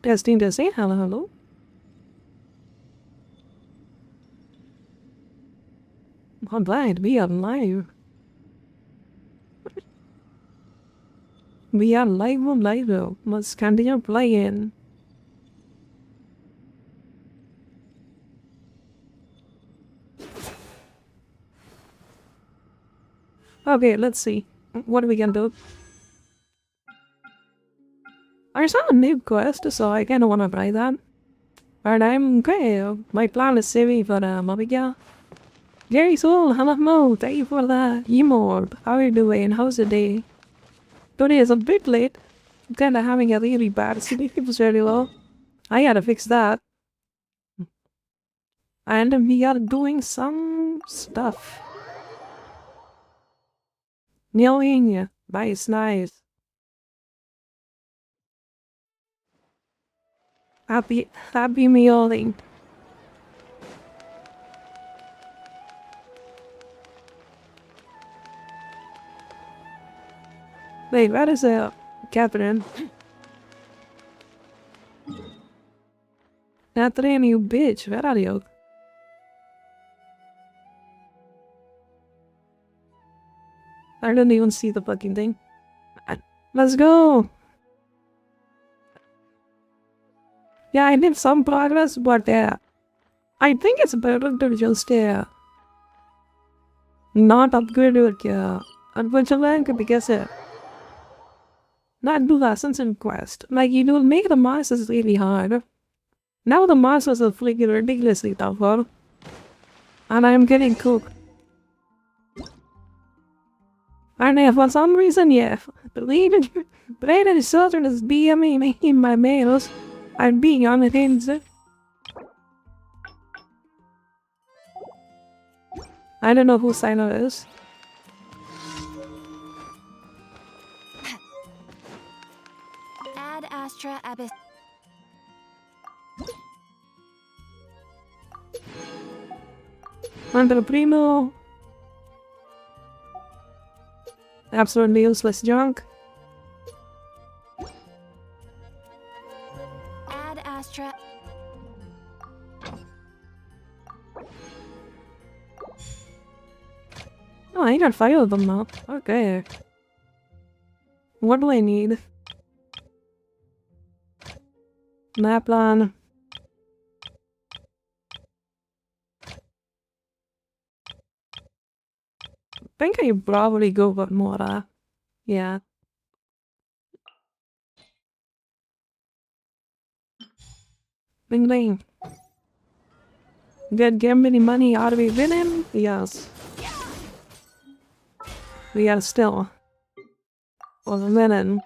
Testing, testing. Hello, hello. Alright, we are live. We are live on live though. Let's continue playing. Okay, let's see. What are we gonna do? I saw a new quest, so I kinda wanna try that. But I'm okay. My plan is saving for Mabiga. Jerry Soul, hello, thank you for the emote. How are you doing? How's the day? Today is a bit late. I'm kinda having a really bad sleep very low. I gotta fix that. And we are doing some stuff. Kneeling. Nice, nice. Happy mealing. Wait, where is Catherine? Catherine, you bitch, where are you? I don't even see the fucking thing. Let's go! Yeah, I did some progress, but I think it's better to just not upgrade your adventure because not do lessons in quest. Like, you will make the masters really hard. Now the masters are freaking ridiculously tougher. And I'm getting cooked. And for some reason, Brayden Children is DMing me in my mails. I'm being unhinged. I don't know who Sino is. Ad Astra Abyss. Under Primo. Absolutely useless junk. Ad Astra. Oh, I got 5 of them now. Okay. What do I need? Map plan. I think I probably go for more. Yeah. Bing bing. Get any money out of we winning? Yes. We are still winning.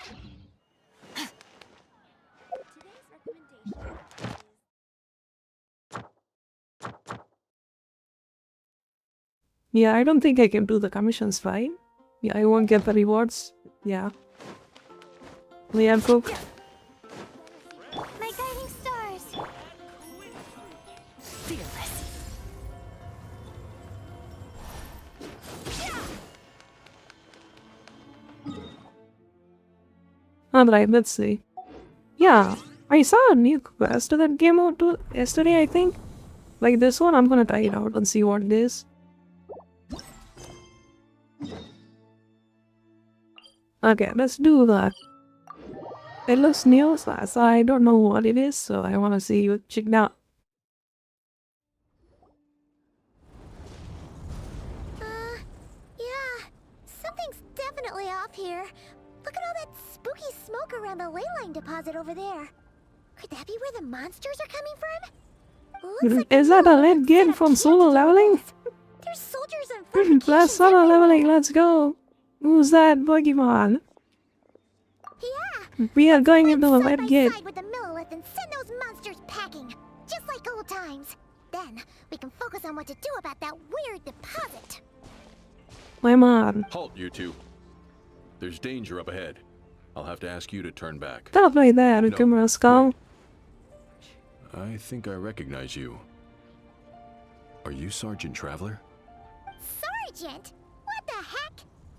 Yeah, I don't think I can do the commissions fine. Yeah, I won't get the rewards. Yeah. Liam Cook. My guiding stars. Fearless. Alright, let's see. Yeah, I saw a new quest that came out yesterday, I think. Like this one, I'm gonna try it out and see what it is. Okay, let's do that. It looks new, so I don't know what it is, so I wanna see you check it out. Yeah. Something's definitely off here. Look at all that spooky smoke around the ley line deposit over there. Could that be where the monsters are coming from? Looks like Is that a lead kid from solo leveling? There's soldiers and Plus solo leveling, let's go! Who's that Pokemon? Yeah. We are going into the lead kid. With the Millilith and send those monsters packing, just like old times. Then we can focus on what to do about that weird deposit. My man. Halt, you two. There's danger up ahead. I'll have to ask you to turn back. Stop right there, No, Kumara Skull. I think I recognize you. Are you Sergeant Traveler? Sergeant? What the heck?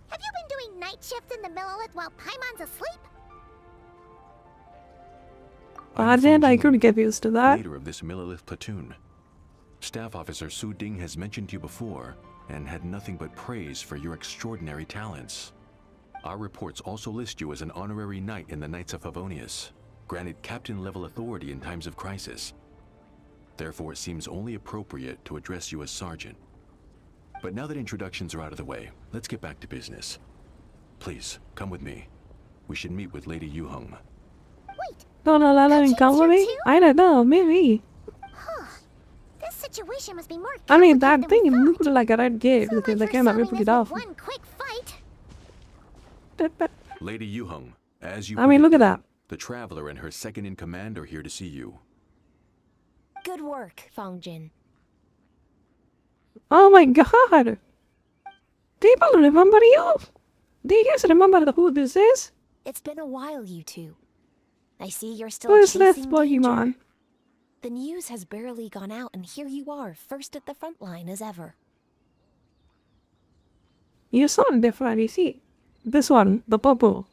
Have you been doing night shifts in the Millilith while Paimon's asleep? Sergeant, I could get used to that. Leader of this Millilith platoon. Staff Officer Su Ding has mentioned you before and had nothing but praise for your extraordinary talents. Our reports also list you as an honorary knight in the Knights of Favonius, granted captain-level authority in times of crisis. Therefore, it seems only appropriate to address you as Sergeant. But now that introductions are out of the way, let's get back to business. Please, come with me. We should meet with Lady Yuheng. Wait, Don't allow them to come with me? too? I don't know, maybe. huh. This situation must be more I mean, that complicated thing than we looked like a red gate thought. because So they much cannot for rip solving it this off. with one quick fight. Lady Yuheng, as you I mean, look at predicted, that. the Traveler and her second-in-command are here to see you. Good work, Fangjin. Oh my god! People remember you? Do you guys remember who this is? It's been a while, you two. I see you're still Who is this chasing danger. Pokemon? The news has barely gone out, and here you are, first at the front line as ever. You sound different, you see. This one, the purple.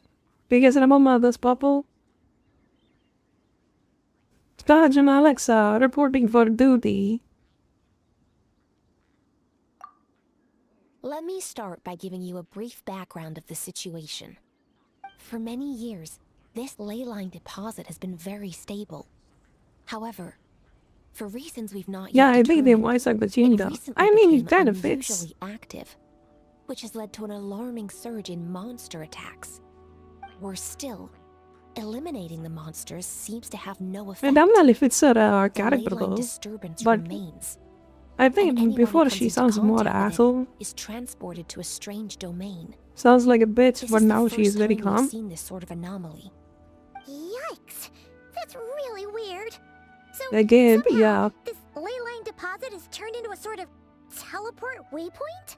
Do you guys remember this purple? Sergeant Alexa, reporting for duty. Let me start by giving you a brief background of the situation. For many years, this ley line deposit has been very stable. However, for reasons we've not Yeah, yet I think they determined, voiced like the it change up. recently I mean, it became kind of fits. unusually active, which has led to an alarming surge in monster attacks. Worse still, eliminating the monsters seems to have no effect. And I'm not if it's our The character ley line though. disturbance but remains. I And think anyone who before comes she into sounds more contact with it asshole. is transported to a strange domain. Sounds like a bitch, This but is now the she's first very time we've calm. seen this sort of anomaly. Yikes! That's really weird. So Again, somehow, yeah. this ley line deposit is turned into a sort of teleport waypoint?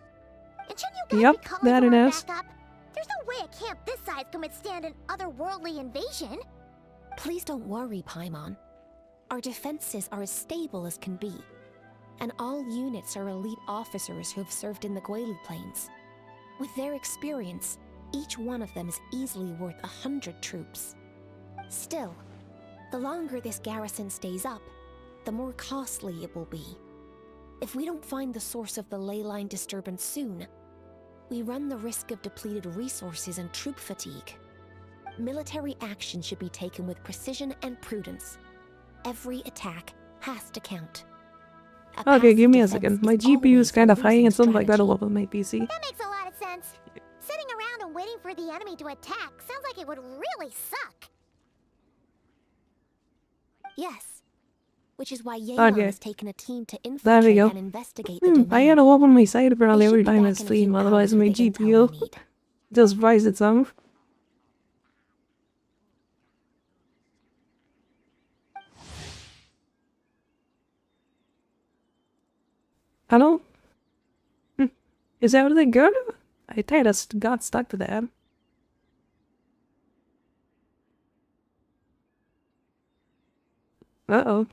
And shouldn't you guys Yep, be calling that for it our is. backup? There's no way a camp this size can withstand an otherworldly invasion. Please don't worry, Paimon. Our defenses are as stable as can be, and all units are elite officers who have served in the Guelu Plains. With their experience, each one of them is easily worth 100 troops. Still, the longer this garrison stays up, the more costly it will be. If we don't find the source of the ley line disturbance soon, we run the risk of depleted resources and troop fatigue. Military action should be taken with precision and prudence. Every attack has to count. Okay, give me a passive second. defense My is GPU is always kind a of high losing and something like that strategy. over my PC. That makes a lot of sense. Sitting around and waiting for the enemy to attack sounds like it would really suck. Yes, which is why Yeon Okay. has taken a team to There we infiltrate go. and investigate the I domain. gotta open my side barely They every should be time I back in a stream, few otherwise hours my with the intel GPU we need. just rise itself. Hello? Is everything good? I think I just got stuck to that. Uh-oh.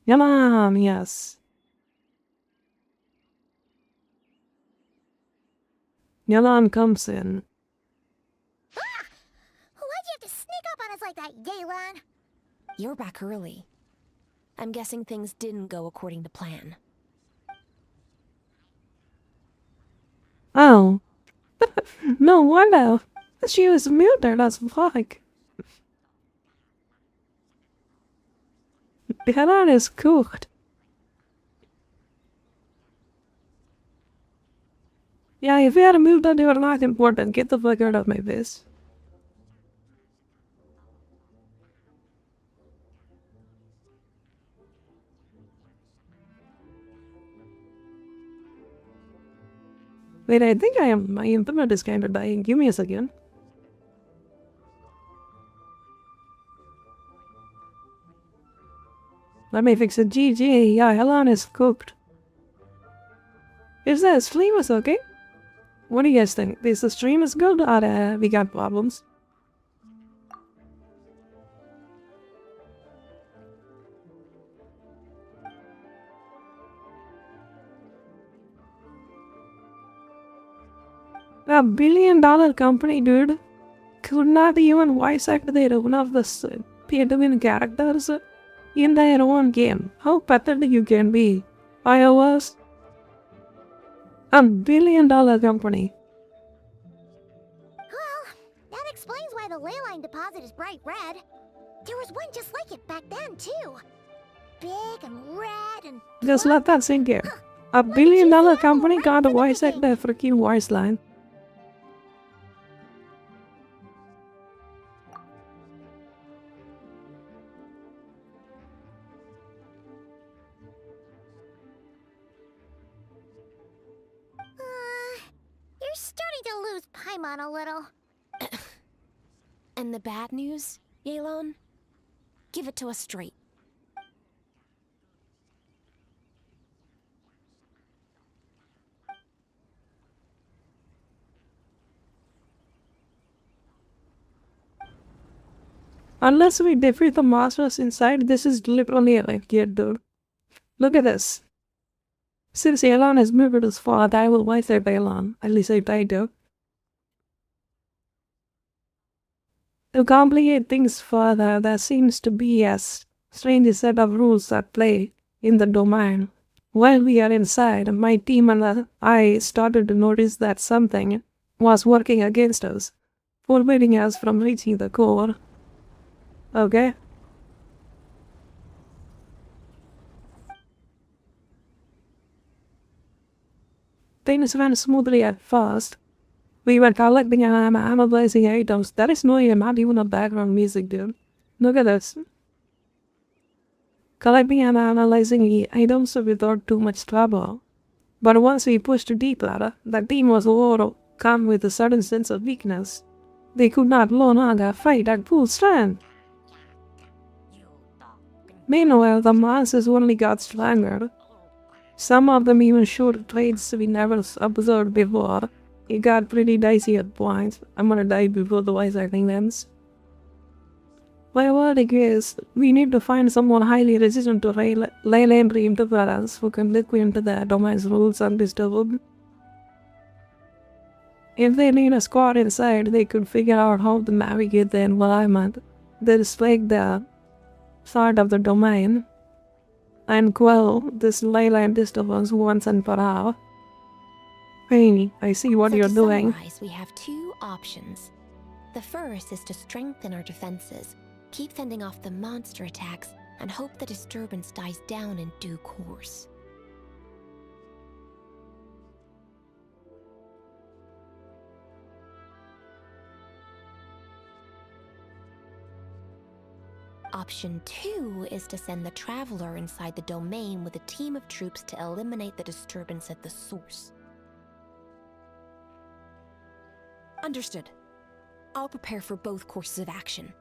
Yaman, yes. Yalan comes in. Why'd you have to sneak up on us like that, Yelan? You're back early. I'm guessing things didn't go according to plan. Oh. No wonder. She was muted as fuck. Yalan is cooked. Yeah, if you had moved on, they were not important. Get the fuck out of my face. Wait, I think I am. My internet is kind of dying. Give me a second. Let me fix it. GG. Yeah, Helen is cooked. Is the stream is okay? What do you guys think? Is the stream is good or we got problems? A $1 billion company, dude. could not even voice act one of the Pedowin characters in their own game. How pathetic you can be. iOS, $1 billion company. Well, that explains why the ley line deposit is bright red. There was one just like it back then, too. Big and red and... Just let that sink in. A did you $1 billion say company right got a from the voice act beginning? their freaking voice line. You're starting to lose Paimon a little. And the bad news, Yelan? Give it to us straight. Unless we defeat the monsters inside, this is literally a kid, dude. Look at this. Since Elon has moved his fault, I will voice out Elon. At least I try to. To complicate things further, there seems to be a strange set of rules at play in the domain. While we are inside, my team and I started to notice that something was working against us, forbidding us from reaching the core. Okay? Things went smoothly at first. We were collecting and analyzing items. There is not even a background music, dude. Look at this. Collecting and analyzing the items without too much trouble. But once we pushed deeper, the team was overcome with a sudden sense of weakness. They could not no longer fight at full strength. Meanwhile, the monsters only got stronger. Some of them even showed traits we never observed before. It got pretty dicey at points. I'm gonna die before the voice acting ends. My verdict is, we need to find someone highly resistant to ley line interference who can look into the domain's rules undisturbed. If they need a squad inside, they could figure out how to navigate the environment. They respect the side of the domain and quell this ley line disturbance once and for all. Hey, I see what you're to doing. summarize, we have two options. The first is to strengthen our defenses, keep fending off the monster attacks, and hope the disturbance dies down in due course. Option 2 is to send the Traveler inside the domain with a team of troops to eliminate the disturbance at the source. Understood. I'll prepare for both courses of action.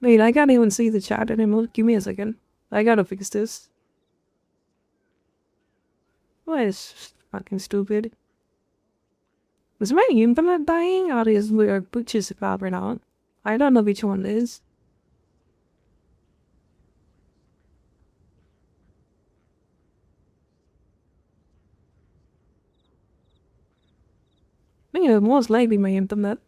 Wait, I can't even see the chat anymore. Give me a second. I gotta fix this. What is fucking stupid? Is my internet dying or is weird pictures popping out? I don't know which one it is. I think most likely my internet.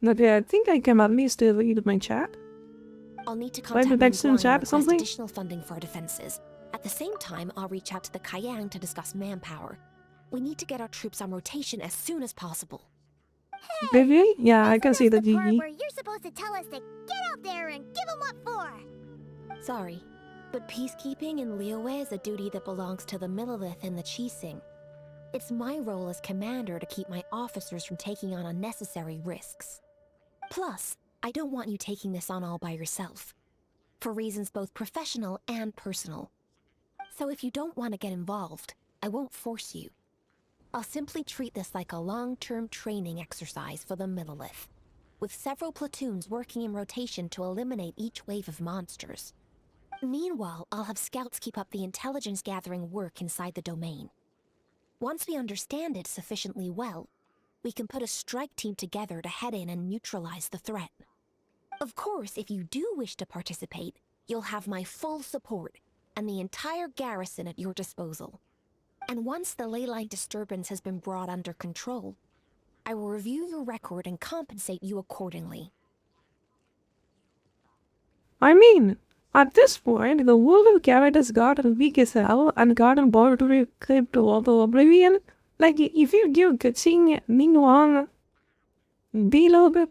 Okay, I think I can at least read my chat. I'll need to Like contact the text in Ming Guan chat or and request something? additional funding for our defenses. At the same time, I'll reach out to the Kayang to discuss manpower. We need to get our troops on rotation as soon as possible. Vivi? Yeah, I Isn't can see this the part GG. where you're supposed to tell us to get out there and give them what for? Sorry, but peacekeeping in Liyue is a duty that belongs to the Millilith and the Qixing. It's my role as commander to keep my officers from taking on unnecessary risks. Plus, I don't want you taking this on all by yourself, for reasons both professional and personal. So if you don't want to get involved, I won't force you. I'll simply treat this like a long-term training exercise for the Millilith, with several platoons working in rotation to eliminate each wave of monsters. Meanwhile, I'll have scouts keep up the intelligence-gathering work inside the domain. Once we understand it sufficiently well, we can put a strike team together to head in and neutralize the threat. Of course, if you do wish to participate, you'll have my full support and the entire garrison at your disposal. And once the leyline disturbance has been brought under control, I will review your record and compensate you accordingly. I mean, at this point, the world of Garrett has gotten weak as hell and gotten bored to reclaim to auto oblivion. Like, if you give Kuching Ningwang be a little bit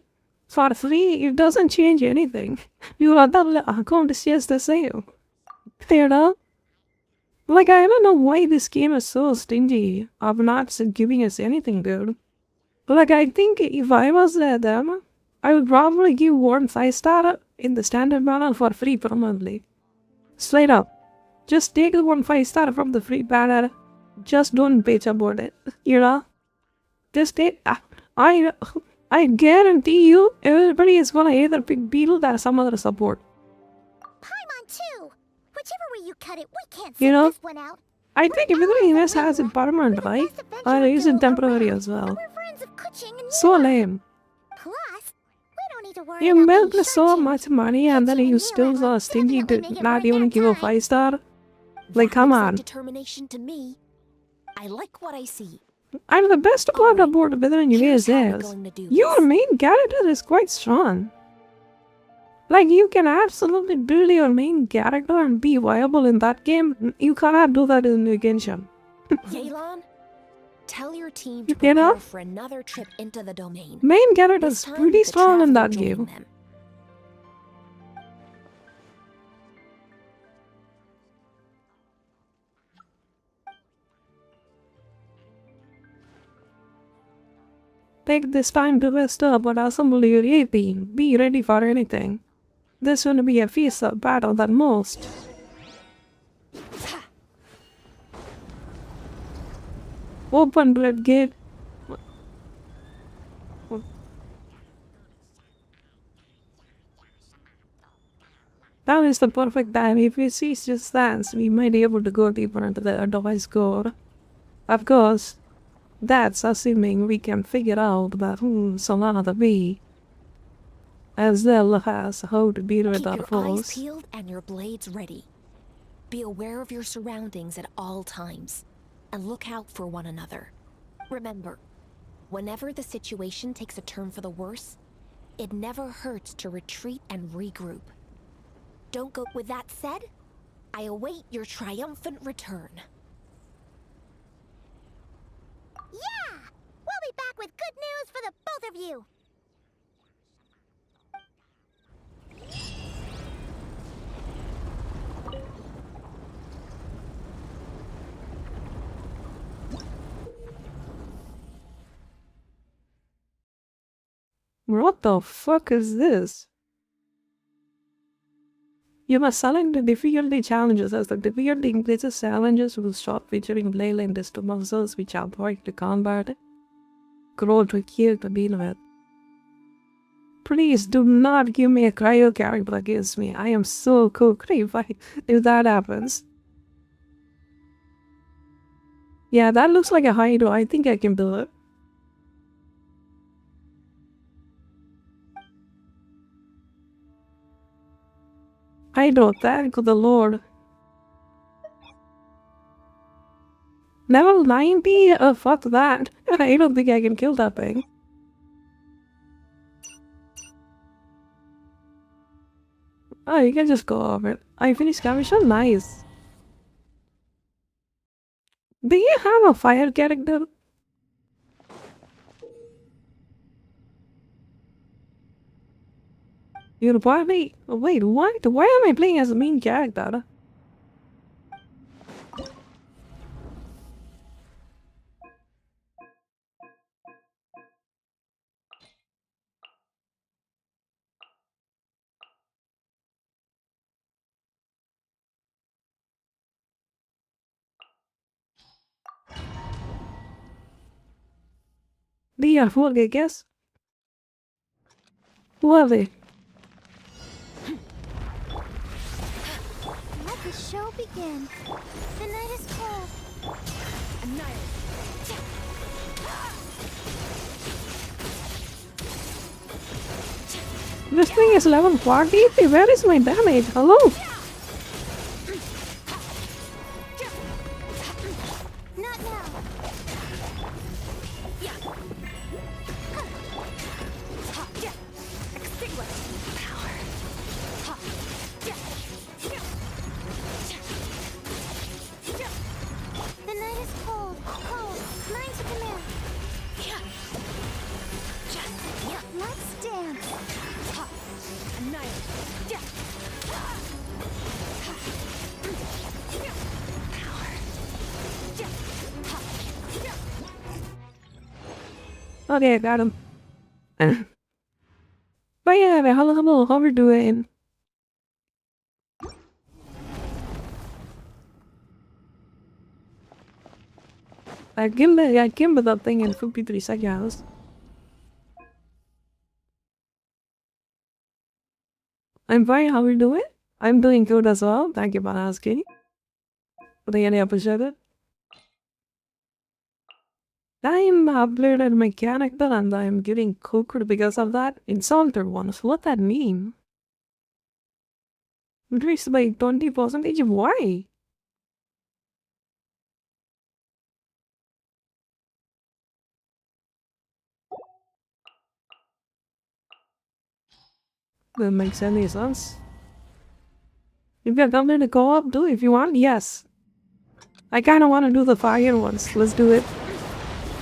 for free, it doesn't change anything. You are that account is just the same. Fair enough? Like, I don't know why this game is so stingy of not giving us anything good. Like, I think if I was them, I would probably give one 5-star in the standard banner for free permanently. Straight up. Just take the one 5-star from the free banner. Just don't bitch about it. You know? Just take... I guarantee you, everybody is gonna either pick Beetle or some other support. Paimon too! Whichever way you cut it, we can't You sit know, this one out. I think everything in this has it permanent, We're the right? best adventure Or is guild it temporary around, as well? and we're friends of Kuching and So Nina. lame. Plus, we don't need to worry You about milk being so shortchanged. much money and then Kuching you and still Nira so will stingy definitely to make it not worth even their give a time. 5-star? Like, That come looks like on. determination to me. I like what I see. And the best part Alright, about Withering you here's is how we're this. going to do Your this. main character is quite strong. Like, you can absolutely build your main character and be viable in that game. You cannot do that in New Genshin. Yelan, tell your team to You prepare know? for another trip into the domain. Main character This is time pretty with the strong in Traveler that joining game. them. Take this time to rest up and assemble your A team. Be ready for anything. This will be a fiercer battle than most. Open blood gate. Now is the perfect time. If we cease just dance, we might be able to go deeper into the device core. Of course, that's assuming we can figure out that Solana the Bee, as well as how to deal with Keep our your eyes foes. peeled and your blades ready. Be aware of your surroundings at all times, and look out for one another. Remember, whenever the situation takes a turn for the worse, it never hurts to retreat and regroup. Don't go. With that said, I await your triumphant return. Yeah! We'll be back with good news for the both of you! What the fuck is this? You must select the difficulty challenges as the difficulty increases challenges will stop featuring leyline disturbances which are hard to combat. Grow trickier to deal with. Please do not give me a cryo character against me. I am so cooked if that happens. Yeah, that looks like a Hydro. I think I can do it. Hydro, thank the Lord. Level 90? Fuck that. I don't think I can kill that thing. Oh, you can just go over it. I finished commission? Nice. Do you have a fire character? You're probably... Wait, what? Why am I playing as the main character? They are full, I guess. Who are they? Let the show begin. The night is cold. This thing is level 40. Where is my damage? Hello? Not now. The night is cold. Cold. Mine to command. Let's dance. Okay, got him. But yeah, hello, how we doing? I killed that thing in 53 seconds. I'm fine, how we doing? I'm doing good as well, thank you for asking. Really appreciate it. I'm uploaded my character and I'm getting cooked because of that. Insulter ones, what that mean? Increased by 20%, why? That makes any sense. If you're coming to co-op, do if you want, yes. I kinda wanna do the fire ones, let's do it.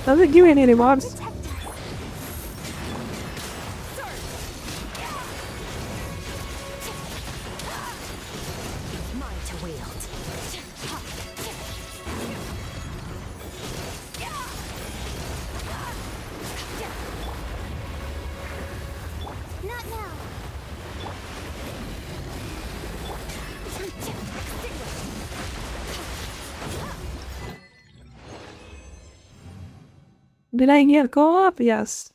Doesn't give me any rewards. Not now. Did I hear co-op? Yes.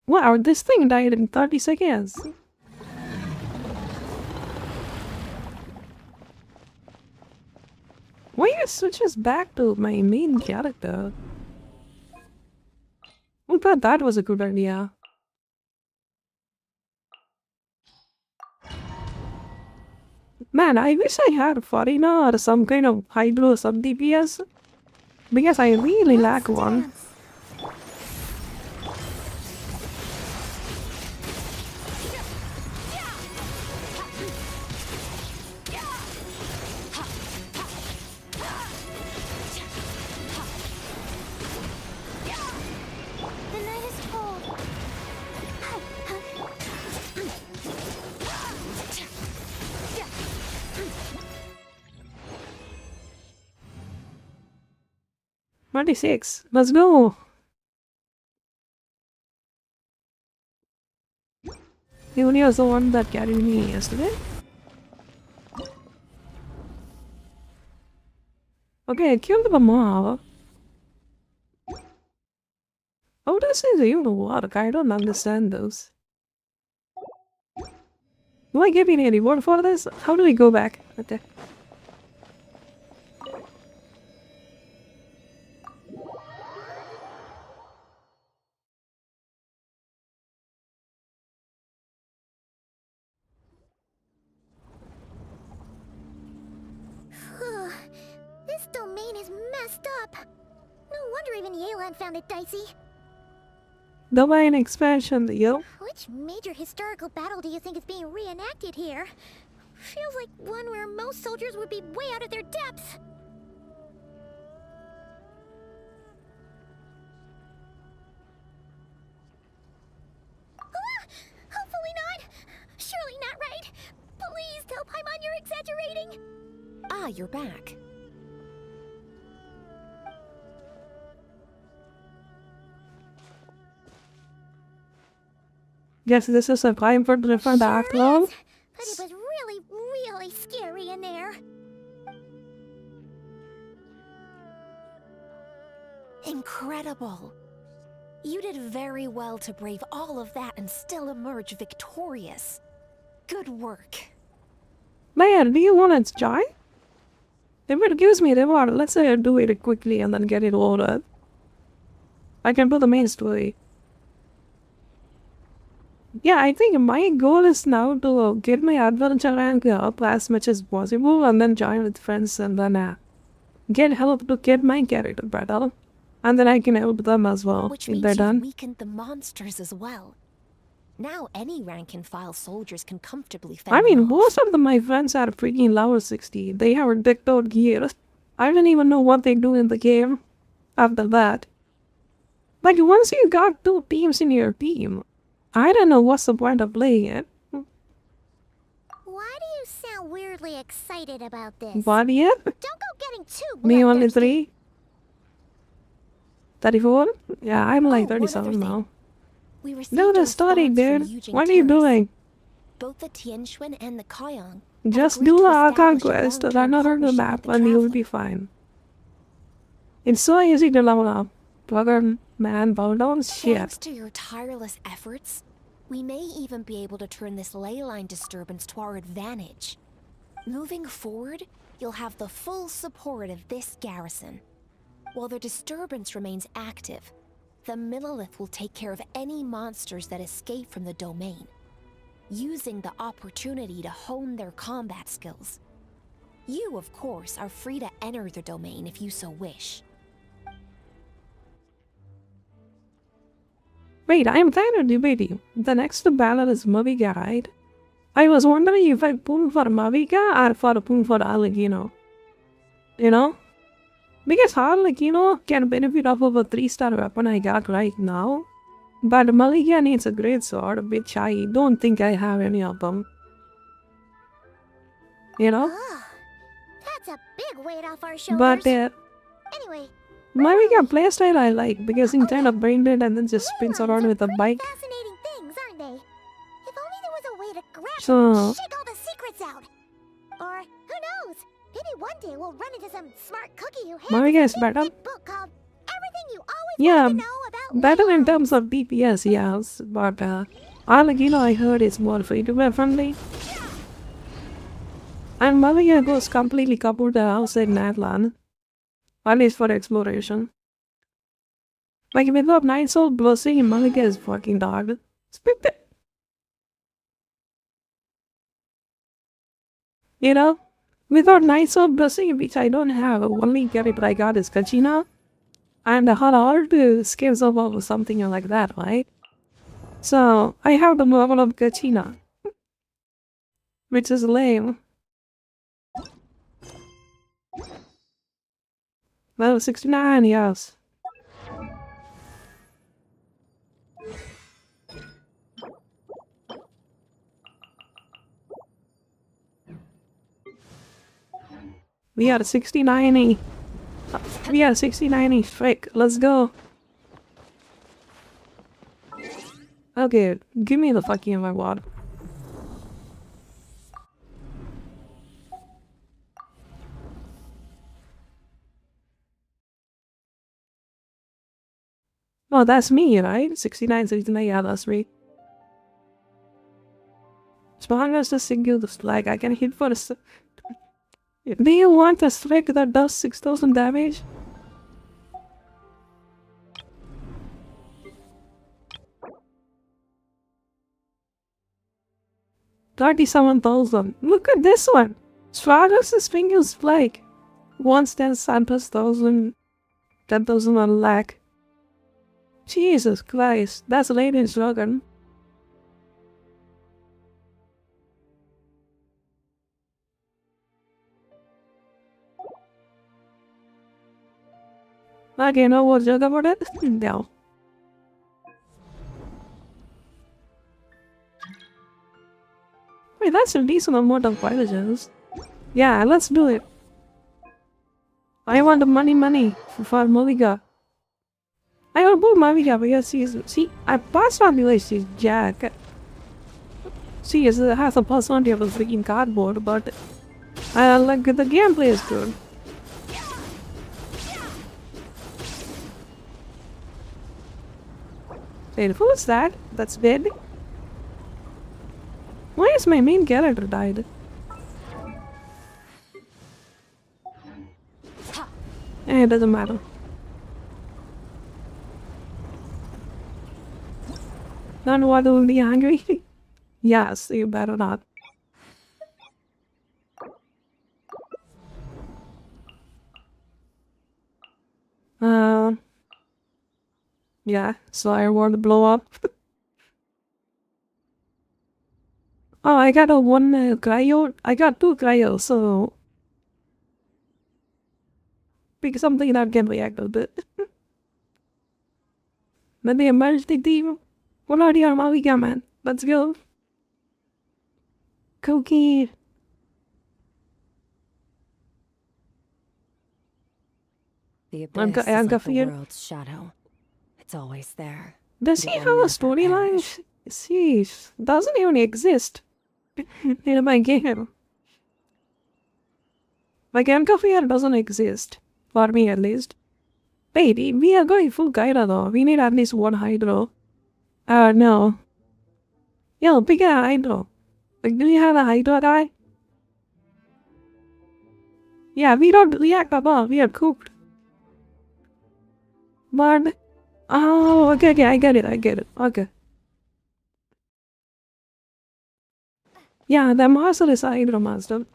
Wow, this thing died in 30 seconds. Why it switches back to my main character? I thought that was a good idea. Man, I wish I had Farina or some kind of hydro sub DPS. Because I really lack one. Dance. The night is cold. 26. Let's go. Yuni was the one that carried me yesterday. Okay, I killed the mob. How does this even work? I don't understand those. Do I get any reward for this? How do we go back? Okay. This domain is messed up. No wonder even Yelan found it dicey. Domain expansion, yo. Which major historical battle do you think is being reenacted here? Feels like one where most soldiers would be way out of their depths. Ah, hopefully not. Surely not right. Please tell Paimon you're exaggerating. Ah, you're back. Guess this is a time for different act long. But it was really, really scary in there. Incredible. You did very well to brave all of that and still emerge victorious. Good work. Man, do you want to try? If it gives me the water, let's say I do it quickly and then get it loaded. I can build the main story. Yeah, I think my goal is now to get my adventure rank up as much as possible and then join with friends and then get help to get my character better. And then I can help them as well Which if means they're you've done. weakened the monsters as well. Now any rank-and-file soldiers can comfortably fend I mean, them off. most of my friends are freaking level 60. They have decked out gear. I don't even know what they do in the game after that. Like, once you got 2 teams in your team, I don't know what's the point of playing it. Why do you sound weirdly excited about this? What yet? Don't go getting too Me only bloodthirsty. 3? 34? Yeah, I'm like Oh, one other 37 thing. now. We received No, a the story, response from dude. Yujing What are you Terrace. doing? Both the Tianxuan and the Kaiyang Just agreed do to a establish conquest, long-term run around the partnership map, with the and you'll Traveler. be fine. It's so easy to level up. Brother, man, bow down shit. Thanks to your tireless efforts, we may even be able to turn this ley line disturbance to our advantage. Moving forward, you'll have the full support of this garrison. While the disturbance remains active, the Millelith will take care of any monsters that escape from the domain, using the opportunity to hone their combat skills. You, of course, are free to enter the domain if you so wish. Wait, I'm kind of debating. The next battle is Maviga, right? I was wondering if I pull for Maviga or for pull for Aligino. You know? Because Aligino can benefit off of a 3-star weapon I got right now. But Maviga needs a great sword, which I don't think I have any of them. You know? Ugh, that's a big weight off our shoulders. But Anyway, Maviga playstyle I like because he kind of brain dead and then just spins ley lines around are with a pretty bike. fascinating things, aren't they? If only there was a way to grab So- them and shake all the secrets out. Or who knows? Maybe one day we'll run into some smart cookie who has Maviga a is better. big book called Everything You Always Yeah, Want to Know About better Ley in Lines. terms of DPS, yes, but Aligino I heard is more free-to-play friendly. And Maviga goes completely coupled outside Natlan. At least for exploration. Like without Night Soul Blessing, Maviga is fucking dog. Spit it. You know? Without Night Soul Blessing, which I don't have, only character I got is Kachina. And her art skips up or something like that, right? So, I have the level of Kachina. Which is lame. Level 69, yes. We are 69. We are 69. Frick, let's go. Okay, give me the fucking my wad. Oh, that's me, right? 69, 69, yeah, that's me. As long as the single the strike, I can hit for a... Do you want a strike that does 6,000 damage? $37,000. Look at this one. Stragus' fingers like. Once 10 Santa's 1,000, 10,000 on lakh. Jesus Christ, that's late in slogan. Okay, no more joke about it? No. Wait, that's a decent amount of villages. Yeah, let's do it. I want the money for Malika. I want to put Malika because see, I passed on the list, she's Jack. She has a personality of a freaking cardboard, but like the gameplay is good. Wait, who's that? That's dead? Why is my main character died? It doesn't matter. Not what will be angry? Yes, you better not. Yeah, so I want to blow up. Oh, I got a one cryo. I got 2 cryo, so pick something that can react a bit. Maybe a multi-team. What are the Malika, man? Let's go. Cookie. The abyss is like the world's shadow. It's always there. Does he have a storyline? See, doesn't even exist in my game. My Gankafir doesn't exist. For me at least. Wait, we are going full Gaira though. We need at least 1 Hydro. No. Yo, pick a Hydro. Like, do you have a Hydro guy? Yeah, we don't react at all. We are cooked. But... Oh, okay, I get it. Okay. Yeah, the master is a Hydro master.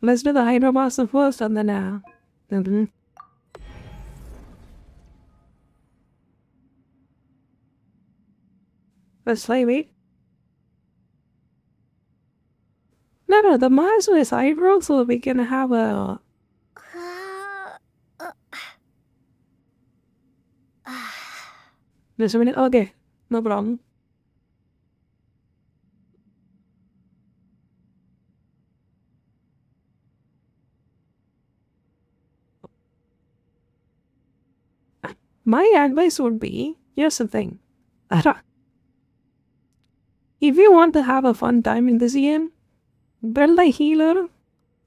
Let's do the Hydro master first and then let's play me. No, the master is Hydro, so we can have a... Just a minute, okay. No problem. My advice would be, here's the thing. If you want to have a fun time in this game, build a healer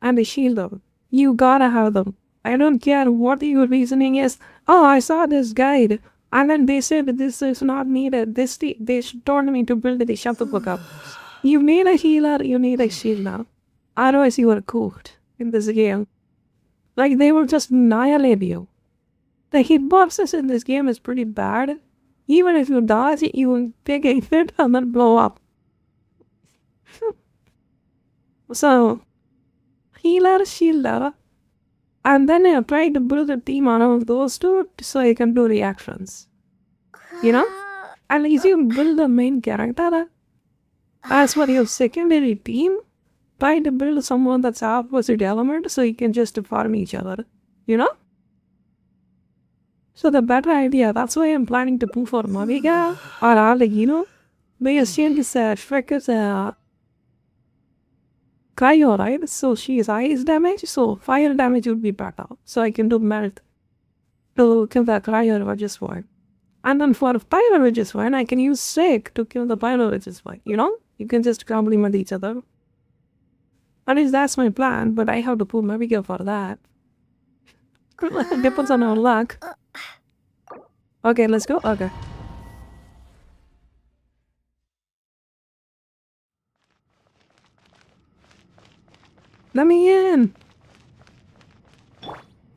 and a shielder. You gotta have them. I don't care what your reasoning is. Oh, I saw this guide, and then they said this is not needed. They told me to build it. They shut the book up. You need a healer, you need a shielder. Otherwise, you are cooked in this game. Like, they will just annihilate you. The hitboxes in this game is pretty bad. Even if you die, you will take a hit and then blow up. So, healer, shielder, and then I try to build a team around those two so you can do reactions. You know? At least you build the main character. As for your secondary team, try to build someone that's opposite element so you can just farm each other. You know? So the better idea, that's why I'm planning to pull for Maviga or Alegino. Because she is Shrek is Cryo, right? So she is ice damage, so fire damage would be better. So I can do melt to kill the Cryo or just one. And then for Pyro, which is fine, I can use Shake to kill the Pyro, which is fine. You know? You can just complement each other. At least that's my plan, but I have to pull Maviga for that. Depends on our luck. Okay, let's go. Okay. Let me in!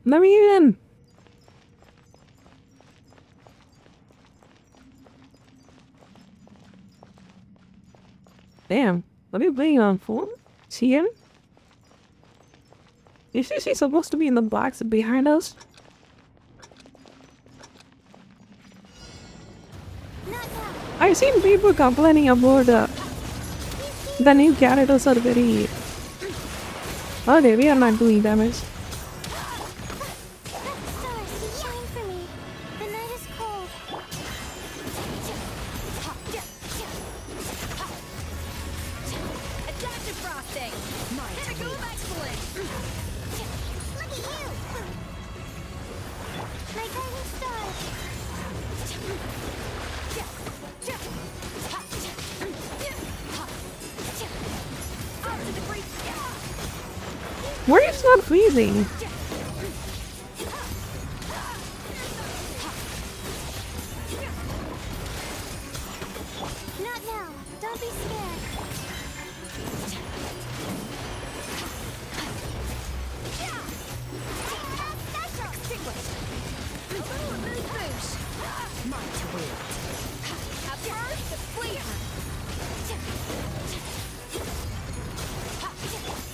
Let me in! Damn, what are you playing on phone? Is he in? Is she supposed to be in the box behind us? I've seen people complaining about the new characters are very... Okay, we are not doing damage. Why is not freezing? Not now. Don't be scared.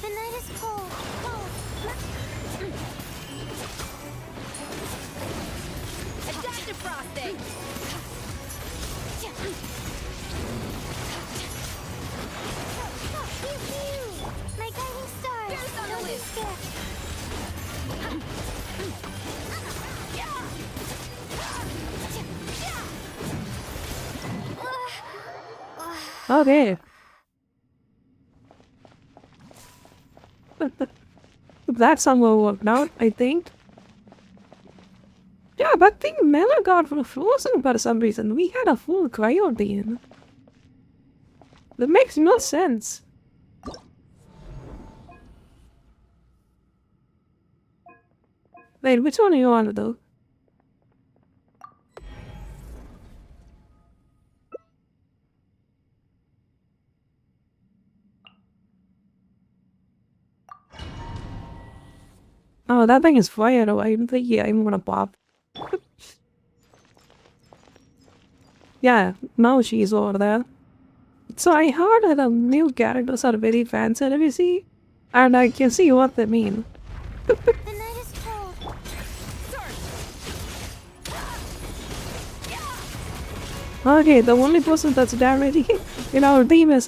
The night is cold. Adaptive frosting! My guiding star. Don't be scared. Okay. That somehow worked out, I think. Yeah, but the Mela got frozen for some reason. We had a full cryo team. That makes no sense. Wait, which one do you want to do? Oh, that thing is fire though. I don't think I'm gonna pop. Yeah, now she's over there. So I heard that the new characters are very fan servicey, and I can see what they mean. The night is cold. Okay, the only person that's damaging in our team is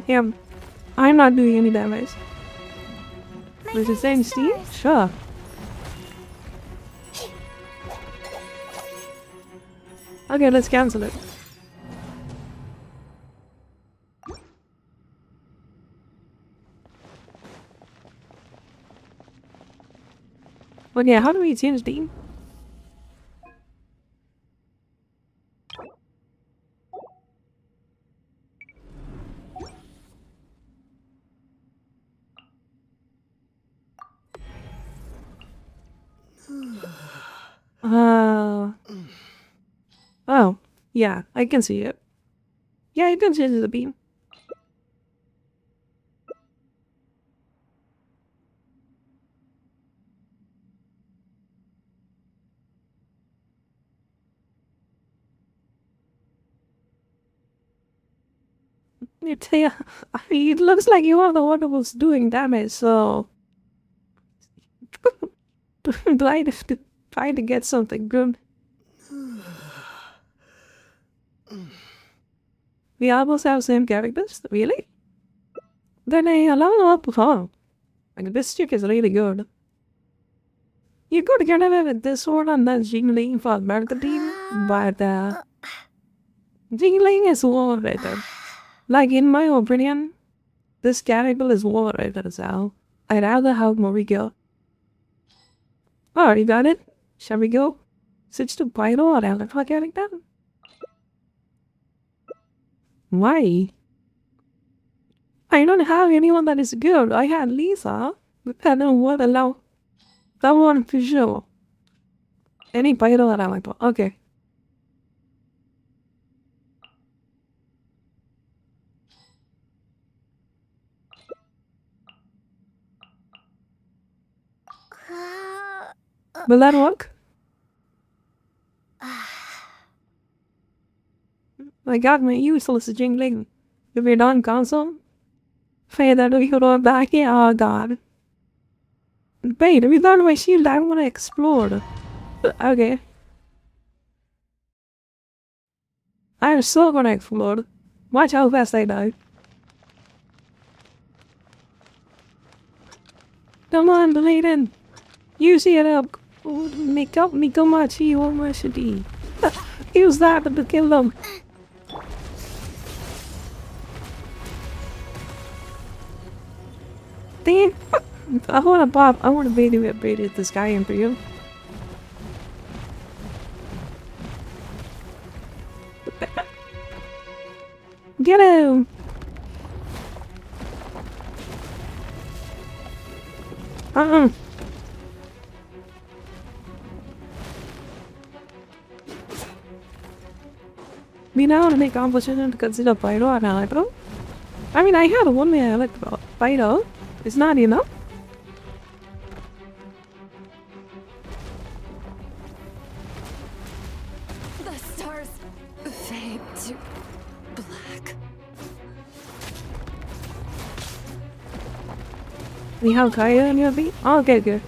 him. I'm not doing any damage. Is it same Steve? Sure. Okay, let's cancel it. Okay, how do we change team? Oh, yeah, I can see it. Yeah, you can change the beam. Yeah, it looks like you are the one who was doing damage, so... try to get something good. We almost have same characters? Really? Then I level up before. Like, this chick is really good. You could get away with this one and then Jingling for America team, but Jingling is overrated. Like, in my opinion, this character is overrated as well. I'd rather have Morrigo. Oh, you got it? Shall we go? Switch to Pyro or Alpha character? Why? I don't have anyone that is good. I had Lisa. I don't want to allow that one for sure. Any Pyro or Alpha. Okay. Will that work? I got my useless Jingling. If you're on console, say that we could all back here. Oh god. Wait, have you done my shield? I want to explore. Okay. I'm still gonna explore. Watch how fast I die. Come on, Bladen. Use it up. Make up me go much you almost D. Use that to kill them. Damn. I wanna pop. I wanna bait this guy in for you. Get him! We now want to make opposition to consider Pyro and Electro. I mean, I had one way Electro. Pyro is not enough. The stars fade to black. We have Kaya on your feet? Okay, good.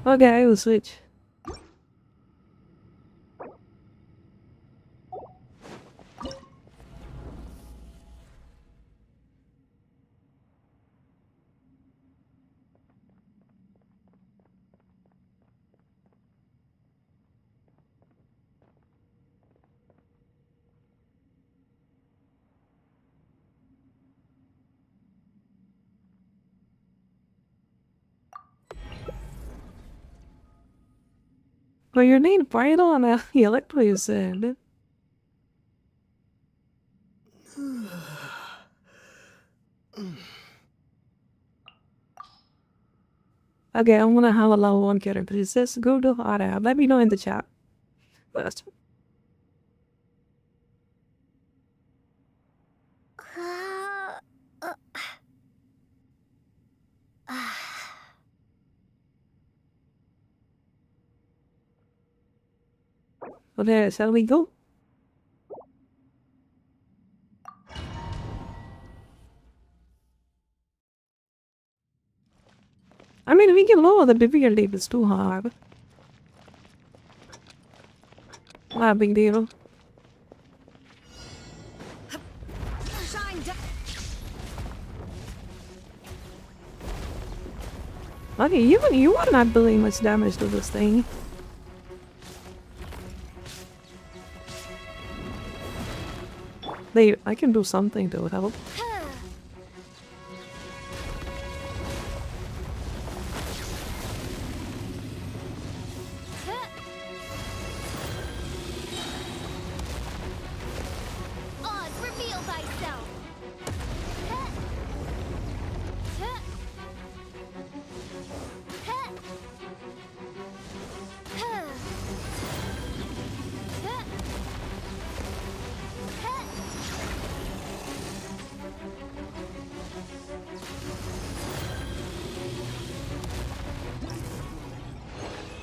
Okay, I will switch. Well, your name Bridal and the Electro you said. Okay, I'm gonna have a level 1 character. It says go to Arab. Let me know in the chat. First. Okay, shall we go? I mean, we can lower the difficulty if it's too hard. Not a big deal. Okay, you are not doing much damage to this thing. I can do something to help.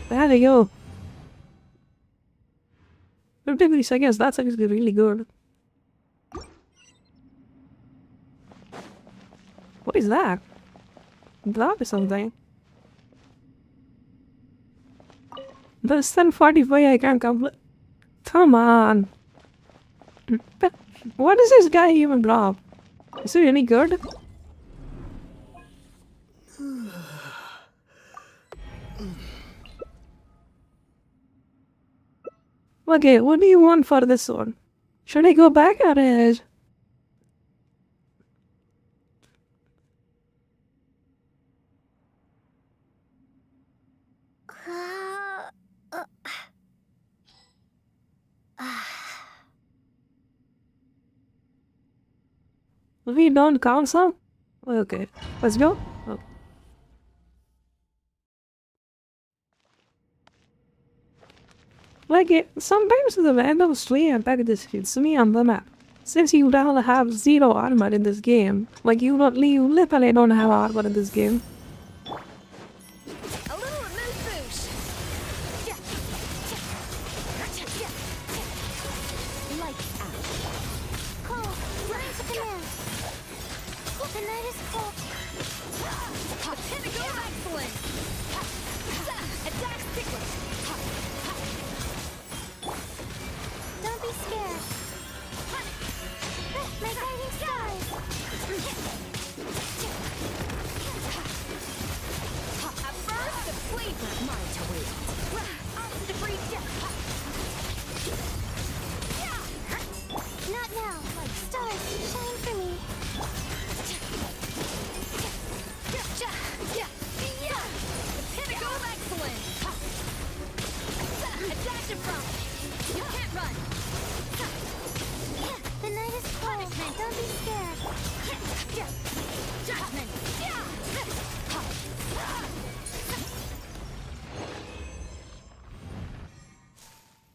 There you go. 53 seconds, that's actually really good. What is that? That is something. Less than 45, I can't complete. Come on. What does this guy even drop? Is it any good? Okay, what do you want for this one? Should I go back at it? We don't count some? Okay, let's go. Oh. Like, sometimes the random stray attack hits me on the map. Since you don't have zero armor in this game, like you literally don't have armor in this game. A little remove boosh. Lights out. Cole, you're in the command. The night is cold.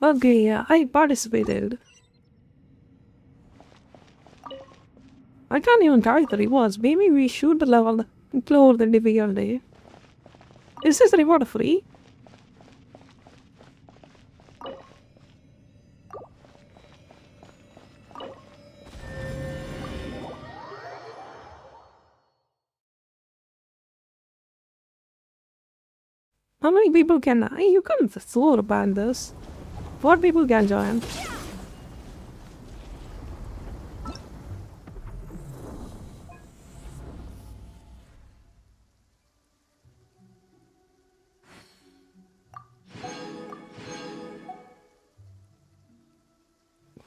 Okay, yeah, I participated. I can't even tell that he was. Maybe we should level explore the difficulty. Is this reward free? How many people can I? You can't throw ban this. 4 people can join.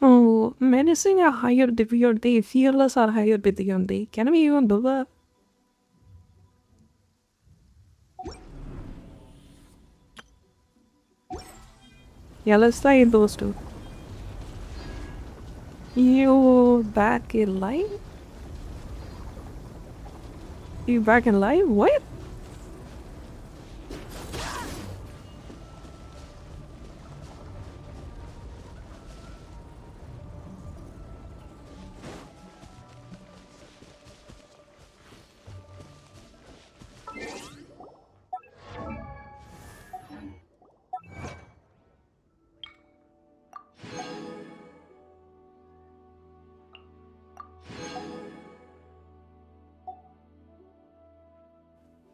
Oh, menacing a higher difficulty, fearless or higher difficulty. Can we even do that? Yeah, let's try those two. You back in life? You back in life? What?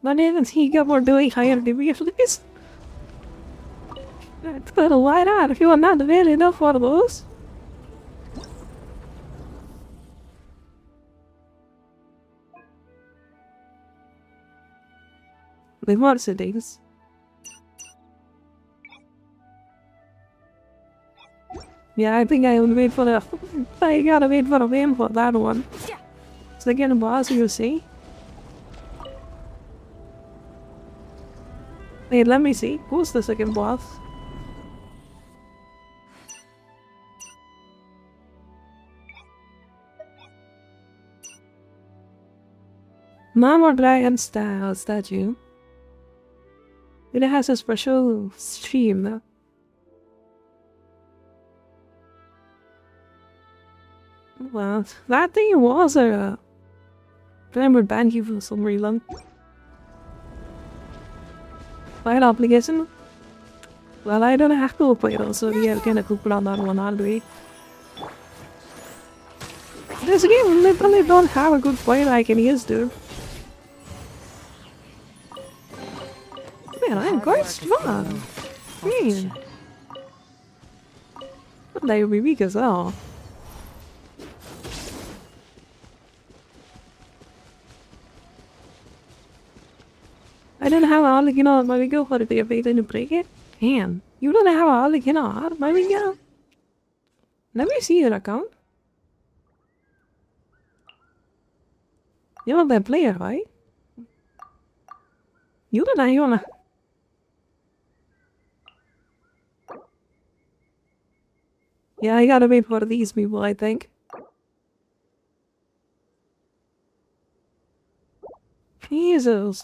Not even he got more doing higher difficulties. But why not? If you are not well enough for those. The more settings. Yeah, I think I will wait for the. I gotta wait for a win for that one. Second boss, you see. Wait, let me see. Who's the second boss? Mama Dragon style statue. It has a special stream. Well, that thing was a remember ban you for some reason. Right application? Well, I don't have to play it, so we are gonna cook on that one, aren't we? This game literally don't have a good fight I can use, dude. Man, I'm quite strong. Man. They will be weak as hell. I don't have all the on my go for the ability to break it. Man, you don't have all the on my go. Let me see your account. You're the player, right? You don't have Yeah, I gotta wait for these people, I think. Jesus.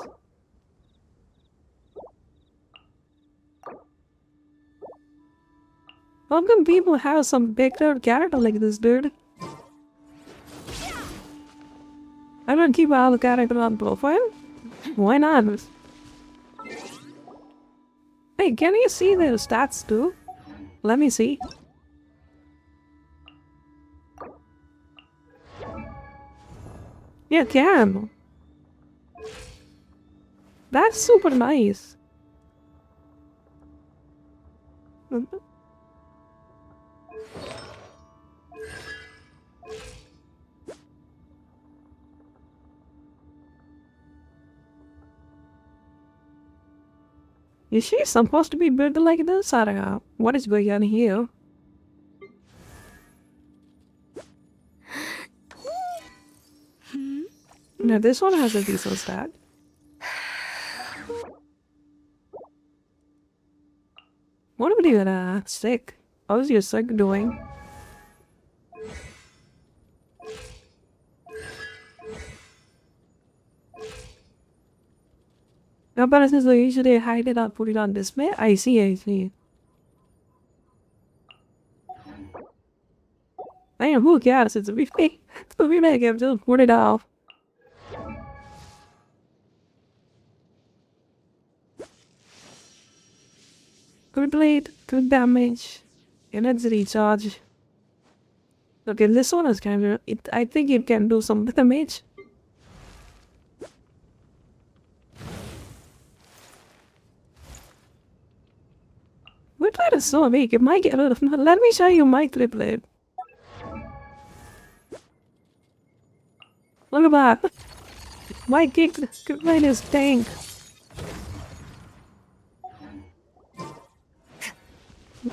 How come people have some bigger character like this, dude? I don't keep all the character on profile. Why not? Hey, can you see the stats too? Let me see. Yeah, can. That's super nice. Is she supposed to be built like this, or what is going on here? No, this one has a decent stat. What about you, sick? How's your sick doing? No, but since they usually hide it or put it on display, I see. Damn, who cares? It's a remake. It's a remake. I'm just put it off. Good blade, good damage. Energy recharge. Okay, this one is kind of... I think it can do some damage. Which blade is so weak? It might get rid of... Let me show you my triplet. Look at that. My kick blade is tank.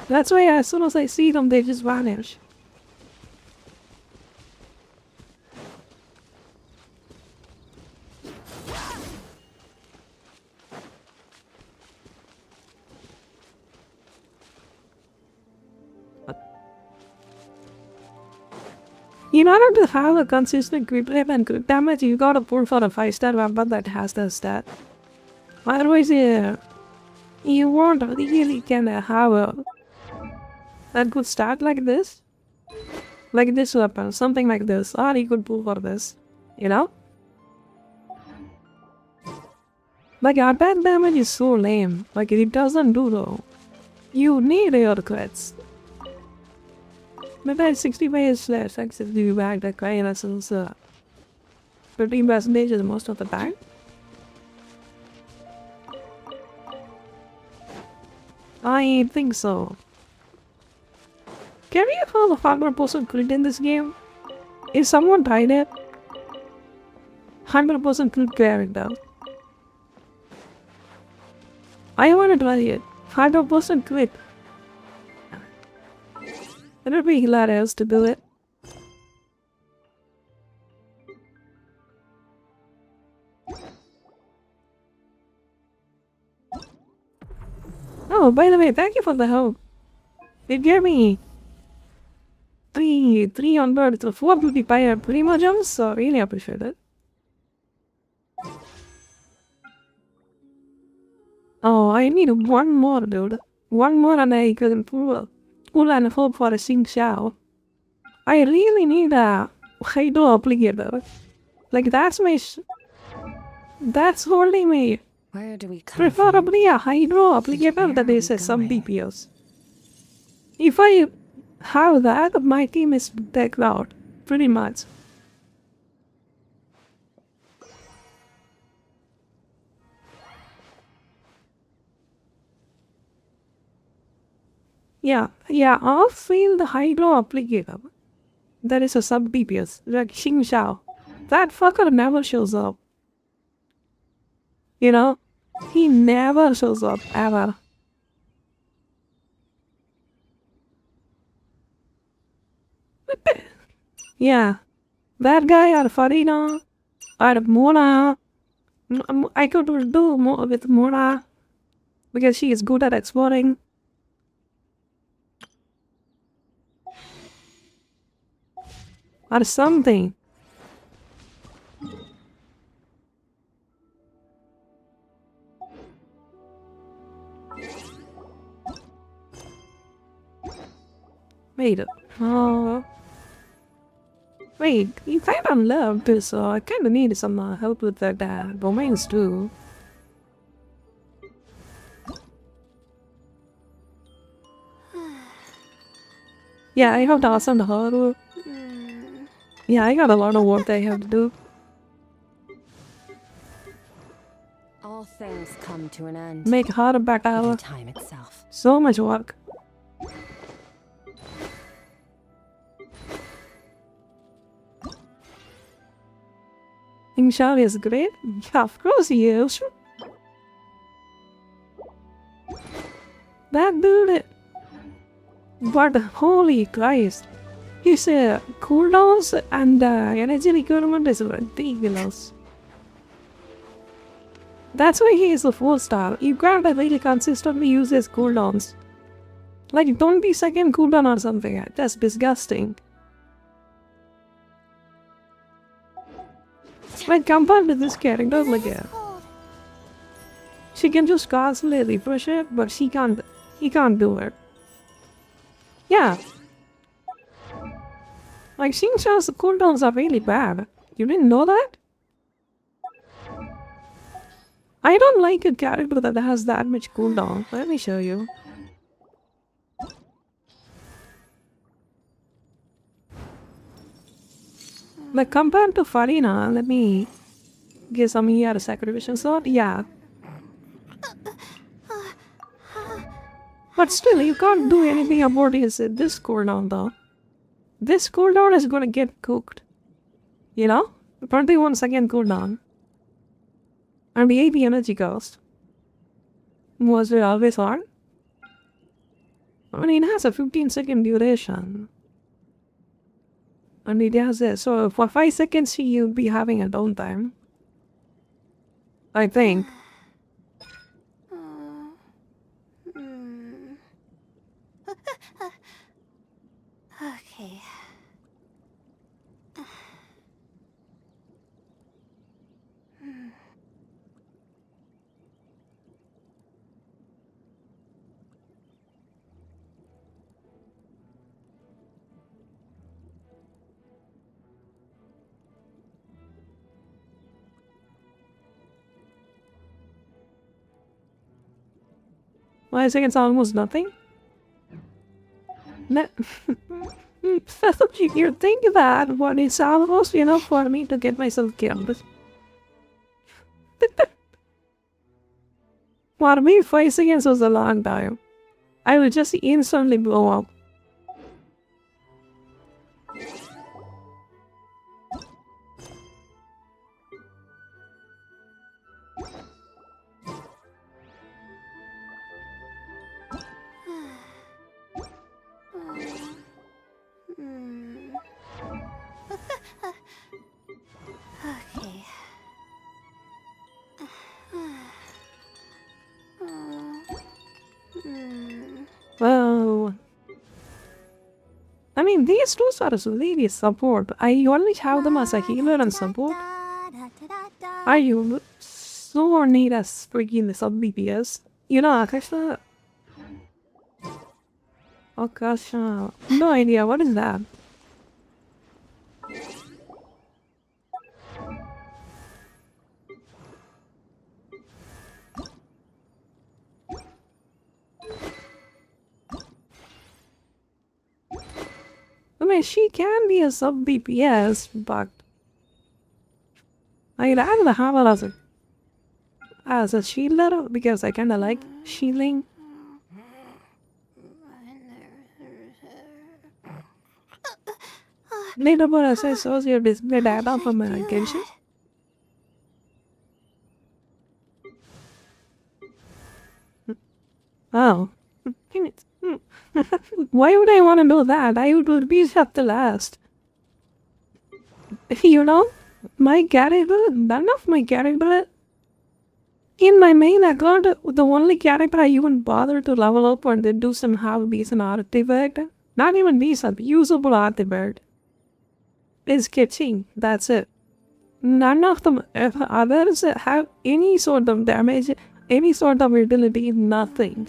That's why as soon as I see them, they just vanish. In order to have a consistent grip rate and grip damage, you gotta pull for a 5-star weapon that has the stat. Otherwise, you won't really can have a good stat like this. Like this weapon, something like this. Or you could pull for this, you know? Like, attack damage is so lame. Like, it doesn't do though. You need your crits. But that 65 is less accessible back the kind of sense 15% is most of the time. I think so. Can we have a 100% crit in this game? Is someone tried it? 100% crit character. I wanna try it. 100% crit. It would be hilarious to do it. Oh, by the way, thank you for the help. It gave me 300 to 455 primo jumps, so I really appreciate it. Oh, I need one more, dude. One more and I can pull and hope for a Xing Xiao. I really need a Hydro applicator. Like, that's my that's holding me. Where do we come Preferably a Hydro applicator that is some DPS. If I have that, my team is decked out. Pretty much. Yeah, I'll feel the Hydro applicator. There is a sub DPS, like Xing Xiao. That fucker never shows up. You know? He never shows up, ever. Yeah. That guy or Farina or Mona. I could do more with Mona because she is good at exploring. Or something. Wait. Wait, you kind of love this, so I kind of need some help with the domains too. Yeah, I have to ask them the hard. Yeah, I got a lot of work that I have to do. All things come to an end. Make harder back Even out. time itself. So much work. Xing is great. Yeah, of course he is. That dude. But holy Christ. His cooldowns and energy requirement is ridiculous. That's why he is a 4-star. You can't really consistently use his cooldowns. Like 20-second cooldown or something. That's disgusting. Like compared to this character, like she can just constantly refresh it, but he can't do it. Yeah. Like, Xingqia's cooldowns are really bad. You didn't know that? I don't like a character that has that much cooldown. Let me show you. Like, compared to Farina, let me get some here a sacrifice sword. Yeah. But still, you can't do anything about this cooldown though. This cooldown is gonna get cooked. You know? 21-second cooldown. And the 80 energy cost. Was it always on? I mean, it has a 15-second duration. And it has this. So for 5 seconds, you'll be having a downtime. I think. Okay. I think it's almost nothing. You think that what is almost enough for me to get myself killed. For me, 5 seconds was a long time. I would just instantly blow up. Okay. Whoa. I mean, these two are really support. I only have them as a healer and support. I so need a freaking sub DPS. You know, Akasha. Akasha. No idea, what is that? I mean, she can be a sub DPS, but I'd rather have her as a shielder because I kinda like shielding. Later, but as I saw your display data from my genshin. Oh. Why would I want to know that? I would be at the last. You know? My character, none of my character. In my main account, the only character I even bother to level up or then do some half decent artifact, not even decent, usable artifact, is Kitching. That's it. None of them others have any sort of damage, any sort of utility, nothing.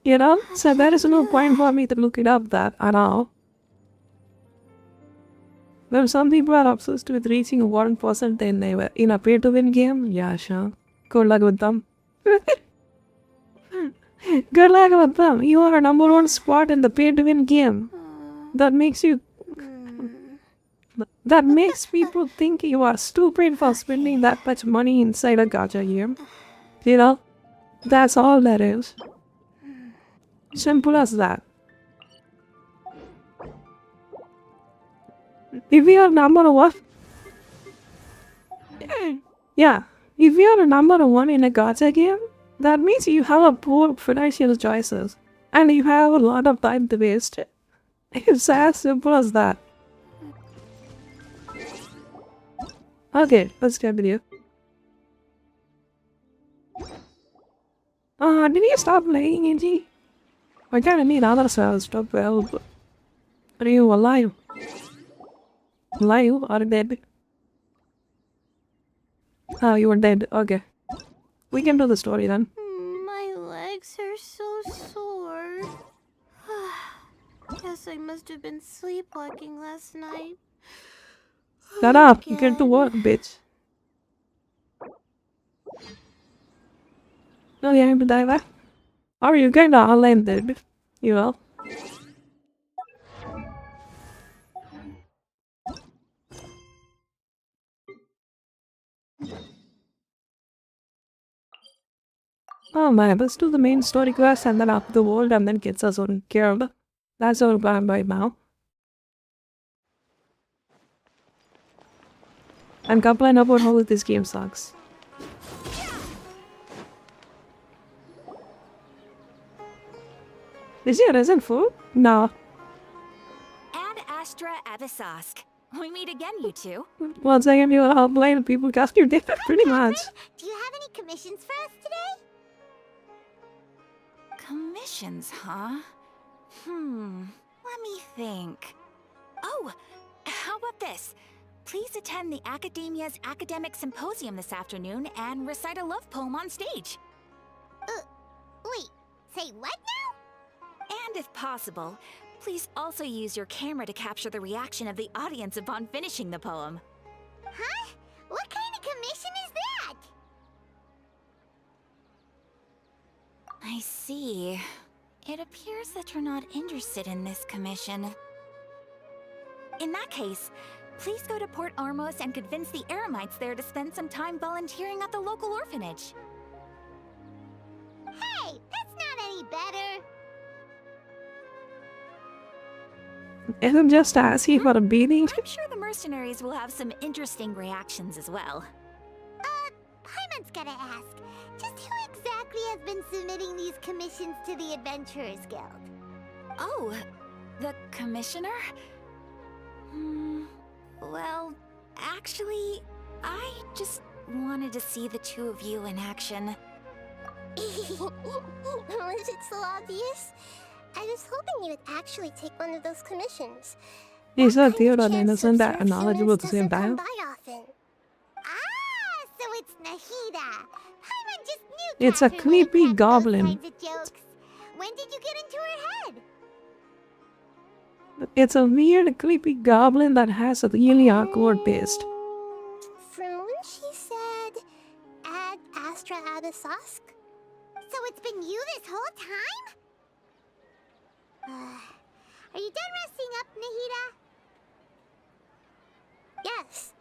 You know? So there is no point for me to look it up that at all. Well, some people are obsessed with reaching 1% in a pay-to-win game. Yeah, sure. Good luck with them. Good luck with them. You are number 1 spot in the pay-to-win game. That makes you... That makes people think you are stupid for spending that much money inside a gacha game. You know? That's all that is. Simple as that. If you are number 1... Yeah. If you are number 1 in a gacha game, that means you have a poor financial choices. And you have a lot of time to waste. It's as simple as that. Okay, let's continue. Did you stop playing, Angie? I kinda need other stuff, well, but... Are you alive? Alive or dead? Oh, you were dead. Okay. We can do the story then. guess I must have been sleepwalking last night. Shut up. Get to work, bitch. Oh yeah, but I left. Are you going to unlanded? You will. Oh man, let's do the main story quest and then up the world and then get us on killed. That's all I'm right now. I'm complaining about how this game sucks. Is it isn't food? No. Ad Astra Abyssosque. We meet again, you two. Once I give you a help blame people cast your different pretty much. Do you have any commissions for us today? Commissions, huh? Let me think. Oh, how about this? Please attend the Academia's Academic Symposium this afternoon and recite a love poem on stage. Wait, say what now? And if possible, please also use your camera to capture the reaction of the audience upon finishing the poem. Huh? What kind of commission is that? I see. It appears that you're not interested in this commission. In that case, please go to Port Armos and convince the Eremites there to spend some time volunteering at the local orphanage. Hey, that's not any better. Isn't just asking for a beating? I'm sure the mercenaries will have some interesting reactions as well. Paimon's gotta ask, just who exactly has been submitting these commissions to the Adventurers Guild? Oh, the commissioner? Well, actually, I just wanted to see the two of you in action. Was it so obvious? I was hoping you would actually take one of those commissions. He's so That kind of cute and chance to innocent that observe knowledgeable at the humans same doesn't come time. by often. Ah, so it's Nahida. Paimon just knew It's a Catherine would creepy crack goblin. those kinds of jokes. When did you get into her head? It's a weird, creepy goblin that has a really awkward beast. From when she said, Ad Astra Abyssosque? So it's been you this whole time? Are you done resting up, Nahida? Yes.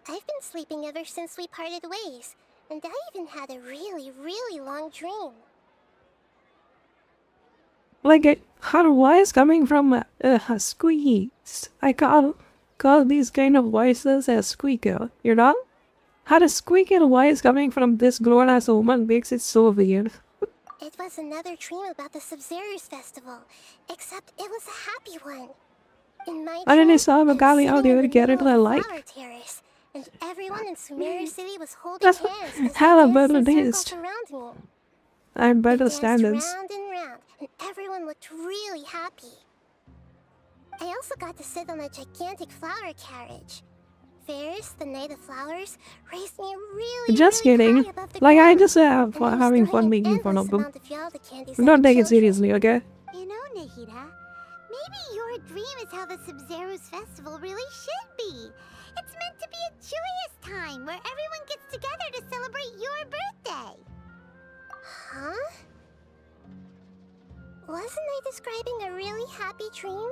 I've been sleeping ever since we parted ways, and I even had a really, really long dream. Like, her voice coming from a squeak. I call these kind of voices a squeaker, you know? How a squeaky voice coming from this grown-ass woman makes it so weird. It was another dream about the Sub-Zero's festival, except it was a happy one. In my I didn't dream, saw I'm Magali out sitting in there the get it middle of I a like. flower terrace, and everyone in Sumeru City was holding That's hands as hella they danced better in taste. circles around me. I'm They better danced standards. round and round, and everyone looked really happy. I also got to sit on a gigantic flower carriage. Ferris, the Knight of Flowers, raised me really, Just really kidding. high above the Like, I ground, just and for I was having throwing fun making fun endless of them. amount of Yalda candies Don't at the take it children. seriously, okay? You know, Nahida, maybe your dream is how the Sub-Zero's festival really should be. It's meant to be a joyous time where everyone gets together to celebrate your birthday. Huh? Wasn't I describing a really happy dream?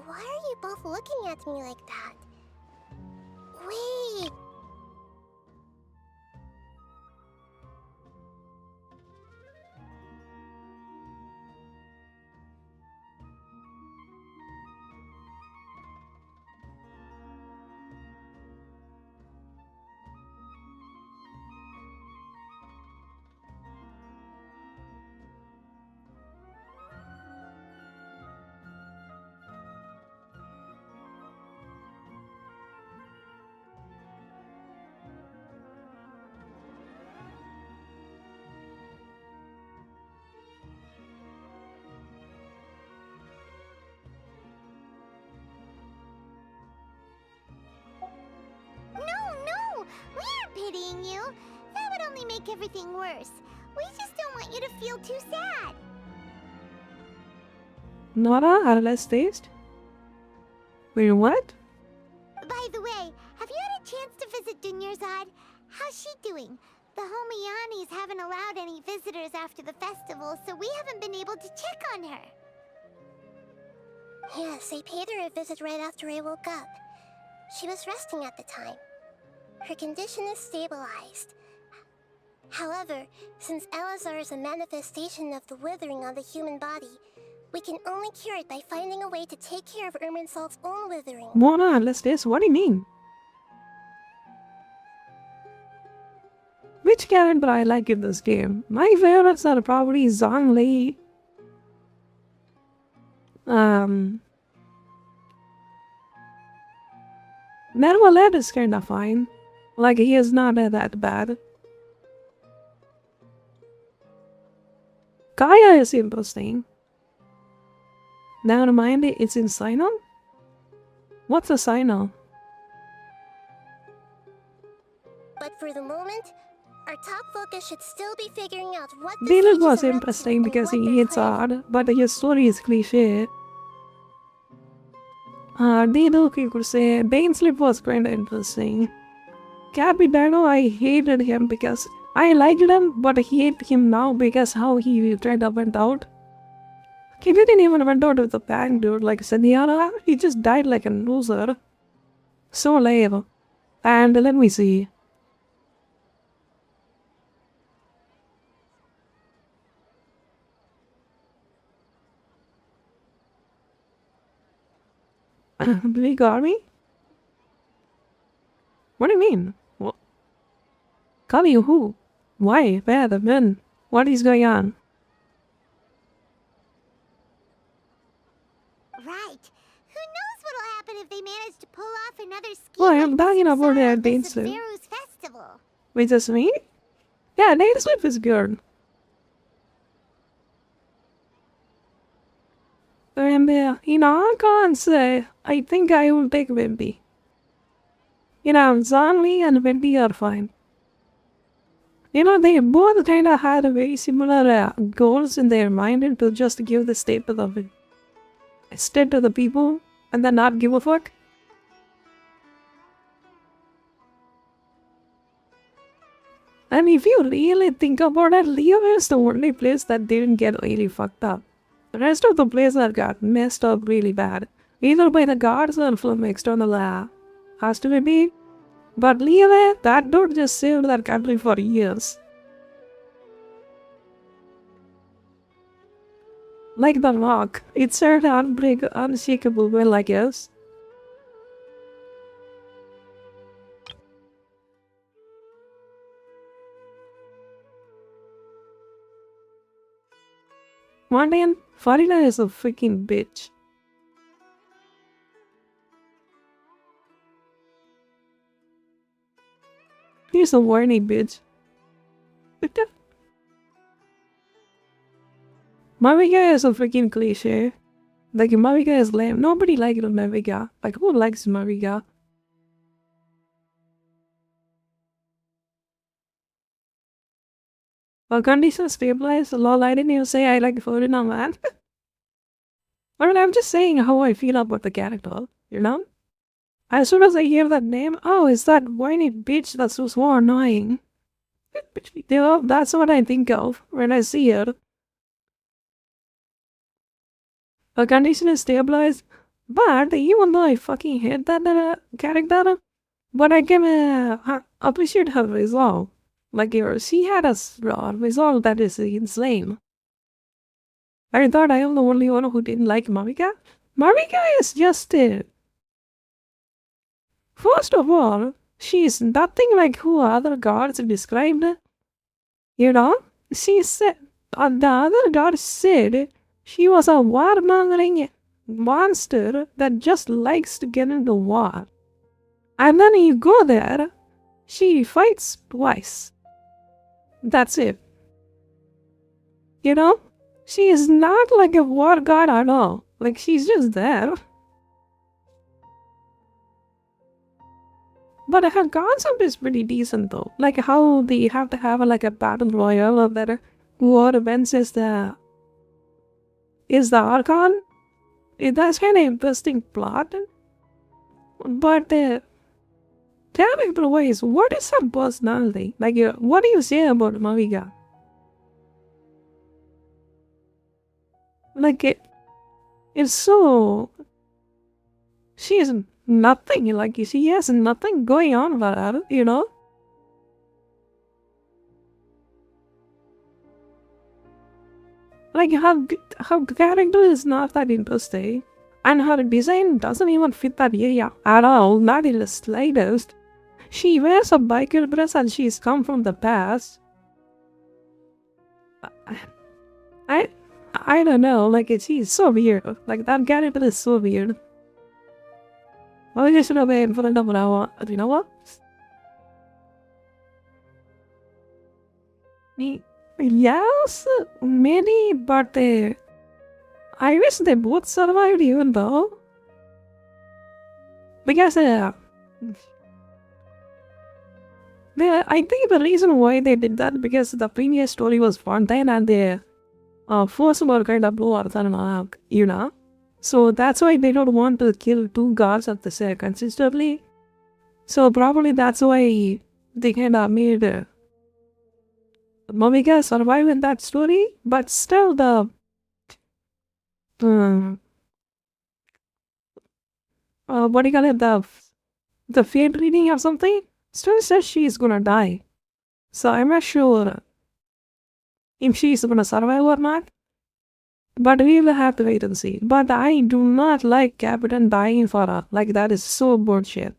Why are you both looking at me like that? Wait. No! We aren't pitying you. That would only make everything worse. We just don't want you to feel too sad. Nora, let's taste. Wait, what? By the way, have you had a chance to visit Dunyarzad? How's she doing? The Homianis haven't allowed any visitors after the festival, so we haven't been able to check on her. Yes, I paid her a visit right after I woke up. She was resting at the time. Her condition is stabilized. However, since Elazar is a manifestation of the withering on the human body, we can only cure it by finding a way to take care of Irminsul's own withering. Mona, let's taste. What do you mean? Which character I like in this game? My favorites are probably Zhongli. Merwaled is kinda fine. Like, he is not that bad. Kaya is interesting. Now mind it's in Sinnoh? What's a Sinnoh? But for the moment, our top focus should still be figuring out what the Dylan sages was are up to interesting and because what he they're hits planning. hard, but his story is cliche. Dino, you could say, Baneslip was kinda interesting. Capitano, I hated him because I liked him, but I hate him now because how he tried to went out. He didn't even went out with a bang, dude. Like Sendiana, he just died like a loser. So lame. And let me see. Big army? What do you mean? What? Kali who? Why? Where? The men? What is going on? Right. Who knows what'll happen if they manage to pull off another scheme Well, I'm like talking the about Samsara their of the dancing. Sabzeruz festival. Wait, just me? Yeah, Native Swift is good. Remember, I can't say. I think I will take Wimpy. Zanli and Wimpy are fine. They both kinda had a very similar goals in their mind and to just give the staple of it. Instead to the people and then not give a fuck. And if you really think about it, Leo is the only place that didn't get really fucked up. The rest of the places got messed up really bad. Either by the guards or from external has to be. But Leo, that dude just saved that country for years. Like the rock, it served unshakable will, I guess. One day, Farida is a freaking bitch. She's a whiny bitch. Marika is a freaking cliche. Like, Marika is lame. Nobody likes Marika. Like, who likes Marika? Well, conditions stabilized. Lol, I didn't even say I like Farida, man. Well, I'm just saying how I feel about the character, As soon as I hear that name, oh, it's that whiny bitch that's so annoying. That's what I think of when I see her. Her condition is stabilized, but even though I fucking hate that character, but I can appreciate her resolve. Like, she had a resolve that is insane. I thought I am the only one who didn't like Marika. Marika is just first of all, she is nothing like who other gods described. She said, the other gods said she was a warmongering monster that just likes to get into war. And then you go there, she fights twice. That's it. She is not like a war god at all. Like, she's just there. But her concept is pretty decent though. Like how they have to have like a battle royale or that whoever wins is the Archon. That's kind of interesting plot. But character-wise, what is her personality? Like, what do you say about Maviga? Like, it's so... She is nothing, like, she has nothing going on with her, you know? Like, her character is not that interesting. And her design doesn't even fit that area at all, not in the slightest. She wears a biker dress and she's come from the past. I don't know, like, she's so weird. Like, that character is so weird. I just should have been for another hour. You know what? Yes, maybe, but I wish they both survived even though. Because I think the reason why they did that because the previous story was Fontaine and the first were kind of low than you know. So that's why they don't want to kill two guards at the same consistently. So probably that's why they kind of made Momika survive in that story, but still the what do you call it, the fate reading or something still says she's gonna die. So I'm not sure if she's gonna survive or not. But we will have to wait and see. But I do not like Captain dying for her. Like, that is so bullshit.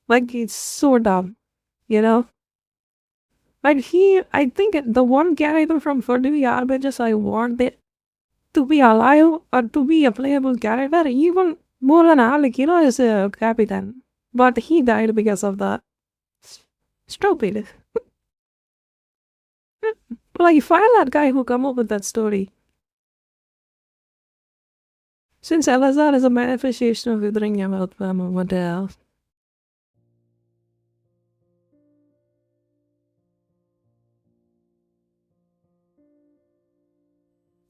Like, it's so dumb. You know? Like, I think the one character from Forty Arbages I want it to be alive or to be a playable character, even more than Alec, you know, is a Captain. But he died because of that. Stupid. Like, fire that guy who come up with that story. Since Elazar is a manifestation of withering about what else?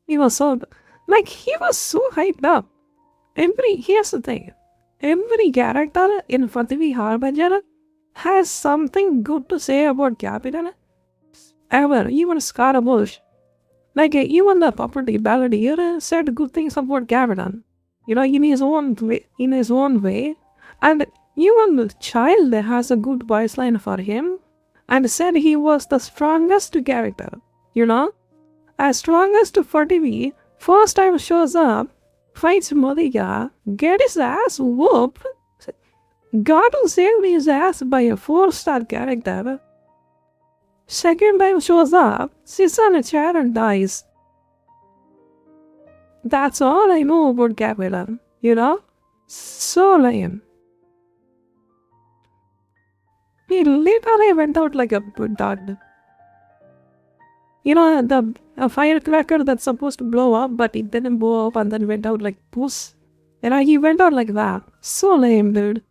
He was so hyped up. Here's the thing. Every character in Fativi Harbinger has something good to say about Captain. Ever, even Scaramouche. Like, even the property balladeer said good things about Captain. You know, in his own way. And even the child has a good voice line for him. And said he was the strongest character. You know? As strongest for TV, first time shows up, fights Modiga, get his ass whooped, got to save his ass by a 4-star character. Second time shows up, sits on a chair and dies. That's all I know about Captain, you know? So lame. He literally went out like a dud. You know, a firecracker that's supposed to blow up, but it didn't blow up and then went out like puss. And he went out like that. So lame, dude.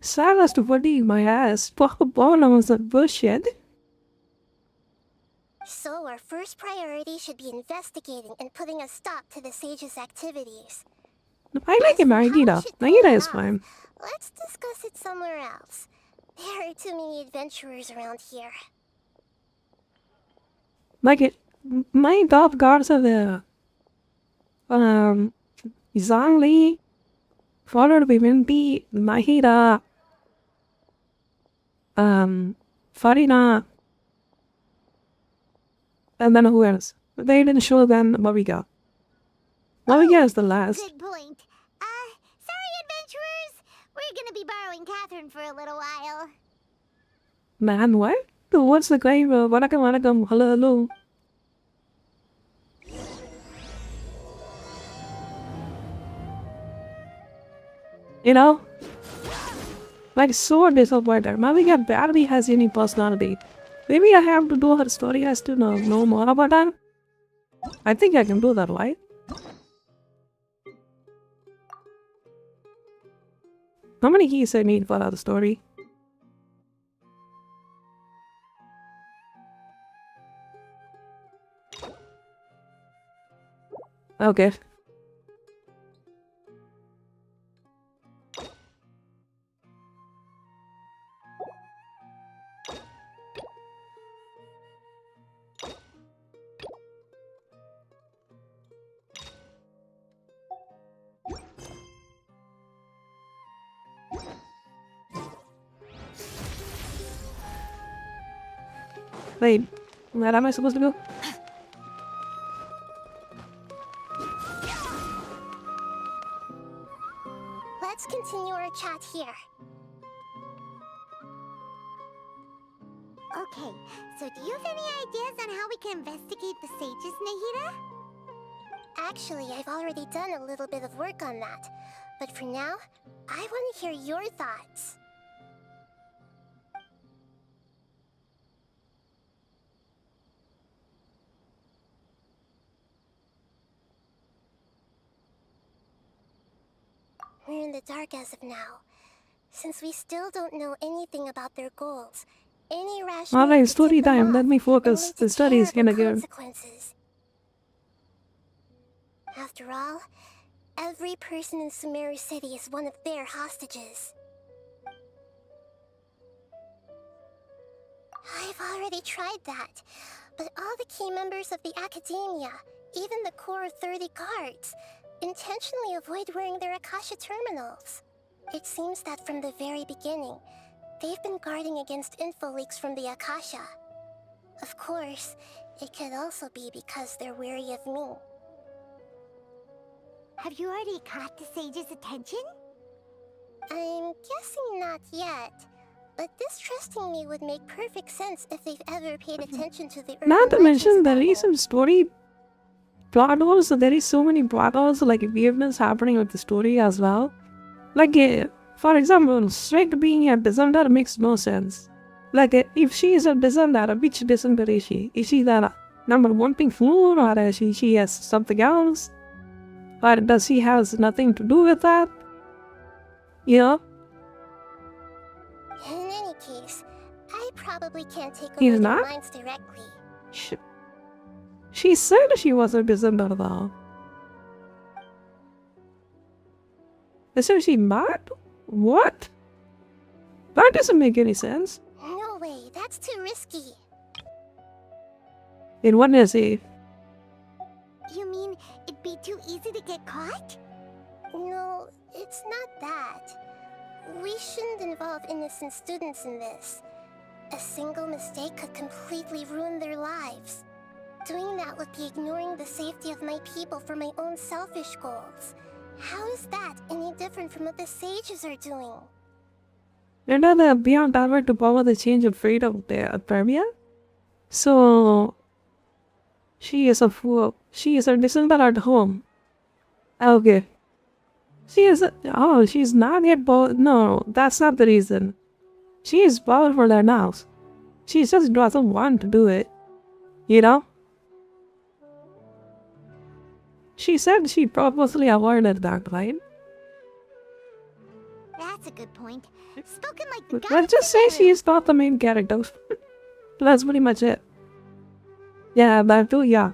Sad as to fatigue my ass. Bottom was a bullshit. So our first priority should be investigating and putting a stop to the sage's activities. I like him, Nagita. Nagita is fine. Let's discuss it somewhere else. There are too many adventurers around here. Like, my top guards are the Zhangli, followed by Wimpy, Mahira, Farina, and then who else? They didn't show then Maviga. Maviga is the last. Good point. Sorry, adventurers. We're gonna be borrowing Catherine for a little while. Man, what? What's the claim? Vanakkam, hello. You know? Like, so disappointed. Maviga barely has any personality. Maybe I have to do her story has to know more about her. I think I can do that, right? How many keys I need for our story? Okay. Wait, where am I supposed to go? Let's continue our chat here. Okay, so do you have any ideas on how we can investigate the sages, Nahida? Actually, I've already done a little bit of work on that. But for now, I want to hear your thoughts. We're in the dark as of now. Since we still don't know anything about their goals, any rational Alright, could story tip them time. Let off me and focus. lead to The study is terrible gonna go. consequences. After all, every person in Sumeru City is one of their hostages. I've already tried that, but all the key members of the Academia, even the core 30 guards, intentionally avoid wearing their Akasha terminals. It seems that from the very beginning, they've been guarding against info leaks from the Akasha. Of course, it could also be because they're wary of me. Have you already caught the sage's attention? I'm guessing not yet, but distrusting me would make perfect sense if they've ever paid attention to the Not to urban legends mention, there about is it. some story plot holes. There is so many plot holes, like weirdness happening with the story as well. Like, for example, Straight being a descender makes no sense. Like, if she is a descender, which descender is she? Is she the number one pink fool, or is she has something else? Or does she has nothing to do with that? You know? In any case, I probably can't take over He's their not? minds directly. She said she was a descender though. So she mad? What? That doesn't make any sense. No way, that's too risky. In what is it? You mean it'd be too easy to get caught? No, it's not that. We shouldn't involve innocent students in this. A single mistake could completely ruin their lives. Doing that would be ignoring the safety of my people for my own selfish goals. How is that any different from what the sages are doing? They're not beyond power to power the change of fate of the Permia. So she is a fool. She is a descender at home. Okay. She's not yet no, that's not the reason. She is powerful enough. She just doesn't want to do it. You know? She said she purposely avoided that, right? That's a good point. Spoken like the Let's just say she is not the main character. That's pretty much it. Yeah, that too, yeah.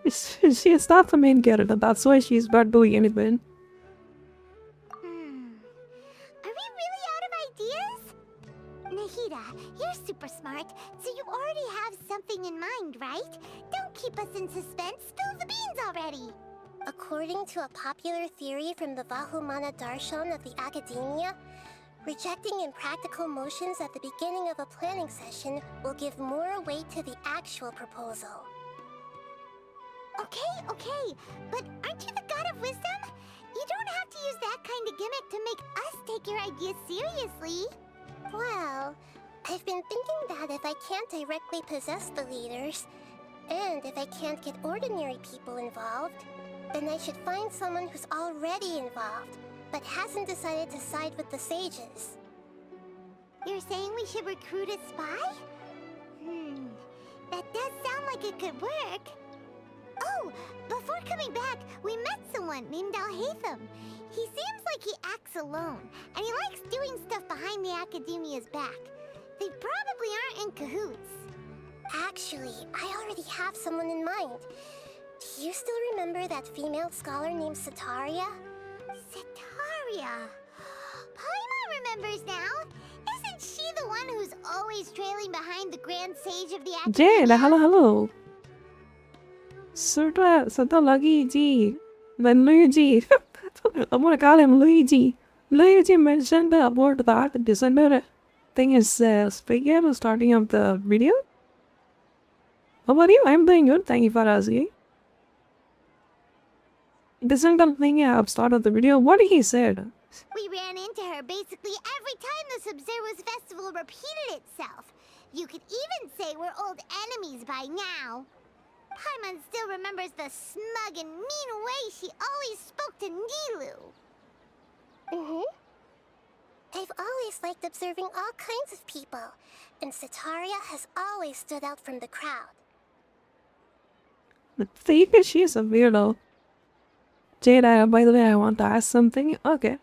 She is not the main character, that's why she's not doing anything. Are we really out of ideas? Nahida, you're super smart, so you already have something in mind, right? Don't keep us in suspense. Spill the beans already. According to a popular theory from the Vahumana Darshan of the Academia, rejecting impractical motions at the beginning of a planning session will give more weight to the actual proposal. Okay, but aren't you the god of wisdom? You don't have to use that kind of gimmick to make us take your ideas seriously. Well, I've been thinking that if I can't directly possess the leaders, and if I can't get ordinary people involved, then I should find someone who's already involved, but hasn't decided to side with the sages. You're saying we should recruit a spy? That does sound like it could work. Oh, before coming back, we met someone named Al-Haytham. He seems like he acts alone, and he likes doing stuff behind the Academia's back. They probably aren't in cahoots. Actually, I already have someone in mind. Do you still remember that female scholar named Sataria? Sataria. Paimon remembers now. Isn't she the one who's always trailing behind the Grand Sage of the Jade, Academia? hello. Sata Luigi. Then Luigi. I'm gonna call him Luigi. Luigi mentioned about that December thing is speaking of starting of the video. How about you? I'm doing good. Thank you for asking. December thing of start of the video. What he said? We ran into her basically every time the Sub-Zero's festival repeated itself. You could even say we're old enemies by now. Paimon still remembers the smug and mean way she always spoke to Nilu. I've always liked observing all kinds of people, and Sataria has always stood out from the crowd. See, she's a weirdo. Jade, by the way, I want to ask something. Okay.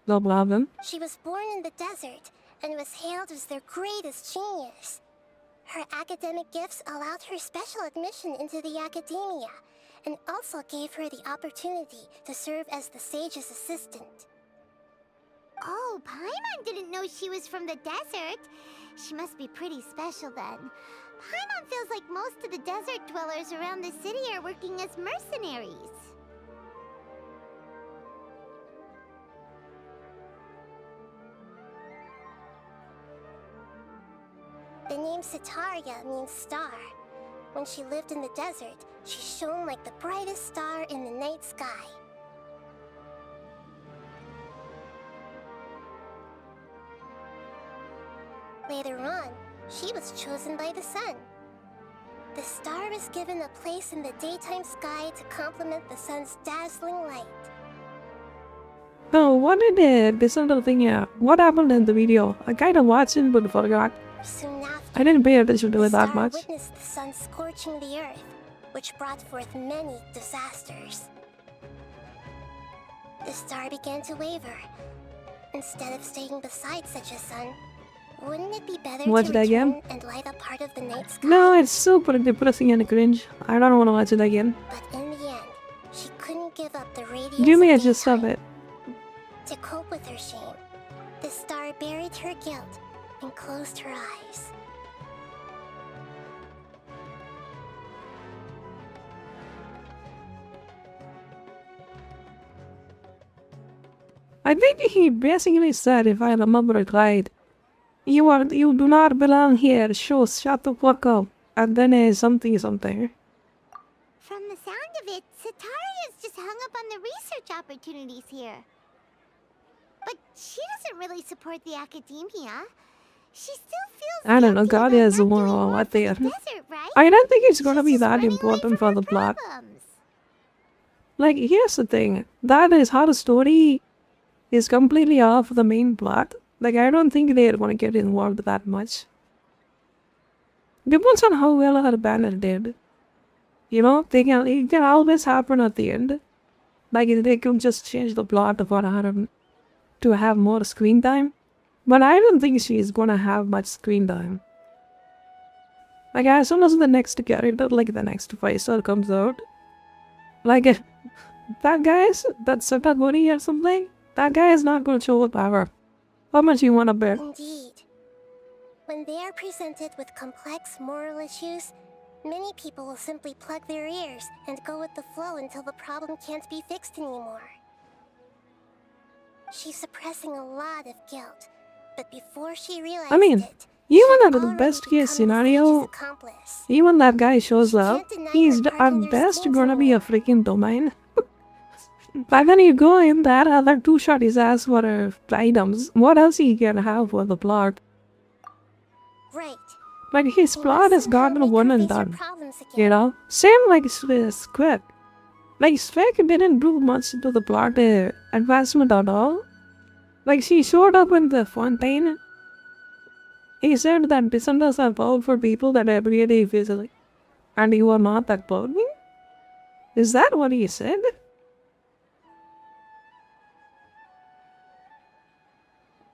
No problem. She was born in the desert and was hailed as their greatest genius. Her academic gifts allowed her special admission into the academia, and also gave her the opportunity to serve as the sage's assistant. Oh, Paimon didn't know she was from the desert. She must be pretty special then. Paimon feels like most of the desert dwellers around the city are working as mercenaries. The name Sataria means star. When she lived in the desert, she shone like the brightest star in the night sky. Later on, she was chosen by the sun. The star was given a place in the daytime sky to complement the sun's dazzling light. No, what did this little thing here? What happened in the video? I kinda watched it but forgot. Soon after, I didn't pay attention to the it that star much. witnessed the sun scorching the earth, which brought forth many disasters. The star began to waver. Instead of staying beside such a sun, wouldn't it be better Watch to it again? return and light up part of the night sky? No, it's super depressing and cringe. I don't want to watch it again. But in the end, she couldn't give up the radiance Give me a of gist of daytime. it. To cope with her shame, the star buried her guilt and closed her eyes. I think he basically said, if I remember it right, you do not belong here, so shut the fuck up. And then something. From the sound of it, Sataria's just hung up on the research opportunities here. But she doesn't really support the academia. She still feels I don't know, guilty God about is not more doing or more what for they the are. desert, right? I don't think it's gonna She's be just that running away important from for the her plot. problems. Like, here's the thing. That is how the story is completely off the main plot. Like, I don't think they're gonna get involved that much. Depends on how well her banner did. You know, it can always happen at the end. Like, they could just change the plot for her to have more screen time. But I don't think she's gonna have much screen time. Like, as soon as the next character, like the next fighter comes out, like, that guy's, that Satagori or something, that guy is not gonna show up ever. How much you wanna bet? Indeed. When they are presented with complex moral issues, many people will simply plug their ears and go with the flow until the problem can't be fixed anymore. She's suppressing a lot of guilt, but before she realized mean, it, even she'd under the already best case become the scenario, sage's accomplice. even that guy shows up, can't deny he's her part in at their best schemes gonna be a anymore. freaking domain. But then you go in that other two-shot his ass for items. What else he can have for the plot? Right. Like, his He plot must has somehow gotten make one her and face her done. problems again. You know? Same like Squid. Like, Svek didn't do much to the plot advancement at all. Like, she showed up in the fontaine. He said that descendants are powerful people that every day visit. And you are not that powerful? Is that what he said?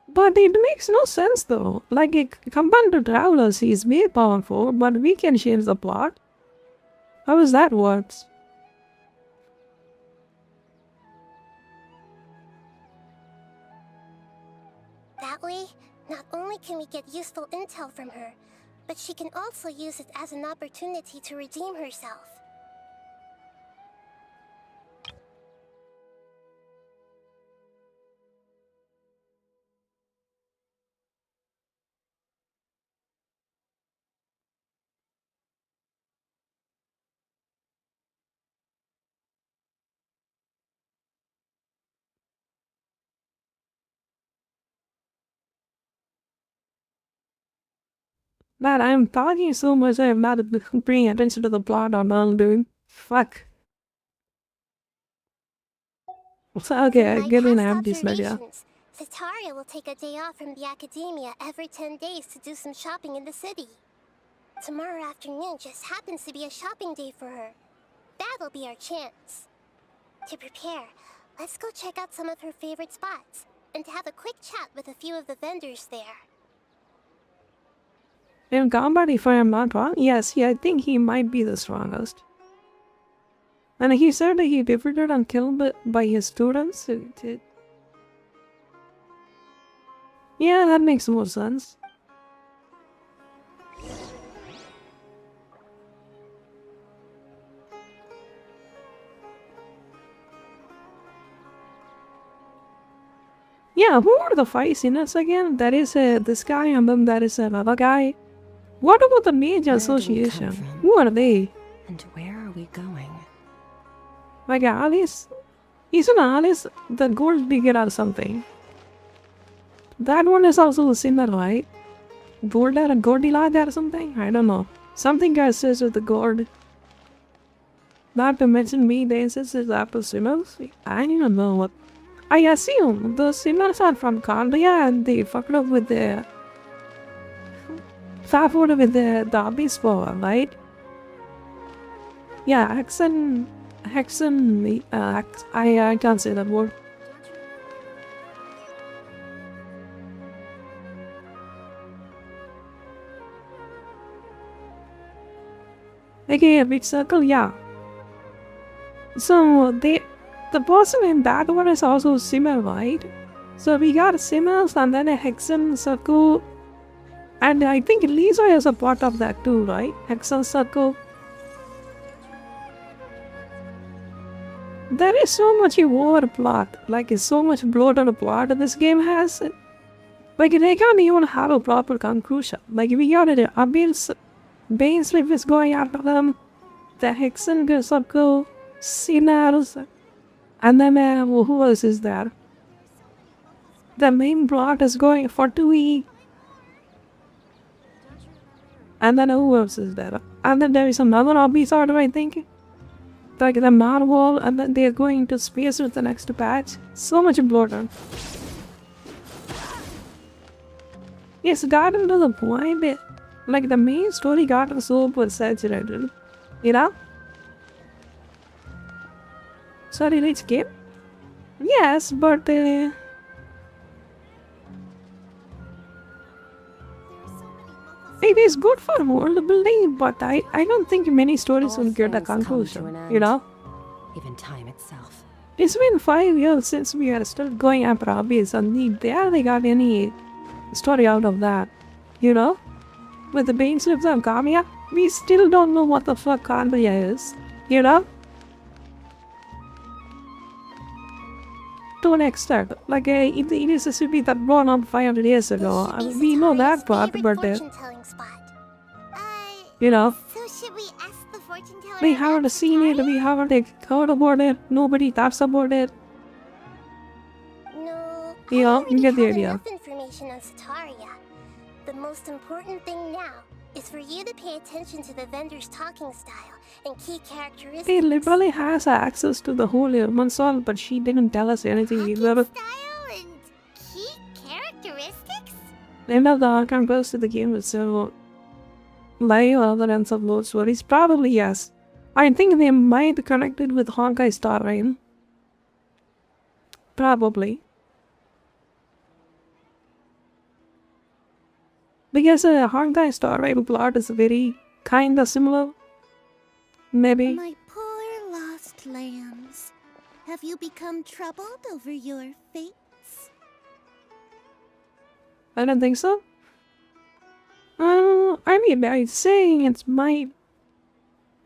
But it makes no sense though. Like, compared to Travelers, he's way powerful, but we can change the plot. How is that works? That way, not only can we get useful intel from her, but she can also use it as an opportunity to redeem herself. Man, I'm talking so much I'm not bringing attention to the plot or none, dude. Fuck. So, okay, From my get in past empty smell, yeah. observations, Zetaria will take a day off from the academia every 10 days to do some shopping in the city. Tomorrow afternoon just happens to be a shopping day for her. That'll be our chance. To prepare, let's go check out some of her favorite spots, and have a quick chat with a few of the vendors there. In combat, if I am not wrong, yes, I think he might be the strongest. And he said that he defeated and killed by his students. Yeah, that makes more sense. Yeah, who are the 5 sinners again? That is this guy, and then that is another guy. What about the Mage Association? Who are they? And where are we going? Like Alice? Isn't Alice the gold digger or something? That one is also the sinner, right? Golda and Goldilocks or something? I don't know. Something guys says with the gold. Not to mention me, they says is apple sinners. I don't even know what. I assume the sinners are from Kandia and they fucked up with the Faford with the Abyss power, right? Yeah, Hexen, I can't say that word. Okay, a big circle, yeah. So, the person in that one is also Simmer, right? So we got Simmers and then a Hexen circle. And I think Lisa is a part of that too, right? Hexen circle. There is so much over plot. Like, it's so much bloated plot this game has. Like, they can't even have a proper conclusion. Like, we got it. Abil's Baneslip is going after them. The Hexen circle. Sinners. And then, who else is there? The main plot is going for 2E. And then who else is there? And then there is another episode, I think. Like the Marvel, and then they're going to space with the next patch. So much bloated. It's gotten to the point, like the main story got so saturated. You know? Sorry, let's skip. Yes, but it is good for world building, but I don't think many stories will get a conclusion, you know? Even time itself. It's been 5 years since we are still going after hobbies and they barely got any story out of that, you know? With the Baneslips and Kamiya, we still don't know what the fuck Kamiya is, you know? To an extent, like it is a city that burned up 500 years ago. We know that part, but you know, So should we ask the fortune teller? we haven't seen it, we haven't heard about it, nobody talks about it. No, Yeah, I you get the already idea. have enough information on Sataria. The most important thing now is for you to pay attention to the vendor's talking style and key characteristics. He literally has access to the whole human soul, but she didn't tell us anything either. Style and key characteristics? End of the archive goes to the game with several live other ends of load stories. Probably yes. I think they might connect it with Honkai Star Rail. Probably. Because Honkai Star Rail plot is very kinda similar. Maybe. My poor lost lambs. Have you become troubled over your fates? I don't think so. I mean, I'm saying it's my...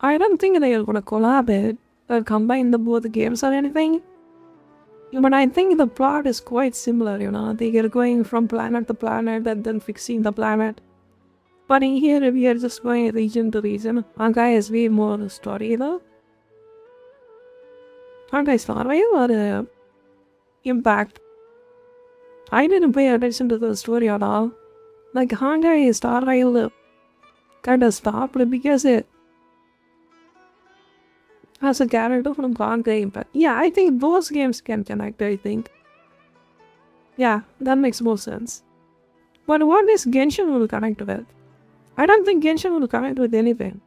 I don't think they're gonna collab or combine the both games or anything. But I think the plot is quite similar, you know. They are going from planet to planet and then fixing the planet. But in here, we are just going region to region. Honkai is way more story though. Honkai Star Rail or Impact? I didn't pay attention to the story at all. Like Honkai Star Rail kind of stopped because it has a character from Honkai. But yeah, I think those games can connect, I think. Yeah, that makes more sense. But what is Genshin will connect with? I don't think Genshin will connect with anything.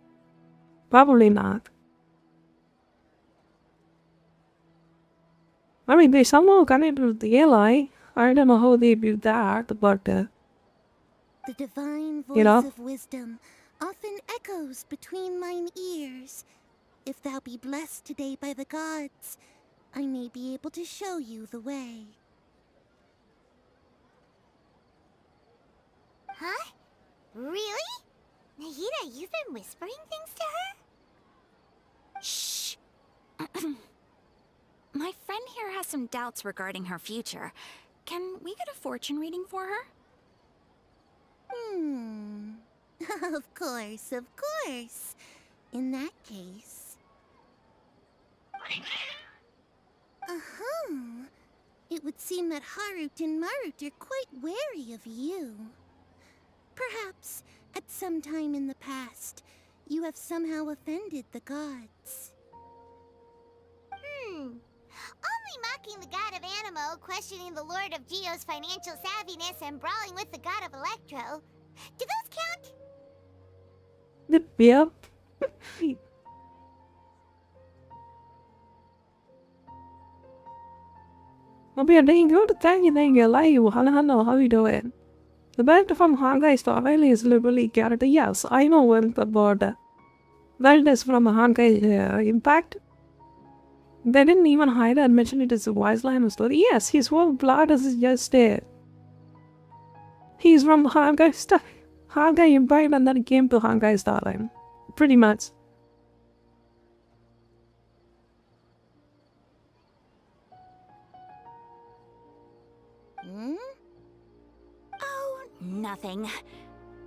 Probably not. I mean, they somehow connect with the AI. I don't know how they do that, but The divine voice you know? of wisdom often echoes between mine ears. If thou be blessed today by the gods, I may be able to show you the way. Huh? Really? Nahida, you've been whispering things to her? Shh. My friend here has some doubts regarding her future. Can we get a fortune reading for her? Of course, of course. In that case... It would seem that Harut and Marut are quite wary of you. Perhaps, at some time in the past, you have somehow offended the gods. Only mocking the god of Animo, questioning the lord of Geo's financial savviness, and brawling with the god of Electro. Do those count? Yep. Well, yeah, they go to thank you, like, hello, how you doing? The best from Honkai Star Rail is literally character. Yes, I know well about that. That is from Honkai Impact. They didn't even hide and mention it as a wise line of story. Yes, his whole plot is just he's from Honkai Impact and then came to Honkai Star Rail. Pretty much. Oh, nothing.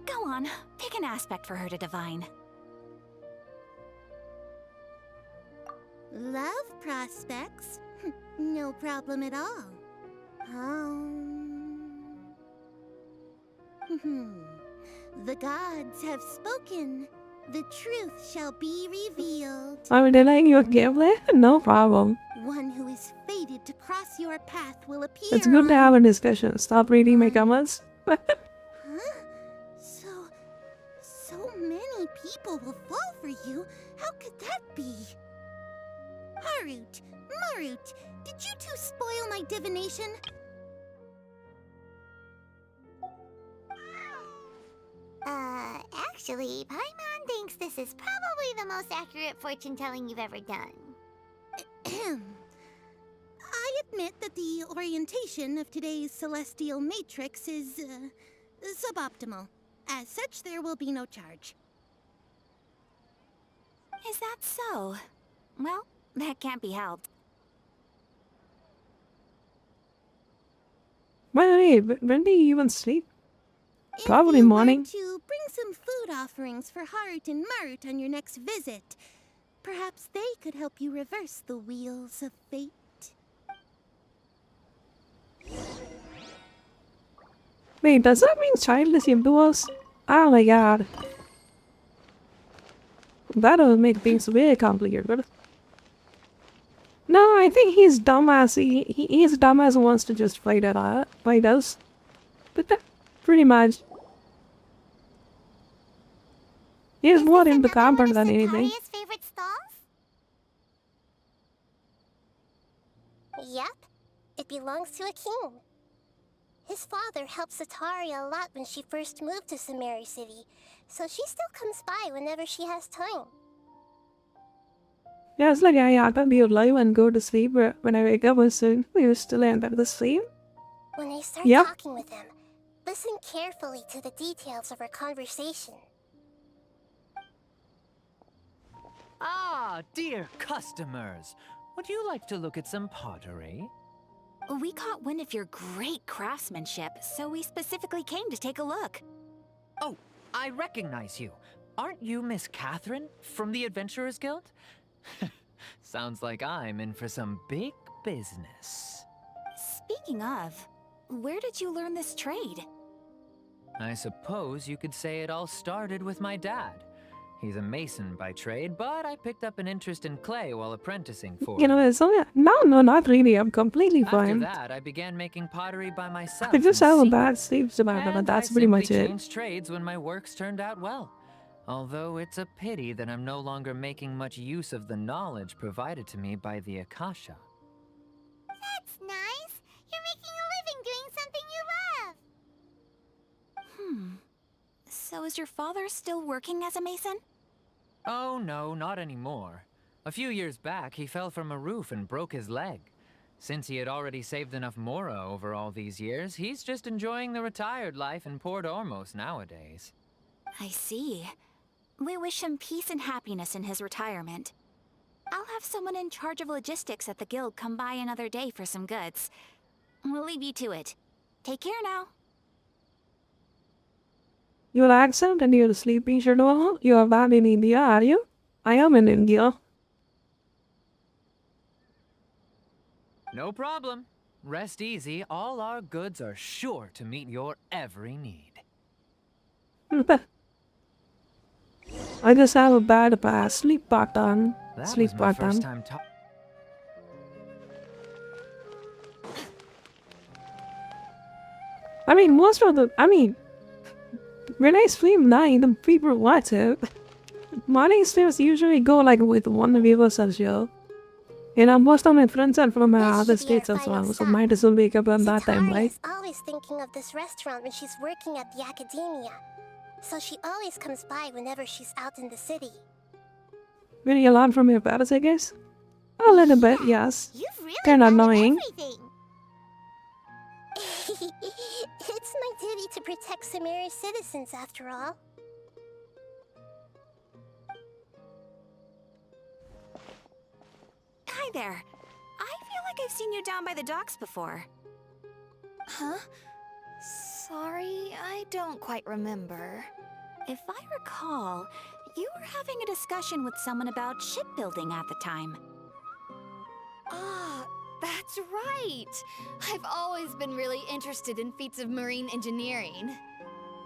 Go on, pick an aspect for her to divine. Love prospects? No problem at all. The gods have spoken. The truth shall be revealed. I'm denying your gameplay? No problem. One who is fated to cross your path will appear. It's good to have a discussion. Stop reading my comments. Huh? So many people will fall for you. How could that be? Harut, Marut, did you two spoil my divination? Actually, Paimon thinks this is probably the most accurate fortune-telling you've ever done. I admit that the orientation of today's celestial matrix is, suboptimal. As such, there will be no charge. Is that so? Well, that can't be helped. Wait, when do you even sleep? Probably if you morning. Were to bring some food offerings for Harut and Marut on your next visit, perhaps they could help you reverse the wheels of fate. Wait, does that mean childless impulse? Oh my god. That would make things very complicated. No, I think he's dumbass. He's dumbass who wants to just fight us. But that, pretty much. He's more into combat than anything. Sakaria's favorite stalls? Yep. It belongs to a king. His father helped Sataria a lot when she first moved to Samari City, so she still comes by whenever she has time. Yeah, it's like I can be alive and go to sleep, but when I wake up, we still end up the sleep. When I start Yep. talking with him, Listen carefully to the details of our conversation. Ah, dear customers. Would you like to look at some pottery? We caught wind of your great craftsmanship, so we specifically came to take a look. Oh, I recognize you. Aren't you Miss Catherine from the Adventurers Guild? Sounds like I'm in for some big business. Speaking of, where did you learn this trade? I suppose you could say it all started with my dad. He's a mason by trade, but I picked up an interest in clay while apprenticing for You know, him. it's so no, not really. I'm completely After fine. that, I began making pottery by myself. I just in have a secret. bad sleep about it, And but that's I pretty much simply it. changed trades when my works turned out well. Although it's a pity that I'm no longer making much use of the knowledge provided to me by the Akasha. That's nice. You're making a living doing something you love. So is your father still working as a mason? Oh no, not anymore. A few years back, he fell from a roof and broke his leg. Since he had already saved enough mora over all these years, he's just enjoying the retired life in Port Ormos nowadays. I see. We wish him peace and happiness in his retirement. I'll have someone in charge of logistics at the guild come by another day for some goods. We'll leave you to it. Take care now. Your accent and your sleeping schedule, you are back in India, are you? I am in India. No problem. Rest easy, all our goods are sure to meet your every need. I just have a bad sleep pattern. That Sleep was my pattern. first time I mean, when I sleep night, the people watch it. Morning sleeps usually go like with one viewers as well. And most of my friends are from This other should be our states as final well, so stop. might as well wake up on that time, Satari right? is always thinking of this restaurant when she's working at the academia. So she always comes by whenever she's out in the city. Really a lot from your parents, I guess? A little bit, yes. You've really Kinda thought of annoying. everything. It's my duty to protect Samari's citizens, after all. Hi there. I feel like I've seen you down by the docks before. Huh? Sorry, I don't quite remember. If I recall, you were having a discussion with someone about shipbuilding at the time. Ah, that's right! I've always been really interested in feats of marine engineering.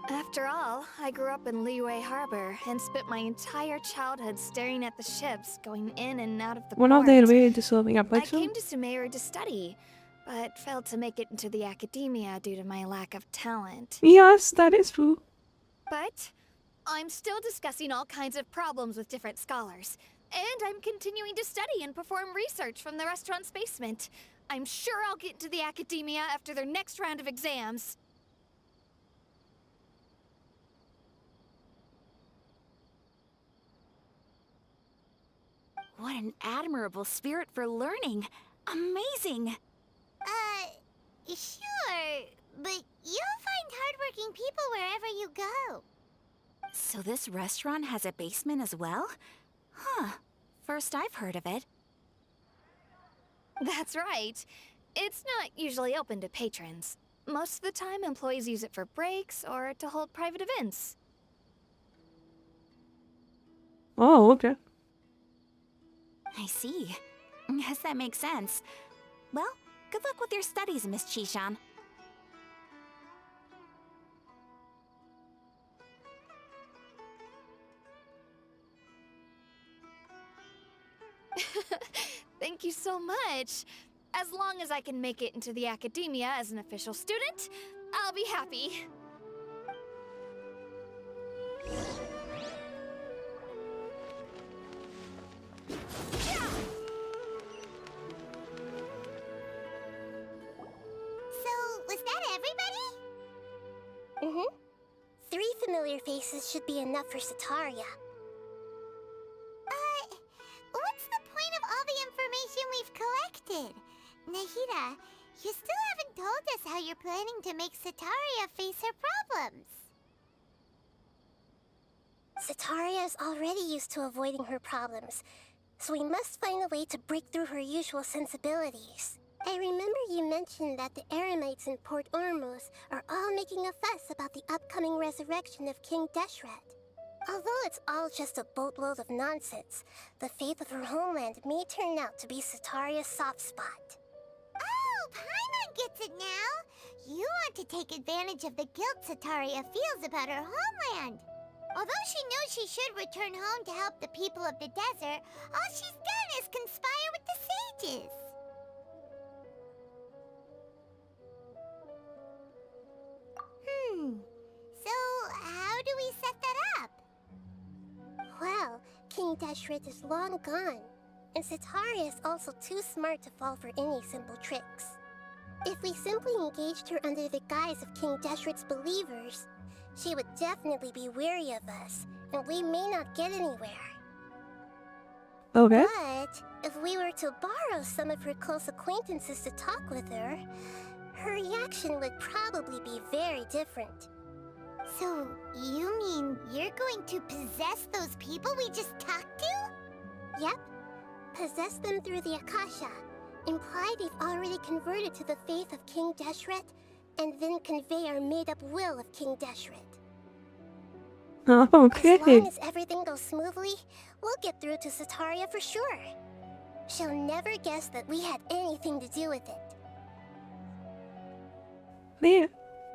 After all, I grew up in Liyue Harbor and spent my entire childhood staring at the ships going in and out of the One of port. their way to serving up I like so. came to Sumeru to study, but failed to make it into the academia due to my lack of talent. Yes, that is true. But I'm still discussing all kinds of problems with different scholars. And I'm continuing to study and perform research from the restaurant's basement. I'm sure I'll get into the academia after their next round of exams. What an admirable spirit for learning. Amazing. Sure. But you'll find hardworking people wherever you go. So this restaurant has a basement as well? Huh. First I've heard of it. That's right. It's not usually open to patrons. Most of the time, employees use it for breaks or to hold private events. Oh, okay. I see. Guess that makes sense. Well, good luck with your studies, Miss Chishan. Thank you so much. As long as I can make it into the academia as an official student, I'll be happy. So, was that everybody? Mm-hmm. 3 familiar faces should be enough for Sataria. What's the point of all the information we've collected? Nahida, you still haven't told us how you're planning to make Setaria face her problems. Setaria is already used to avoiding her problems, so we must find a way to break through her usual sensibilities. I remember you mentioned that the Eremites in Port Ormuz are all making a fuss about the upcoming resurrection of King Deshret. Although it's all just a boatload of nonsense, the fate of her homeland may turn out to be Setaria's soft spot. Oh, Paimon gets it now! You want to take advantage of the guilt Setaria feels about her homeland. Although she knows she should return home to help the people of the desert, all she's done is conspire with the sages. So how do we set that up? Well, King Deshret is long gone, and Setaria is also too smart to fall for any simple tricks. If we simply engaged her under the guise of King Deshret's believers, she would definitely be wary of us, and we may not get anywhere. Okay. But if we were to borrow some of her close acquaintances to talk with her, her reaction would probably be very different. So, you mean you're going to possess those people we just talked to? Yep. Possess them through the Akasha. Imply they've already converted to the faith of King Deshret, and then convey our made-up will of King Deshret. Okay. As long as everything goes smoothly, we'll get through to Setaria for sure. She'll never guess that we had anything to do with it. Yeah.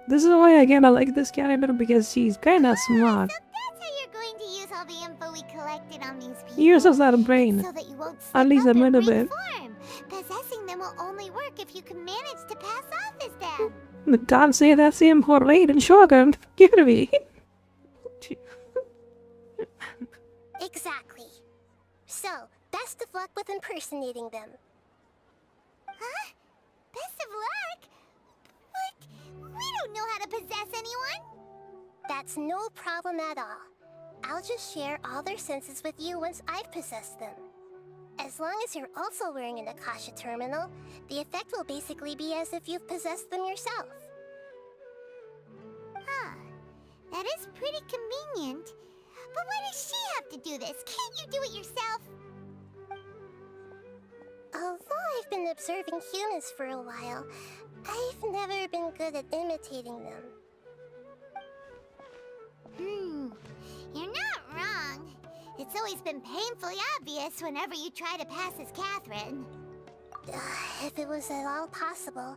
This is why I kinda like this character, because she's kinda smart. So that's how you're going to use all the info we collected on these people. Uses that brain. So that you won't slip At least up a and little bit. reform. Possessing them will only work if you can manage to pass off as them. But don't say that same correlate and shotgun. Give it to me. Exactly. So, best of luck with impersonating them. Huh? Best of luck? But we don't know how to possess anyone. That's no problem at all. I'll just share all their senses with you once I've possessed them. As long as you're also wearing an Akasha terminal, the effect will basically be as if you've possessed them yourself. Huh. That is pretty convenient. But why does she have to do this? Can't you do it yourself? Although I've been observing humans for a while, I've never been good at imitating them. You're not wrong. It's always been painfully obvious whenever you try to pass as Catherine. If it was at all possible,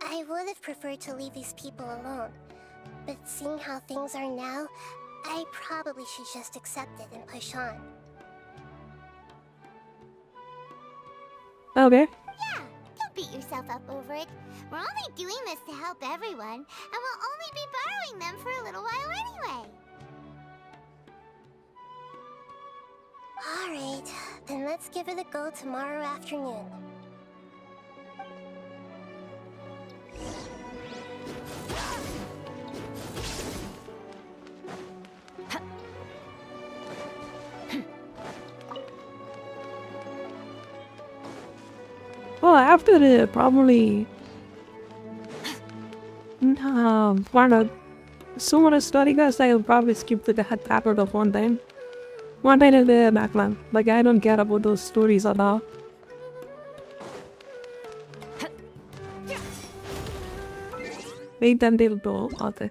I would have preferred to leave these people alone. But seeing how things are now, I probably should just accept it and push on. Okay. Yeah, don't beat yourself up over it. We're only doing this to help everyone, and we'll only be borrowing them for a little while anyway. Alright, then let's give it a go tomorrow afternoon. Well, after the probably wanna someone study guys, I'll probably skip the that part of one thing. One thing in the background. Like I don't care about those stories at all. Wait until the author.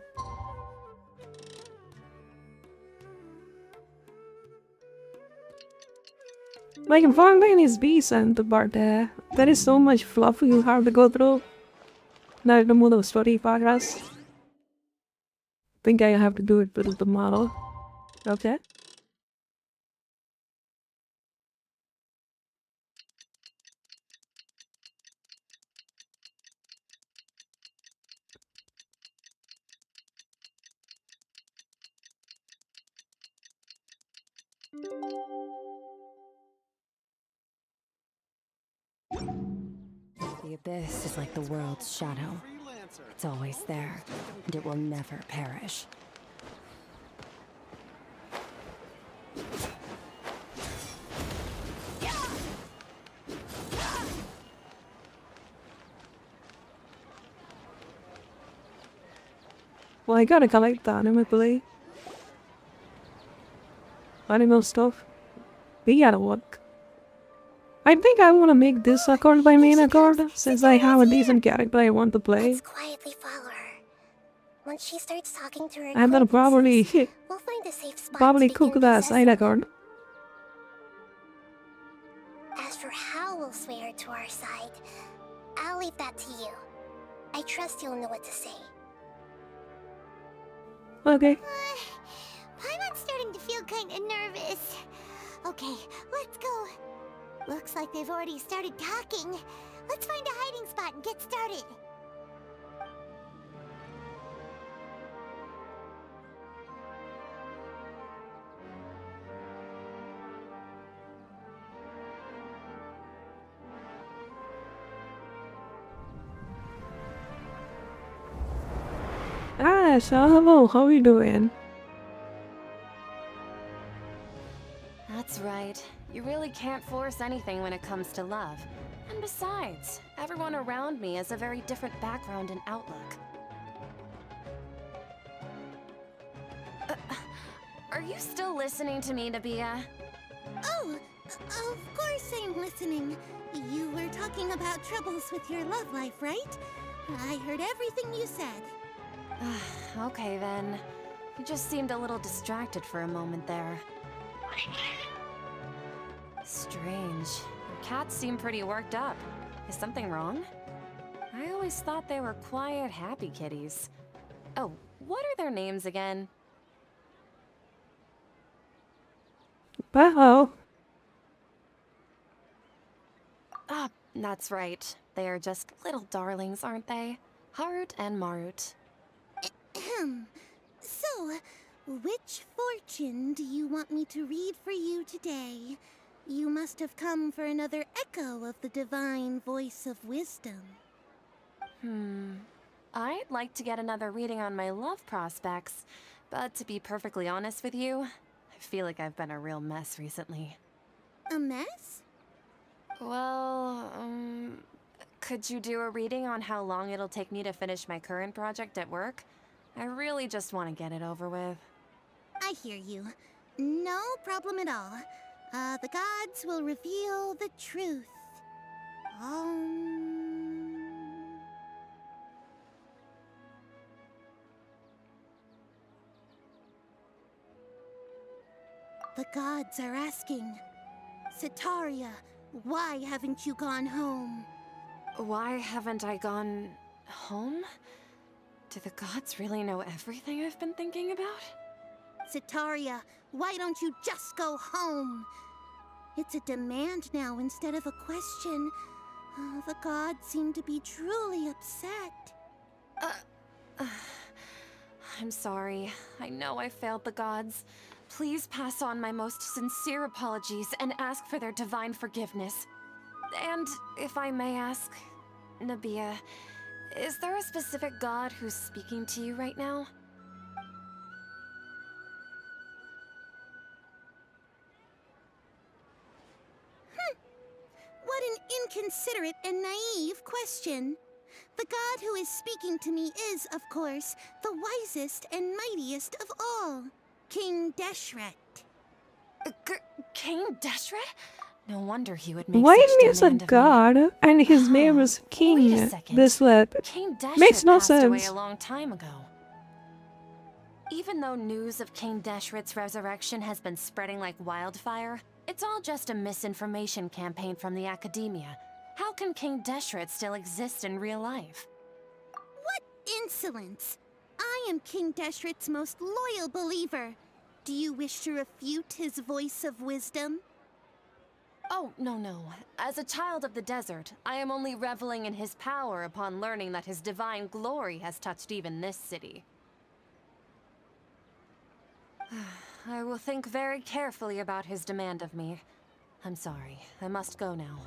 Like one thing is decent, but there is so much fluff you have to go through. Now the more story progress. Think I have to do it with the model. Okay. The abyss is like the world's shadow. It's always there, and it will never perish. Well, I gotta collect the anime play. Animal stuff. We gotta work. I think I wanna make this accord my main accord, since I have a decent character I want to play. Let's quietly follow her. Once she starts talking to her And then probably, we'll find a safe spot probably to cook begin the side possessing her. accord. As for how we'll sway her to our side, I'll leave that to you. I trust you'll know what to say. Okay. Paimon's starting to feel kinda nervous. Okay, let's go. Looks like they've already started talking. Let's find a hiding spot and get started. Ah, so hello, how are you doing? That's right. You really can't force anything when it comes to love. And besides, everyone around me has a very different background and outlook. Are you still listening to me, Nabia? Oh, of course I'm listening. You were talking about troubles with your love life, right? I heard everything you said. Okay then. You just seemed a little distracted for a moment there. Strange. Your cats seem pretty worked up. Is something wrong? I always thought they were quiet, happy kitties. Oh, what are their names again? Wow. Ah, that's right. They are just little darlings, aren't they? Harut and Marut. So, which fortune do you want me to read for you today? You must have come for another echo of the divine voice of wisdom. I'd like to get another reading on my love prospects, but to be perfectly honest with you, I feel like I've been a real mess recently. A mess? Well, could you do a reading on how long it'll take me to finish my current project at work? I really just want to get it over with. I hear you. No problem at all. The gods will reveal the truth. The gods are asking, Sitaria, why haven't you gone home? Why haven't I gone home? Do the gods really know everything I've been thinking about? Sitaria, why don't you just go home? It's a demand now instead of a question. The gods seem to be truly upset. I'm sorry. I know I failed the gods. Please pass on my most sincere apologies and ask for their divine forgiveness. And if I may ask, Nabia, is there a specific god who's speaking to you right now? What an inconsiderate and naive question. The god who is speaking to me is, of course, the wisest and mightiest of all, King Deshret. King Deshret? No wonder he would make Why such is a demand of me. god and his name is King? Wait a second. This lip King Deshret makes no passed away sense. a long time ago. Even though news of King Deshret's resurrection has been spreading like wildfire, it's all just a misinformation campaign from the academia. How can King Deshret still exist in real life? What insolence! I am King Deshret's most loyal believer. Do you wish to refute his voice of wisdom? Oh, no. As a child of the desert, I am only reveling in his power upon learning that his divine glory has touched even this city. I will think very carefully about his demand of me. I'm sorry, I must go now.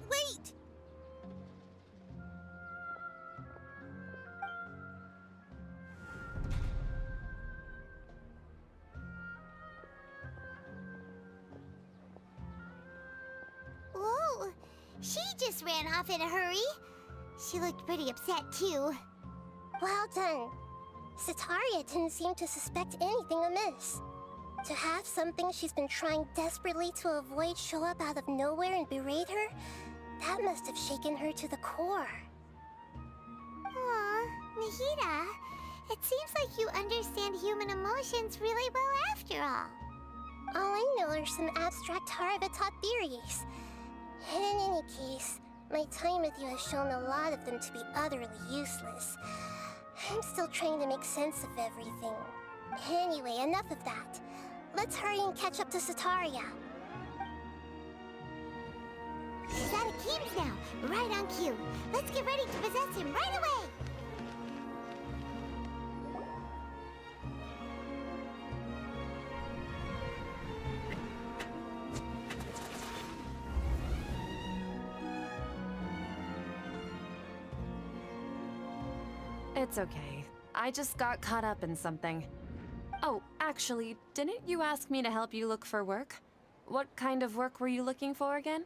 Wait! She just ran off in a hurry. She looked pretty upset too. Well done. Sataria didn't seem to suspect anything amiss. To have something she's been trying desperately to avoid show up out of nowhere and berate her, that must have shaken her to the core. Aw, Nahida, it seems like you understand human emotions really well after all. All I know are some abstract vrchat theories. And in any case, my time with you has shown a lot of them to be utterly useless. I'm still trying to make sense of everything. Anyway, enough of that. Let's hurry and catch up to Sataria. He's at Akeem's now, right on cue. Let's get ready to possess him right away! It's okay. I just got caught up in something. Oh, actually, didn't you ask me to help you look for work? What kind of work were you looking for again?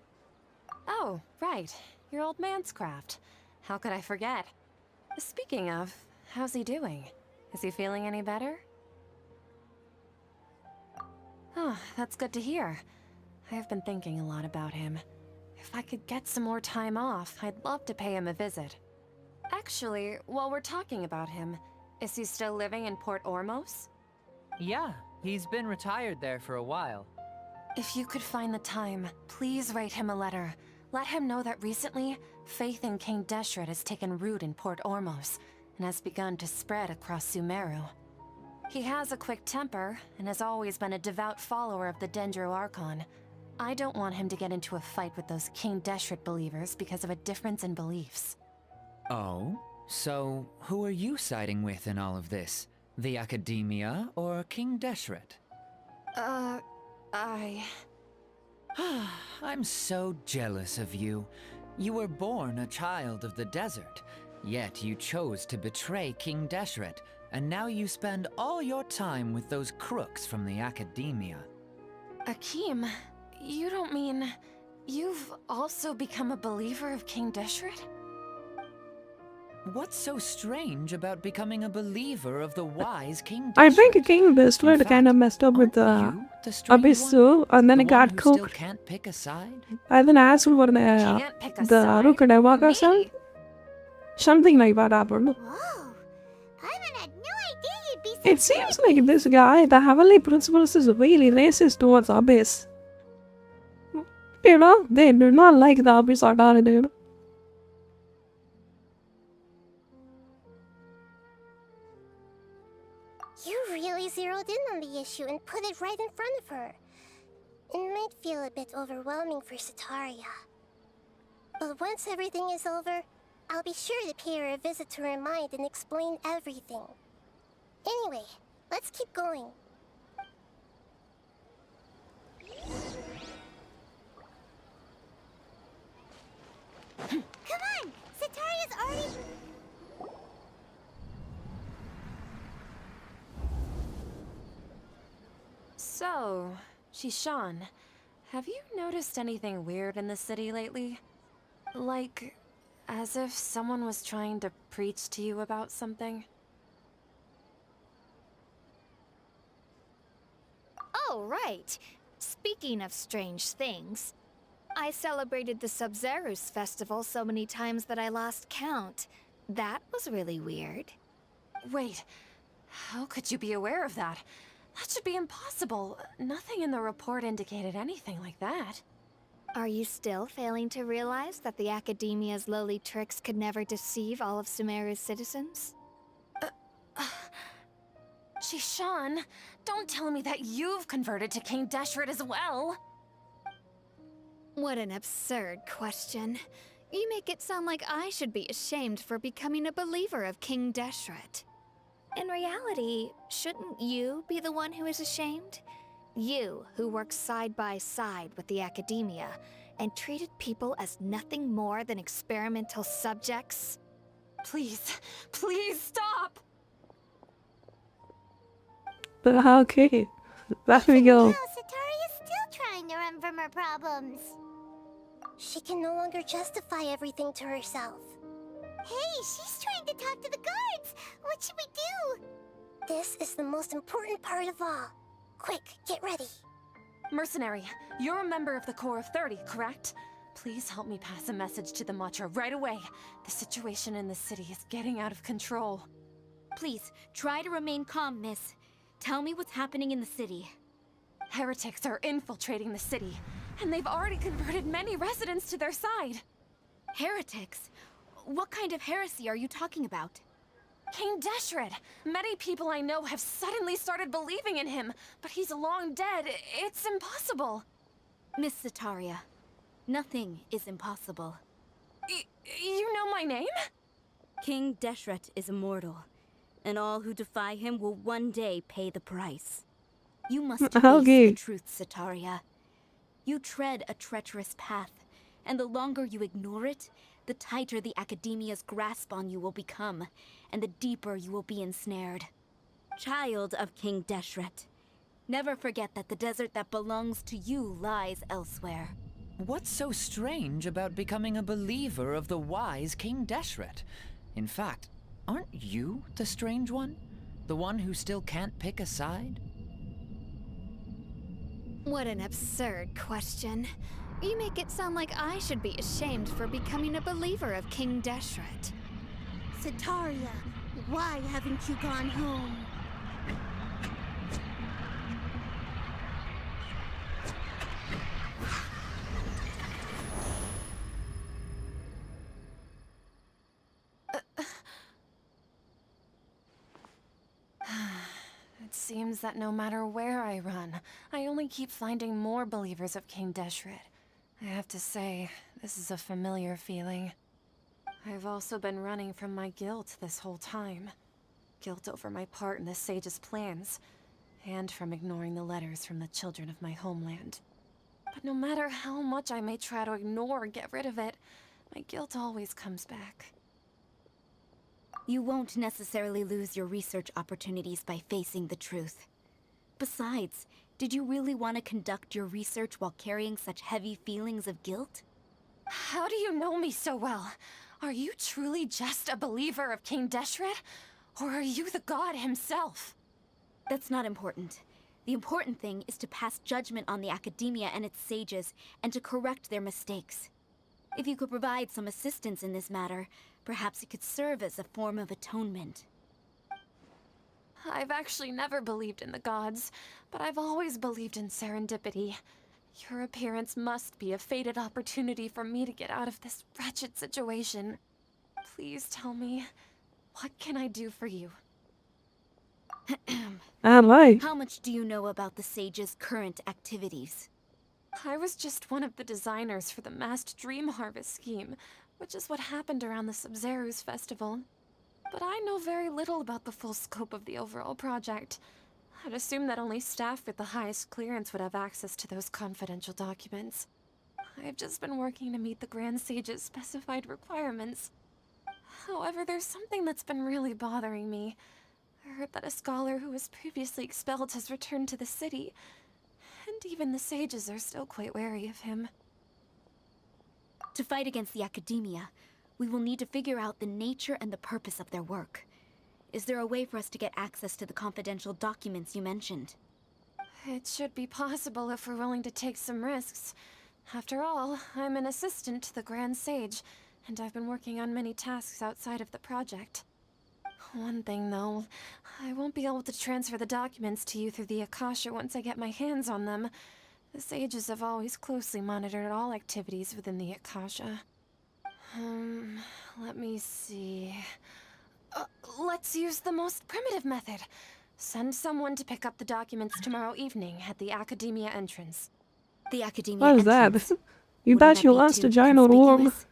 Oh, right. Your old man's craft. How could I forget? Speaking of, how's he doing? Is he feeling any better? Oh, that's good to hear. I have been thinking a lot about him. If I could get some more time off, I'd love to pay him a visit. Actually, while we're talking about him, is he still living in Port Ormos? Yeah, he's been retired there for a while. If you could find the time, please write him a letter. Let him know that recently, faith in King Deshret has taken root in Port Ormos and has begun to spread across Sumeru. He has a quick temper and has always been a devout follower of the Dendro Archon. I don't want him to get into a fight with those King Deshret believers because of a difference in beliefs. Oh? So, who are you siding with in all of this? The Academia or King Deshret? I'm so jealous of you. You were born a child of the desert, yet you chose to betray King Deshret, and now you spend all your time with those crooks from the Academia. Akeem, you don't mean... you've also become a believer of King Deshret? What's so strange about becoming a believer of the wise King Deshret? I think King Deshret In kind of fact, messed up with aren't you the strange Abyss one? too, and then The it got one who still cooked. can't pick a side? And then Asul var det Can't pick a the side. Rukade Waka son? Me? Something like that happened. Whoa! Paimon had no idea you'd be so It seems like this guy, the Heavenly Principles, is really racist towards Abyss. You know, they do not like the Abyss dude. You really zeroed in on the issue and put it right in front of her. It might feel a bit overwhelming for Sataria. But once everything is over, I'll be sure to pay her a visit to her mind and explain everything. Anyway, let's keep going. Come on! Sataria's already... So, Shishan, have you noticed anything weird in the city lately? Like, as if someone was trying to preach to you about something? Oh, right. Speaking of strange things, I celebrated the Sub-Zerus festival so many times that I lost count. That was really weird. Wait, how could you be aware of that? That should be impossible. Nothing in the report indicated anything like that. Are you still failing to realize that the Academia's lowly tricks could never deceive all of Sumeru's citizens? Shishan, don't tell me that you've converted to King Deshret as well. What an absurd question. You make it sound like I should be ashamed for becoming a believer of King Deshret. In reality, shouldn't you be the one who is ashamed? You, who works side by side with the Academia and treated people as nothing more than experimental subjects? Please, please stop! Okay, there we go. Now Sataria's still trying to run from her problems. She She can no longer justify everything to herself. Hey, she's trying to talk to the guards! What should we do? This is the most important part of all. Quick, get ready. Mercenary, you're a member of the Corps of 30, correct? Please help me pass a message to the Matcha right away. The situation in the city is getting out of control. Please, try to remain calm, miss. Tell me what's happening in the city. Heretics are infiltrating the city, and they've already converted many residents to their side. Heretics? What kind of heresy are you talking about? King Deshret! Many people I know have suddenly started believing in him, but he's long dead. It's impossible. Miss Sataria, nothing is impossible. You know my name? King Deshret is immortal, and all who defy him will one day pay the price. You must face the truth, Sataria. You tread a treacherous path, and the longer you ignore it, the tighter the Academia's grasp on you will become, and the deeper you will be ensnared. Child of King Deshret, never forget that the desert that belongs to you lies elsewhere. What's so strange about becoming a believer of the wise King Deshret? In fact, aren't you the strange one? The one who still can't pick a side? What an absurd question. You make it sound like I should be ashamed for becoming a believer of King Deshret. Sataria, why haven't you gone home? It seems that no matter where I run, I only keep finding more believers of King Deshret. I have to say, this is a familiar feeling. I've also been running from my guilt this whole time. Guilt over my part in the Sage's plans, and from ignoring the letters from the children of my homeland. But no matter how much I may try to ignore or get rid of it, my guilt always comes back. You won't necessarily lose your research opportunities by facing the truth. Besides, did you really want to conduct your research while carrying such heavy feelings of guilt? How do you know me so well? Are you truly just a believer of King Deshret? Or are you the god himself? That's not important. The important thing is to pass judgment on the Academia and its sages, and to correct their mistakes. If you could provide some assistance in this matter, perhaps it could serve as a form of atonement. I've actually never believed in the gods, but I've always believed in serendipity. Your appearance must be a fated opportunity for me to get out of this wretched situation. Please tell me, what can I do for you? Hello. How much do you know about the sage's current activities? I was just one of the designers for the massed dream harvest scheme, which is what happened around the Sub-Zero's festival. But I know very little about the full scope of the overall project. I'd assume that only staff with the highest clearance would have access to those confidential documents. I've just been working to meet the Grand Sage's specified requirements. However, there's something that's been really bothering me. I heard that a scholar who was previously expelled has returned to the city, and even the sages are still quite wary of him. To fight against the Academia, we will need to figure out the nature and the purpose of their work. Is there a way for us to get access to the confidential documents you mentioned? It should be possible if we're willing to take some risks. After all, I'm an assistant to the Grand Sage, and I've been working on many tasks outside of the project. One thing, though, I won't be able to transfer the documents to you through the Akasha once I get my hands on them. The sages have always closely monitored all activities within the Akasha. Let me see... let's use the most primitive method. Send someone to pick up the documents tomorrow evening at the Academia entrance. The Academia What is entrance. that? You Wouldn't bet that you be lost too a giant worm. conspicuous?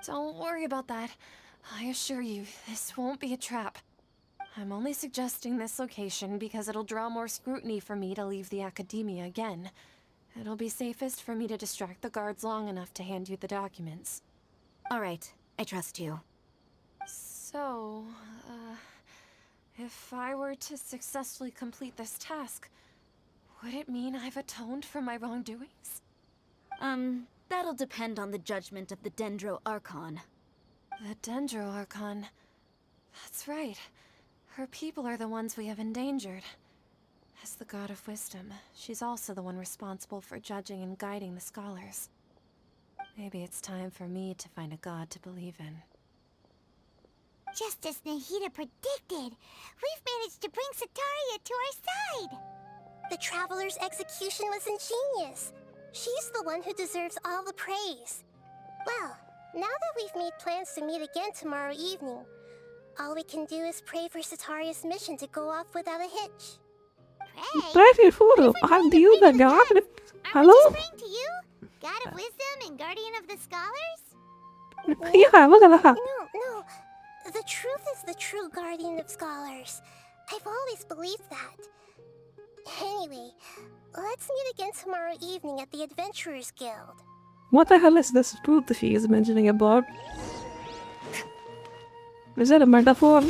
Don't worry about that. I assure you, this won't be a trap. I'm only suggesting this location because it'll draw more scrutiny for me to leave the Academia again. It'll be safest for me to distract the guards long enough to hand you the documents. All right, I trust you. So, if I were to successfully complete this task, would it mean I've atoned for my wrongdoings? That'll depend on the judgment of the Dendro Archon. The Dendro Archon. That's right. Her people are the ones we have endangered. As the god of wisdom, she's also the one responsible for judging and guiding the scholars. Maybe it's time for me to find a god to believe in. Just as Nahida predicted, we've managed to bring Sataria to our side! The Traveler's execution was ingenious. She's the one who deserves all the praise. Well, now that we've made plans to meet again tomorrow evening, all we can do is pray for Sataria's mission to go off without a hitch. Pray for I'm the other god. Hello? Praying to you, God of wisdom and guardian of the scholars? Yeah, look at that. No. The truth is the true guardian of scholars. I've always believed that. Anyway, let's meet again tomorrow evening at the Adventurers Guild. What the hell is this truth that she is mentioning about? Is that a metaphor?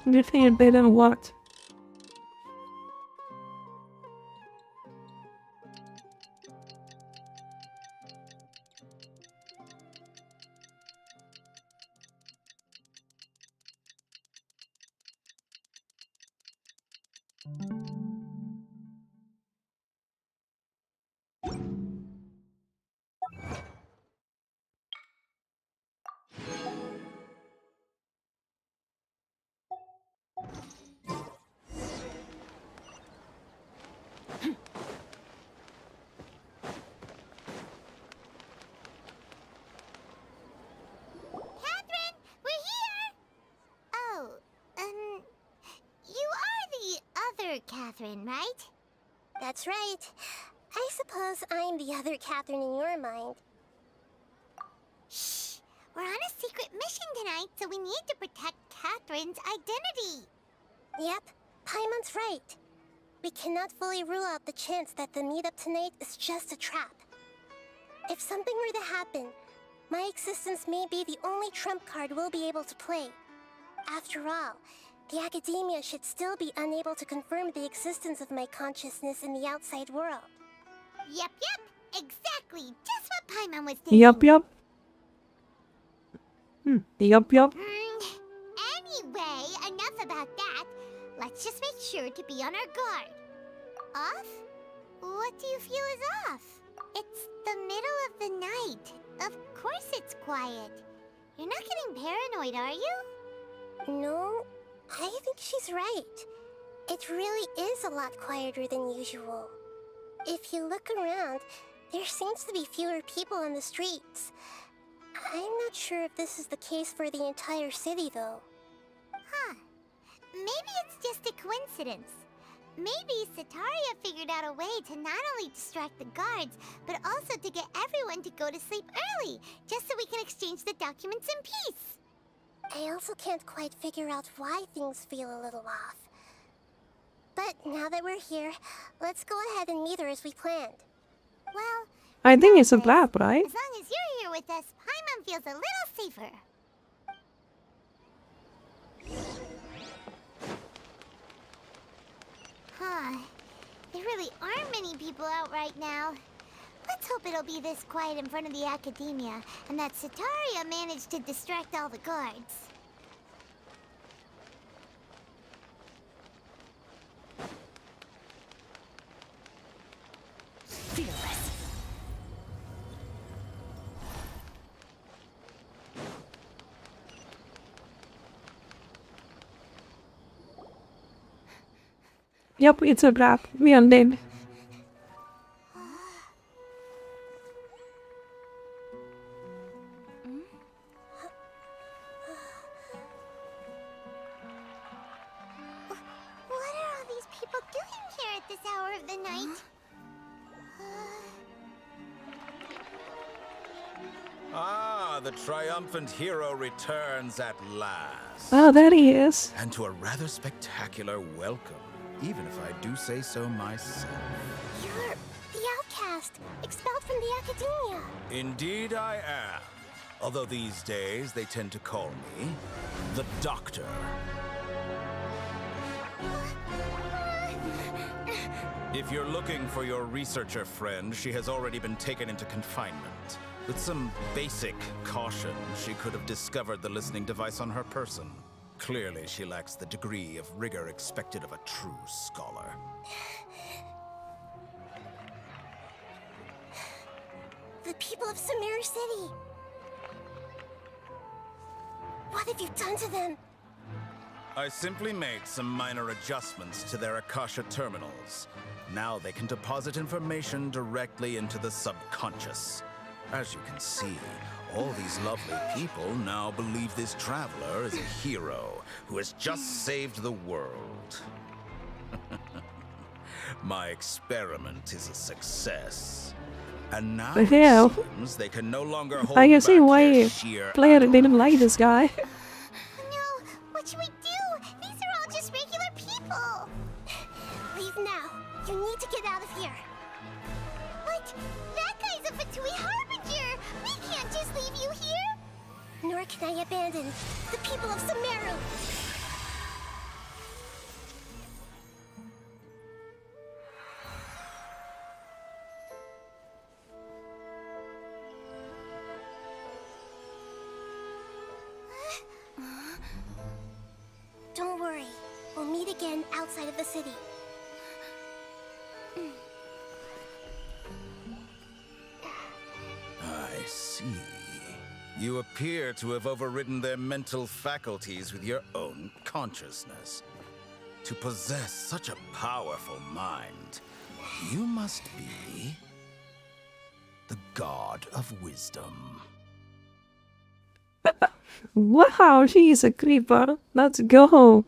You think they didn't what? Catherine, right? That's right. I suppose I'm the other Catherine in your mind. Shh! We're on a secret mission tonight, so we need to protect Catherine's identity. Yep, Paimon's right. We cannot fully rule out the chance that the meetup tonight is just a trap. If something were to happen, my existence may be the only trump card we'll be able to play. After all, the Academia should still be unable to confirm the existence of my consciousness in the outside world. Yep, exactly. Just what Paimon was thinking. Yup. Yup. Anyway, enough about that. Let's just make sure to be on our guard. Off? What do you feel is off? It's the middle of the night. Of course it's quiet. You're not getting paranoid, are you? No, I think she's right. It really is a lot quieter than usual. If you look around, there seems to be fewer people on the streets. I'm not sure if this is the case for the entire city, though. Huh. Maybe it's just a coincidence. Maybe Sataria figured out a way to not only distract the guards, but also to get everyone to go to sleep early, just so we can exchange the documents in peace. I also can't quite figure out why things feel a little off. But now that we're here, let's go ahead and meet her as we planned. Well, I think it's a blab, right? as long as you're here with us, Paimon feels a little safer. Huh. There really aren't many people out right now. Let's hope it'll be this quiet in front of the Academia, and that Sataria managed to distract all the guards. Fearless. Yup, it's a blab. We are dead. What are all these people doing here at this hour of the night? Ah, the triumphant hero returns at last. Oh, there he is. And to a rather spectacular welcome, even if I do say so myself. You're the outcast, expelled from the academia. Indeed I am. Although these days they tend to call me the Doctor. If you're looking for your researcher friend, she has already been taken into confinement. With some basic caution, she could have discovered the listening device on her person. Clearly, she lacks the degree of rigor expected of a true scholar. The people of Sumeru City. What have you done to them? I simply made some minor adjustments to their Akasha terminals. Now they can deposit information directly into the subconscious. As you can see, all these lovely people now believe this traveler is a hero who has just saved the world. My experiment is a success. And now But yeah, it seems they can no longer hold I can back see their why sheer player didn't like this guy. No, what should we do? These are all just regular people. Leave now. You need to get out of here. What? That guy's a Fatui Harbinger. We can't just leave you here. Nor can I abandon the people of Sumeru. Don't worry. We'll meet again outside of the city. I see. You appear to have overridden their mental faculties with your own consciousness. To possess such a powerful mind, you must be the god of wisdom. Wow, she's a creeper. Let's go.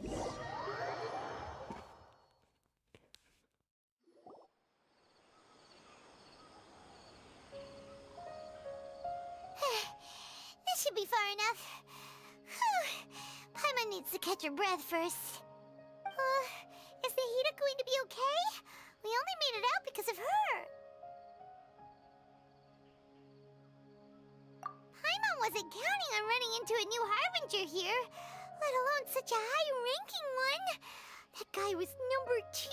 This should be far enough. Paimon needs to catch her breath first. Is Nahida going to be okay? We only made it out because of her. Paimon wasn't counting on running into a new Harbinger here, let alone such a high-ranking one. That guy was number 2.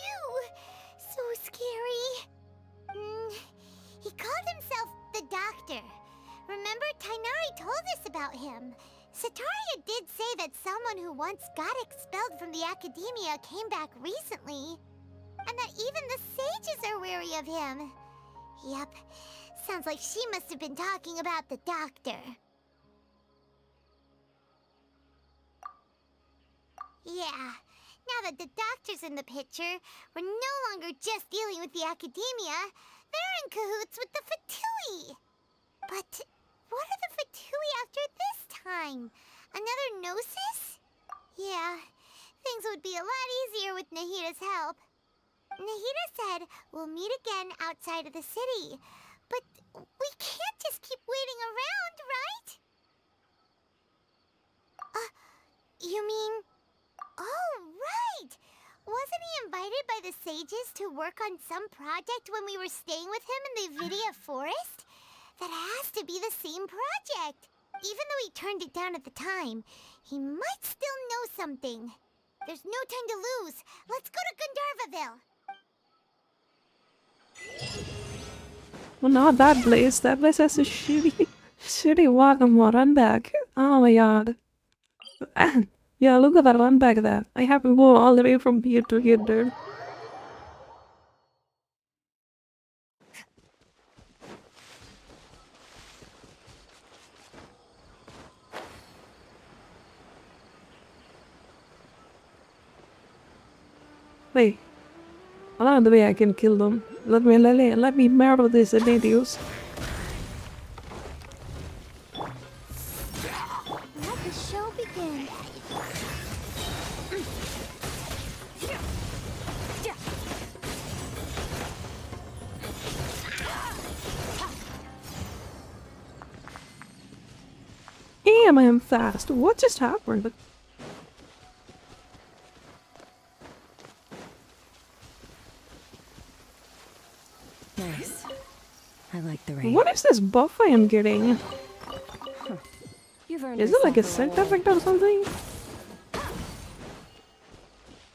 So scary. He called himself the Doctor. Remember, Tainari told us about him. Sataria did say that someone who once got expelled from the academia came back recently. And that even the sages are wary of him. Yep, sounds like she must have been talking about the Doctor. Yeah, now that the Doctor's in the picture, we're no longer just dealing with the academia. They're in cahoots with the Fatui. But what are the Fatui after this time? Another Gnosis? Yeah, things would be a lot easier with Nahida's help. Nahida said we'll meet again outside of the city. But we can't just keep waiting around, right? You mean... Oh, right! Wasn't he invited by the sages to work on some project when we were staying with him in the Vidia forest? That has to be the same project. Even though he turned it down at the time, he might still know something. There's no time to lose. Let's go to Gandharvaville. Well, not that place. That place has a shitty walk and run back. Oh my god. Yeah, look at that run back there. I have to go all the way from here to here, dude. Wait. Along the way I can kill them. Let me murder these idiots. Let the show begin. damn, I am fast. What just happened? Nice. I like the rain. What is this buff I am getting? You've earned Is it like a scent effect or something?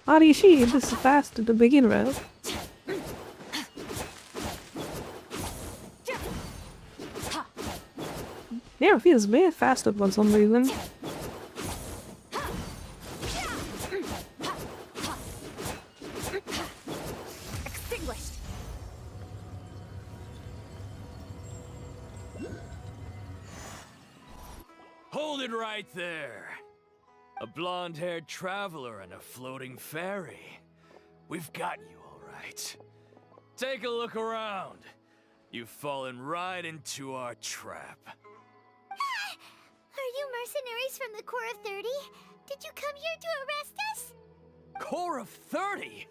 Arishi, this is fast to begin with. Yeah, it feels way faster for some reason. Extinguished. Hold it right there. A blonde-haired traveler and a floating fairy. We've got you all right. Take a look around. You've fallen right into our trap. Are you mercenaries from the Corps of 30? Did you come here to arrest us? Corps of 30?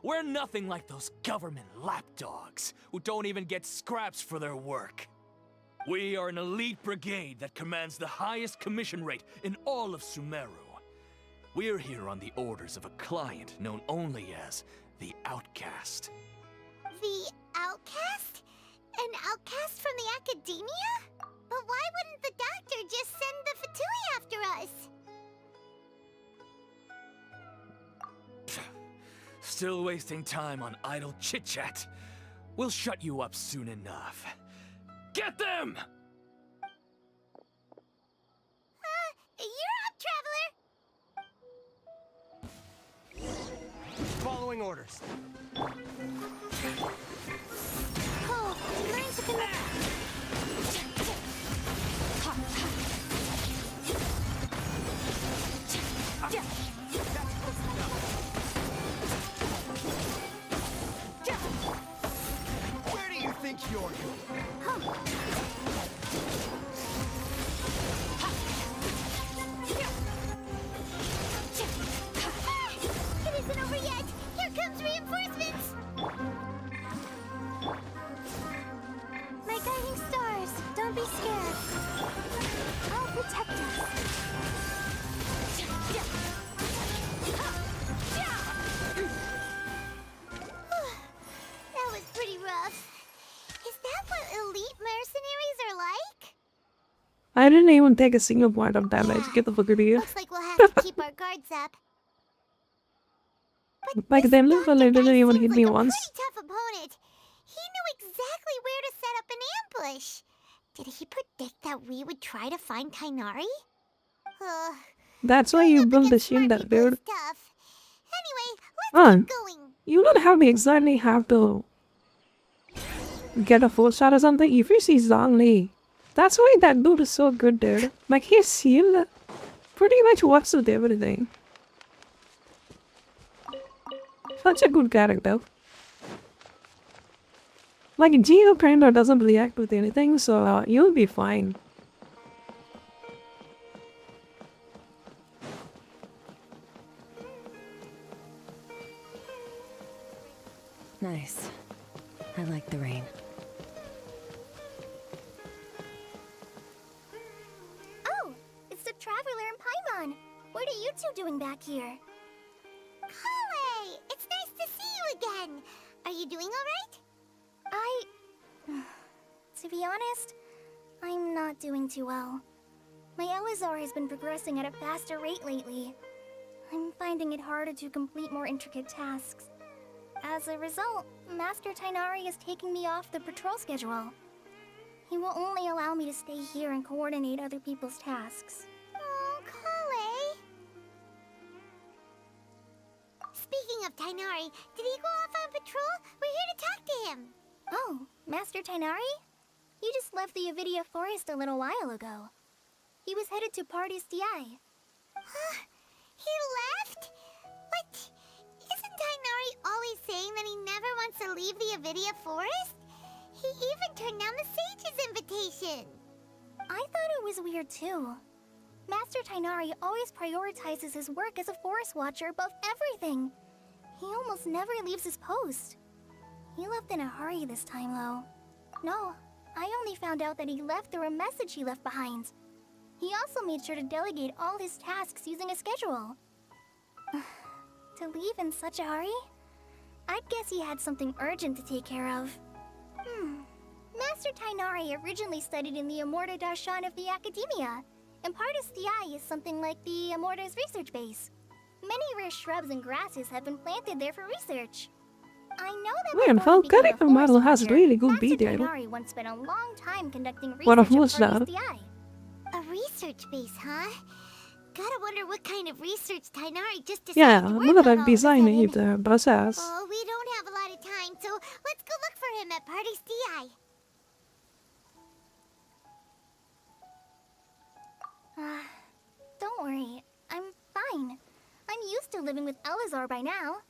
We're nothing like those government lapdogs who don't even get scraps for their work. We are an elite brigade that commands the highest commission rate in all of Sumeru. We're here on the orders of a client known only as the Outcast. The Outcast? An outcast from the academia? But why wouldn't the doctor just send the Fatui after us? Still wasting time on idle chit-chat. We'll shut you up soon enough. Get them! You're up, traveler! Following orders. Oh, learn to connect. Where do you think you're going? It isn't over yet! Here comes reinforcements! My guiding stars, don't be scared. I'll protect us. That was pretty rough. Is that what elite mercenaries are like? I didn't even take a single point of damage. Get the fuck out of here. Looks like we'll have to keep our guards up. Like they literally didn't even hit me Like a once. pretty tough opponent. He knew exactly where to set up an ambush. Did he predict that we would try to find Kainari? That's why you built the shield, that dude. Stuff. Anyway, let's Man, keep going. you don't have me exactly have to get a full shot or something. If you see Zhang, that's why that dude is so good, dude. Like his shield pretty much works with everything. Such a good character. Like Geo kinda doesn't react with anything, so you'll be fine. Nice. I like the rain. Oh, it's the Traveler and Paimon. What are you two doing back here? Kale, it's nice to see you again. Are you doing all right? To be honest, I'm not doing too well. My Elazar has been progressing at a faster rate lately. I'm finding it harder to complete more intricate tasks. As a result, Master Tainari is taking me off the patrol schedule. He will only allow me to stay here and coordinate other people's tasks. Oh, Kale. Speaking of Tainari, did he go off on patrol? We're here to talk to him. Oh, Master Tainari? He just left the Avidia Forest a little while ago. He was headed to Party's DI. Huh? He left? What? Isn't Tainari always saying that he never wants to leave the Avidia Forest? He even turned down the Sage's invitation. I thought it was weird too. Master Tainari always prioritizes his work as a forest watcher above everything. He almost never leaves his post. He left in a hurry this time though. No, I only found out that he left through a message he left behind. He also made sure to delegate all his tasks using a schedule. To leave in such a hurry? I'd guess he had something urgent to take care of. Master Tainari originally studied in the Amorta Darshan of the Academia, and Partis Di is something like the Amorta's research base. Many rare shrubs and grasses have been planted there for research. I know that Man, before he became a Valkyrie model forest has ranger, really good Master detail. Tainari once spent a long time conducting What research was at that? Partis Di. A research base, huh? Gotta wonder what kind of research Tainari just decided Ja, to work moet on er all designen of a in sudden. de proces. Oh, we don't have a lot of time, so let's go look for him at Partis Di. Don't worry. I'm fine. I'm used to living with Elazar by now.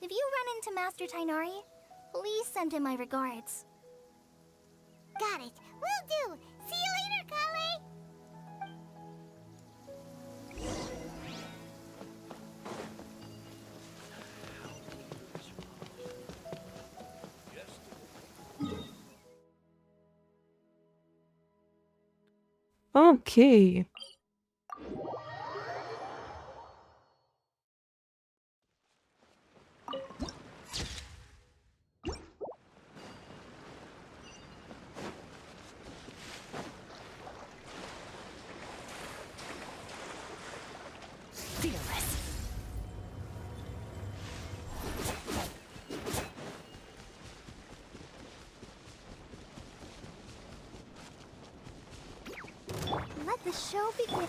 If you run into Master Tainari, please send him my regards. Got it. Will do. See you later, Kale. Okay. Fearless. Let the show begin.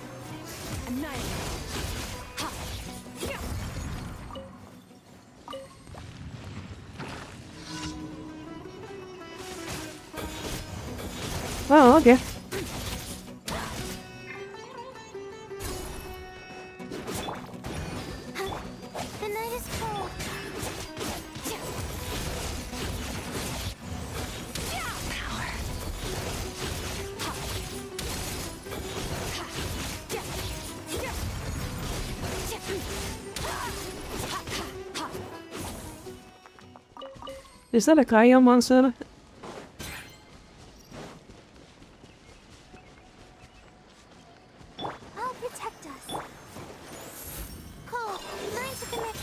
Oh, okay. The night is cold. Is that a Kaya monster? I'll protect us. Cole, mine to commit.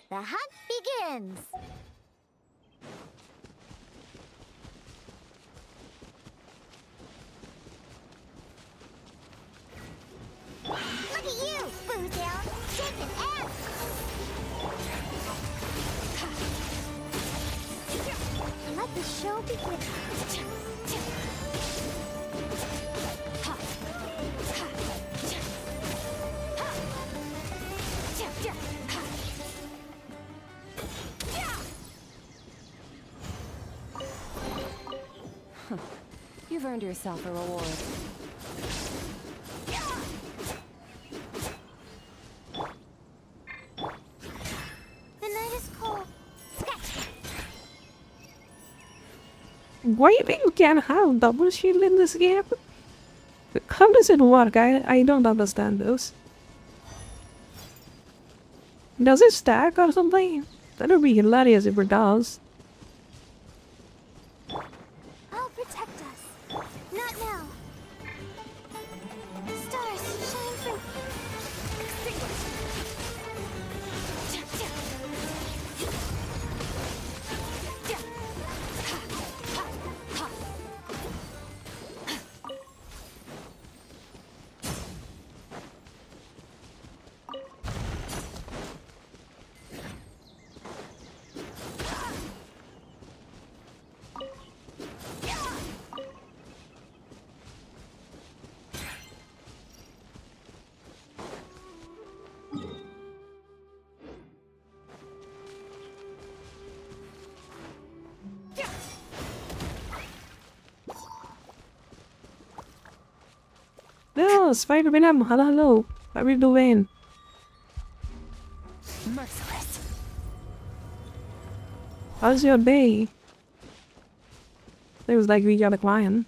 The hunt begins! Look at you, Bootail! Shaking ass! Let the show begin. You've earned yourself a reward. The night is cold. Why you can't have double shield in this game? How does it work? I don't understand this. Does it stack or something? That would be hilarious if it does. I'll protect us. Not now. Stars, shine through. Oh, Spider Venom, hello. How are you doing? Merciless. How's your day? Seems like we got a client.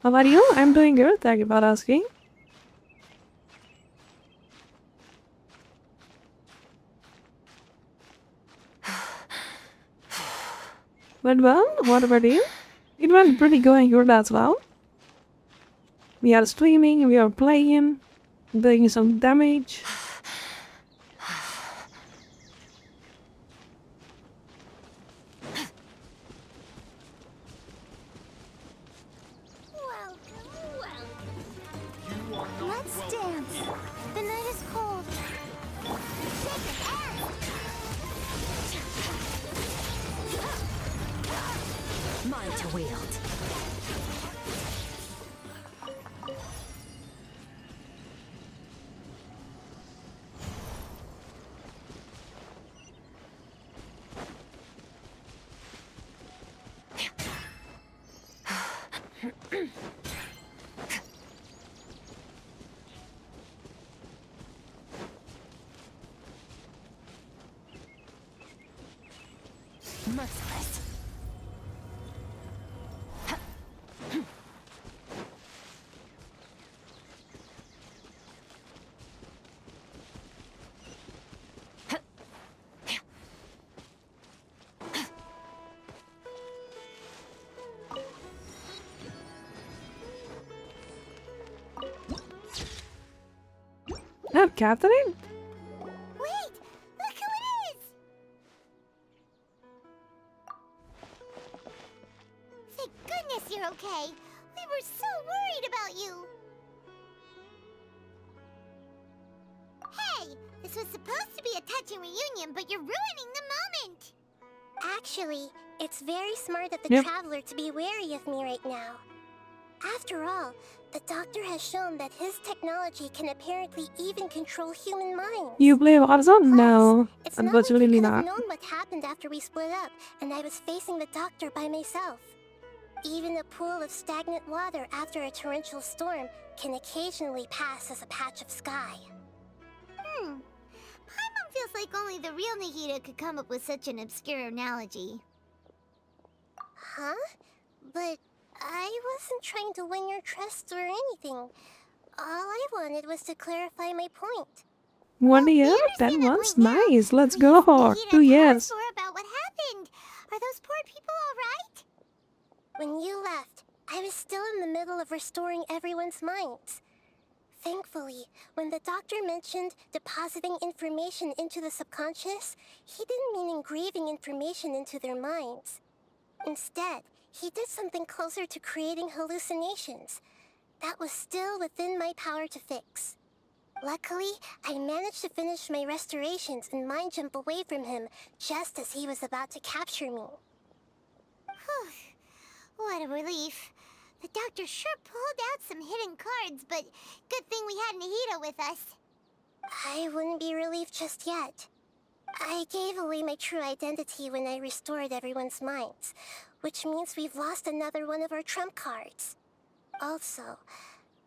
How about you? I'm doing good, thank you for asking. But well, what about you? It went pretty going good as well. We are streaming, we are playing, doing some damage. Let's dance. The night is cold. Mine to wield. Merciless. Not Catherine? Wait! Look who it is! Thank goodness you're okay. We were so worried about you. Hey! This was supposed to be a touching reunion, but you're ruining the moment! Actually, it's very smart of the Yep. traveler to be wary of me right now. After all, the doctor has shown that his technology can apparently even control human minds. You play Warzone? No, It's unfortunately not like not. he could have known what happened after we split up, and I was facing the doctor by myself. Even a pool of stagnant water after a torrential storm can occasionally pass as a patch of sky. Paimon feels like only the real Nahida could come up with such an obscure analogy. Huh? But I wasn't trying to win your trust or anything. All I wanted was to clarify my point. 1 year? That was nice. Let's go. Nahida, 2 tell us years. more about what happened. Are those poor people alright? When you left, I was still in the middle of restoring everyone's minds. Thankfully, when the doctor mentioned depositing information into the subconscious, he didn't mean engraving information into their minds. Instead, he did something closer to creating hallucinations. That was still within my power to fix. Luckily, I managed to finish my restorations and mind jump away from him just as he was about to capture me. Whew. What a relief. The doctor sure pulled out some hidden cards, but good thing we had Nahida with us. I wouldn't be relieved just yet. I gave away my true identity when I restored everyone's minds, which means we've lost another one of our trump cards. Also,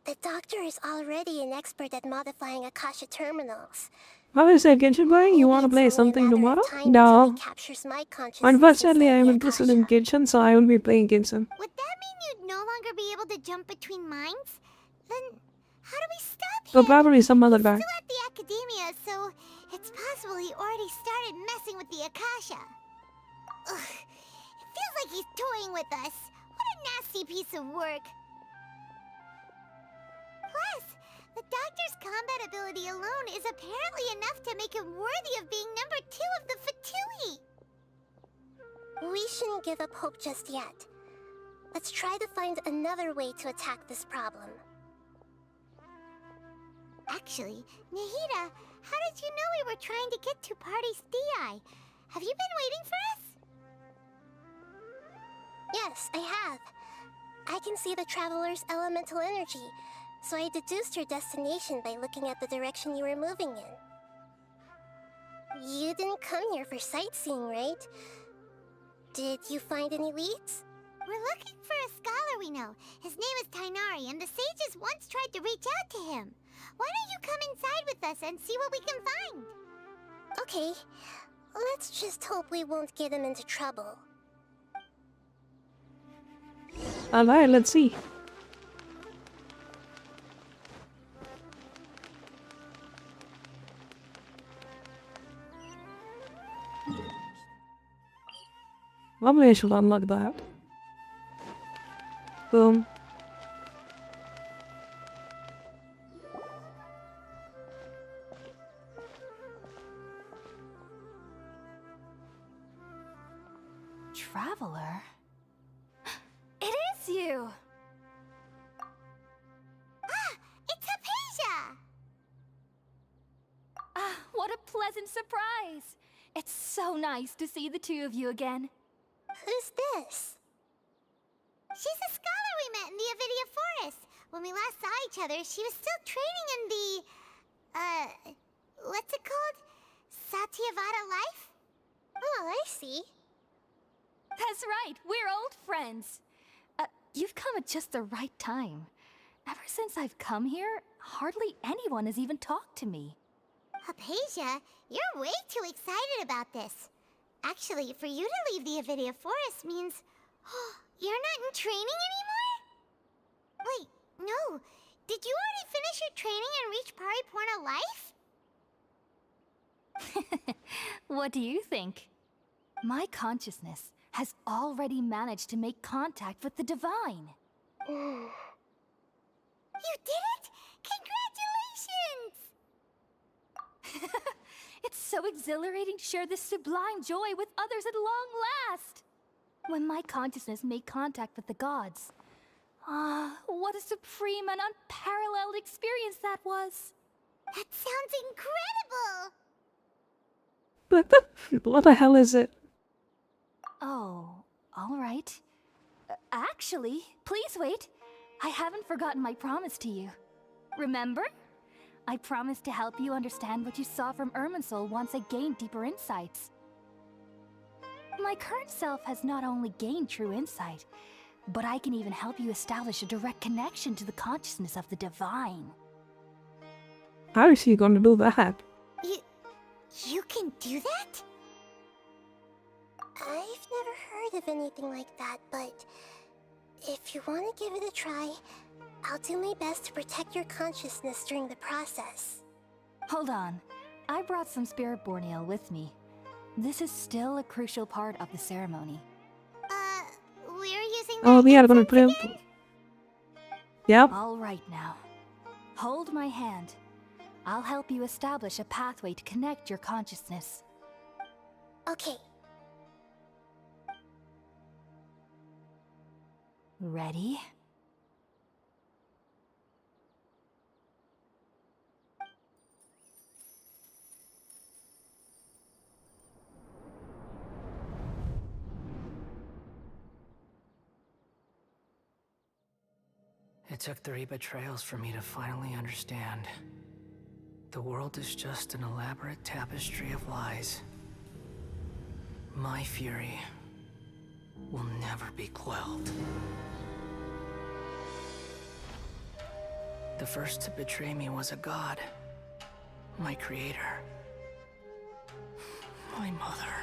the doctor is already an expert at modifying Akasha terminals. How is that Genshin going? You want to play something tomorrow? Until No. he captures my consciousness. Unfortunately, inside I'm the interested in Genshin, so I will be playing Genshin. Would that mean you'd no longer be able to jump between minds? Then how do we stop him? So probably some other guy. Still at the academia, so it's possible he already started messing with the Akasha. Ugh, it feels like he's toying with us. What a nasty piece of work. Plus, the doctor's combat ability alone is apparently enough to make him worthy of being number 2 of the Fatui. We shouldn't give up hope just yet. Let's try to find another way to attack this problem. Actually, Nahida, how did you know we were trying to get to Party's DI? Have you been waiting for us? Yes, I have. I can see the traveler's elemental energy, so I deduced your destination by looking at the direction you were moving in. You didn't come here for sightseeing, right? Did you find any leads? We're looking for a scholar we know. His name is Tainari, and the sages once tried to reach out to him. Why don't you come inside with us and see what we can find? Okay, let's just hope we won't get him into trouble. Alright, let's see. Probably I should unlock that. Boom. Traveler? It is you! It's Hypatia! Ah, what a pleasant surprise! It's so nice to see the two of you again. Who's this? She's a scholar we met in the Avidia Forest. When we last saw each other, she was still training in the... what's it called? Satyavada life? Oh, I see. That's right, we're old friends. You've come at just the right time. Ever since I've come here, hardly anyone has even talked to me. Hypatia, you're way too excited about this. Actually, for you to leave the Avidia Forest means... you're not in training anymore? Wait, no. Did you already finish your training and reach Paripurna life? What do you think? My consciousness has already managed to make contact with the divine. You did it! Congratulations! It's so exhilarating to share this sublime joy with others at long last! When my consciousness made contact with the gods. What a supreme and unparalleled experience that was! That sounds incredible! But what the hell is it? Oh, alright. Actually, please wait. I haven't forgotten my promise to you. Remember? I promised to help you understand what you saw from Irminsul once I gained deeper insights. My current self has not only gained true insight, but I can even help you establish a direct connection to the consciousness of the divine. How is he going to do that? You can do that? I've never heard of anything like that, but if you want to give it a try, I'll do my best to protect your consciousness during the process. Hold on. I brought some spirit-born ale with me. This is still a crucial part of the ceremony. We're using Oh, we are gonna put him. Yep. All right now. Hold my hand. I'll help you establish a pathway to connect your consciousness. Okay. Ready? It took 3 betrayals for me to finally understand. The world is just an elaborate tapestry of lies. My fury will never be quelled. The first to betray me was a god. My creator. My mother.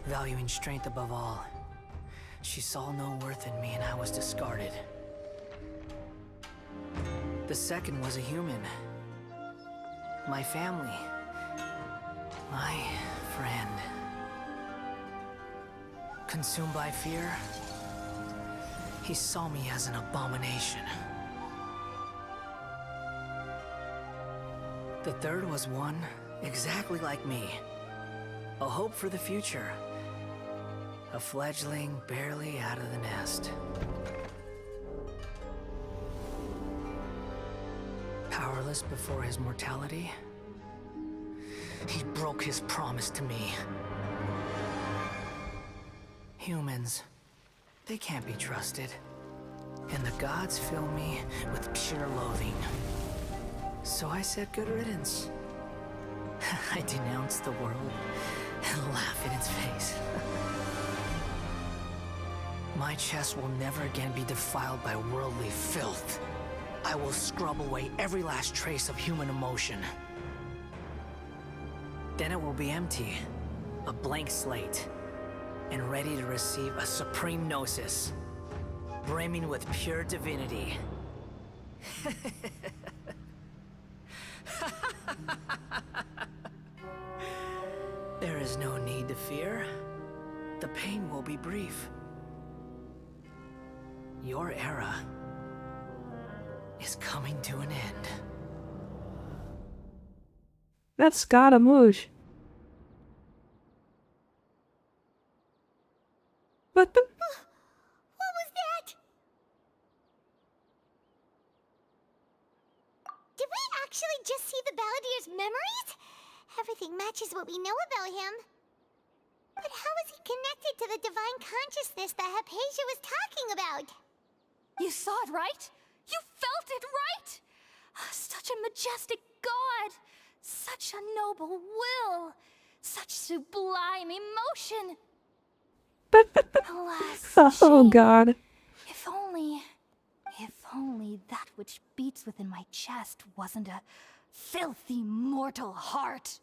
Valuing strength above all, she saw no worth in me and I was discarded. The second was a human. My family. My friend. Consumed by fear, he saw me as an abomination. The third was one exactly like me. A hope for the future. A fledgling barely out of the nest. Powerless before his mortality, he broke his promise to me. Humans, they can't be trusted. And the gods fill me with pure loathing. So I said good riddance. I denounce the world and laugh in its face. My chest will never again be defiled by worldly filth. I will scrub away every last trace of human emotion. Then it will be empty, a blank slate, and ready to receive a supreme gnosis, brimming with pure divinity. There is no need to fear. The pain will be brief. Your era is coming to an end. That's Scaramouche. But What was that? Did we actually just see the Balladier's memories? Everything matches what we know about him. But how is he connected to the divine consciousness that Hypatia was talking about? You saw it, right? You felt it, right? Such a majestic god! Such a noble will! Such sublime emotion! Alas, oh shame. god. If only that which beats within my chest wasn't a filthy mortal heart.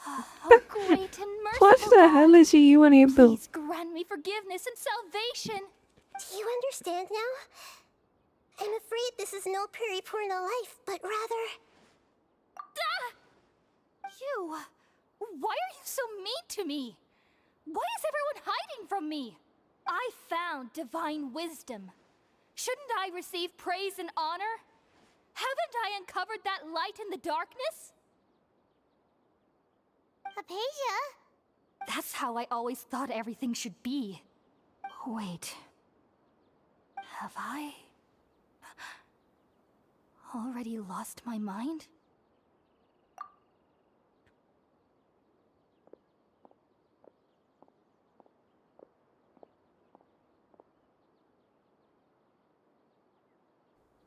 Oh, great and merciful What the hell is he you unable? Please grant me forgiveness and salvation. Do you understand now? I'm afraid this is no periporno life, but rather... You! Why are you so mean to me? Why is everyone hiding from me? I found divine wisdom. Shouldn't I receive praise and honor? Haven't I uncovered that light in the darkness? Hypatia? That's how I always thought everything should be. Wait. Have I already lost my mind?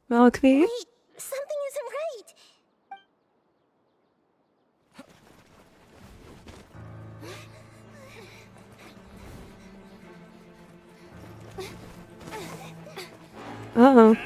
Malknecht? Wait, something isn't right. Uh-oh.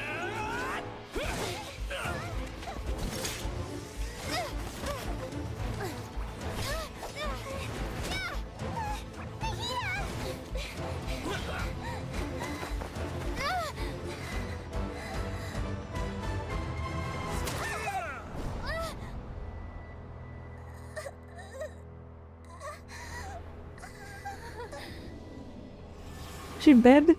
She bed?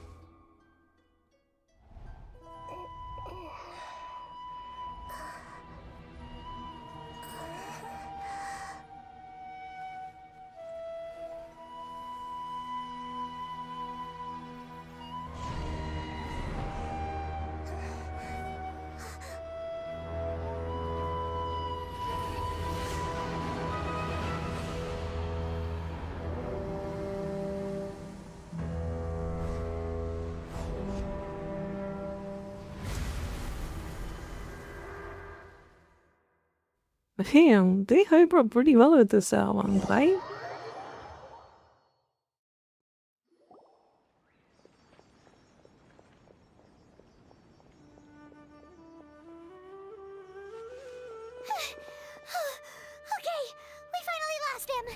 Damn, they hype up pretty well with this one, right? Okay, we finally lost him.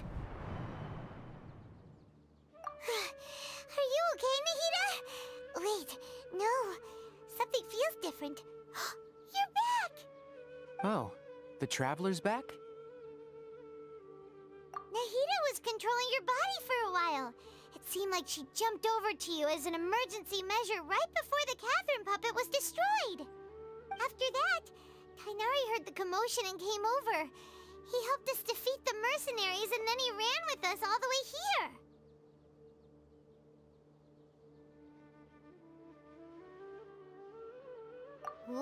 Are you okay, Nahida? Wait, no. Something feels different. You're back! Oh, the Traveler's back? Nahida was controlling your body for a while. It seemed like she jumped over to you as an emergency measure right before the Catherine puppet was destroyed. After that, Kainari heard the commotion and came over. He helped us defeat the mercenaries and then he ran with us all the way here.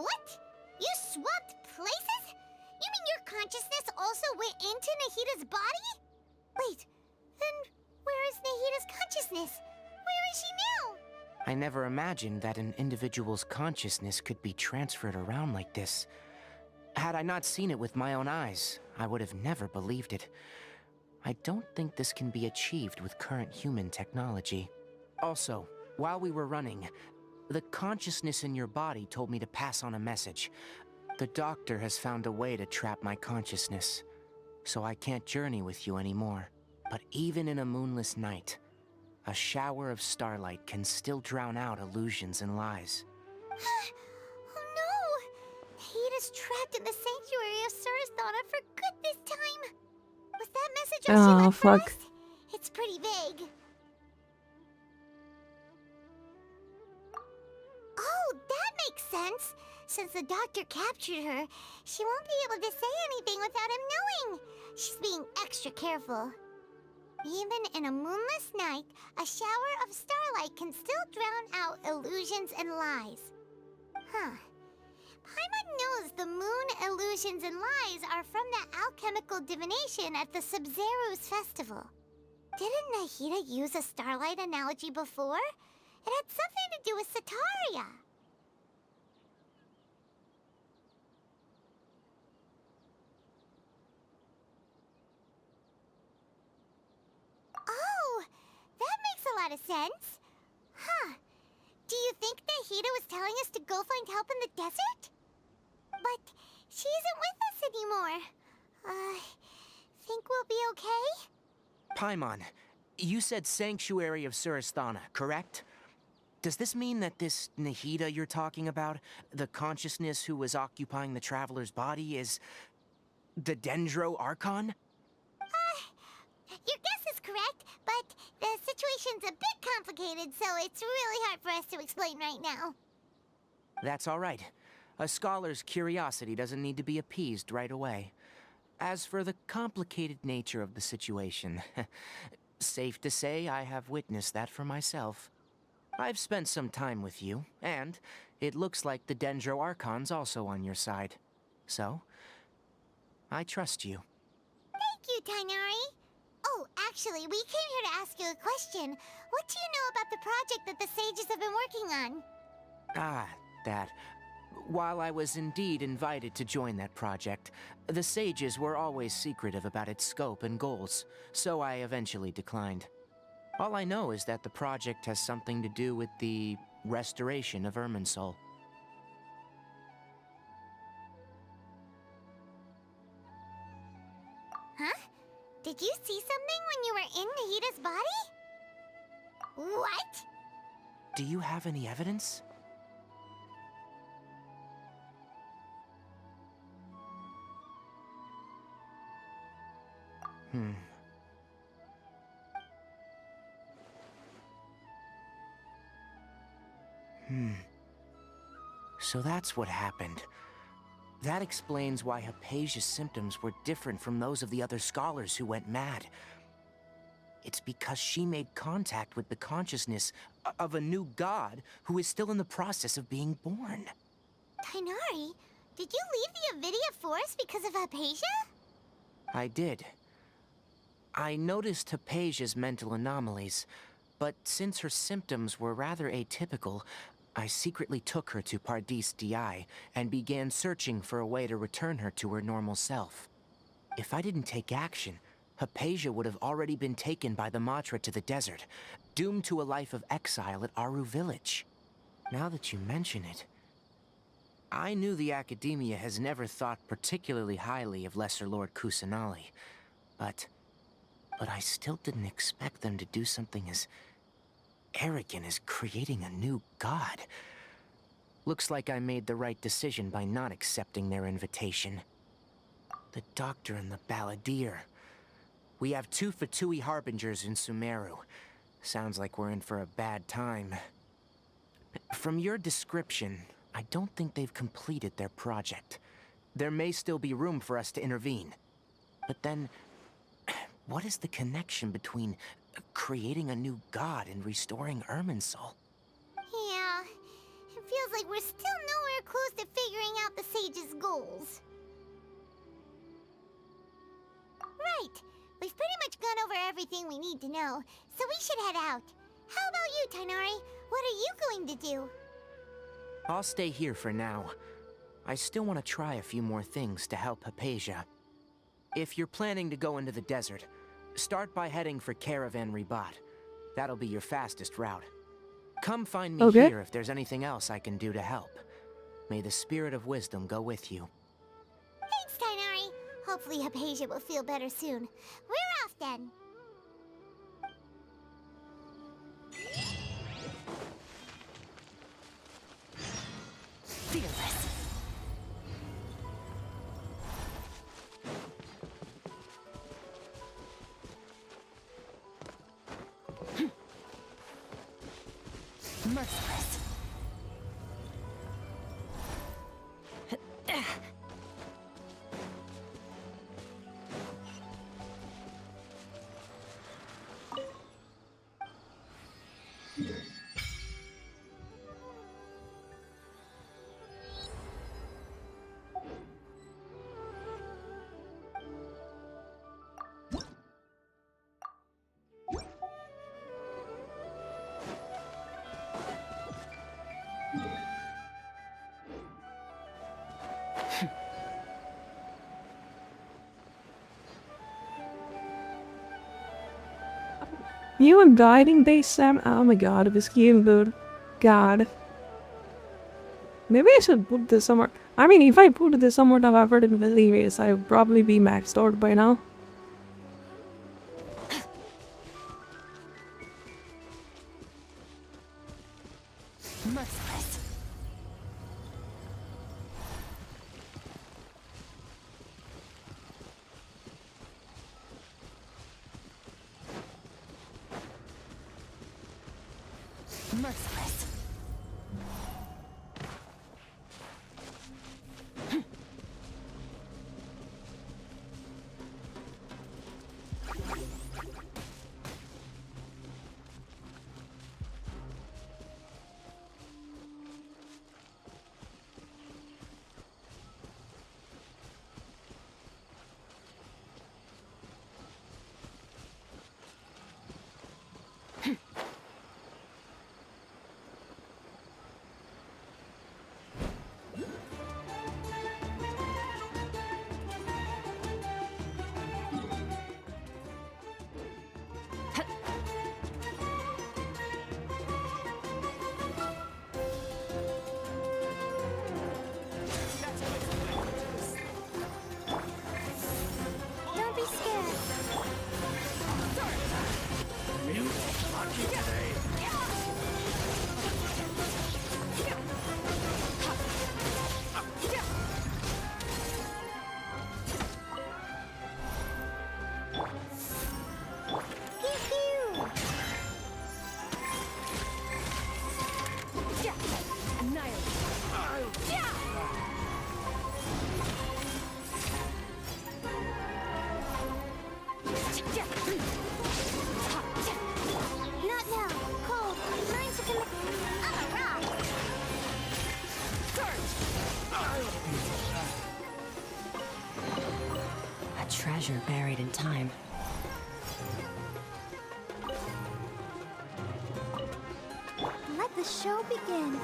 What? You swapped places? You mean your consciousness also went into Nahida's body? Wait, then where is Nahida's consciousness? Where is she now? I never imagined that an individual's consciousness could be transferred around like this. Had I not seen it with my own eyes, I would have never believed it. I don't think this can be achieved with current human technology. Also, while we were running, the consciousness in your body told me to pass on a message. The doctor has found a way to trap my consciousness, so I can't journey with you anymore. But even in a moonless night, a shower of starlight can still drown out illusions and lies. Oh no! Nahida's trapped in the sanctuary of Suristhana for good this time. Was that message all she left for us? It's pretty vague. Oh, that makes sense. Since the doctor captured her, she won't be able to say anything without him knowing. She's being extra careful. Even in a moonless night, a shower of starlight can still drown out illusions and lies. Huh. Paimon knows the moon illusions and lies are from the alchemical divination at the Sub-Zero's festival. Didn't Nahida use a starlight analogy before? It had something to do with Sataria. Oh, that makes a lot of sense. Huh. Do you think Nahida was telling us to go find help in the desert? But she isn't with us anymore. Think we'll be okay? Paimon, you said Sanctuary of Suristhana, correct? Does this mean that this Nahida you're talking about, the consciousness who was occupying the traveler's body, is the Dendro Archon? Your guess is correct, but the situation's a bit complicated, so it's really hard for us to explain right now. That's all right. A scholar's curiosity doesn't need to be appeased right away. As for the complicated nature of the situation, safe to say I have witnessed that for myself. I've spent some time with you, and it looks like the Dendro Archon's also on your side. So, I trust you. Thank you, Tainari. Oh, actually, we came here to ask you a question. What do you know about the project that the sages have been working on? That. While I was indeed invited to join that project, the sages were always secretive about its scope and goals, so I eventually declined. All I know is that the project has something to do with the restoration of Irminsul. Huh? Did you see something when you were in Nahida's body? What? Do you have any evidence? So that's what happened. That explains why Hypatia's symptoms were different from those of the other scholars who went mad. It's because she made contact with the consciousness of a new god who is still in the process of being born. Tainari, did you leave the Avidia Forest because of Hypatia? I did. I noticed Hypatia's mental anomalies, but since her symptoms were rather atypical, I secretly took her to Pardis Di and began searching for a way to return her to her normal self. If I didn't take action, Hypatia would have already been taken by the Matra to the desert, doomed to a life of exile at Aru village. Now that you mention it, I knew the Academia has never thought particularly highly of Lesser Lord Kusanali, but I still didn't expect them to do something as arrogant as creating a new god. Looks like I made the right decision by not accepting their invitation. The Doctor and the Balladeer. We have 2 Fatui Harbingers in Sumeru. Sounds like we're in for a bad time. From your description, I don't think they've completed their project. There may still be room for us to intervene. But then, what is the connection between creating a new god and restoring Irminsul? Yeah, it feels like we're still nowhere close to figuring out the sage's goals. Right, we've pretty much gone over everything we need to know, so we should head out. How about you, Tainari? What are you going to do? I'll stay here for now. I still want to try a few more things to help Hypatia. If you're planning to go into the desert, start by heading for Caravan Ribat. That'll be your fastest route. Come find me here if there's anything else I can do to help. May the spirit of wisdom go with you. Thanks, Tighnari. Hopefully Hypatia will feel better soon. We're off then. Fearless. Merciless. You and guiding they Sam. Oh my god, it was cute, dude. God. Maybe I should put this somewhere. I mean, if I put this somewhere that I've heard in Valerius, I would probably be maxed out by now. Merciless. Merciless. Don't be scared. Not now. Cold. Mine to commit. I'm a rock. A treasure buried in time. Let the show begin.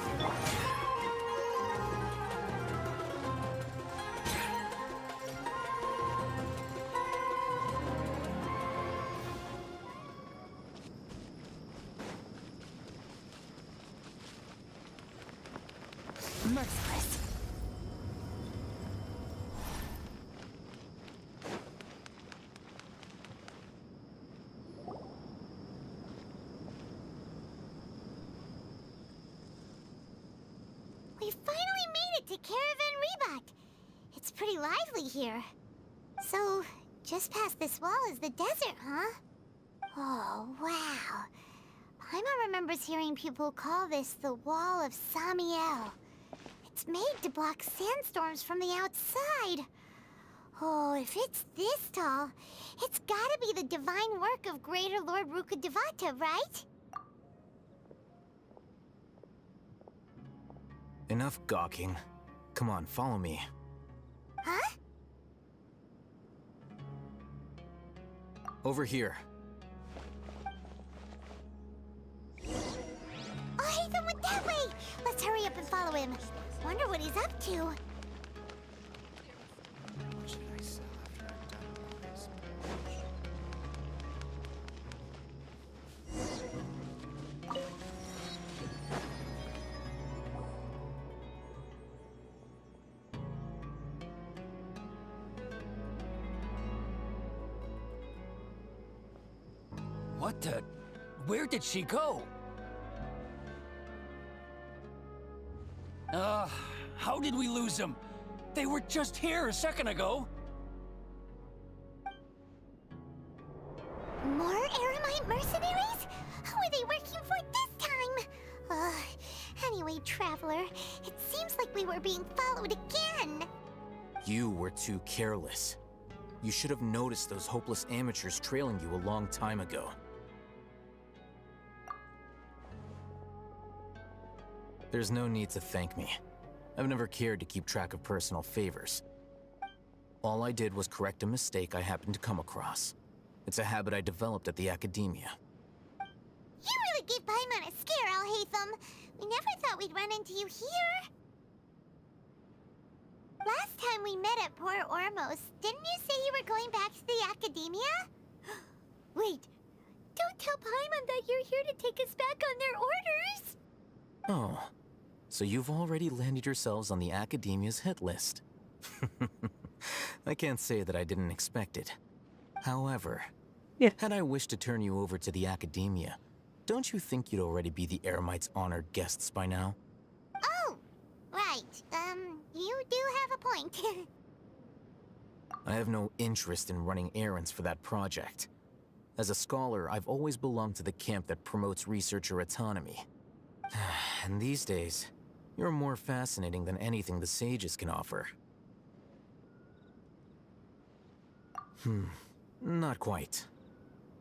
Merciless. We finally made it to Caravan Ribat. It's pretty lively here. So, just past this wall is the desert, huh? Oh, wow. Paimon remembers hearing people call this the Wall of Samiel. It's made to block sandstorms from the outside. Oh, if it's this tall, it's gotta be the divine work of Greater Lord Rukkhadevata, right? Enough gawking. Come on, follow me. Huh? Over here. Oh, Hatham went that way! Let's hurry up and follow him. Wonder what he's up to. What the? Where did she go? How did we lose them? They were just here a second ago. More Eremite mercenaries? Who are they working for this time? Anyway, Traveler, it seems like we were being followed again. You were too careless. You should have noticed those hopeless amateurs trailing you a long time ago. There's no need to thank me. I've never cared to keep track of personal favors. All I did was correct a mistake I happened to come across. It's a habit I developed at the academia. You really gave Paimon a scare, Alhaitham. We never thought we'd run into you here. Last time we met at Port Ormos, didn't you say you were going back to the academia? Wait, don't tell Paimon that you're here to take us back on their orders. Oh, so you've already landed yourselves on the academia's hit list. I can't say that I didn't expect it. However, had I wished to turn you over to the academia, don't you think you'd already be the Eremites' honored guests by now? Oh, right. You do have a point. I have no interest in running errands for that project. As a scholar, I've always belonged to the camp that promotes researcher autonomy. And these days, you're more fascinating than anything the sages can offer. Not quite.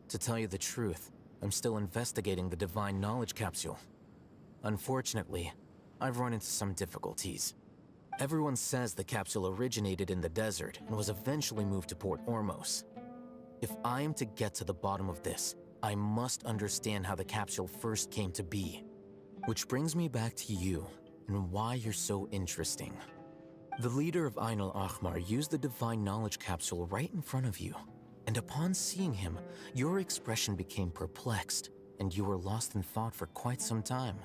To tell you the truth, I'm still investigating the Divine Knowledge Capsule. Unfortunately, I've run into some difficulties. Everyone says the capsule originated in the desert and was eventually moved to Port Ormos. If I am to get to the bottom of this, I must understand how the capsule first came to be. Which brings me back to you, and why you're so interesting. The leader of Ain al-Ahmar used the Divine Knowledge Capsule right in front of you, and upon seeing him, your expression became perplexed, and you were lost in thought for quite some time.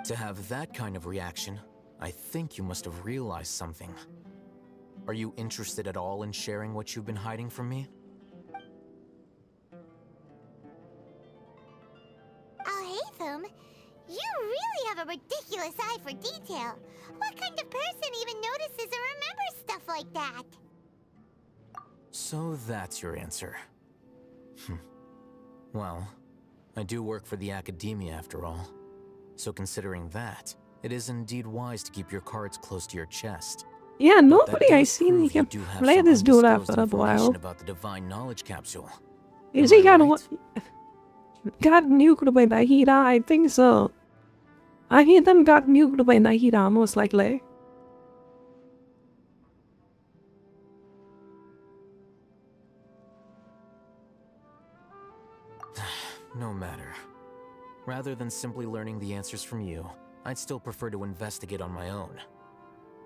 To have that kind of reaction, I think you must have realized something. Are you interested at all in sharing what you've been hiding from me? Alhaitham, you really have a ridiculous eye for detail. What kind of person even notices or remembers stuff like that? So that's your answer. Well, I do work for the academia after all. So considering that, it is indeed wise to keep your cards close to your chest. Yeah, nobody I seen him play this dude after a while. About the Divine Knowledge Capsule. Is he got nuked by Nahida? I think so. I hear them got nuked by Nahida most likely. No matter. Rather than simply learning the answers from you, I'd still prefer to investigate on my own.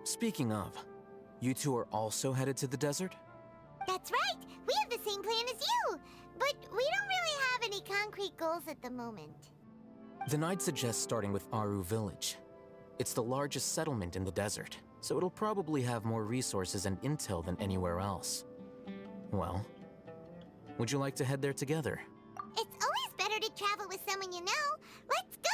Speaking of, you two are also headed to the desert? That's right! We have the same plan as you! But we don't really have any concrete goals at the moment. Then I'd suggest starting with Aru Village. It's the largest settlement in the desert, so it'll probably have more resources and intel than anywhere else. Well, would you like to head there together? It's always better to travel with someone you know. Let's go!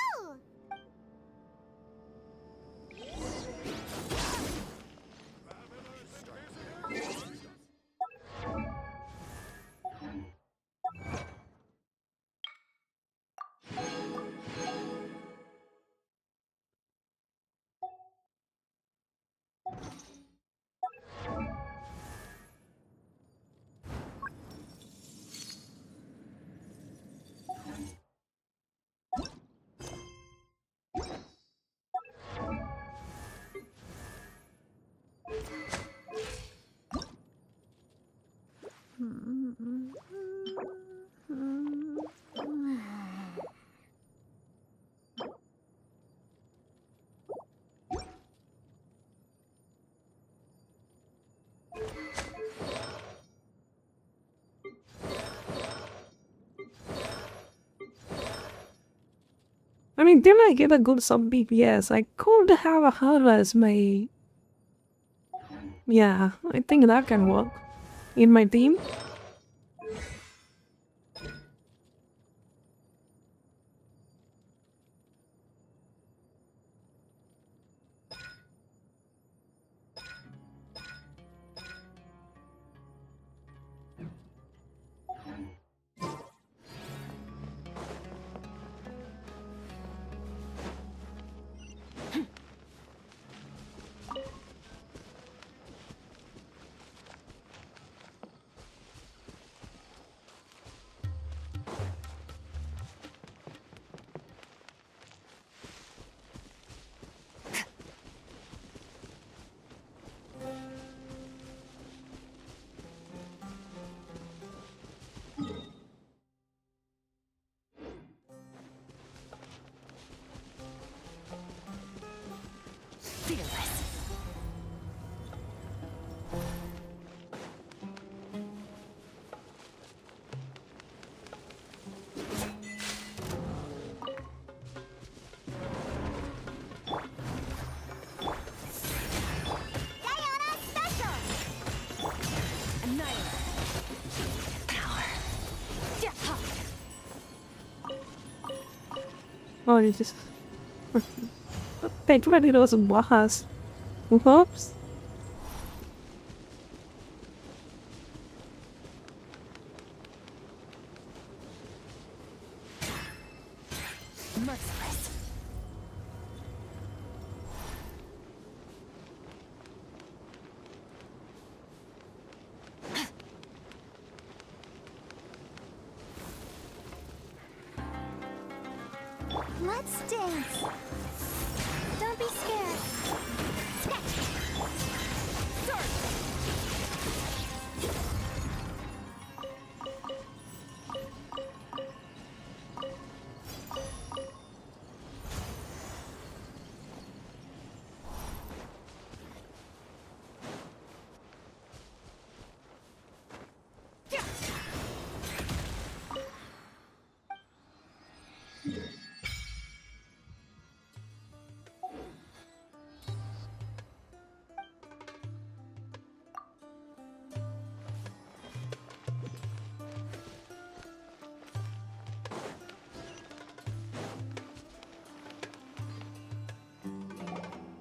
I mean, didn't I get a good sub BPS? I could have her as my... Yeah, I think that can work. In my team. fearless. Oh, you just... Page ready those wahas. Whoops. Merciless. Let's dance. Don't be scared. Snatch. Sword.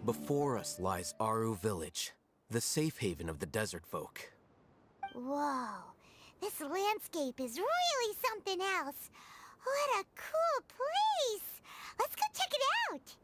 Before us lies Aru Village, the safe haven of the desert folk. Whoa, this landscape is really something else. What a cool place! Let's go check it out!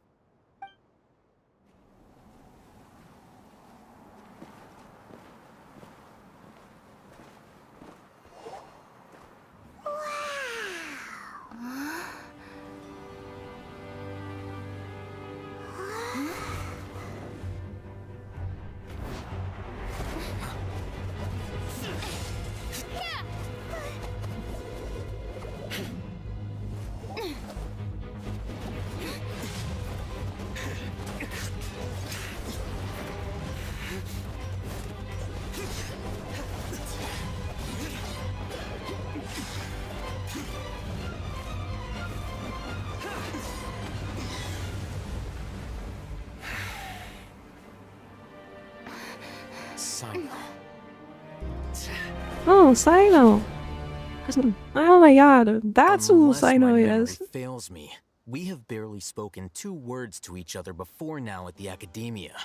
Oh, Sino. Oh my god, that's who Unless my Sino memory is. fails me, we have barely spoken 2 words to each other before now at the Academia.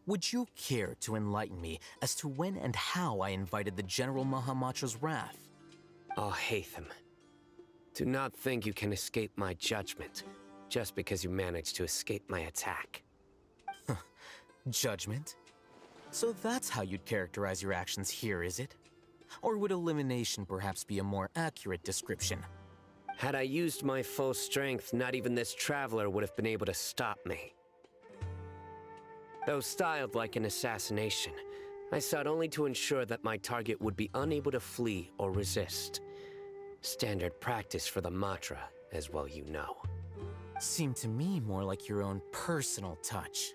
Would you care to enlighten me as to when and how I invited the General Mahamatra's wrath? Oh, Hatham. Do not think you can escape my judgment, just because you managed to escape my attack. Judgment? So that's how you'd characterize your actions here, is it? Or would elimination perhaps be a more accurate description? Had I used my full strength, not even this traveler would have been able to stop me. Though styled like an assassination, I sought only to ensure that my target would be unable to flee or resist. Standard practice for the Matra, as well you know. Seemed to me more like your own personal touch.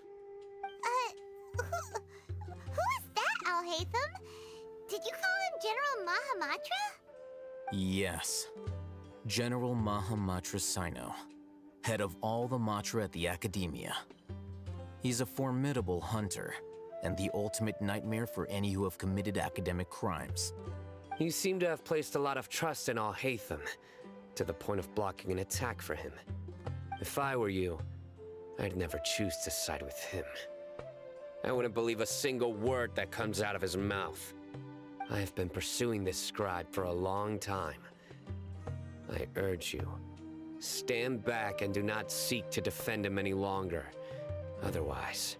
Who is that, Al-Haytham? Did you call him General Mahamatra? Yes. General Mahamatra Sino, head of all the Matra at the Academia. He's a formidable hunter, and the ultimate nightmare for any who have committed academic crimes. You seem to have placed a lot of trust in Al-Haytham, to the point of blocking an attack for him. If I were you, I'd never choose to side with him. I wouldn't believe a single word that comes out of his mouth. I have been pursuing this scribe for a long time. I urge you, stand back and do not seek to defend him any longer. Otherwise,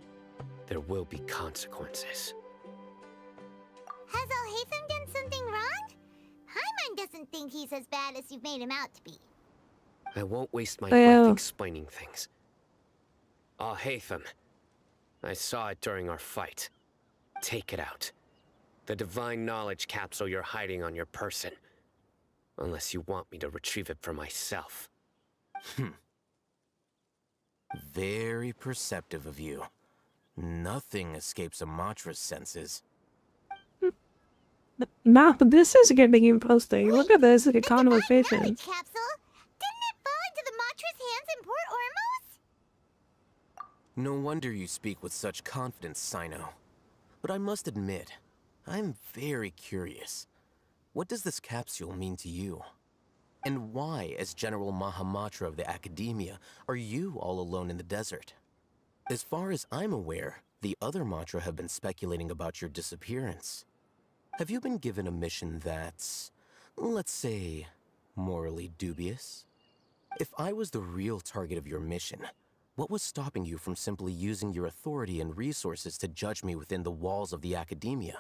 there will be consequences. Has Al-Haytham done something wrong? Paimon doesn't think he's as bad as you've made him out to be. I won't waste my breath explaining things. Al-Haytham, I saw it during our fight. Take it out. The divine knowledge capsule you're hiding on your person. Unless you want me to retrieve it for myself. Very perceptive of you. Nothing escapes a Matra's senses. Nah, but this is getting interesting. Look at this, like a conversation. Capsule? Didn't it fall into the Matra's hands in Port Ormos? No wonder you speak with such confidence, Sino. But I must admit, I'm very curious. What does this capsule mean to you? And why, as General Mahamatra of the Academia, are you all alone in the desert? As far as I'm aware, the other Matra have been speculating about your disappearance. Have you been given a mission that's, let's say, morally dubious? If I was the real target of your mission, what was stopping you from simply using your authority and resources to judge me within the walls of the Academia?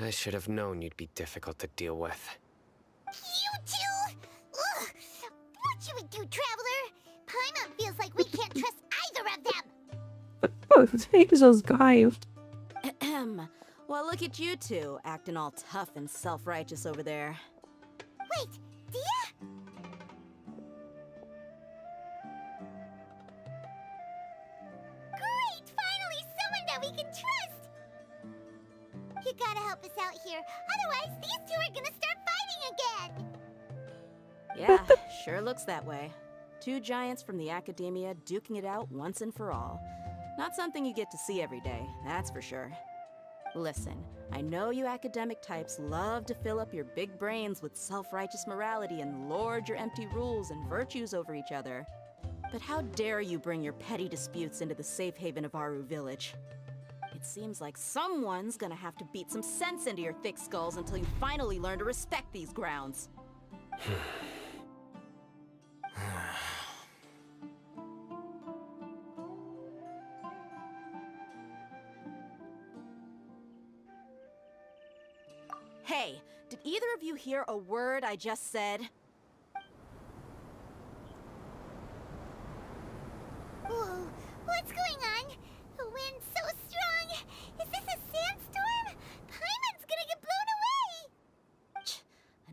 I should have known you'd be difficult to deal with. You two? Ugh. What should we do, Traveler? Paimon feels like we can't trust either of them. Oh, Jesus, guys. Ahem. Well, look at you two, acting all tough and self-righteous over there. Wait, Dia? Great! Finally, someone that we can trust! You gotta help us out here, otherwise these two are gonna start fighting again! Yeah, sure looks that way. Two giants from the Academia duking it out once and for all. Not something you get to see every day, that's for sure. Listen, I know you academic types love to fill up your big brains with self-righteous morality and lord your empty rules and virtues over each other. But how dare you bring your petty disputes into the safe haven of Aru Village? It seems like someone's gonna have to beat some sense into your thick skulls until you finally learn to respect these grounds. Hey, did either of you hear a word I just said? Whoa, what's going on? The wind's so strong! Is this a sandstorm? Paimon's gonna get blown away!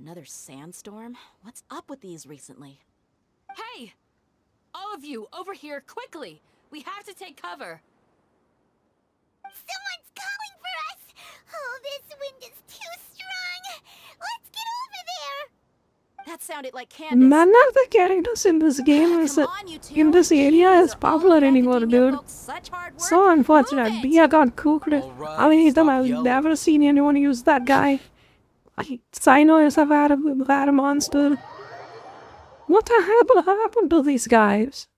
Another sandstorm? What's up with these recently? Hey! All of you, over here, quickly! We have to take cover! Someone's calling for us! Oh, this wind is too strong! Let's get over there! That sounded like Candace. None of the characters in this game is in this area is popular anymore, dude. So unfortunate. Bia got cooked. I mean, I've never seen anyone use that guy. Sino is a bad monster. What the hell happened to these guys?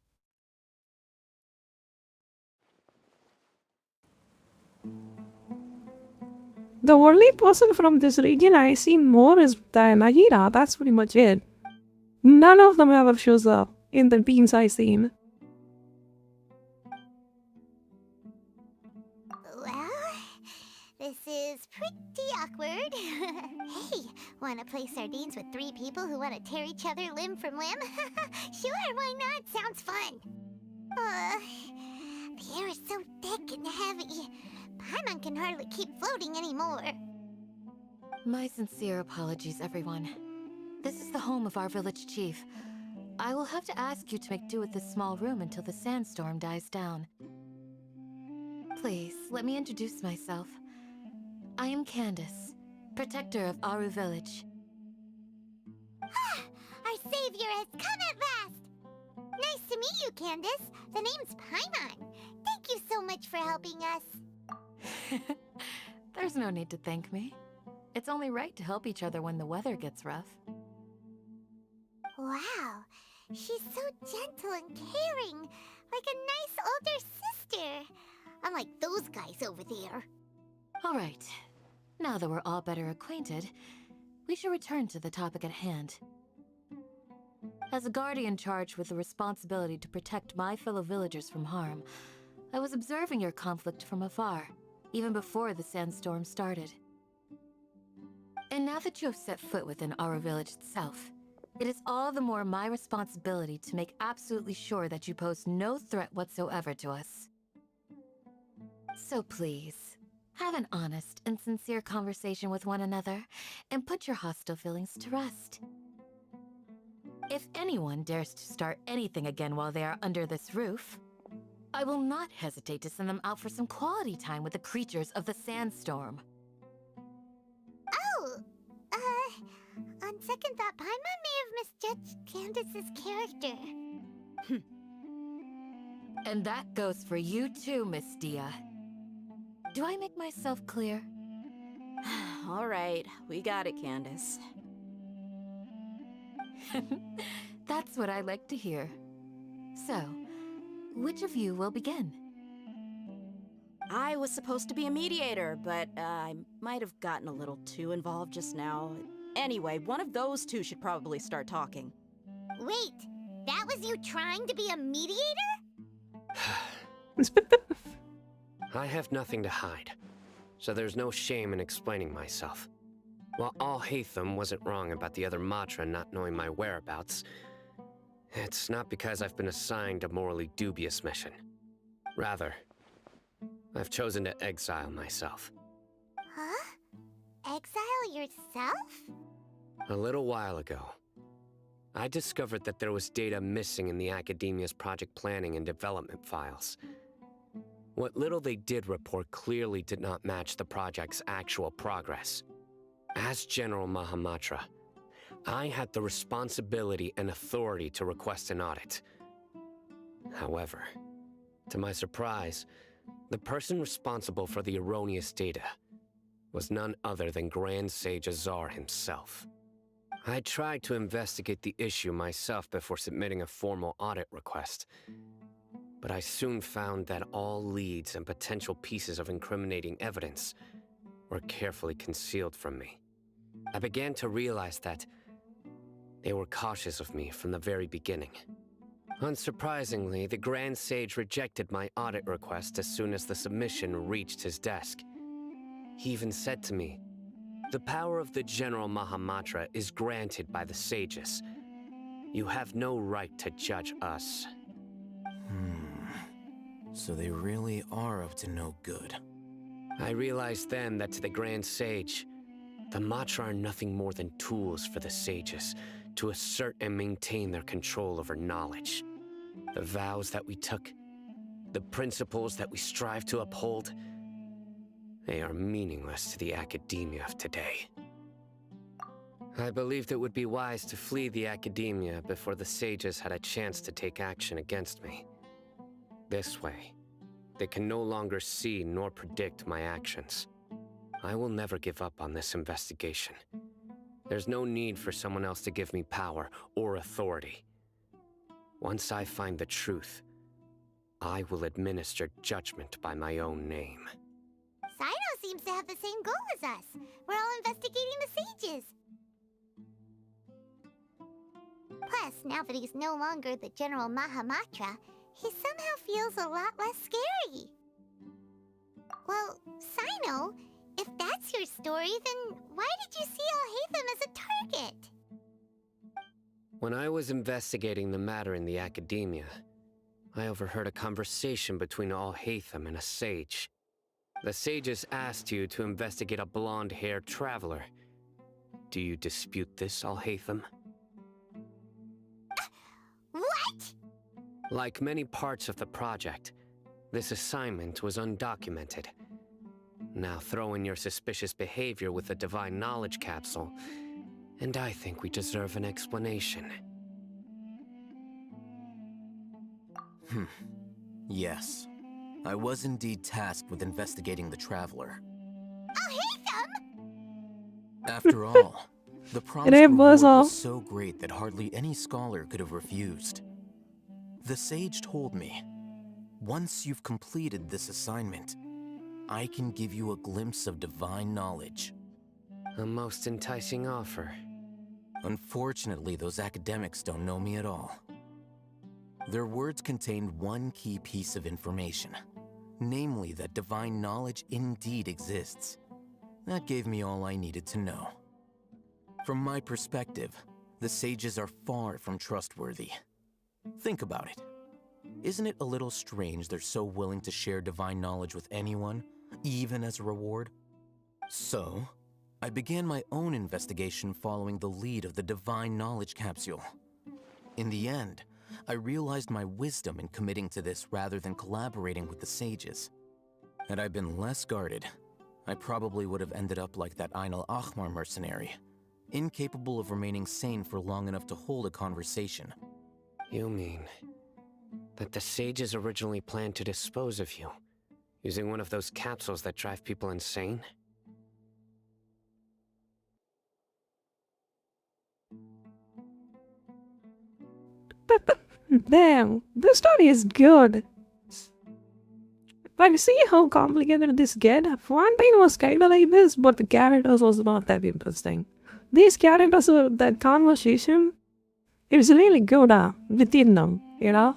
The only person from this region I see more is Nagira. That's pretty much it. None of them ever shows up in the beams I seen. Well, this is pretty awkward. Hey, wanna play sardines with three people who wanna tear each other limb from limb? Sure, why not? Sounds fun. The air is so thick and heavy. Paimon can hardly keep floating anymore. My sincere apologies, everyone. This is the home of our village chief. I will have to ask you to make do with this small room until the sandstorm dies down. Please, let me introduce myself. I am Candace, protector of Aru Village. Our savior has come at last! Nice to meet you, Candace. The name's Paimon. Thank you so much for helping us. There's no need to thank me. It's only right to help each other when the weather gets rough. Wow, she's so gentle and caring, like a nice older sister. Unlike those guys over there. All right, now that we're all better acquainted, we should return to the topic at hand. As a guardian charged with the responsibility to protect my fellow villagers from harm, I was observing your conflict from afar, even before the sandstorm started. And now that you have set foot within our village itself, it is all the more my responsibility to make absolutely sure that you pose no threat whatsoever to us. So please, have an honest and sincere conversation with one another, and put your hostile feelings to rest. If anyone dares to start anything again while they are under this roof, I will not hesitate to send them out for some quality time with the creatures of the sandstorm. Oh, on second thought, Paimon may have misjudged Candace's character. And that goes for you too, Miss Dia. Do I make myself clear? All right, we got it, Candace. That's what I like to hear. So, which of you will begin? I was supposed to be a mediator, but I might have gotten a little too involved just now. Anyway, one of those two should probably start talking. Wait, that was you trying to be a mediator? I have nothing to hide, so there's no shame in explaining myself. While Alhaitham wasn't wrong about the other Matra not knowing my whereabouts, it's not because I've been assigned a morally dubious mission. Rather, I've chosen to exile myself. Huh? Exile yourself? A little while ago, I discovered that there was data missing in the Academia's project planning and development files. What little they did report clearly did not match the project's actual progress. As General Mahamatra, I had the responsibility and authority to request an audit. However, to my surprise, the person responsible for the erroneous data was none other than Grand Sage Azar himself. I tried to investigate the issue myself before submitting a formal audit request, but I soon found that all leads and potential pieces of incriminating evidence were carefully concealed from me. I began to realize that they were cautious of me from the very beginning. Unsurprisingly, the Grand Sage rejected my audit request as soon as the submission reached his desk. He even said to me, "The power of the General Mahamatra is granted by the sages. You have no right to judge us." So they really are up to no good. I realized then that to the Grand Sage, the Matra are nothing more than tools for the sages to assert and maintain their control over knowledge. The vows that we took, the principles that we strive to uphold, they are meaningless to the academia of today. I believed it would be wise to flee the academia before the sages had a chance to take action against me. This way, they can no longer see nor predict my actions. I will never give up on this investigation. There's no need for someone else to give me power or authority. Once I find the truth, I will administer judgment by my own name. Sino seems to have the same goal as us. We're all investigating the sages. Plus, now that he's no longer the General Mahamatra, he somehow feels a lot less scary. Well, Sino, if that's your story, then why did you see Alhaitham as a target? When I was investigating the matter in the academia, I overheard a conversation between Alhaitham and a sage. The sages asked you to investigate a blonde-haired traveler. Do you dispute this, Alhaitham? What? Like many parts of the project, this assignment was undocumented. Now throw in your suspicious behavior with the Divine Knowledge Capsule, and I think we deserve an explanation. Yes. I was indeed tasked with investigating the Traveler. Alhaitham! After all, the promised reward was so great that hardly any scholar could have refused. The sage told me, once you've completed this assignment, I can give you a glimpse of divine knowledge. A most enticing offer. Unfortunately, those academics don't know me at all. Their words contained one key piece of information, namely that divine knowledge indeed exists. That gave me all I needed to know. From my perspective, the sages are far from trustworthy. Think about it. Isn't it a little strange they're so willing to share divine knowledge with anyone, even as a reward? So, I began my own investigation following the lead of the Divine Knowledge Capsule. In the end, I realized my wisdom in committing to this rather than collaborating with the sages. Had I been less guarded, I probably would have ended up like that Ain al-Ahmar mercenary, incapable of remaining sane for long enough to hold a conversation. You mean that the sages originally planned to dispose of you, using one of those capsules that drive people insane? But damn, this story is good. Like, see how complicated this get? One thing was kind of like this, but the characters was not that interesting. These characters, that conversation, it was really good within them, you know?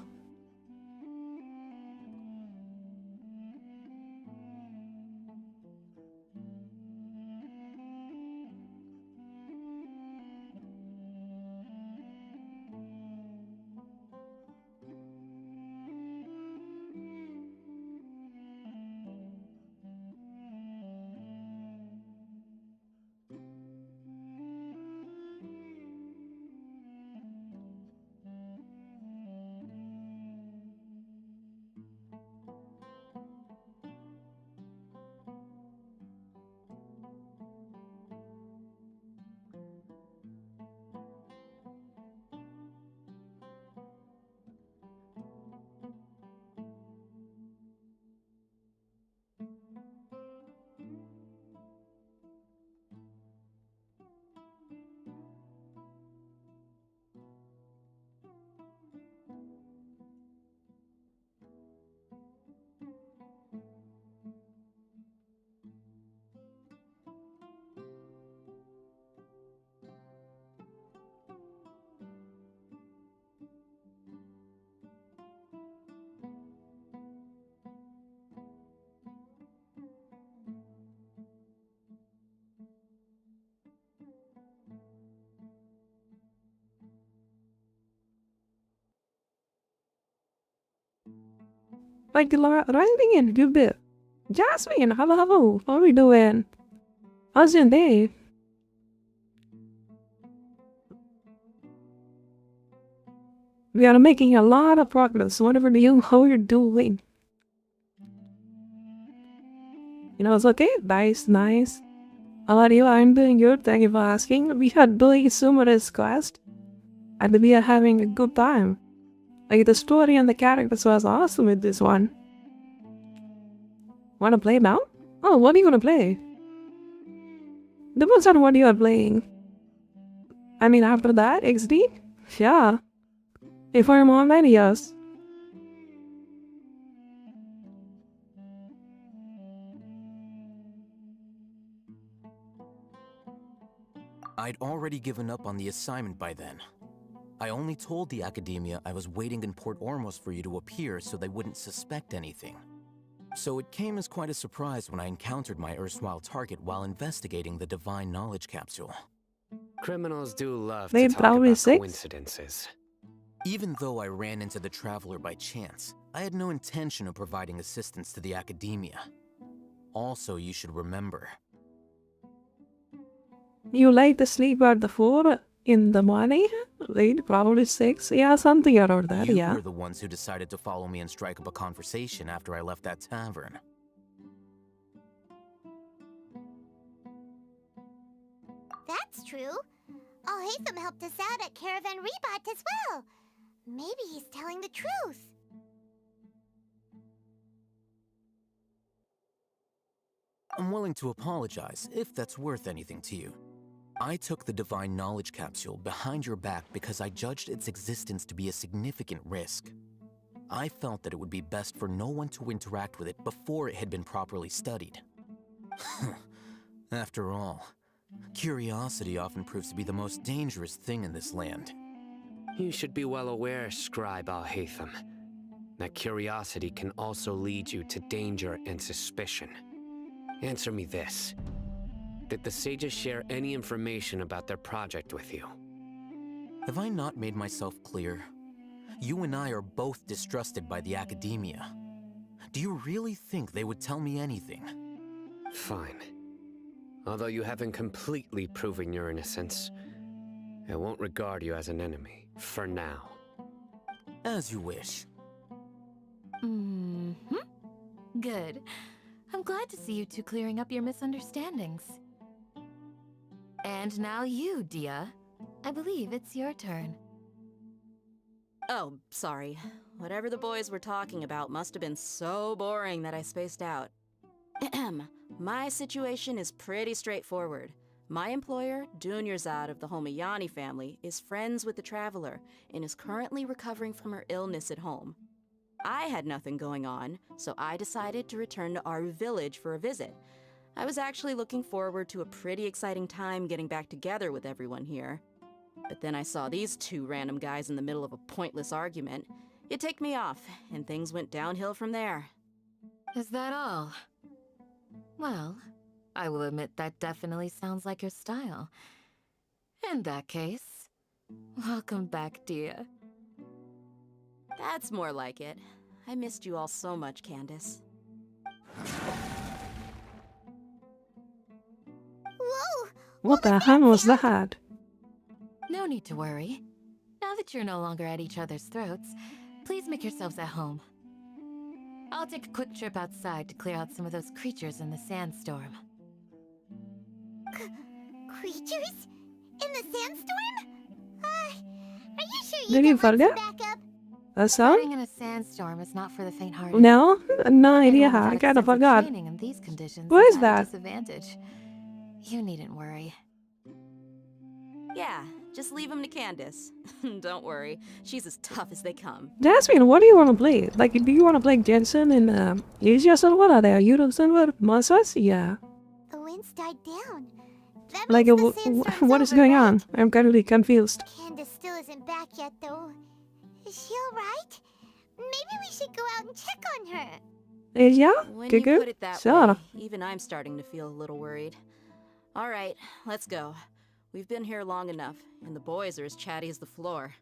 Like, writing in good bit. Jasmine, hello, how are we doing? How's your day? We are making a lot of progress. Whatever how you're doing. You know, it's okay. Nice, nice. How are you? I'm doing good. Thank you for asking. We had doing numerous quests, and we are having a good time. Like, the story and the characters was awesome with this one. Wanna play now? Oh, what are you gonna play? Depends on what you are playing. I mean, after that, XD? Yeah. If I'm online, yes. I'd already given up on the assignment by then. I only told the Academia I was waiting in Port Ormos for you to appear so they wouldn't suspect anything. So it came as quite a surprise when I encountered my erstwhile target while investigating the Divine Knowledge Capsule. Criminals do love They to talk probably about 6. coincidences. Even though I ran into the Traveler by chance, I had no intention of providing assistance to the Academia. Also, you should remember. You like to sleep at the 4 in the morning? Late, probably 6. Yeah, something around that, You yeah. were the ones who decided to follow me and strike up a conversation after I left that tavern. That's true. Al-Haytham helped us out at Caravan Rebat as well. Maybe he's telling the truth. I'm willing to apologize if that's worth anything to you. I took the Divine Knowledge Capsule behind your back because I judged its existence to be a significant risk. I felt that it would be best for no one to interact with it before it had been properly studied. After all, curiosity often proves to be the most dangerous thing in this land. You should be well aware, Scribe Al-Haytham, that curiosity can also lead you to danger and suspicion. Answer me this. Did the sages share any information about their project with you? Have I not made myself clear? You and I are both distrusted by the Academia. Do you really think they would tell me anything? Fine. Although you haven't completely proven your innocence, I won't regard you as an enemy, for now. As you wish. Mm-hmm. Good. I'm glad to see you two clearing up your misunderstandings. And now you, Dia. I believe it's your turn. Oh, sorry. Whatever the boys were talking about must have been so boring that I spaced out. My situation is pretty straightforward. My employer, Dunyarzad of the Homayani family, is friends with the Traveler and is currently recovering from her illness at home. I had nothing going on, so I decided to return to Aru village for a visit. I was actually looking forward to a pretty exciting time getting back together with everyone here. But then I saw these two random guys in the middle of a pointless argument. It ticked me off, and things went downhill from there. Is that all? Well, I will admit that definitely sounds like your style. In that case, welcome back, Dia. That's more like it. I missed you all so much, Candace. Whoa! What the hell was that? No need to worry. Now that you're no longer at each other's throats, please make yourselves at home. I'll take a quick trip outside to clear out some of those creatures in the sandstorm. Creatures? In the sandstorm? Are you sure Did you you can följa? back up? A song? Fighting in a sandstorm is not for the faint-hearted. No, no idea Anyone how. I without kind of extensive forgot. training in these conditions What is at a that? disadvantage. You needn't worry. Yeah, just leave him to Candace. Don't worry, she's as tough as they come. Jasmine, what do you want to play? Like, do you want to play Genshin and Asia Silver? There, you don't silver monsters? Yeah. The winds died down. That Like, means the sandstorm's what is over, going right? on? I'm currently confused. Candace still isn't back yet, though. Is she alright? Maybe we should go out and check on her. Asia? When you put it that Sure. way, even I'm starting to feel a little worried. All right, let's go. We've been here long enough, and the boys are as chatty as the floor.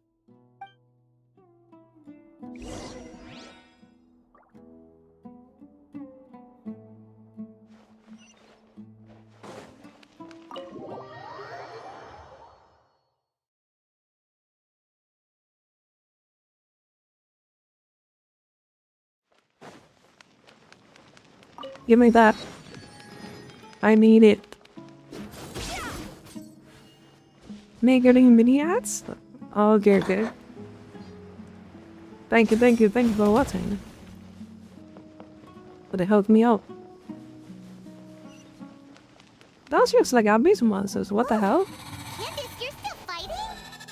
Give me that. I need it. Making mini ads? Oh, good. Thank you for watching. But it helped me out. Those looks like Abby's monsters. What the hell? Candace, you're still fighting?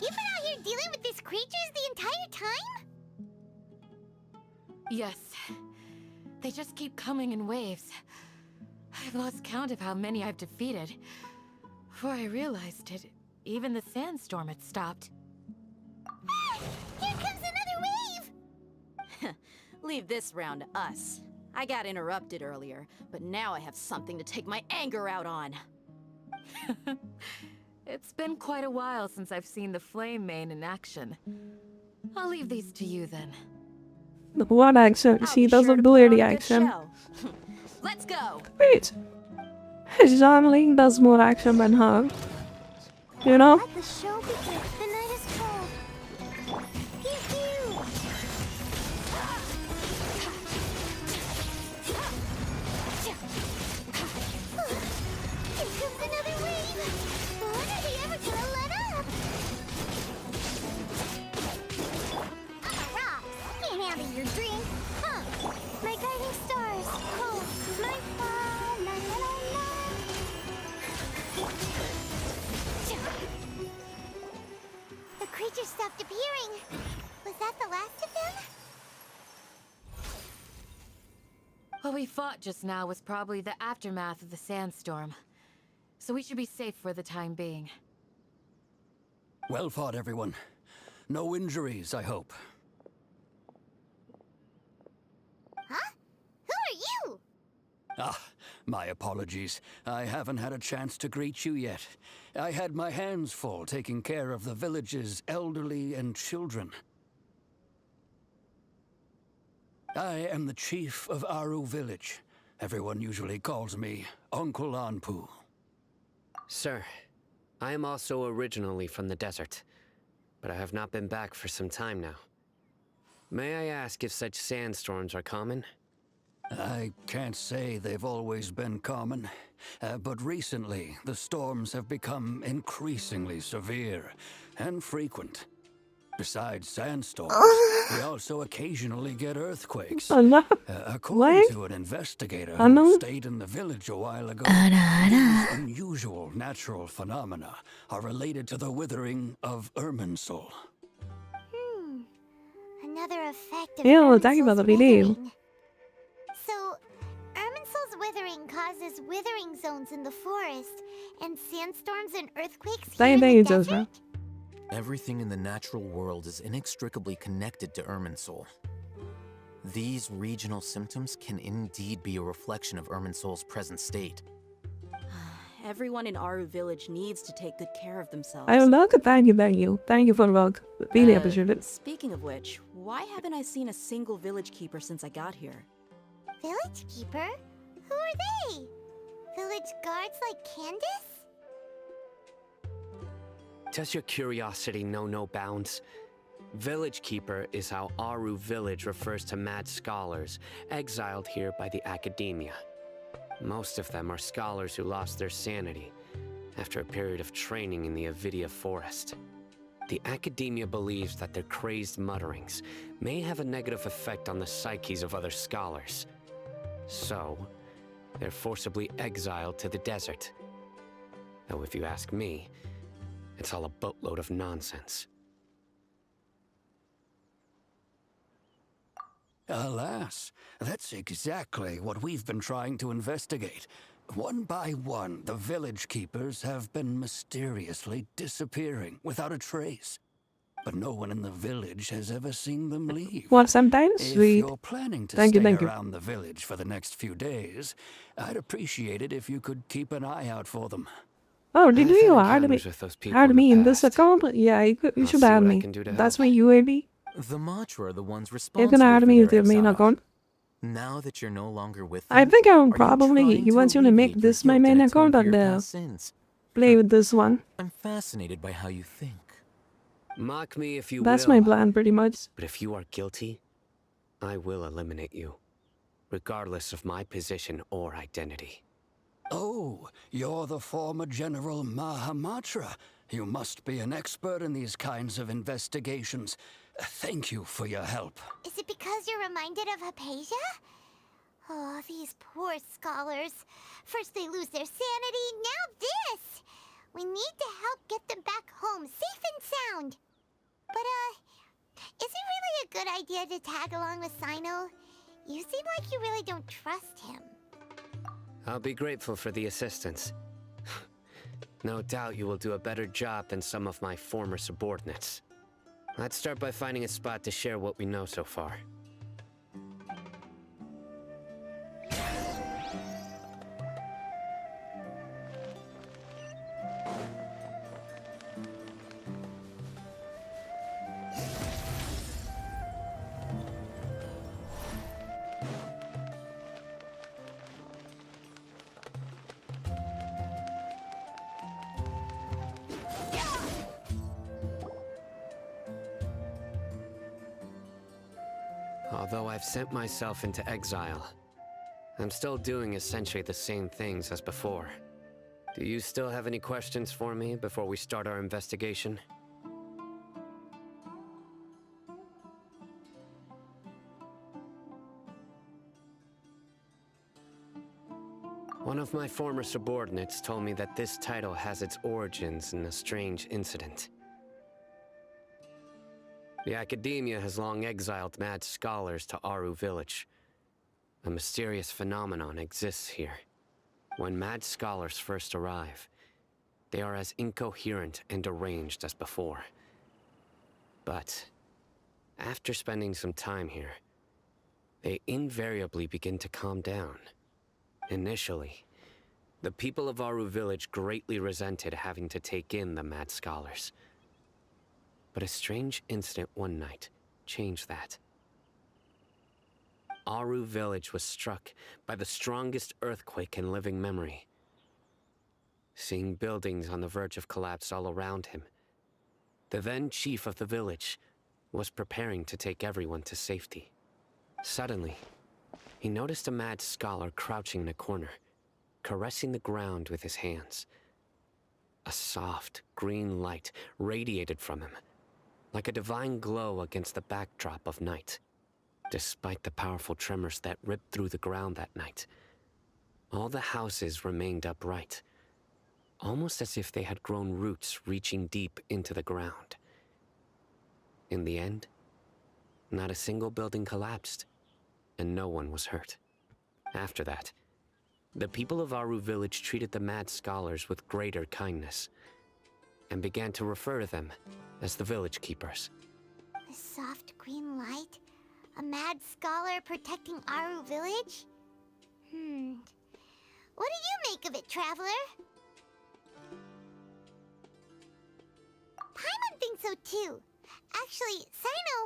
You've been out here dealing with these creatures the entire time? Yes. They just keep coming in waves. I've lost count of how many I've defeated. Before I realized it, even the sandstorm had stopped. Here comes another wave! Leave this round to us. I got interrupted earlier, but now I have something to take my anger out on. It's been quite a while since I've seen the Flame Mane in action. I'll leave these to you then. What action? She doesn't do any action. Let's go. Wait. Jean Ling does more action than her. You know? Let the show begin. The night is cold. Pew pew! Here comes another wave! When are they ever gonna let up? I'm a rock! Can't handle your drink! Huh! My guiding stars! Oh, my fire! La la la la! The creature stopped appearing. Was that the last of them? What we fought just now was probably the aftermath of the sandstorm. So we should be safe for the time being. Well fought, everyone. No injuries, I hope. Huh? Who are you? Ah, my apologies. I haven't had a chance to greet you yet. I had my hands full taking care of the village's elderly and children. I am the chief of Aru village. Everyone usually calls me Uncle Anpu. Sir, I am also originally from the desert, but I have not been back for some time now. May I ask if such sandstorms are common? I can't say they've always been common, but recently the storms have become increasingly severe and frequent. Besides sandstorms, we also occasionally get earthquakes. According to an investigator who stayed in the village a while ago, these unusual natural phenomena are related to the withering of Irminsul. Another effect of Ew, thank you for the Irminsul's video. withering. So, Irminsul's withering causes withering zones in the forest, and sandstorms and earthquakes here in the desert? Everything in the natural world is inextricably connected to Irminsul. These regional symptoms can indeed be a reflection of Irminsul's present state. Everyone in Aru village needs to take good care of themselves. I would love to thank you. Thank you for the rug. Really appreciate it. Speaking of which, why haven't I seen a single village keeper since I got here? Village keeper? Who are they? Village guards like Candace? Does your curiosity know no bounds? Village Keeper is how Aru village refers to mad scholars exiled here by the academia. Most of them are scholars who lost their sanity after a period of training in the Avidia forest. The academia believes that their crazed mutterings may have a negative effect on the psyches of other scholars. So, they're forcibly exiled to the desert. Though if you ask me, it's all a boatload of nonsense. Alas, that's exactly what we've been trying to investigate. One by one, the village keepers have been mysteriously disappearing without a trace. But no one in the village has ever seen them leave. Well, sometimes If sweet. you're planning to Thank stay you. around the village for the next few days, I'd appreciate it if you could keep an eye out for them. Oh, did you add me? Add me in this account? Yeah, you should add me. That's me, UAB. The Matra are the ones You responsible can add for me their with your main exile. account. Now that you're no longer with them, I think I'm are you probably trying he wants you to make alleviate this your my guilt main and atone account for and your past sins? play with this one. I'm fascinated by how you think. Mock me if you That's will. my plan, pretty much. But if you are guilty, I will eliminate you, regardless of my position or identity. Oh, you're the former General Mahamatra. You must be an expert in these kinds of investigations. Thank you for your help. Is it because you're reminded of Hypatia? Oh, these poor scholars. First they lose their sanity, now this! We need to help get them back home, safe and sound. But, is it really a good idea to tag along with Sino? You seem like you really don't trust him. I'll be grateful for the assistance. No doubt you will do a better job than some of my former subordinates. Let's start by finding a spot to share what we know so far. Although I've sent myself into exile, I'm still doing essentially the same things as before. Do you still have any questions for me before we start our investigation? One of my former subordinates told me that this title has its origins in a strange incident. The academia has long exiled mad scholars to Aru village. A mysterious phenomenon exists here. When mad scholars first arrive, they are as incoherent and deranged as before. But after spending some time here, they invariably begin to calm down. Initially, the people of Aru village greatly resented having to take in the mad scholars. But a strange incident one night changed that. Aru village was struck by the strongest earthquake in living memory. Seeing buildings on the verge of collapse all around him, the then chief of the village was preparing to take everyone to safety. Suddenly, he noticed a mad scholar crouching in a corner, caressing the ground with his hands. A soft, green light radiated from him, like a divine glow against the backdrop of night. Despite the powerful tremors that ripped through the ground that night, all the houses remained upright, almost as if they had grown roots reaching deep into the ground. In the end, not a single building collapsed, and no one was hurt. After that, the people of Aru village treated the mad scholars with greater kindness, and began to refer to them as the village keepers. A soft green light? A mad scholar protecting Aru village? What do you make of it, traveler? Paimon thinks so too. Actually, Sino,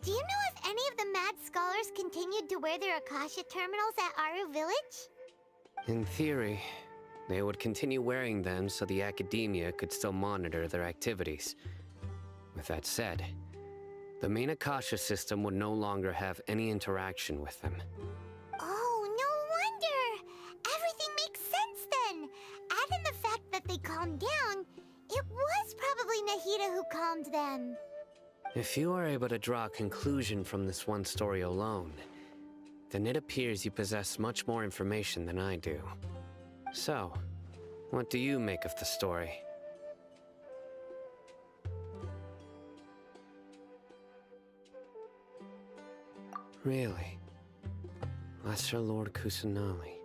do you know if any of the mad scholars continued to wear their Akasha terminals at Aru village? In theory, they would continue wearing them so the academia could still monitor their activities. With that said, the main Akasha system would no longer have any interaction with them. Oh, no wonder! Everything makes sense then! Add in the fact that they calmed down, it was probably Nahida who calmed them. If you are able to draw a conclusion from this one story alone, then it appears you possess much more information than I do. So, what do you make of the story? Really? Lesser Lord Kusanali.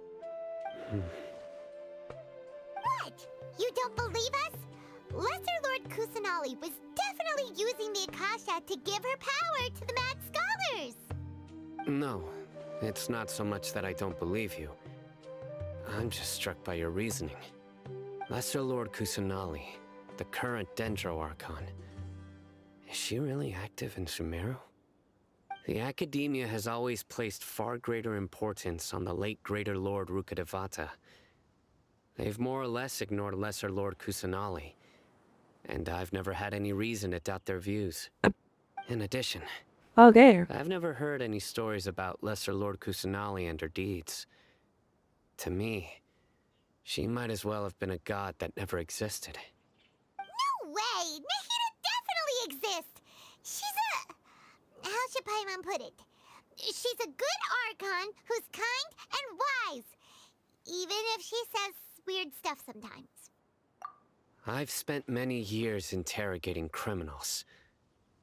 What? You don't believe us? Lesser Lord Kusanali was definitely using the Akasha to give her power to the mad scholars! No, it's not so much that I don't believe you. I'm just struck by your reasoning. Lesser Lord Kusanali, the current Dendro Archon. Is she really active in Sumeru? The Academia has always placed far greater importance on the late Greater Lord Rukkhadevata. They've more or less ignored Lesser Lord Kusanali, and I've never had any reason to doubt their views. In addition, okay, I've never heard any stories about Lesser Lord Kusanali and her deeds. To me, she might as well have been a god that never existed. No way! Nahida definitely exists! She's a... How should Paimon put it? She's a good Archon who's kind and wise, even if she says weird stuff sometimes. I've spent many years interrogating criminals,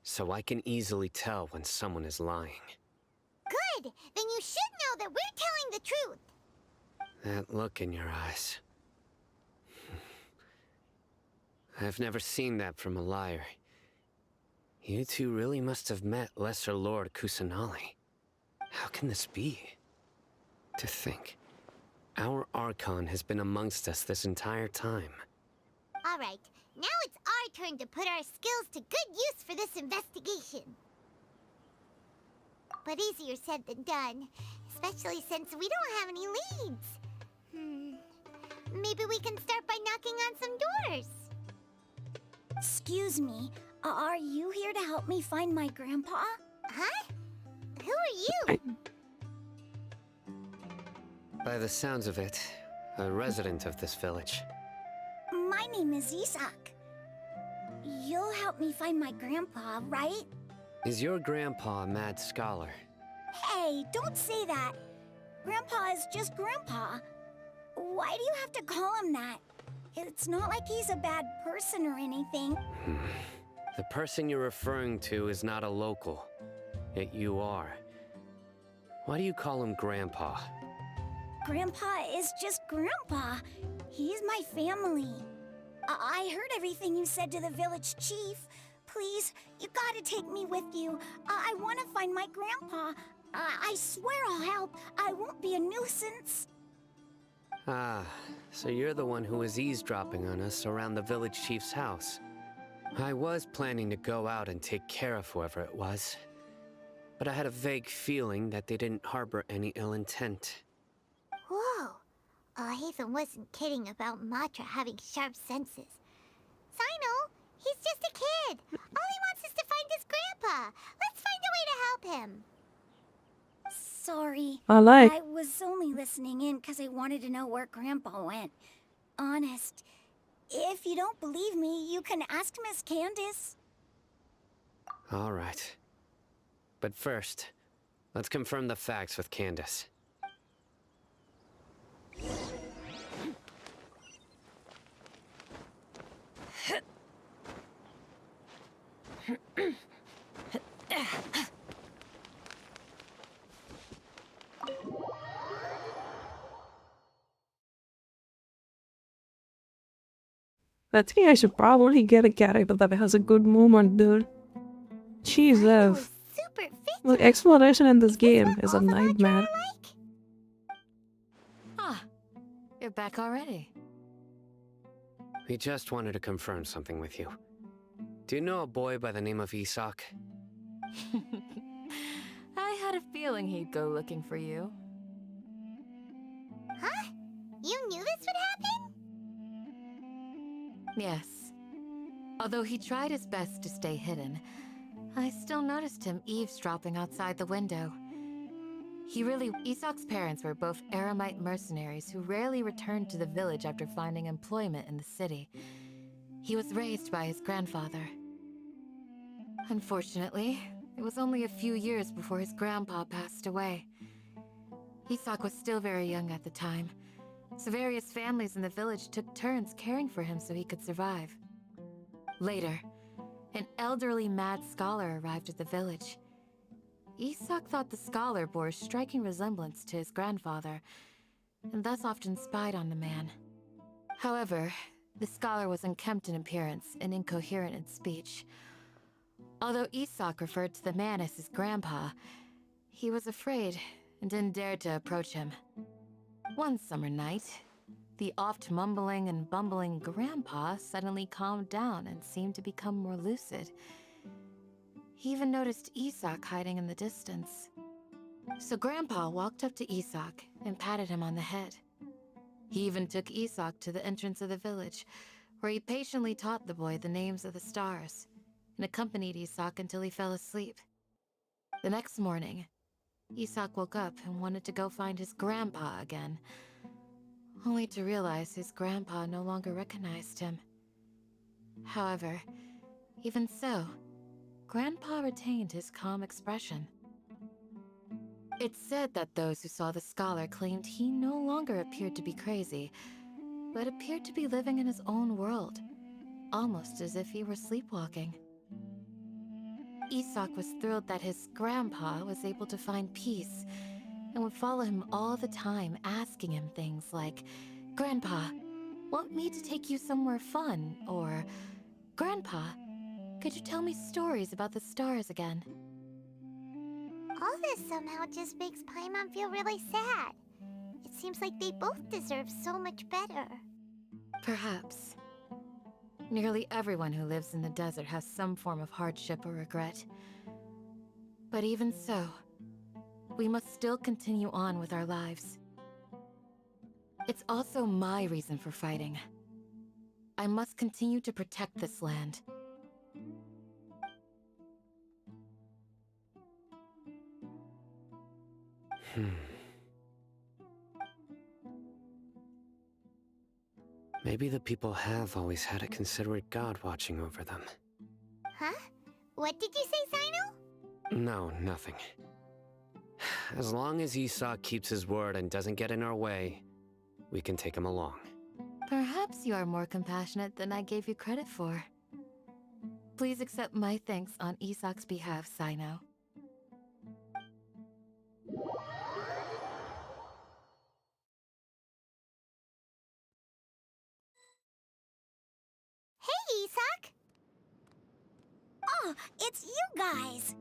so I can easily tell when someone is lying. Good! Then you should know that we're telling the truth! That look in your eyes. I've never seen that from a liar. You two really must have met Lesser Lord Kusanali. How can this be? To think, our Archon has been amongst us this entire time. Alright, now it's our turn to put our skills to good use for this investigation. But easier said than done, especially since we don't have any leads. Maybe we can start by knocking on some doors. Excuse me, are you here to help me find my grandpa? Huh? Who are you? By the sounds of it, a resident of this village. My name is Isak. You'll help me find my grandpa, right? Is your grandpa a mad scholar? Hey, don't say that. Grandpa is just Grandpa. Why do you have to call him that? It's not like he's a bad person or anything. The person you're referring to is not a local, yet you are. Why do you call him Grandpa? Grandpa is just Grandpa. He's my family. I heard everything you said to the village chief. Please, you gotta take me with you. I want to find my grandpa. I swear I'll help. I won't be a nuisance. Ah, so you're the one who was eavesdropping on us around the village chief's house. I was planning to go out and take care of whoever it was, but I had a vague feeling that they didn't harbor any ill intent. Whoa. Haven wasn't kidding about Matra having sharp senses. Sino, he's just a kid. All he wants is to find his Grandpa. Let's find a way to help him. Sorry. I was only listening in because I wanted to know where Grandpa went. Honest. If you don't believe me, you can ask Miss Candace. All right. But first, let's confirm the facts with Candace. I think I should probably get a character that has a good movement, dude. Jesus. Look, exploration in this game is a nightmare. Ah, you're back already. We just wanted to confirm something with you. Do you know a boy by the name of Isak? I had a feeling he'd go looking for you. Huh? You knew this would happen? Yes. Although he tried his best to stay hidden, I still noticed him eavesdropping outside the window. Isak's parents were both Aramite mercenaries who rarely returned to the village after finding employment in the city. He was raised by his grandfather. Unfortunately, it was only a few years before his grandpa passed away. Isak was still very young at the time, so various families in the village took turns caring for him so he could survive. Later, an elderly mad scholar arrived at the village. Isak thought the scholar bore a striking resemblance to his grandfather, and thus often spied on the man. However, the scholar was unkempt in appearance and incoherent in speech. Although Isak referred to the man as his grandpa, he was afraid and didn't dare to approach him. One summer night, the oft mumbling and bumbling grandpa suddenly calmed down and seemed to become more lucid. He even noticed Isak hiding in the distance. So Grandpa walked up to Isak and patted him on the head. He even took Isak to the entrance of the village, where he patiently taught the boy the names of the stars, and accompanied Isak until he fell asleep. The next morning, Isak woke up and wanted to go find his grandpa again, only to realize his grandpa no longer recognized him. However, even so, Grandpa retained his calm expression. It's said that those who saw the scholar claimed he no longer appeared to be crazy, but appeared to be living in his own world, almost as if he were sleepwalking. Isak was thrilled that his grandpa was able to find peace and would follow him all the time, asking him things like, "Grandpa, want me to take you somewhere fun?" Or, "Grandpa, could you tell me stories about the stars again?" All this somehow just makes Paimon feel really sad. It seems like they both deserve so much better. Perhaps. Nearly everyone who lives in the desert has some form of hardship or regret. But even so, we must still continue on with our lives. It's also my reason for fighting. I must continue to protect this land. Maybe the people have always had a considerate god watching over them. Huh? What did you say, Sino? No, nothing. As long as Isak keeps his word and doesn't get in our way, we can take him along. Perhaps you are more compassionate than I gave you credit for. Please accept my thanks on Isak's behalf, Sino. Hey, Isak! Oh, it's you guys!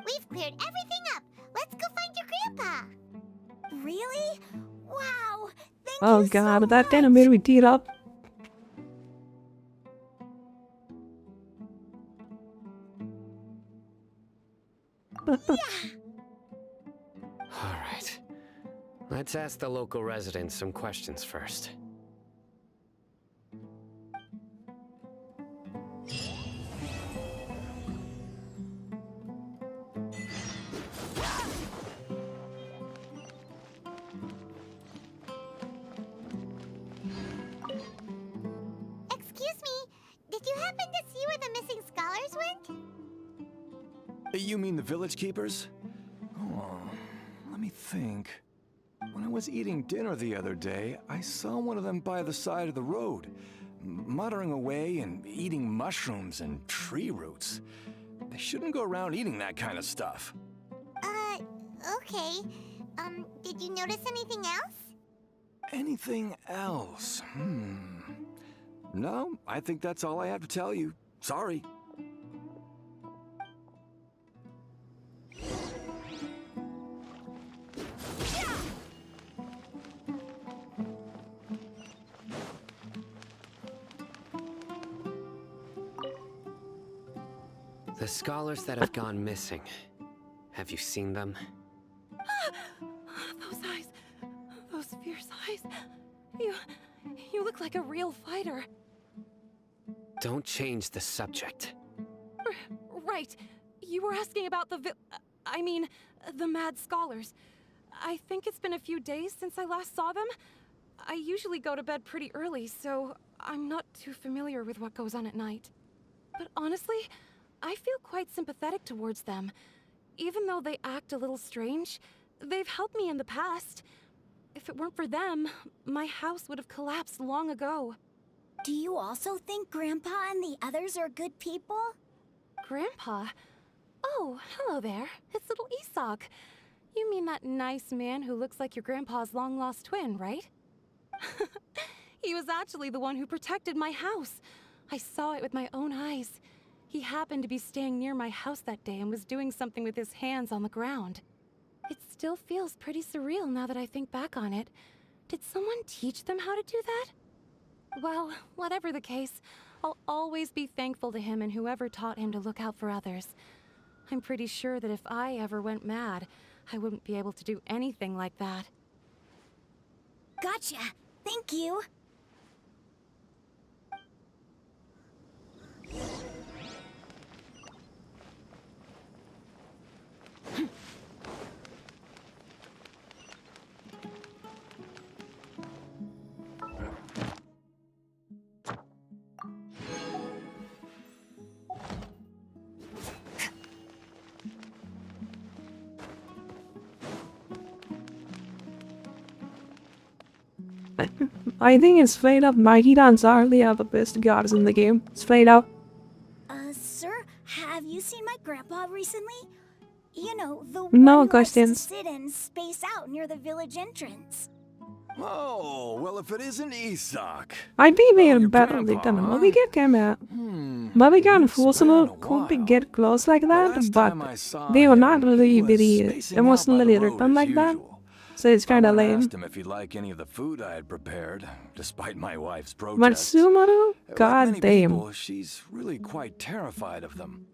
We've cleared everything up. Let's go find your grandpa. Really? Wow! Thank Oh you god, so that kind of made me tear up. Alright. Let's ask the local residents some questions first. You mean the village keepers? Oh, let me think. When I was eating dinner the other day, I saw one of them by the side of the road, muttering away and eating mushrooms and tree roots. They shouldn't go around eating that kind of stuff. Okay. Did you notice anything else? Anything else? No, I think that's all I have to tell you. Sorry. The scholars that have gone missing. Have you seen them? Those eyes. Those fierce eyes. You look like a real fighter. Don't change the subject. Right. You were asking about the the mad scholars. I think it's been a few days since I last saw them. I usually go to bed pretty early, so I'm not too familiar with what goes on at night. But honestly, I feel quite sympathetic towards them. Even though they act a little strange, they've helped me in the past. If it weren't for them, my house would have collapsed long ago. Do you also think Grandpa and the others are good people? Grandpa? Oh, hello there. It's little Isak. You mean that nice man who looks like your grandpa's long-lost twin, right? He was actually the one who protected my house. I saw it with my own eyes. He happened to be staying near my house that day and was doing something with his hands on the ground. It still feels pretty surreal now that I think back on it. Did someone teach them how to do that? Well, whatever the case, I'll always be thankful to him and whoever taught him to look out for others. I'm pretty sure that if I ever went mad, I wouldn't be able to do anything like that. Gotcha. Thank you. I think it's straight up Mighty Dance are the other best gods in the game. Straight up. Sir, have you seen my grandpa recently? You know, the No one who likes to questions. sit and space out near the village entrance. Oh, well, if it isn't Isak. I'd be mer better than a movie get came out. Maybe can forceful could get close like that, but they were not really emotionally written like that. So it's kind of I lame. asked him if he'd like any of the food I had prepared, despite my wife's But protests. Sumaru? Like God many damn. people, she's really quite terrified of them.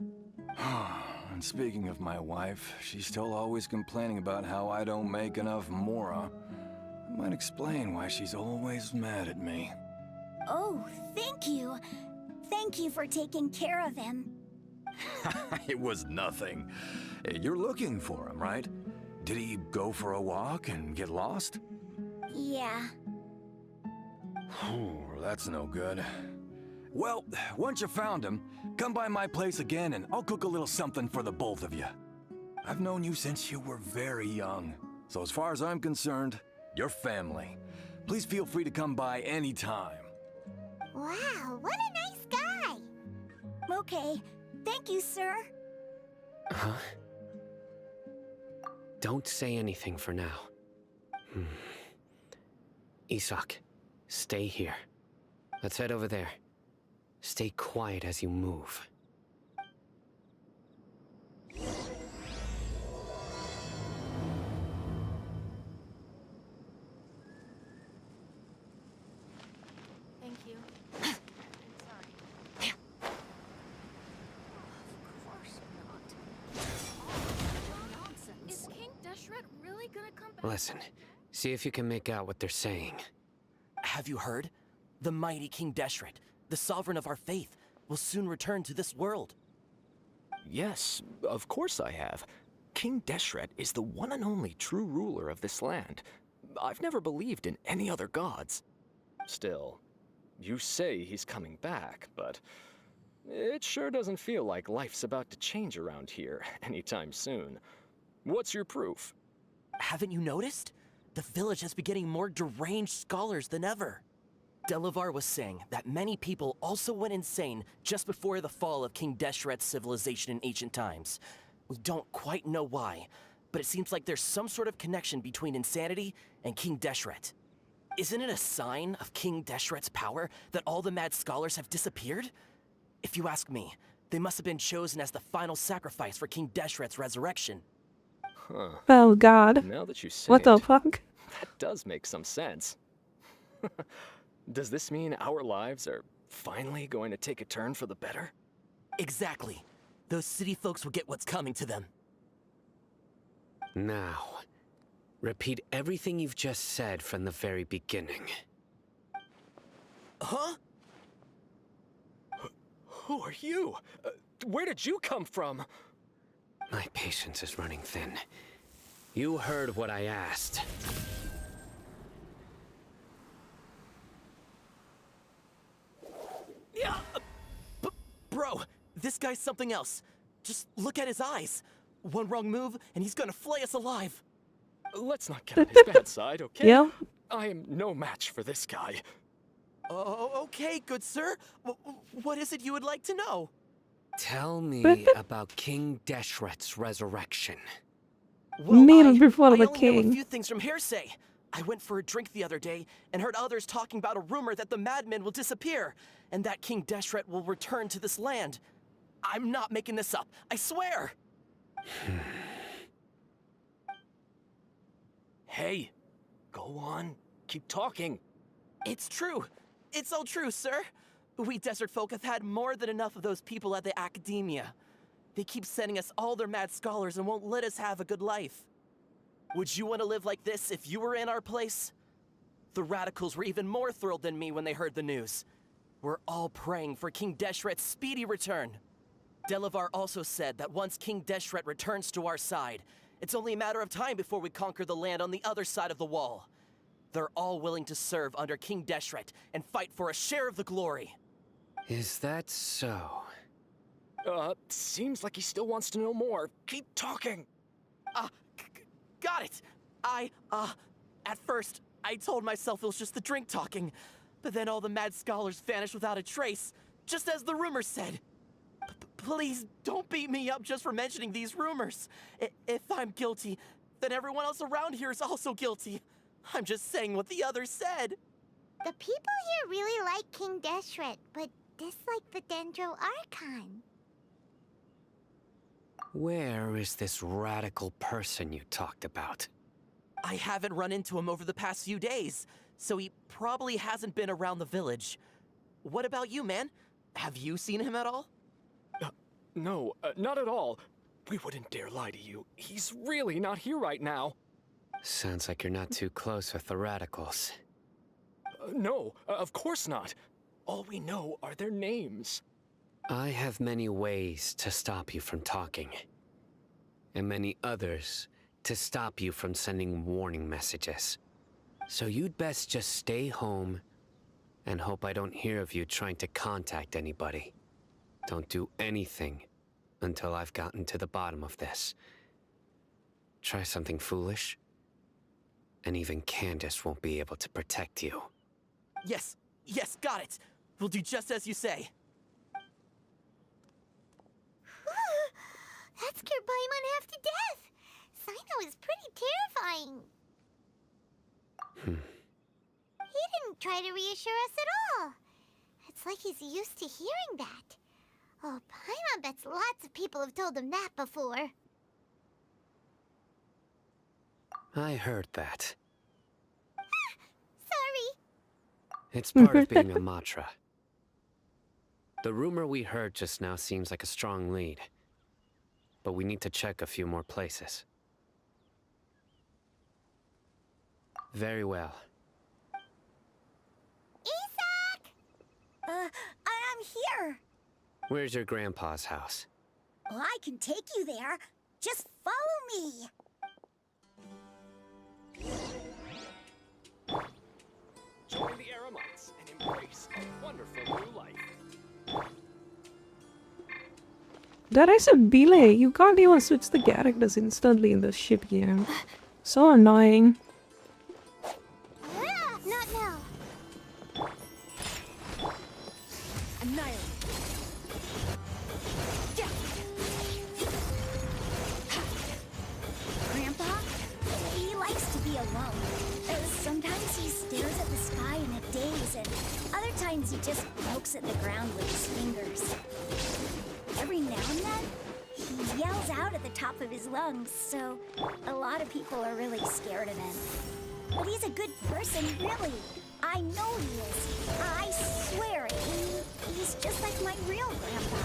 And speaking of my wife, she's still always complaining about how I don't make enough mora. That might explain why she's always mad at me. Oh, thank you. Thank you for taking care of him. It was nothing. You're looking for him, right? Did he go for a walk and get lost? Yeah. That's no good. Well, once you found him, come by my place again and I'll cook a little something for the both of you. I've known you since you were very young, so as far as I'm concerned, you're family. Please feel free to come by anytime. Wow, what a nice guy! Okay. Thank you, sir. Huh? Don't say anything for now. Isak, stay here. Let's head over there. Stay quiet as you move. Thank you. Is King Deshret really gonna come back? Listen, see if you can make out what they're saying. Have you heard? The mighty King Deshret, the sovereign of our faith, will soon return to this world. Yes, of course I have. King Deshret is the one and only true ruler of this land. I've never believed in any other gods. Still, you say he's coming back, but It sure doesn't feel like life's about to change around here anytime soon. What's your proof? Haven't you noticed? The village has been getting more deranged scholars than ever. Delavar was saying that many people also went insane just before the fall of King Deshret's civilization in ancient times. We don't quite know why, but it seems like there's some sort of connection between insanity and King Deshret. Isn't it a sign of King Deshret's power that all the mad scholars have disappeared? If you ask me, they must have been chosen as the final sacrifice for King Deshret's resurrection. Huh. Oh god. Now that you say What the it, fuck? that does make some sense. Does this mean our lives are finally going to take a turn for the better? Exactly. Those city folks will get what's coming to them. Now, repeat everything you've just said from the very beginning. Huh? Who are you? Where did you come from? My patience is running thin. You heard what I asked. Yeah, bro, this guy's something else. Just look at his eyes. One wrong move, and he's gonna flay us alive. Let's not get on his bad side, okay? Yeah. I am no match for this guy. Oh, okay, good sir. What is it you would like to know? Tell me about King Deshret's resurrection. Well, Kneel before I the only know a king. few things from hearsay. I went for a drink the other day and heard others talking about a rumor that the madmen will disappear and that King Deshret will return to this land. I'm not making this up, I swear. Hey, go on. Keep talking. It's true. It's all true, sir. We desert folk have had more than enough of those people at the academia. They keep sending us all their mad scholars and won't let us have a good life. Would you want to live like this if you were in our place? The radicals were even more thrilled than me when they heard the news. We're all praying for King Deshret's speedy return. Delavar also said that once King Deshret returns to our side, it's only a matter of time before we conquer the land on the other side of the wall. They're all willing to serve under King Deshret and fight for a share of the glory. Is that so? Seems like he still wants to know more. Keep talking. Got it. At first, I told myself it was just the drink talking, but then all the mad scholars vanished without a trace, just as the rumors said. Please don't beat me up just for mentioning these rumors. If I'm guilty, then everyone else around here is also guilty. I'm just saying what the others said. The people here really like King Deshret, but dislike the Dendro Archon. Where is this radical person you talked about? I haven't run into him over the past few days, so he probably hasn't been around the village. What about you, man? Have you seen him at all? No, not at all. We wouldn't dare lie to you. He's really not here right now. Sounds like you're not too close with the radicals. No, of course not. All we know are their names. I have many ways to stop you from talking. And many others to stop you from sending warning messages. So you'd best just stay home and hope I don't hear of you trying to contact anybody. Don't do anything until I've gotten to the bottom of this. Try something foolish, and even Candace won't be able to protect you. Yes, got it. We'll do just as you say. That scared Paimon half to death. Sino is pretty terrifying. He didn't try to reassure us at all. It's like he's used to hearing that. Oh, Paimon bets lots of people have told him that before. I heard that. Sorry. It's part of being a Matra. The rumor we heard just now seems like a strong lead. But we need to check a few more places. Very well. Isak! I'm here. Where's your grandpa's house? Well, I can take you there. Just follow me. Join the Eremites and embrace a wonderful new life. There is a delay. You can't even switch the characters instantly in the ship game. So annoying. Not now. Grandpa? He likes to be alone. Sometimes he stares at the sky in a daze, and other times he just pokes at the ground with his fingers. Every now and then, he yells out at the top of his lungs, so a lot of people are really scared of him. But he's a good person, really. I know he is. I swear it. He's just like my real grandpa.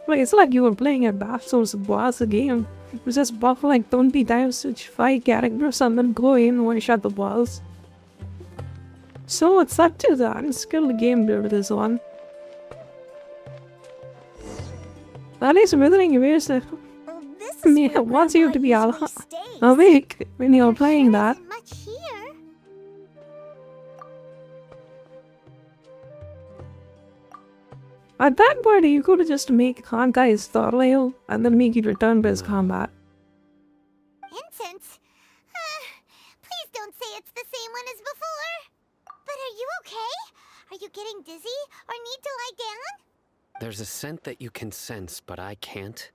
Wait, it's like you were playing a Dark Souls boss game. You just buff like 20 times, switch 5 characters, and then go in one shot the boss. So it's such an unskilled game build, this one. That is withering away, wants you to be awake when you're playing that. At that point, you could just make Hankai's Thorleo and then make it return-based combat. Incense? Please don't say it's the same one as before. But are you okay? Are you getting dizzy or need to lie down? There's a scent that you can sense, but I can't.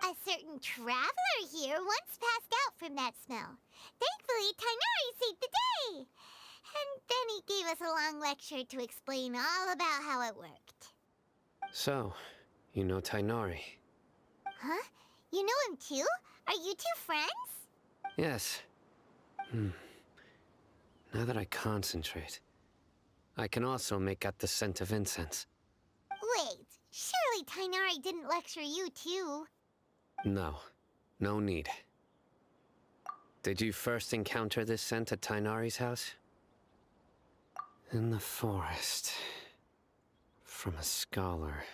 A certain traveler here once passed out from that smell. Thankfully, Tainari saved the day. And then he gave us a long lecture to explain all about how it worked. So, you know Tainari? Huh? You know him too? Are you two friends? Yes. Now that I concentrate, I can also make out the scent of incense. Wait, surely Tainari didn't lecture you too? No, no need. Did you first encounter this scent at Tainari's house? In the forest. From a scholar.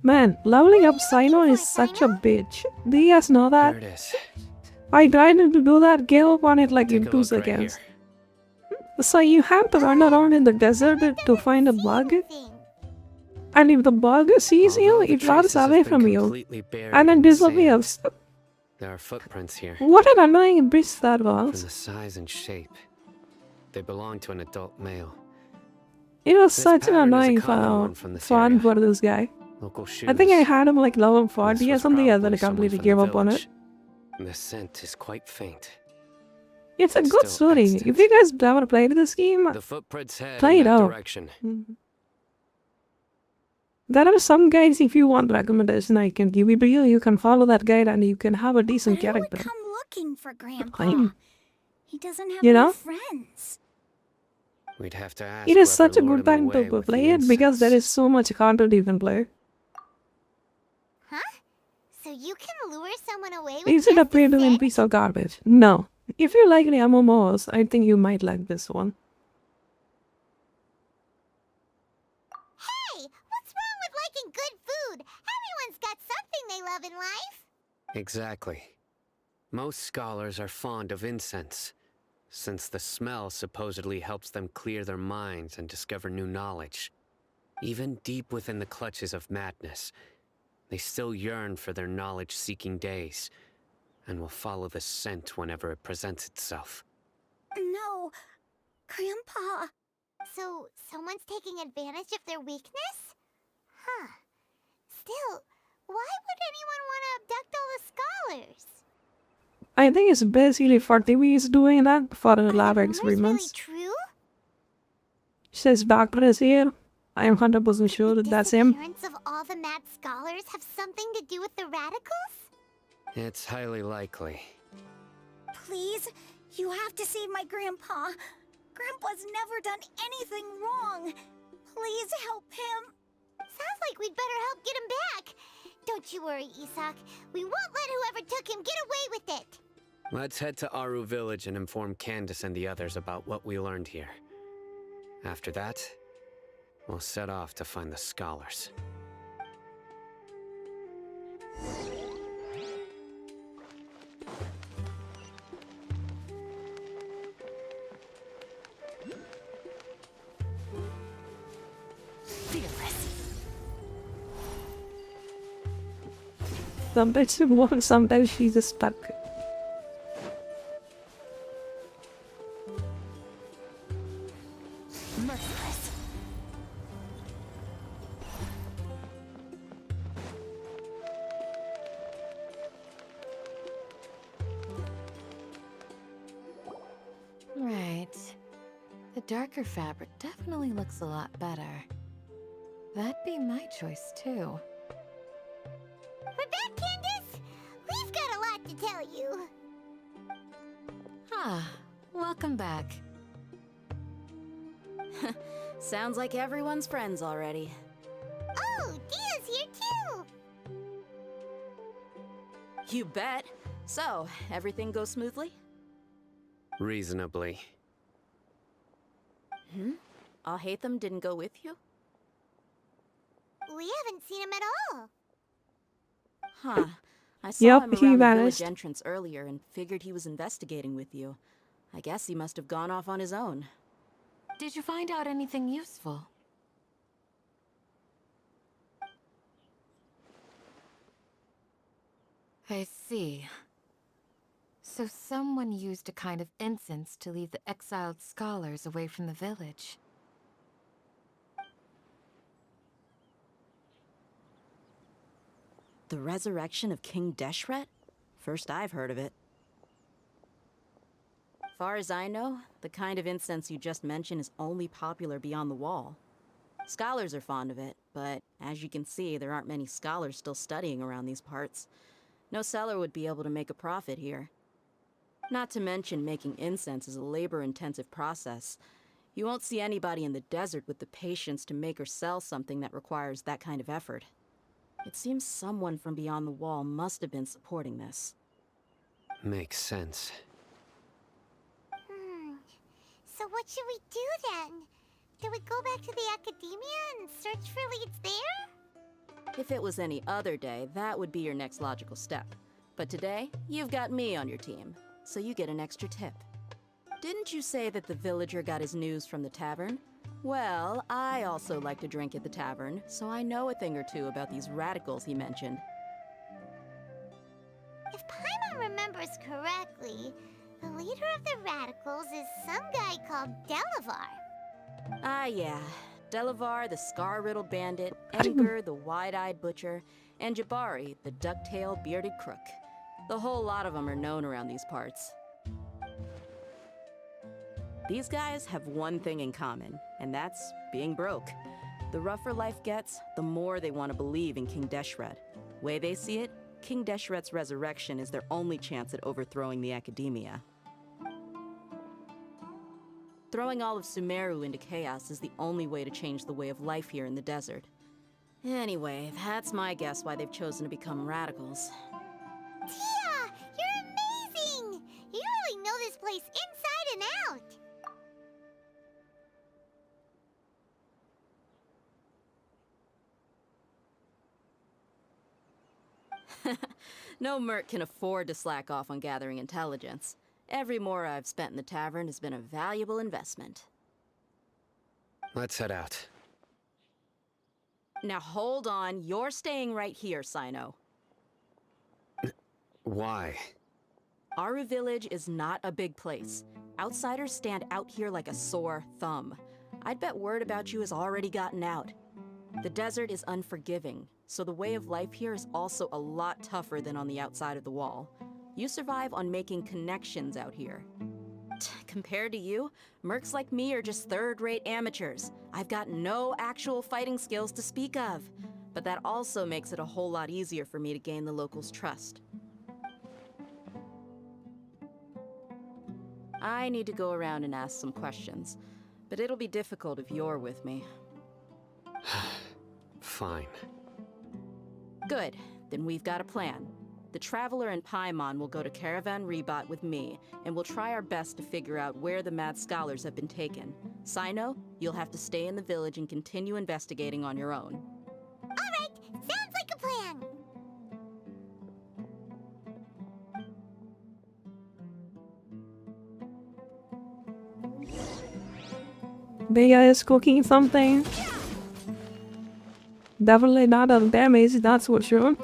Man, leveling up Sino is such a bitch. Do you guys know that? There it is. I tried to do that, gave up on it like in 2 seconds. So you have to run around in the desert to find a bug. And if the bug sees you, it runs away from you. And then disappears. There are footprints here. What an annoying bitch that From was. the size and shape. They belong to an adult male. It was This such an pattern is a annoying common one from this fun area. for this guy. Local I think I shooters. had him like level This 40 or was something and then probably I completely someone gave from up the on it. village. The scent is quite faint. It's a good story. If you guys ever played this game, The footprints head play in it that out. direction. There are some guides, if you want recommendation I can give it to you. You can follow that guide and you can have a decent character. Come looking for Grandpa. I'm- He doesn't have You any know? friends. We'd have to ask It is whoever such a lured good him time away to with play the it because there incense. is so much content you can play. Huh? So you can lure someone away with Is it a just pay to win piece of garbage? No. If you like the MMOs, I think you might like this one. Hey, what's wrong with liking good food? Everyone's got something they love in life. Exactly. Most scholars are fond of incense, since the smell supposedly helps them clear their minds and discover new knowledge. Even deep within the clutches of madness, they still yearn for their knowledge-seeking days, and will follow the scent whenever it presents itself. No, Grandpa! So, someone's taking advantage of their weakness? Huh. Still, why would anyone want to abduct all the scholars? I think it's basically for TV's doing that for the lab experiments. True? Says Doctor is here. I am 100% sure that that's him. Parents of all the mad scholars have something to do with the radicals? It's highly likely. Please, you have to save my grandpa. Grandpa's never done anything wrong. Please help him. Sounds like we'd better help get him back. Don't you worry, Isak. We won't let whoever took him get away with it. Let's head to Aru Village and inform Candace and the others about what we learned here. After that, we'll set off to find the scholars. Sometimes she won't, sometimes she's just stuck. Merciless. Right. The darker fabric definitely looks a lot better. That'd be my choice too. We're back, Candace! We've got a lot to tell you. Ah, welcome back. Sounds like everyone's friends already. Oh, Dia's here too! You bet. So, everything goes smoothly? Reasonably. Alhaitham didn't go with you? We haven't seen him at all. Huh. I saw Yep, him he around the vanished. village entrance earlier and figured he was investigating with you. I guess he must have gone off on his own. Did you find out anything useful? I see. So someone used a kind of incense to lead the exiled scholars away from the village. The resurrection of King Deshret? First I've heard of it. Far as I know, the kind of incense you just mentioned is only popular beyond the wall. Scholars are fond of it, but as you can see, there aren't many scholars still studying around these parts. No seller would be able to make a profit here. Not to mention making incense is a labor-intensive process. You won't see anybody in the desert with the patience to make or sell something that requires that kind of effort. It seems someone from beyond the wall must have been supporting this. Makes sense. So what should we do then? Do we go back to the academia and search for leads there? If it was any other day, that would be your next logical step. But today, you've got me on your team, so you get an extra tip. Didn't you say that the villager got his news from the tavern? Well, I also like to drink at the tavern, so I know a thing or two about these radicals he mentioned. If Paimon remembers correctly, the leader of the radicals is some guy called Delavar. Ah, yeah. Delavar, the scar-riddled bandit, Edgar, the wide-eyed butcher, and Jabari, the duck-tailed bearded crook. The whole lot of them are known around these parts. These guys have one thing in common, and that's being broke. The rougher life gets, the more they want to believe in King Deshret. Way they see it, King Deshret's resurrection is their only chance at overthrowing the academia. Throwing all of Sumeru into chaos is the only way to change the way of life here in the desert. Anyway, that's my guess why they've chosen to become radicals. Tia! You're amazing! You really know this place inside and out! No merc can afford to slack off on gathering intelligence. Every mora I've spent in the tavern has been a valuable investment. Let's head out. Now hold on, you're staying right here, Sino. Why? Aru Village is not a big place. Outsiders stand out here like a sore thumb. I'd bet word about you has already gotten out. The desert is unforgiving, so the way of life here is also a lot tougher than on the outside of the wall. You survive on making connections out here. Compared to you, mercs like me are just third-rate amateurs. I've got no actual fighting skills to speak of. But that also makes it a whole lot easier for me to gain the locals' trust. I need to go around and ask some questions, but it'll be difficult if you're with me. Fine. Good, then we've got a plan. The Traveler and Paimon will go to Caravan Rebot with me, and we'll try our best to figure out where the Mad Scholars have been taken. Sino, you'll have to stay in the village and continue investigating on your own. Alright, sounds like a plan. Bea is cooking something. Definitely not a damage, that's for sure.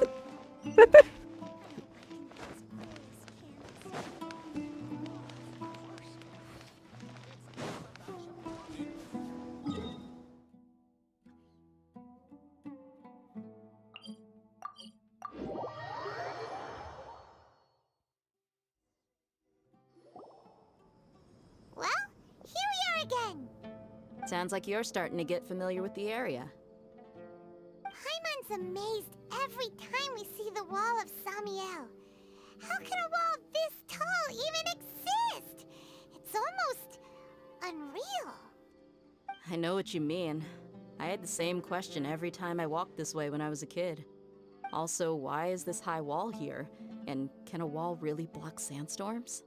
Well, here we are again. Sounds like you're starting to get familiar with the area. Paimon's amazed every time we see the wall of Samiel. How can a wall this tall even exist? It's almost unreal. I know what you mean. I had the same question every time I walked this way when I was a kid. Also, why is this high wall here? And can a wall really block sandstorms?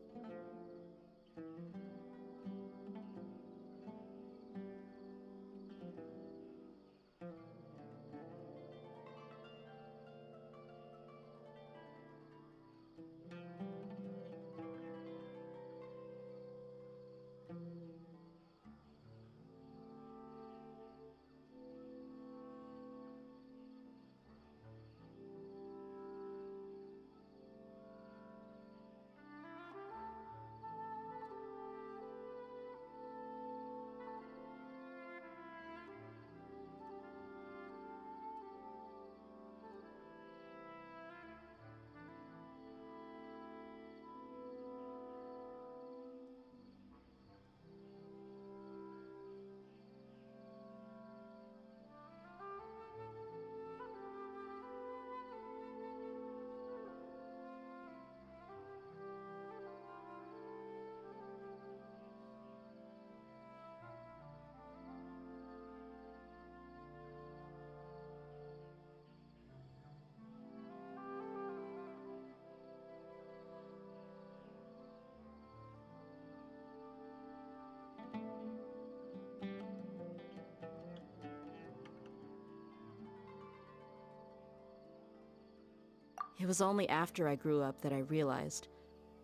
It was only after I grew up that I realized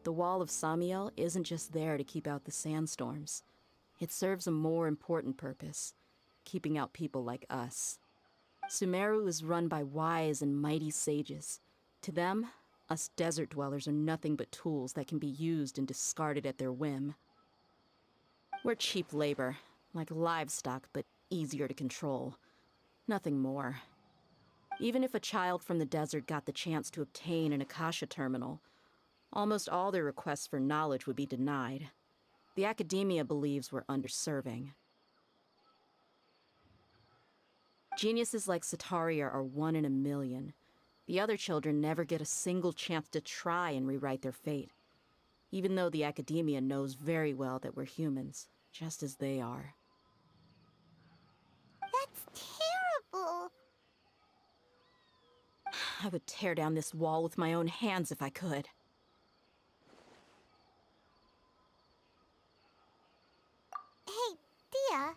the Wall of Samiel isn't just there to keep out the sandstorms. It serves a more important purpose, keeping out people like us. Sumeru is run by wise and mighty sages. To them, us desert dwellers are nothing but tools that can be used and discarded at their whim. We're cheap labor, like livestock, but easier to control. Nothing more. Even if a child from the desert got the chance to obtain an Akasha terminal, almost all their requests for knowledge would be denied. The academia believes we're underserving. Geniuses like Sataria are 1 in a million. The other children never get a single chance to try and rewrite their fate, even though the academia knows very well that we're humans, just as they are. That's terrible. I would tear down this wall with my own hands if I could. Hey, Dia.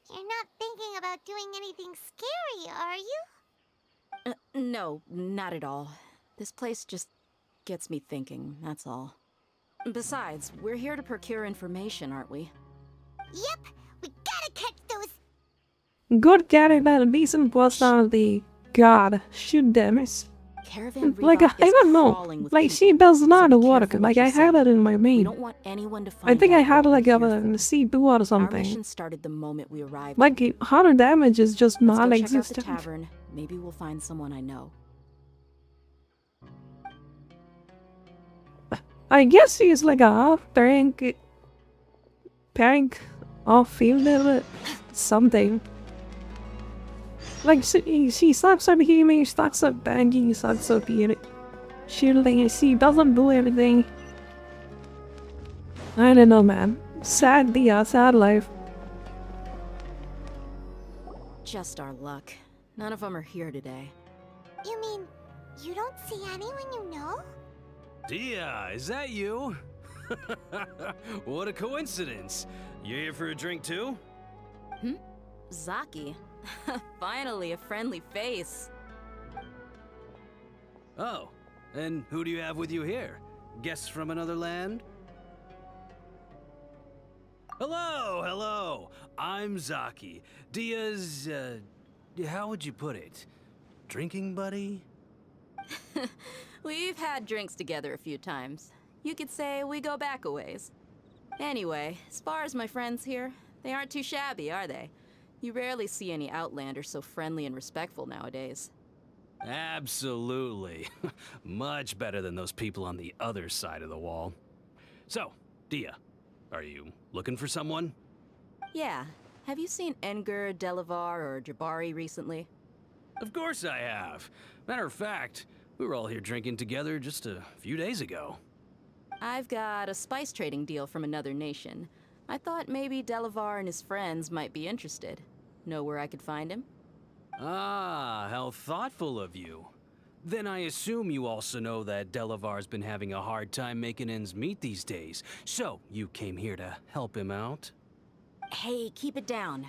You're not thinking about doing anything scary, are you? No, not at all. This place just gets me thinking, that's all. Besides, we're here to procure information, aren't we? Yep, we gotta catch those. Good getting that decent personality. God, shoot them. Caravan Like, Rebot I is don't know. crawling with Like, people, she does so not be work. careful Like, what I you had say. it in my We main. don't want anyone to I find think I out had what like we're a here for. C2 or Our something. mission started the moment we arrived. Like, 100 damage is just Let's go check out the non-existent. tavern. Maybe we'll find someone I know. I guess she's like a half-tank, off-field something. Like, she sucks at healing, sucks at banging, sucks at shielding, she doesn't do anything. I don't know, man. Sad Dia, sad life. Just our luck. None of them are here today. You mean, you don't see anyone you know? Dia, is that you? What a coincidence. You here for a drink too? Zaki. Finally, a friendly face. Oh, and who do you have with you here? Guests from another land? Hello, hello. I'm Zaki. Dia's, how would you put it? Drinking buddy? We've had drinks together a few times. You could say we go back a ways. Anyway, as far as my friends here, they aren't too shabby, are they? You rarely see any Outlanders so friendly and respectful nowadays. Absolutely. Much better than those people on the other side of the wall. So, Dia, are you looking for someone? Yeah. Have you seen Enger, Delavar, or Jabari recently? Of course I have. Matter of fact, we were all here drinking together just a few days ago. I've got a spice trading deal from another nation. I thought maybe Delavar and his friends might be interested. Know where I could find him? Ah, how thoughtful of you. Then I assume you also know that Delavar's been having a hard time making ends meet these days. So, you came here to help him out? Hey, keep it down.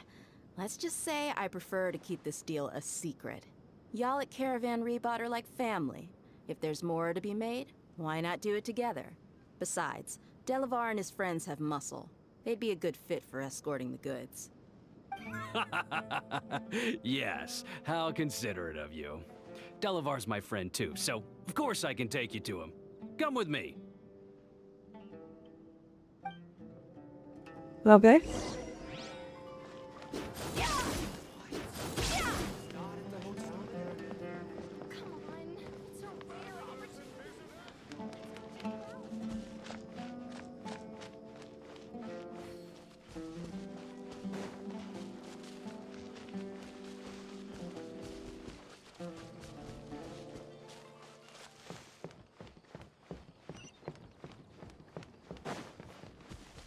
Let's just say I prefer to keep this deal a secret. Y'all at Caravan Rebot are like family. If there's more to be made, why not do it together? Besides, Delavar and his friends have muscle. They'd be a good fit for escorting the goods. Yes, how considerate of you. Delavar's my friend too, so of course I can take you to him. Come with me. Okay.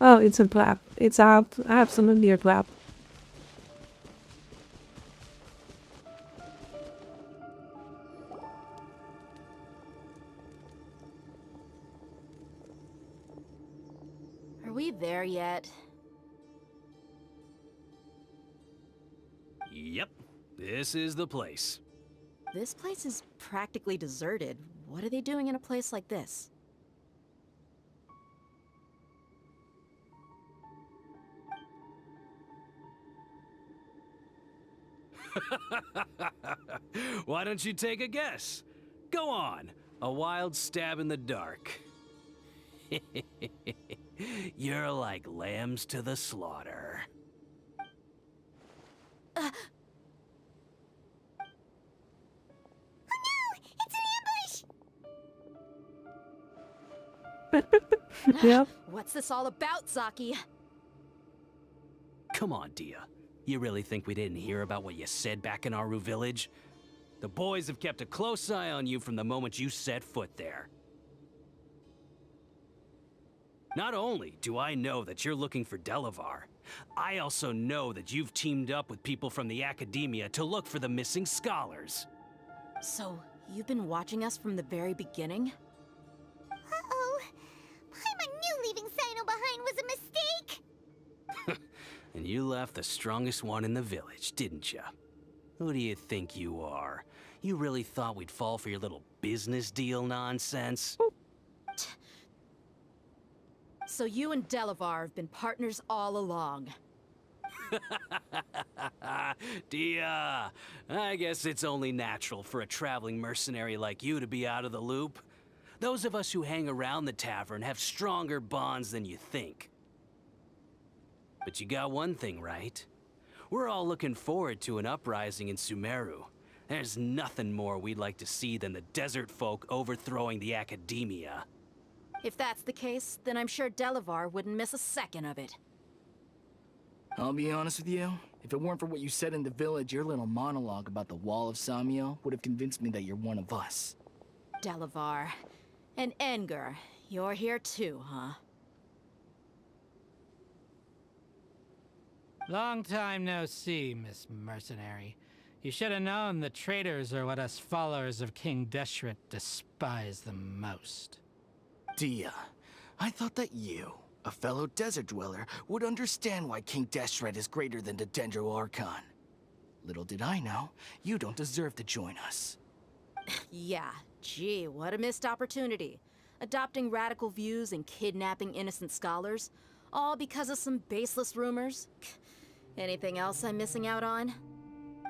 Oh, it's a trap. It's absolutely a trap. Are we there yet? Yep, this is the place. This place is practically deserted. What are they doing in a place like this? Why don't you take a guess? Go on, a wild stab in the dark. You're like lambs to the slaughter. Yep. What's this all about, Zaki? Come on, Dia. You really think we didn't hear about what you said back in Aru village? The boys have kept a close eye on you from the moment you set foot there. Not only do I know that you're looking for Delavar, I also know that you've teamed up with people from the Academia to look for the missing scholars. So, you've been watching us from the very beginning? Uh-oh. Paimon knew leaving Sino behind was a mistake! And you left the strongest one in the village, didn't ya? Who do you think you are? You really thought we'd fall for your little business deal nonsense? So you and Delavar have been partners all along. Dia, I guess it's only natural for a traveling mercenary like you to be out of the loop. Those of us who hang around the tavern have stronger bonds than you think. But you got one thing right. We're all looking forward to an uprising in Sumeru. There's nothing more we'd like to see than the desert folk overthrowing the academia. If that's the case, then I'm sure Delavar wouldn't miss a second of it. I'll be honest with you. If it weren't for what you said in the village, your little monologue about the Wall of Samiel would have convinced me that you're one of us. Delavar. And Enger, you're here too, huh? Long time no see, Miss Mercenary. You should have known the traitors are what us followers of King Deshret despise the most. Dia, I thought that you, a fellow desert dweller, would understand why King Deshret is greater than the Dendro Archon. Little did I know, you don't deserve to join us. Yeah, gee, what a missed opportunity. Adopting radical views and kidnapping innocent scholars, all because of some baseless rumors. Anything else I'm missing out on?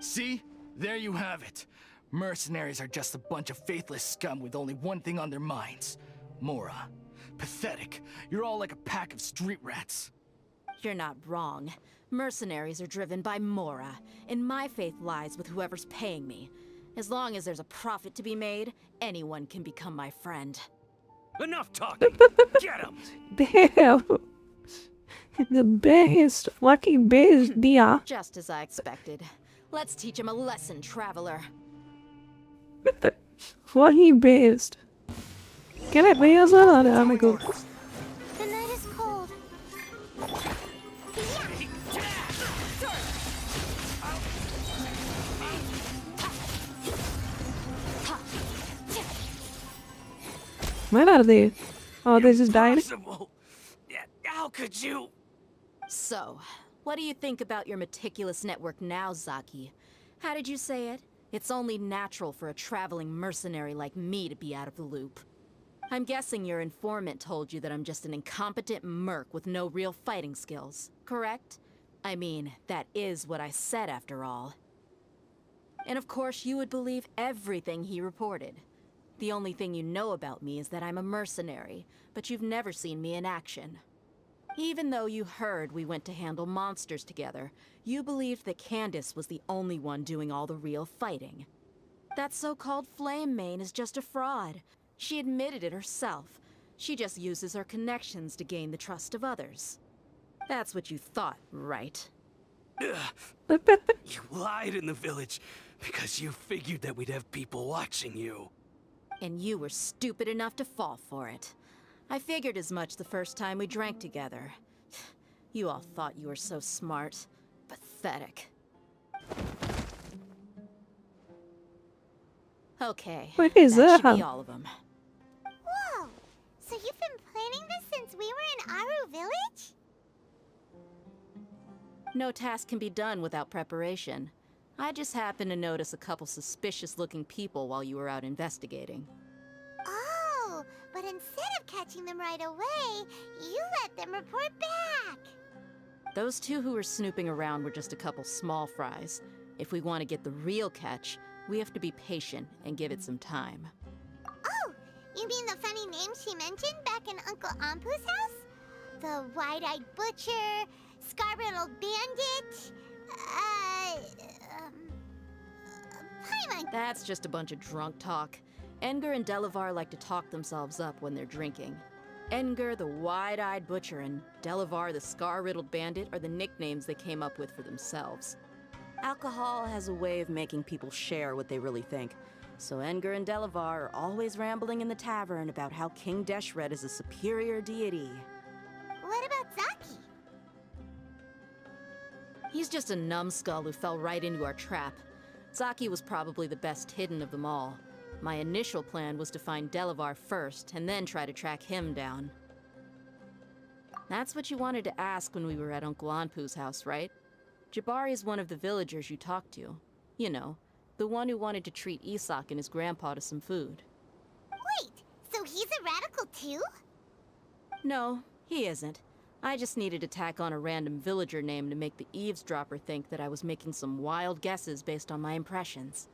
See? There you have it. Mercenaries are just a bunch of faithless scum with only one thing on their minds. Mora. Pathetic. You're all like a pack of street rats. You're not wrong. Mercenaries are driven by Mora, and my faith lies with whoever's paying me. As long as there's a profit to be made, anyone can become my friend. Enough talking! Get him! Damn! The best! Lucky best, Dia. Just as I expected. Let's teach him a lesson, traveler. Lucky best. Can I be as well? Oh my god. The night is cold. Where are they? Oh, they just died? Impossible. How could you? So, what do you think about your meticulous network now, Zaki? How did you say it? It's only natural for a traveling mercenary like me to be out of the loop. I'm guessing your informant told you that I'm just an incompetent merc with no real fighting skills, correct? I mean, that is what I said after all. And of course you would believe everything he reported. The only thing you know about me is that I'm a mercenary, but you've never seen me in action. Even though you heard we went to handle monsters together, you believed that Candace was the only one doing all the real fighting. That so-called Flame Mane is just a fraud. She admitted it herself. She just uses her connections to gain the trust of others. That's what you thought, right? You lied in the village because you figured that we'd have people watching you. And you were stupid enough to fall for it. I figured as much the first time we drank together. You all thought you were so smart. Pathetic. Okay, What is that that? should be all of them. Whoa! So you've been planning this since we were in Aru Village? No task can be done without preparation. I just happened to notice a couple suspicious-looking people while you were out investigating. Oh, but instead of catching them right away, you let them report back. Those two who were snooping around were just a couple small fries. If we want to get the real catch, we have to be patient and give it some time. Oh, you mean the funny name she mentioned back in Uncle Ampu's house? The wide-eyed butcher, scar-riddled bandit, Paimon. That's just a bunch of drunk talk. Enger and Delavar like to talk themselves up when they're drinking. Enger, the wide-eyed butcher, and Delavar, the scar-riddled bandit, are the nicknames they came up with for themselves. Alcohol has a way of making people share what they really think. So Enger and Delavar are always rambling in the tavern about how King Deshret is a superior deity. What about Zaki? He's just a numbskull who fell right into our trap. Zaki was probably the best hidden of them all. My initial plan was to find Delavar first, and then try to track him down. That's what you wanted to ask when we were at Uncle Anpu's house, right? Jabari is one of the villagers you talked to. You know, the one who wanted to treat Isak and his grandpa to some food. Wait, so he's a radical too? No, he isn't. I just needed to tack on a random villager name to make the eavesdropper think that I was making some wild guesses based on my impressions.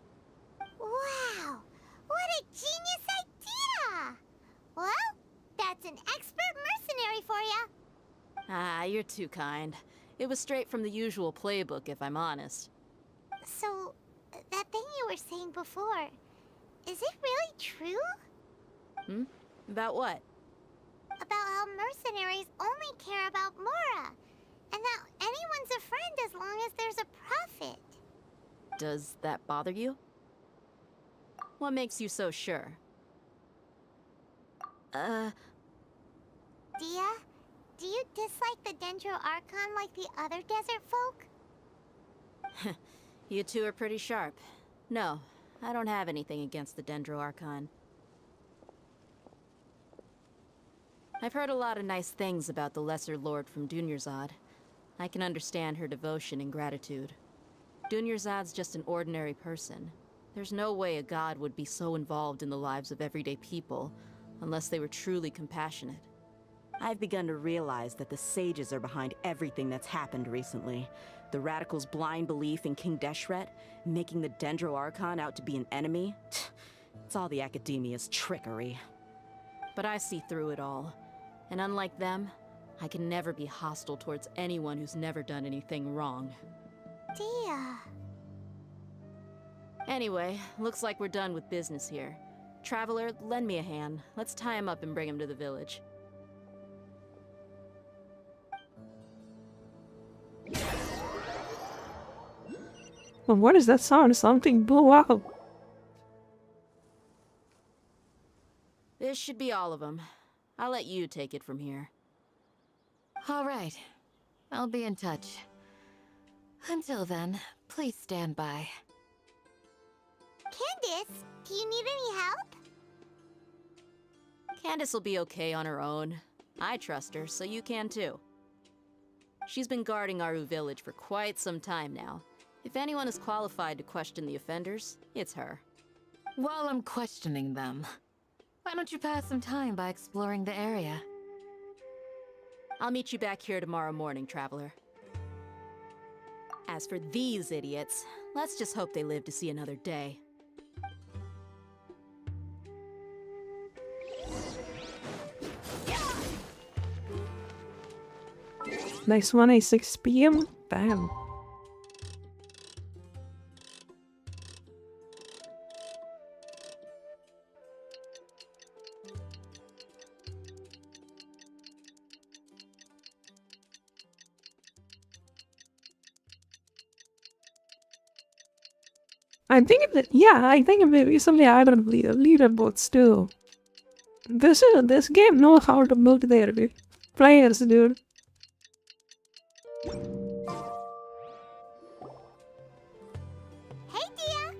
Wow! What a genius idea! Well, that's an expert mercenary for ya. Ah, you're too kind. It was straight from the usual playbook, if I'm honest. So, that thing you were saying before, is it really true? Hmm? About what? About how mercenaries only care about Mora, and that anyone's a friend as long as there's a profit. Does that bother you? What makes you so sure? Dia, do you dislike the Dendro Archon like the other desert folk? You two are pretty sharp. No, I don't have anything against the Dendro Archon. I've heard a lot of nice things about the Lesser Lord from Dunyarzad. I can understand her devotion and gratitude. Dunyarzad's just an ordinary person. There's no way a god would be so involved in the lives of everyday people, unless they were truly compassionate. I've begun to realize that the sages are behind everything that's happened recently. The radicals' blind belief in King Deshret, making the Dendro Archon out to be an enemy. It's all the academia's trickery. But I see through it all. And unlike them, I can never be hostile towards anyone who's never done anything wrong. Dia. Anyway, looks like we're done with business here. Traveler, lend me a hand. Let's tie him up and bring him to the village. Well, what is that sound? Something blew up. This should be all of them. I'll let you take it from here. All right. I'll be in touch. Until then, please stand by. Candace, do you need any help? Candace will be okay on her own. I trust her, so you can too. She's been guarding Aru village for quite some time now. If anyone is qualified to question the offenders, it's her. While I'm questioning them, why don't you pass some time by exploring the area? I'll meet you back here tomorrow morning, Traveler. As for these idiots, let's just hope they live to see another day. Next one is 6 p.m. Damn. I think that, yeah, I think maybe someday I don't believe leaderboards too. This game knows how to motivate their players, dude. Hey, Dia!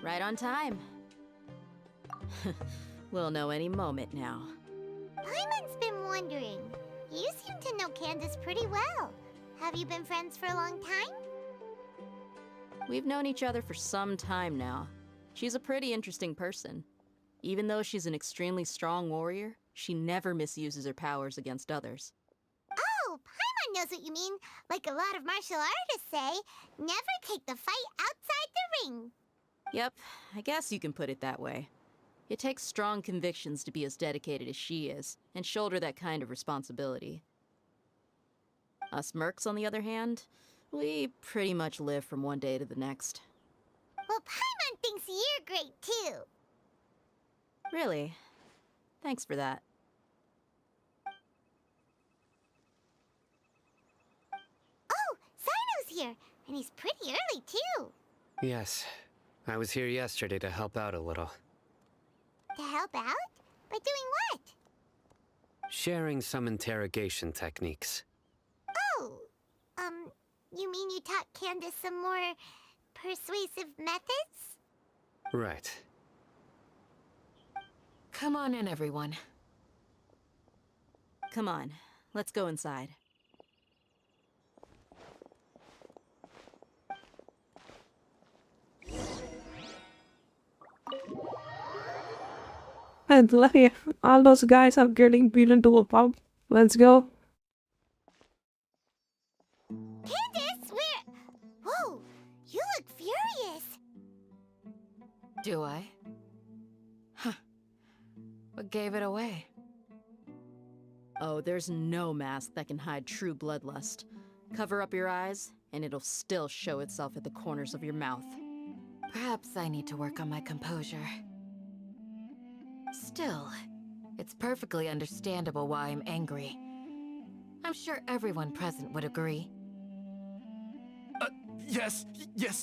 Right on time. We'll know any moment now. Paimon's been wondering. You seem to know Candace pretty well. Have you been friends for a long time? We've known each other for some time now. She's a pretty interesting person. Even though she's an extremely strong warrior, she never misuses her powers against others. Oh, Paimon knows what you mean. Like a lot of martial artists say, never take the fight outside the ring. Yep, I guess you can put it that way. It takes strong convictions to be as dedicated as she is, and shoulder that kind of responsibility. Us mercs, on the other hand, we pretty much live from one day to the next. Well, Paimon thinks you're great too. Really? Thanks for that. Oh, Sino's here, and he's pretty early too. Yes. I was here yesterday to help out a little. To help out? By doing what? Sharing some interrogation techniques. Oh, you mean you taught Candace some more persuasive methods? Right. Come on in, everyone. Come on, let's go inside. And lucky, all those guys are getting beaten to a pulp. Let's go. Candace, where... Whoa, you look furious. Do I? Huh. What gave it away? Oh, there's no mask that can hide true bloodlust. Cover up your eyes, and it'll still show itself at the corners of your mouth. Perhaps I need to work on my composure. Still, it's perfectly understandable why I'm angry. I'm sure everyone present would agree. Yes,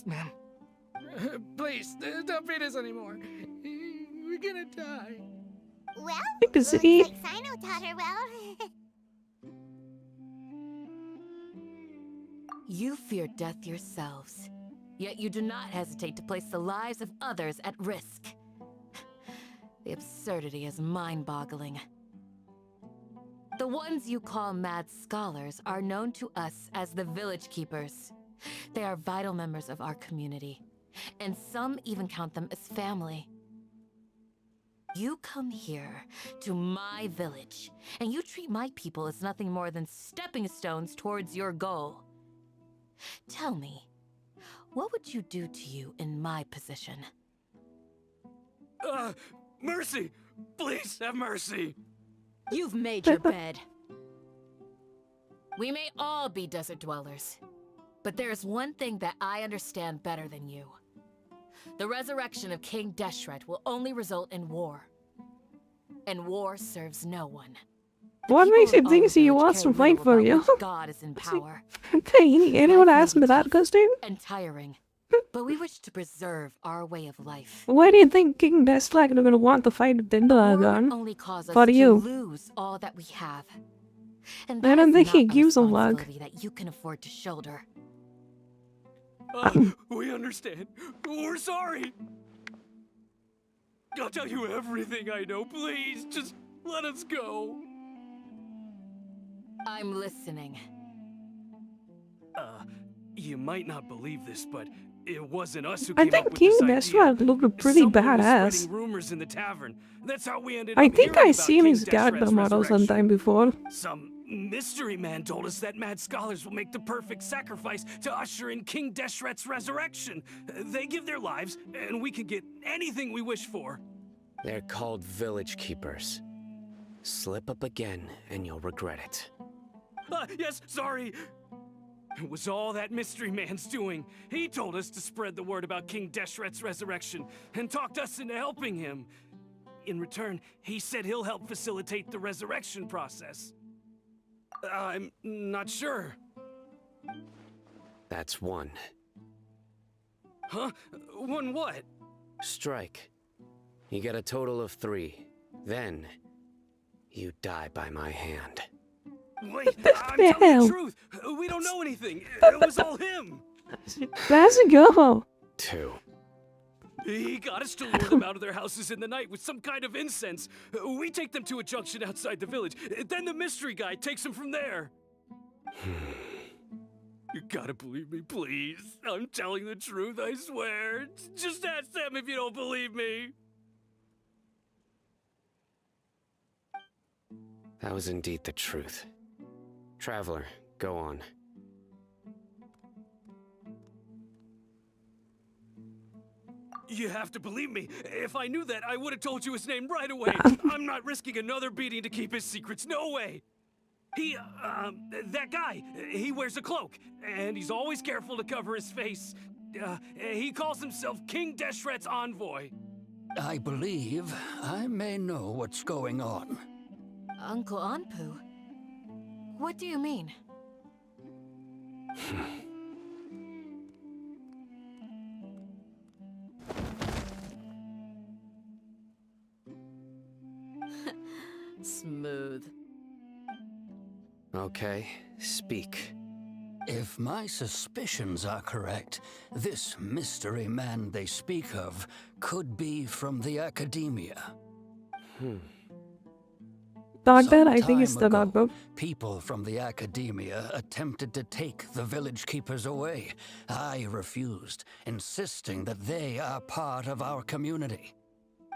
ma'am. Please, don't beat us anymore. We're gonna die. Well, Looks like Sino taught her well. You fear death yourselves, yet you do not hesitate to place the lives of others at risk. The absurdity is mind-boggling. The ones you call mad scholars are known to us as the Village Keepers. They are vital members of our community, and some even count them as family. You come here to my village, and you treat my people as nothing more than stepping stones towards your goal. Tell me, what would you do to you in my position? Mercy! Please have mercy! You've made your bed. We may all be desert dwellers, but there's one thing that I understand better than you. The resurrection of King Deshret will only result in war. And war serves no one. What makes you think he wants to fight for you? God is in power. Hey, anyone asked me that question? And tiring. But we wish to preserve our way of life. Why do you think King Deathflag is gonna want to fight Dindagon? Only cause us For to you. lose all that we have. And I that don't is think not he'd a use a lug. responsibility that you can afford to shoulder. We understand. We're sorry. I'll tell you everything I know. Please, just let us go. I'm listening. You might not believe this, but it wasn't us who I came up think with King this idea. Deathflag looked pretty Someone was badass. spreading rumors in the tavern. That's how we ended I up think hearing I about seen King his character Deshret's model resurrection. sometime before. Some mystery man told us that mad scholars will make the perfect sacrifice to usher in King Deshret's resurrection. They give their lives, and we can get anything we wish for. They're called Village Keepers. Slip up again, and you'll regret it. Yes, sorry. It was all that mystery man's doing. He told us to spread the word about King Deshret's resurrection, and talked us into helping him. In return, he said he'll help facilitate the resurrection process. I'm not sure. That's one. Huh? One what? Strike. You get a total of 3. Then, you die by my hand. Wait, I'm telling the truth. We don't know anything. It was all him. Let's go. 2. He got us to lure them out of their houses in the night with some kind of incense. We take them to a junction outside the village. Then the mystery guy takes them from there. You gotta believe me, please. I'm telling the truth, I swear. Just ask them if you don't believe me. That was indeed the truth. Traveler, go on. You have to believe me. If I knew that, I would have told you his name right away. I'm not risking another beating to keep his secrets. No way. That guy, he wears a cloak, and he's always careful to cover his face. He calls himself King Deshret's envoy. I believe I may know what's going on. Uncle Anpu? What do you mean? Smooth. Okay, speak. If my suspicions are correct, this mystery man they speak of could be from the academia. Doctor, I think it's Some the time doctor. ago, people from the academia attempted to take the village keepers away. I refused, insisting that they are part of our community.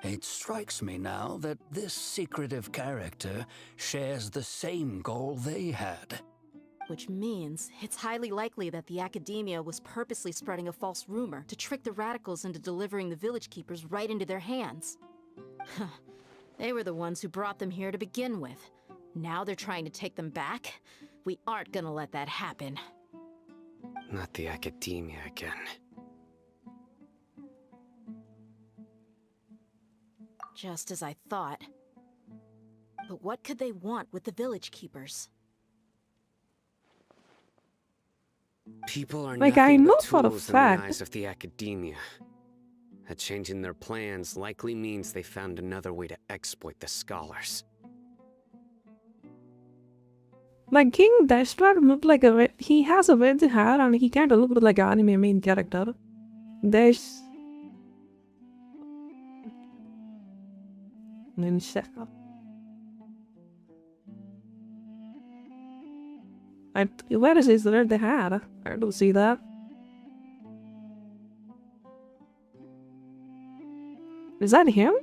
It strikes me now that this secretive character shares the same goal they had. Which means it's highly likely that the Academia was purposely spreading a false rumor to trick the radicals into delivering the village keepers right into their hands. They were the ones who brought them here to begin with. Now they're trying to take them back? We aren't gonna let that happen. Not the Academia again. Just as I thought. But what could they want with the village keepers? People are Like, I nothing know but for a tools in fact. the eyes of the Academia. A change in their plans likely means they found another way to exploit the scholars. Like, King Deshret looked like he has a red hair and he kind of looked like an anime main character. There's... Where is his red hair? I don't see that. Is that him?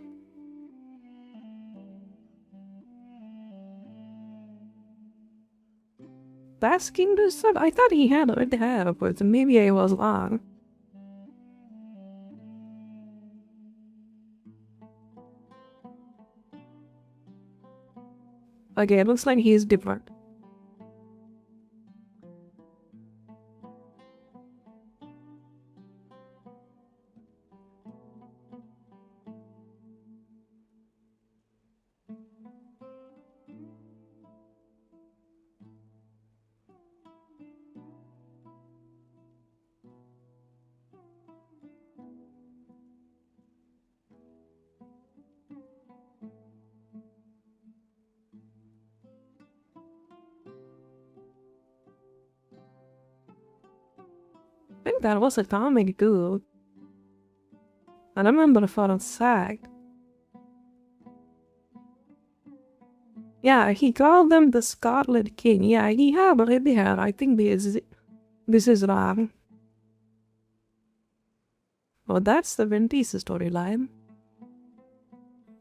That's King Deshret? I thought he had red hair, but maybe I was wrong. Okay, it looks like he's different. I think that was a comic too. I remember for a fact. Yeah, he called them the Scarlet King. Yeah, he had red hair. I think this is wrong. Oh, that's the Venti's storyline.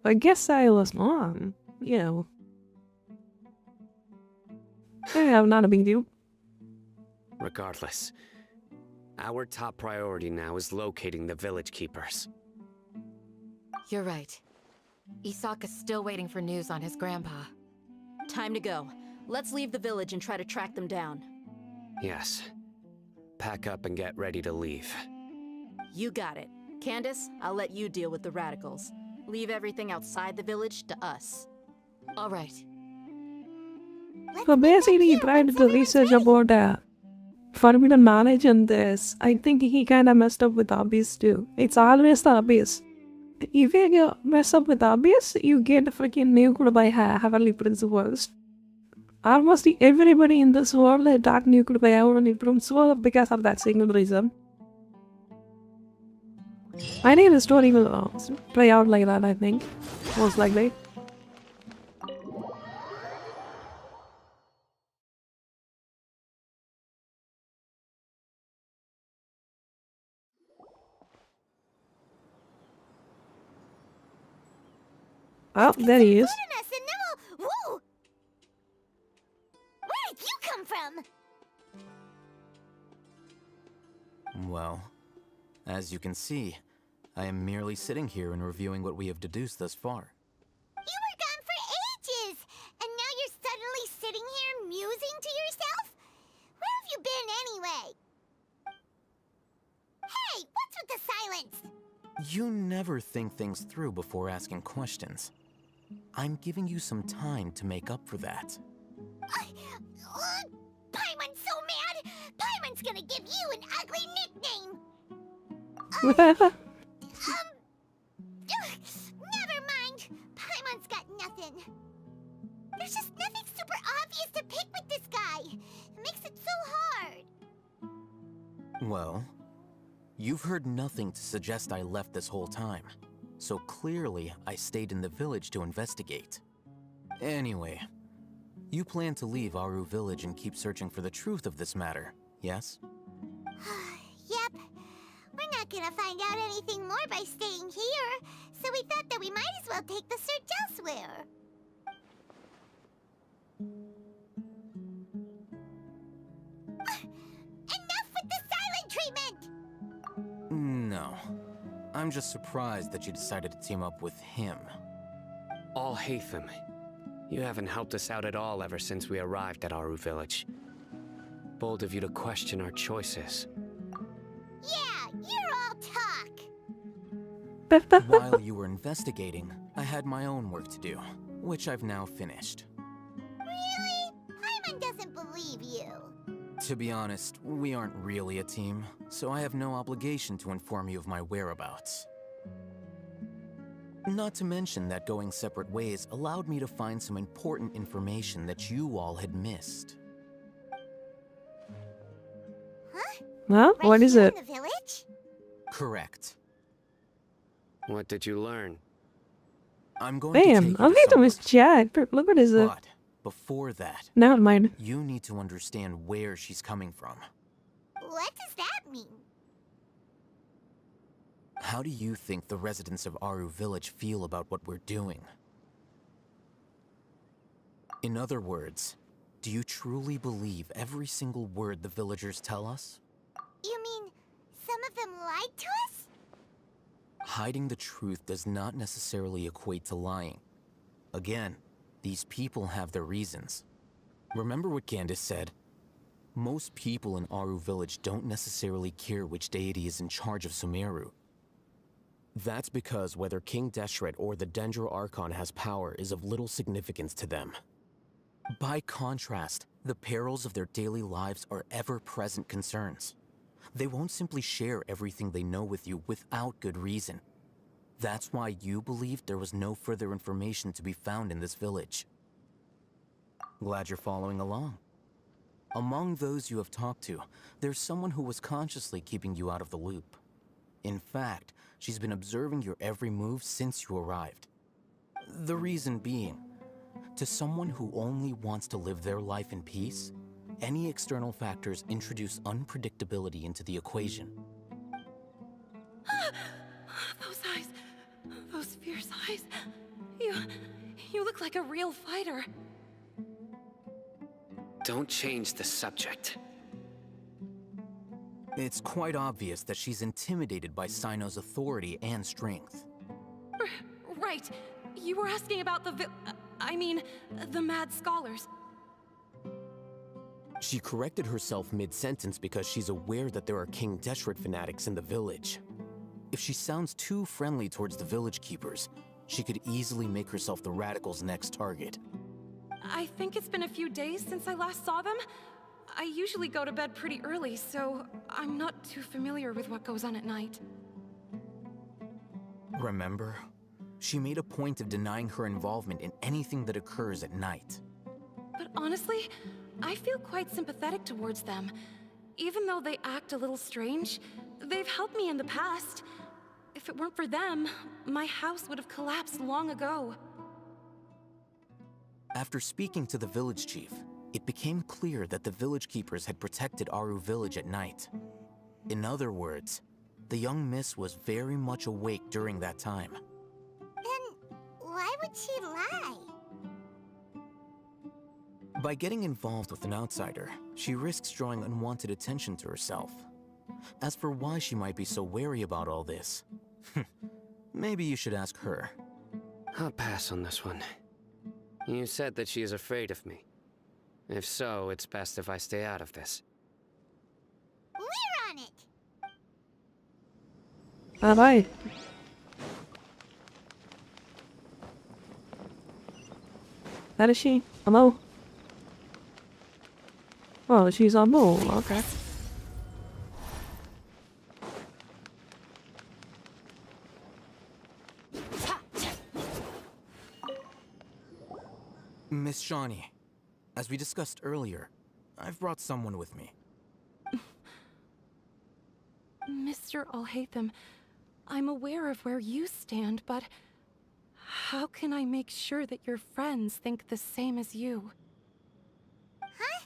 I guess I was wrong. You know. I have not a big deal. Regardless, our top priority now is locating the village keepers. You're right. Isak is still waiting for news on his grandpa. Time to go. Let's leave the village and try to track them down. Yes. Pack up and get ready to leave. You got it. Candace, I'll let you deal with the radicals. Leave everything outside the village to us. All right. So basically, he tried to research about forbidden knowledge and this. I think he kinda messed up with Abyss too. It's always the Abyss. If you mess up with Abyss, you get freaking nuked by Heavenly Principles. Almost everybody in this world got nuked by Heavenly Principles because of that single reason. I think the story will play out like that, I think. Most likely. Oh, there he is. Whoa! Where did you come from? Well, as you can see, I am merely sitting here and reviewing what we have deduced thus far. You were gone for ages, and now you're suddenly sitting here musing to yourself? Where have you been anyway? Hey, what's with the silence? You never think things through before asking questions. I'm giving you some time to make up for that. Paimon's so mad! Paimon's gonna give you an ugly nickname! Never mind. Paimon's got nothing. There's just nothing super obvious to pick with this guy. It makes it so hard. Well, you've heard nothing to suggest I left this whole time. So clearly, I stayed in the village to investigate. Anyway, you plan to leave Aru village and keep searching for the truth of this matter, yes? Yep. We're not gonna find out anything more by staying here, so we thought that we might as well take the search elsewhere. Enough with the silent treatment! No. I'm just surprised that you decided to team up with him. Alhaitham, you haven't helped us out at all ever since we arrived at Aru Village. Bold of you to question our choices. Yeah, you're all talk! While you were investigating, I had my own work to do, which I've now finished. Really? Paimon doesn't believe you. To be honest, we aren't really a team, so I have no obligation to inform you of my whereabouts. Not to mention that going separate ways allowed me to find some important information that you all had missed. Huh? Well, Right what is here it? in the village? Correct. What did you learn? I'm going to Damn, take you I'll to hate them somewhere. as chat. Look what is it? But before that, Never mind. you need to understand where she's coming from. What does that mean? How do you think the residents of Aru Village feel about what we're doing? In other words, do you truly believe every single word the villagers tell us? You mean some of them lied to us? Hiding the truth does not necessarily equate to lying. Again, these people have their reasons. Remember what Gandis said? Most people in Aru Village don't necessarily care which deity is in charge of Sumeru. That's because whether King Deshret or the Dendro Archon has power is of little significance to them. By contrast, the perils of their daily lives are ever-present concerns. They won't simply share everything they know with you without good reason. That's why you believed there was no further information to be found in this village. Glad you're following along. Among those you have talked to, there's someone who was consciously keeping you out of the loop. In fact, she's been observing your every move since you arrived. The reason being, to someone who only wants to live their life in peace, any external factors introduce unpredictability into the equation. Those eyes. Those fierce eyes. You look like a real fighter. Don't change the subject. It's quite obvious that she's intimidated by Sino's authority and strength. Right. You were asking about the mad scholars. She corrected herself mid-sentence because she's aware that there are King Deshret fanatics in the village. If she sounds too friendly towards the village keepers, she could easily make herself the radicals' next target. I think it's been a few days since I last saw them. I usually go to bed pretty early, so I'm not too familiar with what goes on at night. Remember? She made a point of denying her involvement in anything that occurs at night. But honestly, I feel quite sympathetic towards them. Even though they act a little strange, they've helped me in the past. If it weren't for them, my house would have collapsed long ago. After speaking to the village chief, it became clear that the village keepers had protected Aru Village at night. In other words, the young miss was very much awake during that time. Then why would she lie? By getting involved with an outsider, she risks drawing unwanted attention to herself. As for why she might be so wary about all this, maybe you should ask her. I'll pass on this one. You said that she is afraid of me. If so, it's best if I stay out of this. We're on it! Alright. That is she. Hello? Oh, she's on board. Okay. Miss Shawnee, as we discussed earlier, I've brought someone with me. Mr. Alhaitham, I'm aware of where you stand, but how can I make sure that your friends think the same as you? Huh?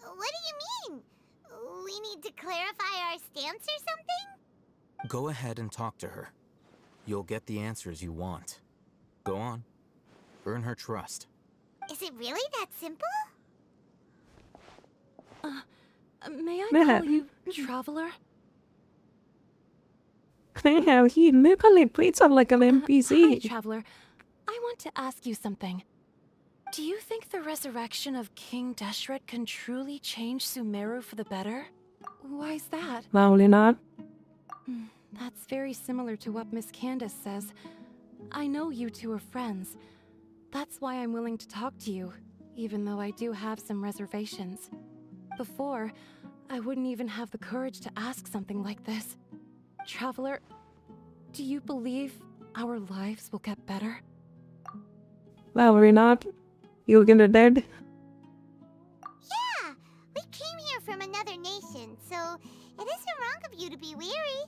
What do you mean? We need to clarify our stance or something? Go ahead and talk to her. You'll get the answers you want. Go on. Earn her trust. Is it really that simple? May I Yeah. call you Traveler? Yeah, he literally treats her like an Hi, NPC. Traveler. I want to ask you something. Do you think the resurrection of King Deshret can truly change Sumeru for the better? Why's that? Probably not. That's very similar to what Miss Candace says. I know you two are friends. That's why I'm willing to talk to you, even though I do have some reservations. Before, I wouldn't even have the courage to ask something like this. Traveler, do you believe our lives will get better? Probably not. You're gonna dead. Yeah, we came here from another nation, so it isn't wrong of you to be weary.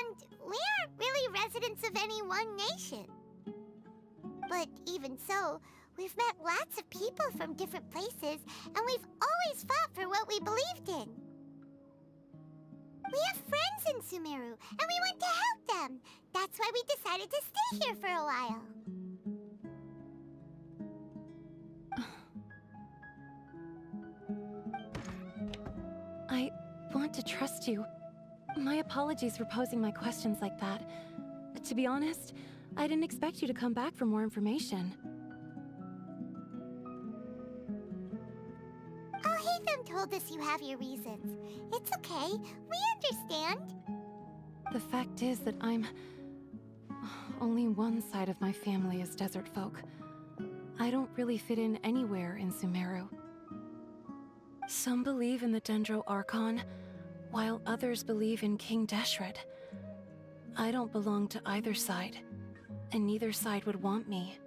And we aren't really residents of any one nation. But even so, we've met lots of people from different places, and we've always fought for what we believed in. We have friends in Sumeru, and we want to help them. That's why we decided to stay here for a while. I want to trust you. My apologies for posing my questions like that. To be honest, I didn't expect you to come back for more information. Them told us you have your reasons. It's okay. We understand. The fact is that only one side of my family is desert folk. I don't really fit in anywhere in Sumeru. Some believe in the Dendro Archon, while others believe in King Deshret. I don't belong to either side, and neither side would want me.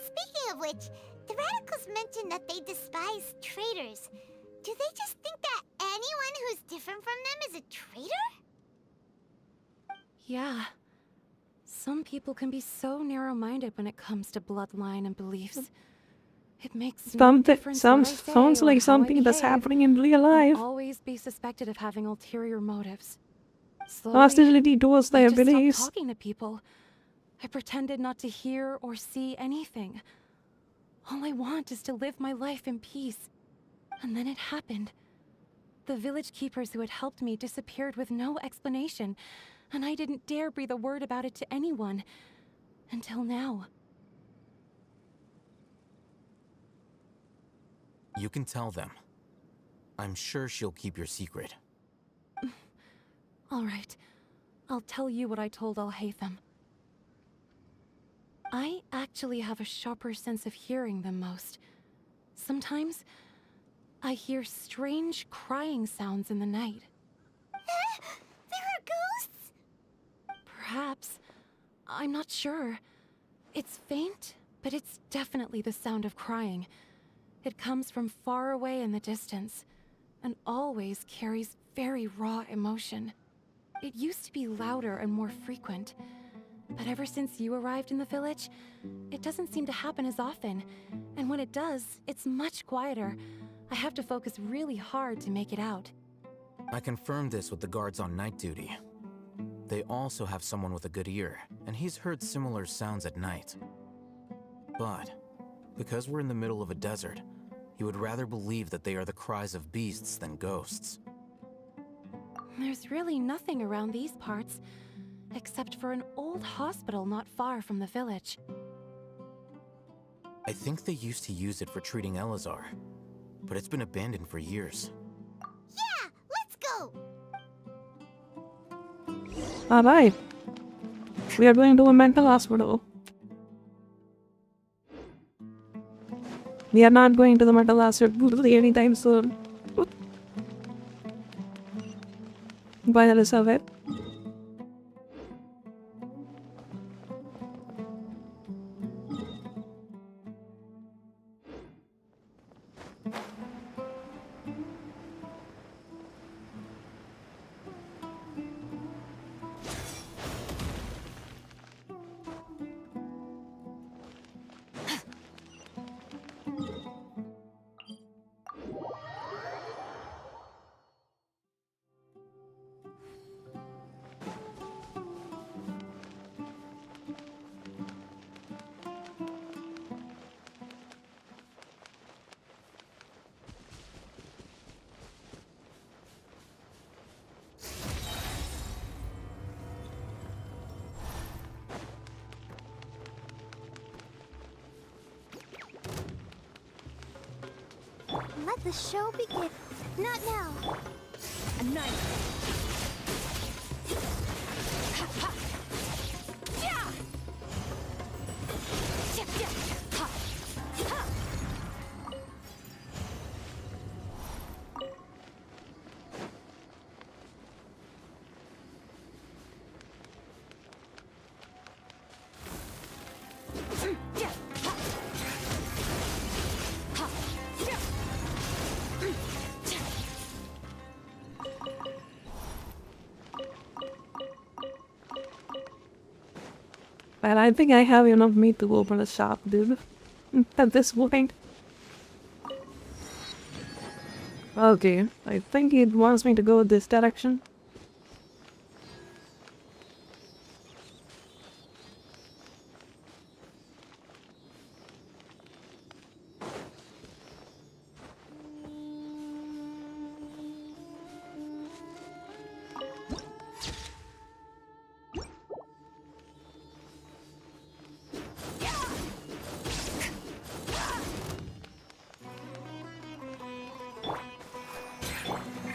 Speaking of which, the radicals mentioned that they despise traitors. Do they just think that anyone who's different from them is a traitor? Yeah. Some people can be so narrow-minded when it comes to bloodline and beliefs. It makes no difference what I say Sounds or like how I something that's behave. happening in real life. I'll always be suspected of having ulterior motives. Slowly, Hostility towards I their just stopped beliefs. talking to people. I pretended not to hear or see anything. All I want is to live my life in peace. And then it happened. The village keepers who had helped me disappeared with no explanation, and I didn't dare breathe a word about it to anyone. Until now. You can tell them. I'm sure she'll keep your secret. All right. I'll tell you what I told Alhaitham. I actually have a sharper sense of hearing than most. Sometimes, I hear strange crying sounds in the night. There are ghosts? Perhaps. I'm not sure. It's faint, but it's definitely the sound of crying. It comes from far away in the distance, and always carries very raw emotion. It used to be louder and more frequent, but ever since you arrived in the village, it doesn't seem to happen as often, and when it does, it's much quieter. I have to focus really hard to make it out. I confirmed this with the guards on night duty. They also have someone with a good ear, and he's heard similar sounds at night. But, because we're in the middle of a desert, he would rather believe that they are the cries of beasts than ghosts. There's really nothing around these parts, except for an old hospital not far from the village. I think they used to use it for treating Elazar, but it's been abandoned for years. Yeah, let's go! Alright. We are going to a mental hospital. We are not going to the mental hospital anytime soon. By the looks of it. the show begin? Not now. A knife. But I think I have enough meat to open a shop, dude. At this point. Okay, I think it wants me to go this direction.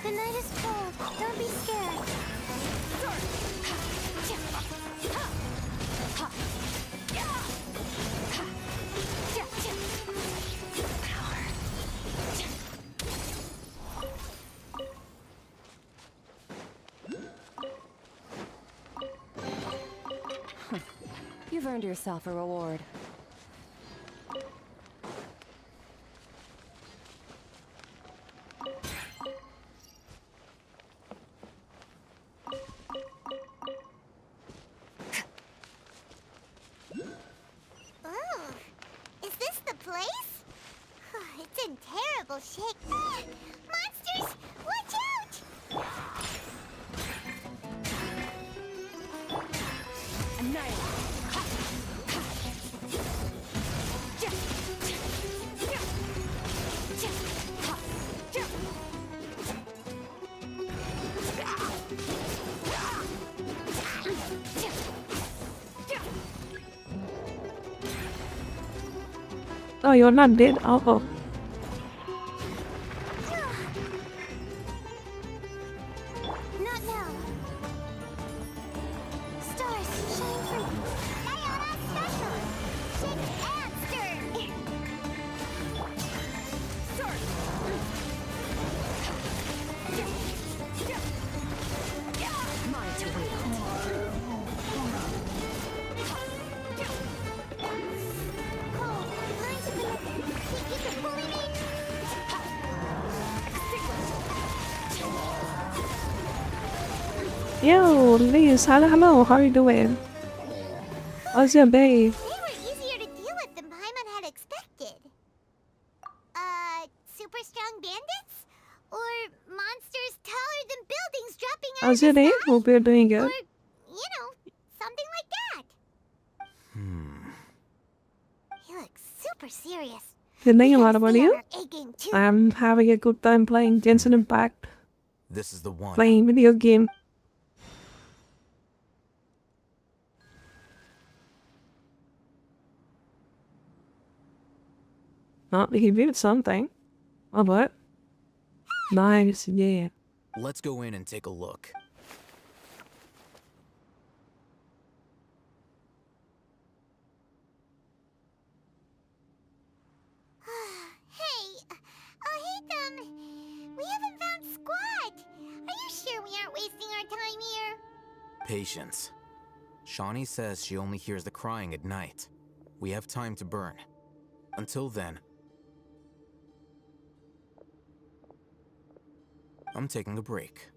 The night is cold. Don't be scared. You've earned yourself a reward. Oh, is this the place? It's in terrible shape. Ah, monsters, watch out! A knife. Oh, you're not dead? Oh. Not now. Stars shine from Diana Special. Ship and stern. Mine to wield. Yo, Liz, hello, how are you doing? How's your day? They were easier to deal with than Paimon had expected. Super strong bandits? Or monsters taller than buildings dropping out How's of your the day? sky? Hope you're doing good. Or, you know, something like that. He looks super serious. Good thing what about you? Our A game too. I'm having a good time playing Genshin Impact. This is the one. Playing video game. Not he did something. Oh, what? Nice, yeah. Let's go in and take a look. Hey, we haven't found Squat. Are you sure we aren't wasting our time here? Patience. Shawnee says she only hears the crying at night. We have time to burn. Until then, I'm taking a break.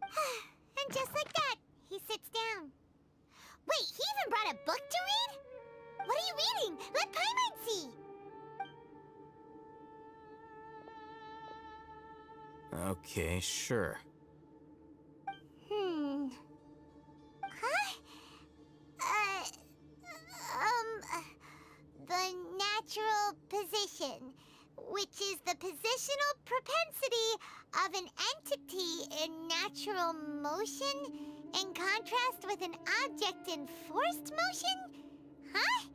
And just like that, he sits down. Wait, he even brought a book to read? What are you reading? Let Paimon see. Okay, sure. Huh? The natural position, which is the positional propensity of an entity in natural motion in contrast with an object in forced motion? Huh?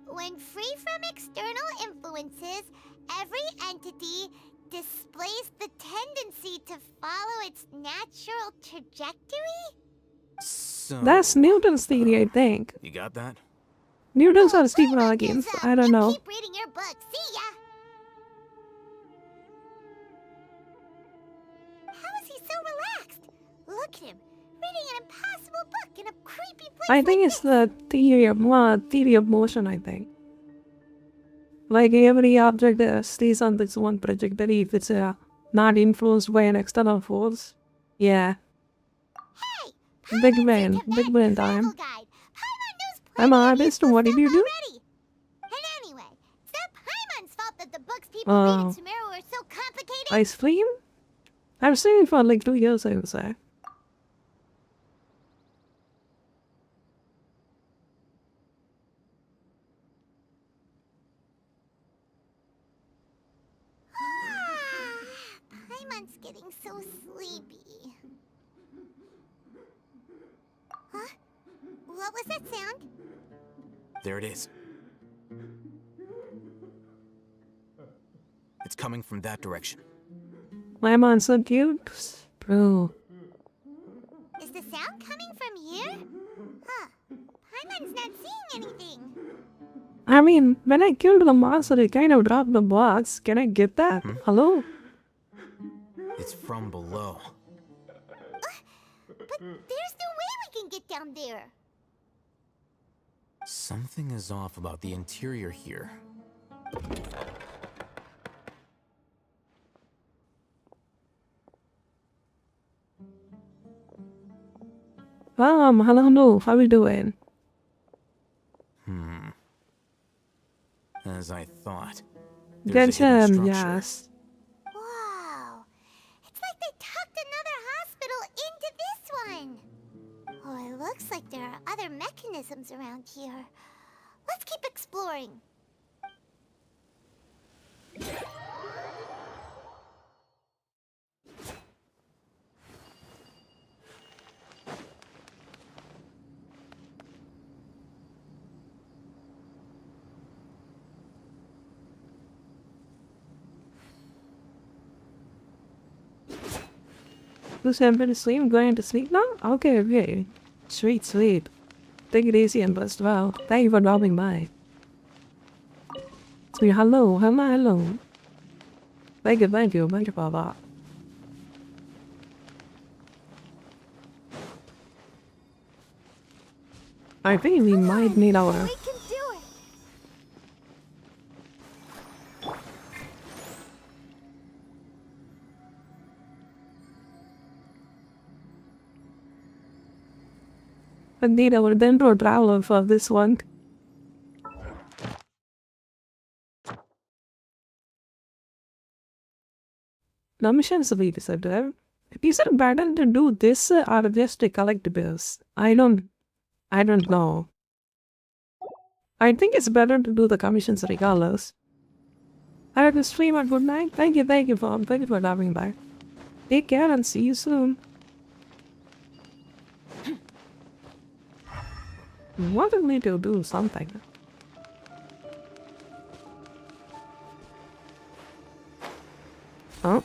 When free from external influences, every entity displays the tendency to follow its natural trajectory? So... That's Newton's theory, I think. You got that? Newton's or Stephen Hawking's, I don't know. Keep reading your book. See ya! How is he so relaxed? Look at him, reading an impossible book in a creepy place. I think it's the theory of motion, I think. Like every object stays on this one trajectory if it's not influenced by an external force. Yeah. Hey, Big brain time. I'm an artist, what did you do? And anyway, it's not Paimon's fault that the books people read in Sumeru are so complicated. Ice Flame? I've seen it for like 2 years, I would say. Paimon's getting so sleepy. Huh? What was that sound? There it is. It's coming from that direction. Lemon's so cute. Bro. Is the sound coming from here? Huh. Paimon's not seeing anything. I mean, when I killed the monster, it kind of dropped the box. Can I get that? Hello? It's from below. But there's no way we can get down there. Something is off about the interior here. Hello, how we doing? As I thought. There's a hidden Genshin, structure. yes. Wow. It's like they tucked another hospital into this one. Oh, it looks like there are other mechanisms around here. Let's keep exploring. Who's been asleep? Going to sleep now? Okay. Sweet sleep. Take it easy and blessed well. Thank you for dropping by. Sweet, hello. Thank you for that. I think we might need our... We can do it. I need our dendro traveler for this one. The missions we decided. Is it better to do this or just to collect bills? I don't know. I think it's better to do the commissions regardless. I have to stream at good night. Thank you for dropping by. Take care and see you soon. Wanted me to do something. Oh.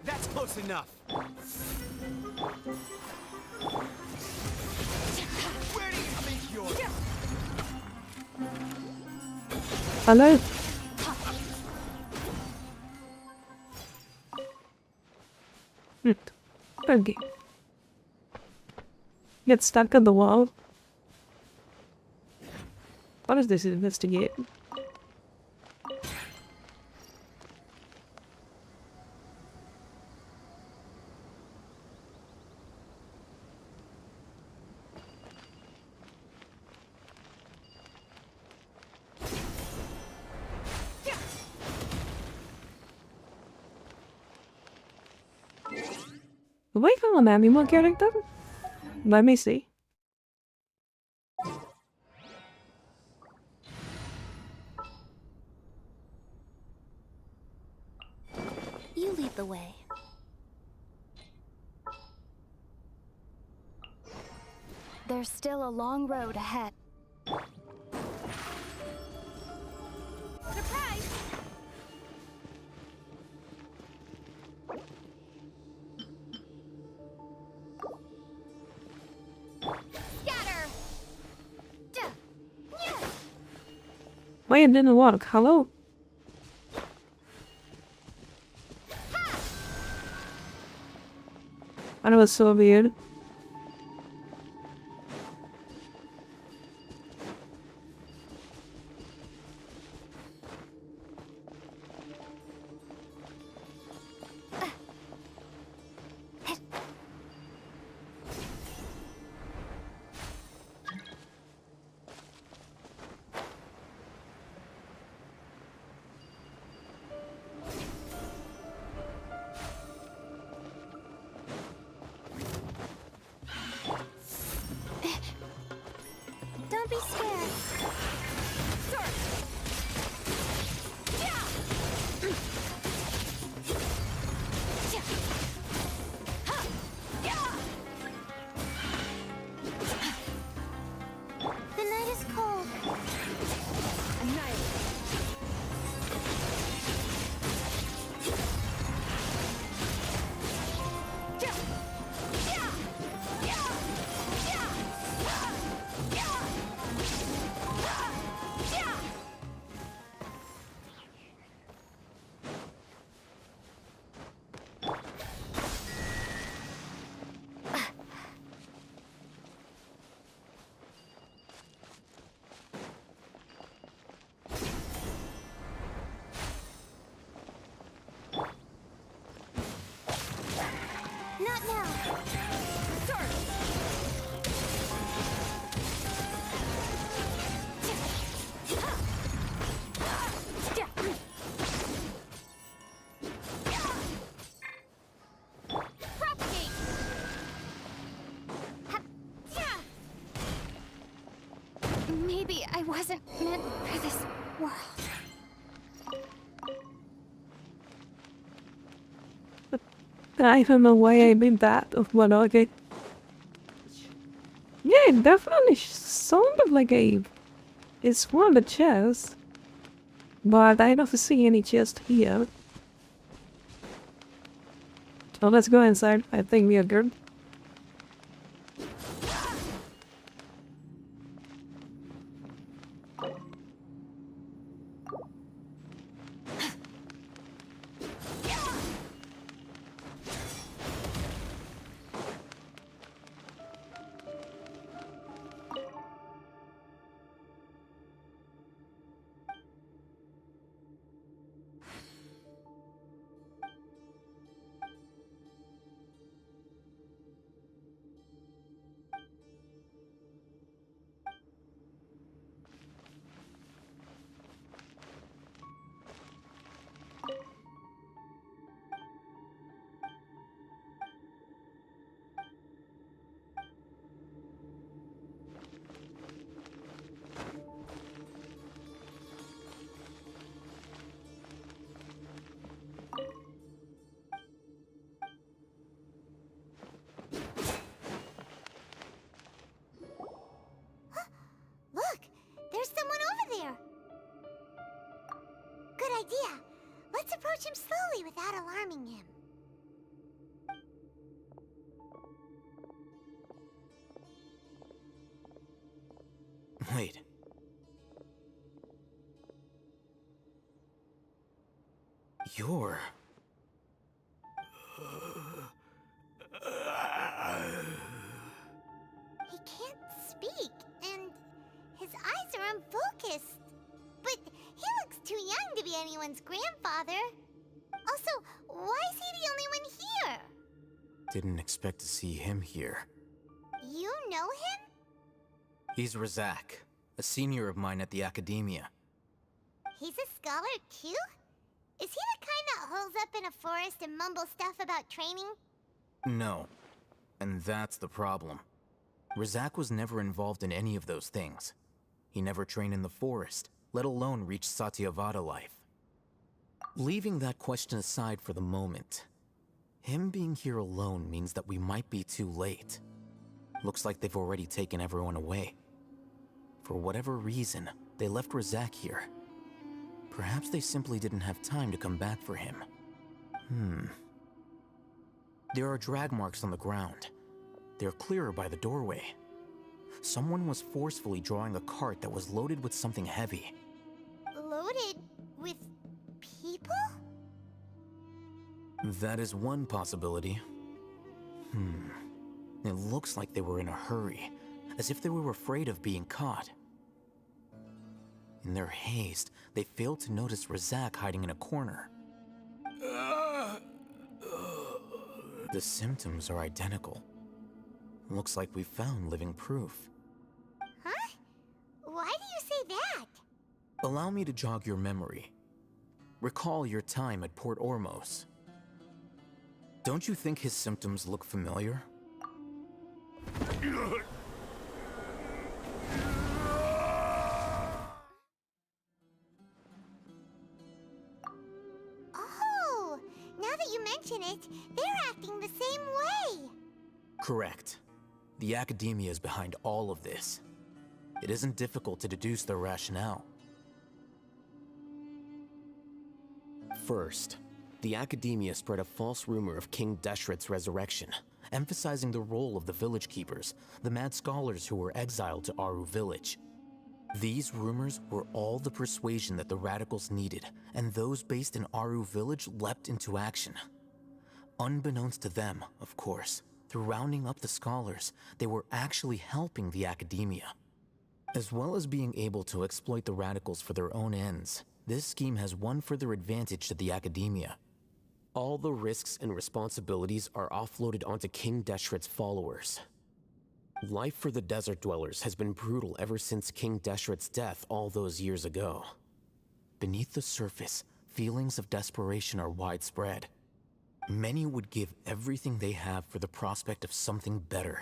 That's close enough. Where do you think you're? Hello? Okay. Get stuck on the wall. What is this? Investigate. we got an animal character? Let me see. You lead the way. There's still a long road ahead. Surprise! Scatter! Wait, it didn't work. Hello? That was so weird. Don't be scared. The night is cold. Not now. Propagate! Maybe I wasn't meant for this world. I don't know why I did that, but okay. Yeah, it definitely sounded like it's one of the chests. But I don't see any chest here. So let's go inside. I think we are good. Look, there's someone over there. Good idea. Let's approach him slowly without alarming him. Wait. You're... He can't speak, and his eyes are unfocused. But he looks too young to be anyone's grandfather. Also, why is he the only one here? Didn't expect to see him here. You know him? He's Razak, a senior of mine at the Academia. He's a scholar too? Is he the kind that holes up in a forest and mumbles stuff about training? No. And that's the problem. Razak was never involved in any of those things. He never trained in the forest, let alone reach Satyavada life. Leaving that question aside for the moment, him being here alone means that we might be too late. Looks like they've already taken everyone away. For whatever reason, they left Razak here. Perhaps they simply didn't have time to come back for him. There are drag marks on the ground. They're clearer by the doorway. Someone was forcefully drawing a cart that was loaded with something heavy. Loaded with people? That is one possibility. It looks like they were in a hurry, as if they were afraid of being caught. In their haste, they failed to notice Razak hiding in a corner. The symptoms are identical. Looks like we found living proof. Huh? Why do you say that? Allow me to jog your memory. Recall your time at Port Ormos. Don't you think his symptoms look familiar? Oh, now that you mention it, they're acting the same way. Correct. The academia is behind all of this. It isn't difficult to deduce their rationale. First, the academia spread a false rumor of King Deshret's resurrection, emphasizing the role of the village keepers, the mad scholars who were exiled to Aru village. These rumors were all the persuasion that the radicals needed, and those based in Aru village leapt into action. Unbeknownst to them, of course, through rounding up the scholars, they were actually helping the academia. As well as being able to exploit the radicals for their own ends, this scheme has one further advantage to the academia. All the risks and responsibilities are offloaded onto King Deshret's followers. Life for the desert dwellers has been brutal ever since King Deshret's death all those years ago. Beneath the surface, feelings of desperation are widespread. Many would give everything they have for the prospect of something better.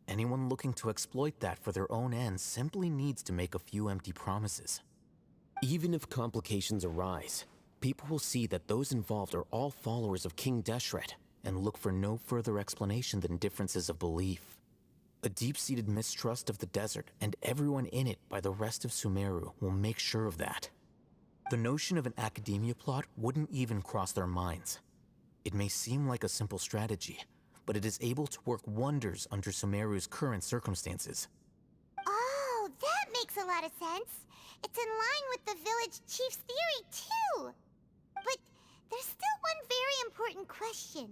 Anyone looking to exploit that for their own ends simply needs to make a few empty promises. Even if complications arise, people will see that those involved are all followers of King Deshret and look for no further explanation than differences of belief. A deep-seated mistrust of the desert and everyone in it by the rest of Sumeru will make sure of that. The notion of an academia plot wouldn't even cross their minds. It may seem like a simple strategy, but it is able to work wonders under Sumeru's current circumstances. Oh, that makes a lot of sense. It's in line with the village chief's theory, too. But there's still one very important question.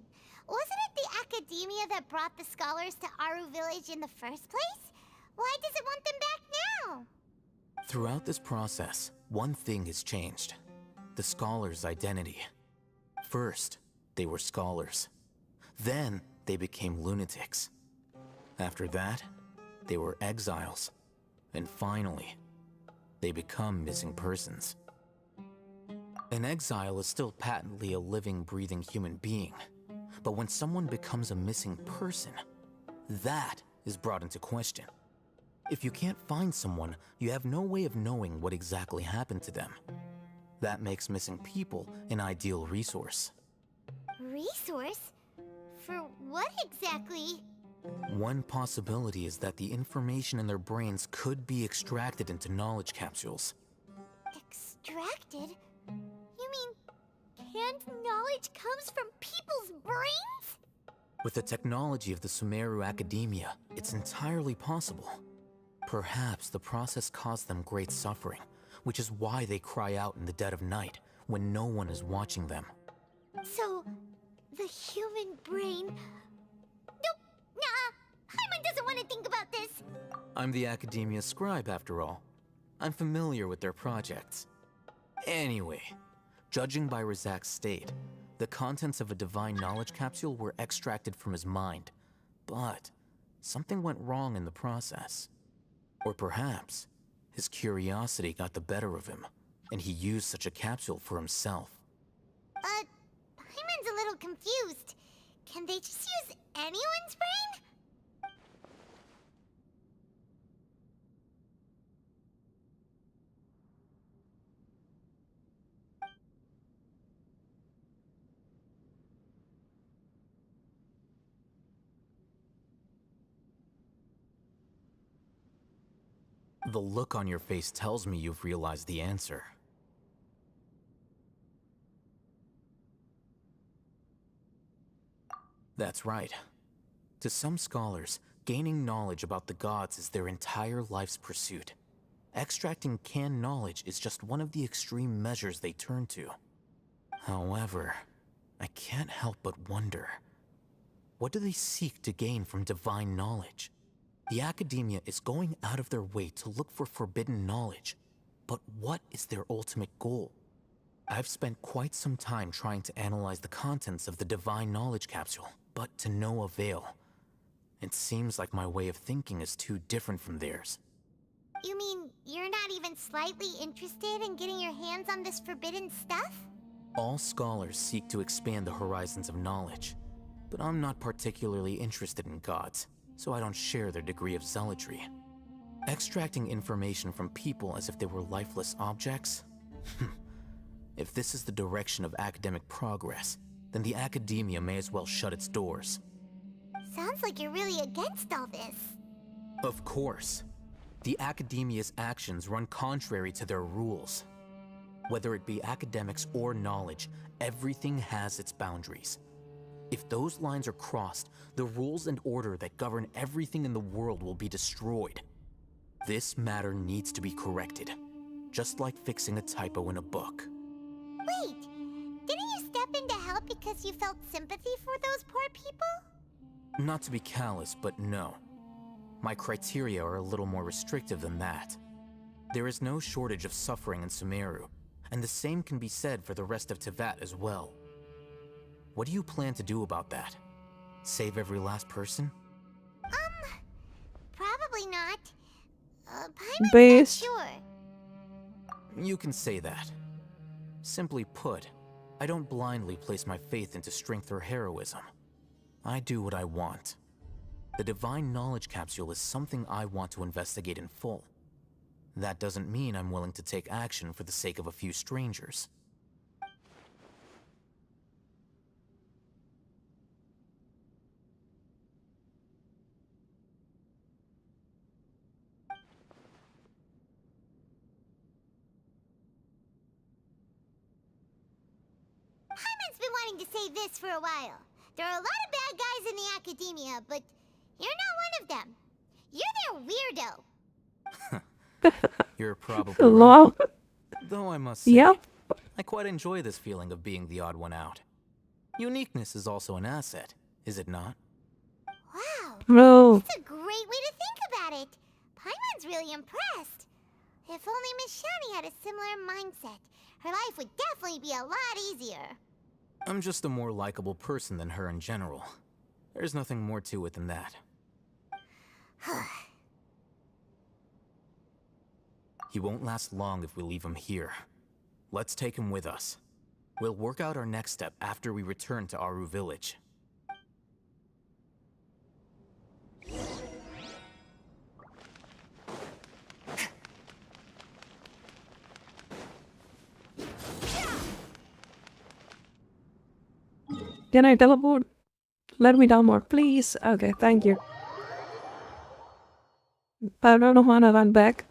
Wasn't it the academia that brought the scholars to Aru village in the first place? Why does it want them back now? Throughout this process, one thing has changed. The scholars' identity. First, they were scholars. Then, they became lunatics. After that, they were exiles. And finally, they become missing persons. An exile is still patently a living, breathing human being. But when someone becomes a missing person, that is brought into question. If you can't find someone, you have no way of knowing what exactly happened to them. That makes missing people an ideal resource. Resource? For what exactly? One possibility is that the information in their brains could be extracted into knowledge capsules. Extracted? You mean canned knowledge comes from people's brains? With the technology of the Sumeru Academia, it's entirely possible. Perhaps the process caused them great suffering, which is why they cry out in the dead of night when no one is watching them. So, the human brain... Nope, nah, Hyman doesn't want to think about this. I'm the Academia scribe, after all. I'm familiar with their projects. Anyway, judging by Razak's state, the contents of a divine knowledge capsule were extracted from his mind. But something went wrong in the process. Or perhaps his curiosity got the better of him, and he used such a capsule for himself. Hyman's a little confused. Can they just use anyone's brain? The look on your face tells me you've realized the answer. That's right. To some scholars, gaining knowledge about the gods is their entire life's pursuit. Extracting canned knowledge is just one of the extreme measures they turn to. However, I can't help but wonder, what do they seek to gain from divine knowledge? The academia is going out of their way to look for forbidden knowledge, but what is their ultimate goal? I've spent quite some time trying to analyze the contents of the divine knowledge capsule, but to no avail. It seems like my way of thinking is too different from theirs. You mean you're not even slightly interested in getting your hands on this forbidden stuff? All scholars seek to expand the horizons of knowledge, but I'm not particularly interested in gods, so I don't share their degree of zealotry. Extracting information from people as if they were lifeless objects? If this is the direction of academic progress, then the academia may as well shut its doors. Sounds like you're really against all this. Of course. The academia's actions run contrary to their rules. Whether it be academics or knowledge, everything has its boundaries. If those lines are crossed, the rules and order that govern everything in the world will be destroyed. This matter needs to be corrected, just like fixing a typo in a book. Wait, didn't you step in to help because you felt sympathy for those poor people? Not to be callous, but no. My criteria are a little more restrictive than that. There is no shortage of suffering in Sumeru, and the same can be said for the rest of Teyvat as well. What do you plan to do about that? Save every last person? Probably not. Paimon's Based. not sure. You can say that. Simply put, I don't blindly place my faith into strength or heroism. I do what I want. The divine knowledge capsule is something I want to investigate in full. That doesn't mean I'm willing to take action for the sake of a few strangers. Paimon's been wanting to say this for a while. There are a lot of bad guys in the academia, but you're not one of them. You're their weirdo. You're probably Lol. right. Though I must say, Yep. I quite enjoy this feeling of being the odd one out. Uniqueness is also an asset, is it not? Wow. No. That's a great way to think about it. Paimon's really impressed. If only Miss Shani had a similar mindset, her life would definitely be a lot easier. I'm just a more likable person than her in general. There's nothing more to it than that. He won't last long if we leave him here. Let's take him with us. We'll work out our next step after we return to Aru Village. Can I teleport? Let me down more, please. Okay, thank you. But I don't know when I run back.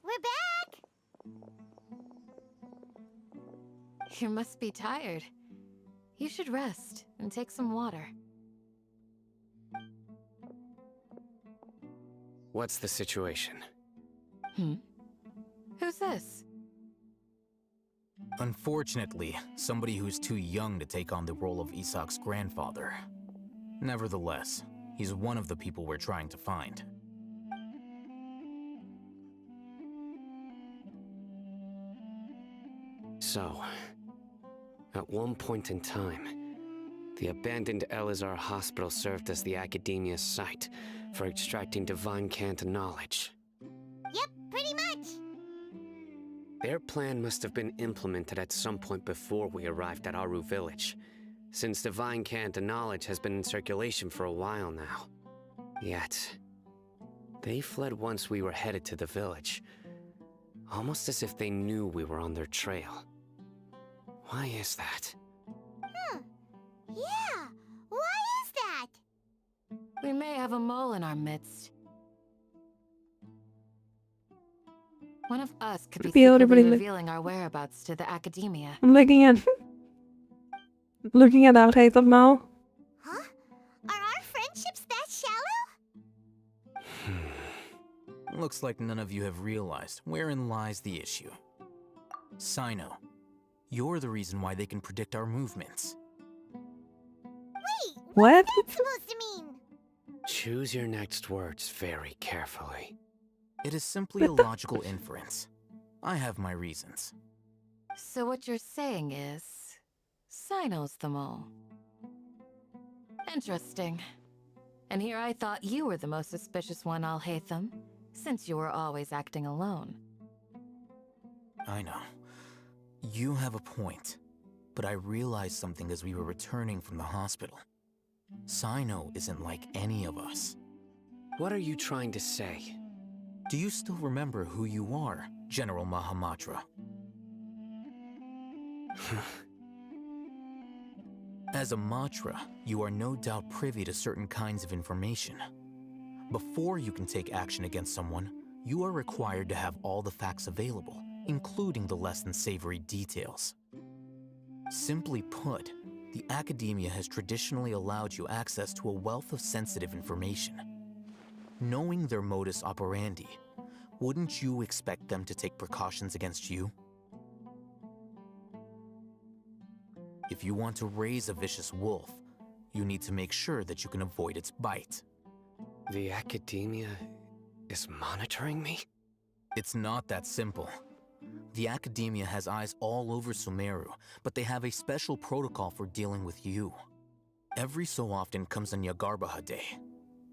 We're back! You must be tired. You should rest and take some water. What's the situation? Who's this? Unfortunately, somebody who's too young to take on the role of Isak's grandfather. Nevertheless, he's one of the people we're trying to find. So, at one point in time, the abandoned Elazar Hospital served as the Academia's site for extracting divine cant knowledge. Yep, pretty much. Their plan must have been implemented at some point before we arrived at Aru Village, since divine cant knowledge has been in circulation for a while now. Yet, they fled once we were headed to the village, almost as if they knew we were on their trail. Why is that? Yeah, why is that? We may have a mole in our midst. One of us could be Feel secretly everybody revealing our whereabouts to the Academia. I'm looking at that Hatham now. Huh? Are our friendships that shallow? Looks like none of you have realized wherein lies the issue. Sino, you're the reason why they can predict our movements. Wait, What? what's that supposed to mean? Choose your next words very carefully. It is simply a logical inference. I have my reasons. So what you're saying is, Sino's the mole. Interesting. And here I thought you were the most suspicious one, Al-Haytham, since you were always acting alone. I know. You have a point, but I realized something as we were returning from the hospital. Sino isn't like any of us. What are you trying to say? Do you still remember who you are, General Mahamatra? As a Matra, you are no doubt privy to certain kinds of information. Before you can take action against someone, you are required to have all the facts available, including the less than savory details. Simply put, the Academia has traditionally allowed you access to a wealth of sensitive information. Knowing their modus operandi, wouldn't you expect them to take precautions against you? If you want to raise a vicious wolf, you need to make sure that you can avoid its bite. The Academia is monitoring me? It's not that simple. The Academia has eyes all over Sumeru, but they have a special protocol for dealing with you. Every so often comes a Nyagarbaha Day.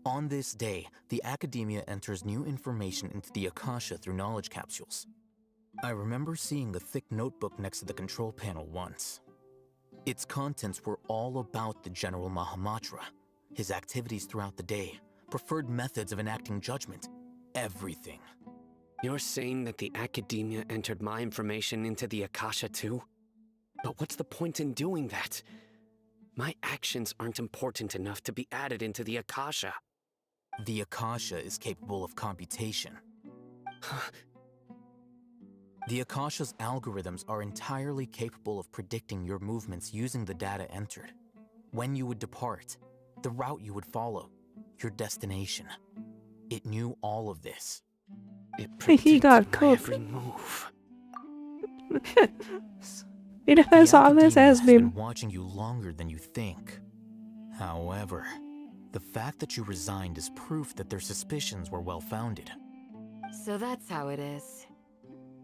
On this day, the Academia enters new information into the Akasha through knowledge capsules. I remember seeing a thick notebook next to the control panel once. Its contents were all about the General Mahamatra, his activities throughout the day, preferred methods of enacting judgment, everything. You're saying that the Academia entered my information into the Akasha too? But what's the point in doing that? My actions aren't important enough to be added into the Akasha. The Akasha is capable of computation. The Akasha's algorithms are entirely capable of predicting your movements using the data entered. When you would depart, the route you would follow, your destination. It knew all of this. He got cooked. Every move. It has always has been Watching you longer than you think. However, the fact that you resigned is proof that their suspicions were well-founded. So that's how it is.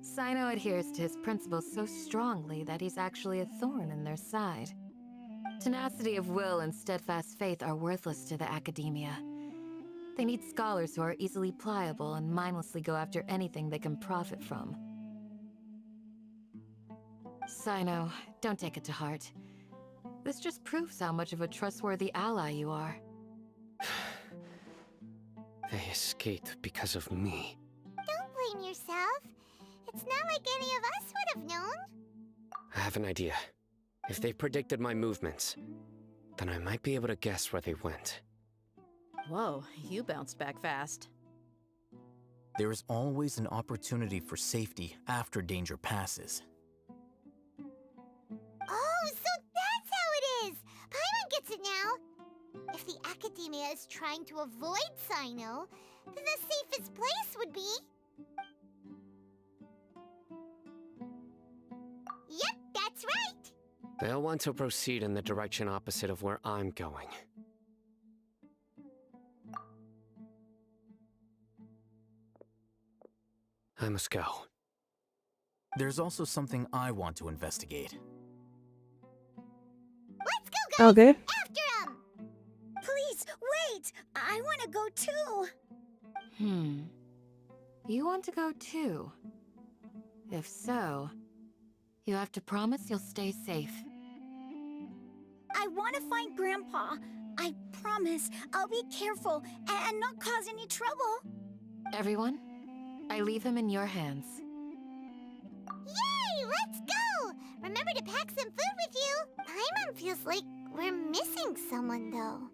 Sino adheres to his principles so strongly that he's actually a thorn in their side. Tenacity of will and steadfast faith are worthless to the Academia. They need scholars who are easily pliable and mindlessly go after anything they can profit from. Sino, don't take it to heart. This just proves how much of a trustworthy ally you are. They escaped because of me. Don't blame yourself. It's not like any of us would have known. I have an idea. If they predicted my movements, then I might be able to guess where they went. Whoa, you bounced back fast. There is always an opportunity for safety after danger passes. Oh, so that's how it is! Paimon gets it now! If the Academia is trying to avoid Sino, then the safest place would be... Yep, that's right! They'll want to proceed in the direction opposite of where I'm going. I must go. There's also something I want to investigate. Okay. After him! Please, wait! I want to go too! You want to go too? If so, you have to promise you'll stay safe. I want to find Grandpa. I promise I'll be careful and not cause any trouble. Everyone, I leave him in your hands. Yay! Let's go! Remember to pack some food with you. Paimon feels like we're missing someone, though.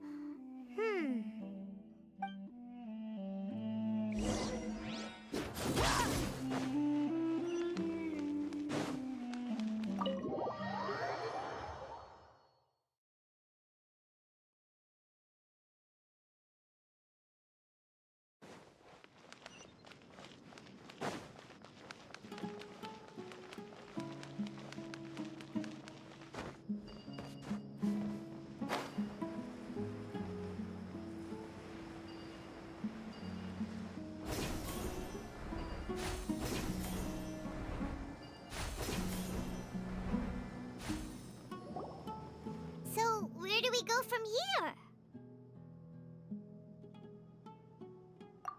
So, where do we go from here?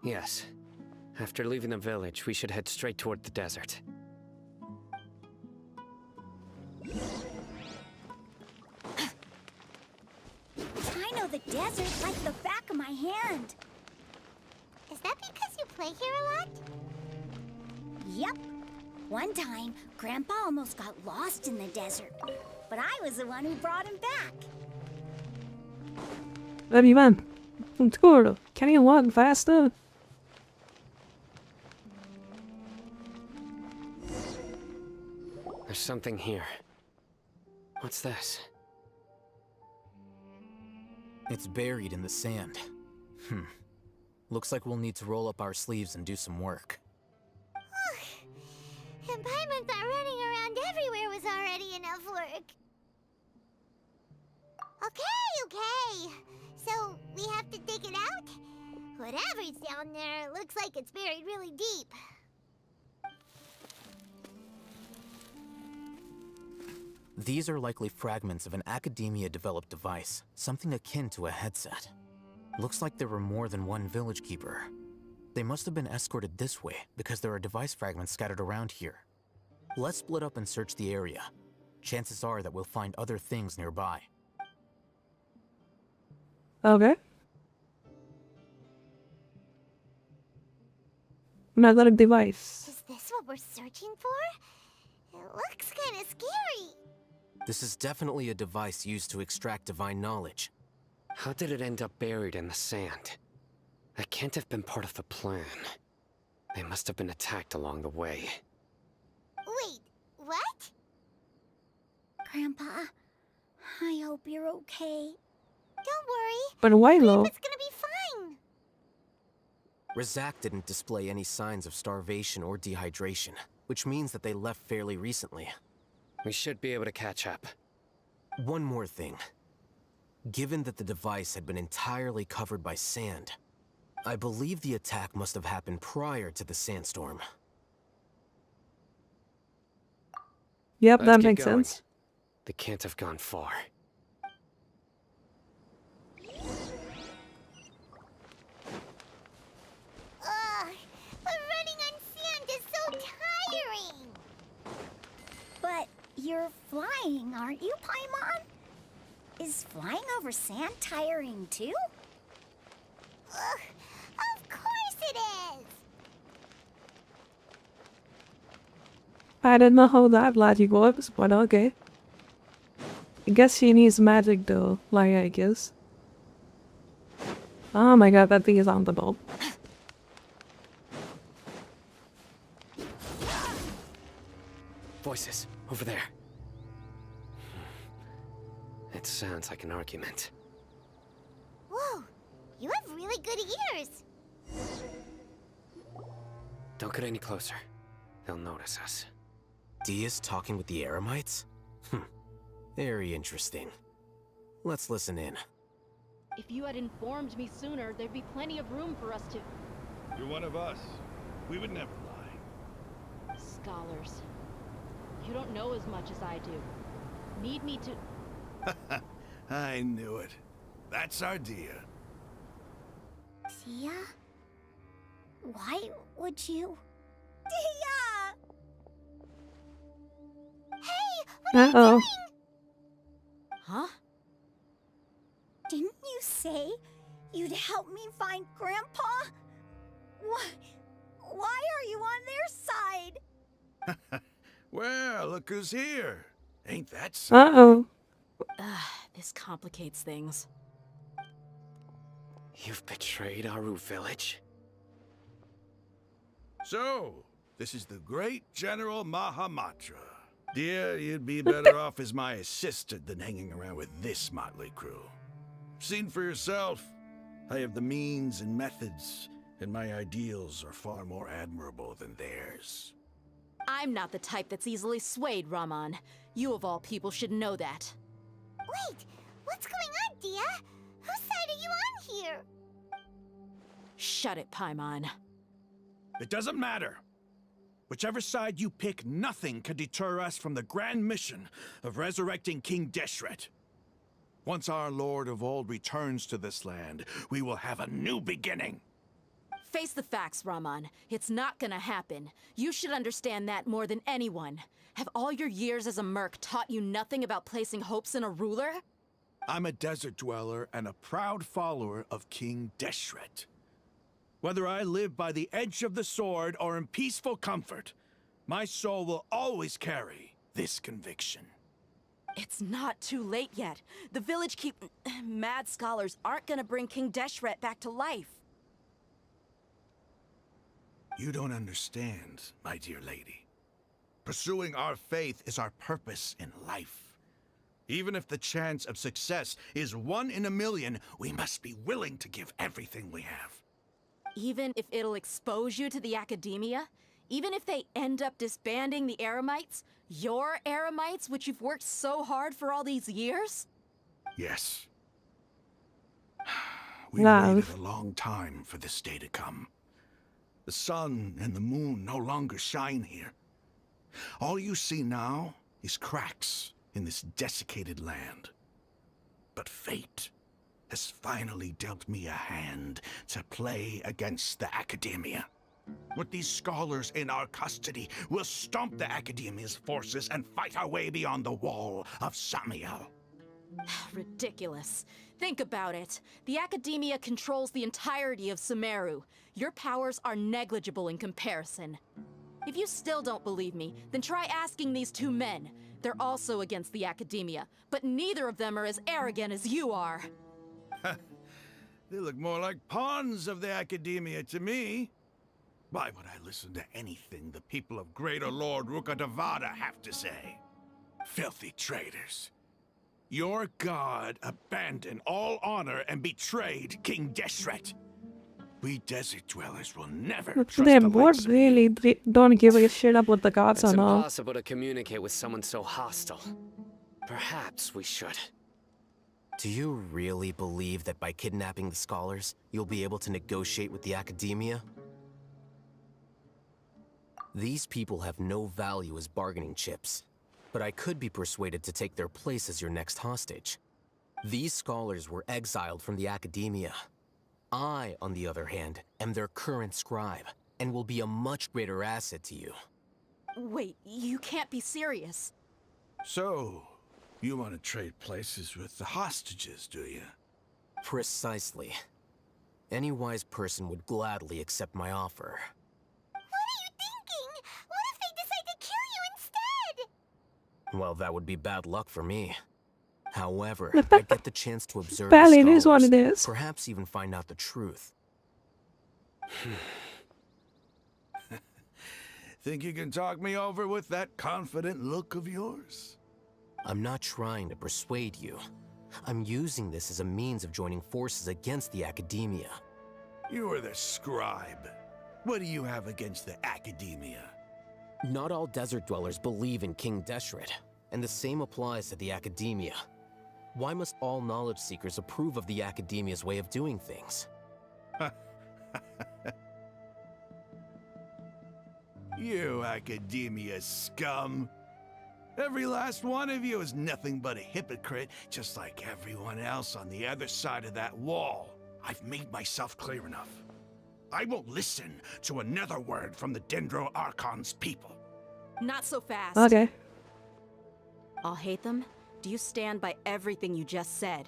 Yes. After leaving the village, we should head straight toward the desert. I know the desert like the back of my hand. Is that because you play here a lot? Yep. One time, Grandpa almost got lost in the desert, but I was the one who brought him back. Vem vän? Inte går då. Kan you walk faster? There's something here. What's this? It's buried in the sand. Looks like we'll need to roll up our sleeves and do some work. And Paimon thought running around everywhere was already enough work. Okay. So, we have to dig it out? Whatever's down there looks like it's buried really deep. These are likely fragments of an Academia-developed device, something akin to a headset. Looks like there were more than one village keeper. They must have been escorted this way because there are device fragments scattered around here. Let's split up and search the area. Chances are that we'll find other things nearby. Okay. Another device. Is this what we're searching for? It looks kind of scary. This is definitely a device used to extract divine knowledge. How did it end up buried in the sand? That can't have been part of the plan. They must have been attacked along the way. Wait, what? Grandpa, I hope you're okay. Don't worry. But why though? It's gonna be fine. Rizak didn't display any signs of starvation or dehydration, which means that they left fairly recently. We should be able to catch up. One more thing. Given that the device had been entirely covered by sand, I believe the attack must have happened prior to the sandstorm. Yep, Let's that keep makes going. sense. They can't have gone far. Ugh, but running on sand is so tiring. But you're flying, aren't you, Paimon? Is flying over sand tiring too? Ugh, of course it is. I didn't know how that logic works, but okay. I guess she needs magic though, like I guess. Oh my god, that thing is on the boat. Voices, over there. It sounds like an argument. Whoa, you have really good ears. Don't get any closer. They'll notice us. Dia's talking with the Eremites? Very interesting. Let's listen in. If you had informed me sooner, there'd be plenty of room for us to... You're one of us. We would never lie. scholars. You don't know as much as I do. Need me to... I knew it. That's our dear. Tia? Why would you... Tia! Uh-oh. Huh? Didn't you say you'd help me find Grandpa? Why are you on their side? Well, look who's here. Ain't that something? Uh-oh. This complicates things. You've betrayed Aru Village? So, this is the great General Mahamatra. Dear, you'd be better off as my assistant than hanging around with this motley crew. Seen for yourself. I have the means and methods, and my ideals are far more admirable than theirs. I'm not the type that's easily swayed, Raman. You of all people should know that. Wait, what's going on, Dia? Whose side are you on here? Shut it, Paimon. It doesn't matter. Whichever side you pick, nothing can deter us from the grand mission of resurrecting King Deshret. Once our Lord of Old returns to this land, we will have a new beginning. Face the facts, Raman. It's not gonna happen. You should understand that more than anyone. Have all your years as a merc taught you nothing about placing hopes in a ruler? I'm a desert dweller and a proud follower of King Deshret. Whether I live by the edge of the sword or in peaceful comfort, my soul will always carry this conviction. It's not too late yet. The village mad scholars aren't gonna bring King Deshret back to life. You don't understand, my dear lady. Pursuing our faith is our purpose in life. Even if the chance of success is 1 in a million, we must be willing to give everything we have. Even if it'll expose you to the academia? Even if they end up disbanding the Eremites? Your Eremites, which you've worked so hard for all these years? Yes. We waited a long time for this day to come. The sun and the moon no longer shine here. All you see now is cracks in this desiccated land. But fate has finally dealt me a hand to play against the Academia. With these scholars in our custody, we'll stomp the Academia's forces and fight our way beyond the wall of Samiel. Ridiculous. Think about it. The Academia controls the entirety of Sumeru. Your powers are negligible in comparison. If you still don't believe me, then try asking these 2 men. They're also against the Academia, but neither of them are as arrogant as you are. They look more like pawns of the Academia to me. Why would I listen to anything the people of Greater Lord Rukkhadevata have to say? Filthy traitors. Your god abandoned all honor and betrayed King Deshret. We desert dwellers will never trust They the likes of really don't give a shit about the gods It's or not. impossible to communicate with someone so hostile. Perhaps we should. Do you really believe that by kidnapping the scholars, you'll be able to negotiate with the Academia? These people have no value as bargaining chips, but I could be persuaded to take their place as your next hostage. These scholars were exiled from the Academia. I, on the other hand, am their current scribe, and will be a much greater asset to you. Wait, you can't be serious. So, you want to trade places with the hostages, do you? Precisely. Any wise person would gladly accept my offer. What are you thinking? What if they decide to kill you instead? Well, that would be bad luck for me. However, I get the chance to observe Well, the it is what scholars, it is. perhaps even find out the truth. Think you can talk me over with that confident look of yours? I'm not trying to persuade you. I'm using this as a means of joining forces against the Academia. You are the scribe. What do you have against the Academia? Not all desert dwellers believe in King Deshret, and the same applies to the Academia. Why must all knowledge seekers approve of the Academia's way of doing things? You academia scum. Every last one of you is nothing but a hypocrite, just like everyone else on the other side of that wall. I've made myself clear enough. I won't listen to another word from the Dendro Archon's people. Not so fast. Okay. I'll hate them. Do you stand by everything you just said?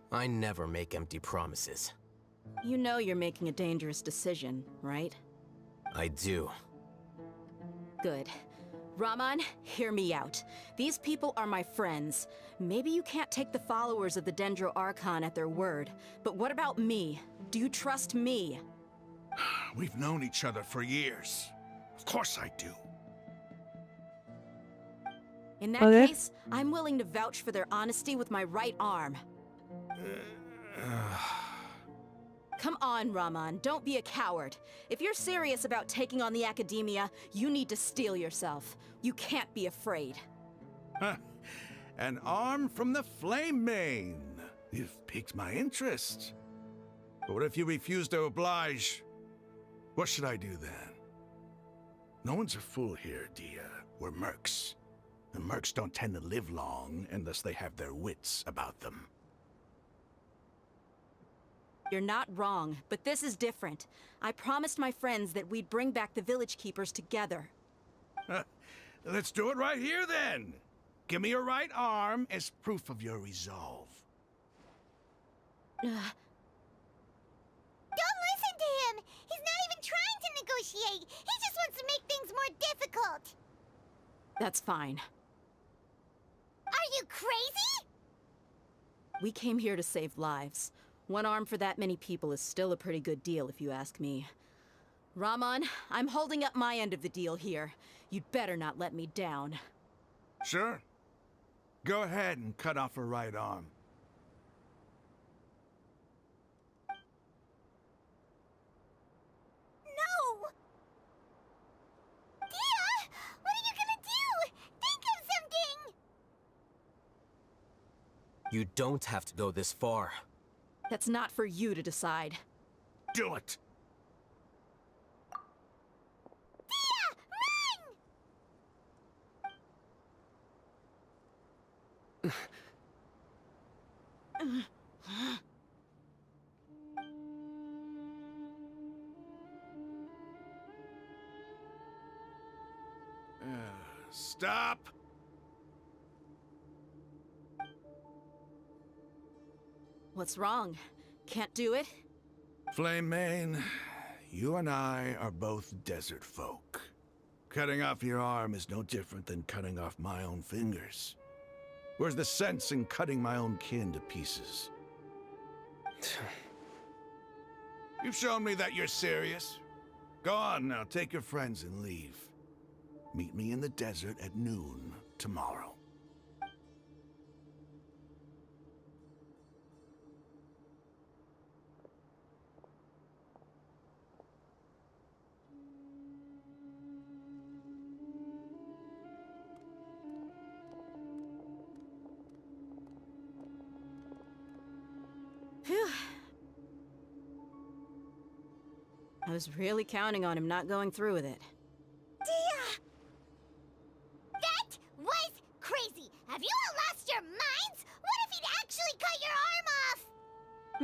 I never make empty promises. You know you're making a dangerous decision, right? I do. Good. Raman, hear me out. These people are my friends. Maybe you can't take the followers of the Dendro Archon at their word, but what about me? Do you trust me? We've known each other for years. Of course I do. In that Okay. case, I'm willing to vouch for their honesty with my right arm. Come on, Raman, don't be a coward. If you're serious about taking on the Academia, you need to steel yourself. You can't be afraid. An arm from the Flame Mane. You've piqued my interest. But what if you refuse to oblige? What should I do then? No one's a fool here, Dia. We're mercs. And mercs don't tend to live long unless they have their wits about them. You're not wrong, but this is different. I promised my friends that we'd bring back the Village Keepers together. Let's do it right here then. Give me your right arm as proof of your resolve. Don't listen to him! He's not even trying to negotiate! He just wants to make things more difficult! That's fine. Are you crazy? We came here to save lives. One arm for that many people is still a pretty good deal, if you ask me. Raman, I'm holding up my end of the deal here. You'd better not let me down. Sure. Go ahead and cut off her right arm. No! Dia! What are you gonna do? Think of something! You don't have to go this far. That's not for you to decide. Do it! Stop! What's wrong? Can't do it? Flame Mane, you and I are both desert folk. Cutting off your arm is no different than cutting off my own fingers. Where's the sense in cutting my own kin to pieces? You've shown me that you're serious. Go on now, take your friends and leave. Meet me in the desert at noon tomorrow. Phew. I was really counting on him not going through with it. Dia! That was crazy! Have you all lost your minds? What if he'd actually cut your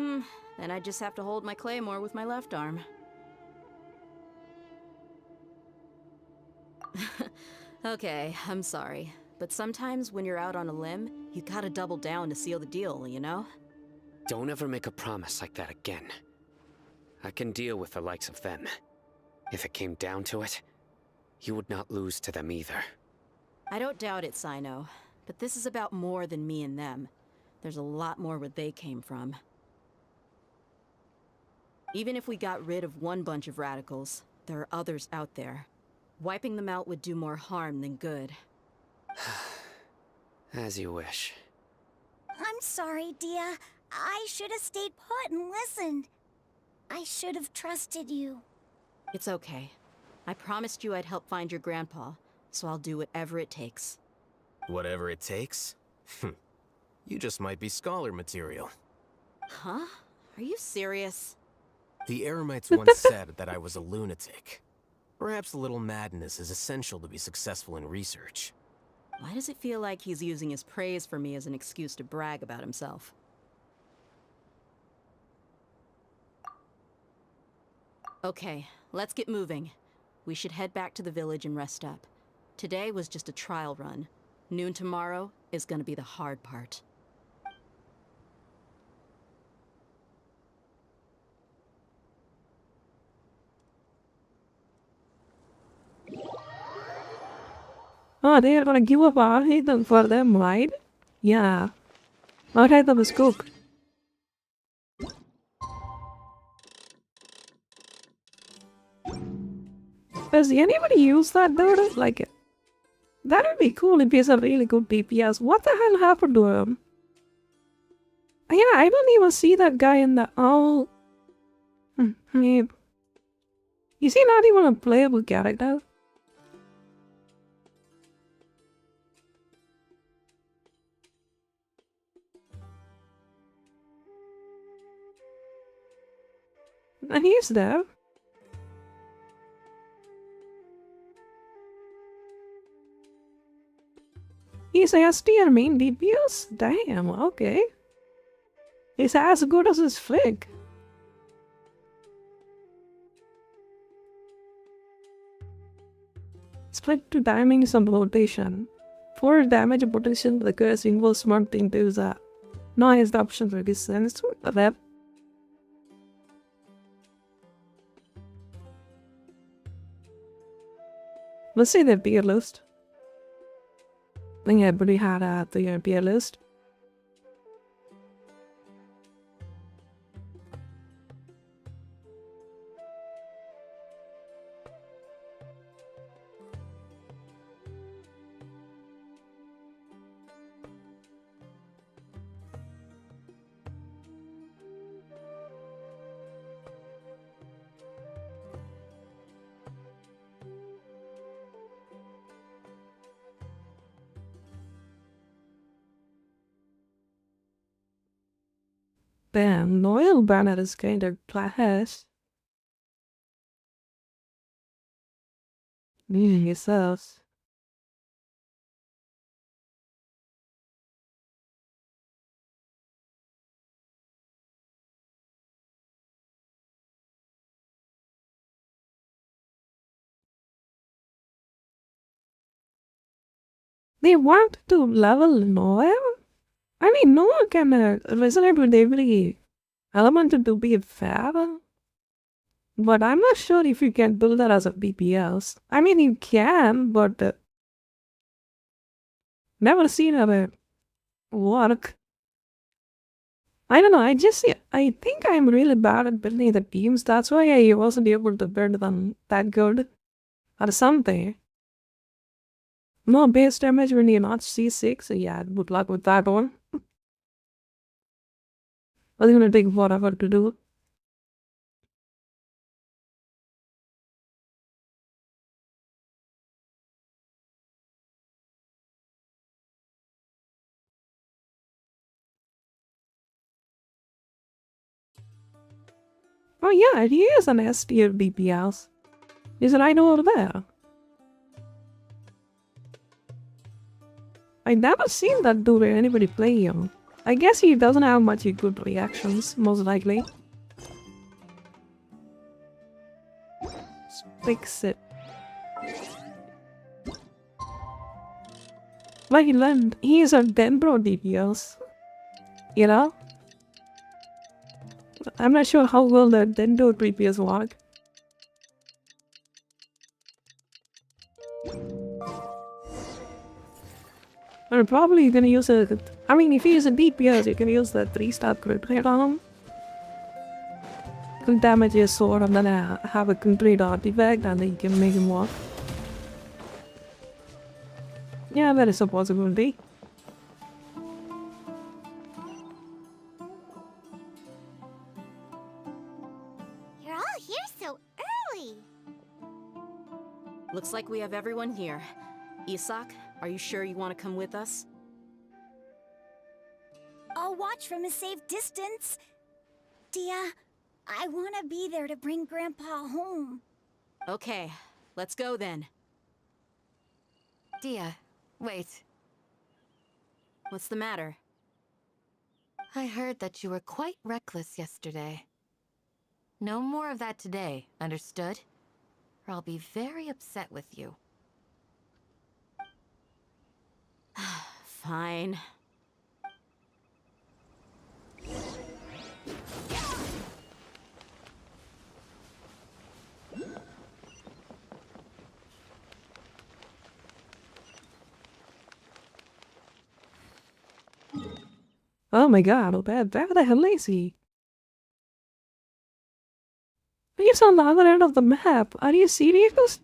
arm off? Then I just have to hold my claymore with my left arm. Okay, I'm sorry. But sometimes when you're out on a limb, you gotta double down to seal the deal, you know? Don't ever make a promise like that again. I can deal with the likes of them. If it came down to it, you would not lose to them either. I don't doubt it, Sino. But this is about more than me and them. There's a lot more where they came from. Even if we got rid of one bunch of radicals, there are others out there. Wiping them out would do more harm than good. As you wish. I'm sorry, Dia. I should have stayed put and listened. I should have trusted you. It's okay. I promised you I'd help find your grandpa, so I'll do whatever it takes. Whatever it takes? You just might be scholar material. Huh? Are you serious? The Eremites once said that I was a lunatic. Perhaps a little madness is essential to be successful in research. Why does it feel like he's using his praise for me as an excuse to brag about himself? Okay, let's get moving. We should head back to the village and rest up. Today was just a trial run. Noon tomorrow is gonna be the hard part. Oh, they are gonna give up our heathen for them, right? Yeah. Our heathen is cooked. Does anybody use that though? Like, that would be cool if he's a really good DPS. What the hell happened to him? Yeah, I don't even see that guy in the... Oh... Is he not even a playable character? And he's there. He's a STR main DPS? Damn, okay. He's as good as his flick. Split to timing some rotation. 4 damage potential recurs inverse month into the noise option resistance. Rep. Let's say the tier list. I think everybody had the tier list. Damn, Noel banner is kind of class. Meaning yourselves. They want to level Noel? I mean, Noel can resonate with every element to be fair. But I'm not sure if you can build that as a BPS. I mean, you can, but never seen it work. I don't know, I think I'm really bad at building the teams. That's why I wasn't able to build them that good. Or something. No base damage when you're not C6, so yeah, good luck with that one. It's gonna take forever to do. Oh yeah, he is an S tier DPS. Is it I know over there? I never seen that dude where anybody play him. I guess he doesn't have much good reactions, most likely. Let's fix it. Like he is a Denbro DPS. You know? I'm not sure how well the Dendo DPS work. I'm probably gonna use I mean, if he is a DPS, you can use the 3-star crit rate on him. Could damage his sword and then have a complete artifact and then you can make him walk. Yeah, that is a possibility. You're all here so early. Looks like we have everyone here. Isak, are you sure you want to come with us? I'll watch from a safe distance. Dia, I want to be there to bring Grandpa home. Okay, let's go then. Dia, wait. What's the matter? I heard that you were quite reckless yesterday. No more of that today, understood? Or I'll be very upset with you. Fine. Oh my god, where the hell is he? He's on the other end of the map. Are you serious?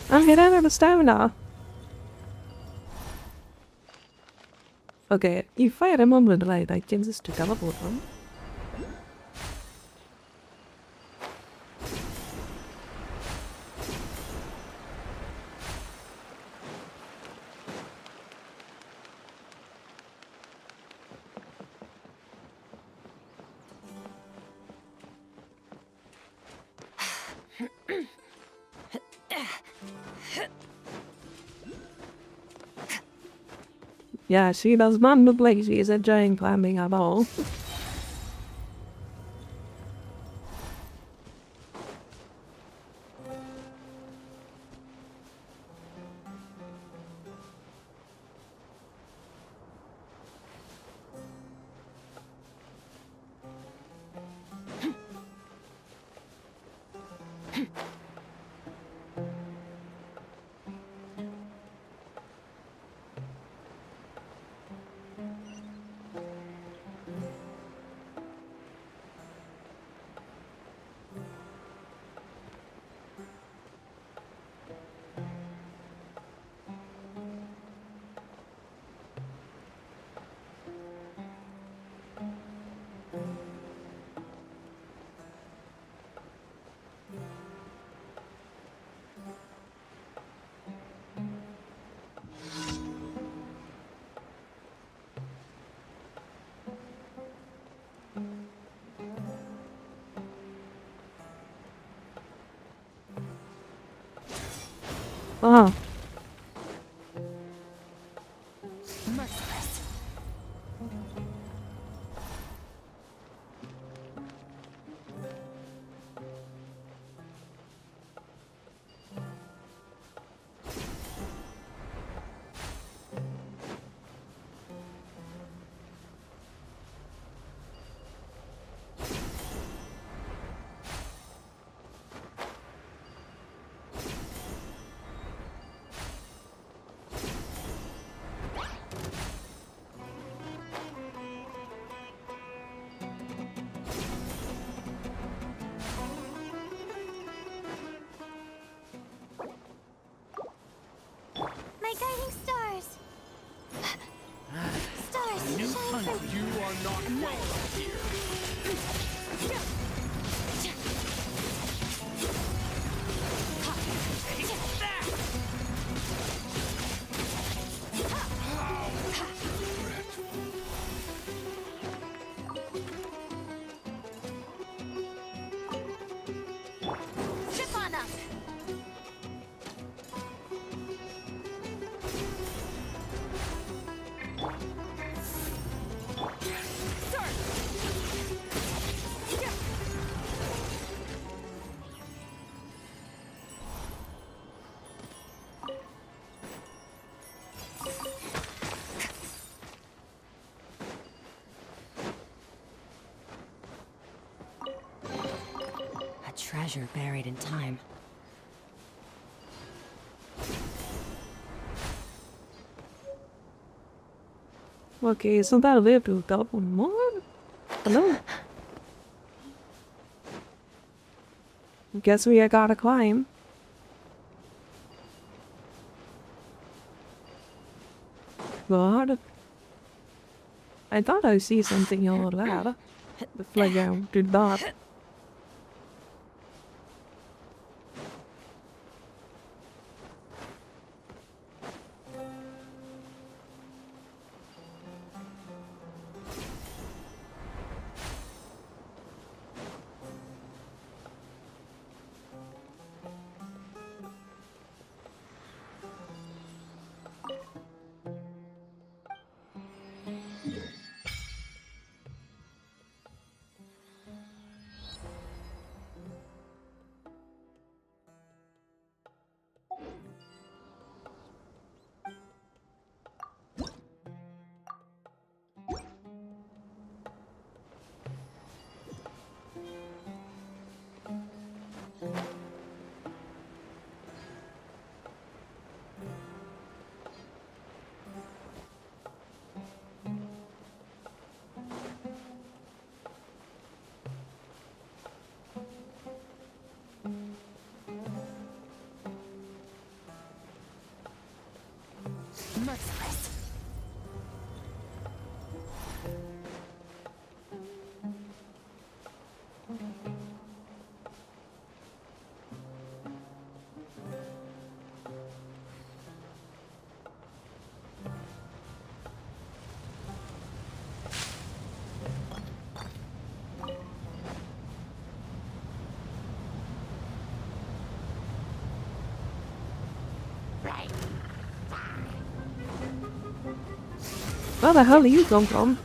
I'm getting out of stamina. Okay, if I remember right, I can just teleport him. Yeah, she does not look like she is enjoying climbing at all. Oh. Merciless. My guiding stars! Stars, New shine hunter, for you are not welcome here. Trip on up! A treasure buried in time. Okay, so that'll live to double one more? Hello? Guess we gotta climb. God. I thought I see something over there. But like I did not. Merciless. Where the hell do you come from?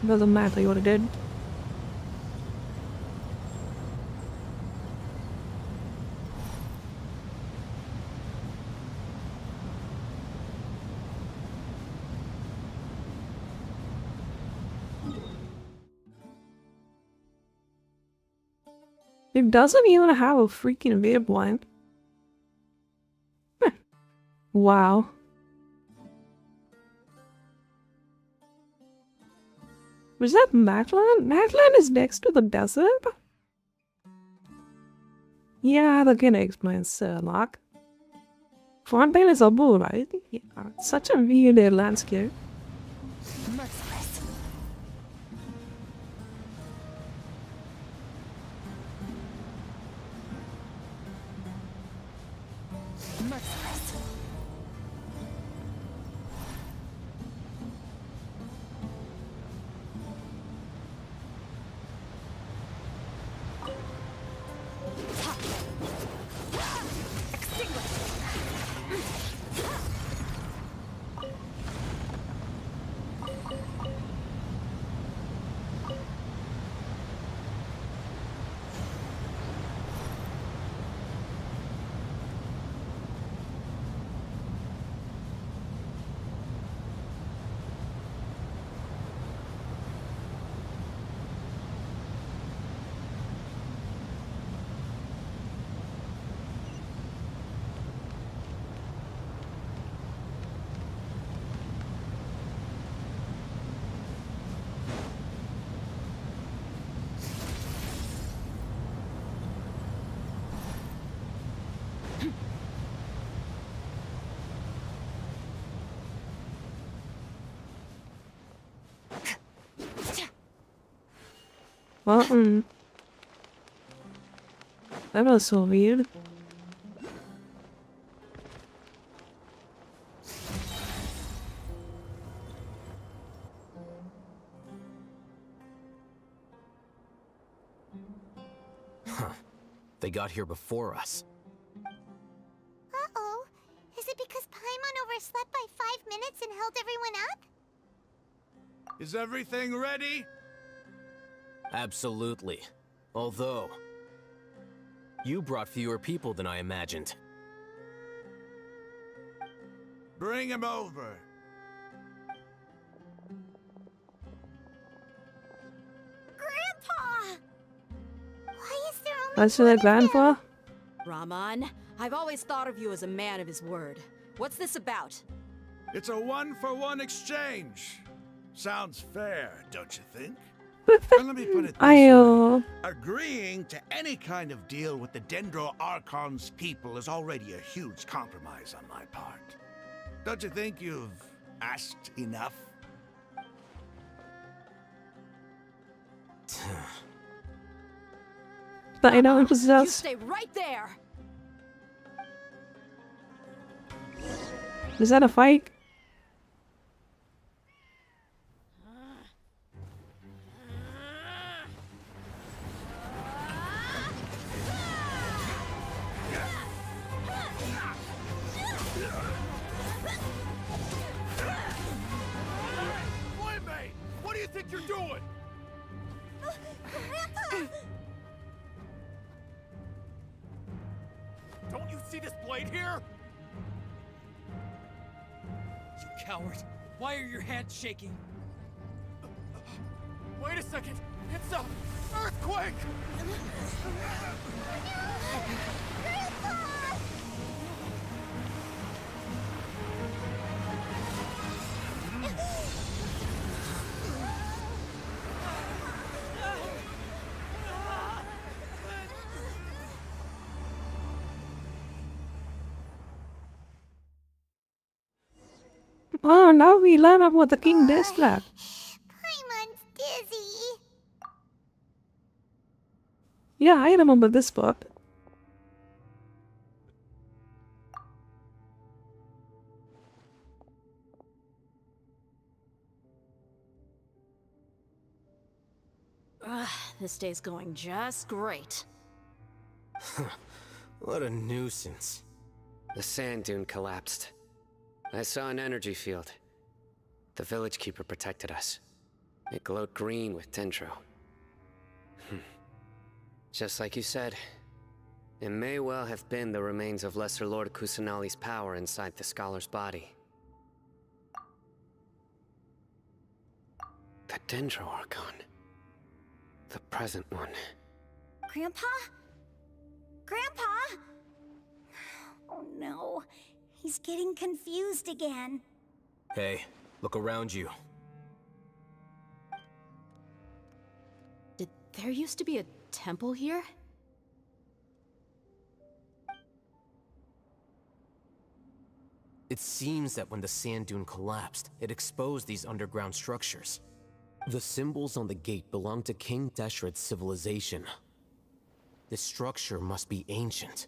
Doesn't matter what I did. It doesn't even have a freaking viewpoint. Wow. Was that Matland? Matland is next to the desert? Yeah, that can explain Sherlock. Fontaine is Abu, right? Yeah, such a weird landscape. Merciless. Merciless. Well, that was so weird. Huh. They got here before us. Uh-oh. Is it because Paimon overslept by 5 minutes and held everyone up? Is everything ready? Absolutely. Although, you brought fewer people than I imagined. Bring him over. Grandpa! Why is there only That's your grandpa? Rahman, I've always thought of you as a man of his word. What's this about? It's a 1-for-1 exchange. Sounds fair, don't you think? And let me put it this way. Agreeing to any kind of deal with the Dendro Archon's people is already a huge compromise on my part. Don't you think you've asked enough? I know it was You just. stay right there. Is that a fight? Flame, what do you think you're doing? Grandpa! Don't you see this blade here? You coward! Why are your hands shaking? Wait a second! It's a earthquake! Oh, now we learn about the King Deshret. Paimon's dizzy. Yeah, I remember this part. Ugh, this day's going just great. What a nuisance. The sand dune collapsed. I saw an energy field. The village keeper protected us. It glowed green with dendro. Just like you said, it may well have been the remains of Lesser Lord Kusanali's power inside the scholar's body. The Dendro Archon. The present one. Grandpa? Grandpa? Oh no, he's getting confused again. Hey, look around you. Did there used to be a temple here? It seems that when the sand dune collapsed, it exposed these underground structures. The symbols on the gate belong to King Deshret's civilization. This structure must be ancient.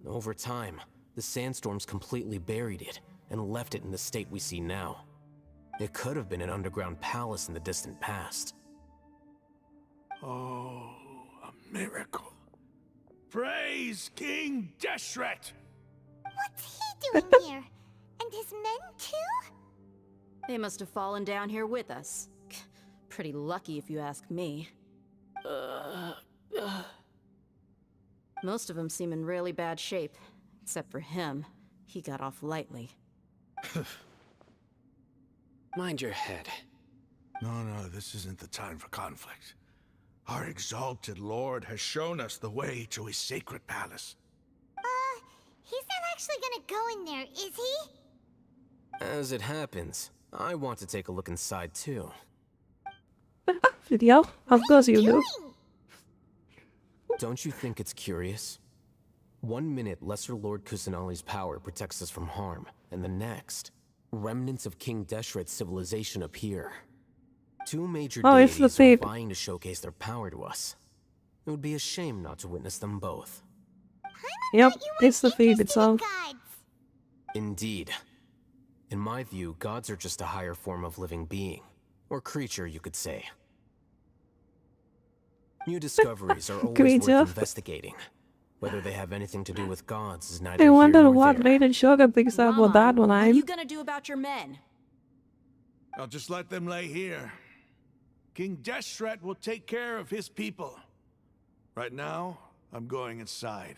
Over time, the sandstorms completely buried it and left it in the state we see now. It could have been an underground palace in the distant past. Oh, a miracle. Praise King Deshret! What's he doing here? And his men too? They must have fallen down here with us. Pretty lucky if you ask me. Most of them seem in really bad shape. Except for him. He got off lightly. Mind your head. No, this isn't the time for conflict. Our exalted lord has shown us the way to his sacred palace. He's not actually gonna go in there, is he? As it happens, I want to take a look inside too. Video? Of course you do. Don't you think it's curious? 1 minute, Lesser Lord Kusanali's power protects us from harm, and the next, remnants of King Deshret's civilization appear. Two major deities are vying to showcase their power to us. It would be a shame not to witness them both. Yep, it's the feed itself. Indeed. In my view, gods are just a higher form of living being. Or creature, you could say. New discoveries are always worth investigating. Whether they have anything to do with gods is neither I here wonder nor what there. Raiden Sugar thinks about that one. What are you gonna do about your men? I'll just let them lay here. King Deshret will take care of his people. Right now, I'm going inside.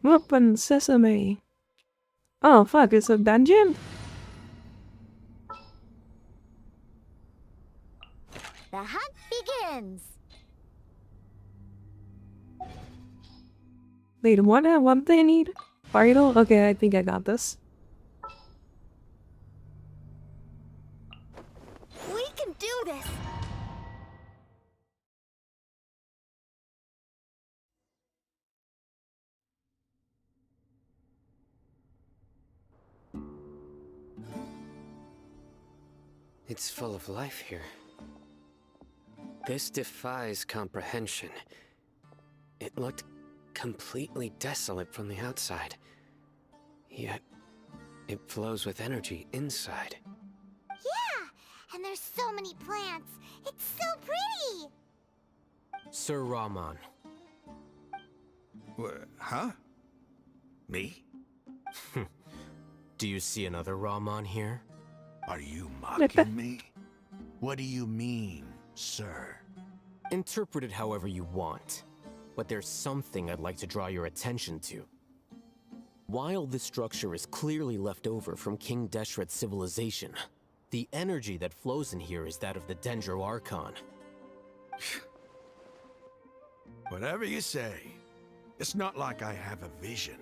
Open sesame. Oh fuck, it's a dungeon? The hunt begins. Wait, what they need? Vital? Okay, I think I got this. We can do this. It's full of life here. This defies comprehension. It looked completely desolate from the outside. Yet, it flows with energy inside. Yeah, and there's so many plants. It's so pretty. Sir Rahman. Huh? Me? Do you see another Rahman here? Are you mocking me? What do you mean, sir? Interpret it however you want. But there's something I'd like to draw your attention to. While this structure is clearly left over from King Deshret's civilization, the energy that flows in here is that of the Dendro Archon. Whatever you say. It's not like I have a vision.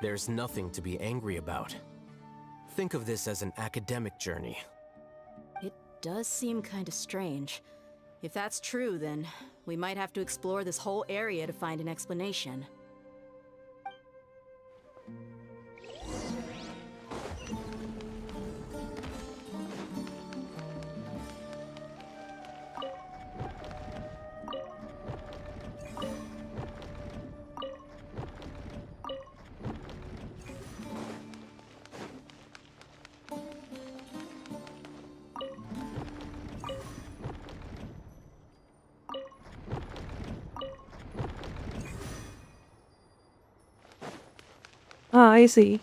There's nothing to be angry about. Think of this as an academic journey. It does seem kinda strange. If that's true, then we might have to explore this whole area to find an explanation. Ah, I see.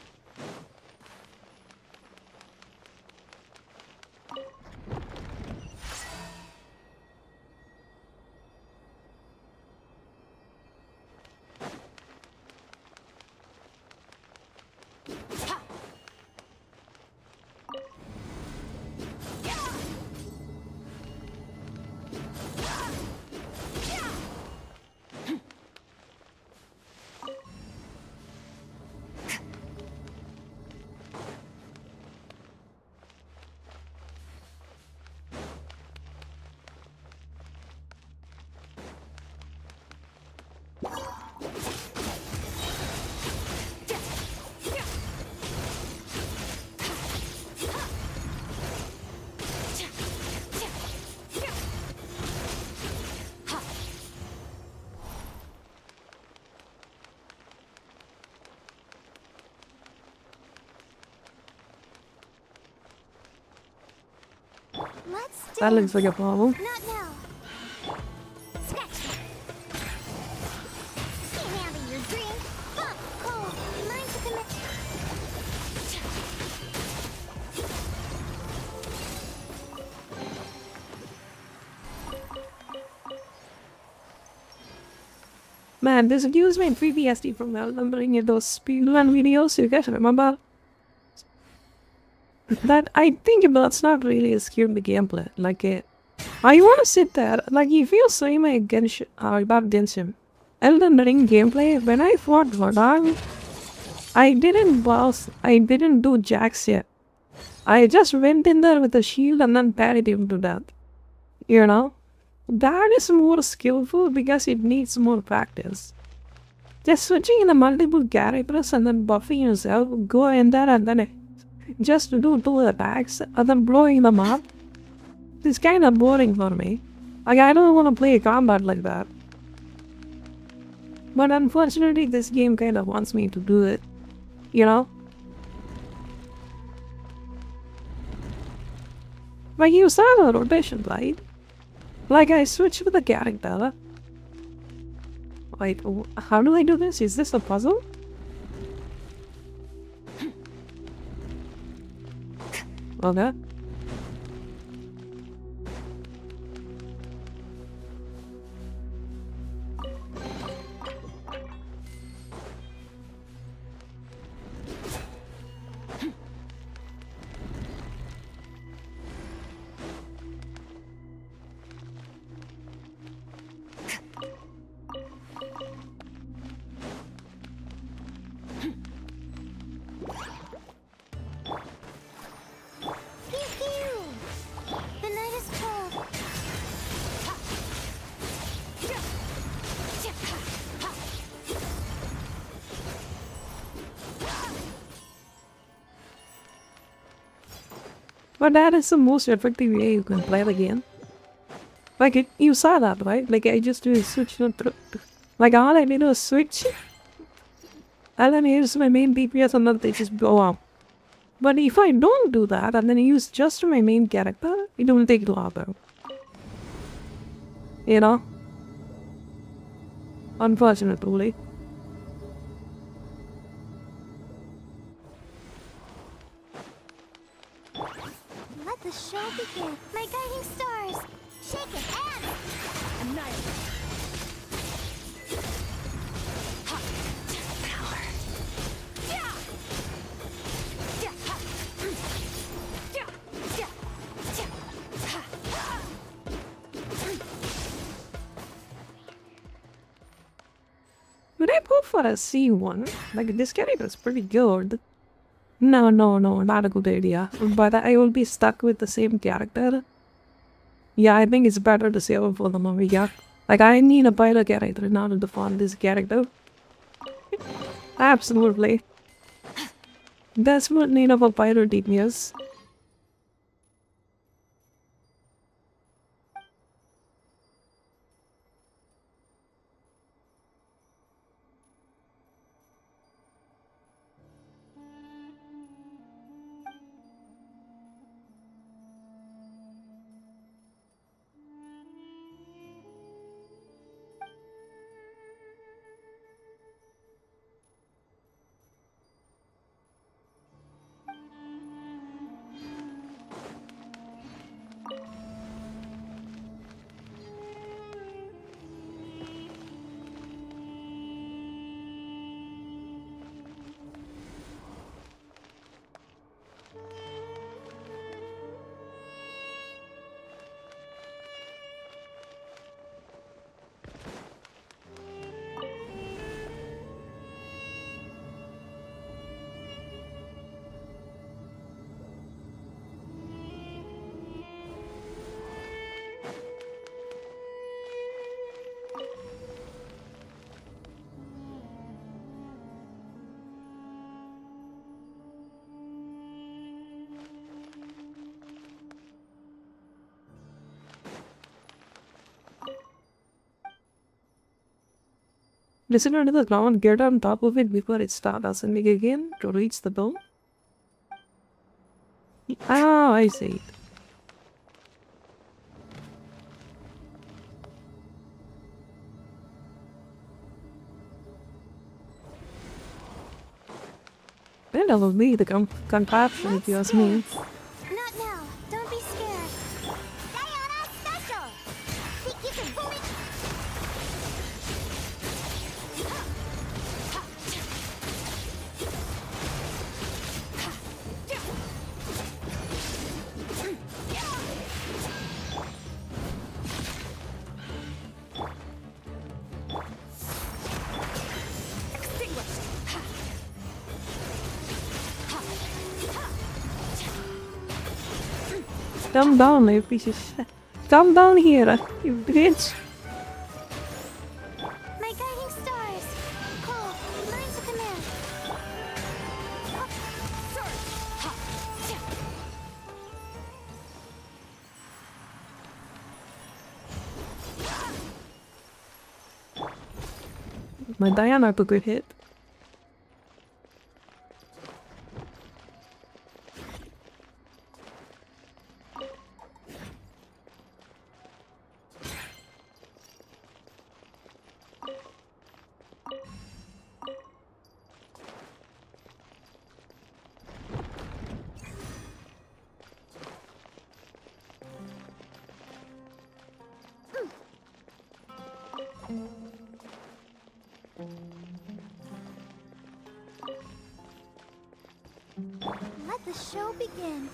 Let's That looks like a problem. Not now. Scratch that. Can't have your drink. Hot, cold, mine to commit. Man, this gives me PTSD from remembering those speedrun videos. You guys remember? That I think that's not really a skill in the gameplay. Like, I want to sit there. Like, if you say my genshin, about genshin, Elden Ring gameplay, when I fought Rodang, I didn't do jacks yet. I just went in there with a shield and then parried him to death. You know? That is more skillful because it needs more practice. Just switching in the multiple characters and then buffing yourself, go in there and then just do 2 attacks and then blowing them up. It's kind of boring for me. Like, I don't want to play combat like that. But unfortunately, this game kind of wants me to do it. You know? But you saw the rotation, right? Like, I switch with the character. Wait, how do I do this? Is this a puzzle? Okay. But that is the most effective way you can play the game. Like, you saw that, right? Like, I just do a switch. Like, all I did was switch. And then here's my main DPS and then they just go out. But if I don't do that and then use just my main character, it will take longer. You know? Unfortunately. Let the show begin. My guiding stars. Shake it and annihilate. Would I go for a C1? Like, this character is pretty good. No, not a good idea. But I will be stuck with the same character Yeah, I think it's better to save it for the Maviga. Like, I need a better character in order to find this character. Absolutely. Desperate need of a better DPS. Listen under the ground, get on top of it before it starts ascending again to reach the dome. Oh, I see. Then that will be the contraption if you ask me. Not now. Don't be scared. Diana Special! Think you can pull it? Come down, you piece of shit. Come down here, you bitch. My guiding stars. Call. Learn to command. My Diana took a hit. Let the show begin.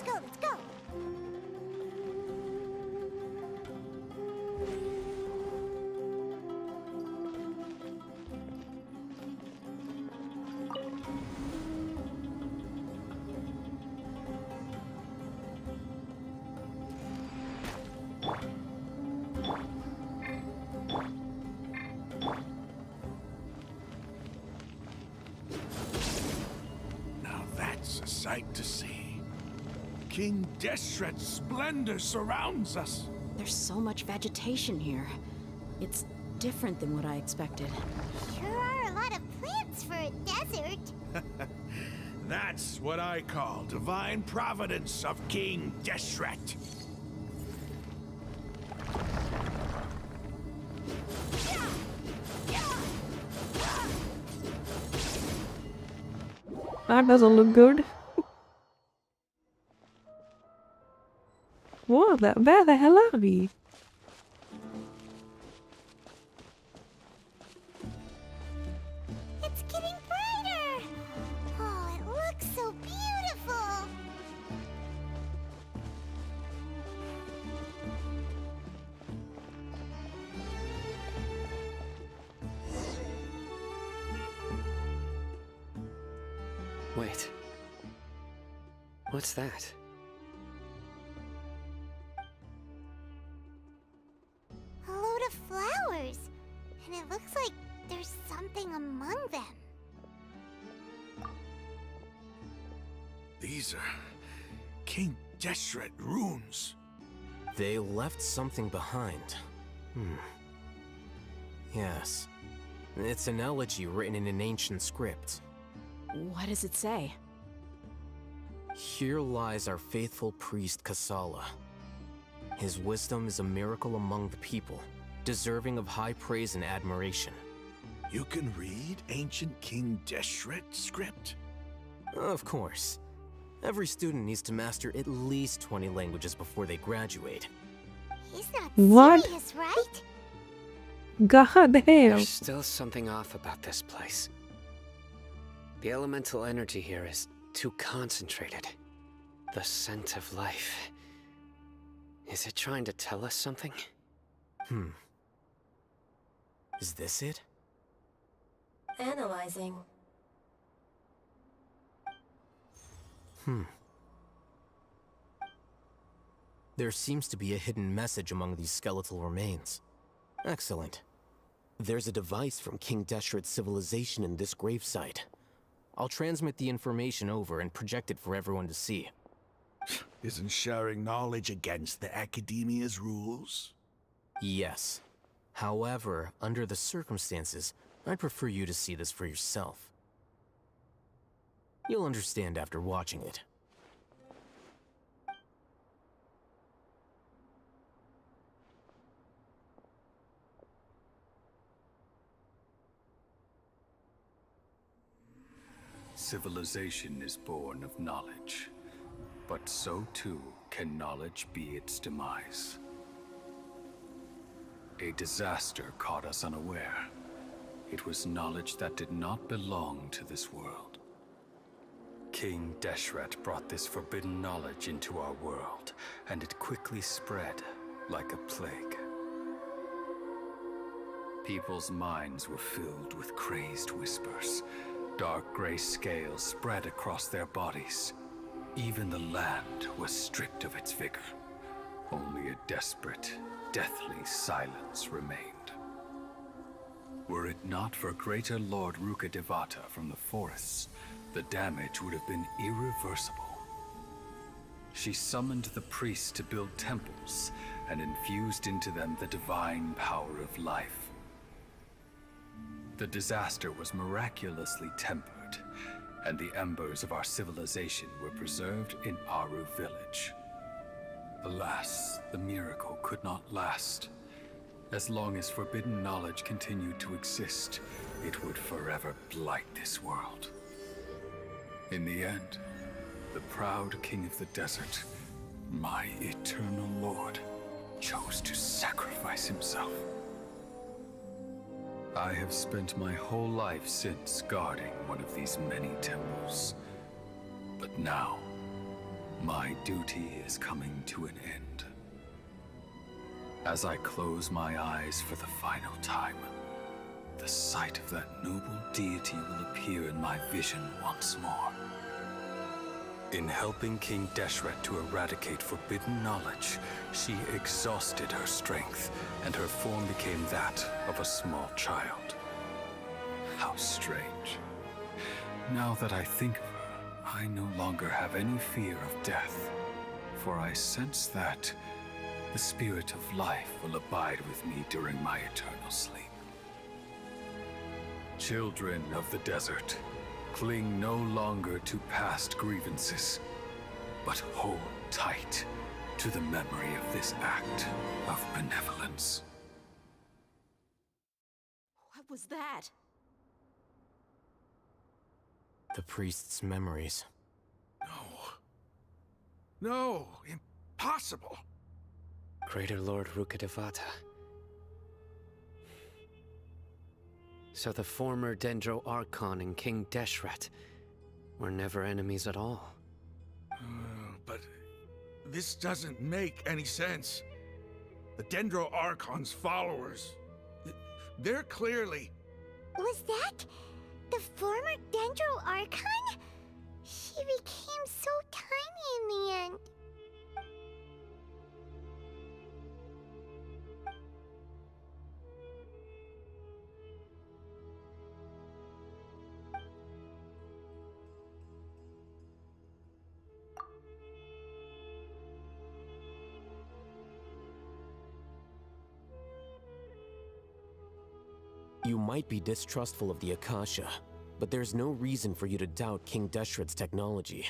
Let's go. Now that's a sight to see. King Deshret's splendor surrounds us. There's so much vegetation here. It's different than what I expected. Sure are a lot of plants for a desert. That's what I call divine providence of King Deshret. That doesn't look good. What the? Where the hell are we? It's getting brighter. Oh, it looks so beautiful. Wait. What's that? A load of flowers. And it looks like there's something among them. These are King Deshret runes. They left something behind. Yes. It's an elegy written in an ancient script. What does it say? Here lies our faithful priest Kasala. His wisdom is a miracle among the people, deserving of high praise and admiration. You can read ancient King Deshret script? Of course. Every student needs to master at least 20 languages before they graduate. He's not What? serious, right? God damn. There's still something off about this place. The elemental energy here is too concentrated. The scent of life. Is it trying to tell us something? Is this it? Analyzing. There seems to be a hidden message among these skeletal remains. Excellent. There's a device from King Deshret's civilization in this gravesite. I'll transmit the information over and project it for everyone to see. Isn't sharing knowledge against the Academia's rules? Yes. However, under the circumstances, I'd prefer you to see this for yourself. You'll understand after watching it. Civilization is born of knowledge, but so too can knowledge be its demise. A disaster caught us unaware. It was knowledge that did not belong to this world. King Deshret brought this forbidden knowledge into our world, and it quickly spread like a plague. People's minds were filled with crazed whispers. Dark gray scales spread across their bodies. Even the land was stripped of its vigor. Only a desperate, deathly silence remained. Were it not for greater Lord Ruka Devata from the forests, the damage would have been irreversible. She summoned the priests to build temples and infused into them the divine power of life. The disaster was miraculously tempered, and the embers of our civilization were preserved in Aru village. Alas, the miracle could not last. As long as forbidden knowledge continued to exist, it would forever blight this world. In the end, the proud king of the desert, my eternal lord, chose to sacrifice himself. I have spent my whole life since guarding one of these many temples. But now, my duty is coming to an end. As I close my eyes for the final time, the sight of that noble deity will appear in my vision once more. In helping King Deshret to eradicate forbidden knowledge, she exhausted her strength, and her form became that of a small child. How strange. Now that I think of her, I no longer have any fear of death, for I sense that, The spirit of life will abide with me during my eternal sleep. Children of the desert, cling no longer to past grievances, but hold tight to the memory of this act of benevolence. What was that? The priest's memories. No, impossible. Greater Lord Rukkhadevata. So the former Dendro Archon and King Deshret were never enemies at all. But this doesn't make any sense. The Dendro Archon's followers, they're clearly... Was that the former Dendro Archon? She became so tiny in the end. You might be distrustful of the Akasha, but there's no reason for you to doubt King Deshret's technology.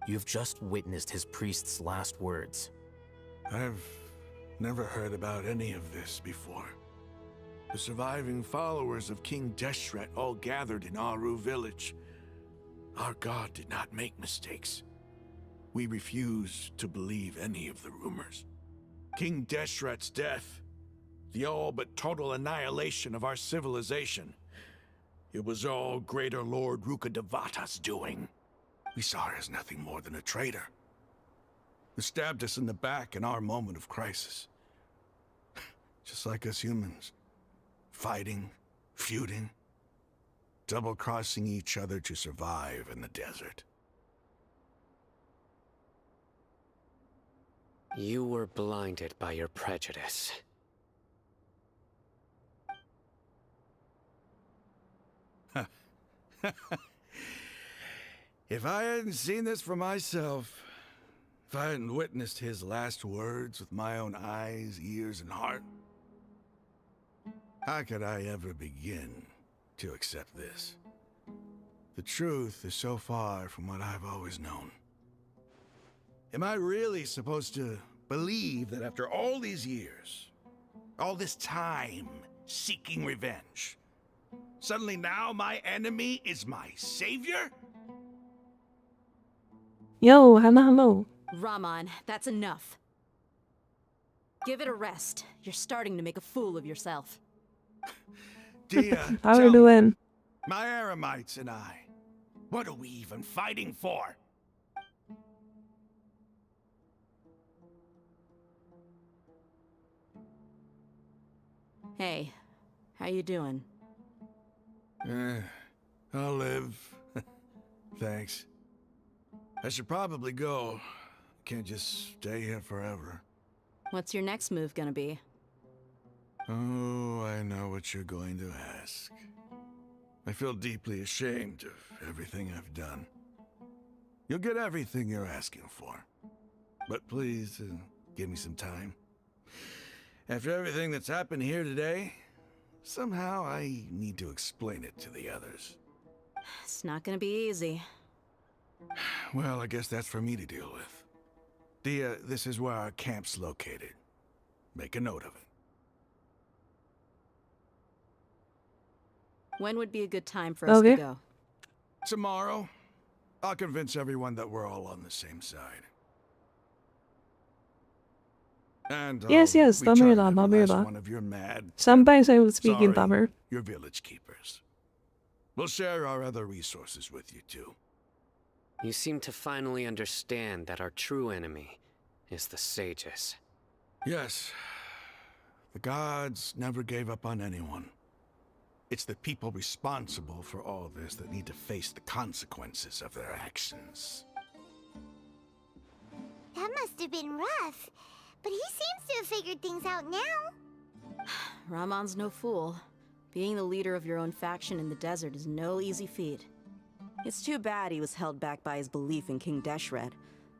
You've just witnessed his priest's last words. I've never heard about any of this before. The surviving followers of King Deshret all gathered in Aru village. Our god did not make mistakes. We refuse to believe any of the rumors. King Deshret's death, the all but total annihilation of our civilization, it was all Greater Lord Rukkhadevata's doing. We saw her as nothing more than a traitor, who stabbed us in the back in our moment of crisis. Just like us humans. Fighting, feuding, double-crossing each other to survive in the desert. You were blinded by your prejudice. If I hadn't seen this for myself, if I hadn't witnessed his last words with my own eyes, ears, and heart, how could I ever begin to accept this? The truth is so far from what I've always known. Am I really supposed to believe that after all these years, all this time seeking revenge, suddenly now my enemy is my savior? Yo, hello. Raman, that's enough. Give it a rest. You're starting to make a fool of yourself. Dia, How are you doing? My Aramites and I, what are we even fighting for? Hey, how you doing? I'll live. Thanks. I should probably go. Can't just stay here forever. What's your next move gonna be? Oh, I know what you're going to ask. I feel deeply ashamed of everything I've done. You'll get everything you're asking for. But please, give me some time. After everything that's happened here today, somehow I need to explain it to the others. It's not gonna be easy. Well, I guess that's for me to deal with. Dia, this is where our camp's located. Make a note of it. When would be a good time for us to go? Tomorrow. I'll convince everyone that we're all on the same side. And Yes, yes, I'll Tamil return every last Vtuber. one of your mad, Sometimes I will speak in sorry, Tamil. your village keepers. We'll share our other resources with you too. You seem to finally understand that our true enemy is the sages. Yes. The gods never gave up on anyone. It's the people responsible for all this that need to face the consequences of their actions. That must have been rough, but he seems to have figured things out now. Ramon's no fool. Being the leader of your own faction in the desert is no easy feat. It's too bad he was held back by his belief in King Deshret,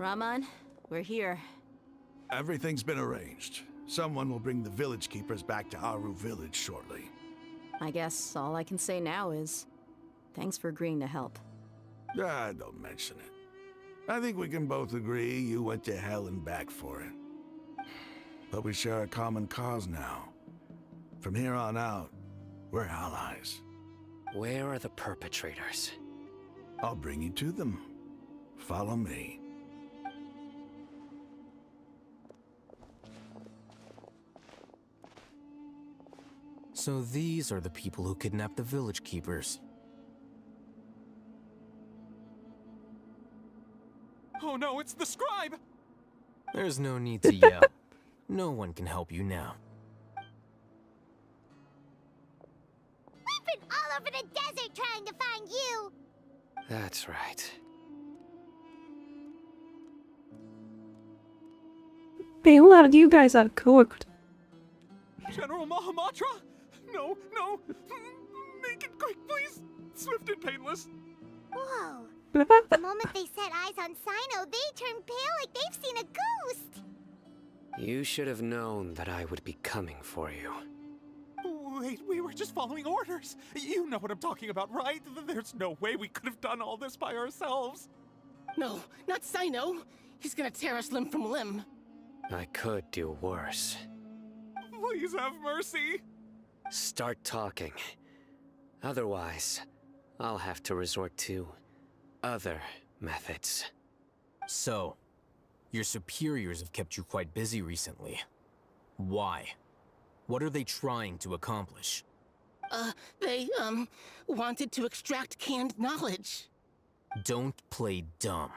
Raman, we're here. Everything's been arranged. Someone will bring the village keepers back to Aru village shortly. I guess all I can say now is thanks for agreeing to help. Ah, don't mention it. I think we can both agree you went to hell and back for it. But we share a common cause now. From here on out, we're allies. Where are the perpetrators? I'll bring you to them. Follow me. So these are the people who kidnapped the village keepers. Oh no, it's the scribe! There's no need to yell. No one can help you now. We've been all over the desert trying to find you! That's right. Hey, what you guys are cooked. General Mahamatra? No, no! Make it quick, please! Swift and painless. Whoa. The moment they set eyes on Sino, they turn pale like they've seen a ghost! You should have known that I would be coming for you. Wait, we were just following orders. You know what I'm talking about, right? There's no way we could have done all this by ourselves. No, not Sino. He's gonna tear us limb from limb. I could do worse. Please have mercy. Start talking. Otherwise, I'll have to resort to other methods. So, your superiors have kept you quite busy recently. Why? What are they trying to accomplish? They, wanted to extract canned knowledge. Don't play dumb.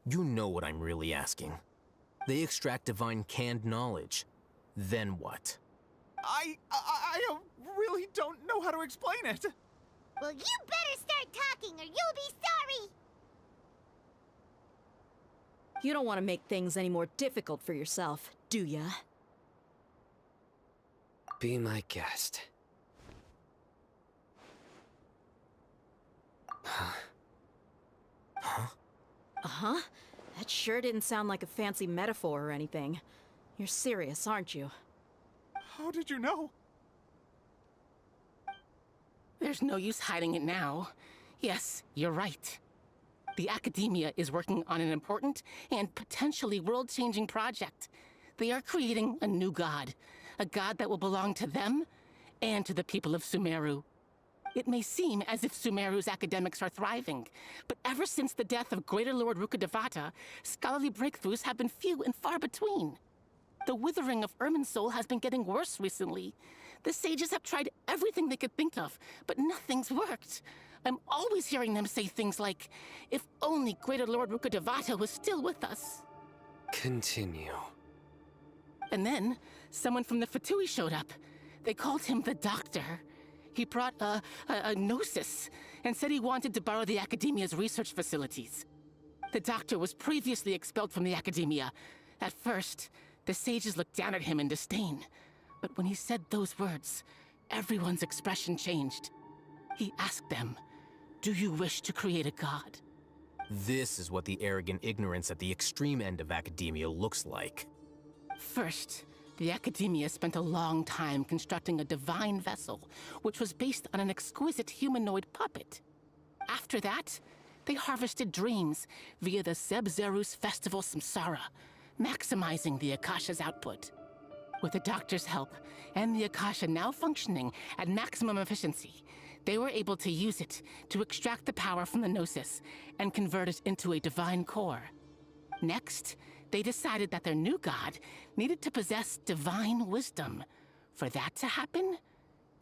You know what I'm really asking. They extract divine canned knowledge. Then what? I really don't know how to explain it. Well, you better start talking or you'll be sorry! You don't want to make things any more difficult for yourself, do ya? Be my guest. Uh-huh. That sure didn't sound like a fancy metaphor or anything. You're serious, aren't you? How did you know? There's no use hiding it now. Yes, you're right. The Academia is working on an important and potentially world-changing project. They are creating a new god. A god that will belong to them and to the people of Sumeru. It may seem as if Sumeru's academics are thriving, but ever since the death of Greater Lord Rukkhadevata, scholarly breakthroughs have been few and far between. The withering of Irminsul has been getting worse recently. The sages have tried everything they could think of, but nothing's worked. I'm always hearing them say things like, if only Greater Lord Rukkhadevata was still with us. Continue. And then, someone from the Fatui showed up. They called him the Doctor. He brought a gnosis and said he wanted to borrow the Academia's research facilities. The Doctor was previously expelled from the Academia. At first, the sages looked down at him in disdain. But when he said those words, everyone's expression changed. He asked them, "Do you wish to create a god?" This is what the arrogant ignorance at the extreme end of academia looks like. First, the Academia spent a long time constructing a divine vessel, which was based on an exquisite humanoid puppet. After that, they harvested dreams via the Zeb-Zerus Festival Samsara, maximizing the Akasha's output. With the Doctor's help, and the Akasha now functioning at maximum efficiency, they were able to use it to extract the power from the Gnosis and convert it into a divine core. Next, they decided that their new god needed to possess divine wisdom. For that to happen,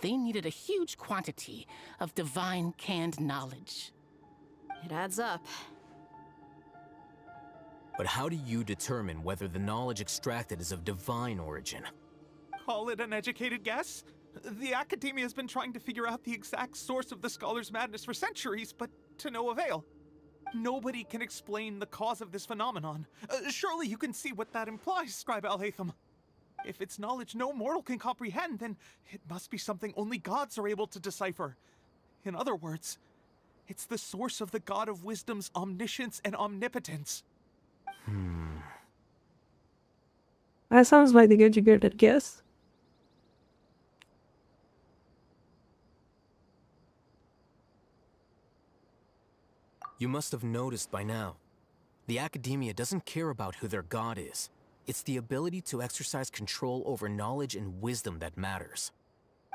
they needed a huge quantity of divine canned knowledge. It adds up. But how do you determine whether the knowledge extracted is of divine origin? Call it an educated guess? The Academia has been trying to figure out the exact source of the Scholar's madness for centuries, but to no avail. Nobody can explain the cause of this phenomenon. Surely you can see what that implies, Scribe Alhaitham. If it's knowledge no mortal can comprehend, then it must be something only gods are able to decipher. In other words, it's the source of the God of Wisdom's omniscience and omnipotence. That sounds like the good guess. You must have noticed by now. The Academia doesn't care about who their god is. It's the ability to exercise control over knowledge and wisdom that matters.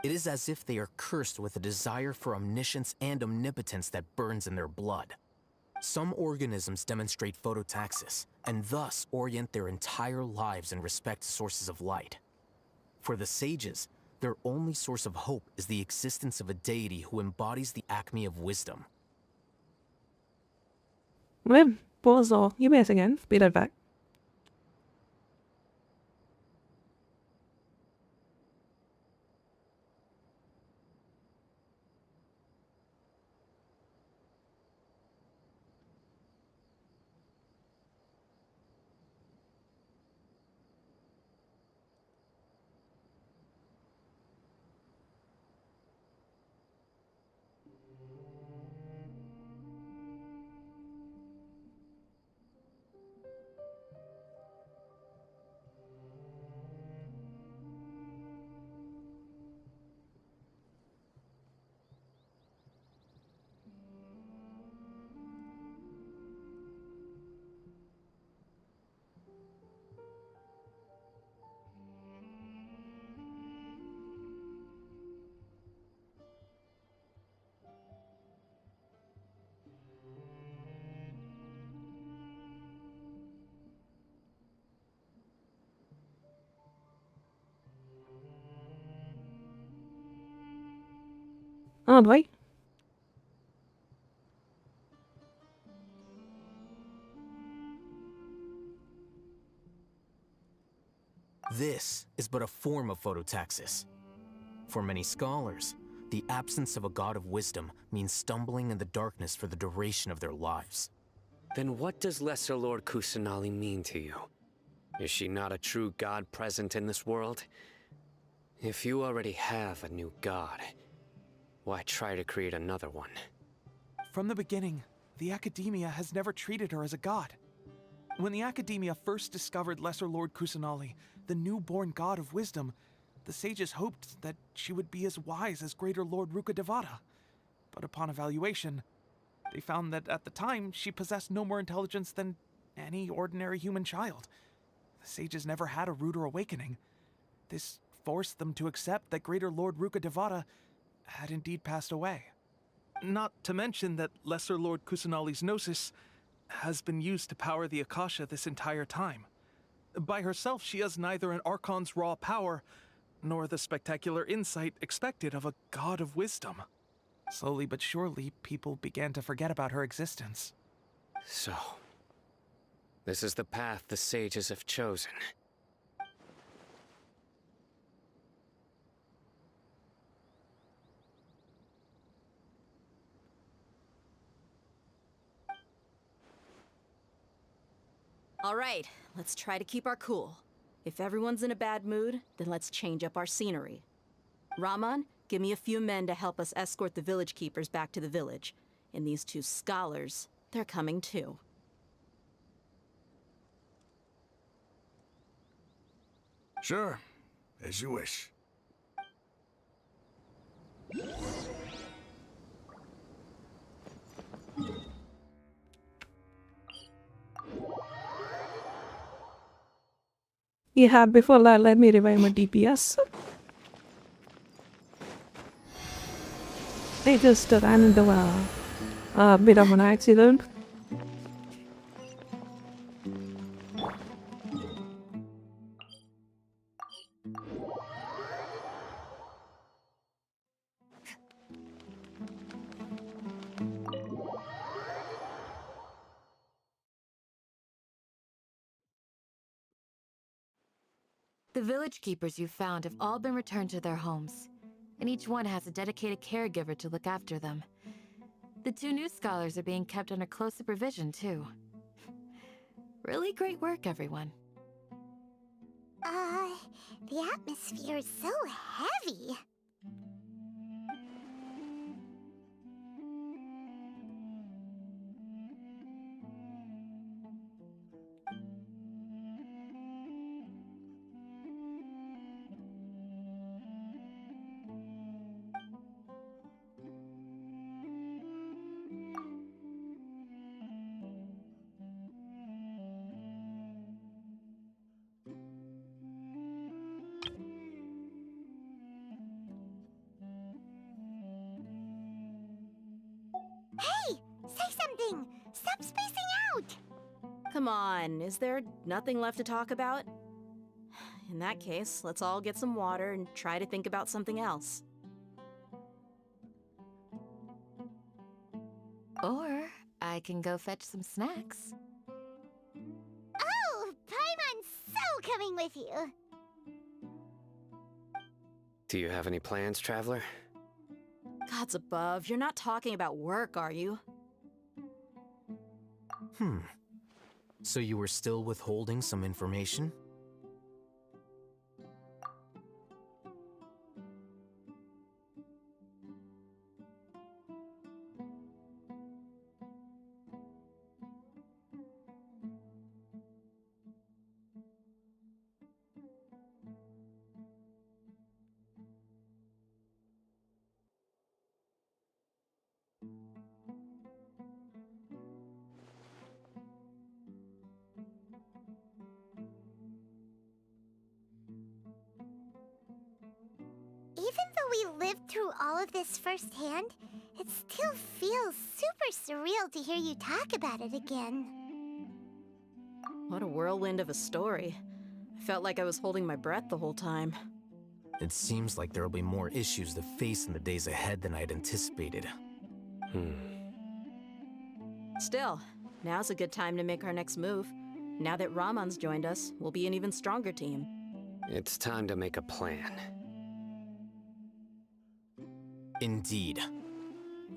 It is as if they are cursed with a desire for omniscience and omnipotence that burns in their blood. Some organisms demonstrate phototaxis, and thus orient their entire lives in respect to sources of light. For the sages, their only source of hope is the existence of a deity who embodies the acme of wisdom. Well, pause or you may again, be right back. Oh boy. This is but a form of phototaxis. For many scholars, the absence of a god of wisdom means stumbling in the darkness for the duration of their lives. Then what does Lesser Lord Kusanali mean to you? Is she not a true god present in this world? If you already have a new god, why try to create another one? From the beginning, the Academia has never treated her as a god. When the Academia first discovered Lesser Lord Kusanali, the newborn god of wisdom, the sages hoped that she would be as wise as Greater Lord Rukkhadevata. But upon evaluation, they found that at the time she possessed no more intelligence than any ordinary human child. The sages never had a ruder awakening. This forced them to accept that Greater Lord Rukkhadevata had indeed passed away. Not to mention that Lesser Lord Kusanali's gnosis has been used to power the Akasha this entire time. By herself, she has neither an Archon's raw power, nor the spectacular insight expected of a god of wisdom. Slowly but surely, people began to forget about her existence. So, this is the path the sages have chosen. All right, let's try to keep our cool. If everyone's in a bad mood, then let's change up our scenery. Raman, give me a few men to help us escort the village keepers back to the village. And these two scholars, they're coming too. Sure, as you wish. Yeah, before that, let me revive my DPS. I just ran into a bit of an accident. The village keepers you found have all been returned to their homes, and each one has a dedicated caregiver to look after them. The two new scholars are being kept under close supervision, too. Really great work, everyone. The atmosphere is so heavy. say something! Stop spacing out! Come on, is there nothing left to talk about? In that case, let's all get some water and try to think about something else. Or I can go fetch some snacks. Oh, Paimon's so coming with you! Do you have any plans, Traveler? Gods above, you're not talking about work, are you? So you were still withholding some information? Even though we lived through all of this firsthand, it still feels super surreal to hear you talk about it again. What a whirlwind of a story. I felt like I was holding my breath the whole time. It seems like there'll be more issues to face in the days ahead than I had anticipated. Still, now's a good time to make our next move. Now that Ramon's joined us, we'll be an even stronger team. It's time to make a plan. Indeed.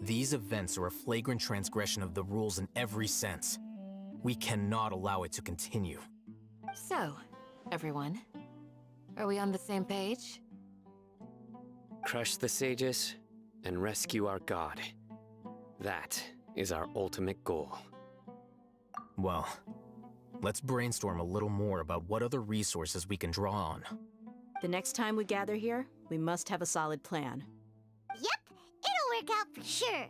These events are a flagrant transgression of the rules in every sense. We cannot allow it to continue. So, everyone, are we on the same page? Crush the sages and rescue our god. That is our ultimate goal. Well, let's brainstorm a little more about what other resources we can draw on. The next time we gather here, we must have a solid plan. Yep, it'll work out for sure.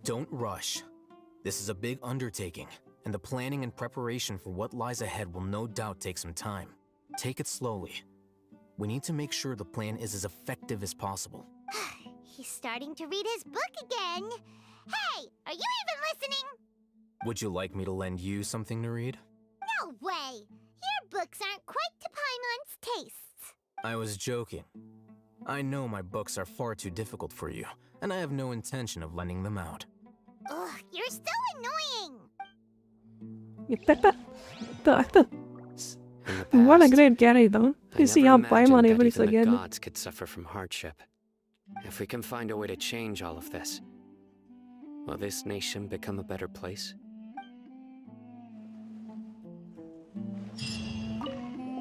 Don't rush. This is a big undertaking, and the planning and preparation for what lies ahead will no doubt take some time. Take it slowly. We need to make sure the plan is as effective as possible. He's starting to read his book again. Hey, are you even listening? Would you like me to lend you something to read? No way! Your books aren't quite to Paimon's tastes. I was joking. I know my books are far too difficult for you, and I have no intention of lending them out. Ugh, you're so annoying! What a great Gary though. You see how Paimon every the again. gods could suffer from hardship. If we can find a way to change all of this, will this nation become a better place?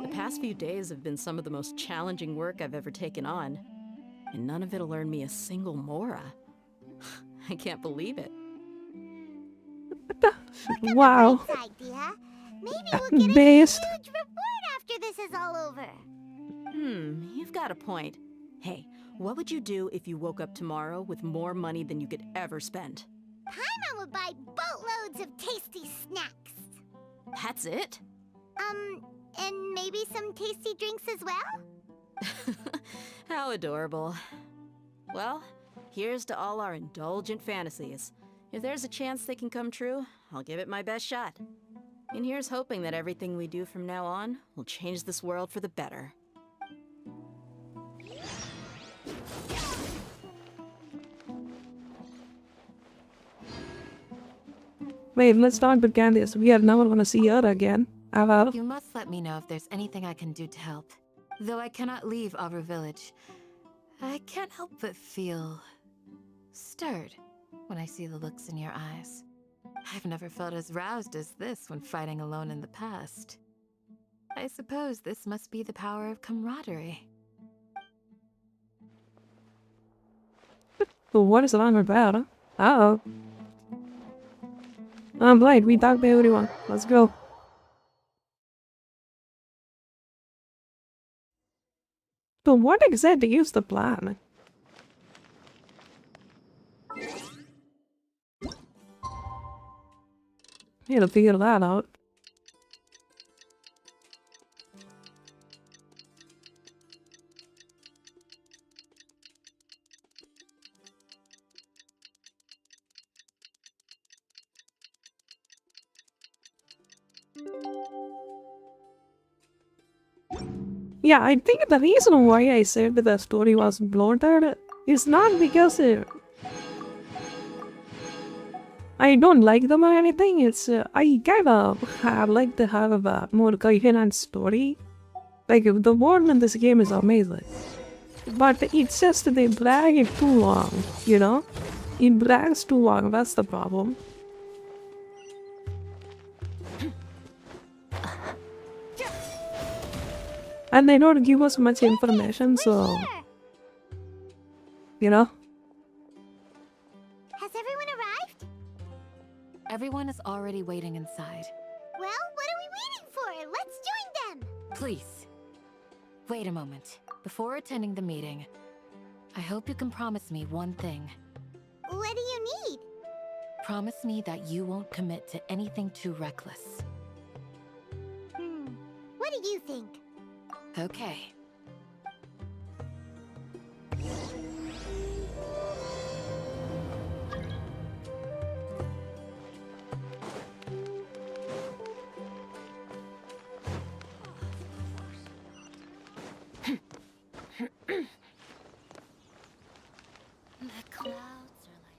The past few days have been some of the most challenging work I've ever taken on, and none of it'll earn me a single mora. I can't believe it. Wow. Idea. Maybe we'll get a Based. huge reward after this is all over. You've got a point. Hey, what would you do if you woke up tomorrow with more money than you could ever spend? Paimon would buy boatloads of tasty snacks. That's it? And maybe some tasty drinks as well? How adorable. Well, here's to all our indulgent fantasies. If there's a chance they can come true, I'll give it my best shot. And here's hoping that everything we do from now on will change this world for the better. Wait, let's talk about Candice. We are never gonna see her again. Hello? You must let me know if there's anything I can do to help. Though I cannot leave Aru Village, I can't help but feel stirred when I see the looks in your eyes. I've never felt as roused as this when fighting alone in the past. I suppose this must be the power of camaraderie. But what is it on about, huh? Uh-oh. I'm Blade, we talk about what we want. Let's go. But what exactly is the plan? Need to figure that out. Yeah, I think the reason why I said that the story was bloated is not because I don't like them or anything. It's I kind of like to have a more coherent story. Like the world in this game is amazing, but it's just they drag it too long. You know, it drags too long. That's the problem. And they don't give us much information, so you know. Has everyone arrived? Everyone is already waiting inside. Well, what are we waiting for? Let's join them! Please, wait a moment. Before attending the meeting, I hope you can promise me one thing. What do you need? Promise me that you won't commit to anything too reckless. What do you think? Okay. The clouds are like...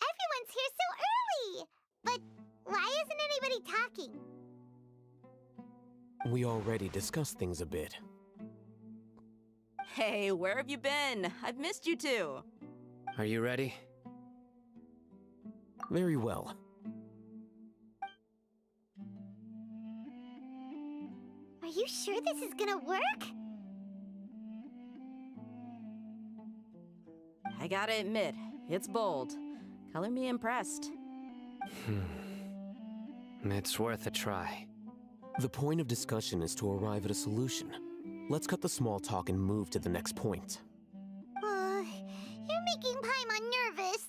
Everyone's here so early! But why isn't anybody talking? We already discussed things a bit. Hey, where have you been? I've missed you two. Are you ready? Very well. Are you sure this is gonna work? I gotta admit, it's bold. Color me impressed. It's worth a try. The point of discussion is to arrive at a solution. Let's cut the small talk and move to the next point. You're making Paimon nervous.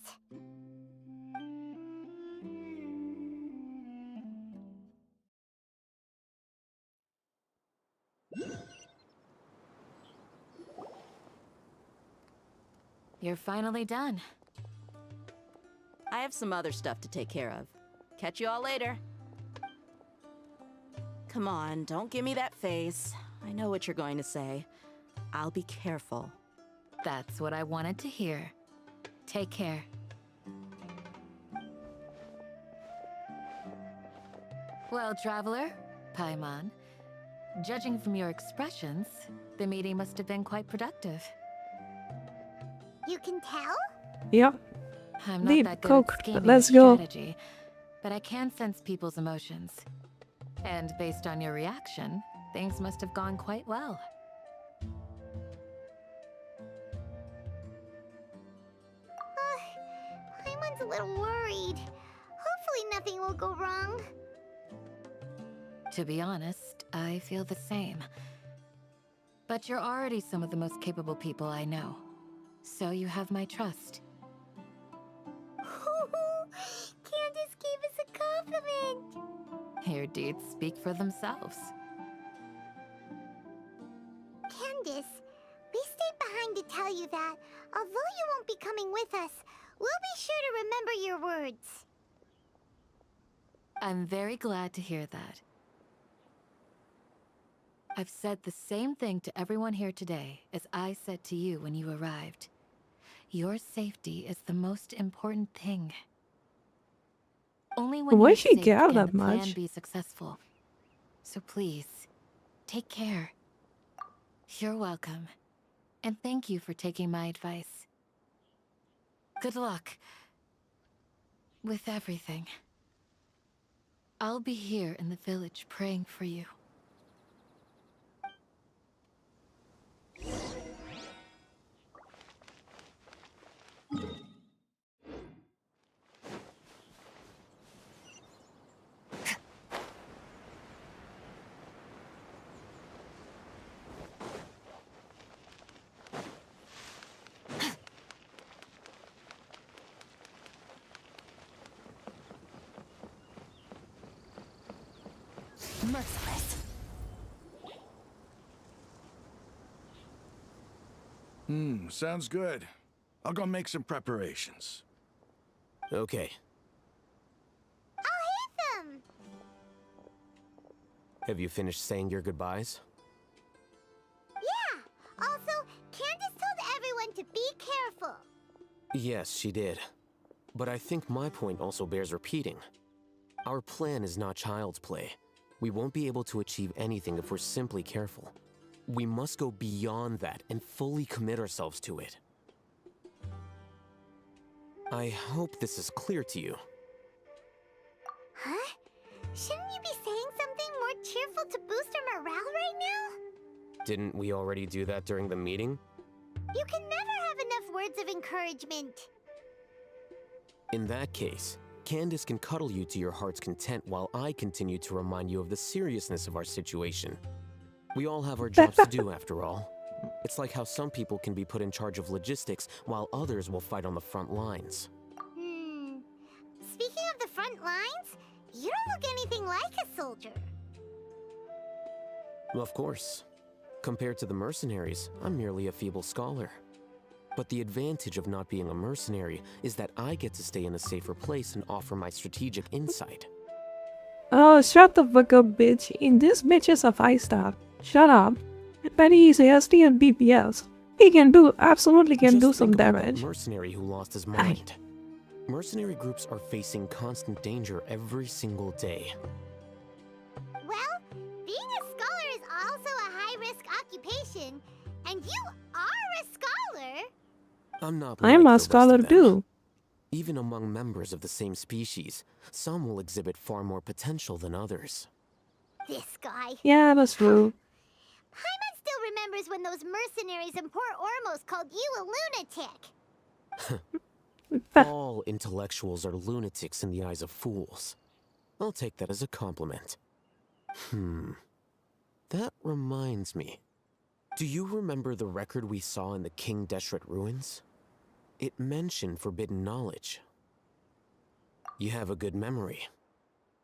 You're finally done. I have some other stuff to take care of. Catch you all later. Come on, don't give me that face. I know what you're going to say. I'll be careful. That's what I wanted to hear. Take care. Well, traveler, Paimon, judging from your expressions, the meeting must have been quite productive. You can tell? Yep. I'm not Lead that good coke. at scheming Let's or go. strategy, but I can sense people's emotions. And based on your reaction, things must have gone quite well. Paimon's a little worried. Hopefully nothing will go wrong. To be honest, I feel the same. But you're already some of the most capable people I know. So you have my trust. Candace gave us a compliment! Your deeds speak for themselves. Candace, we stayed behind to tell you that, although you won't be coming with us, we'll be sure to remember your words. I'm very glad to hear that. I've said the same thing to everyone here today as I said to you when you arrived. Your safety is the most important thing. Only when Why you're she safe care can that the plan much? be successful. So please, take care. You're welcome. And thank you for taking my advice. Good luck with everything. I'll be here in the village praying for you. merciless. Sounds good. I'll go make some preparations. Okay. I'll hit them! Have you finished saying your goodbyes? Yeah! Also, Candace told everyone to be careful. Yes, she did. But I think my point also bears repeating. Our plan is not child's play. We won't be able to achieve anything if we're simply careful. We must go beyond that and fully commit ourselves to it. I hope this is clear to you. Huh? Shouldn't you be saying something more cheerful to boost our morale right now? Didn't we already do that during the meeting? You can never have enough words of encouragement. In that case, Candace can cuddle you to your heart's content while I continue to remind you of the seriousness of our situation. We all have our jobs to do, after all. It's like how some people can be put in charge of logistics while others will fight on the front lines. Speaking of the front lines, you don't look anything like a soldier. Of course. Compared to the mercenaries, I'm merely a feeble scholar. But the advantage of not being a mercenary is that I get to stay in a safer place and offer my strategic insight. Oh, shut the fuck up, bitch. In this bitch is a 5-star. Shut up. But he's ASD and BPS. He can do, absolutely can do some damage. Mercenary who lost his mind. Mercenary groups are facing constant danger every single day. Well, being a scholar is also a high-risk occupation, and you are a scholar. I'm not I'm like a the scholar rest of them. too. Even among members of the same species, some will exhibit far more potential than others. This guy. Yeah, that's true. Paimon still remembers when those mercenaries in Port Ormos called you a lunatic. All intellectuals are lunatics in the eyes of fools. I'll take that as a compliment. That reminds me. Do you remember the record we saw in the King Deshret ruins? It mentioned forbidden knowledge. You have a good memory.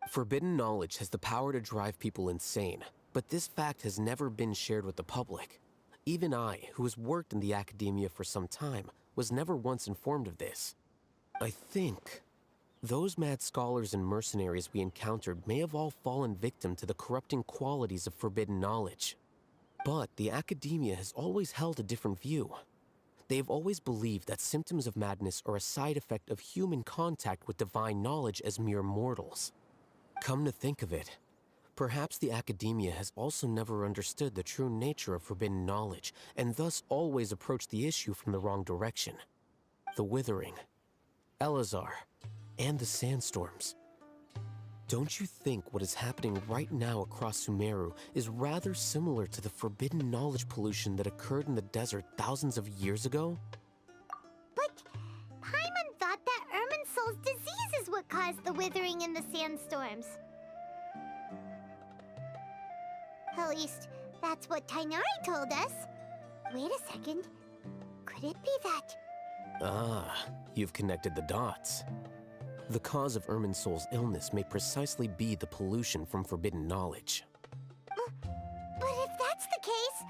Forbidden knowledge has the power to drive people insane, but this fact has never been shared with the public. Even I, who has worked in the academia for some time, was never once informed of this. I think those mad scholars and mercenaries we encountered may have all fallen victim to the corrupting qualities of forbidden knowledge. But the academia has always held a different view. They have always believed that symptoms of madness are a side effect of human contact with divine knowledge as mere mortals. Come to think of it, perhaps the academia has also never understood the true nature of forbidden knowledge, and thus always approached the issue from the wrong direction. The Withering, Elazar, and the Sandstorms. Don't you think what is happening right now across Sumeru is rather similar to the forbidden knowledge pollution that occurred in the desert thousands of years ago? But Paimon thought that Irminsul's disease is what caused the withering and the sandstorms. At least, that's what Tainari told us. Wait a second. Could it be that? Ah, you've connected the dots. The cause of Irminsul's illness may precisely be the pollution from forbidden knowledge. But if that's the case,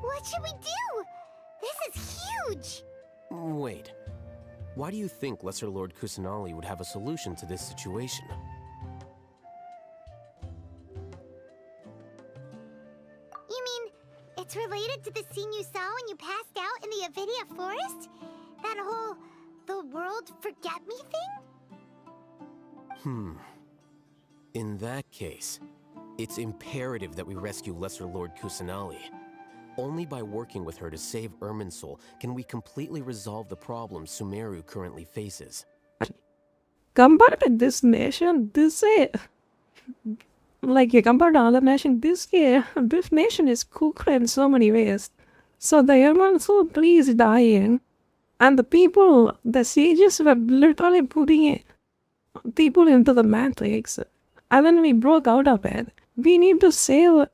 what should we do? This is huge! Wait. Why do you think Lesser Lord Kusanali would have a solution to this situation? You mean, it's related to the scene you saw when you passed out in the Avidia forest? That whole, the world forget me thing? In that case, it's imperative that we rescue Lesser Lord Kusanali. Only by working with her to save Irminsul can we completely resolve the problems Sumeru currently faces. Compared to this nation, compared to other nation, this nation is cooked in so many ways. So the Irminsul tree is dying, and the sages were literally putting people into the matrix, and then we broke out of it. We need to save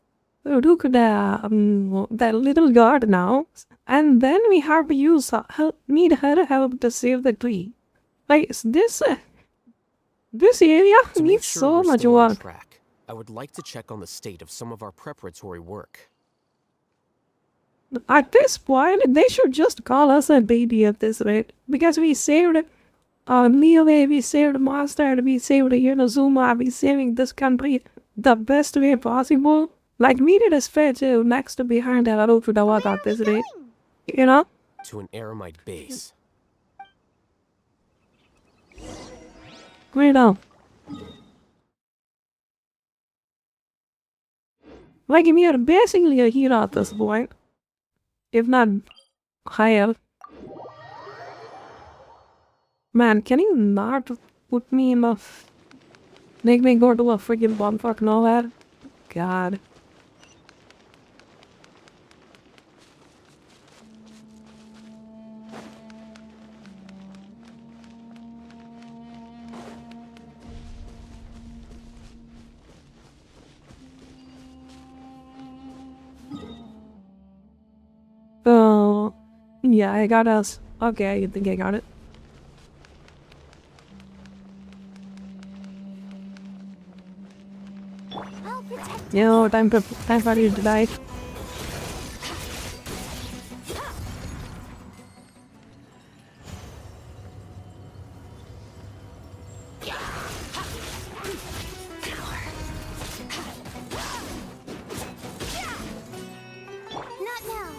that little guard now, and then we have to need her help to save the tree. Like this area needs so much work. I would like to check on the state of some of our preparatory work. At this point, they should just call us a baby at this rate. Because we saved Liyue, we saved Master, we saved Inazuma, we saving this country the best way possible. Like, we did a fair too, next to behind that road to the water at this rate. You know? To an Eremite base. Great on. Like, we are basically a hero at this point. If not higher. Man, can you not put me in the... Make me go to a freaking bumfuck nowhere? God. Oh, yeah, I got us. Okay, I think I got it. Yo, time for you to die. Not now.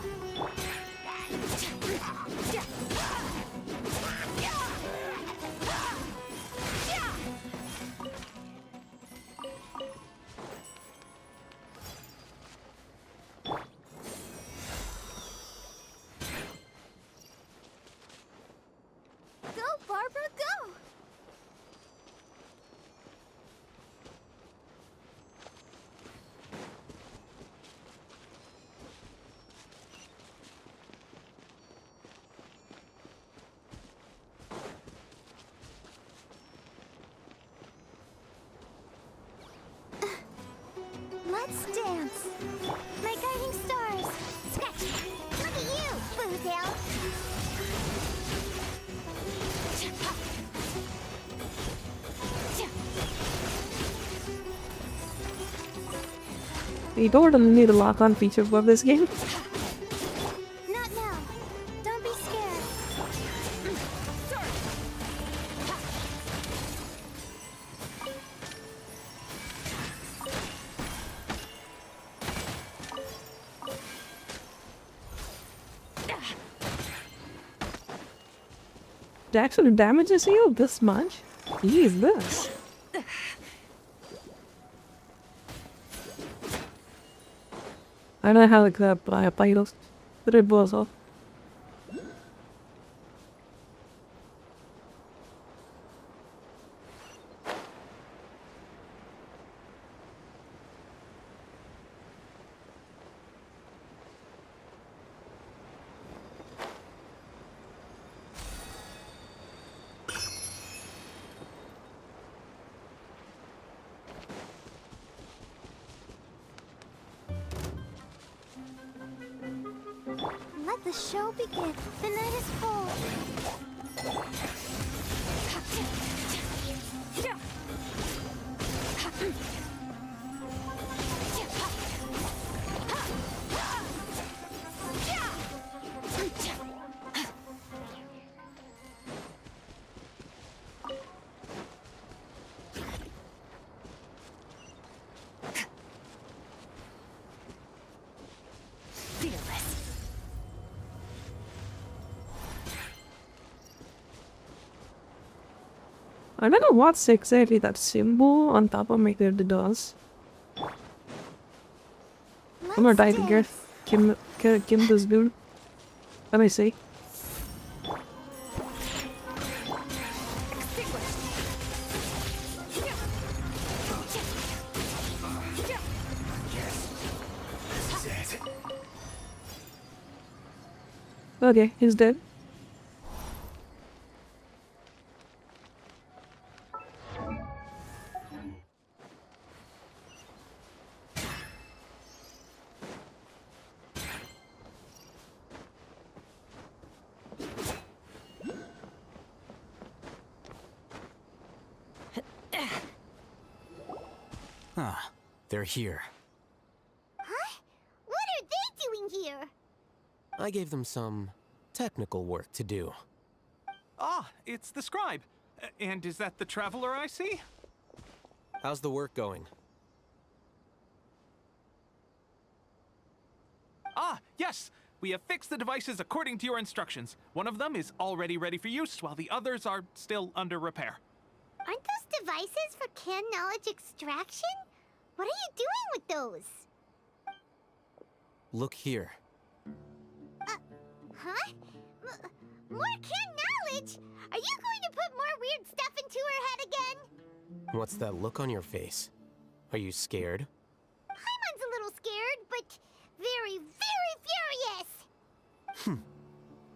Go, Barbara, go! Let's dance. My guiding stars. Scratch. Look at you, Bootail. You don't really need a lock-on feature for this game. Not now. Don't be scared. It actually damages you this much? Jeez, this. I don't know how to clap by titles. But it was off. Let the show begin. The night is full. I don't know what's exactly that symbol on top of my head does. I'm gonna die to get Kim this dude. Let me see. Okay, he's dead. Ah, They're here. Huh? What are they doing here? I gave them some technical work to do. Ah, it's the scribe. And is that the traveler I see? How's the work going? Ah, yes! We have fixed the devices according to your instructions. One of them is already ready for use, while the others are still under repair. Aren't those devices for can knowledge extraction? What are you doing with those? Look here. Huh? More can knowledge? Are you going to put more weird stuff into her head again? What's that look on your face? Are you scared? Paimon's a little scared, but very, very furious!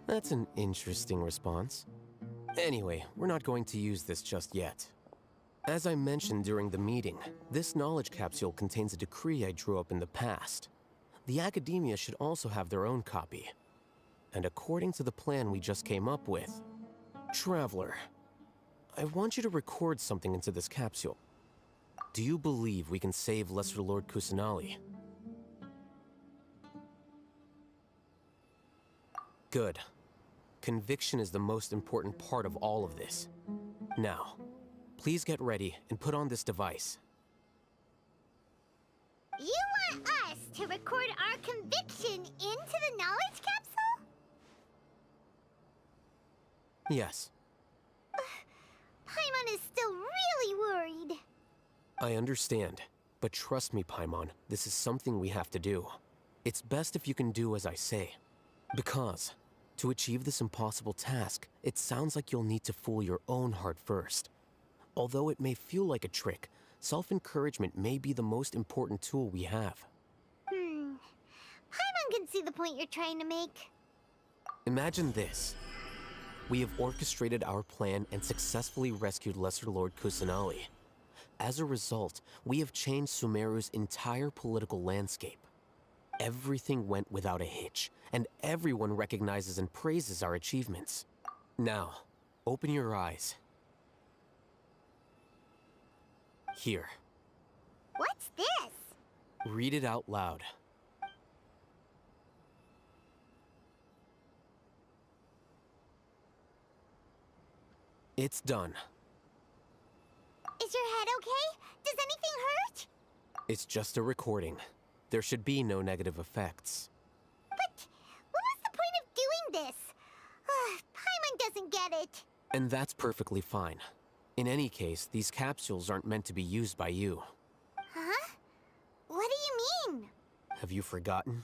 That's an interesting response. Anyway, we're not going to use this just yet. As I mentioned during the meeting, this knowledge capsule contains a decree I drew up in the past. The academia should also have their own copy. And according to the plan we just came up with, Traveler, I want you to record something into this capsule. Do you believe we can save Lesser Lord Kusanali? Good. Conviction is the most important part of all of this. Now, please get ready and put on this device. You want us to record our conviction into the knowledge capsule? Yes. Paimon is still really worried. I understand, but trust me, Paimon, this is something we have to do. It's best if you can do as I say. Because, to achieve this impossible task, it sounds like you'll need to fool your own heart first. Although it may feel like a trick, self-encouragement may be the most important tool we have. Paimon can see the point you're trying to make. Imagine this. We have orchestrated our plan and successfully rescued Lesser Lord Kusanali. As a result, we have changed Sumeru's entire political landscape. Everything went without a hitch, and everyone recognizes and praises our achievements. Now, open your eyes. Here. What's this? Read it out loud. It's done. Is your head okay? Does anything hurt? It's just a recording. There should be no negative effects. But what was the point of doing this? Paimon doesn't get it. And that's perfectly fine. In any case, these capsules aren't meant to be used by you. Huh? What do you mean? Have you forgotten?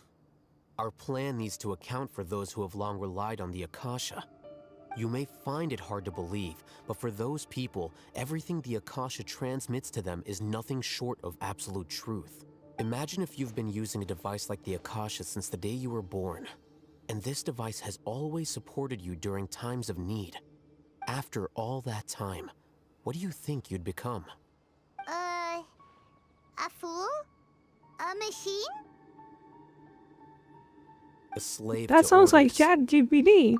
Our plan needs to account for those who have long relied on the Akasha. You may find it hard to believe, but for those people, everything the Akasha transmits to them is nothing short of absolute truth. Imagine if you've been using a device like the Akasha since the day you were born, and this device has always supported you during times of need. After all that time, what do you think you'd become? A fool? A machine? A slave That to sounds like orders. ChatGPT.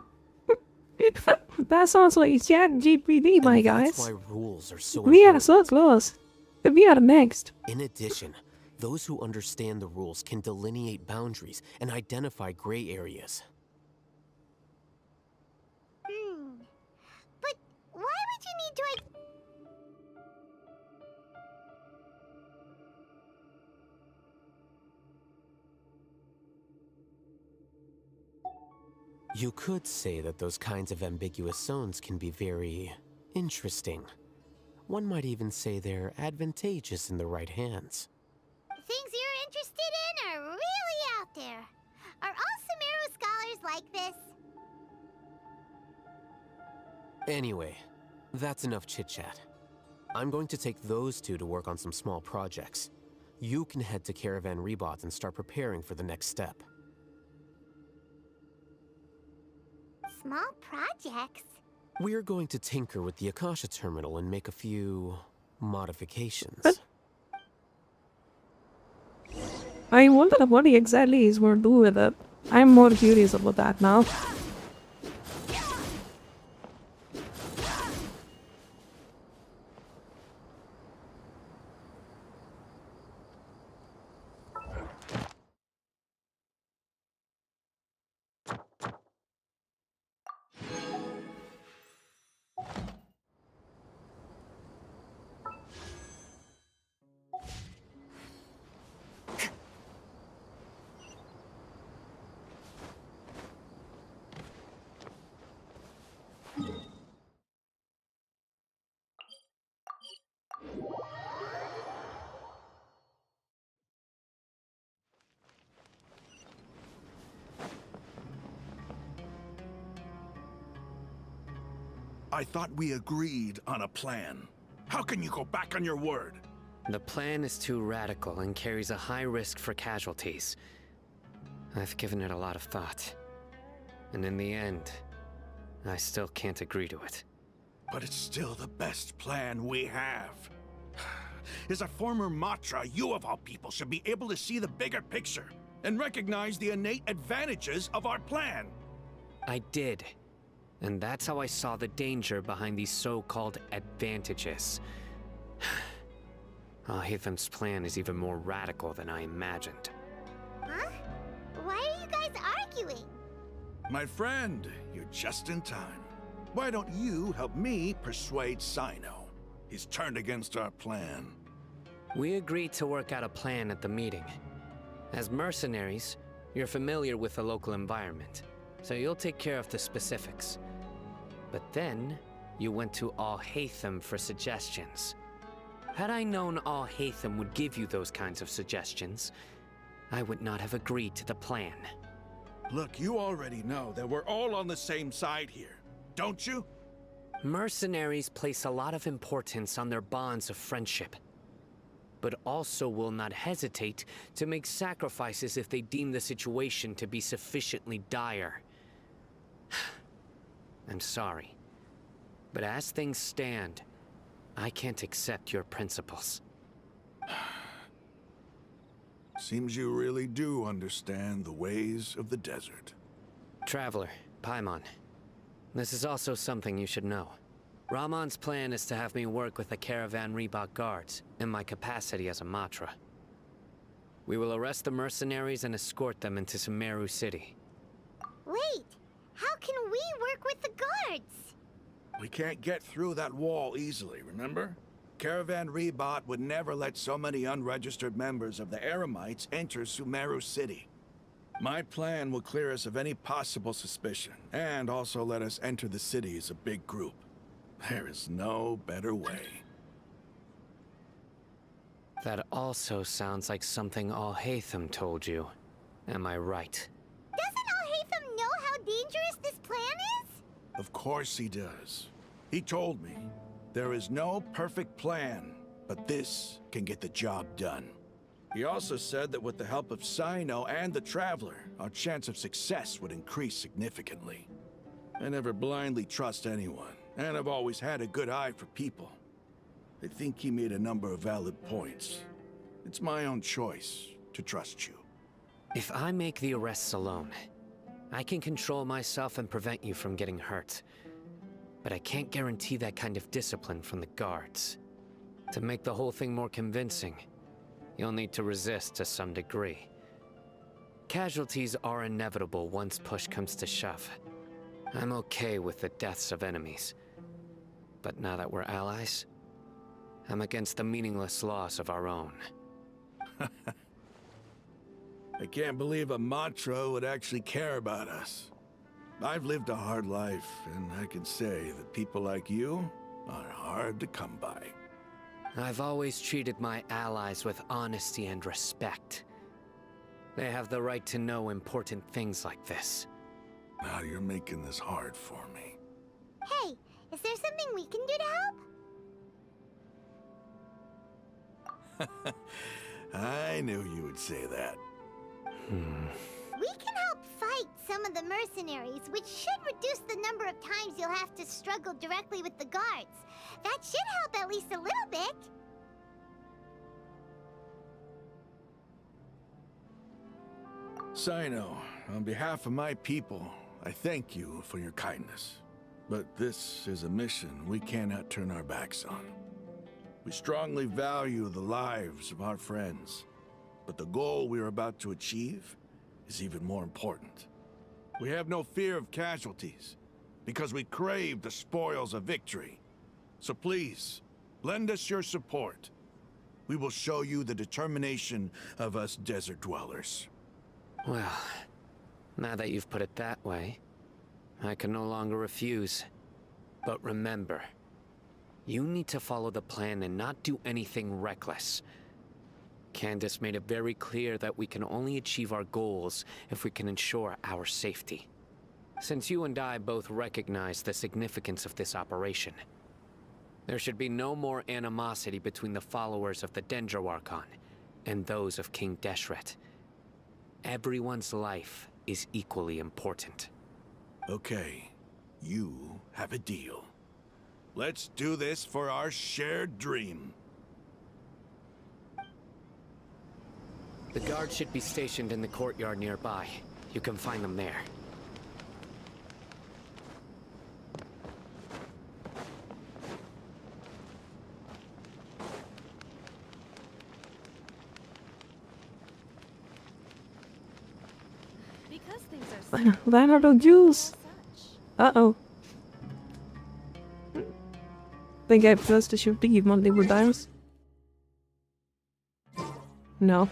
That sounds like ChatGPT, my guys. That's why rules are so We are important. so close. We are next. In addition, those who understand the rules can delineate boundaries and identify gray areas. But why would you need to... You could say that those kinds of ambiguous zones can be very interesting. One might even say they're advantageous in the right hands. Things you're interested in are really out there. Are all Sumeru scholars like this? Anyway, that's enough chit-chat. I'm going to take those two to work on some small projects. You can head to Caravan Rebot and start preparing for the next step. Small projects? We're going to tinker with the Akasha terminal and make a few modifications. I wonder what he exactly is going to do with it. I'm more curious about that now. I thought we agreed on a plan. How can you go back on your word? The plan is too radical and carries a high risk for casualties. I've given it a lot of thought. And in the end, I still can't agree to it. But it's still the best plan we have. As a former Matra, you of all people should be able to see the bigger picture and recognize the innate advantages of our plan. I did. And that's how I saw the danger behind these so-called advantages. Hatham's plan is even more radical than I imagined. Huh? Why are you guys arguing? My friend, you're just in time. Why don't you help me persuade Sino? He's turned against our plan. We agreed to work out a plan at the meeting. As mercenaries, you're familiar with the local environment, so you'll take care of the specifics. But then, you went to Al-Hatham for suggestions. Had I known Al-Hatham would give you those kinds of suggestions, I would not have agreed to the plan. Look, you already know that we're all on the same side here, don't you? Mercenaries place a lot of importance on their bonds of friendship, but also will not hesitate to make sacrifices if they deem the situation to be sufficiently dire. I'm sorry, but as things stand, I can't accept your principles. Seems you really do understand the ways of the desert. Traveler, Paimon, this is also something you should know. Ramon's plan is to have me work with the Caravan Reebok guards in my capacity as a Matra. We will arrest the mercenaries and escort them into Sumeru City. Wait, how can we work with the guards? We can't get through that wall easily, remember? Caravan Reebok would never let so many unregistered members of the Eremites enter Sumeru City. My plan will clear us of any possible suspicion, and also let us enter the city as a big group. There is no better way. That also sounds like something Al-Hatham told you. Am I right? Doesn't Al-Hatham know how dangerous this plan is? Of course he does. He told me, there is no perfect plan, but this can get the job done. He also said that with the help of Sino and the Traveler, our chance of success would increase significantly. I never blindly trust anyone, and I've always had a good eye for people. I think he made a number of valid points. It's my own choice to trust you. If I make the arrests alone, I can control myself and prevent you from getting hurt. But I can't guarantee that kind of discipline from the guards. To make the whole thing more convincing, you'll need to resist to some degree. Casualties are inevitable once push comes to shove. I'm okay with the deaths of enemies. But now that we're allies, I'm against the meaningless loss of our own. I can't believe a Matra would actually care about us. I've lived a hard life, and I can say that people like you are hard to come by. I've always treated my allies with honesty and respect. They have the right to know important things like this. Now you're making this hard for me. Hey, is there something we can do to help? I knew you would say that. We can help fight some of the mercenaries, which should reduce the number of times you'll have to struggle directly with the guards. That should help at least a little bit. Sino, on behalf of my people, I thank you for your kindness. But this is a mission we cannot turn our backs on. We strongly value the lives of our friends, but the goal we are about to achieve is even more important. We have no fear of casualties, because we crave the spoils of victory. So please, lend us your support. We will show you the determination of us desert dwellers. Well, now that you've put it that way, I can no longer refuse. But remember, you need to follow the plan and not do anything reckless. Candace made it very clear that we can only achieve our goals if we can ensure our safety. Since you and I both recognize the significance of this operation, there should be no more animosity between the followers of the Dendro Archon and those of King Deshret. Everyone's life is equally important. Okay, you have a deal. Let's do this for our shared dream. The guards should be stationed in the courtyard nearby. You can find them there. Leonardo Jules. Uh-oh. Think I supposed to shoot the Monday with dimes? No.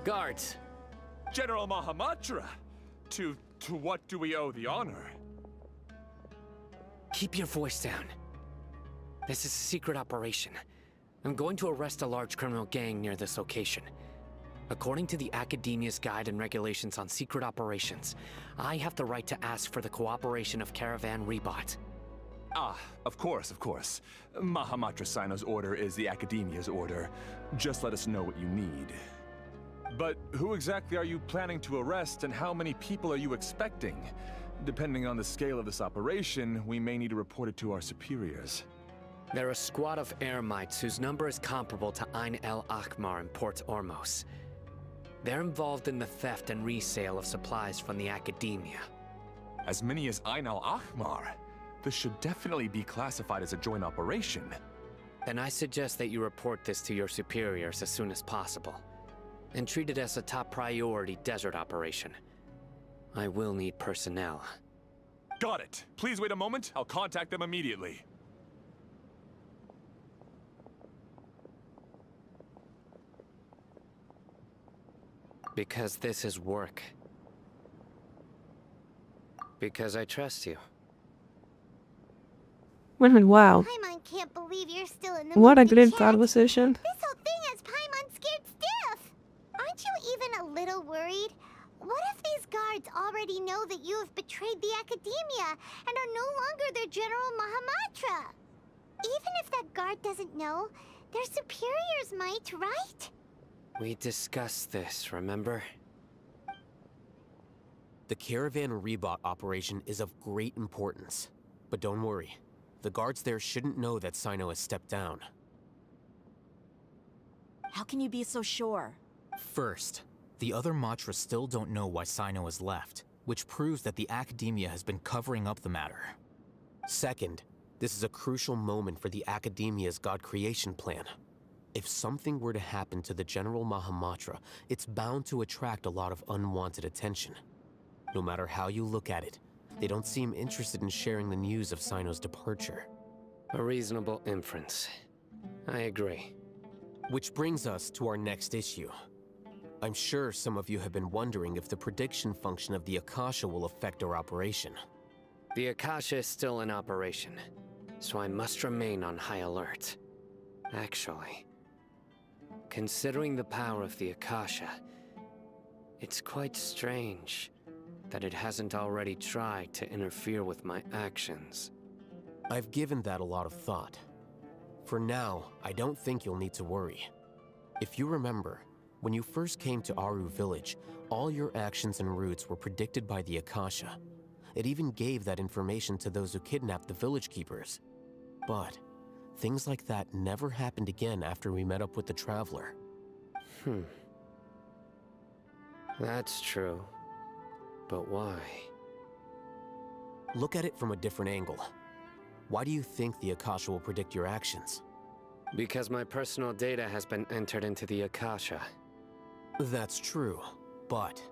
Guards! General Mahamatra! To what do we owe the honor? Keep your voice down. This is a secret operation. I'm going to arrest a large criminal gang near this location. According to the Academia's Guide and Regulations on Secret Operations, I have the right to ask for the cooperation of Caravan Rebot. Ah, of course, of course. Mahamatra Sino's order is the Academia's order. Just let us know what you need. But who exactly are you planning to arrest, and how many people are you expecting? Depending on the scale of this operation, we may need to report it to our superiors. They're a squad of Eremites whose number is comparable to Ain el Akhmar in Port Ormos. They're involved in the theft and resale of supplies from the Academia. As many as Ain el Akhmar? This should definitely be classified as a joint operation. Then I suggest that you report this to your superiors as soon as possible, and treat it as a top priority desert operation. I will need personnel. Got it. Please wait a moment. I'll contact them immediately. Because this is work. Because I trust you. Wow. Paimon can't believe you're still in the What a mood to great chat. conversation. This whole thing has Paimon scared stiff. Aren't you even a little worried? What if these guards already know that you have betrayed the Academia and are no longer their General Mahamatra? Even if that guard doesn't know, their superiors might, right? We discussed this, remember? The Caravan Rebot operation is of great importance. But don't worry, the guards there shouldn't know that Sino has stepped down. How can you be so sure? First, the other Matra still don't know why Sino has left, which proves that the Academia has been covering up the matter. Second, this is a crucial moment for the Academia's God creation plan. If something were to happen to the General Mahamatra, it's bound to attract a lot of unwanted attention. No matter how you look at it, they don't seem interested in sharing the news of Sino's departure. A reasonable inference. I agree. Which brings us to our next issue. I'm sure some of you have been wondering if the prediction function of the Akasha will affect our operation. The Akasha is still in operation, so I must remain on high alert. Actually, considering the power of the Akasha, it's quite strange that it hasn't already tried to interfere with my actions. I've given that a lot of thought. For now, I don't think you'll need to worry. If you remember, when you first came to Aru Village, all your actions and routes were predicted by the Akasha. It even gave that information to those who kidnapped the village keepers. But things like that never happened again after we met up with the Traveler. That's true. But why? Look at it from a different angle. Why do you think the Akasha will predict your actions? Because my personal data has been entered into the Akasha. That's true, but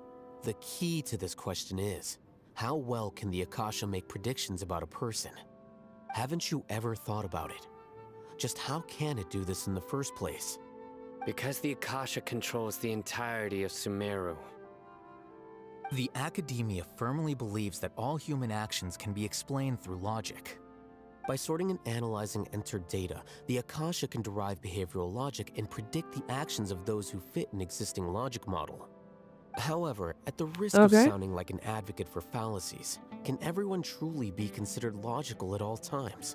the key to this question is, how well can the Akasha make predictions about a person? Haven't you ever thought about it? Just how can it do this in the first place? Because the Akasha controls the entirety of Sumeru. The Academia firmly believes that all human actions can be explained through logic. By sorting and analyzing entered data, the Akasha can derive behavioral logic and predict the actions of those who fit an existing logic model. However, at the risk of sounding like an advocate for fallacies, can everyone truly be considered logical at all times?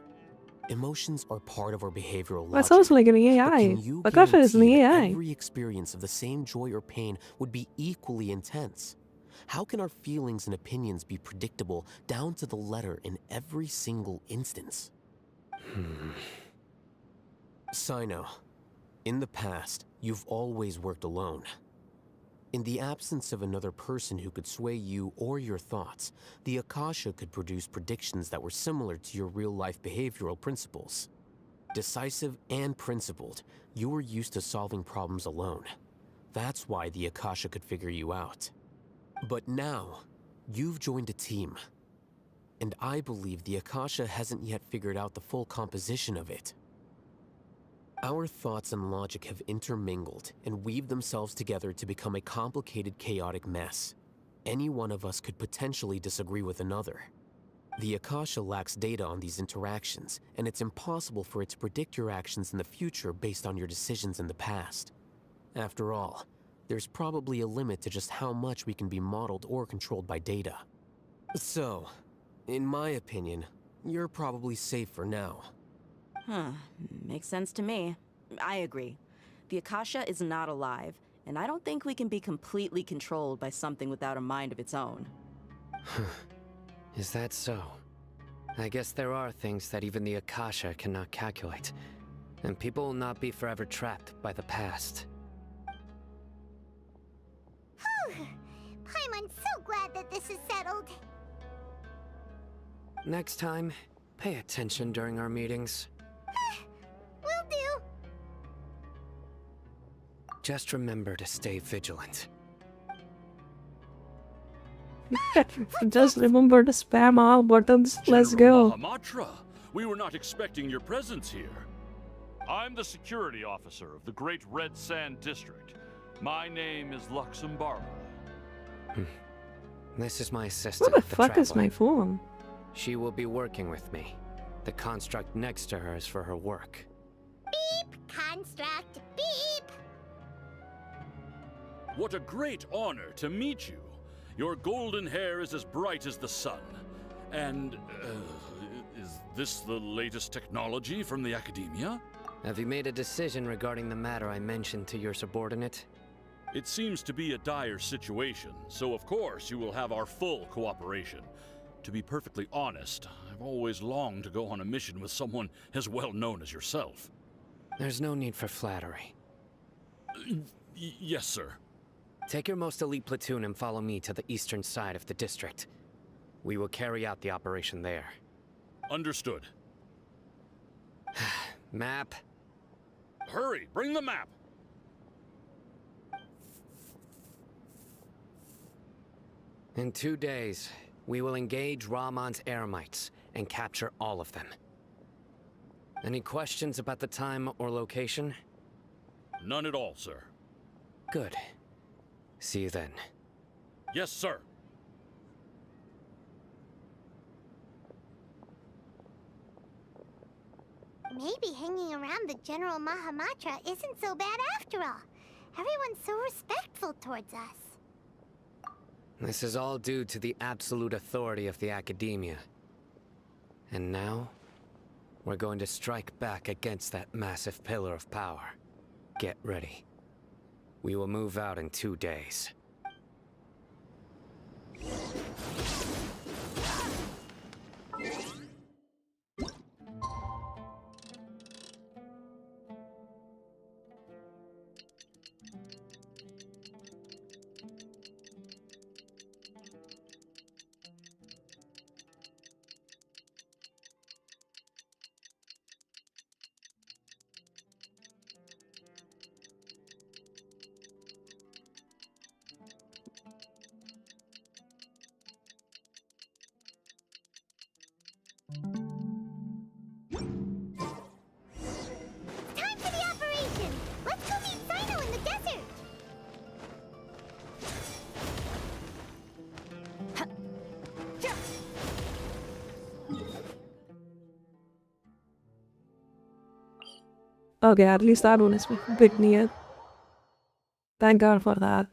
Emotions are part of our behavioral That logic. sounds like an But AI. can you Akasha is an guarantee that AI. every experience of the same joy or pain would be equally intense? How can our feelings and opinions be predictable down to the letter in every single instance? Sino, in the past, you've always worked alone. In the absence of another person who could sway you or your thoughts, the Akasha could produce predictions that were similar to your real-life behavioral principles. Decisive and principled, you were used to solving problems alone. That's why the Akasha could figure you out. But now, you've joined a team. And I believe the Akasha hasn't yet figured out the full composition of it. Our thoughts and logic have intermingled and weaved themselves together to become a complicated, chaotic mess. Any one of us could potentially disagree with another. The Akasha lacks data on these interactions, and it's impossible for it to predict your actions in the future based on your decisions in the past. After all, there's probably a limit to just how much we can be modeled or controlled by data. So, in my opinion, you're probably safe for now. Makes sense to me. I agree. The Akasha is not alive, and I don't think we can be completely controlled by something without a mind of its own. Is that so? I guess there are things that even the Akasha cannot calculate, and people will not be forever trapped by the past. Paimon's so glad that this is settled. Next time, pay attention during our meetings. Will do. Just remember to stay vigilant. Just remember to spam all buttons. Let's go. Mahamatra, we were not expecting your presence here. I'm the security officer of the Great Red Sand District. My name is Luxembarba. This is my assistant. What the fuck is my phone? She will be working with me. The construct next to her is for her work. Beep! Construct, beep! What a great honor to meet you. Your golden hair is as bright as the sun. And, is this the latest technology from the Academia? Have you made a decision regarding the matter I mentioned to your subordinate? It seems to be a dire situation, so of course you will have our full cooperation. To be perfectly honest, I've always longed to go on a mission with someone as well known as yourself. There's no need for flattery. Yes, sir. Take your most elite platoon and follow me to the eastern side of the district. We will carry out the operation there. Understood. Map. Hurry, bring the map! In 2 days, we will engage Rahman's Eremites and capture all of them. Any questions about the time or location? None at all, sir. Good. See you then. Yes, sir. Maybe hanging around the General Mahamatra isn't so bad after all. Everyone's so respectful towards us. This is all due to the absolute authority of the Academia. And now, we're going to strike back against that massive pillar of power. Get ready. We will move out in 2 days. Okay, at least that one is big near. Thank God for that.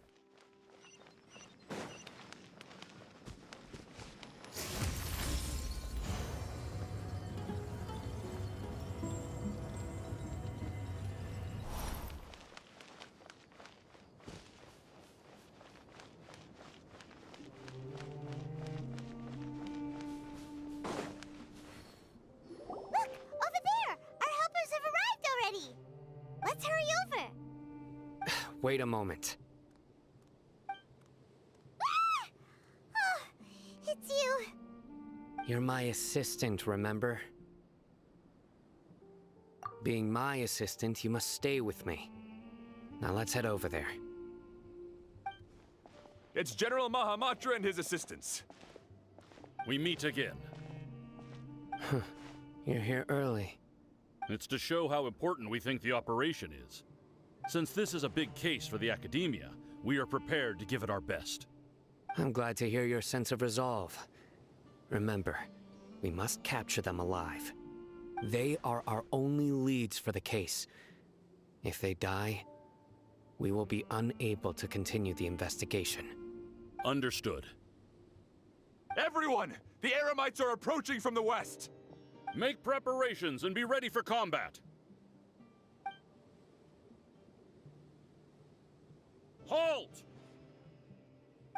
Look! Over there! Our helpers have arrived already! Let's hurry over! Wait a moment. Ah! Oh, it's you! You're my assistant, remember? Being my assistant, you must stay with me. Now let's head over there. It's General Mahamatra and his assistants. We meet again. You're here early. It's to show how important we think the operation is. Since this is a big case for the Academia, we are prepared to give it our best. I'm glad to hear your sense of resolve. Remember, we must capture them alive. They are our only leads for the case. If they die, we will be unable to continue the investigation. Understood. Everyone! The Eremites are approaching from the west! Make preparations and be ready for combat. Halt!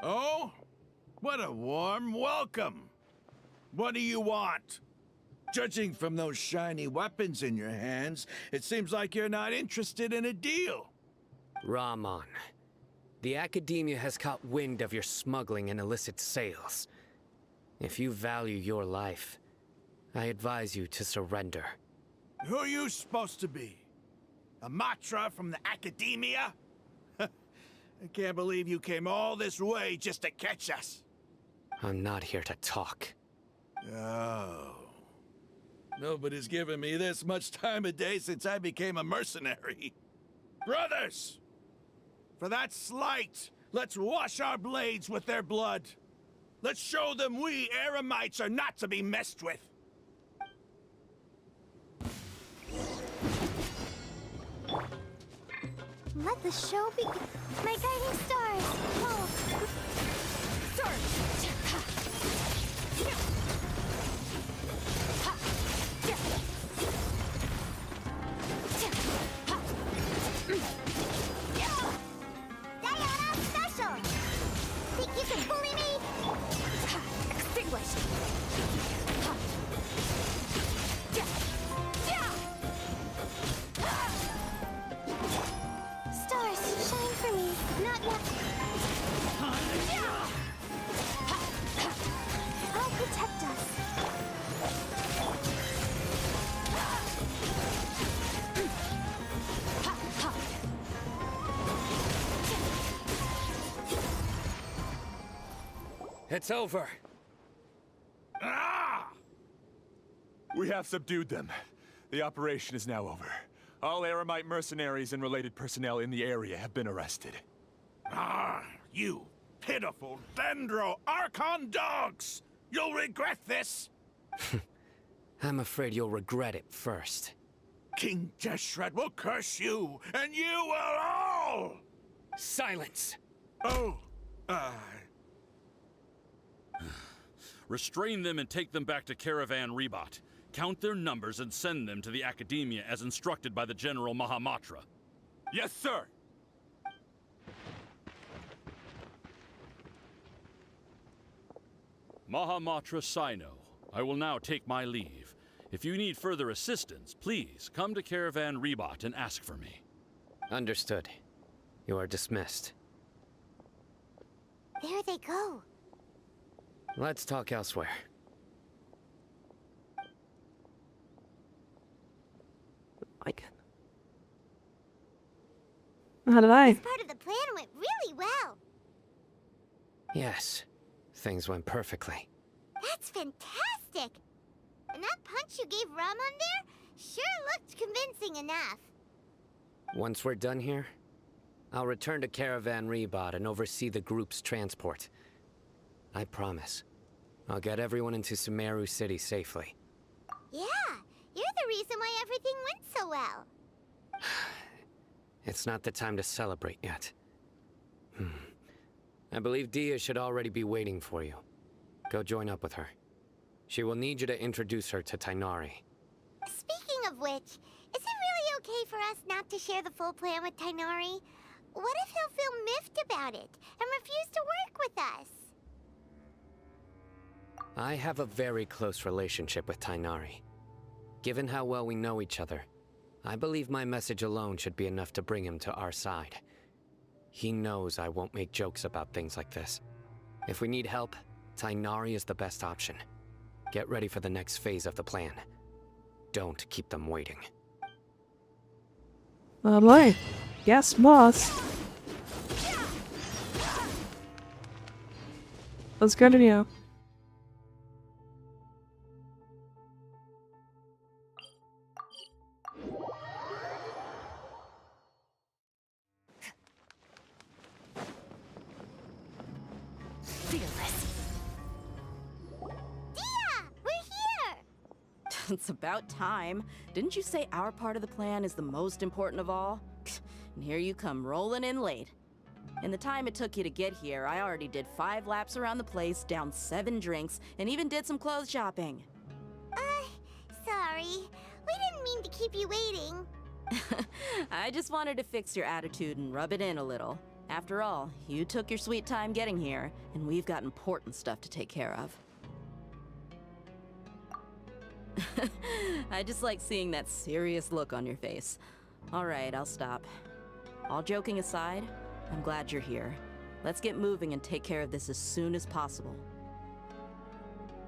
Oh? What a warm welcome! What do you want? Judging from those shiny weapons in your hands, it seems like you're not interested in a deal. Rahman, the Academia has caught wind of your smuggling and illicit sales. If you value your life, I advise you to surrender. Who are you supposed to be? A Matra from the Academia? I can't believe you came all this way just to catch us. I'm not here to talk. Oh. Nobody's given me this much time of day since I became a mercenary. Brothers! For that slight, let's wash our blades with their blood. Let's show them we Eremites are not to be messed with. Let the show begin. My guiding stars! Whoa! Diana Special! Think you can bully me? Extinguished! Stars, shine for me. Not yet. I'll protect us. It's over. Ah! We have subdued them. The operation is now over. All Eremite mercenaries and related personnel in the area have been arrested. Ah, you pitiful Dendro Archon dogs! You'll regret this! I'm afraid you'll regret it first. King Deshret will curse you, and you will all! Silence! Oh, Restrain them and take them back to Caravan Rebot. Count their numbers and send them to the Academia as instructed by the General Mahamatra. Yes, sir! Mahamatra Sino, I will now take my leave. If you need further assistance, please come to Caravan Rebot and ask for me. Understood. You are dismissed. There they go. Let's talk elsewhere. How did I? This part of the plan went really well. Yes, things went perfectly. That's fantastic! And that punch you gave Ramon there sure looked convincing enough. Once we're done here, I'll return to Caravan Rebot and oversee the group's transport. I promise. I'll get everyone into Sumeru City safely. Yeah, you're the reason why everything went so well. It's not the time to celebrate yet. I believe Dia should already be waiting for you. Go join up with her. She will need you to introduce her to Tainari. Speaking of which, is it really okay for us not to share the full plan with Tainari? What if he'll feel miffed about it and refuse to work with us? I have a very close relationship with Tainari. Given how well we know each other, I believe my message alone should be enough to bring him to our side. He knows I won't make jokes about things like this. If we need help, Tainari is the best option. Get ready for the next phase of the plan. Don't keep them waiting. Alright. Yes, boss. Let's continue. It's about time. Didn't you say our part of the plan is the most important of all? And here you come rolling in late. In the time it took you to get here, I already did 5 laps around the place, downed 7 drinks, and even did some clothes shopping. Sorry. We didn't mean to keep you waiting. I just wanted to fix your attitude and rub it in a little. After all, you took your sweet time getting here, and we've got important stuff to take care of. I just like seeing that serious look on your face. Alright, I'll stop. All joking aside, I'm glad you're here. Let's get moving and take care of this as soon as possible.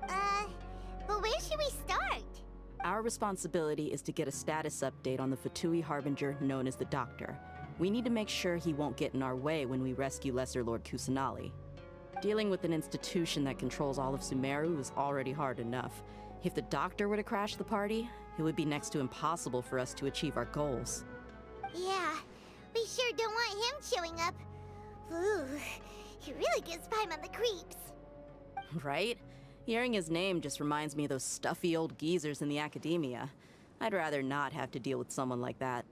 But where should we start? Our responsibility is to get a status update on the Fatui Harbinger known as the Doctor. We need to make sure he won't get in our way when we rescue Lesser Lord Kusanali. Dealing with an institution that controls all of Sumeru is already hard enough. If the Doctor were to crash the party, it would be next to impossible for us to achieve our goals. Yeah, we sure don't want him showing up. Ooh, he really gives Paimon the creeps. Right? Hearing his name just reminds me of those stuffy old geezers in the academia. I'd rather not have to deal with someone like that.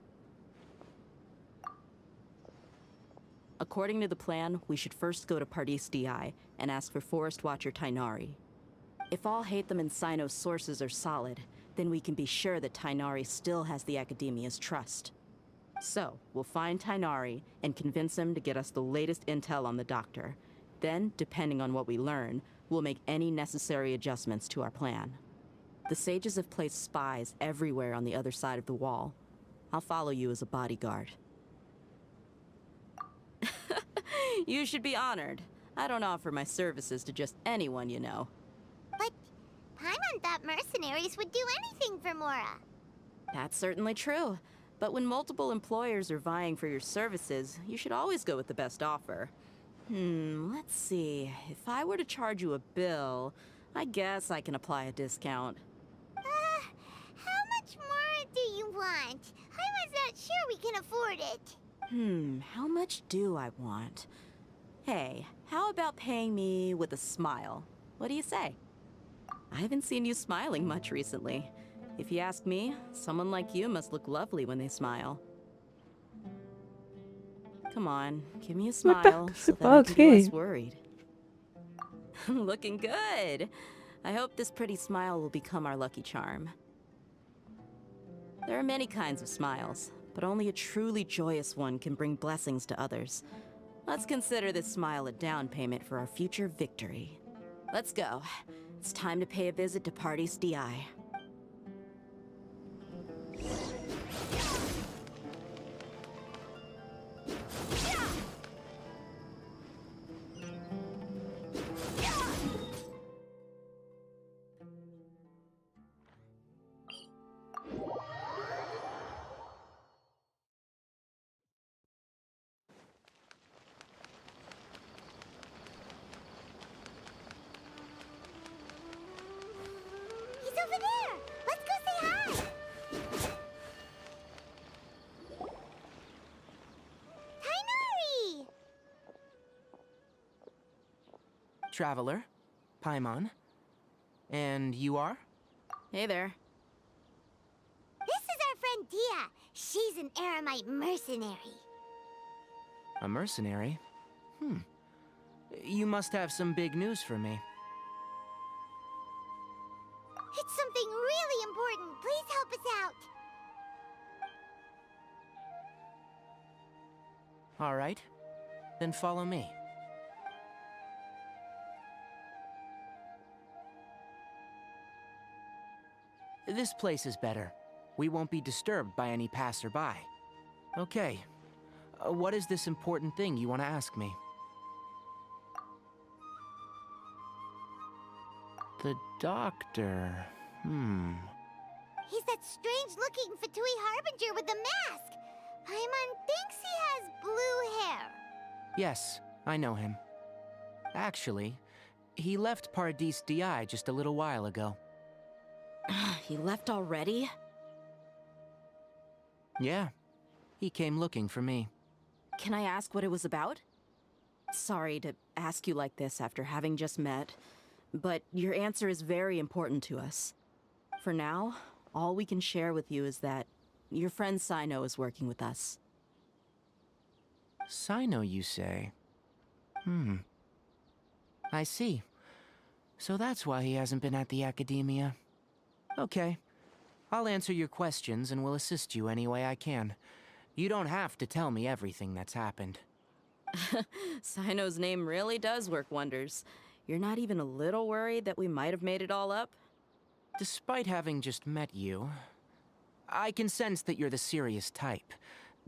According to the plan, we should first go to Pardis DI and ask for Forest Watcher Tainari. If all Hatham and Sino's sources are solid, then we can be sure that Tainari still has the Academia's trust. So, we'll find Tainari and convince him to get us the latest intel on the Doctor. Then, depending on what we learn, we'll make any necessary adjustments to our plan. The sages have placed spies everywhere on the other side of the wall. I'll follow you as a bodyguard. You should be honored. I don't offer my services to just anyone you know. But Paimon thought mercenaries would do anything for Mora. That's certainly true. But when multiple employers are vying for your services, you should always go with the best offer. Let's see. If I were to charge you a bill, I guess I can apply a discount. How much more do you want? I was not sure we can afford it. How much do I want? Hey, how about paying me with a smile? What do you say? I haven't seen you smiling much recently. If you ask me, someone like you must look lovely when they smile. Come on, give me a smile so that I can be less worried. Looking good! I hope this pretty smile will become our lucky charm. There are many kinds of smiles, but only a truly joyous one can bring blessings to others. Let's consider this smile a down payment for our future victory. Let's go. It's time to pay a visit to Pardis DI. Over there! Let's go say hi! Tainari! Traveler, Paimon, and you are? Hey there. This is our friend Dia. She He's an Aramite mercenary. A mercenary? You must have some big news for me. It's something really important. Please help us out. All right. Then follow me. This place is better. We won't be disturbed by any passerby. Okay. What is this important thing you want to ask me? The doctor. He's that strange-looking Fatui Harbinger with the mask. Paimon thinks he has blue hair. Yes, I know him. Actually, he left Paradis Di just a little while ago. He left already? Yeah. He came looking for me. Can I ask what it was about? Sorry to ask you like this after having just met, but your answer is very important to us. For now, all we can share with you is that your friend Sino is working with us. Sino, you say? I see. So that's why he hasn't been at the academia. Okay. I'll answer your questions and will assist you any way I can. You don't have to tell me everything that's happened. Sino's name really does work wonders. You're not even a little worried that we might have made it all up? Despite having just met you, I can sense that you're the serious type.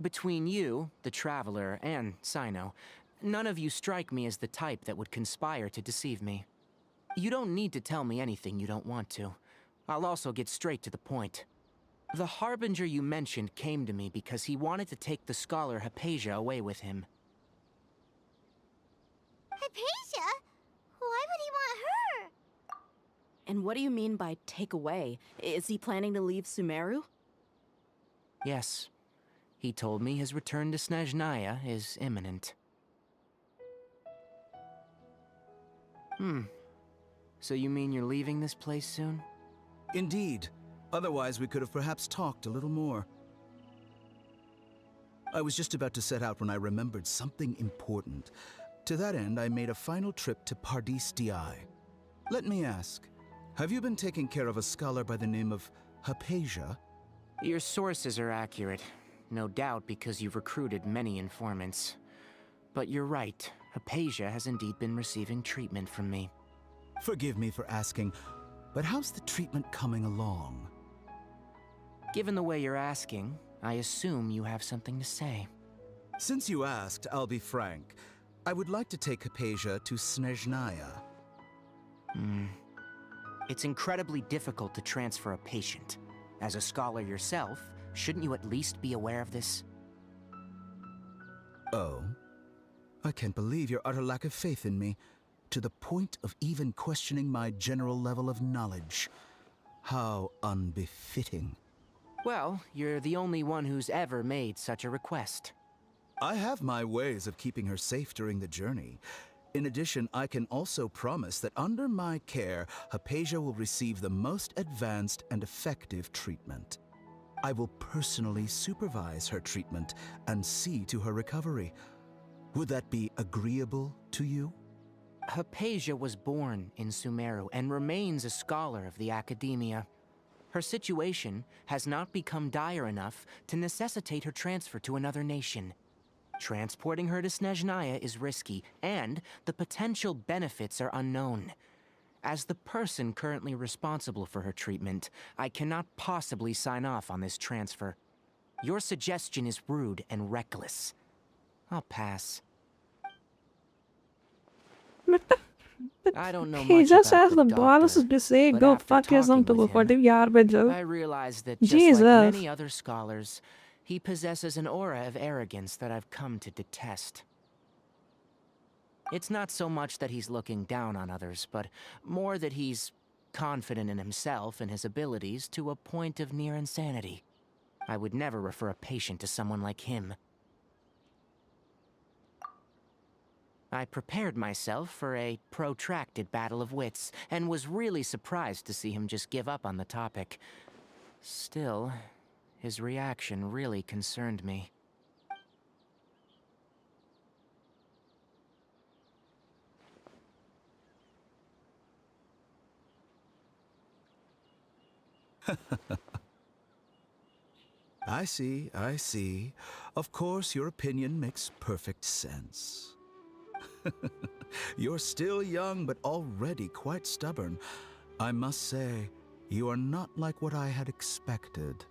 Between you, the Traveler, and Sino, none of you strike me as the type that would conspire to deceive me. You don't need to tell me anything you don't want to. I'll also get straight to the point. The Harbinger you mentioned came to me because he wanted to take the scholar Hypatia away with him. Hypatia? Why would he want her? And what do you mean by take away? Is he planning to leave Sumeru? Yes. He told me his return to Snezhnaya is imminent. So you mean you're leaving this place soon? Indeed. Otherwise, we could have perhaps talked a little more. I was just about to set out when I remembered something important. To that end, I made a final trip to Paradis Di. Let me ask, have you been taking care of a scholar by the name of Hypatia? Your sources are accurate. No doubt because you've recruited many informants. But you're right, Hypatia has indeed been receiving treatment from me. Forgive me for asking, but how's the treatment coming along? Given the way you're asking, I assume you have something to say. Since you asked, I'll be frank. I would like to take Hypatia to Snezhnaya. It's incredibly difficult to transfer a patient. As a scholar yourself, shouldn't you at least be aware of this? Oh? I can't believe your utter lack of faith in me, to the point of even questioning my general level of knowledge. How unbefitting. Well, you're the only one who's ever made such a request. I have my ways of keeping her safe during the journey. In addition, I can also promise that under my care, Hypatia will receive the most advanced and effective treatment. I will personally supervise her treatment and see to her recovery. Would that be agreeable to you? Hypatia was born in Sumeru and remains a scholar of the academia. Her situation has not become dire enough to necessitate her transfer to another nation. Transporting her to Snezhnaya is risky, and the potential benefits are unknown. As the person currently responsible for her treatment, I cannot possibly sign off on this transfer. Your suggestion is rude and reckless. I'll pass. I don't know He much just about has the doctor, balls to say, but go after fuck yourself talking with before him, the Harbinger. I realize that just Jesus. like many other scholars, he possesses an aura of arrogance that I've come to detest. It's not so much that he's looking down on others, but more that he's confident in himself and his abilities to a point of near insanity. I would never refer a patient to someone like him. I prepared myself for a protracted battle of wits, and was really surprised to see him just give up on the topic. Still, his reaction really concerned me. I see, I see. Of course, your opinion makes perfect sense. You're still young, but already quite stubborn. I must say, you are not like what I had expected.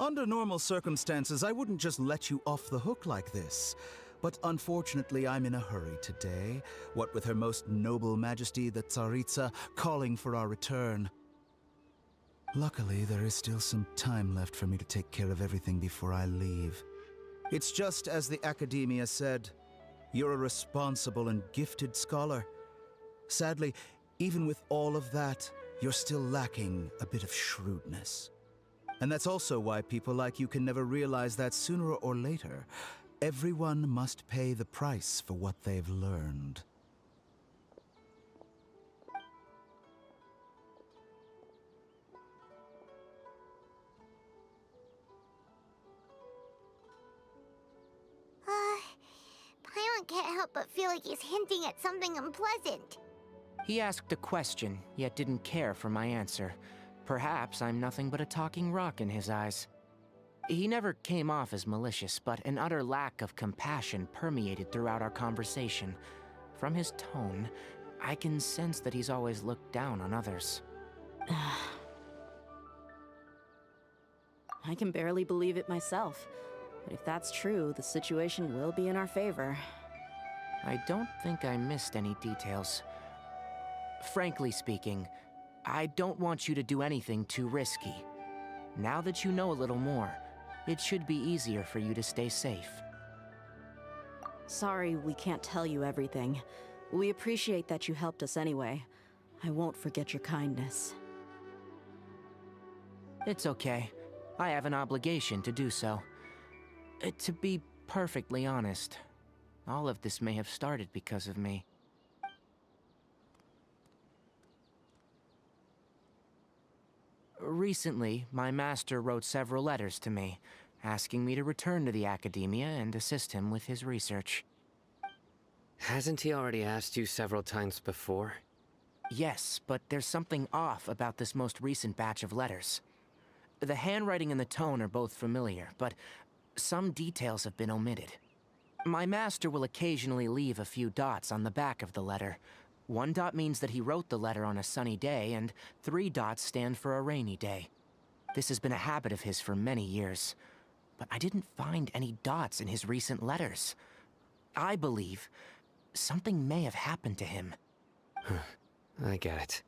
Under normal circumstances, I wouldn't just let you off the hook like this. But unfortunately, I'm in a hurry today, what with Her Most Noble Majesty the Tsaritsa calling for our return. Luckily, there is still some time left for me to take care of everything before I leave. It's just as the Academia said, you're a responsible and gifted scholar. Sadly, even with all of that, you're still lacking a bit of shrewdness. And that's also why people like you can never realize that sooner or later, everyone must pay the price for what they've learned. Paimon can't help but feel like he's hinting at something unpleasant. He asked a question, yet didn't care for my answer. Perhaps I'm nothing but a talking rock in his eyes. He never came off as malicious, but an utter lack of compassion permeated throughout our conversation. From his tone, I can sense that he's always looked down on others. I can barely believe it myself. But if that's true, the situation will be in our favor. I don't think I missed any details. Frankly speaking, I don't want you to do anything too risky. Now that you know a little more, it should be easier for you to stay safe. Sorry we can't tell you everything. We appreciate that you helped us anyway. I won't forget your kindness. It's okay. I have an obligation to do so. To be perfectly honest, all of this may have started because of me. Recently, my master wrote several letters to me, asking me to return to the Academia and assist him with his research. Hasn't he already asked you several times before? Yes, but there's something off about this most recent batch of letters. The handwriting and the tone are both familiar, but some details have been omitted. My master will occasionally leave a few dots on the back of the letter. 1 dot means that he wrote the letter on a sunny day, and 3 dots stand for a rainy day. This has been a habit of his for many years, but I didn't find any dots in his recent letters. I believe something may have happened to him. I get it.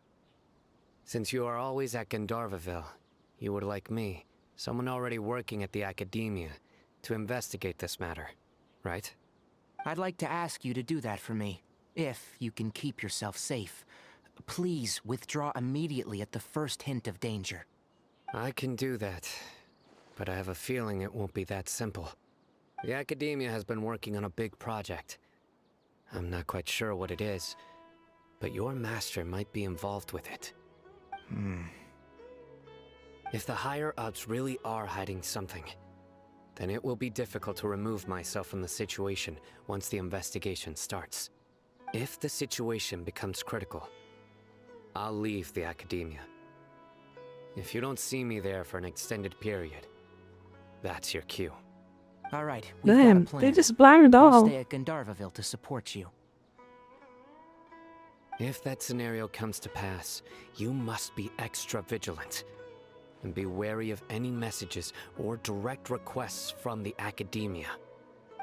Since you are always at Gandharvaville, you would like me, someone already working at the Academia, to investigate this matter, right? I'd like to ask you to do that for me, if you can keep yourself safe. Please withdraw immediately at the first hint of danger. I can do that, but I have a feeling it won't be that simple. The Academia has been working on a big project. I'm not quite sure what it is, but your master might be involved with it. If the higher-ups really are hiding something, then it will be difficult to remove myself from the situation once the investigation starts. If the situation becomes critical, I'll leave the Academia. If you don't see me there for an extended period, that's your cue. All right, Damn, they just blamed I'll all. stay at Gandharvaville to support you. If that scenario comes to pass, you must be extra vigilant. And be wary of any messages or direct requests from the Academia.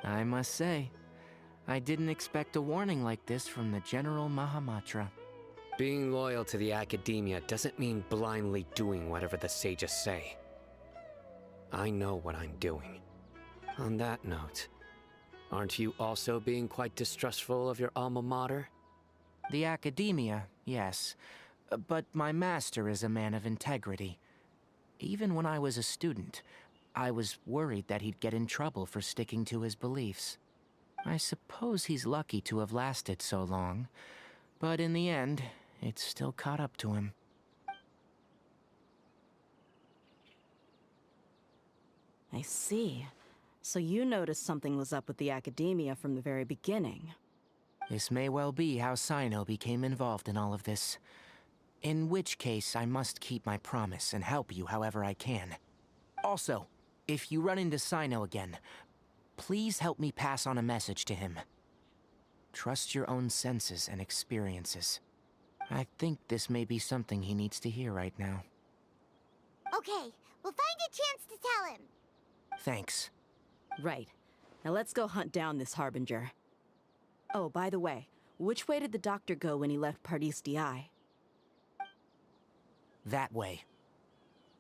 I must say, I didn't expect a warning like this from the General Mahamatra. Being loyal to the Academia doesn't mean blindly doing whatever the sages say. I know what I'm doing. On that note, aren't you also being quite distrustful of your alma mater? The Academia, yes, but my master is a man of integrity. Even when I was a student, I was worried that he'd get in trouble for sticking to his beliefs. I suppose he's lucky to have lasted so long, but in the end, it's still caught up to him. I see. So you noticed something was up with the Academia from the very beginning. This may well be how Sino became involved in all of this. In which case, I must keep my promise and help you however I can. Also, if you run into Sino again, please help me pass on a message to him. Trust your own senses and experiences. I think this may be something he needs to hear right now. Okay, we'll find a chance to tell him. Thanks. Right. Now let's go hunt down this Harbinger. Oh, by the way, which way did the doctor go when he left Pardis Di? That way.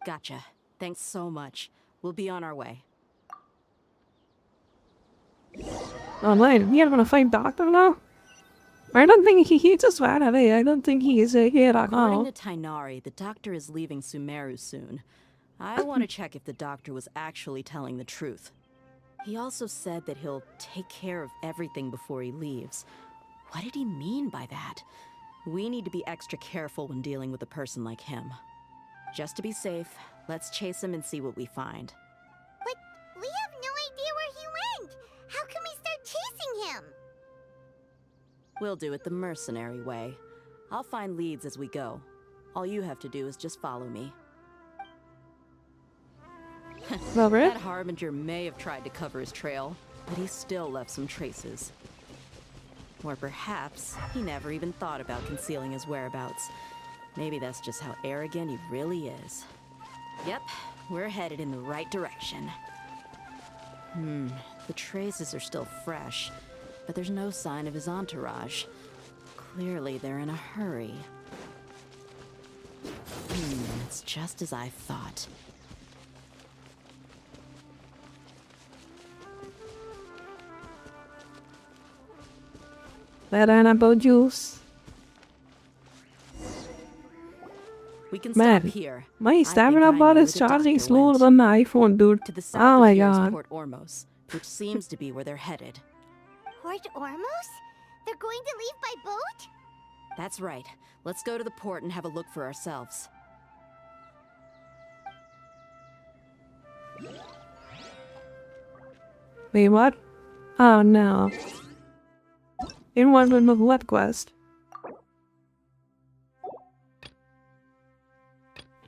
Gotcha. Thanks so much. We'll be on our way. Oh, wait, you're gonna fight Doctor now? I don't think he's a sweat away. I don't think he is a hero at all. According to Tainari, the doctor is leaving Sumeru soon. I want to check if the doctor was actually telling the truth. He also said that he'll take care of everything before he leaves. What did he mean by that? We need to be extra careful when dealing with a person like him. Just to be safe, let's chase him and see what we find. But we have no idea where he went! How can we start chasing him? We'll do it the mercenary way. I'll find leads as we go. All you have to do is just follow me. Robert? That Harbinger may have tried to cover his trail, but he still left some traces. Or perhaps he never even thought about concealing his whereabouts. Maybe that's just how arrogant he really is. Yep, we're headed in the right direction. The traces are still fresh, but there's no sign of his entourage. Clearly they're in a hurry. It's just as I thought. Apple juice. We can Man, stop here. my stamina bar is charging slower than my iPhone, dude. To the south Oh of my here is god. Port Ormos, which seems to be where they're headed. Port Ormos? They're going to leave by boat? That's right. Let's go to the port and have a look for ourselves. Wait, what? Oh no. In one with what quest?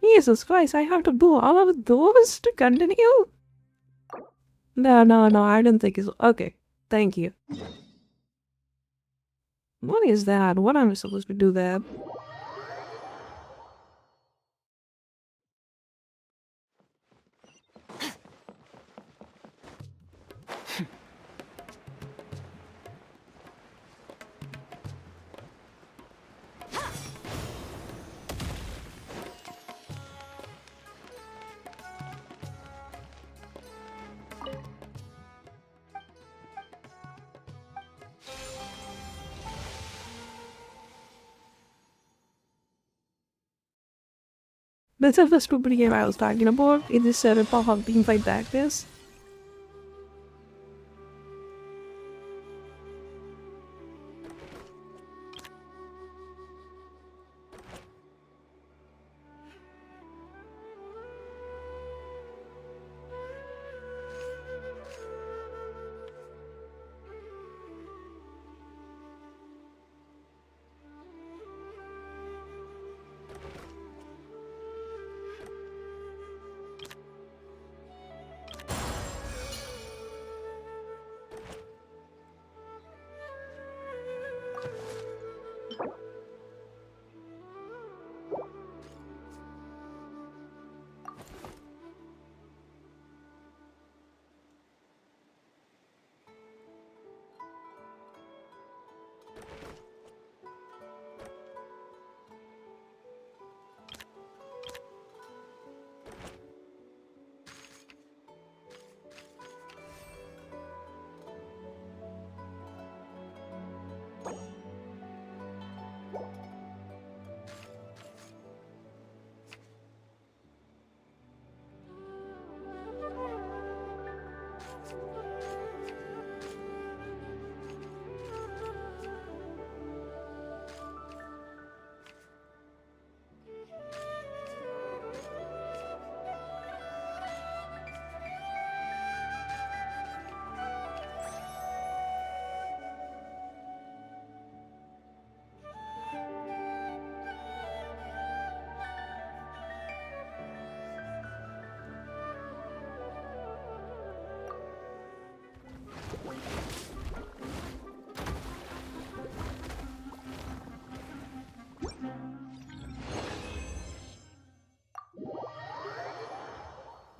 Jesus Christ, I have to do all of those to continue? No, I don't think it's... Okay, thank you. What is that? What am I supposed to do there? This is the stupid game I was talking about. It is a rip-off of Teamfight Tactics.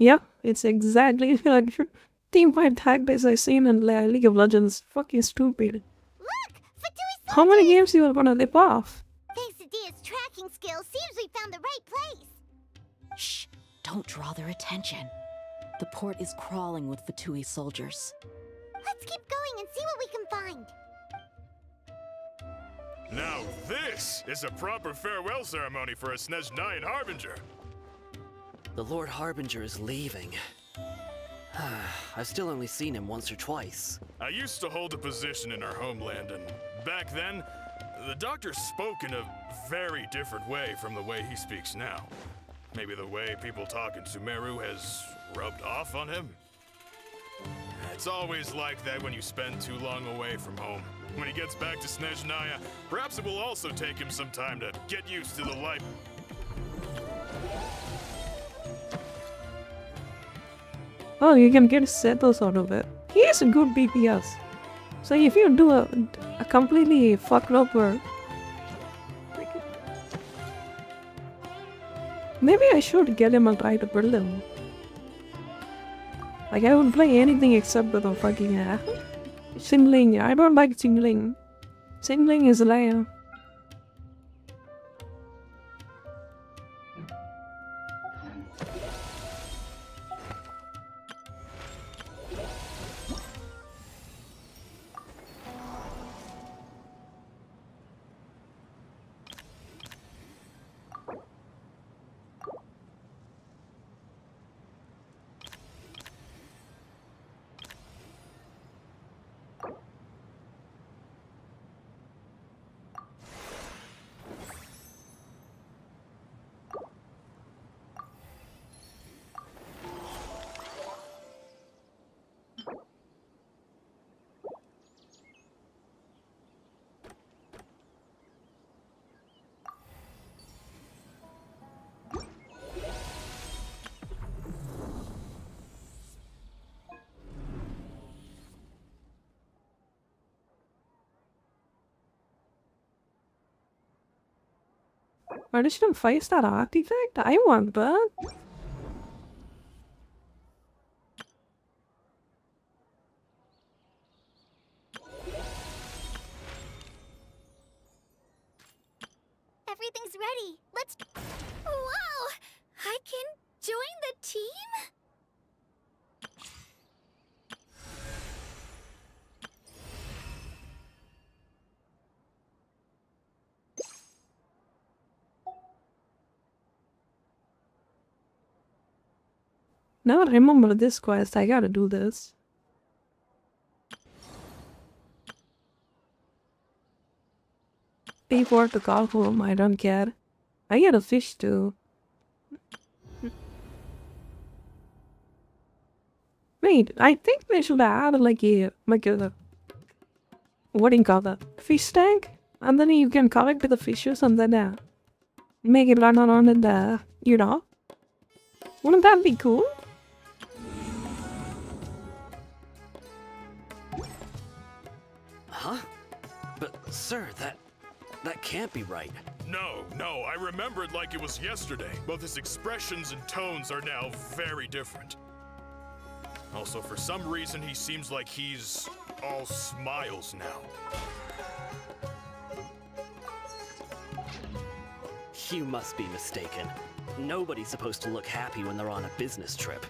Yeah, it's exactly like team fight tag base I seen in League of Legends. Fucking stupid. How many games you are gonna lip off? Thanks to Dia's tracking skills, seems we found the right place. Shh, don't draw their attention. The port is crawling with Fatui soldiers. Let's keep going and see what we can find. Now this is a proper farewell ceremony for a Snezhnayan Harbinger. The Lord Harbinger is leaving. I've still only seen him once or twice. I used to hold a position in our homeland, and back then, the doctor spoke in a very different way from the way he speaks now. Maybe the way people talk in Sumeru has rubbed off on him? It's always like that when you spend too long away from home. When he gets back to Snezhnaya, perhaps it will also take him some time to get used to the life. Oh, you can get settles out of it. He is a good BPS. So if you do a completely fucked up work, maybe I should get him and try to build him. Like, I would play anything except with a fucking Singling. I don't like Singling. Singling is lame. Additional 5-star artifact? I want that. Everything's ready. Let's... Whoa! I can join the team? Now I remember this quest. I gotta do this. Pay for it to call home. I don't care. I get a fish too. Wait, I think they should add like a what do you call that? Fish tank? And then you can collect the fishes and then make it run around in the, you know? Wouldn't that be cool? Huh? But, sir, that can't be right. No, I remembered like it was yesterday. Both his expressions and tones are now very different. Also, for some reason, he seems like he's all smiles now. You must be mistaken. Nobody's supposed to look happy when they're on a business trip.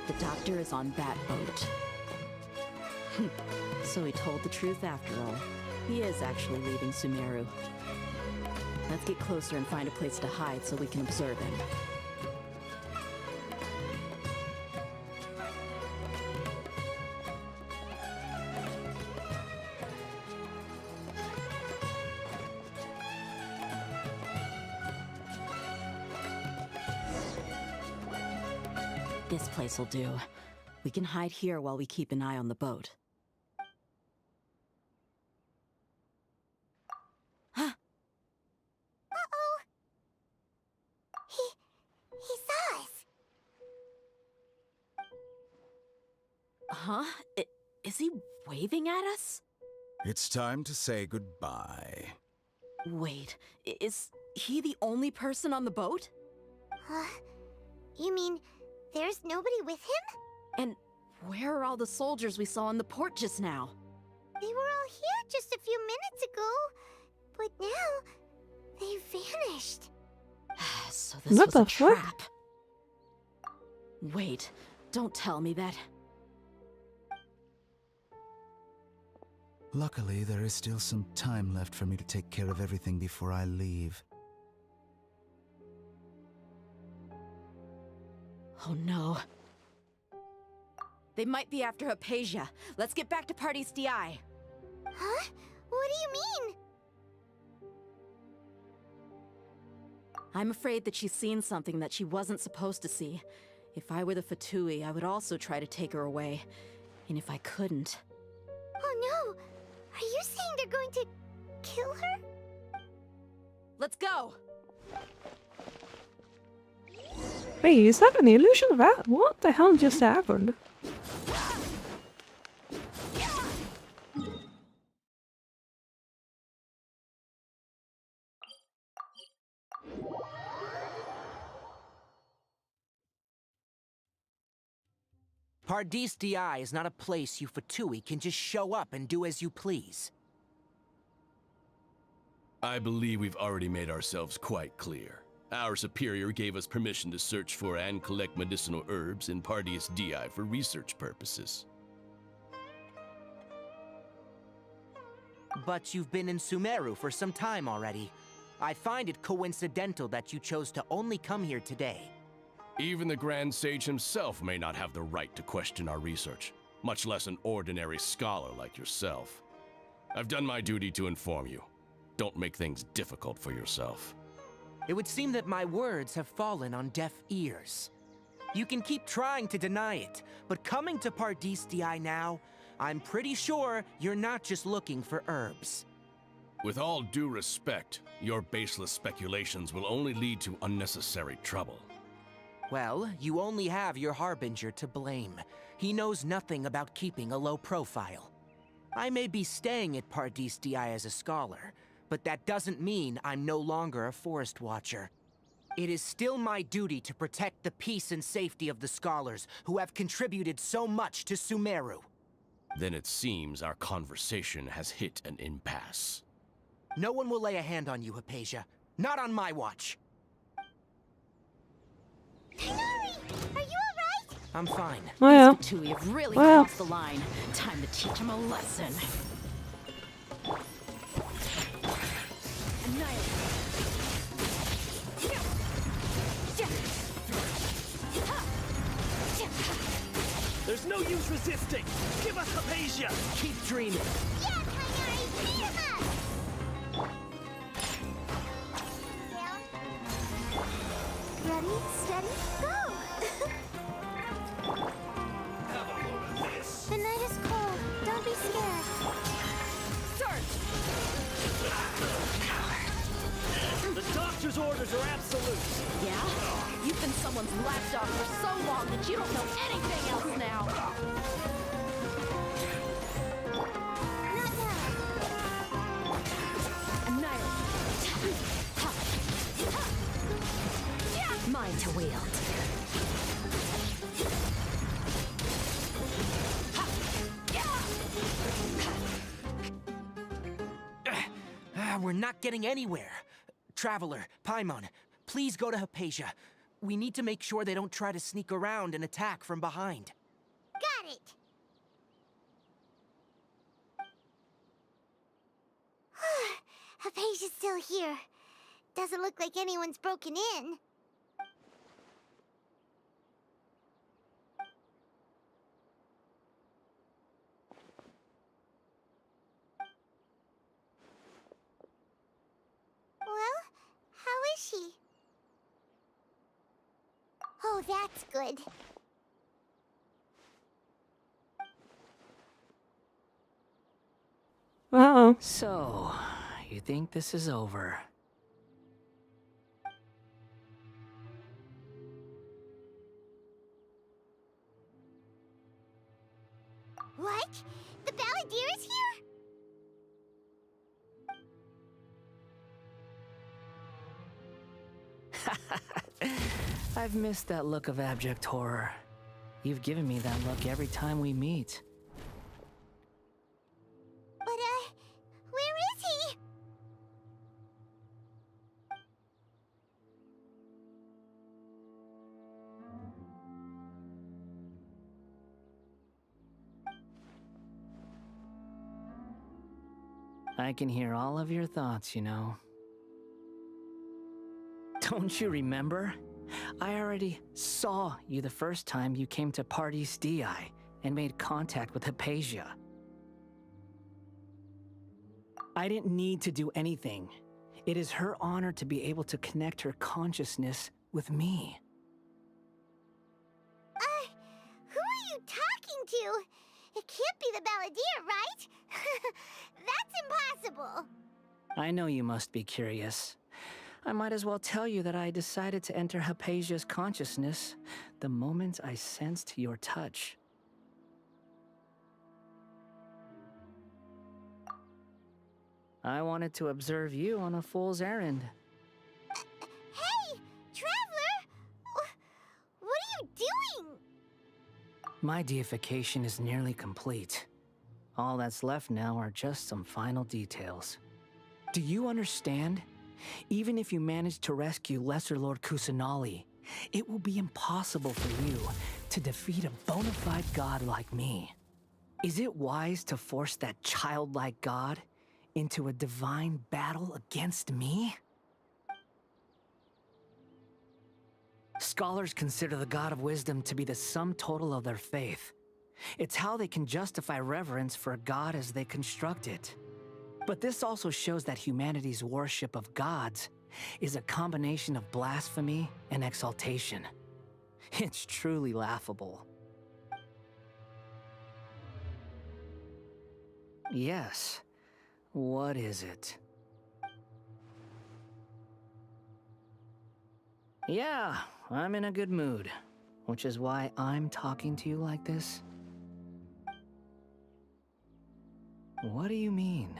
The doctor is on that boat. So he told the truth after all. He is actually leaving Sumeru. Let's get closer and find a place to hide so we can observe him. This place will do. We can hide here while we keep an eye on the boat. Huh? Is he waving at us? It's time to say goodbye. Wait, is he the only person on the boat? You mean there's nobody with him? And where are all the soldiers we saw on the port just now? They were all here just a few minutes ago, but now they vanished. So this What was the a fuck? trap. Wait, don't tell me that. Luckily, there is still some time left for me to take care of everything before I leave. Oh no. They might be after Hypatia. Let's get back to Party's DI. Huh? What do you mean? I'm afraid that she's seen something that she wasn't supposed to see. If I were the Fatui, I would also try to take her away. And if I couldn't... Oh no! Are you saying they're going to kill her? Let's go! Wait, is that an illusion of that? What the hell just happened? Pardis DI is not a place you Fatui can just show up and do as you please. I believe we've already made ourselves quite clear. Our superior gave us permission to search for and collect medicinal herbs in Pardis DI for research purposes. But you've been in Sumeru for some time already. I find it coincidental that you chose to only come here today. Even the Grand Sage himself may not have the right to question our research, much less an ordinary scholar like yourself. I've done my duty to inform you. Don't make things difficult for yourself. It would seem that my words have fallen on deaf ears. You can keep trying to deny it, but coming to Pardis DI now, I'm pretty sure you're not just looking for herbs. With all due respect, your baseless speculations will only lead to unnecessary trouble. Well, you only have your Harbinger to blame. He knows nothing about keeping a low profile. I may be staying at Pardis DI as a scholar, but that doesn't mean I'm no longer a Forest Watcher. It is still my duty to protect the peace and safety of the scholars who have contributed so much to Sumeru. Then it seems our conversation has hit an impasse. No one will lay a hand on you, Hypatia. Not on my watch. Tigari, are you alright? I'm fine. Well, These Fatui have really well. crossed the line. Time to teach them a lesson. There's no use resisting! Give us Hypatia! Keep dreaming. Yeah, Tigari, beat him up! Down. Ready, steady, go! Have a load of this! The night is cold. Don't be scared. The doctor's orders are absolute! Yeah? You've been someone's lapdog for so long that you don't know anything else now. Not now. Annihilate. Mine to wield. We're not getting anywhere. Traveler, Paimon, please go to Hypatia. We need to make sure they don't try to sneak around and attack from behind. Got it. Hypatia's still here. Doesn't look like anyone's broken in. Well, how is she? Oh, that's good. Uh-oh. So, you think this is over? much! The Balladeer is here? I've missed that look of abject horror. You've given me that look every time we meet. But, where is he? I can hear all of your thoughts, you know. Don't you remember? I already saw you the first time you came to Party's DI and made contact with Hypatia. I didn't need to do anything. It is her honor to be able to connect her consciousness with me. Who are you talking to? It can't be the Balladeer, right? That's impossible. I know you must be curious. I might as well tell you that I decided to enter Hypatia's consciousness the moment I sensed your touch. I wanted to observe you on a fool's errand. Hey, Traveler! What are you doing? My deification is nearly complete. All that's left now are just some final details. Do you understand? Even if you manage to rescue Lesser Lord Kusanali, it will be impossible for you to defeat a bona fide god like me. Is it wise to force that childlike god into a divine battle against me? Scholars consider the God of Wisdom to be the sum total of their faith. It's how they can justify reverence for a god as they construct it. But this also shows that humanity's worship of gods is a combination of blasphemy and exaltation. It's truly laughable. Yes. What is it? Yeah, I'm in a good mood, which is why I'm talking to you like this. What do you mean?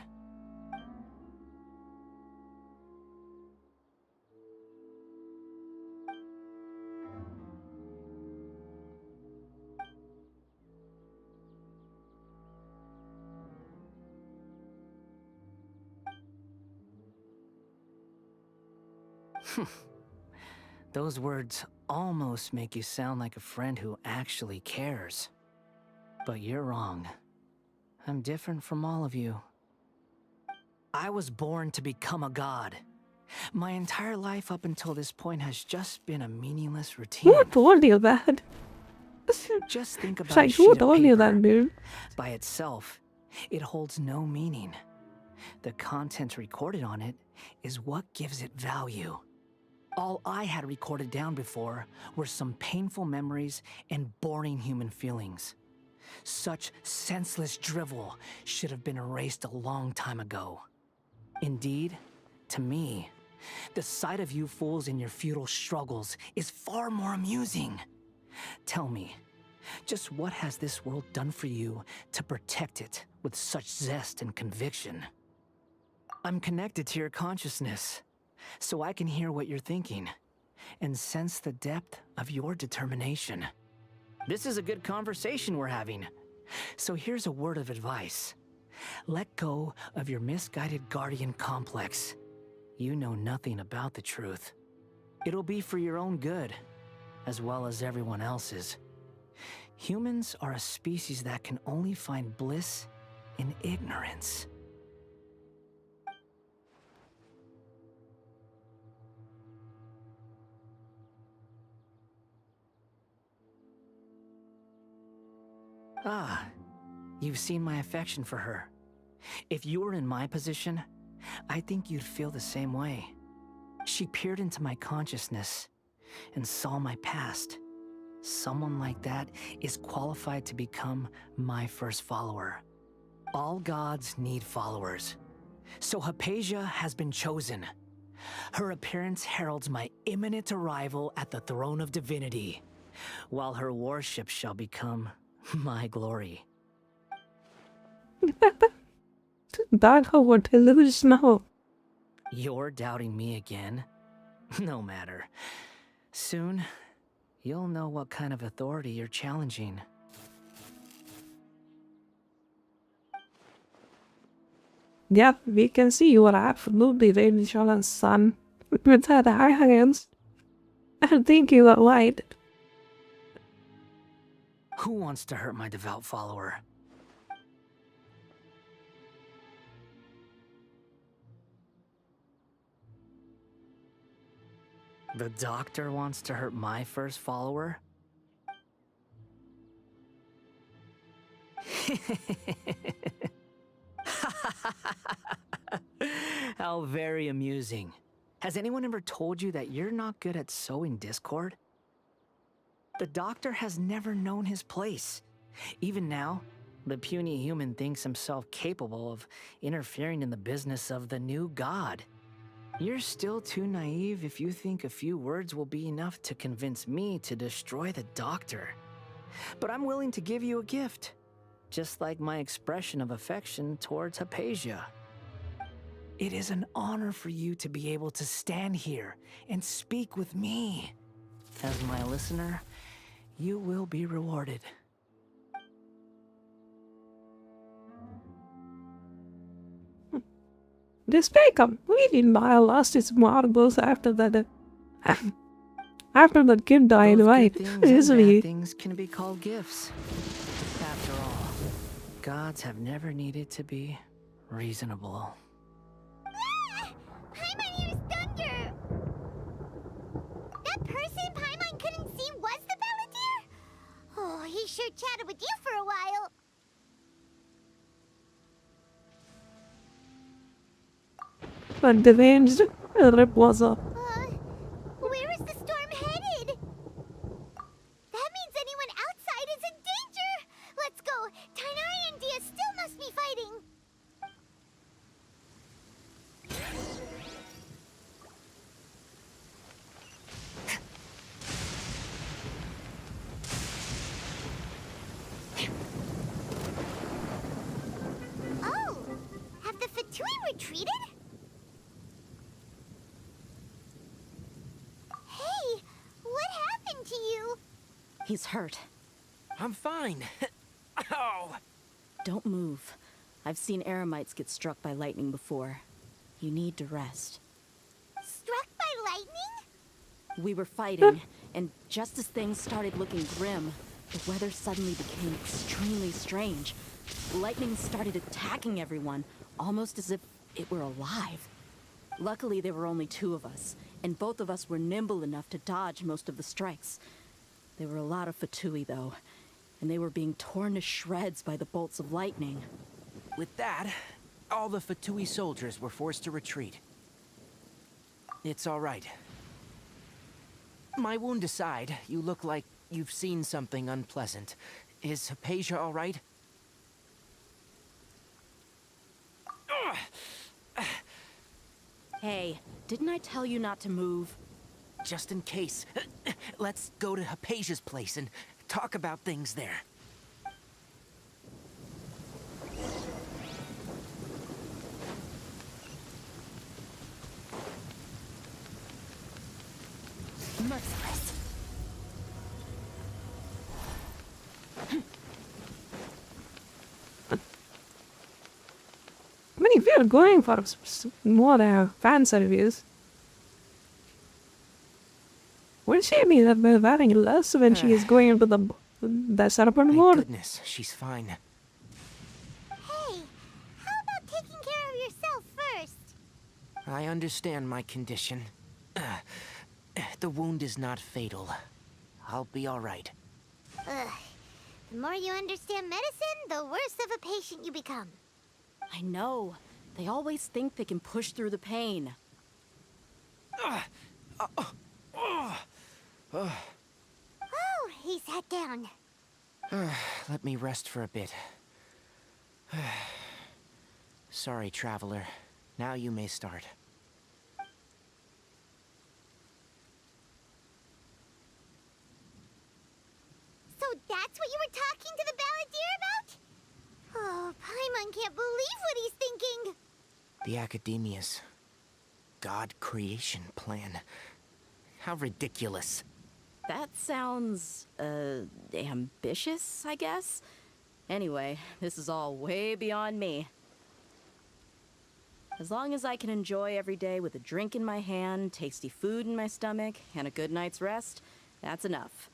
Those words almost make you sound like a friend who actually cares. But you're wrong. I'm different from all of you. I was born to become a god. My entire life up until this point has just been a meaningless routine. Who told you that? Just think about Like, a who sheet of told you that, paper. dude? By itself, it holds no meaning. The content recorded on it is what gives it value. All I had recorded down before were some painful memories and boring human feelings. Such senseless drivel should have been erased a long time ago. Indeed, to me, the sight of you fools in your futile struggles is far more amusing. Tell me, just what has this world done for you to protect it with such zest and conviction? I'm connected to your consciousness, so I can hear what you're thinking and sense the depth of your determination. This is a good conversation we're having. So here's a word of advice. Let go of your misguided guardian complex. You know nothing about the truth. It'll be for your own good, as well as everyone else's. Humans are a species that can only find bliss in ignorance. Ah, you've seen my affection for her. If you were in my position, I think you'd feel the same way. She peered into my consciousness and saw my past. Someone like that is qualified to become my first follower. All gods need followers. So Hypatia has been chosen. Her appearance heralds my imminent arrival at the throne of divinity, while her worship shall become my glory. That Howard delivers now. You're doubting me again? No matter. Soon, you'll know what kind of authority you're challenging. Yeah, we can see you are absolutely dangerous, son. With that our hands. I think you are right. Who wants to hurt my devout follower? The doctor wants to hurt my first follower? How very amusing. Has anyone ever told you that you're not good at sowing discord? The doctor has never known his place. Even now, the puny human thinks himself capable of interfering in the business of the new god. You're still too naive if you think a few words will be enough to convince me to destroy the doctor. But I'm willing to give you a gift, just like my expression of affection towards Hypatia. It is an honor for you to be able to stand here and speak with me. As my listener, you will be rewarded. Despite completely lost its marbles after that. After that kid died, Both right? good things and Easily. bad things can be called gifts. After all, gods have never needed to be reasonable. Paimon hears thunder! That person Paimon couldn't see was the Balladeer? Oh, he sure chatted with you for a while. But the range rip was up. Where is the storm headed? That means anyone outside is in danger! Let's go! Tainari and Dia still must be fighting! Oh! Have the Fatui retreated? Hey! What happened to you? He's hurt. I'm fine. Ow! Don't move. I've seen Eremites get struck by lightning before. You need to rest. Struck by lightning? We were fighting, and just as things started looking grim, the weather suddenly became extremely strange. Lightning started attacking everyone, almost as if it were alive. Luckily, there were only two of us, and both of us were nimble enough to dodge most of the strikes. There were a lot of Fatui, though, and they were being torn to shreds by the bolts of lightning. With that, all the Fatui soldiers were forced to retreat. It's all right. My wound aside, you look like you've seen something unpleasant. Is Hypatia all right? Hey, didn't I tell you not to move? Just in case. Let's go to Hypatia's place and talk about things there. Merciless. I mean, if you're going for more fan service, will she be wearing less when she is going into the serpent Thank world? goodness, she's fine. Hey, how about taking care of yourself first? I understand my condition. The wound is not fatal. I'll be all right. Ugh. The more you understand medicine, the worse of a patient you become. I know. They always think they can push through the pain. Oh, he sat down. Let me rest for a bit. Sorry, traveler. Now you may start. So that's what you were talking to the Balladeer about? Oh, Paimon The Academia's God creation plan. How ridiculous. That sounds, ambitious, I guess? Anyway, this is all way beyond me. As long as I can enjoy every day with a drink in my hand, tasty food in my stomach, and a good night's rest, that's enough.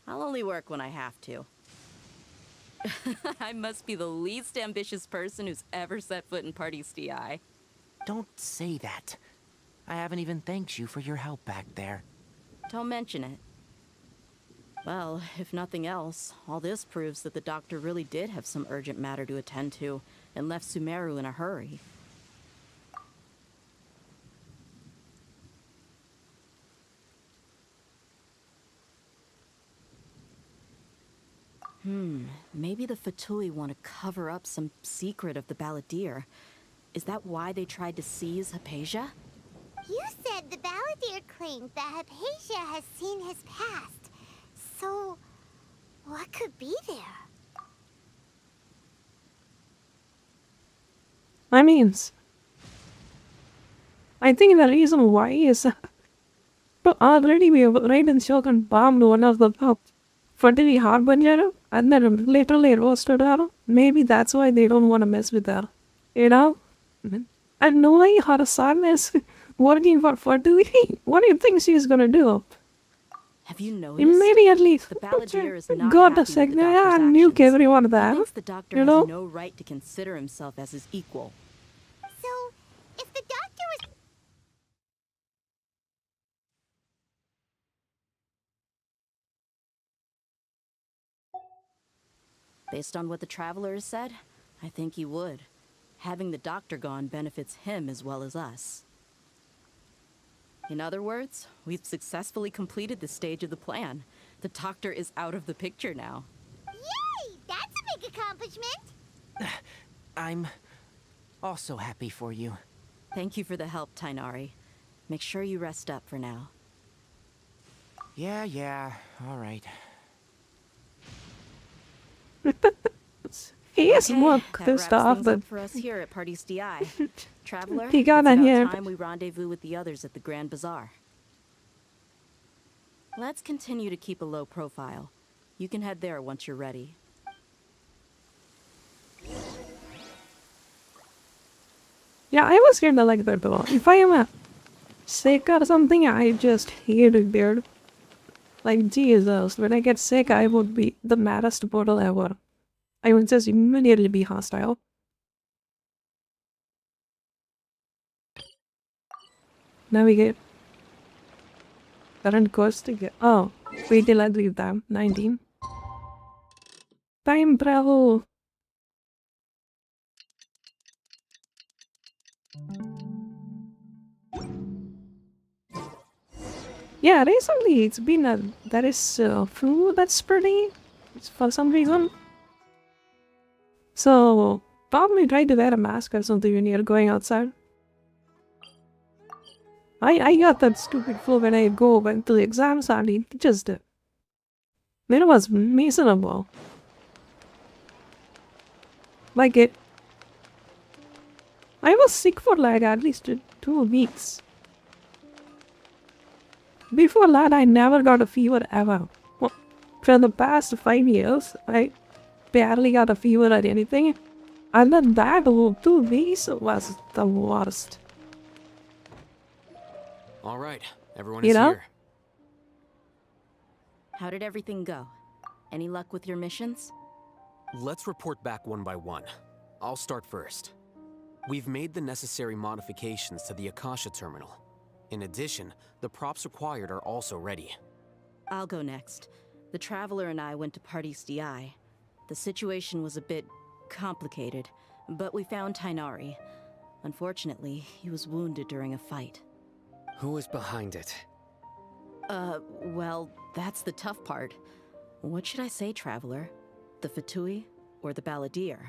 I'll only work when I have to. I must be the least ambitious person who's ever set foot in Party's DI. Don't say that. I haven't even thanked you for your help back there. Don't mention it. Well, if nothing else, all this proves that the doctor really did have some urgent matter to attend to, and left Sumeru in a hurry. Maybe the Fatui want to cover up some secret of the Balladeer. Is that why they tried to seize Hypatia? You said the Balladeer claimed that Hypatia has seen his past. So, what could be there? I think the reason why is but already we have Raiden Shogun bombed one of the fertility harbinger and then literally roasted her. Maybe that's why they don't want to mess with her. You know? And knowing her son is working for fertility, what do you think she's gonna do? Have you noticed? Immediately, the Balladeer is not got happy a second, with the yeah, doctor's nuke actions. everyone He there. thinks the doctor You has know? no right to consider himself as his equal. So, if the doctor was... Based on what the Traveler has said, I think he would. Having the doctor gone benefits him as well as us. In other words, we've successfully completed this stage of the plan. The doctor is out of the picture now. Yay! That's a big accomplishment! I'm also happy for you. Thank you for the help, Tainari. Make sure you rest up for now. Yeah, alright. He is more that pissed wraps off things than up for us here at Party's DI. Traveler, He got it's on about here. time we rendezvous with the others at the Grand Bazaar. Let's continue to keep a low profile. You can head there once you're ready. Yeah, I was kinda like that though. If I am sick or something, I just hate it, dude. Like, Jesus, when I get sick, I would be the maddest portal ever. I would just immediately be hostile. Navigate. Current course to get. Oh, wait till I leave them. 19. Time travel. Yeah, recently it's been there is food that's pretty for some reason. So probably try to wear a mask or something when you're going outside. I got that stupid flu when I went to the exams and it just it was miserable. Like it. I was sick for like at least 2 weeks. Before that, I never got a fever ever. Well, for the past 5 years, I barely got a fever or anything. And then that 2 weeks was the worst. All right, everyone You is know? here. How did everything go? Any luck with your missions? Let's report back one by one. I'll start first. We've made the necessary modifications to the Akasha terminal. In addition, the props required are also ready. I'll go next. The Traveler and I went to Party's DI. The situation was a bit complicated, but we found Tainari. Unfortunately, he was wounded during a fight. Who is behind it? Well, that's the tough part. What should I say, Traveler? The Fatui or the Balladeer?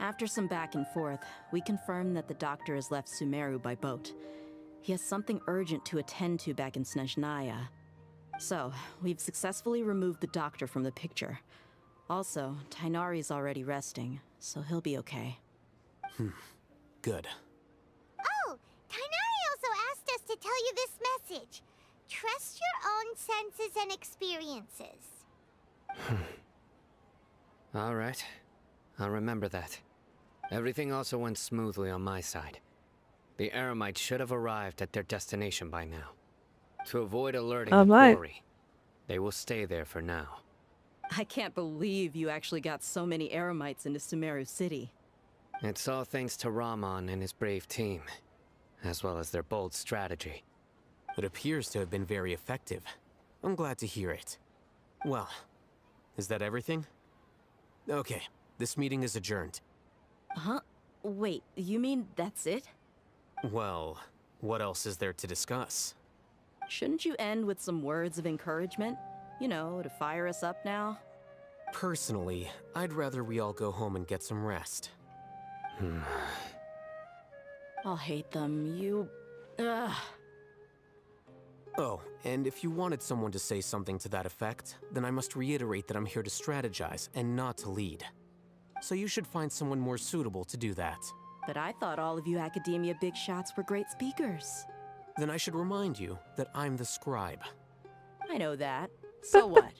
After some back and forth, we confirmed that the doctor has left Sumeru by boat. He has something urgent to attend to back in Snezhnaya. So, we've successfully removed the doctor from the picture. Also, Tainari's already resting, so he'll be okay. Good. Oh, Tainari also asked us to tell you this message. Trust your own senses and experiences. All right. I'll remember that. Everything also went smoothly on my side. The Eremites should have arrived at their destination by now. To avoid alerting the quarry, they will stay there for now. I can't believe you actually got so many Eremites into Sumeru City. It's all thanks to Rahman and his brave team, as well as their bold strategy. It appears to have been very effective. I'm glad to hear it. Well, is that everything? Okay, this meeting is adjourned. Huh? Wait, you mean that's it? Well, what else is there to discuss? Shouldn't you end with some words of encouragement? You know, to fire us up now? Personally, I'd rather we all go home and get some rest. I'll hate them. Ugh. Oh, and if you wanted someone to say something to that effect, then I must reiterate that I'm here to strategize and not to lead. So you should find someone more suitable to do that. But I thought all of you Academia big shots were great speakers. Then I should remind you that I'm the scribe. I know that. So what?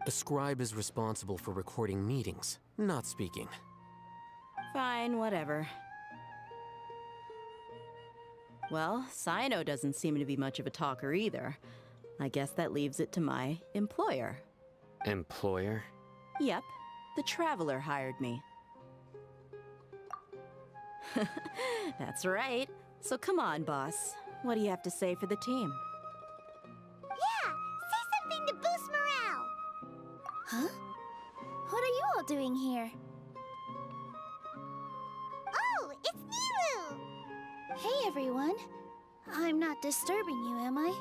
A scribe is responsible for recording meetings, not speaking. Fine, whatever. Well, Sino doesn't seem to be much of a talker either. I guess that leaves it to my employer. Employer? Yep, the Traveler hired me. That's right. So come on, boss. What do you have to say for the team? Yeah, say something to boost morale. Huh? What are you all doing here? Oh, it's Nilu! Hey, everyone. I'm not disturbing you, am I?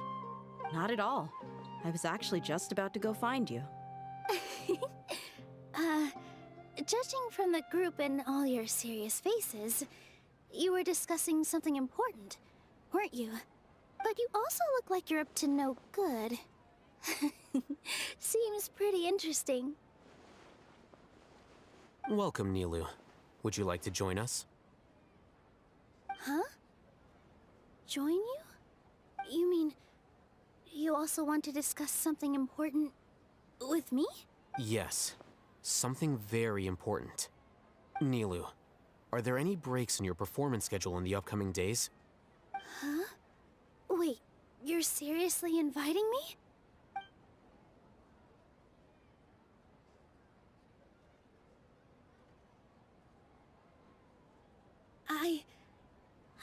Not at all. I was actually just about to go find you. Judging from the group and all your serious faces, you were discussing something important, weren't you? But you also look like you're up to no good. Seems pretty interesting. Welcome, Nilu. Would you like to join us? Huh? Join you? You mean, you also want to discuss something important with me? Yes. Something very important. Nilu, are there any breaks in your performance schedule in the upcoming days? Huh? Wait, you're seriously inviting me?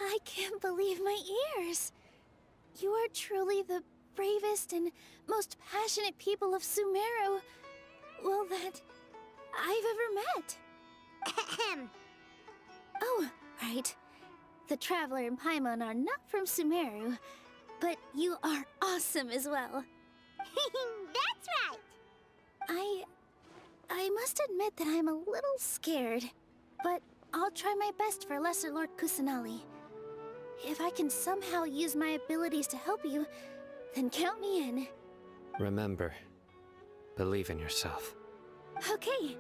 I can't believe my ears. You are truly the bravest and most passionate people of Sumeru, well, that I've ever met. Ahem. Oh, right. The Traveler and Paimon are not from Sumeru, but you are awesome as well. That's right. I must admit that I'm a little scared, but I'll try my best for Lesser Lord Kusanali. If I can somehow use my abilities to help you, then count me in. Remember, believe in yourself. Okay.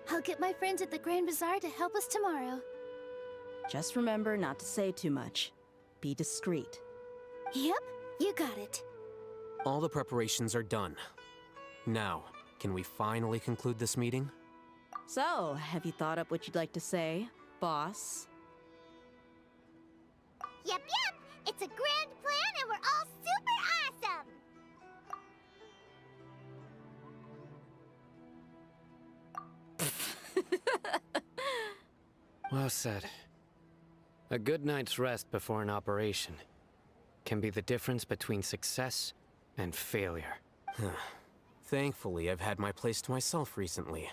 I'll get my friends at the Grand Bazaar to help us tomorrow. Just remember not to say too much. Be discreet. Yep, you got it. All the preparations are done. Now, can we finally conclude this meeting? So, have you thought up what you'd like to say, boss? Yep. It's a grand plan and we're all super awesome. Well said. A good night's rest before an operation can be the difference between success and failure. Thankfully, I've had my place to myself recently.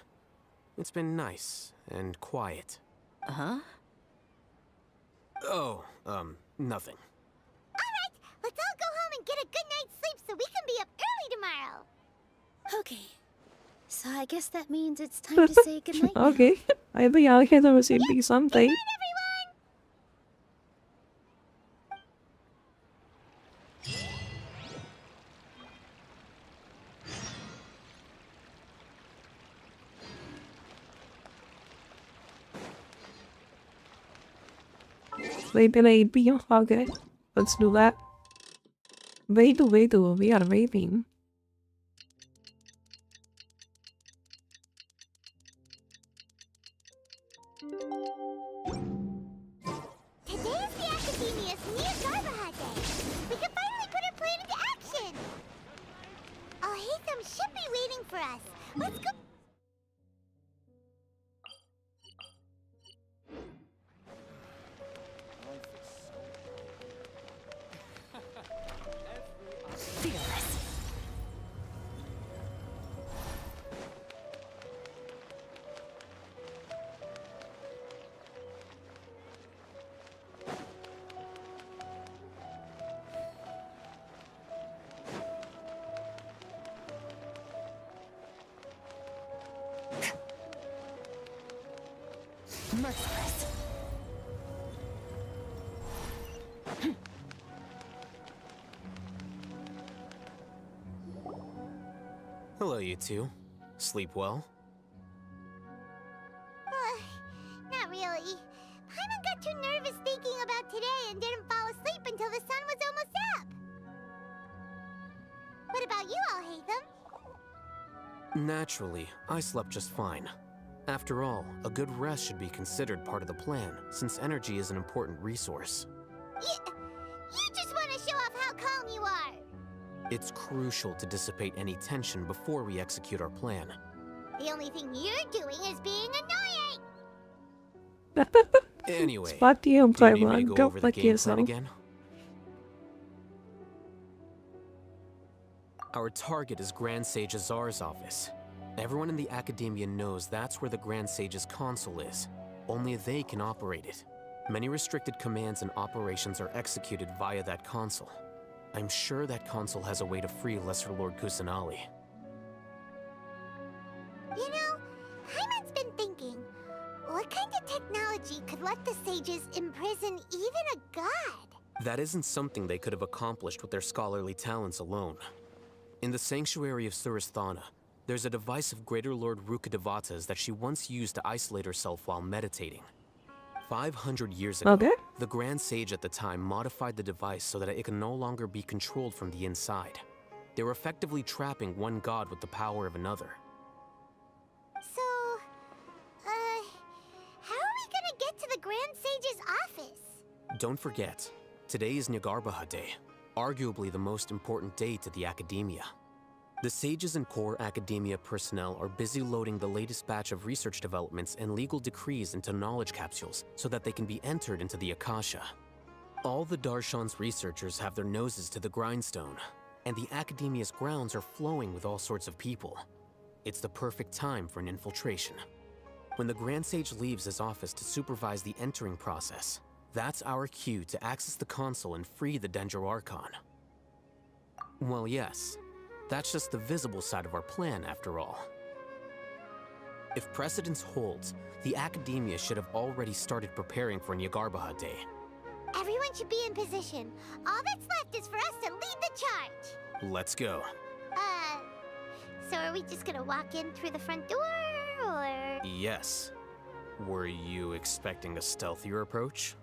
It's been nice and quiet. Uh-huh? Oh, nothing. Alright, let's all go home and get a good night's sleep so we can be up early tomorrow. Okay. So I guess that means it's time to say goodnight now. Okay. I think I'll hear there was going to be something. Sleeping 8 p.m. Okay, let's do that. Wait, we are waiting. Today's the Academia's new Garbaha Day. We can finally put our plan into action. Alhaitham should be waiting for us. Let's go. Merciless. Hello, you two. Sleep well? Not really. Paimon got too nervous thinking about today and didn't fall asleep until the sun was almost up. What about you, Alhaitham? Naturally, I slept just fine. After all, a good rest should be considered part of the plan, since energy is an important resource. You just want to show off how calm you are. It's crucial to dissipate any tension before we execute our plan. The only thing you're doing is being annoying. Anyway, Spot you, do you need me to go don't over the like game plan yourself. again? Our target is Grand Sage Azar's office. Everyone in the Academia knows that's where the Grand Sage's console is. Only they can operate it. Many restricted commands and operations are executed via that console. I'm sure that console has a way to free Lesser Lord Kusanali. You know, Paimon's been thinking, what kind of technology could let the sages imprison even a god? That isn't something they could have accomplished with their scholarly talents alone. In the Sanctuary of Surasthana, there's a device of Greater Lord Rukkhadevata's that she once used to isolate herself while meditating. 500 years ago, the Grand Sage at the time modified the device so that it can no longer be controlled from the inside. They were effectively trapping one god with the power of another. So, how are we gonna get to the Grand Sage's office? Don't forget, today is Nyargarbaha Day, arguably the most important day to the Academia. The sages and core Academia personnel are busy loading the latest batch of research developments and legal decrees into knowledge capsules so that they can be entered into the Akasha. All the Darshan's researchers have their noses to the grindstone, and the Academia's grounds are flowing with all sorts of people. It's the perfect time for an infiltration. When the Grand Sage leaves his office to supervise the entering process, that's our cue to access the console and free the Dendro Archon. Well, yes. That's just the visible side of our plan, after all. If precedence holds, the Academia should have already started preparing for Nyargarbaha Day. Everyone should be in position. All that's left is for us to lead the charge. Let's go. So are we just gonna walk in through the front door, or...? Yes. Were you expecting a stealthier approach?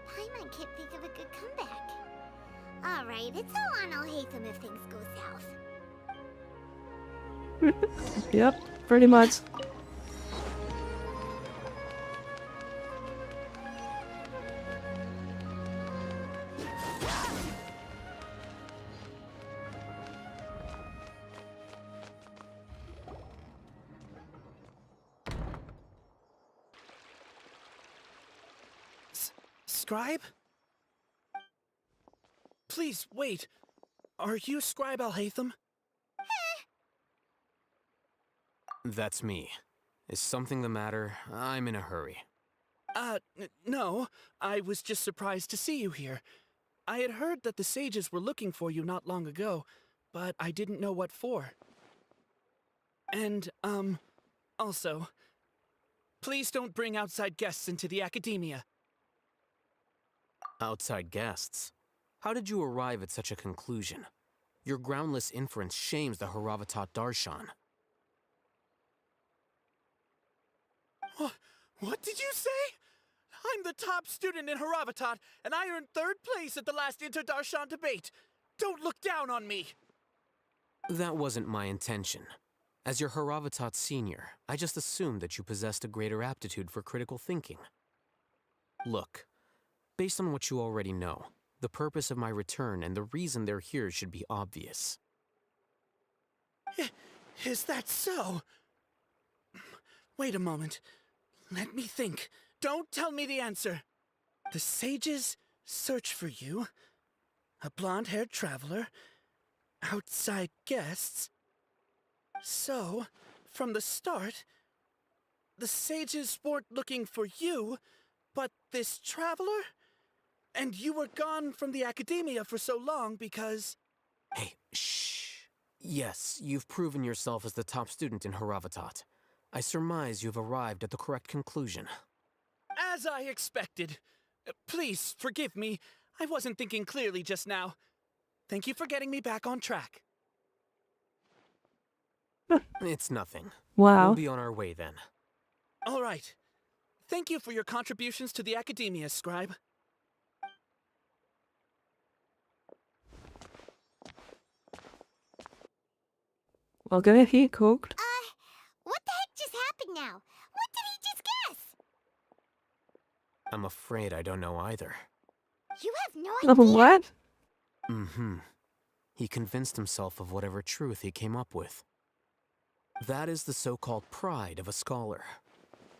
Paimon can't think of a good comeback. Alright, it's all on Alhaitham if things go south. Yep, pretty much. Scribe? Please, wait. Are you Scribe Alhaitham? That's me. Is something the matter? I'm in a hurry. No. I was just surprised to see you here. I had heard that the sages were looking for you not long ago, but I didn't know what for. And, also, please don't bring outside guests into the Academia. Outside guests? How did you arrive at such a conclusion? Your groundless inference shames the Haravatat Darshan. What did you say? I'm the top student in Haravatat, and I earned 3rd place at the last Interdarshan debate. Don't look down on me. That wasn't my intention. As your Haravatat senior, I just assumed that you possessed a greater aptitude for critical thinking. Look, based on what you already know, the purpose of my return and the reason they're here should be obvious. Is that so? Wait a moment. Let me think. Don't tell me the answer. The sages search for you. A blonde-haired traveler. Outside guests. So, from the start, the sages weren't looking for you, but this traveler? And you were gone from the academia for so long because... Hey, shh. Yes, you've proven yourself as the top student in Haravatat. I surmise you've arrived at the correct conclusion. As I expected. Please, forgive me. I wasn't thinking clearly just now. Thank you for getting me back on track. It's nothing. Wow. We'll be on our way then. All right. Thank you for your contributions to the academia, Scribe. Well, get he cooked. What the heck just happened now? What did he just guess? I'm afraid I don't know either. You have no idea? What? Mm-hmm. He convinced himself of whatever truth he came up with. That is the so-called pride of a scholar.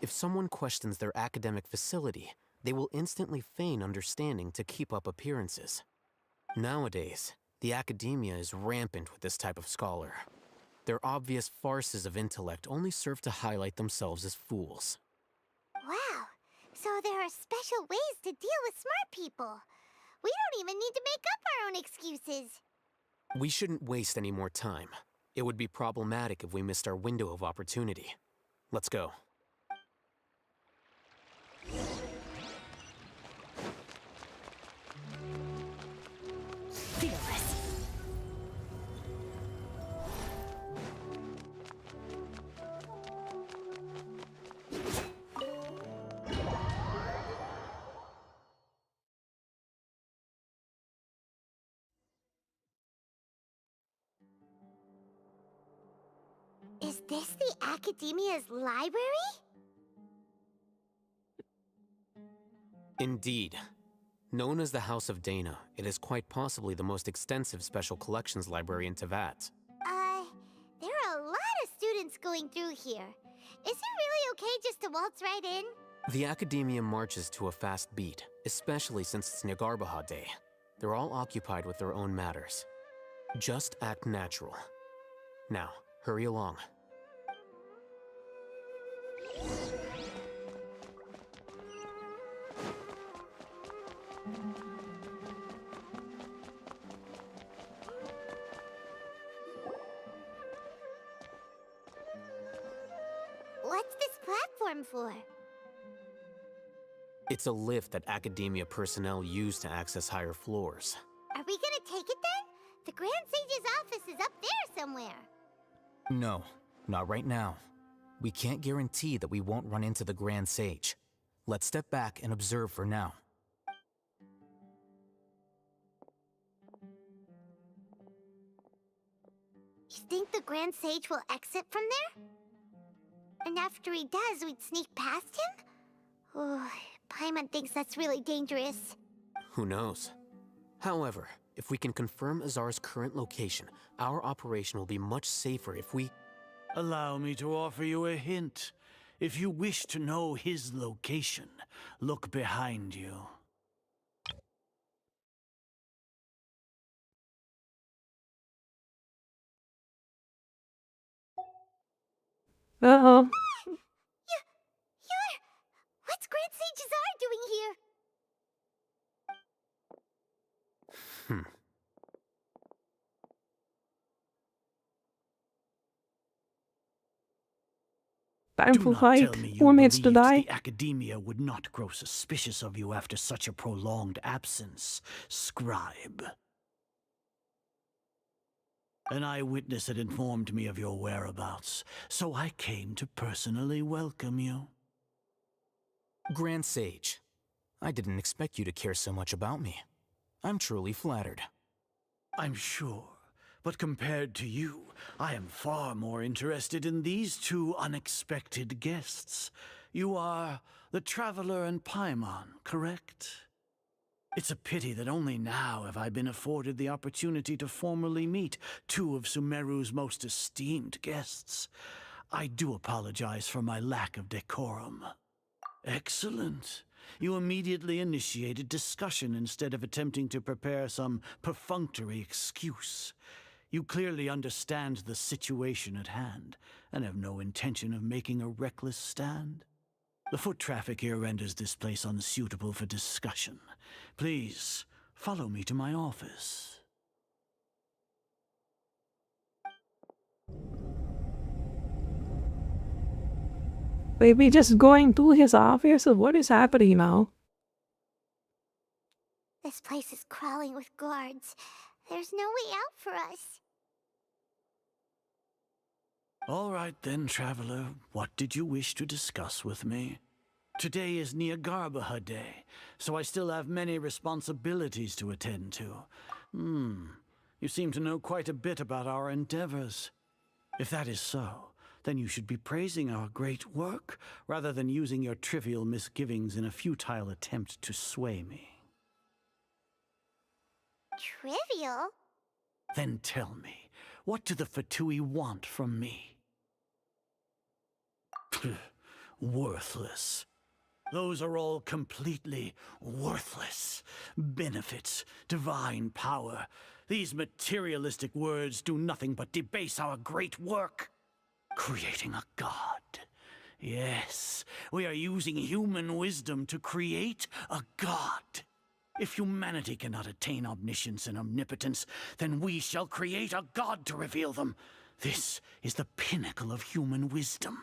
If someone questions their academic facility, they will instantly feign understanding to keep up appearances. Nowadays, the academia is rampant with this type of scholar. Their obvious farces of intellect only serve to highlight themselves as fools. Wow. So there are special ways to deal with smart people. We don't even need to make up our own excuses. We shouldn't waste any more time. It would be problematic if we missed our window of opportunity. Let's go. Fearless. Is this the Academia's library? Indeed. Known as the House of Dana, it is quite possibly the most extensive special collections library in Teyvat. There are a lot of students going through here. Is it really okay just to waltz right in? The Academia marches to a fast beat, especially since it's Nagarbaha Day. They're all occupied with their own matters. Just act natural. Now, hurry along. What's this platform for? It's a lift that Academia personnel use to access higher floors. Are we gonna take it then? The Grand Sage's office is up there somewhere. No, not right now. We can't guarantee that we won't run into the Grand Sage. Let's step back and observe for now. You think the Grand Sage will exit from there? And after he does, we'd sneak past him? Oh, Paimon thinks that's really dangerous. Who knows? However, if we can confirm Azar's current location, our operation will be much safer if we... Allow me to offer you a hint. If you wish to know his location, look behind you. Uh-oh. What's Grand Sage Azar doing here? Painful Do not fight. tell me you Four mates to believed die. the Academia would not grow suspicious of you after such a prolonged absence, Scribe. An eyewitness had informed me of your whereabouts, so I came to personally welcome you. Grand Sage, I didn't expect you to care so much about me. I'm truly flattered. I'm sure, but compared to you, I am far more interested in these two unexpected guests. You are the Traveler and Paimon, correct? It's a pity that only now have I been afforded the opportunity to formally meet two of Sumeru's most esteemed guests. I do apologize for my lack of decorum. Excellent. You immediately initiated discussion instead of attempting to prepare some perfunctory excuse. You clearly understand the situation at hand, and have no intention of making a reckless stand. The foot traffic here renders this place unsuitable for discussion. Please, follow me to my office. Baby just going to his office? What is happening now? This place is crawling with guards. There's no way out for us. All right then, Traveler. What did you wish to discuss with me? Today is Niagarbaha Day, so I still have many responsibilities to attend to. You seem to know quite a bit about our endeavors. If that is so, then you should be praising our great work, rather than using your trivial misgivings in a futile attempt to sway me. Trivial? Then tell me, what do the Fatui want from me? Worthless. Those are all completely worthless. Benefits, divine power. These materialistic words do nothing but debase our great work. Creating a god. Yes, we are using human wisdom to create a god. If humanity cannot attain omniscience and omnipotence, then we shall create a god to reveal them. This is the pinnacle of human wisdom.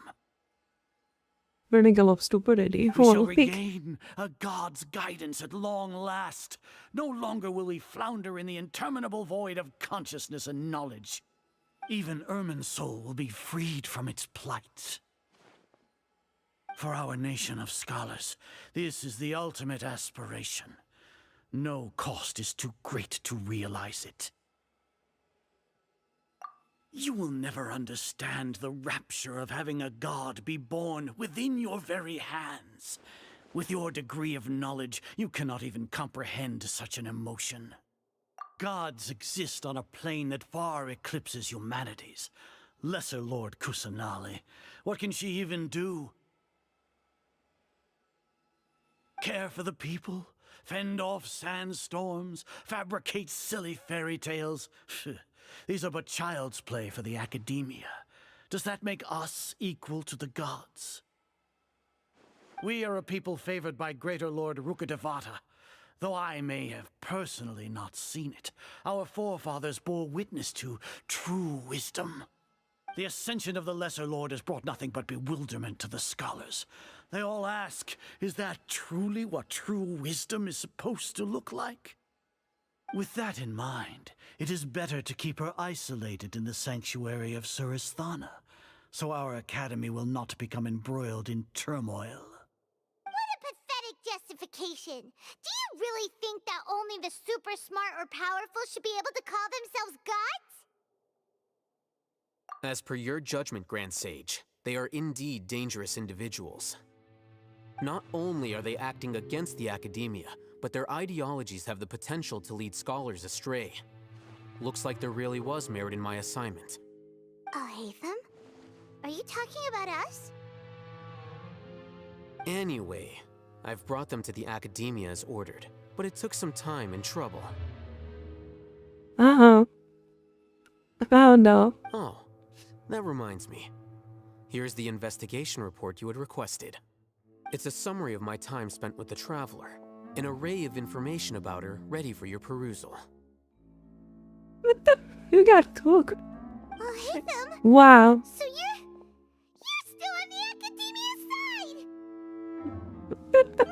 Pinnacle of stupidity. We shall regain a god's guidance at long last. No longer will we flounder in the interminable void of consciousness and knowledge. Even Ermin's soul will be freed from its plight. For our nation of scholars, this is the ultimate aspiration. No cost is too great to realize it. You will never understand the rapture of having a god be born within your very hands. With your degree of knowledge, you cannot even comprehend such an emotion. Gods exist on a plane that far eclipses humanity's. Lesser Lord Kusanali, what can she even do? Care for the people? Fend off sandstorms? Fabricate silly fairy tales? These are but child's play for the academia. Does that make us equal to the gods? We are a people favored by Greater Lord Rukkhadevata. Though I may have personally not seen it, our forefathers bore witness to true wisdom. The ascension of the Lesser Lord has brought nothing but bewilderment to the scholars. They all ask, is that truly what true wisdom is supposed to look like? With that in mind, it is better to keep her isolated in the sanctuary of Suristhana, so our academy will not become embroiled in turmoil. What a pathetic justification! Do you really think that only the super smart or powerful should be able to call themselves gods? As per your judgment, Grand Sage, they are indeed dangerous individuals. Not only are they acting against the academia, but their ideologies have the potential to lead scholars astray. Looks like there really was merit in my assignment. Hatham? Are you talking about us? Anyway, I've brought them to the academia as ordered, but it took some time and trouble. I found out. Oh, that reminds me. Here's the investigation report you had requested. It's a summary of my time spent with the Traveler. An array of information about her ready for your perusal. What the? You got cooked. Hatham? Wow. So you're still on the academia side!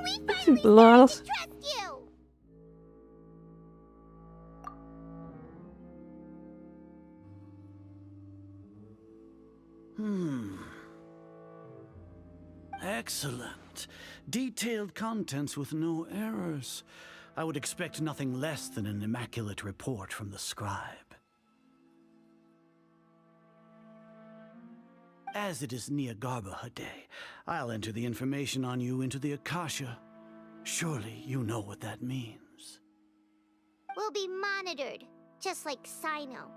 We finally Lost. started to trust you! Excellent. but detailed contents with no errors. I would expect nothing less than an immaculate report from the scribe. As it is Niagarbaha Day, I'll enter the information on you into the Akasha. Surely you know what that means. We'll be monitored, just like Sino.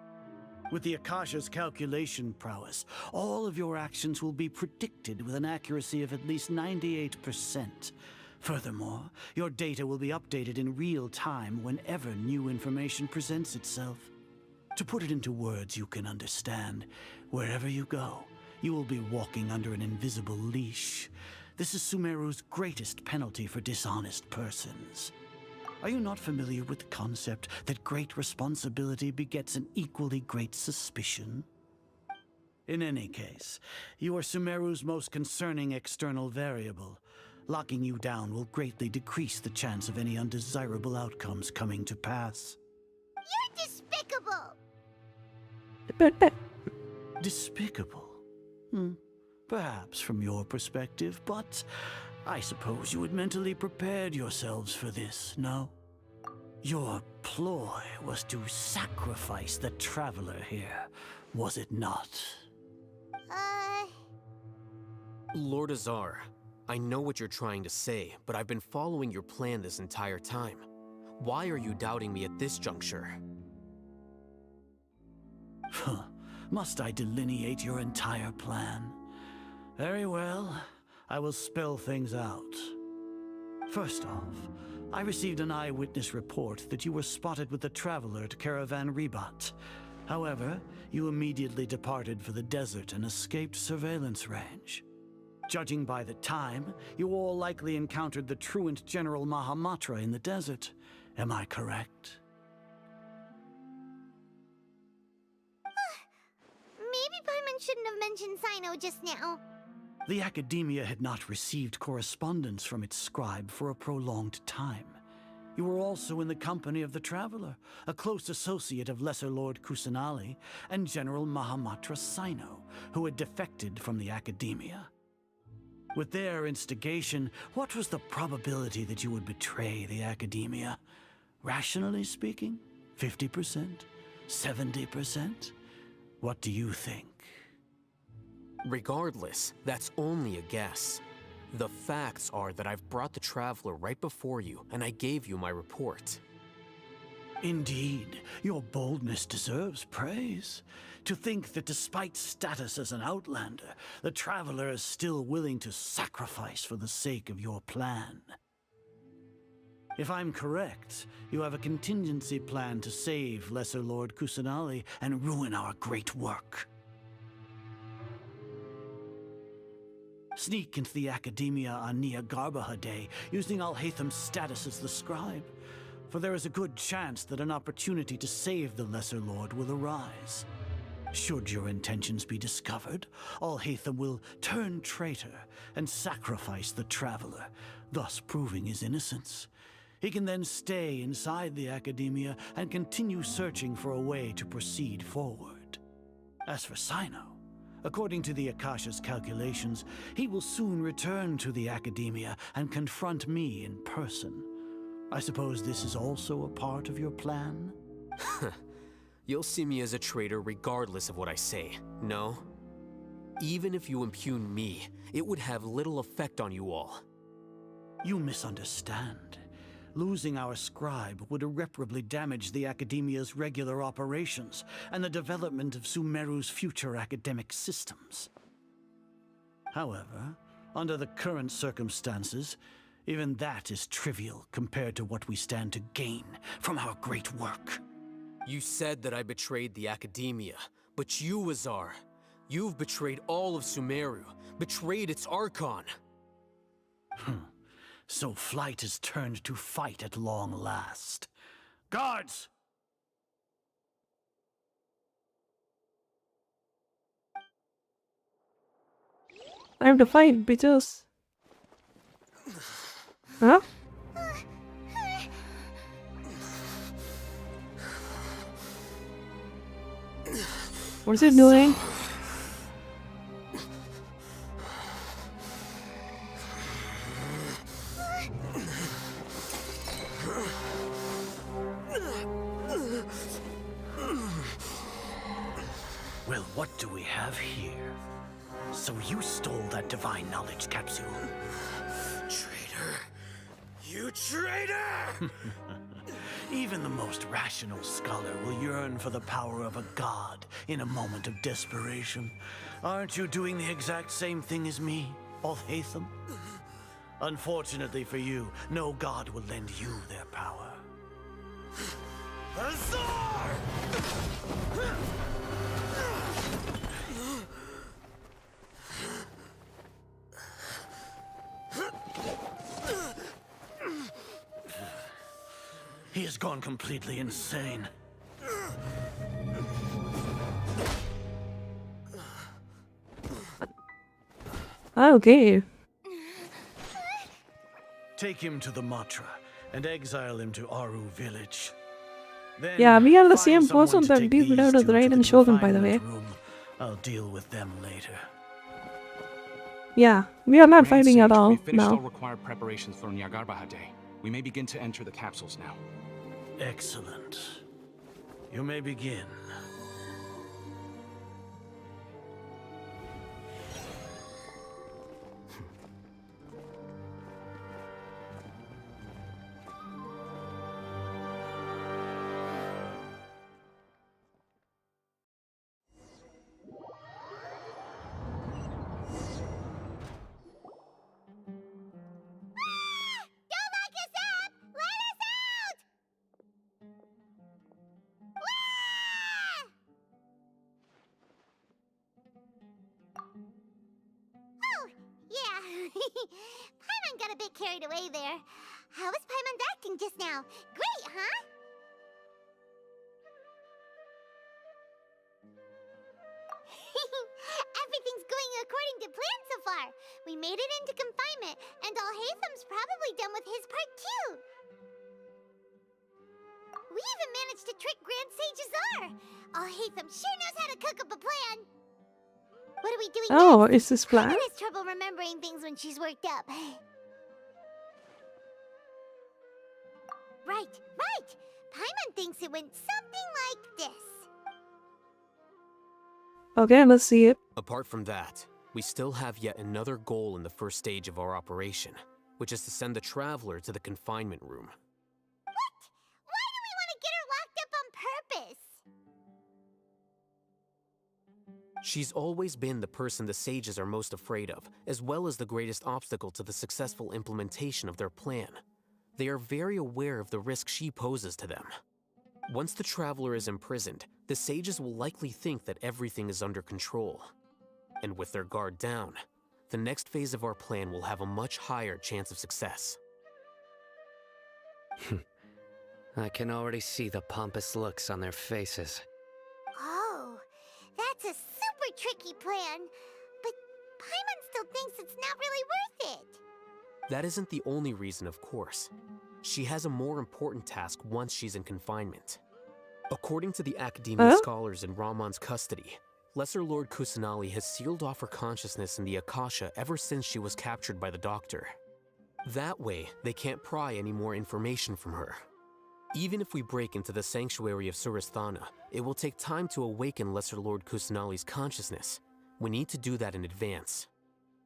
With the Akasha's calculation prowess, all of your actions will be predicted with an accuracy of at least 98%. Furthermore, your data will be updated in real time whenever new information presents itself. To put it into words you can understand, wherever you go, you will be walking under an invisible leash. This is Sumeru's greatest penalty for dishonest persons. Are you not familiar with the concept that great responsibility begets an equally great suspicion? In any case, you are Sumeru's most concerning external variable. Locking you down will greatly decrease the chance of any undesirable outcomes coming to pass. You're despicable! Despicable? Perhaps from your perspective, but I suppose you had mentally prepared yourselves for this, no? Your ploy was to sacrifice the traveler here, was it not? Lord Azar, I know what you're trying to say, but I've been following your plan this entire time. Why are you doubting me at this juncture? Must I delineate your entire plan? Very well, I will spell things out. First off, I received an eyewitness report that you were spotted with the traveler at Caravan Ribat. However, you immediately departed for the desert and escaped surveillance range. Judging by the time, you all likely encountered the truant General Mahamatra in the desert. Am I correct? Maybe Paimon shouldn't have mentioned Sino just now. The Academia had not received correspondence from its scribe for a prolonged time. You were also in the company of the Traveler, a close associate of Lesser Lord Kusanali and General Mahamatra Sino, who had defected from the Academia. With their instigation, what was the probability that you would betray the Academia? Rationally speaking, 50%? 70%? What do you think? Regardless, that's only a guess. The facts are that I've brought the Traveler right before you, and I gave you my report. Indeed, your boldness deserves praise. To think that despite status as an outlander, the Traveler is still willing to sacrifice for the sake of your plan. If I'm correct, you have a contingency plan to save Lesser Lord Kusanali and ruin our great work. Sneak into the Academia on Niagarbaha Day, using Alhaitham's status as the scribe, for there is a good chance that an opportunity to save the Lesser Lord will arise. Should your intentions be discovered, Alhaitham will turn traitor and sacrifice the Traveler, thus proving his innocence. He can then stay inside the Academia and continue searching for a way to proceed forward. As for Sino, according to the Akasha's calculations, he will soon return to the Academia and confront me in person. I suppose this is also a part of your plan? You'll see me as a traitor regardless of what I say, no? Even if you impugn me, it would have little effect on you all. You misunderstand. Losing our scribe would irreparably damage the Academia's regular operations and the development of Sumeru's future academic systems. However, under the current circumstances, even that is trivial compared to what we stand to gain from our great work. You said that I betrayed the Academia, but you, Azar, you've betrayed all of Sumeru, betrayed its Archon. So flight has turned to fight at long last. Guards! Time to fight, bitches. Huh? What is it doing? Well, what do we have here? So you stole that divine knowledge capsule? Traitor! You traitor! Even the most rational scholar will yearn for the power of a god in a moment of desperation. Aren't you doing the exact same thing as me, Alhaitham? Unfortunately for you, no god will lend you their power. Azar! He has gone completely insane. Okay. Take him to the Matra and exile him to Aru village. Then Yeah, we are the find same someone person to that take people these out of two the to Raiden Shogun, by the way. confinement room. I'll deal with them later. Yeah, we are not Grand fighting at Sage, all we've finished all now. required preparations for Nyagarbha Day. We may begin to enter the capsules now. Excellent. You may begin. Don't lock us up! Let us out! Oh, yeah. Paimon got a bit carried away there. How was Paimon acting just now? Great, huh? Everything's going according to plan so far. We made it into confinement, and Alhaitham's probably done with his part too. We even managed to trick Grand Sage Azar. Alhaitham sure knows how to cook up a plan. What are we doing Oh, next? is this plan? Paimon has trouble remembering things when she's worked up. Right. Paimon thinks it went something like this. Okay, let's see it. Apart from that, we still have yet another goal in the first stage of our operation, which is to send the Traveler to the confinement room. What? Why do we want to get her locked up on purpose? She's always been the person the sages are most afraid of, as well as the greatest obstacle to the successful implementation of their plan. They are very aware of the risk she poses to them. Once the Traveler is imprisoned, the sages will likely think that everything is under control. And with their guard down, the next phase of our plan will have a much higher chance of success. I can already see the pompous looks on their faces. Oh, that's a super tricky plan. But Paimon still thinks it's not really worth it. That isn't the only reason, of course. She has a more important task once she's in confinement. According to the Academia scholars in Ramon's custody, Lesser Lord Kusanali has sealed off her consciousness in the Akasha ever since she was captured by the Doctor. That way, they can't pry any more information from her. Even if we break into the sanctuary of Surasthana, it will take time to awaken Lesser Lord Kusanali's consciousness. We need to do that in advance.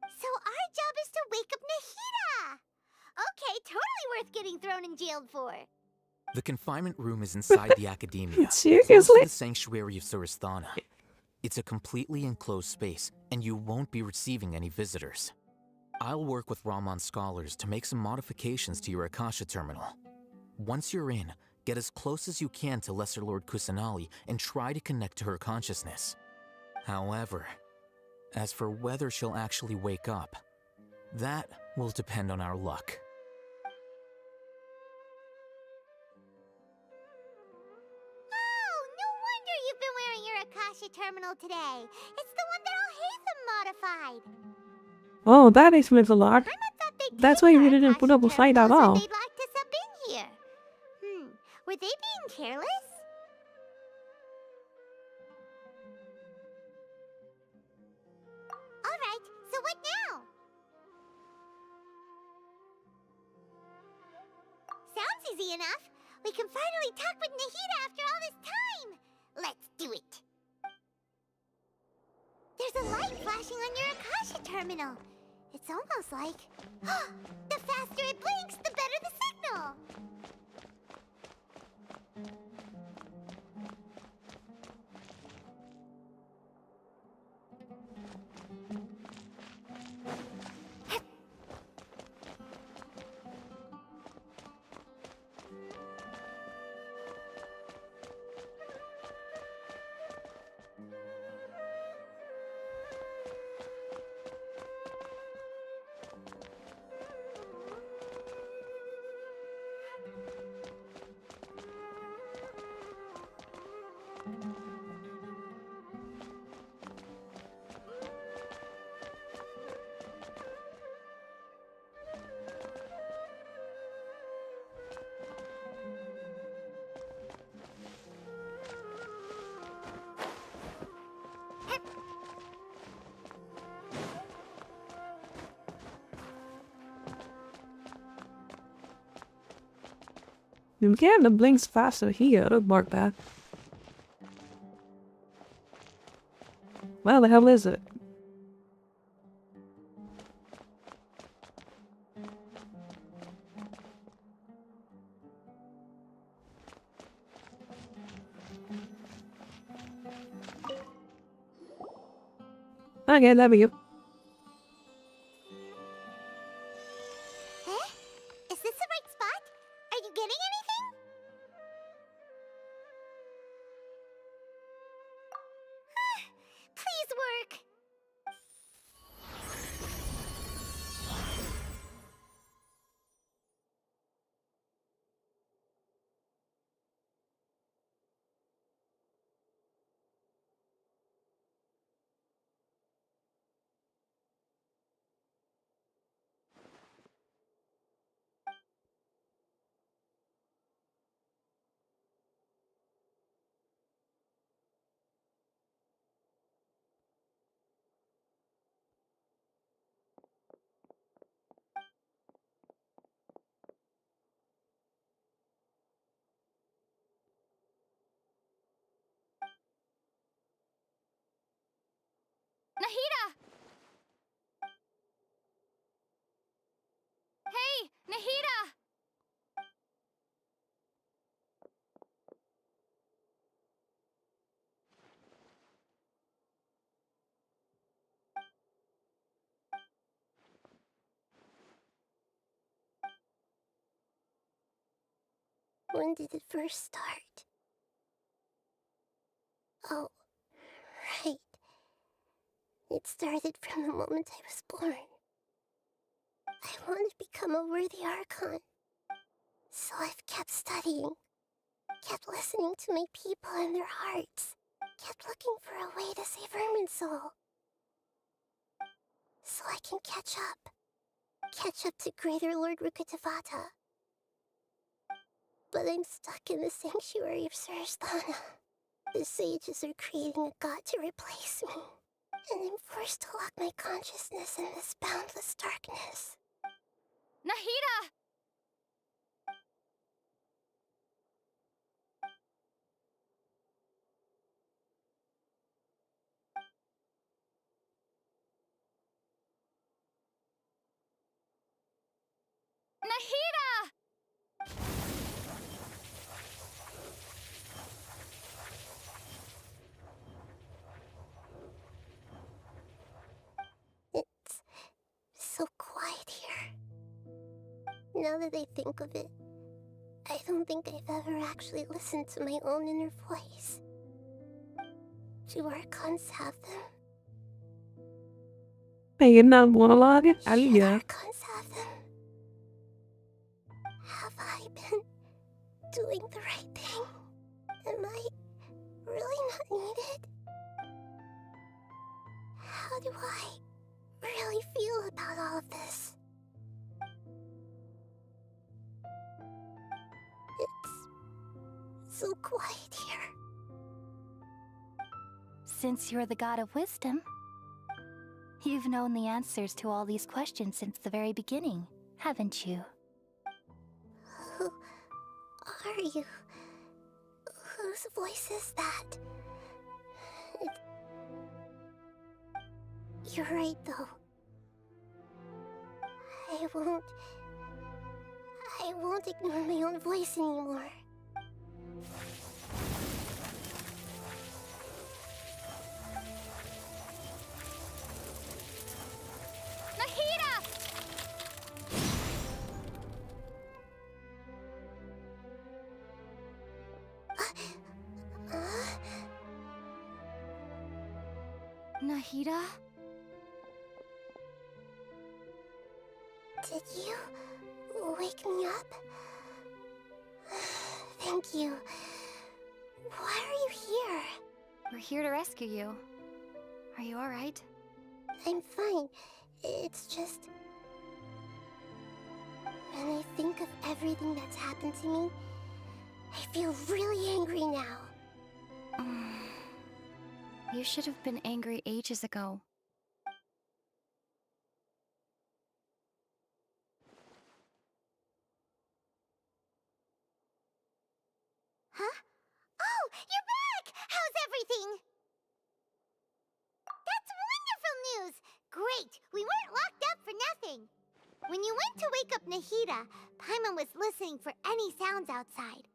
So our job is to wake up Nahida! Okay, totally worth getting thrown and jailed for. The confinement room is inside the Academia, close Seriously? to the sanctuary of Surasthana. It's a completely enclosed space, and you won't be receiving any visitors. I'll work with Ramon's scholars to make some modifications to your Akasha terminal. Once you're in, get as close as you can to Lesser Lord Kusanali and try to connect to her consciousness. However, as for whether she'll actually wake up, that will depend on our luck. Oh, no wonder you've been wearing your Akasha terminal today. It's the one that Alhaitham modified. Oh, that explains a lot. That's why we didn't put up a fight at all. They'd locked us up in here. Were they being careless? Alright, so what now? Sounds easy enough. We can finally talk with Nahida after all this time. Let's do it. light flashing on your Akasha terminal. It's almost like... the faster it blinks, the better the signal! You can't the blinks faster here, mark that. Where the hell is it? Okay, there we go. Eh? Is this the right spot? Are you getting anything? Please work! Nahida! Hey, Nahida! When did it first start? Oh, right. It started from the moment I was born. I wanted to become a worthy Archon. So I've kept studying, kept listening to my people and their hearts, kept looking for a way to save Irminsul. So I can catch up. Catch up to Greater Lord Rukkhadevata. But I'm stuck in the sanctuary of Sarasthana. The sages are creating a god to replace me. And I'm forced to lock my consciousness in this boundless darkness. Nahida! Nahida! It's so quiet here. Now that I think of it, I don't think I've ever actually listened to my own inner voice. Do Archons have them? Ayun na ang monologue. Should Aliya. Archons have them? Have I been doing the right thing? Am I really not needed? How do I really feel about all of this? It's so quiet here. Since you're the god of wisdom, you've known the answers to all these questions since the very beginning, haven't you? Who are you? Whose voice is that? You're right, though. I won't ignore my own voice anymore. Nahida! Nahida? Did you wake me up? Thank you. Why are you here? We're here to rescue you. Are you alright? I'm fine. It's just... when I think of everything that's happened to me, I feel really angry now. You should have been angry ages ago. Huh? Oh, you're back! How's everything? That's wonderful news! Great! We weren't locked up for nothing! When you went to wake up Nahida, Paimon was listening for any sounds outside.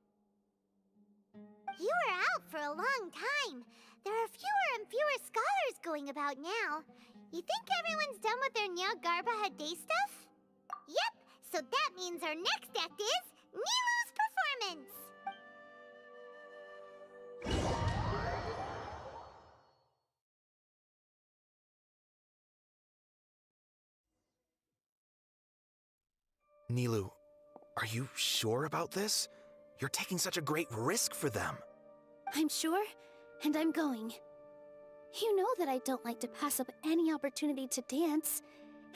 You were out for a long time. There are fewer and fewer scholars going about now. You think everyone's done with their Nyagarba Day stuff? Yep, so that means our next act is Nilu's performance! Nilu, are you sure about this? You're taking such a great risk for them. I'm sure, and I'm going. You know that I don't like to pass up any opportunity to dance,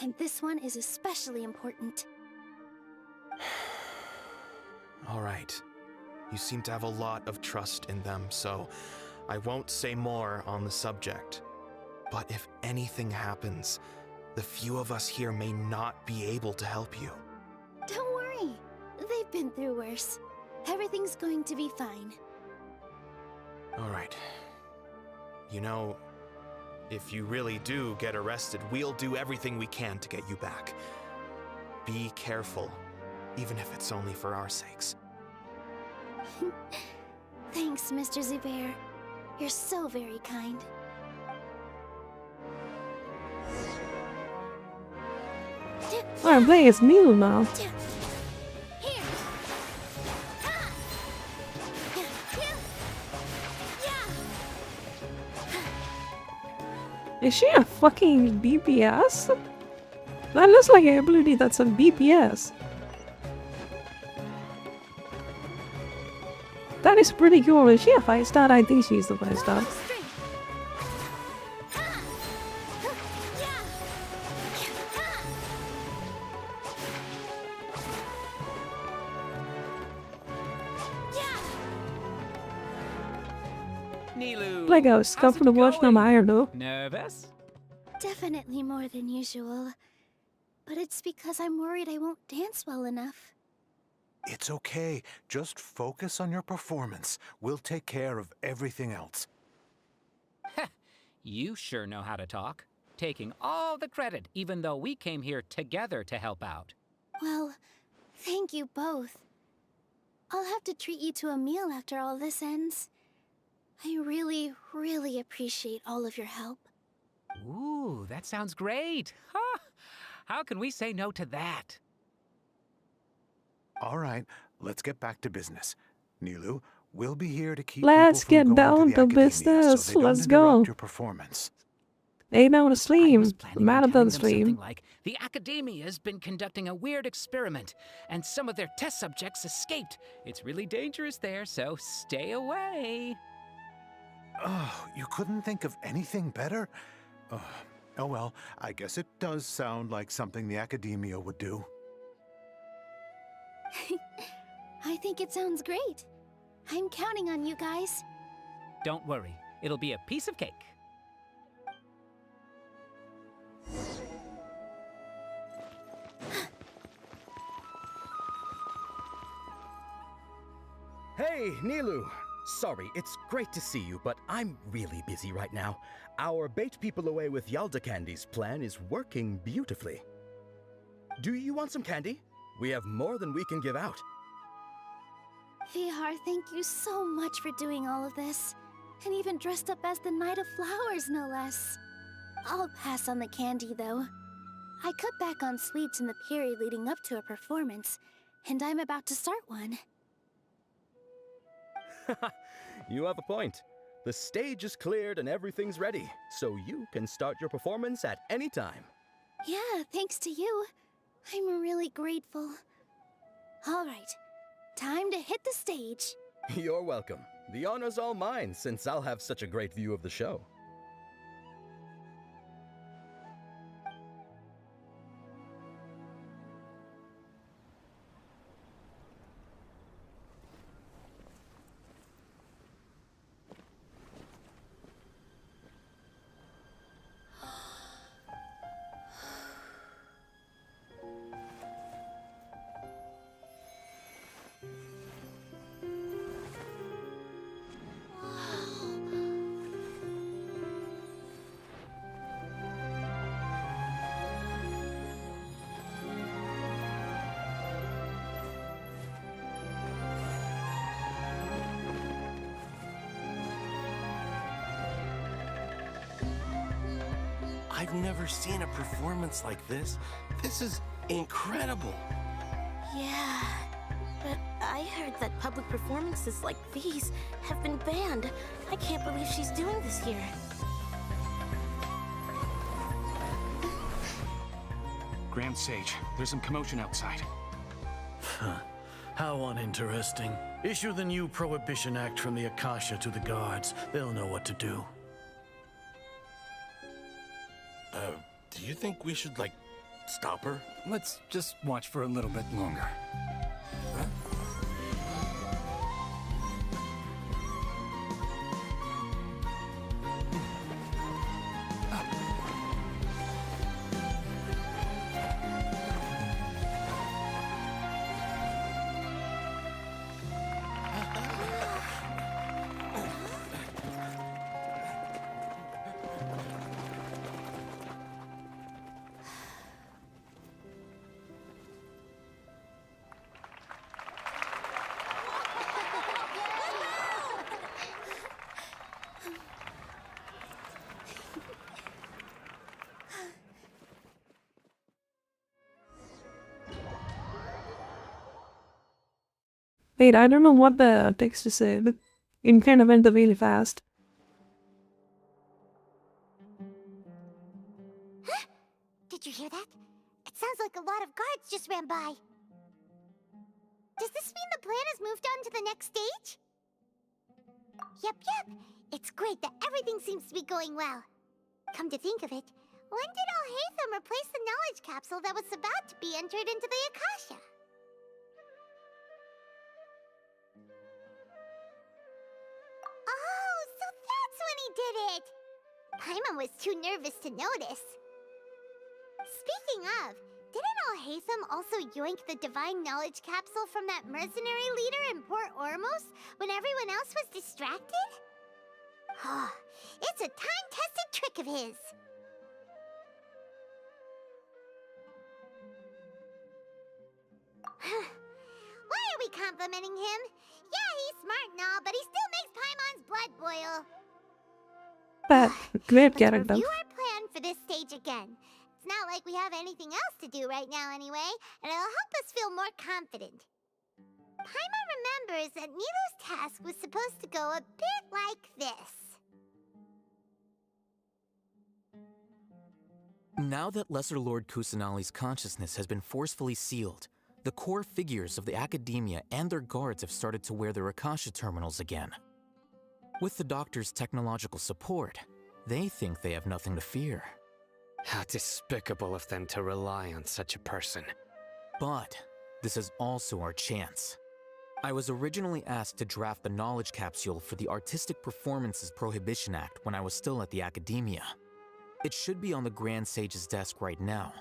and this one is especially important. All right. You seem to have a lot of trust in them, so I won't say more on the subject. But if anything happens, the few of us here may not be able to help you. Don't worry. They've been through worse. Everything's going to be fine. All right. You know, if you really do get arrested, we'll do everything we can to get you back. Be careful, even if it's only for our sakes. Thanks, Mr. Zubair. You're so very kind. I'm playing as Nilu now. Is she a fucking DPS? That looks like an ability that's a DPS. That is pretty cool. Is she a 5-star? I think she's the 5-star. Like I was comfortable watching them higher though. Nervous? Definitely more than usual. But it's because I'm worried I won't dance well enough. It's okay. Just focus on your performance. We'll take care of everything else. You sure know how to talk. Taking all the credit, even though we came here together to help out. Well, thank you both. I'll have to treat you to a meal after all this ends. I really, really appreciate all of your help. Ooh, that sounds great. Huh? How can we say no to that? All right, let's get back to business. Nilu, we'll be here to keep Let's people from get going down to to the academia business. so they don't Let's go. interrupt your performance. Ain't no to stream. Mad about the stream. Something like, the Academia's been conducting a weird experiment, and some of their test subjects escaped. It's really dangerous there, so stay away. Oh, you couldn't think of anything better? Oh well, I guess it does sound like something the Academia would do. I think it sounds great. I'm counting on you guys. Don't worry, it'll be a piece of cake. Hey, Nilu. Sorry, it's great to see you, but I'm really busy right now. Our Bait People Away with Yalda Candies plan is working beautifully. Do you want some candy? We have more than we can give out. VR, thank you so much for doing all of this. And even dressed up as the Knight of Flowers, no less. I'll pass on the candy, though. I cut back on sweets in the period leading up to a performance, and I'm about to start one. You have a point. The stage is cleared and everything's ready, so you can start your performance at any time. Yeah, thanks to you. I'm really grateful. All right, time to hit the stage. You're welcome. The honor's all mine, since I'll have such a great view of the show. I've never seen a performance like this. This is incredible. Yeah, but I heard that public performances like these have been banned. I can't believe she's doing this here. Grand Sage, there's some commotion outside. How uninteresting. Issue the new Prohibition Act from the Akasha to the guards. They'll know what to do. Do you think we should, stop her? Let's just watch for a little bit longer. Wait, I don't know what the text is saying, but it kind of went really fast. Huh? Did you hear that? It sounds like a lot of guards just ran by. Does this mean the plan has moved on to the next stage? Yep. It's great that everything seems to be going well. Come to think of it, when did Alhaitham replace the knowledge capsule that was about to be entered into the Akasha? Oh, so that's when he did it! Paimon was too nervous to notice. Speaking of, didn't Alhaitham also yoink the divine knowledge capsule from that mercenary leader in Port Ormos when everyone else was distracted? Oh, it's a time-tested trick of his. Why are we complimenting him? Yeah, he's smart and all, but he still makes Paimon's blood boil. But great Let's character. review our plan for this stage again. It's not like we have anything else to do right now anyway, and it'll help us feel more confident. Paimon remembers that Nilo's task was supposed to go a bit like this. Now that Lesser Lord Kusanali's consciousness has been forcefully sealed, the core figures of the Academia and their guards have started to wear their Akasha terminals again. With the Doctor's technological support, they think they have nothing to fear. How despicable of them to rely on such a person. But this is also our chance. I was originally asked to draft the knowledge capsule for the Artistic Performances Prohibition Act when I was still at the Academia. It should be on the Grand Sage's desk right now,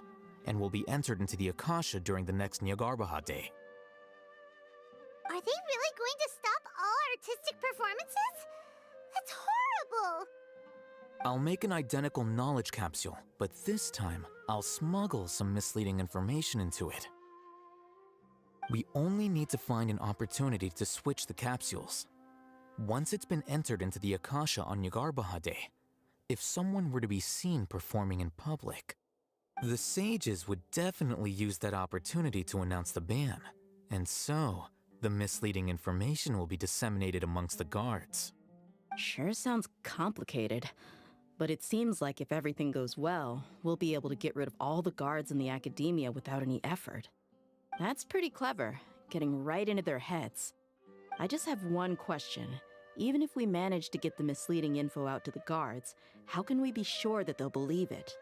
and will be entered into the Akasha during the next Nyagarbha Day. Are they really going to stop all our artistic performances? That's horrible! I'll make an identical knowledge capsule, but this time, I'll smuggle some misleading information into it. We only need to find an opportunity to switch the capsules. Once it's been entered into the Akasha on Yagarbaha Day, if someone were to be seen performing in public, the sages would definitely use that opportunity to announce the ban, and so the misleading information will be disseminated amongst the guards. Sure sounds complicated, but it seems like if everything goes well, we'll be able to get rid of all the guards in the academia without any effort. That's pretty clever, getting right into their heads. I just have one question. Even if we manage to get the misleading info out to the guards, how can we be sure that they'll believe it?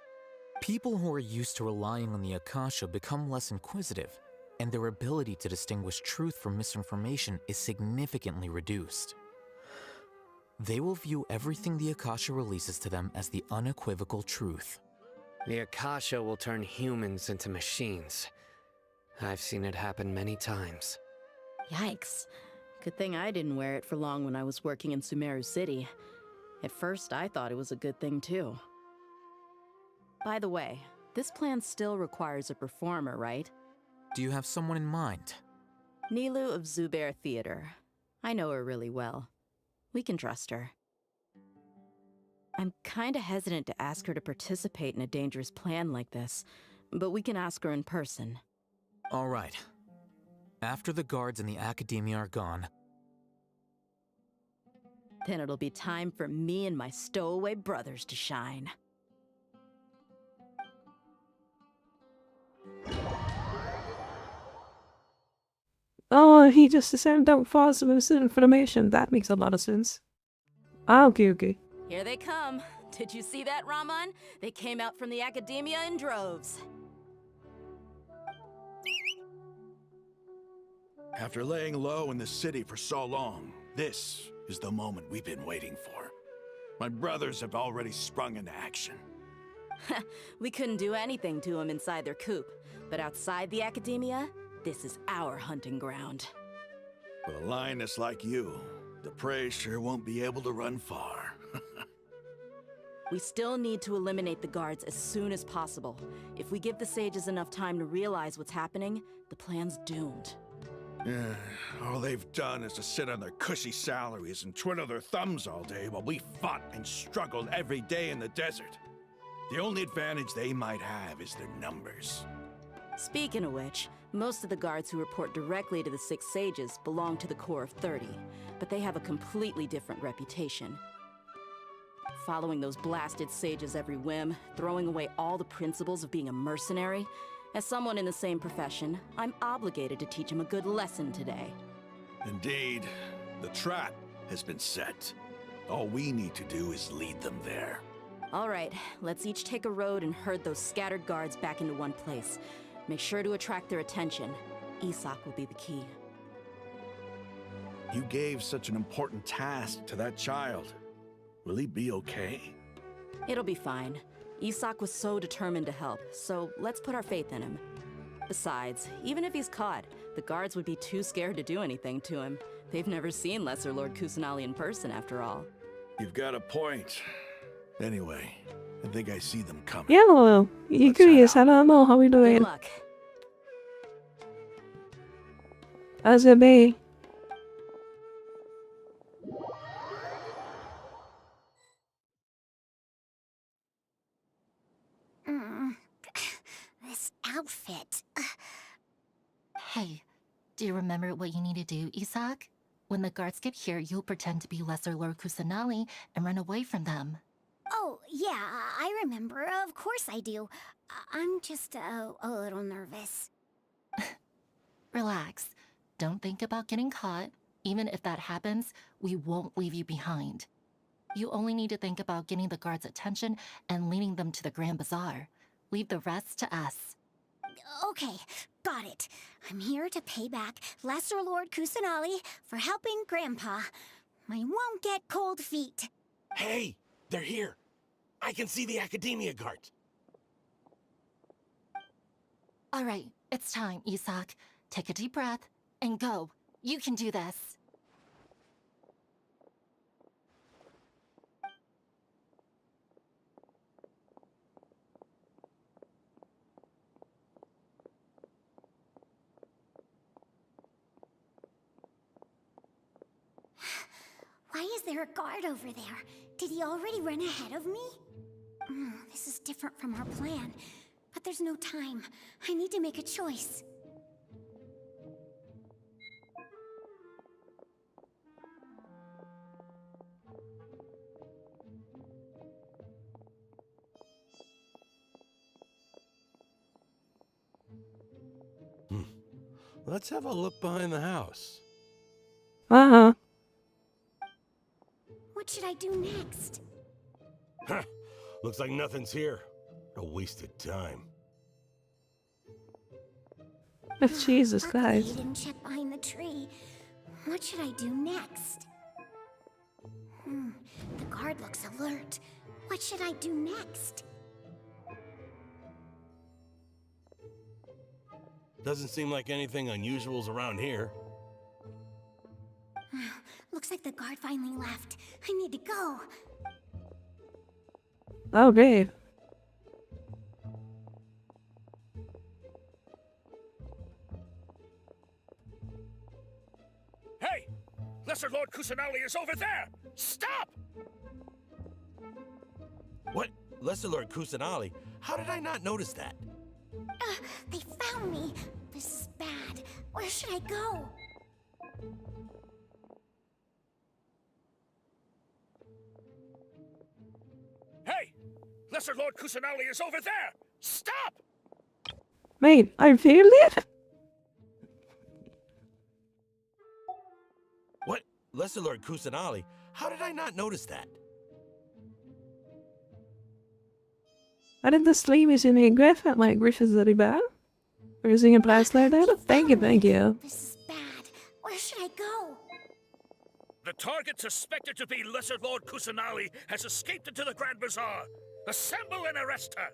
People who are used to relying on the Akasha become less inquisitive, and their ability to distinguish truth from misinformation is significantly reduced. They will view everything the Akasha releases to them as the unequivocal truth. The Akasha will turn humans into machines. I've seen it happen many times. Yikes. Good thing I didn't wear it for long when I was working in Sumeru City. At first, I thought it was a good thing too. By the way, this plan still requires a performer, right? Do you have someone in mind? Nilu of Zubair Theater. I know her really well. We can trust her. I'm kinda hesitant to ask her to participate in a dangerous plan like this, but we can ask her in person. All right. After the guards and the academia are gone, then it'll be time for me and my stowaway brothers to shine. Oh, he just sent out false misinformation. That makes a lot of sense. Okay. Here they come. Did you see that, Raman? They came out from the academia in droves. After laying low in the city for so long, this is the moment we've been waiting for. My brothers have already sprung into action. We couldn't do anything to them inside their coop, but outside the academia, this is our hunting ground. With a lioness like you, the prey sure won't be able to run far. We still need to eliminate the guards as soon as possible. If we give the sages enough time to realize what's happening, the plan's doomed. All they've done is to sit on their cushy salaries and twiddle their thumbs all day while we fought and struggled every day in the desert. The only advantage they might have is their numbers. Speaking of which, most of the guards who report directly to the Six Sages belong to the Corps of 30, but they have a completely different reputation. Following those blasted sages every whim, throwing away all the principles of being a mercenary. As someone in the same profession, I'm obligated to teach them a good lesson today. Indeed, the trap has been set. All we need to do is lead them there. All right, let's each take a road and herd those scattered guards back into one place. Make sure to attract their attention. Isak will be the key. You gave such an important task to that child. Will he be okay? It'll be fine. Isak was so determined to help, so let's put our faith in him. Besides, even if he's caught, the guards would be too scared to do anything to him. They've never seen Lesser Lord Kusanali in person, after all. You've got a point. Anyway, I think I see them coming. Hello, hello, how we doing? Good luck. As it be. This outfit. Hey, do you remember what you need to do, Isak? When the guards get here, you'll pretend to be Lesser Lord Kusanali and run away from them. Oh, yeah, I remember. Of course I do. I'm just a little nervous. Relax. Don't think about getting caught. Even if that happens, we won't leave you behind. You only need to think about getting the guards' attention and leading them to the Grand Bazaar. Leave the rest to us. Okay, got it. I'm here to pay back Lesser Lord Kusanali for helping Grandpa. I won't get cold feet. Hey, they're here. I can see the Academia guards. All right, it's time, Isak. Take a deep breath and go. You can do this. is there a guard over there? Did he already run ahead of me? This is different from our plan. But there's no time. I need to make a choice. Let's have a look behind the house. Uh-huh. What should I do next? Huh. Looks like nothing's here. A wasted time. Jesus Luckily, Christ. I didn't check behind the tree. What should I do next? The guard looks alert. What should I do next? Doesn't seem like anything unusual's around here. Looks like the guard finally left. I need to go. Oh, great. Hey! Lesser Lord Kusanali is over there! Stop! What? Lesser Lord Kusanali? How did I not notice that? They found me. This is bad. Where should I go? Hey! Lesser Lord Kusanali is over there! Stop! Mate, I feel it. What? Lesser Lord Kusanali? How did I not notice that? Är det inte Sleevy's in en Griffin? Like Griffith's that he bad? Or is he in bracelet there? Thank you, thank you. This is bad. Where should I go? The target suspected to be Lesser Lord Kusanali has escaped into the Grand Bazaar. Assemble and arrest her!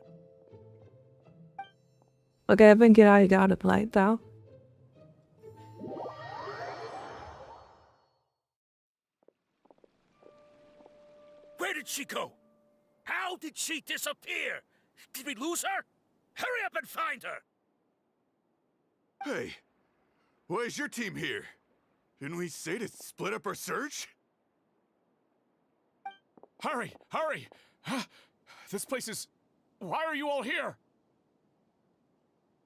Okay, I think I got it right now. Where did she go? How did she disappear? Did we lose her? Hurry up and find her! Hey, why is your team here? Didn't we say to split up our search? Hurry! Hurry! This place is... Why are you all here?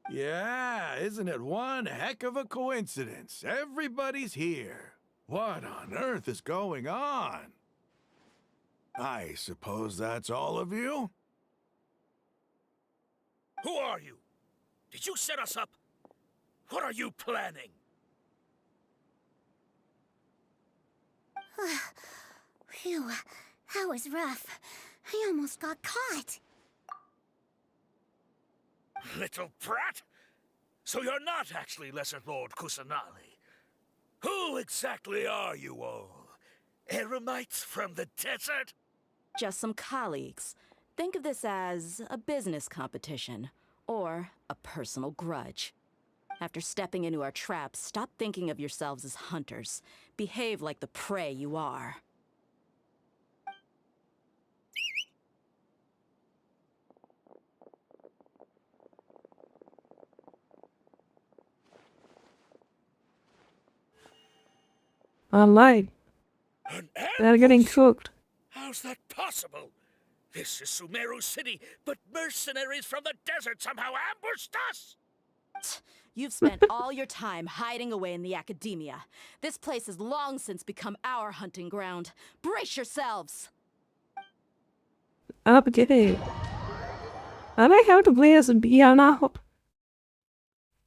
Yeah, isn't it one heck of a coincidence? Everybody's here. What on earth is going on? I suppose that's all of you? Who are you? Did you set us up? What are you planning? Phew, that was rough. I almost got caught. Little brat? So you're not actually Lesser Lord Kusanali. Who exactly are you all? Eremites from the desert? Just some colleagues. Think of this as a business competition, or a personal grudge. After stepping into our traps, stop thinking of yourselves as hunters. Behave like the prey you are. Alright. They're getting cooked. How's that possible? This is Sumeru City, but mercenaries from the desert somehow ambushed us! You've spent all your time hiding away in the academia. This place has long since become our hunting ground. Brace yourselves! Okay. I like how to play as a bee now.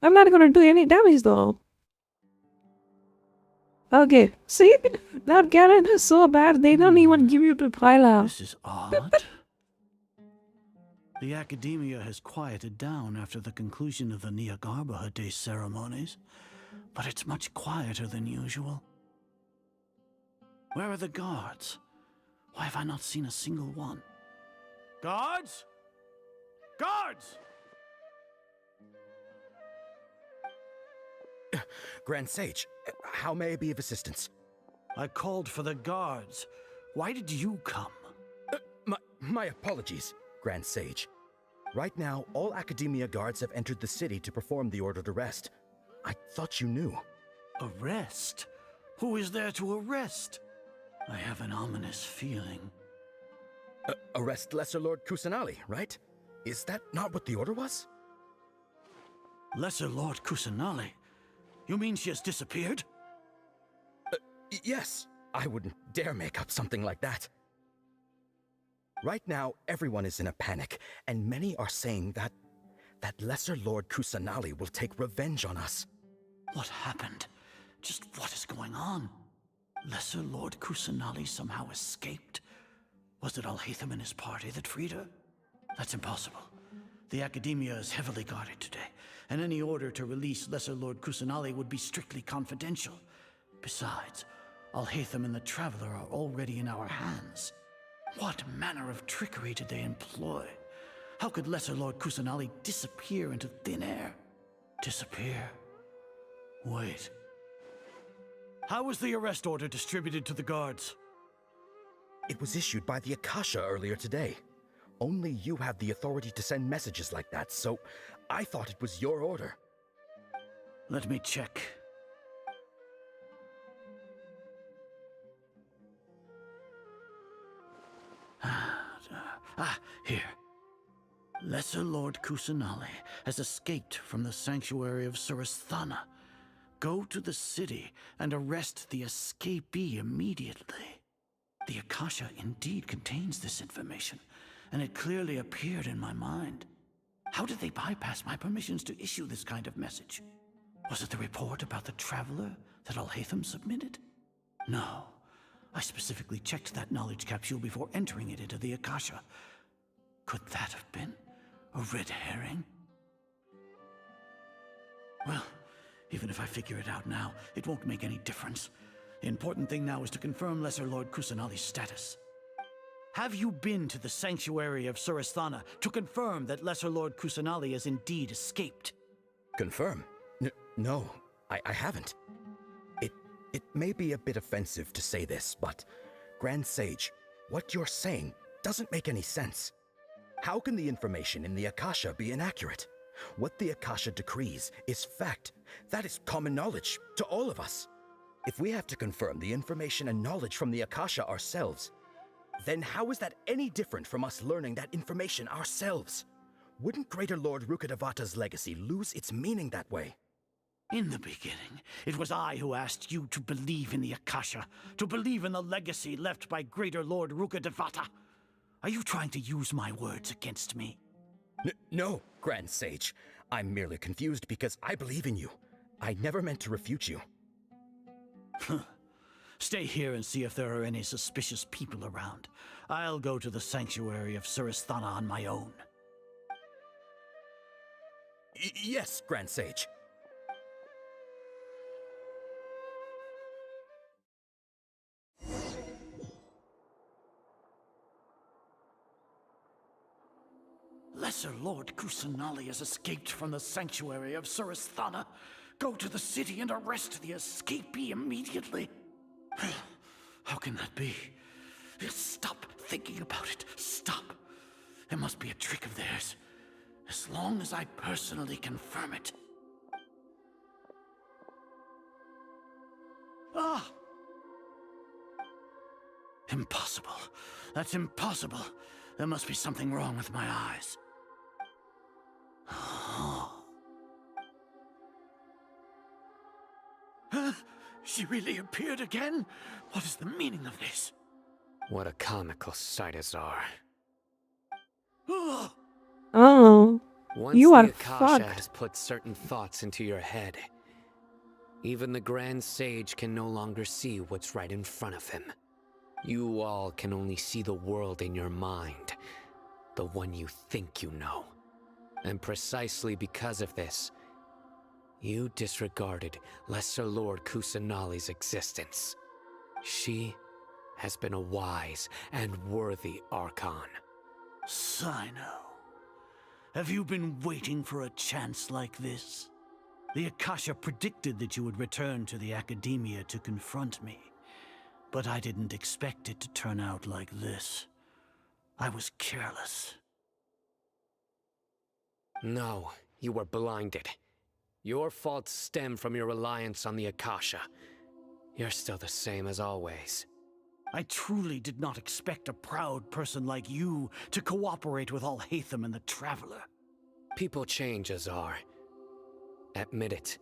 I'm not gonna do any damage though. Okay, see? That Garen is so bad they don't even give you the pile. This is odd. The academia has quieted down after the conclusion of the Niagarbaha Day ceremonies, but it's much quieter than usual. Where are the guards? Why have I not seen a single one? Guards? Guards! Grand Sage, how may I be of assistance? I called for the guards. Why did you come? My apologies, Grand Sage. Right now, all Academia guards have entered the city to perform the ordered arrest. I thought you knew. Arrest? Who is there to arrest? I have an ominous feeling. Arrest Lesser Lord Kusanali, right? Is that not what the order was? Lesser Lord Kusanali? You mean she has disappeared? Yes. I wouldn't dare make up something like that. Right now, everyone is in a panic, and many are saying that Lesser Lord Kusanali will take revenge on us. What happened? Just what is going on? Lesser Lord Kusanali somehow escaped? Was it Alhaitham and his party that freed her? That's impossible. The Academia is heavily guarded today, and any order to release Lesser Lord Kusanali would be strictly confidential. Besides, Alhaitham and the Traveler are already in our hands. What manner of trickery did they employ? How could Lesser Lord Kusanali disappear into thin air? Disappear? Wait. How was the arrest order distributed to the guards? It was issued by the Akasha earlier today. Only you have the authority to send messages like that, so I thought it was your order. Let me check. Here. Lesser Lord Kusanali has escaped from the sanctuary of Surasthana. Go to the city and arrest the escapee immediately. The Akasha indeed contains this information, and it clearly appeared in my mind. How did they bypass my permissions to issue this kind of message? Was it the report about the Traveler that Alhaitham submitted? No. I specifically checked that knowledge capsule before entering it into the Akasha. Could that have been a red herring? Well, even if I figure it out now, it won't make any difference. The important thing now is to confirm Lesser Lord Kusanali's status. Have you been to the sanctuary of Surasthana to confirm that Lesser Lord Kusanali has indeed escaped? Confirm? No, I haven't. It may be a bit offensive to say this, but Grand Sage, what you're saying doesn't make any sense. How can the information in the Akasha be inaccurate? What the Akasha decrees is fact. That is common knowledge to all of us. If we have to confirm the information and knowledge from the Akasha ourselves, then how is that any different from us learning that information ourselves? Wouldn't Greater Lord Rukkhadevata's legacy lose its meaning that way? In the beginning, it was I who asked you to believe in the Akasha, to believe in the legacy left by Greater Lord Rukkhadevata. Are you trying to use my words against me? No, Grand Sage. I'm merely confused because I believe in you. I never meant to refute you. Stay here and see if there are any suspicious people around. I'll go to the sanctuary of Surasthana on my own. Yes, Grand Sage. Lesser Lord Kusanali has escaped from the sanctuary of Surasthana. Go to the city and arrest the escapee immediately. How can that be? Stop thinking about it. Stop. It must be a trick of theirs. As long as I personally confirm it. Ah! Impossible. That's impossible. There must be something wrong with my eyes. She really appeared again? What is the meaning of this? What a comical sight is are. Oh, Once you the are Akasha fucked. has put certain thoughts into your head, even the Grand Sage can no longer see what's right in front of him. You all can only see the world in your mind, the one you think you know. And precisely because of this, you disregarded Lesser Lord Kusanali's existence. She has been a wise and worthy Archon. Sino, have you been waiting for a chance like this? The Akasha predicted that you would return to the Academia to confront me, but I didn't expect it to turn out like this. I was careless. No, you were blinded. Your faults stem from your reliance on the Akasha. You're still the same as always. I truly did not expect a proud person like you to cooperate with Alhaitham and the Traveler. People change, Azar. Admit it.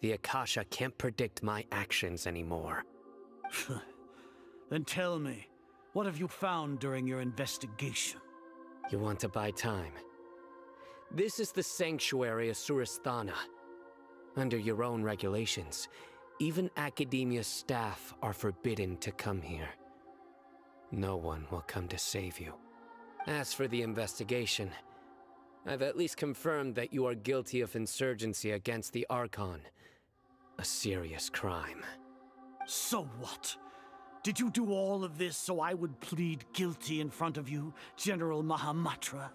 The Akasha can't predict my actions anymore. Then tell me, what have you found during your investigation? You want to buy time? This is the sanctuary of Surasthana. Under your own regulations, even Academia staff are forbidden to come here. No one will come to save you. As for the investigation, I've at least confirmed that you are guilty of insurgency against the Archon. A serious crime. So what? Did you do all of this so I would plead guilty in front of you, General Mahamatra?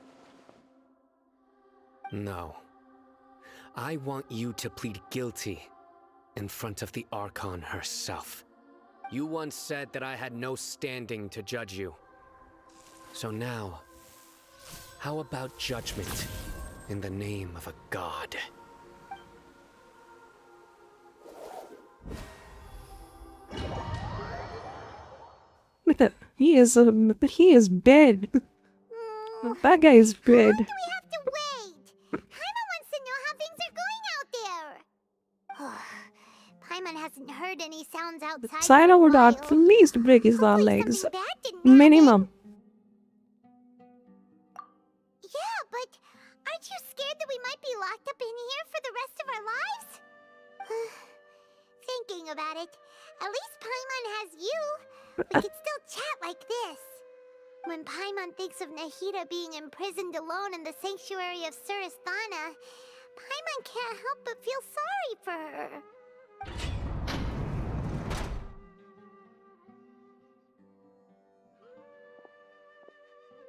No. I want you to plead guilty in front of the Archon herself. You once said that I had no standing to judge you. So now, how about judgment in the name of a god? Look at that. He is bad. That guy is bad. We have to wait. Paimon wants to know how things are going out there. Paimon hasn't heard any sounds outside. Sino would at least break his legs. Minimum. Yeah, but aren't you scared that we might be locked up in here for the rest of our lives? Thinking about it, at least Paimon has you. We could still chat like this. When Paimon thinks of Nahida being imprisoned alone in the sanctuary of Surasthana, Paimon can't help but feel sorry for her.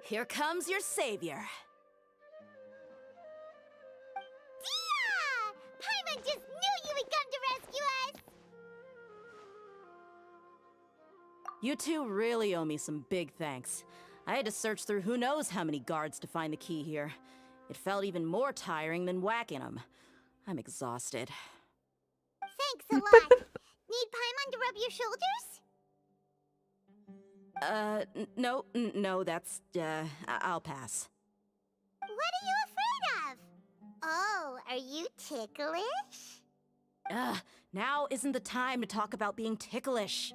Here comes your savior. Dia! Paimon just knew you would come to rescue us! You two really owe me some big thanks. I had to search through who knows how many guards to find the key here. It felt even more tiring than whacking them. I'm exhausted. Thanks a lot. Need Paimon to rub your shoulders? No, that's, I'll pass. What are you afraid of? Oh, are you ticklish? Now isn't the time to talk about being ticklish.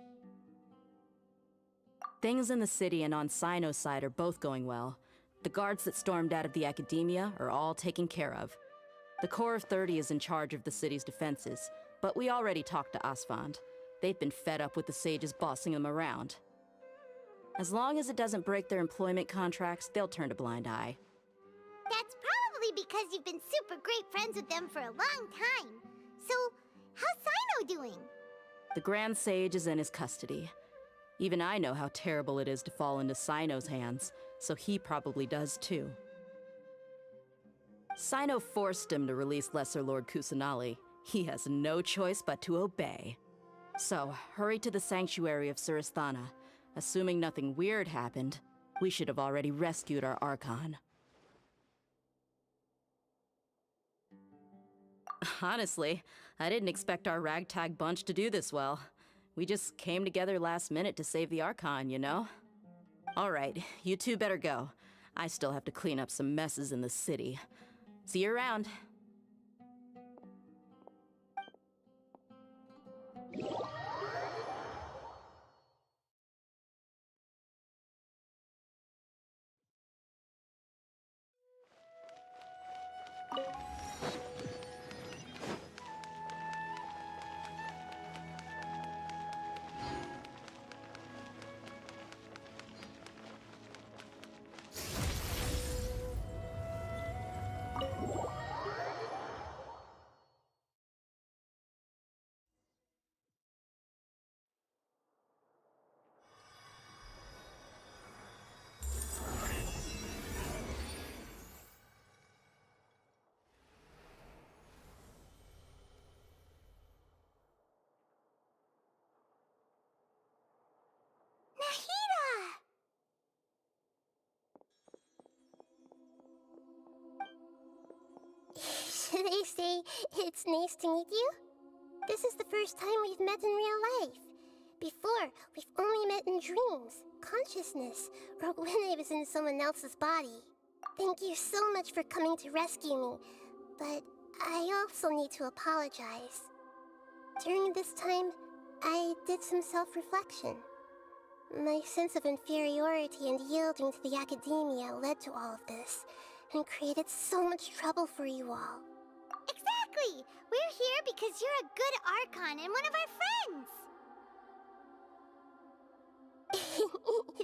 Things in the city and on Sino's side are both going well. The guards that stormed out of the Academia are all taken care of. The Corps of 30 is in charge of the city's defenses, but we already talked to Asfand. They've been fed up with the sages bossing them around. As long as it doesn't break their employment contracts, they'll turn a blind eye. That's probably because you've been super great friends with them for a long time. So, how's Sino doing? The Grand Sage is in his custody. Even I know how terrible it is to fall into Sino's hands, so he probably does too. Sino forced him to release Lesser Lord Kusanali. He has no choice but to obey. So, hurry to the sanctuary of Surasthana. Assuming nothing weird happened, we should have already rescued our Archon. Honestly, I didn't expect our ragtag bunch to do this well. We just came together last minute to save the Archon, you know? Alright, you two better go. I still have to clean up some messes in the city. See you around. Should I say it's nice to meet you? This is the first time we've met in real life. Before, we've only met in dreams, consciousness, or when I was in someone else's body. Thank you so much for coming to rescue me, but I also need to apologize. During this time, I did some self-reflection. My sense of inferiority and yielding to the academia led to all of this, and created so much trouble for you all. Exactly! We're here because you're a good Archon and one of our friends!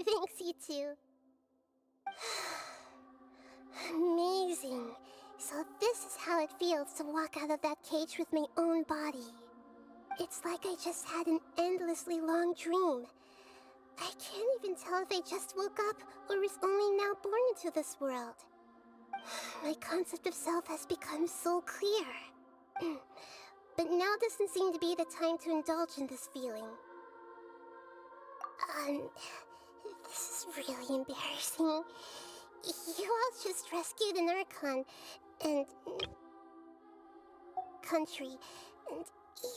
Thanks, you two. Amazing. So this is how it feels to walk out of that cage with my own body. It's like I just had an endlessly long dream. I can't even tell if I just woke up or was only now born into this world. My concept of self has become so clear. But now doesn't seem to be the time to indulge in this feeling. This is really embarrassing. You all just rescued an Archon, and country, and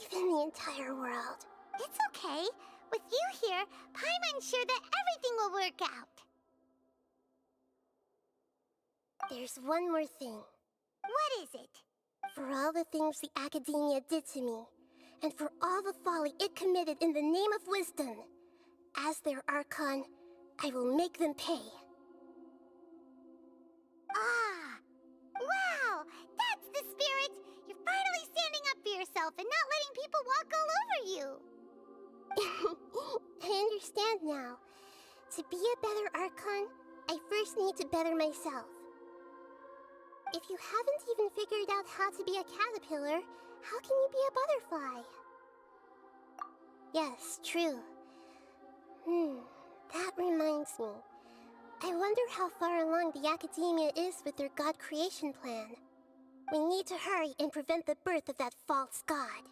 even the entire world. It's okay. With you here, Paimon's sure that everything will work out. There's one more thing. What is it? For all the things the Academia did to me, and for all the folly it committed in the name of wisdom, as their Archon, I will make them pay. Ah! Wow! That's the spirit! You're finally standing up for yourself and not letting people walk all over you! I understand now. To be a better Archon, I first need to better myself. If you haven't even figured out how to be a caterpillar, how can you be a butterfly? Yes, true. That reminds me. I wonder how far along the Academia is with their God creation plan. We need to hurry and prevent the birth of that false god.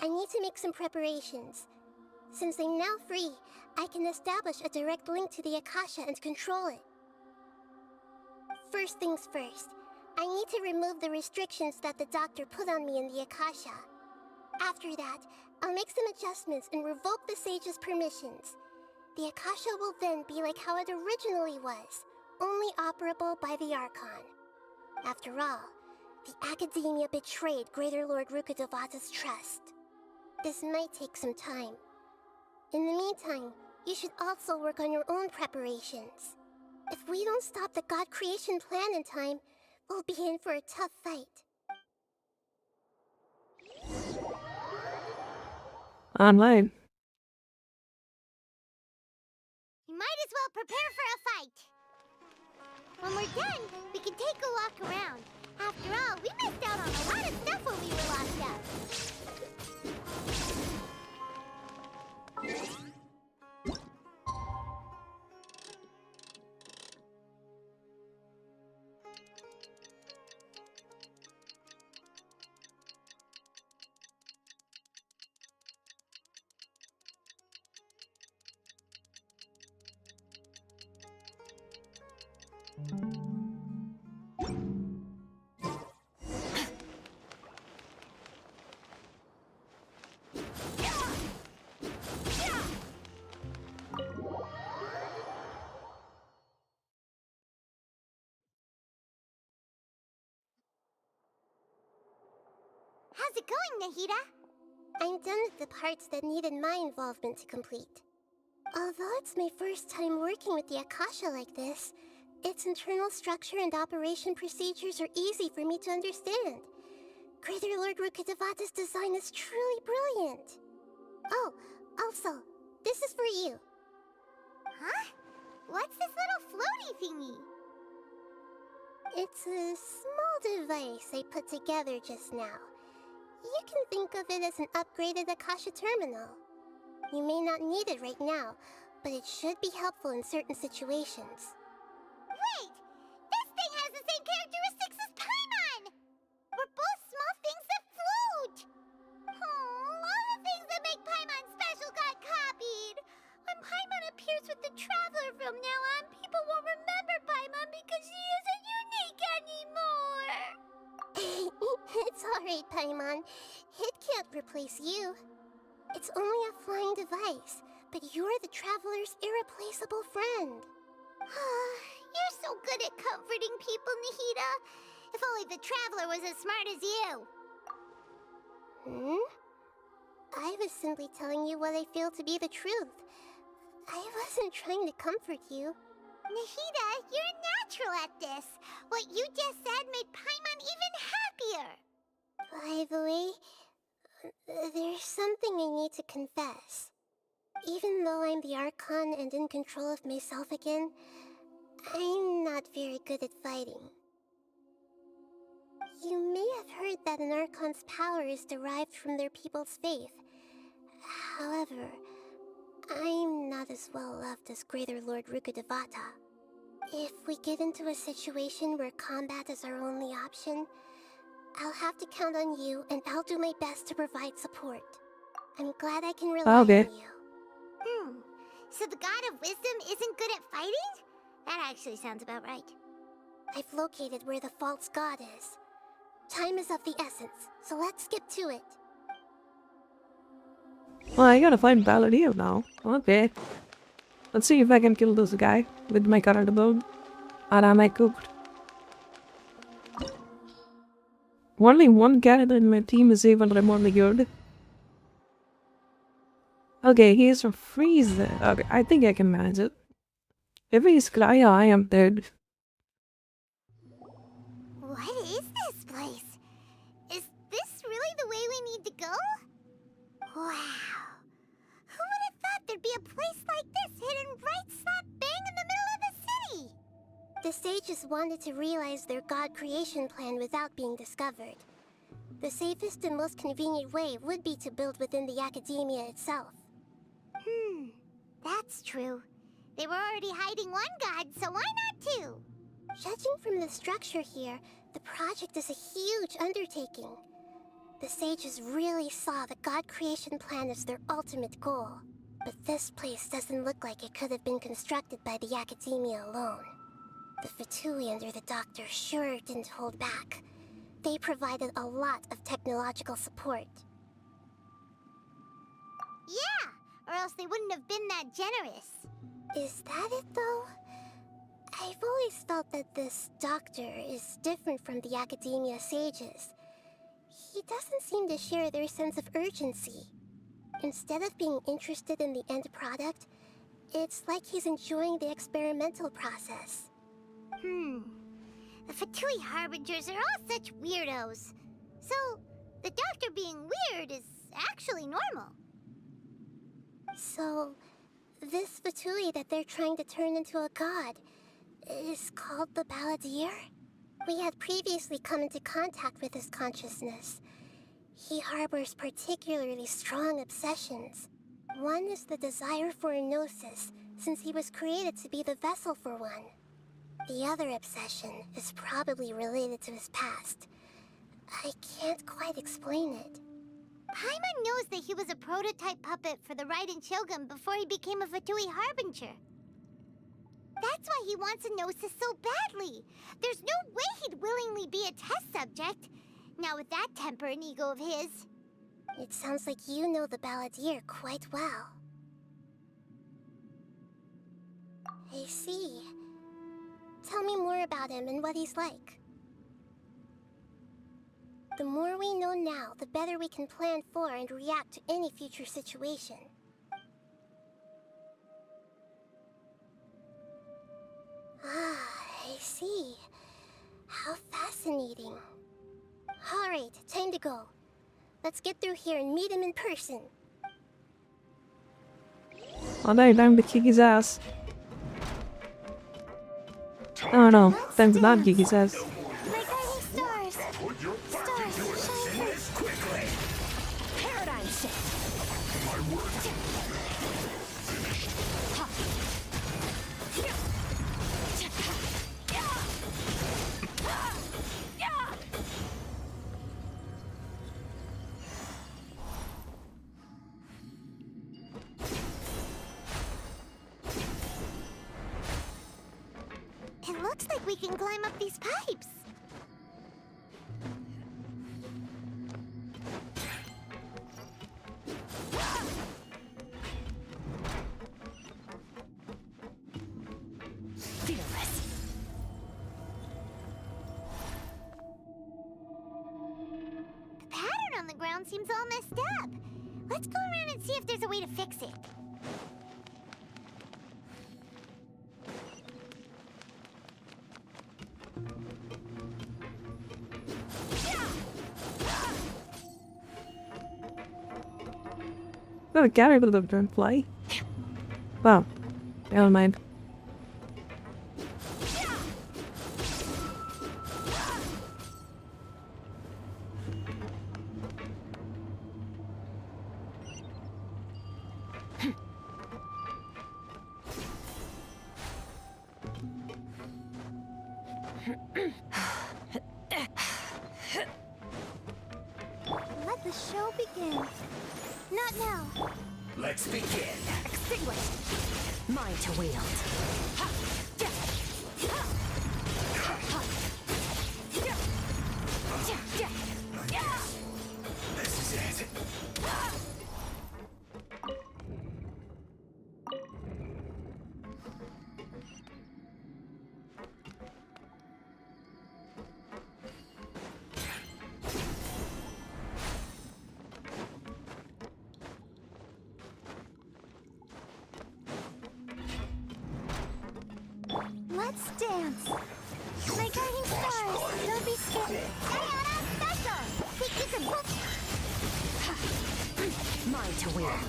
I need to make some preparations. Since I'm now free, I can establish a direct link to the Akasha and control it. First things first, I need to remove the restrictions that the doctor put on me in the Akasha. After that, I'll make some adjustments and revoke the sage's permissions. The Akasha will then be like how it originally was, only operable by the Archon. After all, the Academia betrayed Greater Lord Rukkhadevata's trust. This might take some time. In the meantime, you should also work on your own preparations. If we don't stop the God creation plan in time, we'll be in for a tough fight. Online. You might as well prepare for a fight. When we're done, we can take a walk around. After all, we missed out on a lot of stuff when we were locked up. How's it going, Nahida? I'm done with the parts that needed my involvement to complete. Although it's my first time working with the Akasha like this, its internal structure and operation procedures are easy for me to understand. Greater Lord Rukkhadevata's design is truly brilliant. Oh, also, this is for you. Huh? What's this little floaty thingy? It's a small device I put together just now. You can think of it as an upgraded Akasha terminal. You may not need it right now, but it should be helpful in certain situations. Wait! This thing has the same characteristics as Paimon! We're both small things that float! Oh, all the things that make Paimon special got copied! When Paimon appears with the Traveler from now on, people won't remember Paimon because she isn't unique anymore! It's alright, Paimon. It can't replace you. It's only a flying device, but you're the Traveler's irreplaceable friend. You're so good at comforting people, Nahida. If only the Traveler was as smart as you. I was simply telling you what I feel to be the truth. I wasn't trying to comfort you. Nahida, you're natural at this. What you just said made Paimon even happier. By the way, there's something I need to confess. Even though I'm the Archon and in control of myself again, I'm not very good at fighting. You may have heard that an Archon's power is derived from their people's faith. However, I'm not as well loved as Greater Lord Rukkhadevata. If we get into a situation where combat is our only option, I'll have to count on you, and I'll do my best to provide support. I'm glad I can rely on you. So the God of Wisdom isn't good at fighting? That actually sounds about right. I've located where the false god is. Time is of the essence, so let's skip to it. Well, I gotta find Balladio now. Okay. Let's see if I can kill this guy with my current ability. And am I cooked? Only one character in my team is even remotely good. Okay, he is from Frieza. Okay, I think I can manage it. If he's Klaya, I am dead. What is this place? Is this really the way we need to go? Wow. Who would have thought there'd be a place like this hidden right slap bang in the middle of the city? The sages wanted to realize their god creation plan without being discovered. The safest and most convenient way would be to build within the academia itself. That's true. They were already hiding one god, so why not two? Judging from the structure here, the project is a huge undertaking. The sages really saw the god creation plan as their ultimate goal. But this place doesn't look like it could have been constructed by the academia alone. The Fatui under the doctor sure didn't hold back. They provided a lot of technological support. Yeah, or else they wouldn't have been that generous. Is that it, though? I've always felt that this doctor is different from the academia sages. He doesn't seem to share their sense of urgency. Instead of being interested in the end product, it's like he's enjoying the experimental process. The Fatui Harbingers are all such weirdos. So, the doctor being weird is actually normal. So, this Fatui that they're trying to turn into a god is called the Balladeer? We had previously come into contact with his consciousness. He harbors particularly strong obsessions. One is the desire for a gnosis, since he was created to be the vessel for one. The other obsession is probably related to his past. I can't quite explain it. Paimon knows that he was a prototype puppet for the Raiden Shogun before he became a Fatui Harbinger. That's why he wants a gnosis so badly. There's no way he'd willingly be a test subject. Now with that temper and ego of his. It sounds like you know the Balladeer quite well. I see. Tell me more about him and what he's like. The more we know now, the better we can plan for and react to any future situation. I see. How fascinating. Alright, time to go. Let's get through here and meet him in person. Alright, time to kick his ass. Oh no, time to not kick his ass. My guiding stars! Stars, shine quickly! Paradigm shift! My work! It looks like we can climb up these pipes. around seems all messed up. Let's go around and see if there's a way to fix it. Gotta get rid of the drone fly. Well, never mind. Let the show begin. Not now. Let's begin. Extinguish. Mine to wield. This is it. Let's dance. My guiding stars, don't be scared. Diana, special. Think you can book. Mine to wield.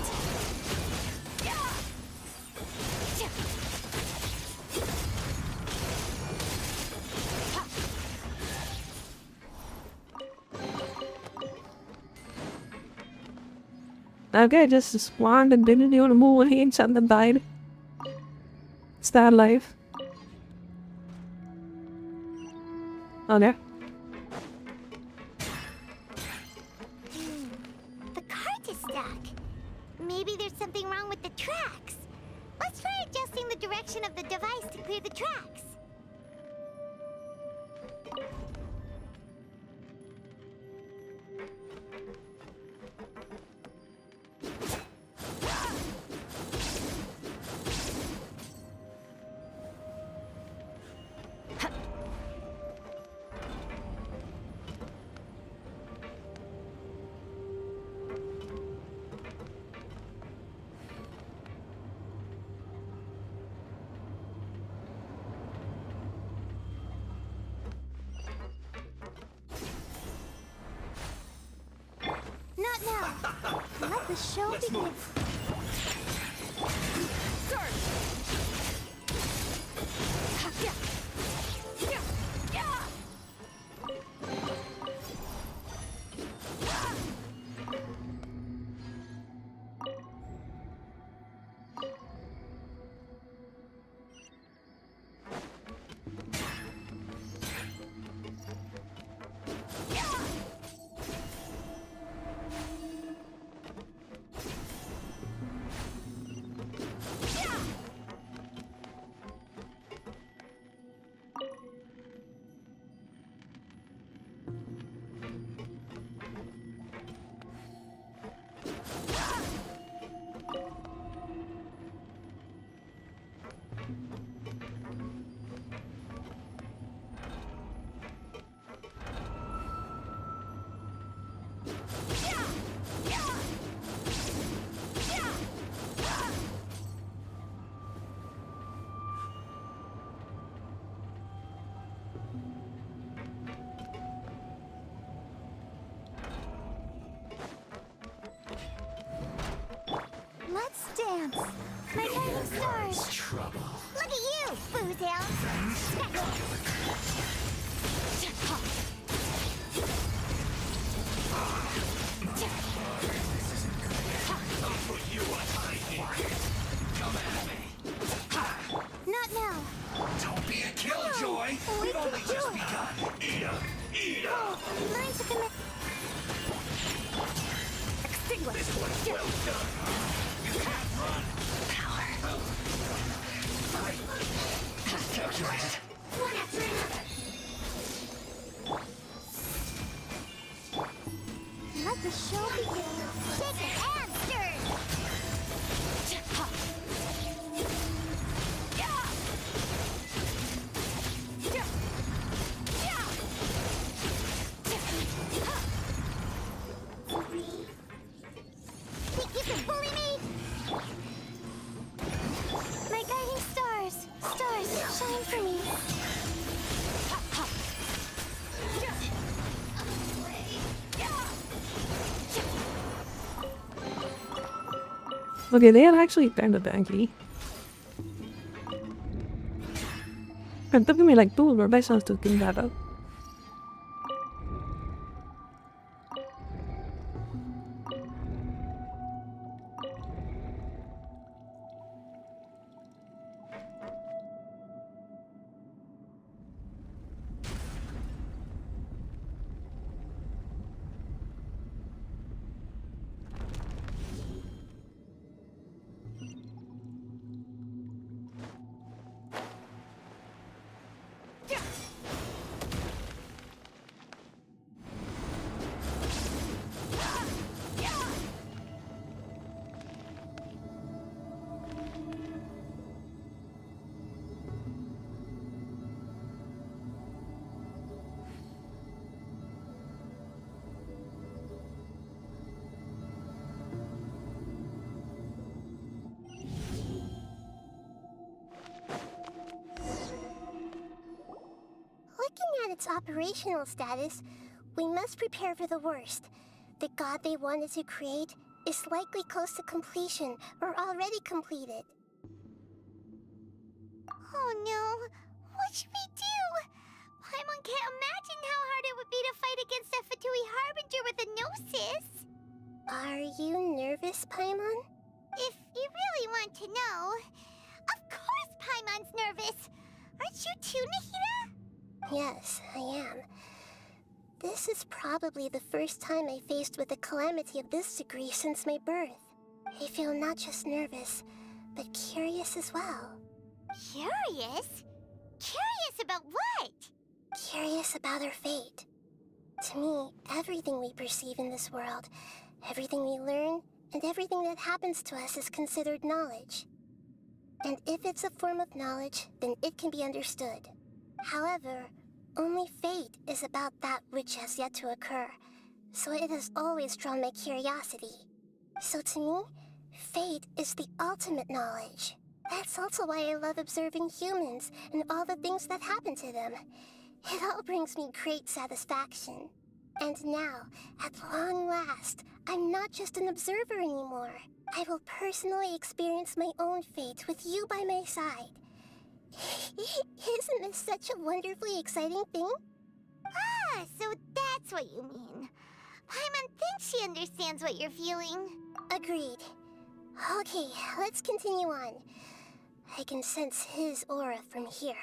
Okay, just a swan and didn't do the moon and something died. It's that life. Oh, there. The cart is stuck. Maybe there's something wrong with the tracks. Let's try adjusting the direction of the device to clear the tracks. Not now. Let the show begin. Let's dance. My guiding stars. Trouble. Look at you, Foozle. I'll put you on hiding. Come at me. Not now. Don't be a killjoy. We've only just begun. Eat up. Eat up. Learn to commit. Extinguish. This one's well done. You can't run. Power. Just calculated. One after another. Let the show begin. Shake it and stir. Time for me. Okay, they are actually kind of tanky. It took me like 2 verbations to clean that up. Looking at its operational status, we must prepare for the worst. The god they wanted to create is likely close to completion or already completed. Oh no! What should we do? Paimon can't imagine how hard it would be to fight against a Fatui Harbinger with a Gnosis! Are you nervous, Paimon? If you really want to know... Of course Paimon's nervous! Aren't you too, Nahida? Yes, I am. This is probably the first time I faced with a calamity of this degree since my birth. I feel not just nervous, but curious as well. Curious? Curious about what? Curious about our fate. To me, everything we perceive in this world, everything we learn, and everything that happens to us is considered knowledge. And if it's a form of knowledge, then it can be understood. However, only fate is about that which has yet to occur, so it has always drawn my curiosity. So to me, fate is the ultimate knowledge. That's also why I love observing humans and all the things that happen to them. It all brings me great satisfaction. And now, at long last, I'm not just an observer anymore. I will personally experience my own fate with you by my side. Isn't this such a wonderfully exciting thing? Ah, so that's what you mean. Paimon thinks she understands what you're feeling. Agreed. Okay, let's continue on. I can sense his aura from here.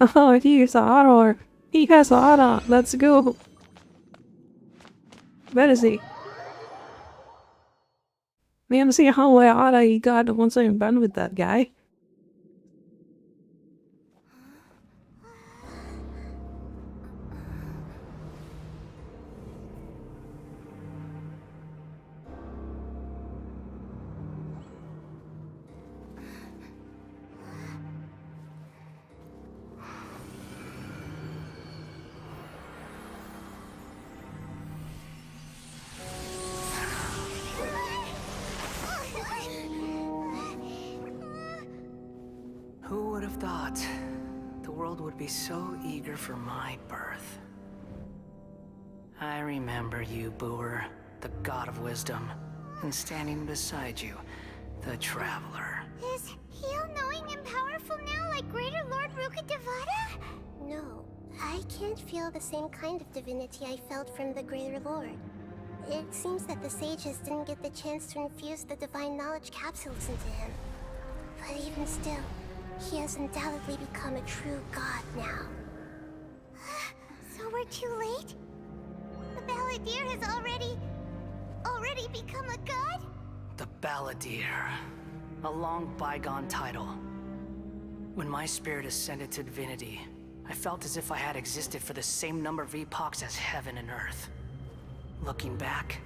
Oh, he's aura. He has aura. Let's go. Where is he? Man, see how much aura he got once I'm done with that guy. Who would have thought the world would be so eager for my birth? I remember you, Booer, the god of wisdom, and standing beside you, the traveler. Is he all-knowing and powerful now like Greater Lord Rukkhadevata? No, I can't feel the same kind of divinity I felt from the Greater Lord. It seems that the sages didn't get the chance to infuse the divine knowledge capsules into him. But even still, he has undoubtedly become a true god now. So we're too late? The Balladeer has already become a god? The Balladeer. A long bygone title. When my spirit ascended to divinity, I felt as if I had existed for the same number of epochs as heaven and earth. Looking back,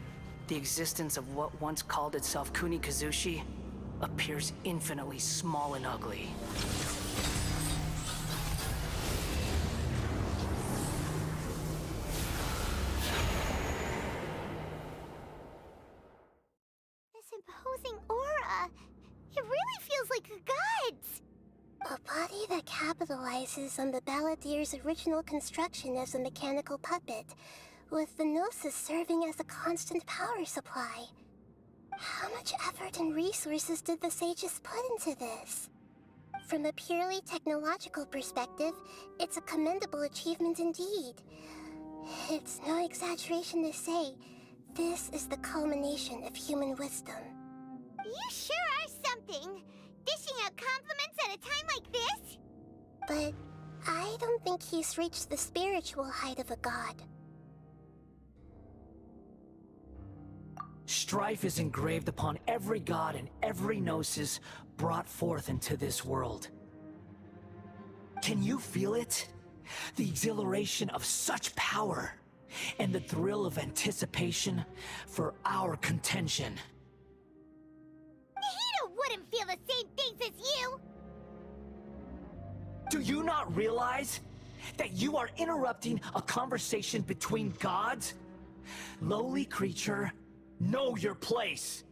the existence of what once called itself Kuni Kazushi appears infinitely small and ugly. This imposing aura, it really feels like a god's. A body that capitalizes on the balladier's original construction as a mechanical puppet, with the Gnosis serving as a constant power supply. How much effort and resources did the sages put into this? From a purely technological perspective, it's a commendable achievement indeed. It's no exaggeration to say, this is the culmination of human wisdom. You sure are something! Dishing out compliments at a time like this? But I don't think he's reached the spiritual height of a god. Strife is engraved upon every god and every gnosis brought forth into this world. Can you feel it? The exhilaration of such power, and the thrill of anticipation for our contention. Nahida wouldn't feel the same things as you! Do you not realize that you are interrupting a conversation between gods? Lowly creature, know your place.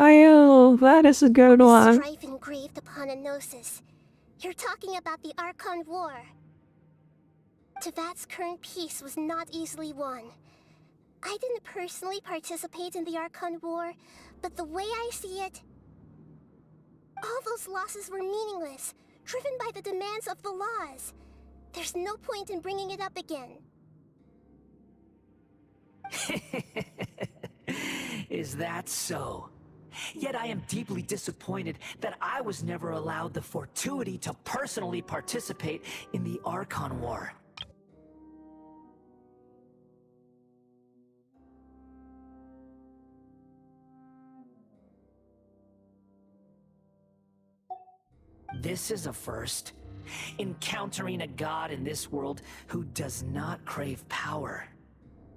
Oh, that is a good one. Strife engraved upon a Gnosis. You're talking about the Archon War. Tevat's current peace was not easily won. I didn't personally participate in the Archon War, but the way I see it, all those losses were meaningless, driven by the demands of the laws. There's no point in bringing it up again. Is that so? Yet I am deeply disappointed that I was never allowed the fortuity to personally participate in the Archon War. This is a first. Encountering a god in this world who does not crave power.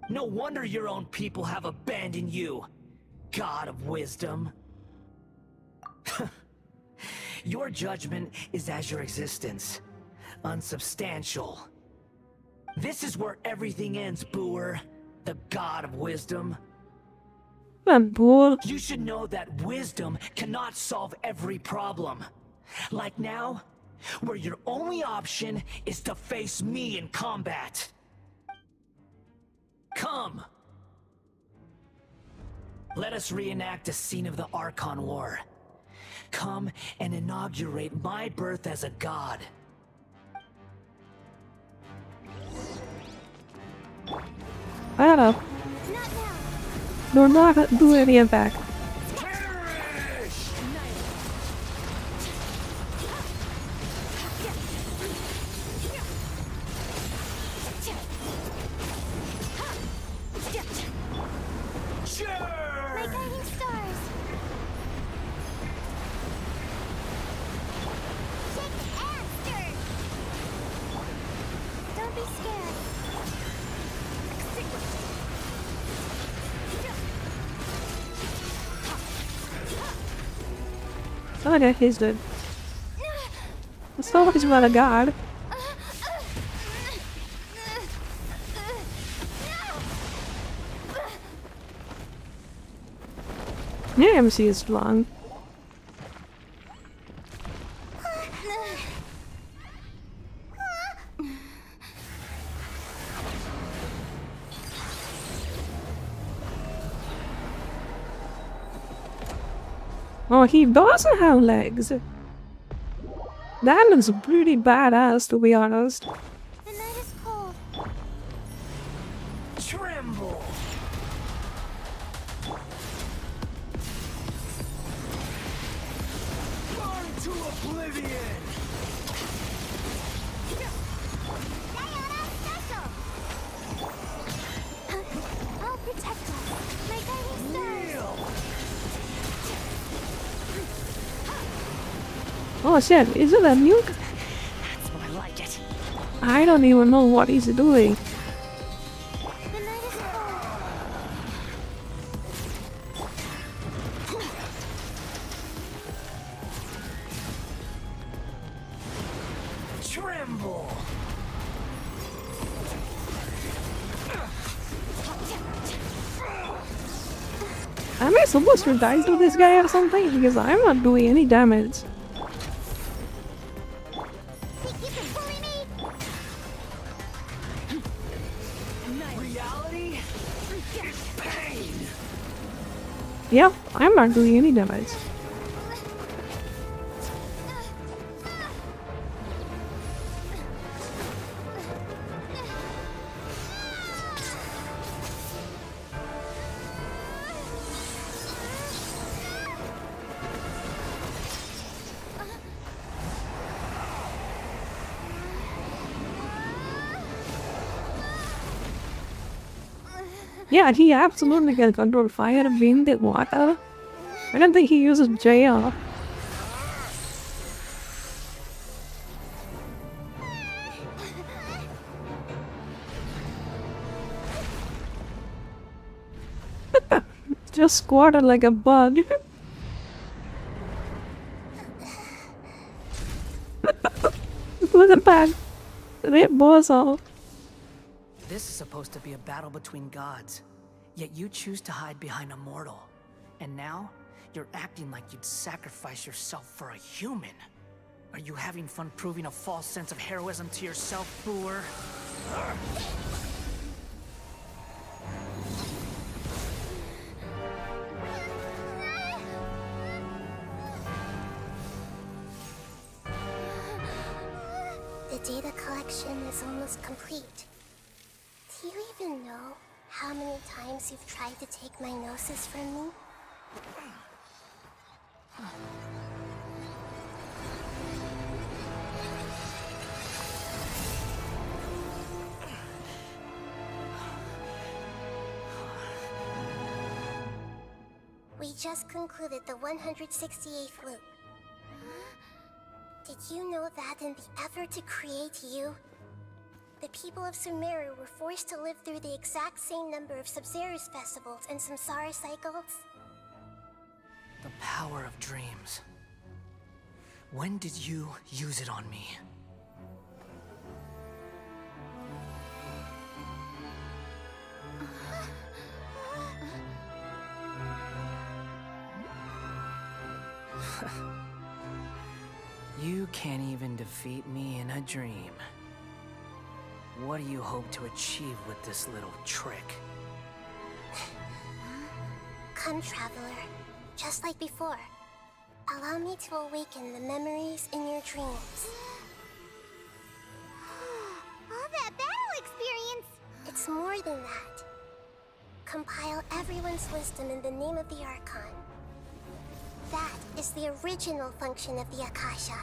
No wonder your own people have abandoned you, God of wisdom. Your judgment is as your existence, unsubstantial. This is where everything ends, Booer, the God of wisdom. You should know that wisdom cannot solve every problem. Like now, where your only option is to face me in combat. Come! Let us reenact a scene of the Archon War. Come and inaugurate my birth as a god. I don't know. No, not do any impact. My guiding stars! Shake and stir! Don't be scared. Oh, yeah, he's dead. It's not like he's about a god. Yeah, MC is long. Oh, he doesn't have legs. That looks pretty badass, to be honest. The night is cold. Tremble! Burn to oblivion! I'll protect us. My guiding stars. Oh shit, is it a nuke? That's more like it. I don't even know what he's doing. The night is Tremble! Am I supposed to die to this guy or something? Because I'm not doing any damage. Reality is pain. Yep, I'm not doing any damage. Yeah, he absolutely can control fire, wind, and water. I don't think he uses JR. Just squatted like a bug. Look at that. Red balls off. This is supposed to be a battle between gods, yet you choose to hide behind a mortal. And now, you're acting like you'd sacrifice yourself for a human. Are you having fun proving a false sense of heroism to yourself, Booer? The data collection is almost complete. Do you even know how many times you've tried to take my gnosis from me? We just concluded the 168th loop. Did you know that in the effort to create you, the people of Sumeru were forced to live through the exact same number of Sub-Zerus festivals and samsara cycles? The power of dreams. When did you use it on me? You can't even defeat me in a dream. What do you hope to achieve with this little trick? Come, Traveler. Just like before. Allow me to awaken the memories in your dreams. All that battle experience! It's more than that. Compile everyone's wisdom in the name of the Archon. That is the original function of the Akasha.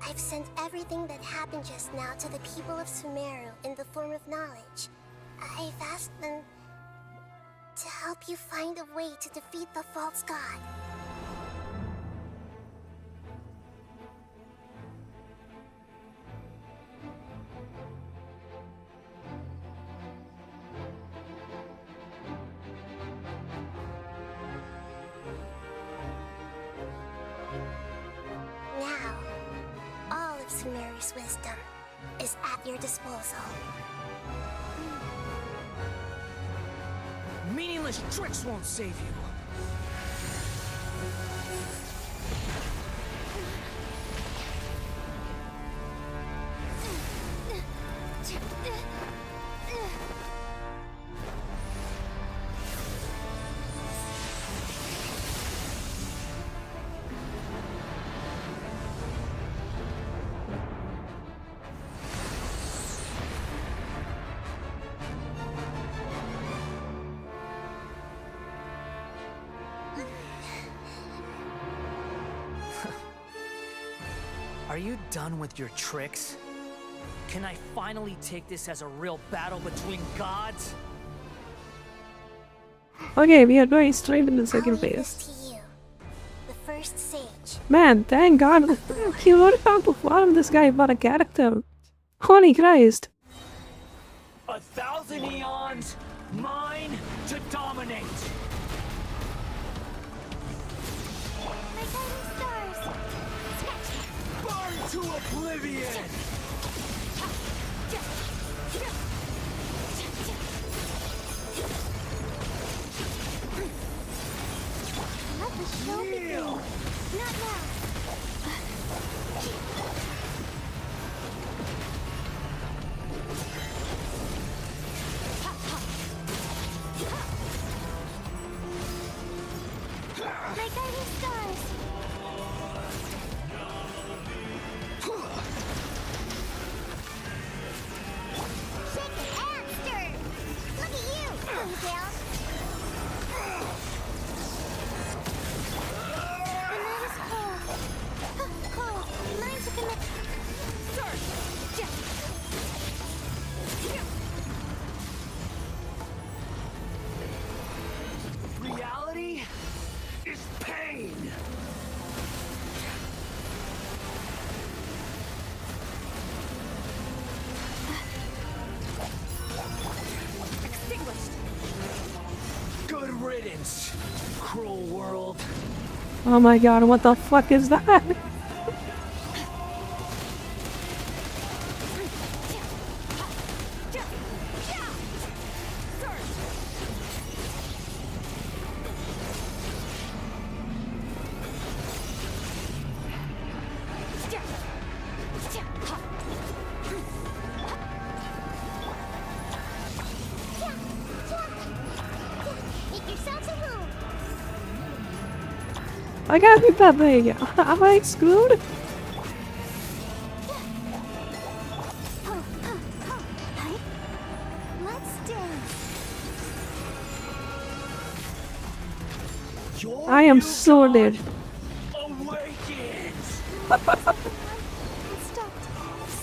I've sent everything that happened just now to the people of Sumeru in the form of knowledge. I've asked them to help you find a way to defeat the false god. Now, all of Sumeru's wisdom is at your disposal. Meaningless tricks won't save you. Are you done with your tricks? Can I finally take this as a real battle between gods? Okay, we are going straight into the second I'll leave phase. this to you, the first sage. Man, thank God. He wrote how to farm this guy for a character. Holy Christ. 1,000 eons, mine to dominate. My guiding stars! Burn to oblivion! Don't be Not now. My guiding stars. Shake and stir. Look at you, Ponytail. The night is cold. Cold. Mine's a commit. Reality is pain. Extinguished. Good riddance, cruel world. Oh my god, what the fuck is that? Make yourselves a room. I gotta hit that thing. Am I excluded? Let's dance. I am so dead. Awakens.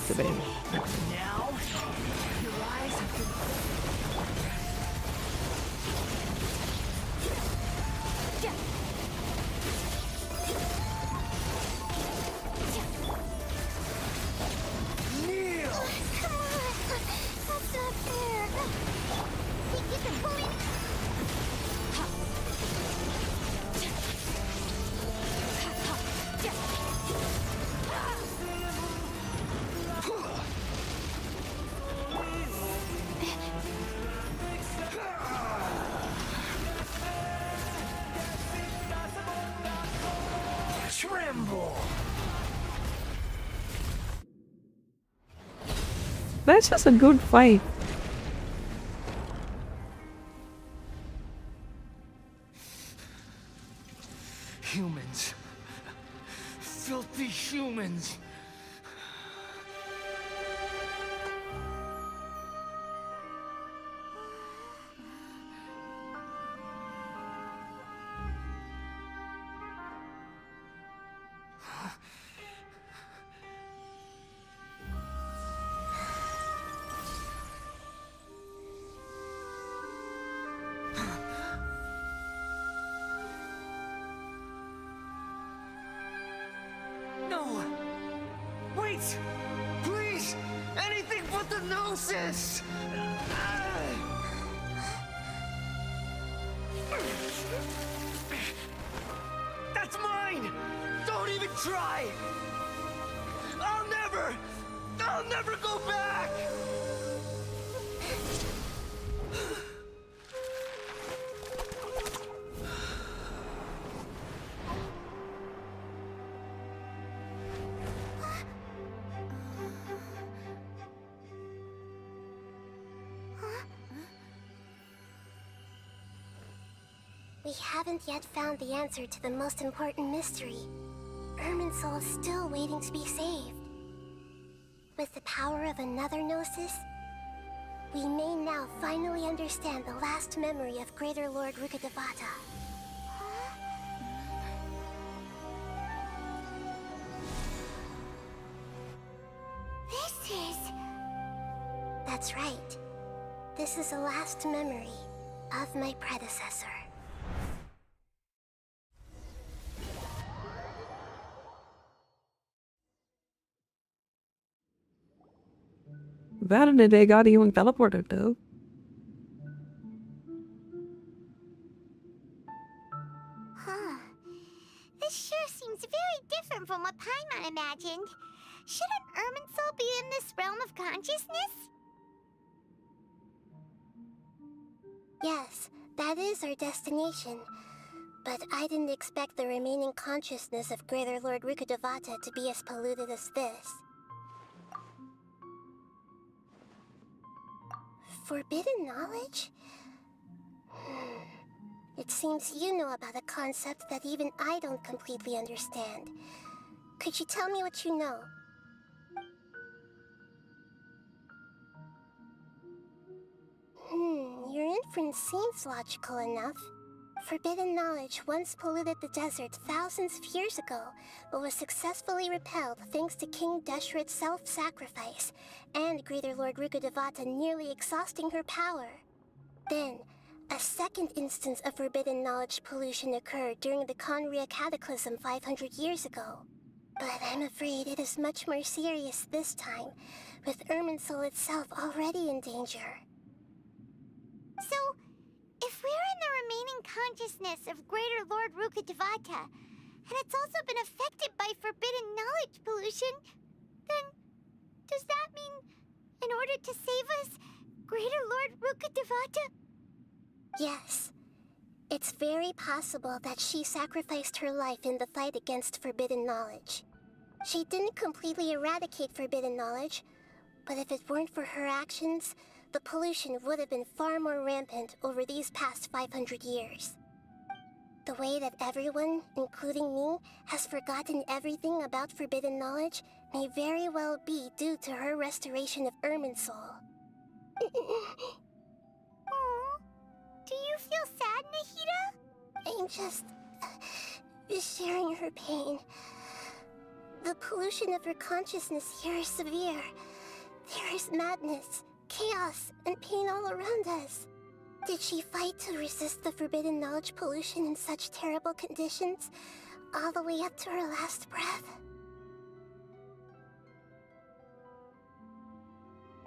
The baby. Now, your eyes have been... Kneel! Come on. That's not fair. Think you can bully me? Tremble! That's just a good fight. Humans. Filthy humans. No! Wait! Please! Anything but the gnosis! That's mine! Don't even try! I'll never go back! We haven't yet found the answer to the most important mystery. Irminsul is still waiting to be saved. With the power of another Gnosis, we may now finally understand the last memory of Greater Lord Rukkhadevata. This is... That's right. This is the last memory of my predecessor. Better than they got even teleported though. Huh. This sure seems very different from what Paimon imagined. Shouldn't Irminsul be in this realm of consciousness? Yes, that is our destination. But I didn't expect the remaining consciousness of Greater Lord Rukkhadevata to be as polluted as this. Forbidden knowledge? It seems you know about a concept that even I don't completely understand. Could you tell me what you know? Your inference seems logical enough. Forbidden knowledge once polluted the desert thousands of years ago, but was successfully repelled thanks to King Deshret's self-sacrifice, and Greater Lord Rukkhadevata nearly exhausting her power. Then, a second instance of forbidden knowledge pollution occurred during the Conria Cataclysm 500 years ago. But I'm afraid it is much more serious this time, with Irminsul itself already in danger. So, if we're in the remaining consciousness of Greater Lord Rukkhadevata, and it's also been affected by forbidden knowledge pollution, then does that mean, in order to save us, Greater Lord Rukkhadevata? Yes. It's very possible that she sacrificed her life in the fight against forbidden knowledge. She didn't completely eradicate forbidden knowledge, but if it weren't for her actions, the pollution would have been far more rampant over these past 500 years. The way that everyone, including me, has forgotten everything about forbidden knowledge may very well be due to her restoration of Irminsul. Aww. Do you feel sad, Nahida? I'm just sharing her pain. The pollution of her consciousness here is severe. There is madness, chaos, and pain all around us. Did she fight to resist the forbidden knowledge pollution in such terrible conditions, all the way up to her last breath?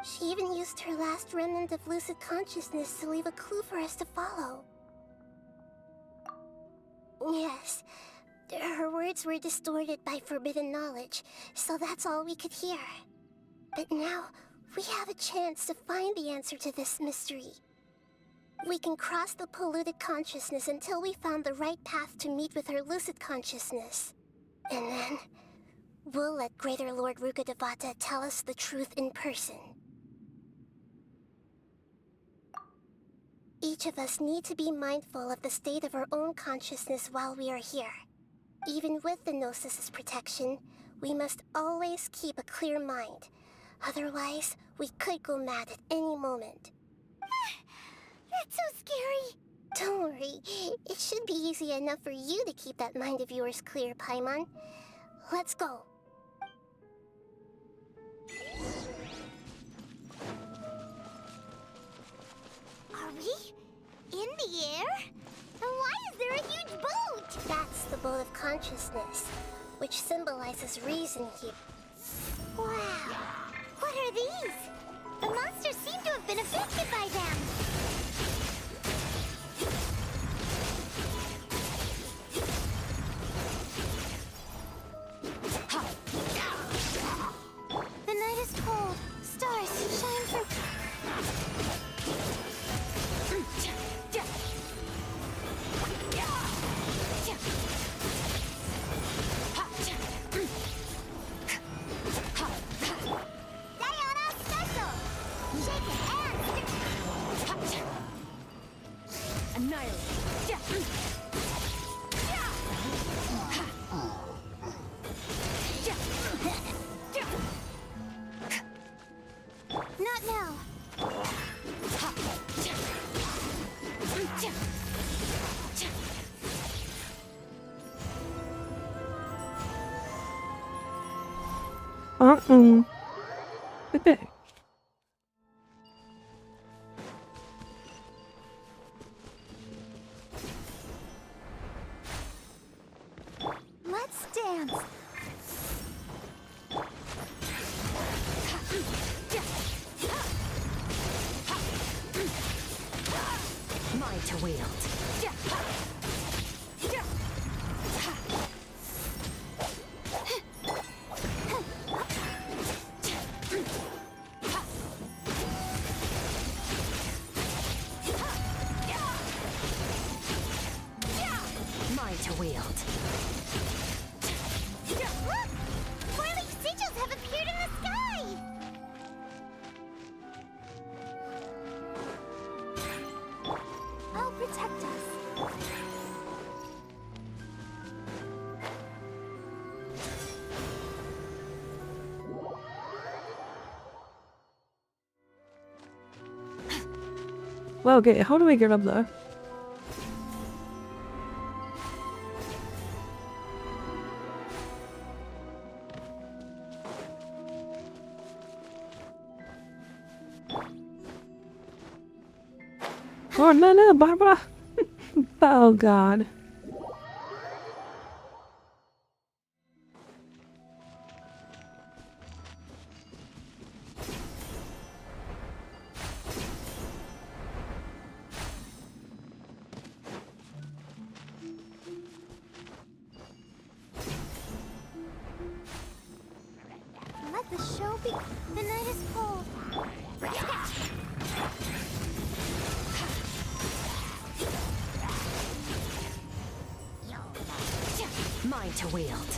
She even used her last remnant of lucid consciousness to leave a clue for us to follow. Yes, her words were distorted by forbidden knowledge, so that's all we could hear. But now, we have a chance to find the answer to this mystery. We can cross the polluted consciousness until we found the right path to meet with her lucid consciousness. And then, we'll let Greater Lord Rukkhadevata tell us the truth in person. Each of us need to be mindful of the state of our own consciousness while we are here. Even with the Gnosis' protection, we must always keep a clear mind. Otherwise, we could go mad at any moment. That's so scary. Don't worry. It should be easy enough for you to keep that mind of yours clear, Paimon. Let's go. Are we in the air? And why is there a huge boat? That's the boat of consciousness, which symbolizes reason here. Wow. What are these? The monsters seem to have been affected by them. The night is cold. Stars shine from... Not now. Okay. Let's dance. Mine to wield. Mine to wield. Look! Four-leaf sigils have appeared in the sky! I'll protect us. Well, okay, how do we get up there? Oh, no, Barbara! Oh, God. Let the show be. The night is cold. Mine to wield.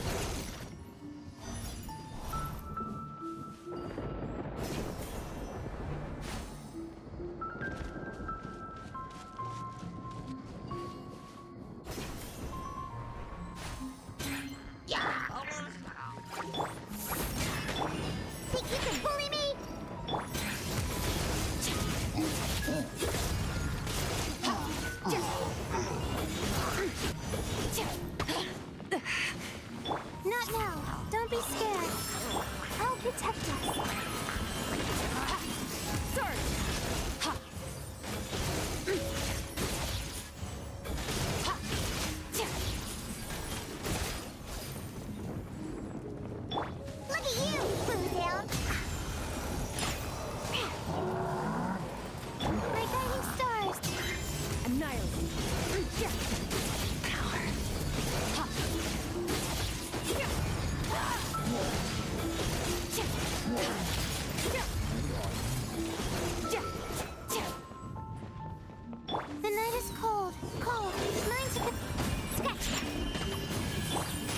Think you can bully me? Not now. Don't be scared. I'll protect us. Look at you, Boomtown. My guiding stars. Annihilate. Power. The night is cold. Cold. Mine's a good... Scratch.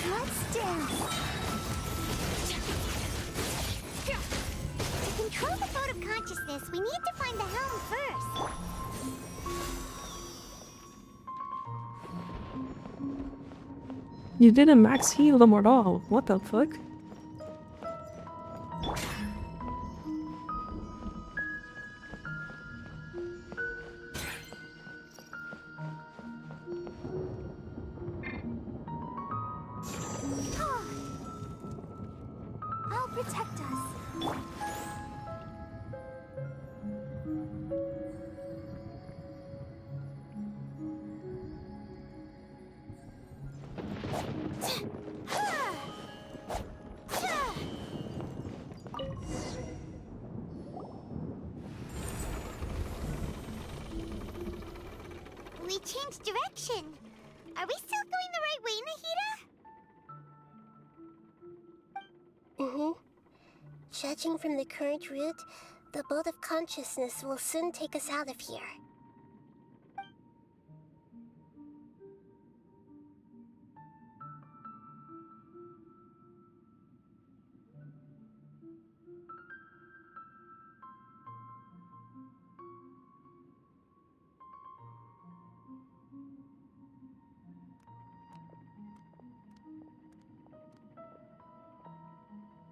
Let's dance. To control the boat of consciousness, we need to find the helm first. You didn't max heal them at all. What the fuck? I'll protect us. We changed direction. Are we still going the right way, Nahida? Mm-hmm. Judging from the current route, the boat of consciousness will soon take us out of here.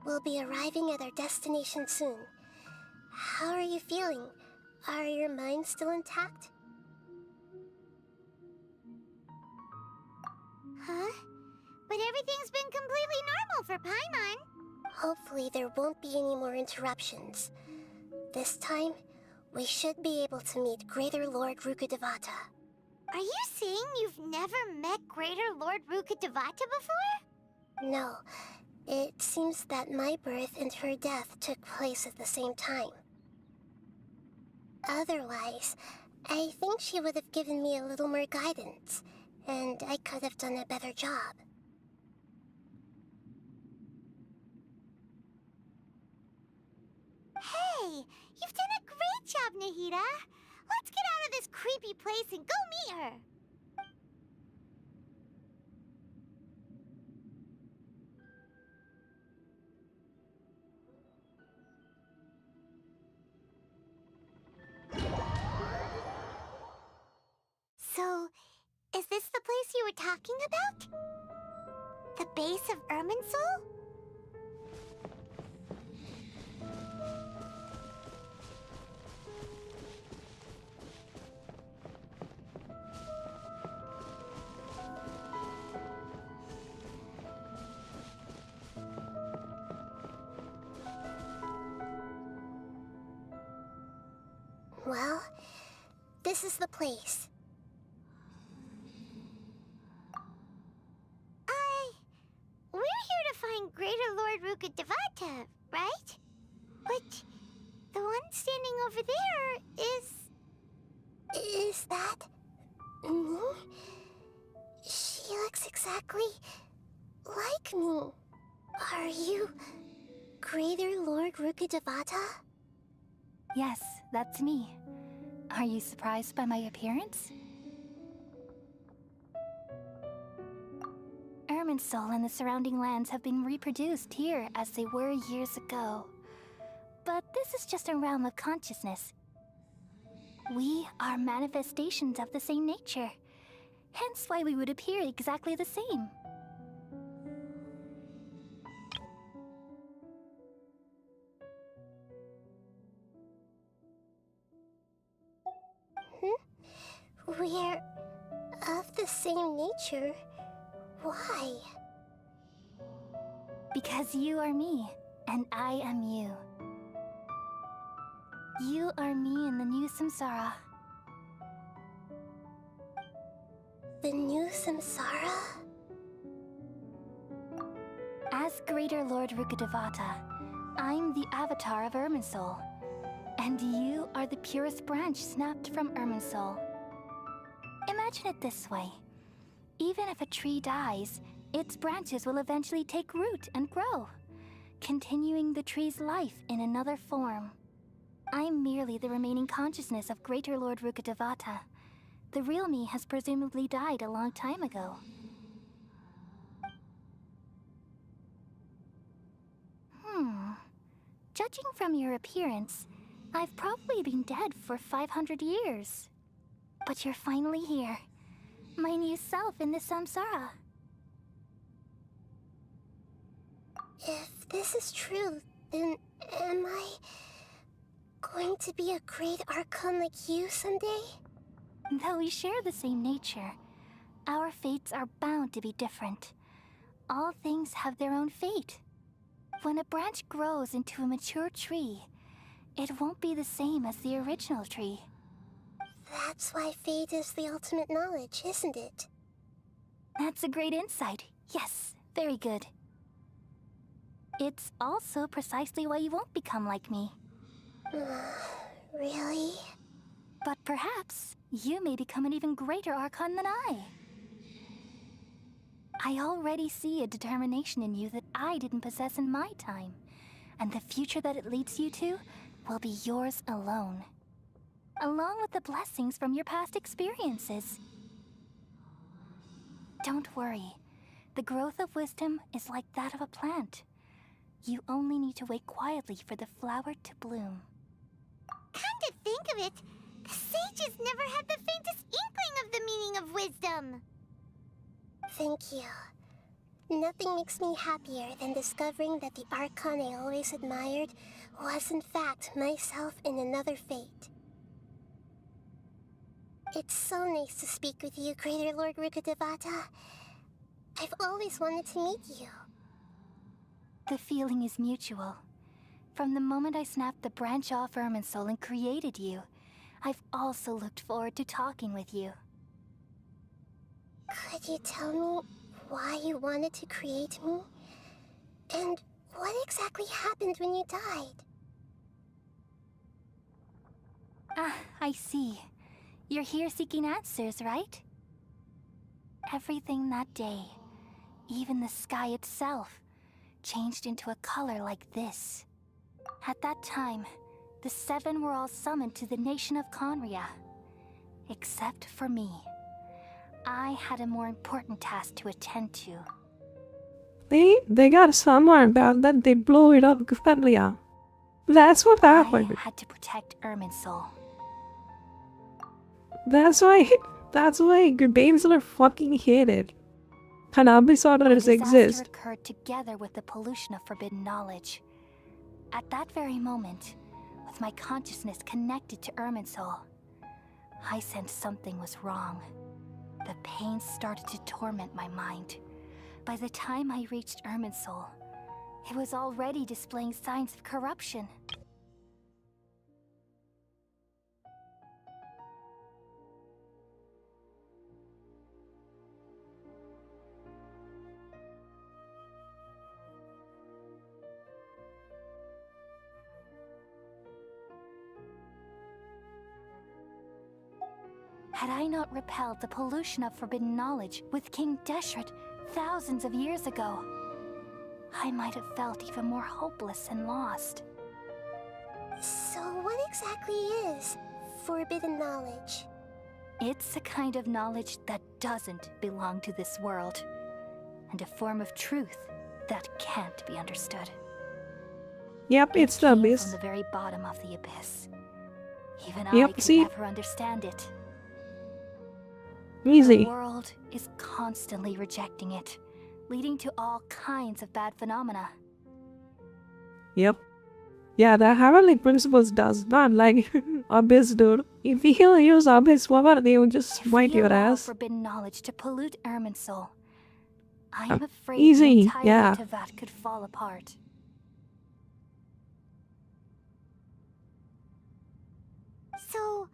We'll be arriving at our destination soon. How are you feeling? Are your minds still intact? Huh? But everything's been completely normal for Paimon. Hopefully there won't be any more interruptions. This time, we should be able to meet Greater Lord Rukkhadevata. Are you saying you've never met Greater Lord Rukkhadevata before? No. It seems that my birth and her death took place at the same time. Otherwise, I think she would have given me a little more guidance, and I could have done a better job. Hey! You've done a great job, Nahida! Let's get out of this creepy place and go meet her! this the place you were talking about? The base of Irminsul? Well, this is the place. We're here to find Greater Lord Rukkhadevata, right? But the one standing over there is... Is that... me? She looks exactly like me. Are you Greater Lord Rukkhadevata? Yes, that's me. Are you surprised by my appearance? Irminsul and the surrounding lands have been reproduced here as they were years ago. But this is just a realm of consciousness. We are manifestations of the same nature, hence why we would appear exactly the same. We're of the same nature. Why? Because you are me, and I am you. You are me in the new samsara. The new samsara? As Greater Lord Rukkhadevata, I'm the avatar of Irminsul, and you are the purest branch snapped from Irminsul. Imagine it this way. Even if a tree dies, its branches will eventually take root and grow, continuing the tree's life in another form. I'm merely the remaining consciousness of Greater Lord Rukkhadevata. The real me has presumably died a long time ago. Judging from your appearance, I've probably been dead for 500 years. But you're finally here. My new self in the samsara. If this is true, then am I going to be a great Archon like you someday? Though we share the same nature, our fates are bound to be different. All things have their own fate. When a branch grows into a mature tree, it won't be the same as the original tree. That's why fate is the ultimate knowledge, isn't it? That's a great insight. Yes, very good. It's also precisely why you won't become like me. Really? But perhaps you may become an even greater Archon than I. I already see a determination in you that I didn't possess in my time, and the future that it leads you to will be yours alone, along with the blessings from your past experiences. Don't worry. The growth of wisdom is like that of a plant. You only need to wait quietly for the flower to bloom. Come to think of it, the sages never had the faintest inkling of the meaning of wisdom. Thank you. Nothing makes me happier than discovering that the Archon I always admired was in fact myself in another fate. It's so nice to speak with you, Greater Lord Rukkhadevata. I've always wanted to meet you. The feeling is mutual. From the moment I snapped the branch off Irminsul and created you, I've also looked forward to talking with you. Could you tell me why you wanted to create me? And what exactly happened when you died? Ah, I see. You're here seeking answers, right? Everything that day, even the sky itself, changed into a color like this. At that time, the seven were all summoned to the nation of Conria. Except for me. I had a more important task to attend to. They got somewhere about that they blew it up completely. That's what happened. I had to protect Irminsul. That's why That's why good babes are fucking hated. Hanabi saw that The exist. disaster occurred together with the pollution of forbidden knowledge. At that very moment, with my consciousness connected to Irminsul, I sensed something was wrong. The pain started to torment my mind. By the time I reached Irminsul, it was already displaying signs of corruption. Had I not repelled the pollution of forbidden knowledge with King Deshret thousands of years ago, I might have felt even more hopeless and lost. So what exactly is forbidden knowledge? It's a kind of knowledge that doesn't belong to this world, and a form of truth that can't be understood. Yep, it's the It came abyss. from the very bottom of the abyss. Even Yep, I could see? never understand it. Easy. The world is constantly rejecting it, leading to all kinds of bad phenomena. Yep. Yeah, the heavenly principles does not like abyss, dude. If you use abyss, what about they will just smite We your allow ass? forbidden knowledge to pollute Irminsul. I'm afraid easy, the entire yeah. Vtuber could fall apart. So,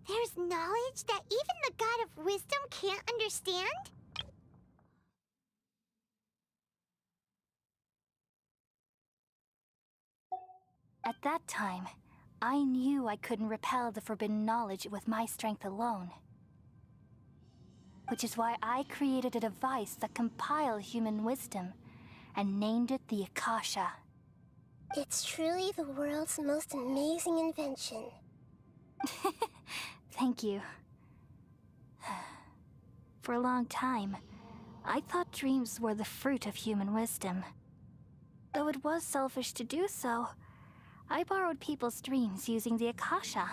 there's knowledge that even the God of Wisdom can't understand? At that time, I knew I couldn't repel the forbidden knowledge with my strength alone. Which is why I created a device that compiled human wisdom and named it the Akasha. It's truly the world's most amazing invention. Thank you. For a long time, I thought dreams were the fruit of human wisdom. Though it was selfish to do so, I borrowed people's dreams using the Akasha.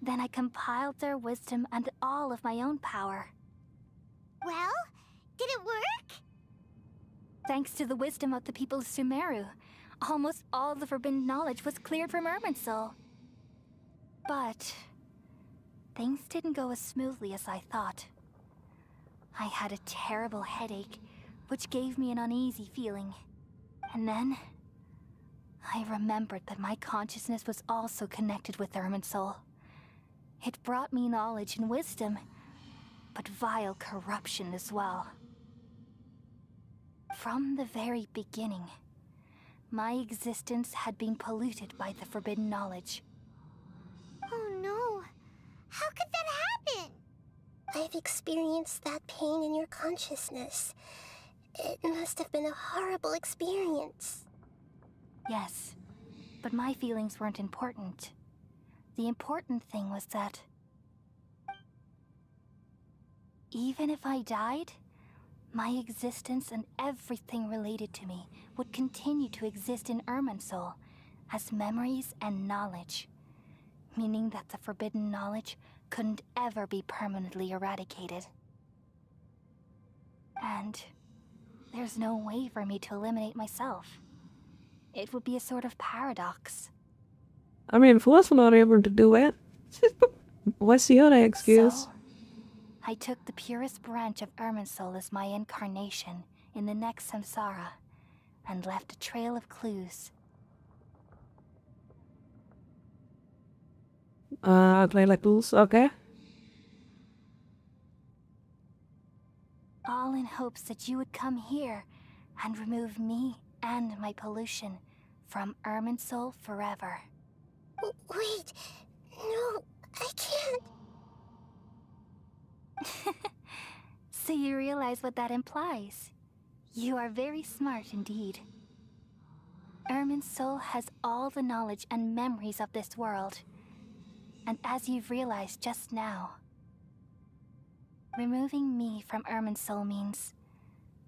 Then I compiled their wisdom and all of my own power. Well, did it work? Thanks to the wisdom of the people of Sumeru, almost all the forbidden knowledge was cleared from Irminsul. But things didn't go as smoothly as I thought. I had a terrible headache, which gave me an uneasy feeling. And then I remembered that my consciousness was also connected with Irminsul. It brought me knowledge and wisdom, but vile corruption as well. From the very beginning, my existence had been polluted by the forbidden knowledge. Oh no. How could that happen? I've experienced that pain in your consciousness. It must have been a horrible experience. Yes, but my feelings weren't important. The important thing was that even if I died, my existence and everything related to me would continue to exist in Irminsul as memories and knowledge, meaning that the forbidden knowledge couldn't ever be permanently eradicated. And there's no way for me to eliminate myself. It would be a sort of paradox. I mean, if I was not able to do it, what's the other excuse? So, I took the purest branch of Irminsul as my incarnation in the next samsara, and left a trail of clues. Play like tools, okay? All in hopes that you would come here and remove me and my pollution from Irminsul forever. Wait, no, I can't. So you realize what that implies. You are very smart indeed. Irminsul has all the knowledge and memories of this world. And as you've realized just now, removing me from Irminsul means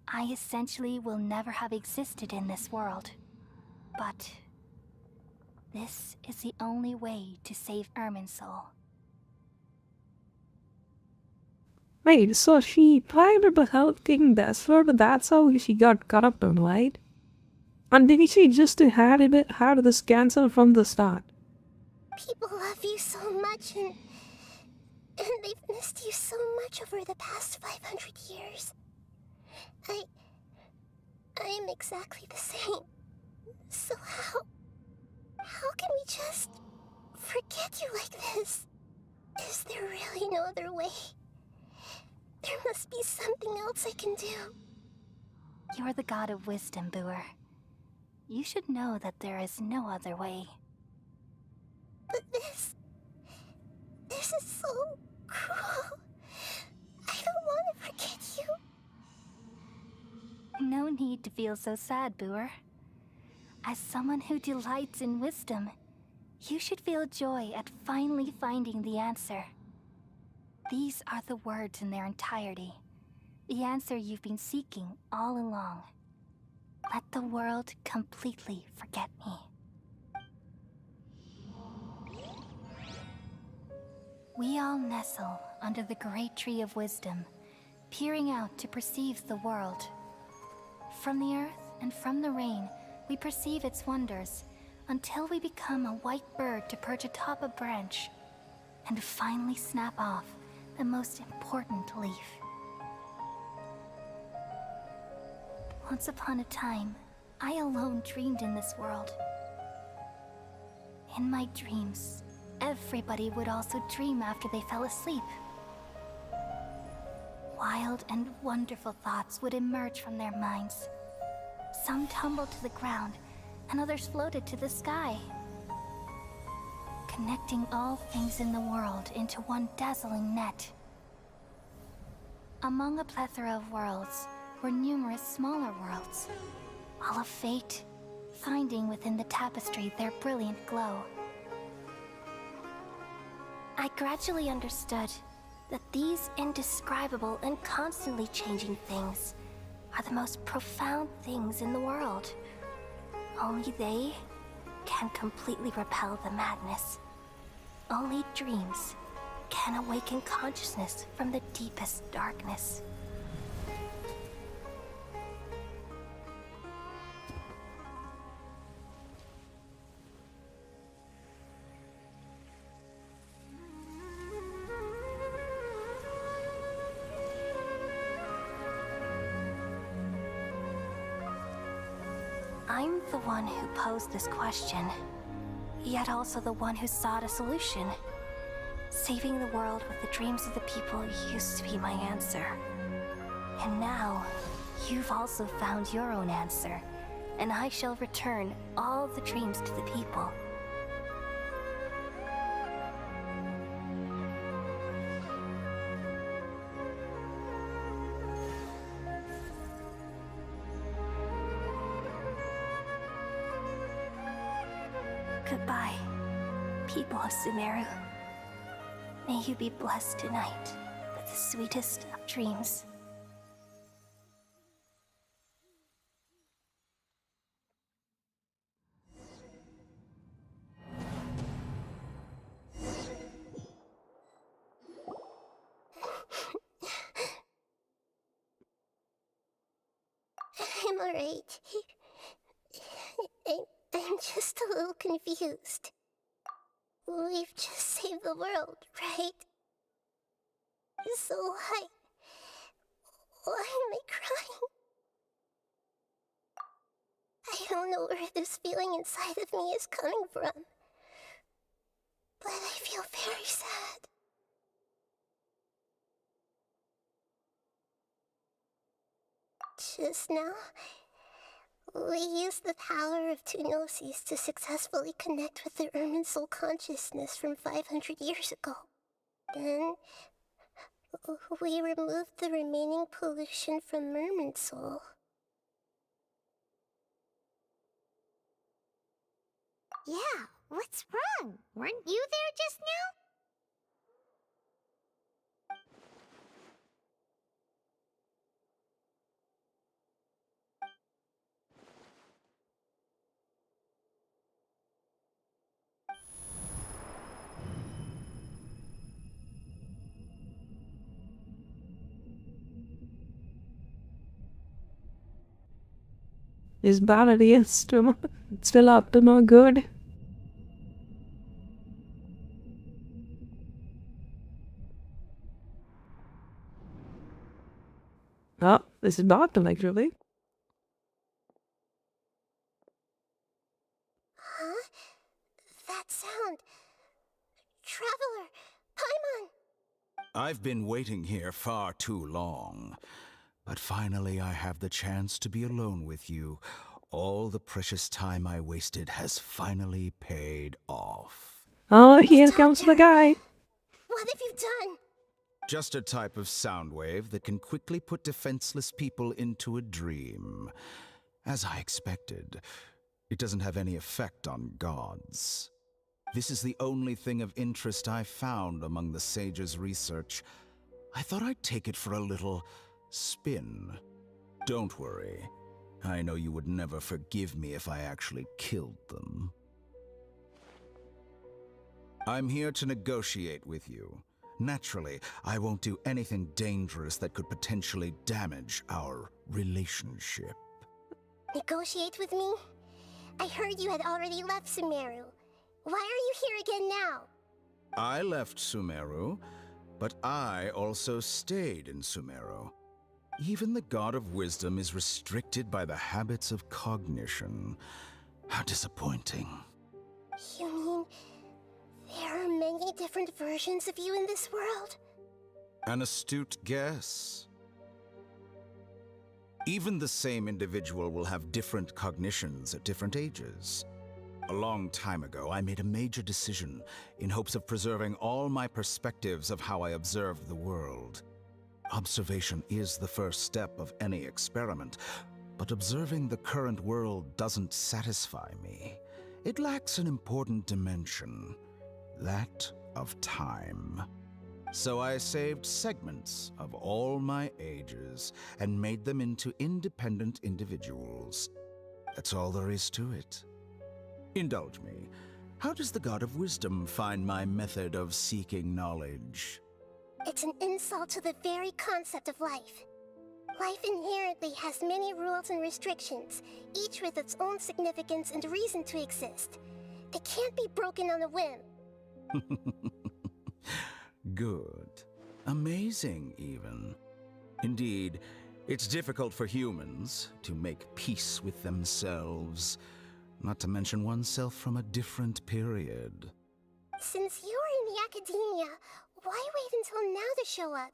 I essentially will never have existed in this world. But this is the only way to save Irminsul. Wait, so she tried to help King Desfer, but that's how she got caught up in, right? And did she just had this cancer from the start? People love you so much, and they've missed you so much over the past 500 years. I am exactly the same. So how can we just forget you like this? Is there really no other way? There must be something else I can do. You're the god of wisdom, Booer. You should know that there is no other way. But this is so cruel. I don't want to forget you. No need to feel so sad, Booer. As someone who delights in wisdom, you should feel joy at finally finding the answer. These are the words in their entirety. The answer you've been seeking all along. Let the world completely forget me. We all nestle under the great tree of wisdom, peering out to perceive the world. From the earth and from the rain, we perceive its wonders, until we become a white bird to perch atop a branch, and finally snap off the most important leaf. Once upon a time, I alone dreamed in this world. In my dreams, everybody would also dream after they fell asleep. Wild and wonderful thoughts would emerge from their minds. Some tumbled to the ground, and others floated to the sky, connecting all things in the world into one dazzling net. Among a plethora of worlds were numerous smaller worlds, all of fate, finding within the tapestry their brilliant glow. I gradually understood that these indescribable and constantly changing things are the most profound things in the world. Only they can completely repel the madness. Only dreams can awaken consciousness from the deepest darkness. I'm the one who posed this question, yet also the one who sought a solution. Saving the world with the dreams of the people used to be my answer. And now, you've also found your own answer, and I shall return all the dreams to the people. Goodbye, people of Sumeru. May you be blessed tonight with the sweetest of dreams. I'm alright. I'm just a little confused. We've just saved the world, right? So why am I crying? I don't know where this feeling inside of me is coming from, but I feel very sad. Just now, we used the power of two gnosis to successfully connect with the Irminsul consciousness from 500 years ago. Then, we removed the remaining pollution from Irminsul. Yeah, what's wrong? Weren't you there just now? As bad as it is, it's still up to no good. Oh, this is Boston, actually. Huh? That sound. Traveler, Paimon! I've been waiting here far too long. But finally I have the chance to be alone with you. All the precious time I wasted has finally paid off. Oh, here comes the guy. What have you done? Just a type of sound wave that can quickly put defenseless people into a dream. As I expected, it doesn't have any effect on gods. This is the only thing of interest I found among the sage's research. I thought I'd take it for a little spin. Don't worry. I know you would never forgive me if I actually killed them. I'm here to negotiate with you. Naturally, I won't do anything dangerous that could potentially damage our relationship. Negotiate with me? I heard you had already left Sumeru. Why are you here again now? I left Sumeru, but I also stayed in Sumeru. Even the God of Wisdom is restricted by the habits of cognition. How disappointing. You mean there are many different versions of you in this world? An astute guess. Even the same individual will have different cognitions at different ages. A long time ago, I made a major decision in hopes of preserving all my perspectives of how I observed the world. Observation is the first step of any experiment, but observing the current world doesn't satisfy me. It lacks an important dimension, that of time. So I saved segments of all my ages and made them into independent individuals. That's all there is to it. Indulge me. How does the God of Wisdom find my method of seeking knowledge? It's an insult to the very concept of life. Life inherently has many rules and restrictions, each with its own significance and reason to exist. They can't be broken on a whim. Good. Amazing, even. Indeed, it's difficult for humans to make peace with themselves, not to mention oneself from a different period. Since you're in the academia, why wait until now to show up?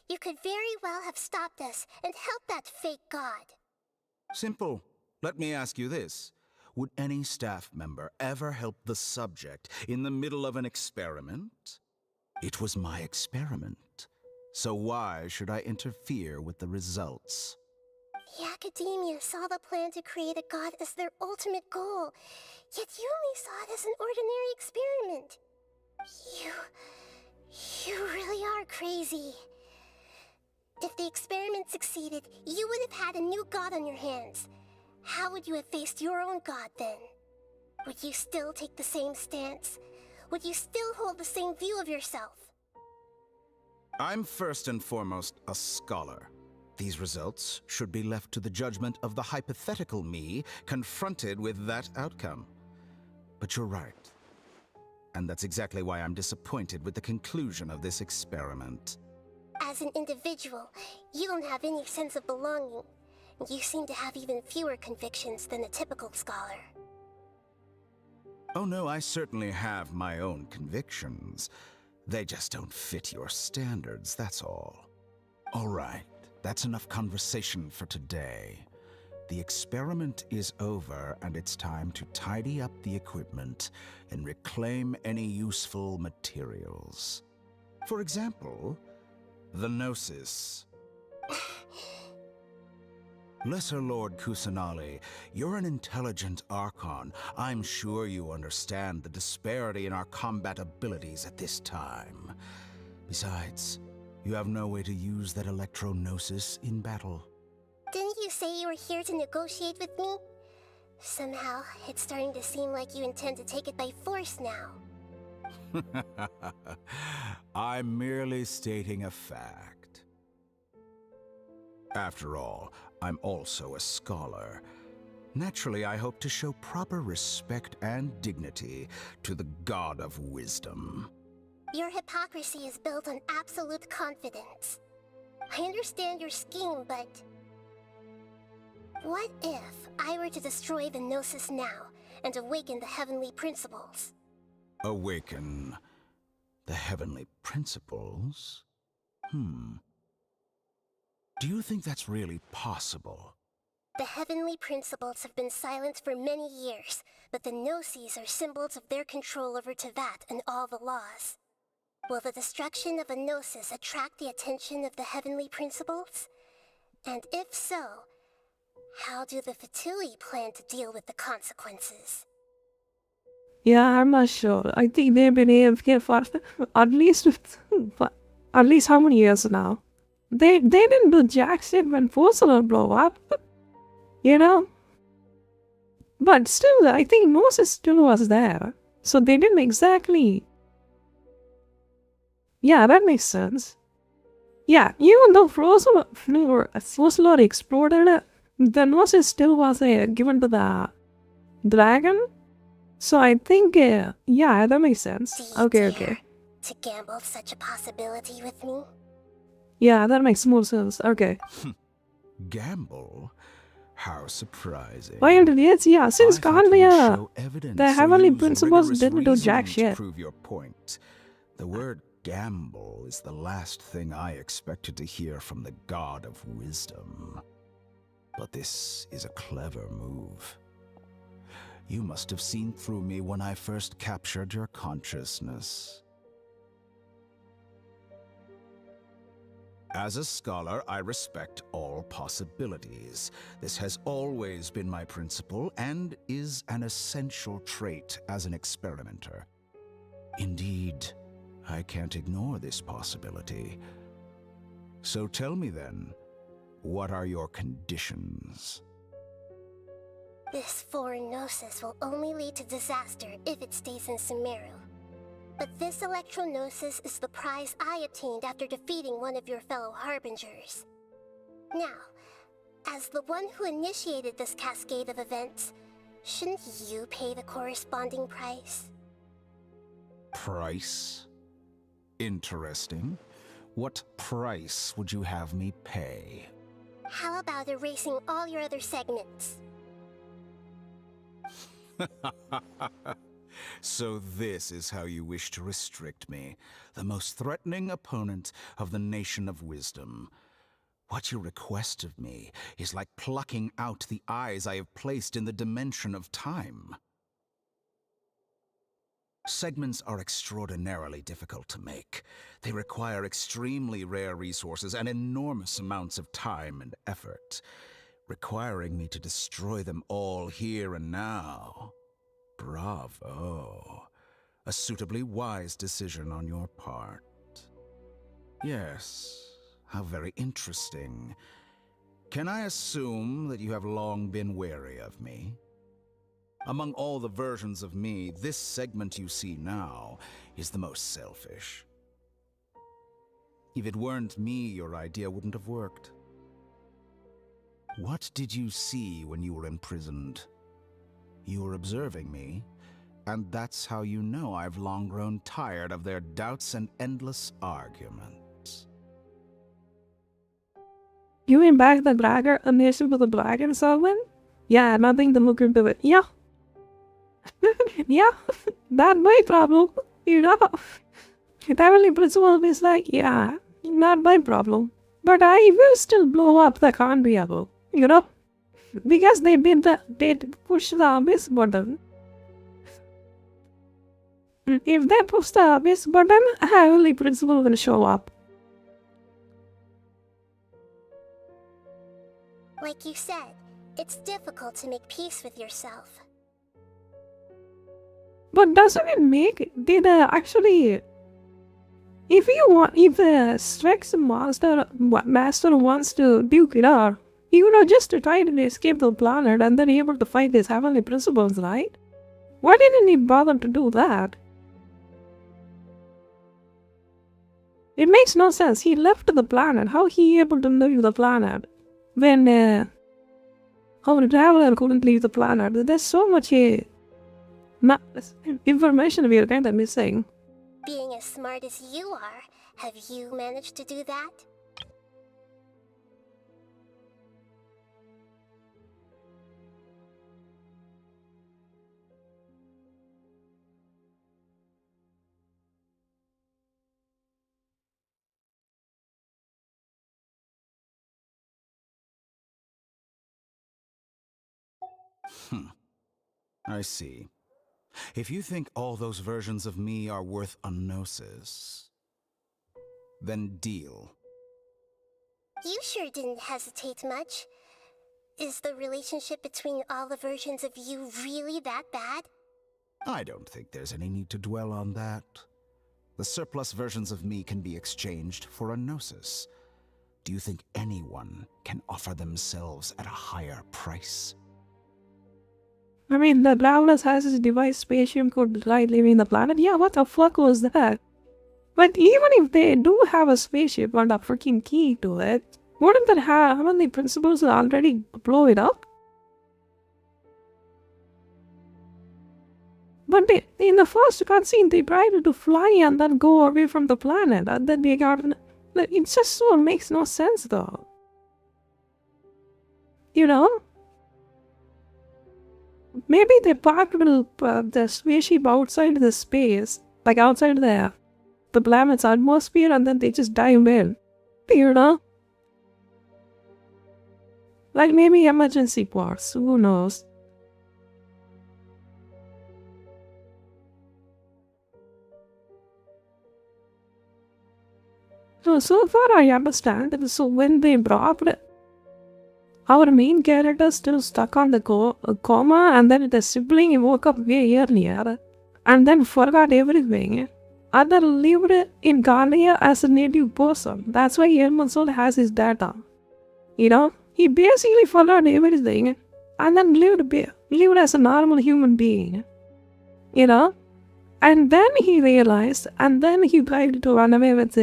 You could very well have stopped us and helped that fake god. Simple. Let me ask you this. Would any staff member ever help the subject in the middle of an experiment? It was my experiment. So why should I interfere with the results? The academia saw the plan to create a god as their ultimate goal, yet you only saw it as an ordinary experiment. You really are crazy. If the experiment succeeded, you would have had a new god on your hands. How would you have faced your own god then? Would you still take the same stance? Would you still hold the same view of yourself? I'm first and foremost a scholar. These results should be left to the judgment of the hypothetical me confronted with that outcome. But you're right. And that's exactly why I'm disappointed with the conclusion of this experiment. As an individual, you don't have any sense of belonging. You seem to have even fewer convictions than a typical scholar. Oh no, I certainly have my own convictions. They just don't fit your standards, that's all. All right, that's enough conversation for today. The experiment is over, and it's time to tidy up the equipment and reclaim any useful materials. For example, the Gnosis. Lesser Lord Kusanali, you're an intelligent Archon. I'm sure you understand the disparity in our combat abilities at this time. Besides, you have no way to use that Electro-Gnosis in battle. Didn't you say you were here to negotiate with me? Somehow, it's starting to seem like you intend to take it by force now. I'm merely stating a fact. After all, I'm also a scholar. Naturally, I hope to show proper respect and dignity to the God of Wisdom. Your hypocrisy is built on absolute confidence. I understand your scheme, but... what if I were to destroy the Gnosis now and awaken the heavenly principles? Awaken the heavenly principles? Do you think that's really possible? The heavenly principles have been silent for many years, but the Gnosis are symbols of their control over Teyvat and all the laws. Will the destruction of a Gnosis attract the attention of the heavenly principles? And if so, how do the Fatui plan to deal with the consequences? Yeah, I'm not sure. I think they've been AFK for at least how many years now? They didn't do jack shit when Forceler blow up. You know? But still, I think Moses still was there. So they didn't exactly... Yeah, that makes sense. Yeah, even though Forceler exploded, the Moses still was given to the dragon. So I think, yeah, that makes sense. Okay. To gamble such a possibility with me? Yeah, that makes more sense. Okay. Gamble? How surprising. Well, yeah, since Gandlia, the heavenly principles didn't do jack shit. Prove your point. The word gamble is the last thing I expected to hear from the God of Wisdom. But this is a clever move. You must have seen through me when I first captured your consciousness. As a scholar, I respect all possibilities. This has always been my principle and is an essential trait as an experimenter. Indeed, I can't ignore this possibility. So tell me then, what are your conditions? This foreign Gnosis will only lead to disaster if it stays in Sumeru. But this Electro-Gnosis is the prize I obtained after defeating one of your fellow Harbingers. Now, as the one who initiated this cascade of events, shouldn't you pay the corresponding price? Price? Interesting. What price would you have me pay? How about erasing all your other segments? So this is how you wish to restrict me, the most threatening opponent of the Nation of Wisdom. What you request of me is like plucking out the eyes I have placed in the dimension of time. Segments are extraordinarily difficult to make. They require extremely rare resources and enormous amounts of time and effort, requiring me to destroy them all here and now. Bravo. A suitably wise decision on your part. Yes, how very interesting. Can I assume that you have long been wary of me? Among all the versions of me, this segment you see now is the most selfish. If it weren't me, your idea wouldn't have worked. What did you see when you were imprisoned? You were observing me, and that's how you know I've long grown tired of their doubts and endless arguments. You mean back the Braga initiative with the Dragon Solvent? Yeah, nothing to look into it. Yeah. Yeah, not my problem. You know. The heavenly principle is like, yeah, not my problem. But I will still blow up the Conviable, you know? Because they push the abyss button. If they push the abyss button, heavenly principle will show up. Like you said, it's difficult to make peace with yourself. But doesn't it make did actually? If the Strex master wants to duke it out, you know, just to try to escape the planet and then able to fight his heavenly principles, right? Why didn't he bother to do that? It makes no sense. He left the planet. How he able to leave the planet when how the traveler couldn't leave the planet. There's so much information we are kind of missing. Being as smart as you are, have you managed to do that? I see. If you think all those versions of me are worth a gnosis, then deal. You sure didn't hesitate much. Is the relationship between all the versions of you really that bad? I don't think there's any need to dwell on that. The surplus versions of me can be exchanged for a gnosis. Do you think anyone can offer themselves at a higher price? I mean, the Travelers has his device spaceship could try leaving the planet. Yeah, what the fuck was that? But even if they do have a spaceship and a freaking key to it, wouldn't that haven't the principals already blow it up? But in the first cutscene, they tried to fly and then go away from the planet, and then they got... It just so makes no sense, though. You know? Maybe they parked the spaceship outside the space, like outside the planet's atmosphere, and then they just dive in. You know? Like maybe emergency parts, who knows? So far I understand that so when they brought our main character still stuck on the coma, and then the sibling woke up way earlier and then forgot everything and then lived in Galia as a native person. That's why Irminsul has his data. You know, he basically forgot everything and then lived as a normal human being. You know, and then he realized, and then he tried to run away with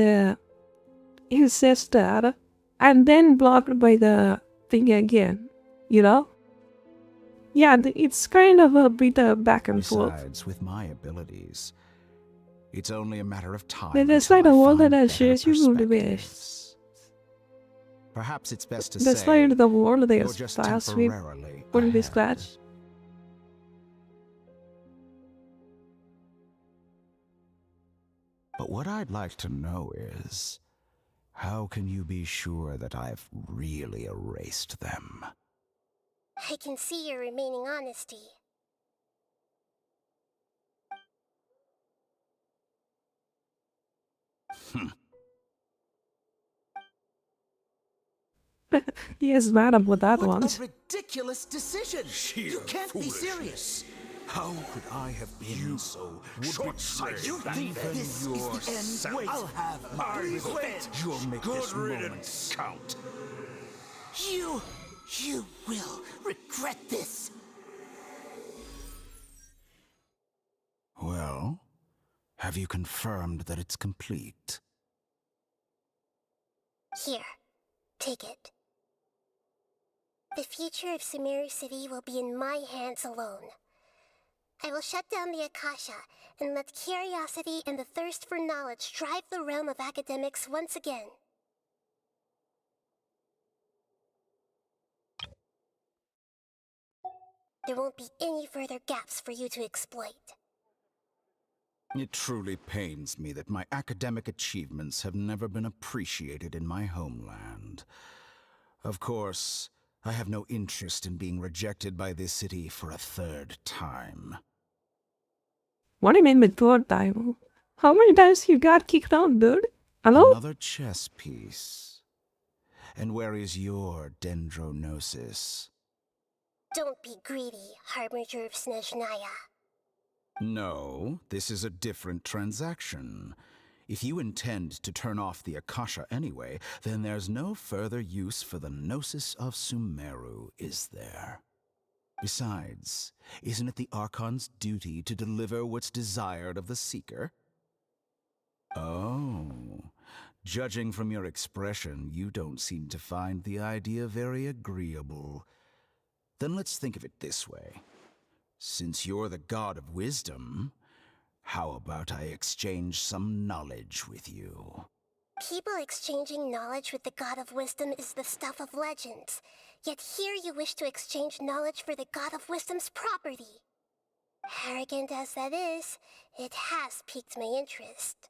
his sister, and then blocked by the thing again, you know? Yeah, it's kind of a bit back and forth. Besides, with my abilities, it's only a matter of time. There's like a world that has shares you would wish. Perhaps it's best to That's say like the world you're there's just fast sweep temporarily wouldn't be ahead. scratched. But what I'd like to know is, how can you be sure that I've really erased them? I can see your remaining honesty. He is mad about that one. What a ridiculous decision! You can't be serious! How could I have been so short-sighted? You think this is the end? Wait, I'll have my revenge! You'll make Good this moment riddance, Count. You will regret this! Well, have you confirmed that it's complete? Here, take it. The future of Sumeru City will be in my hands alone. I will shut down the Akasha and let curiosity and the thirst for knowledge drive the realm of academics once again. There won't be any further gaps for you to exploit. It truly pains me that my academic achievements have never been appreciated in my homeland. Of course, I have no interest in being rejected by this city for a third time. What do you mean by third time? How many times you got kicked out, dude? Hello? Another chess piece. And where is your dendronosis? Don't be greedy, Harbinger of Snezhnaya. No, this is a different transaction. If you intend to turn off the Akasha anyway, then there's no further use for the Gnosis of Sumeru, is there? Besides, isn't it the Archon's duty to deliver what's desired of the Seeker? Oh, judging from your expression, you don't seem to find the idea very agreeable. Then let's think of it this way. Since you're the god of wisdom, how about I exchange some knowledge with you? People exchanging knowledge with the god of wisdom is the stuff of legends. Yet here you wish to exchange knowledge for the god of wisdom's property. Arrogant as that is, it has piqued my interest.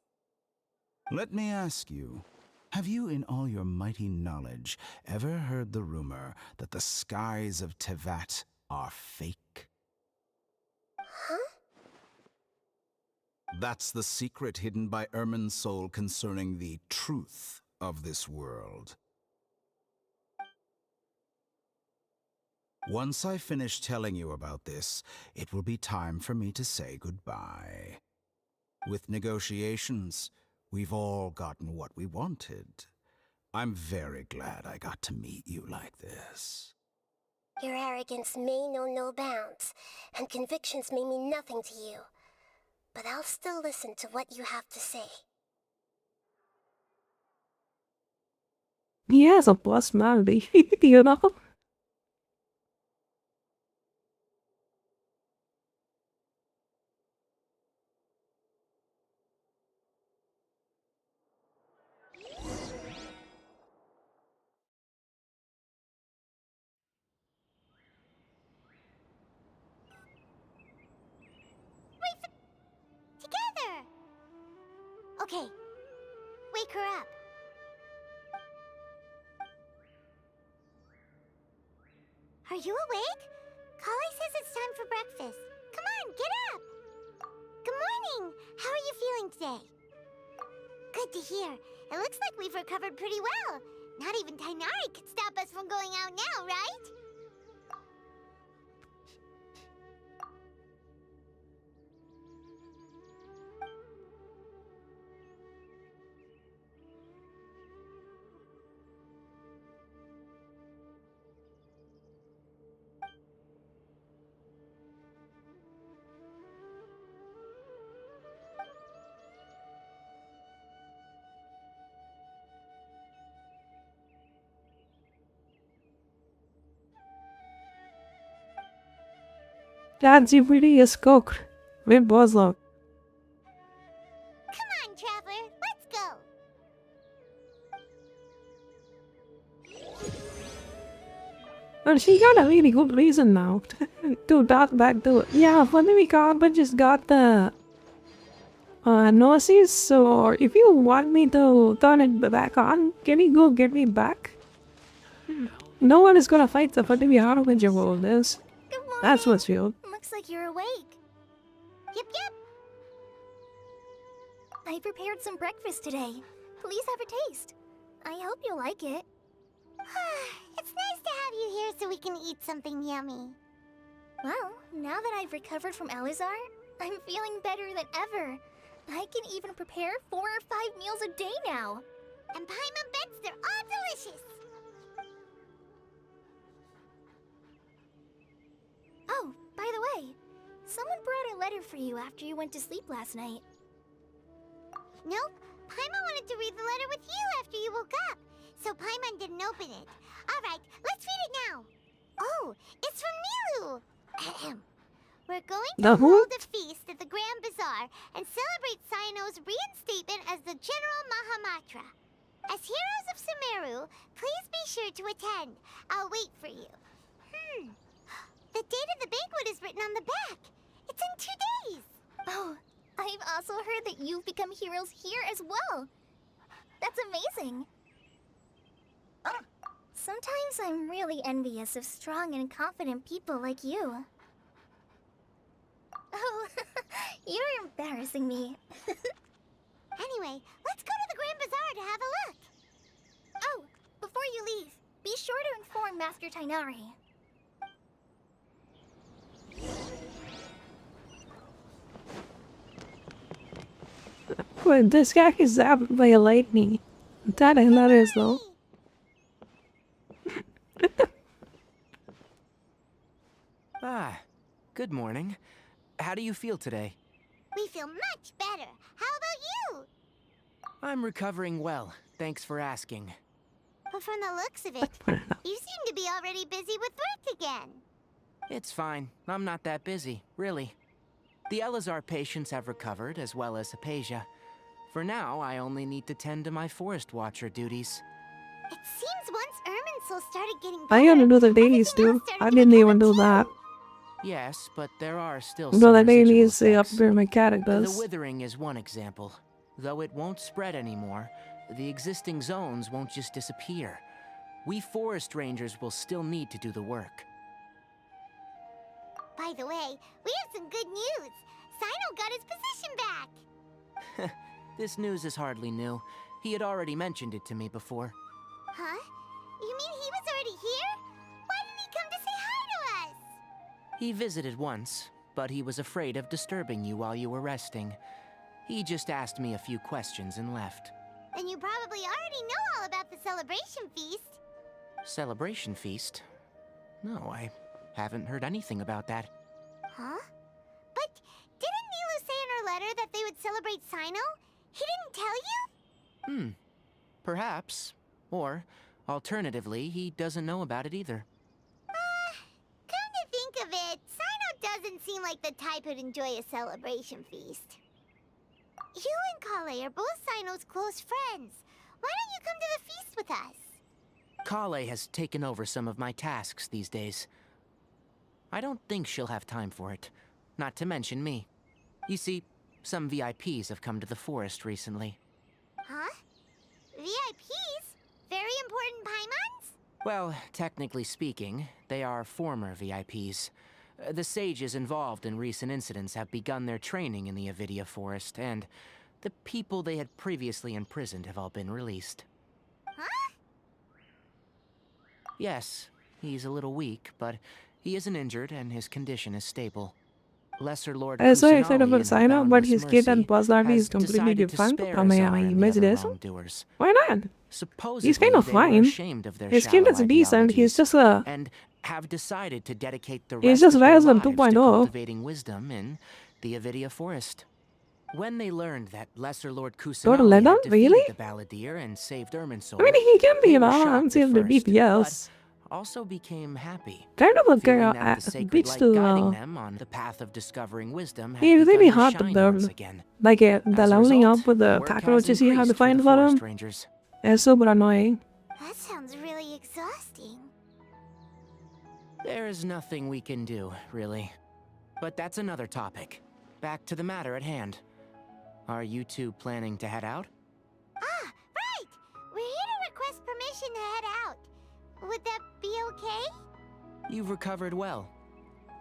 Let me ask you, have you in all your mighty knowledge ever heard the rumor that the skies of Tevat are fake? Huh? That's the secret hidden by Irminsul concerning the truth of this world. Once I finish telling you about this, it will be time for me to say goodbye. With negotiations, we've all gotten what we wanted. I'm very glad I got to meet you like this. Your arrogance may know no bounds, and convictions may mean nothing to you. But I'll still listen to what you have to say. He has a personality, you know? Together! Okay, wake her up. Are you awake? Kali says it's time for breakfast. Come on, get up! Good morning! How are you feeling today? Good to hear. It looks like we've recovered pretty well. Not even Tainari could stop us from going out now, right? ChatGPT is cooked with Bozlok. Come on, Traveler, let's go! And she got a really good reason now to dot back to it. Yeah, funny we just got the noses, so if you want me to turn it back on, can you go get me back? No one is gonna fight the Fatimi Harbinger world this. That's what's real. Looks like you're awake. Yep, yep. I prepared some breakfast today. Please have a taste. I hope you'll like it. It's nice to have you here so we can eat something yummy. Well, now that I've recovered from Alizar, I'm feeling better than ever. I can even prepare 4 or 5 meals a day now. And Paimon bets they're all delicious. Oh, by the way, someone brought a letter for you after you went to sleep last night. Nope, Paimon wanted to read the letter with you after you woke up, so Paimon didn't open it. Alright, let's read it now. Oh, it's from Nilu. Ahem. We're going to hold a feast at the Grand Bazaar and celebrate Cyano's reinstatement as the General Mahamatra. As heroes of Sumeru, please be sure to attend. I'll wait for you. The date of the banquet is written on the back. It's in 2 days. Oh, I've also heard that you've become heroes here as well. That's amazing. Sometimes I'm really envious of strong and confident people like you. Oh, you're embarrassing me. Anyway, let's go to the Grand Bazaar to have a look. Oh, before you leave, be sure to inform Master Tainari. Wait, this guy is zapped by a lightning. That is hilarious though. Good morning. How do you feel today? We feel much better. How about you? I'm recovering well, thanks for asking. But from the looks of it, you seem to be already busy with work again. It's fine. I'm not that busy, really. The Elazar patients have recovered, as well as Hypatia. For now, I only need to tend to my Forest Watcher duties. It seems once Irminsul started getting I gotta do the dailies too. I didn't even do that. Yes, but there are still No, some the dailies residual up effects. where my The characters. withering is one example. Though it won't spread anymore, the existing zones won't just disappear. We forest rangers will still need to do the work. By the way, we have some good news. Sino got his position back. This news is hardly new. He had already mentioned it to me before. Huh? You mean he was already here? Why didn't he come to say hi to us? He visited once, but he was afraid of disturbing you while you were resting. He just asked me a few questions and left. Then you probably already know all about the celebration feast. Celebration feast? No, I haven't heard anything about that. Huh? But didn't Nilu say in her letter that they would celebrate Sino? He didn't tell you? Perhaps. Or, alternatively, he doesn't know about it either. Come to think of it, Sino doesn't seem like the type who'd enjoy a celebration feast. You and Kale are both Sino's close friends. Why don't you come to the feast with us? Kale has taken over some of my tasks these days. I don't think she'll have time for it. Not to mention me. You see, some VIPs have come to the forest recently. Huh? VIPs? Very important Paimons? Well, technically speaking, they are former VIPs. The sages involved in recent incidents have begun their training in the Avidia Forest, and the people they had previously imprisoned have all been released. Huh? Yes, he's a little weak, but he isn't injured and his condition is stable. Lesser Lord Så jag excited Kusanali about in Sino, but boundless his kid and mercy Buzz has is completely decided to different spare from my Azar and the image other this. wrongdoers. Why not? Supposedly, He's kind of they were fine. ashamed of their His kid is shallow decent. He's ideologies just a. and have decided to dedicate the He's rest just of their Veslam lives to 2.0. cultivating wisdom in the Avidia Forest. When they learned that Lesser Lord Don't Kusanali let had him, defeated really? the Balladeer and saved Irminsul, I mean, he can be they an were I'm shocked at seeing the first, BPS. but also became happy. Kind of a Feeling girl that the at sacred bitch light to guiding them on the path of discovering wisdom had He really begun to hard to shine build. once again. Like the As a leveling result, up with the work has cockroaches you have to increased for find the for forest them. rangers. It's super annoying. That sounds really exhausting. There is nothing we can do, really. But that's another topic. Back to the matter at hand. Are you two planning to head out? Ah, right! We're here to request permission to head out. Would that be okay? You've recovered well.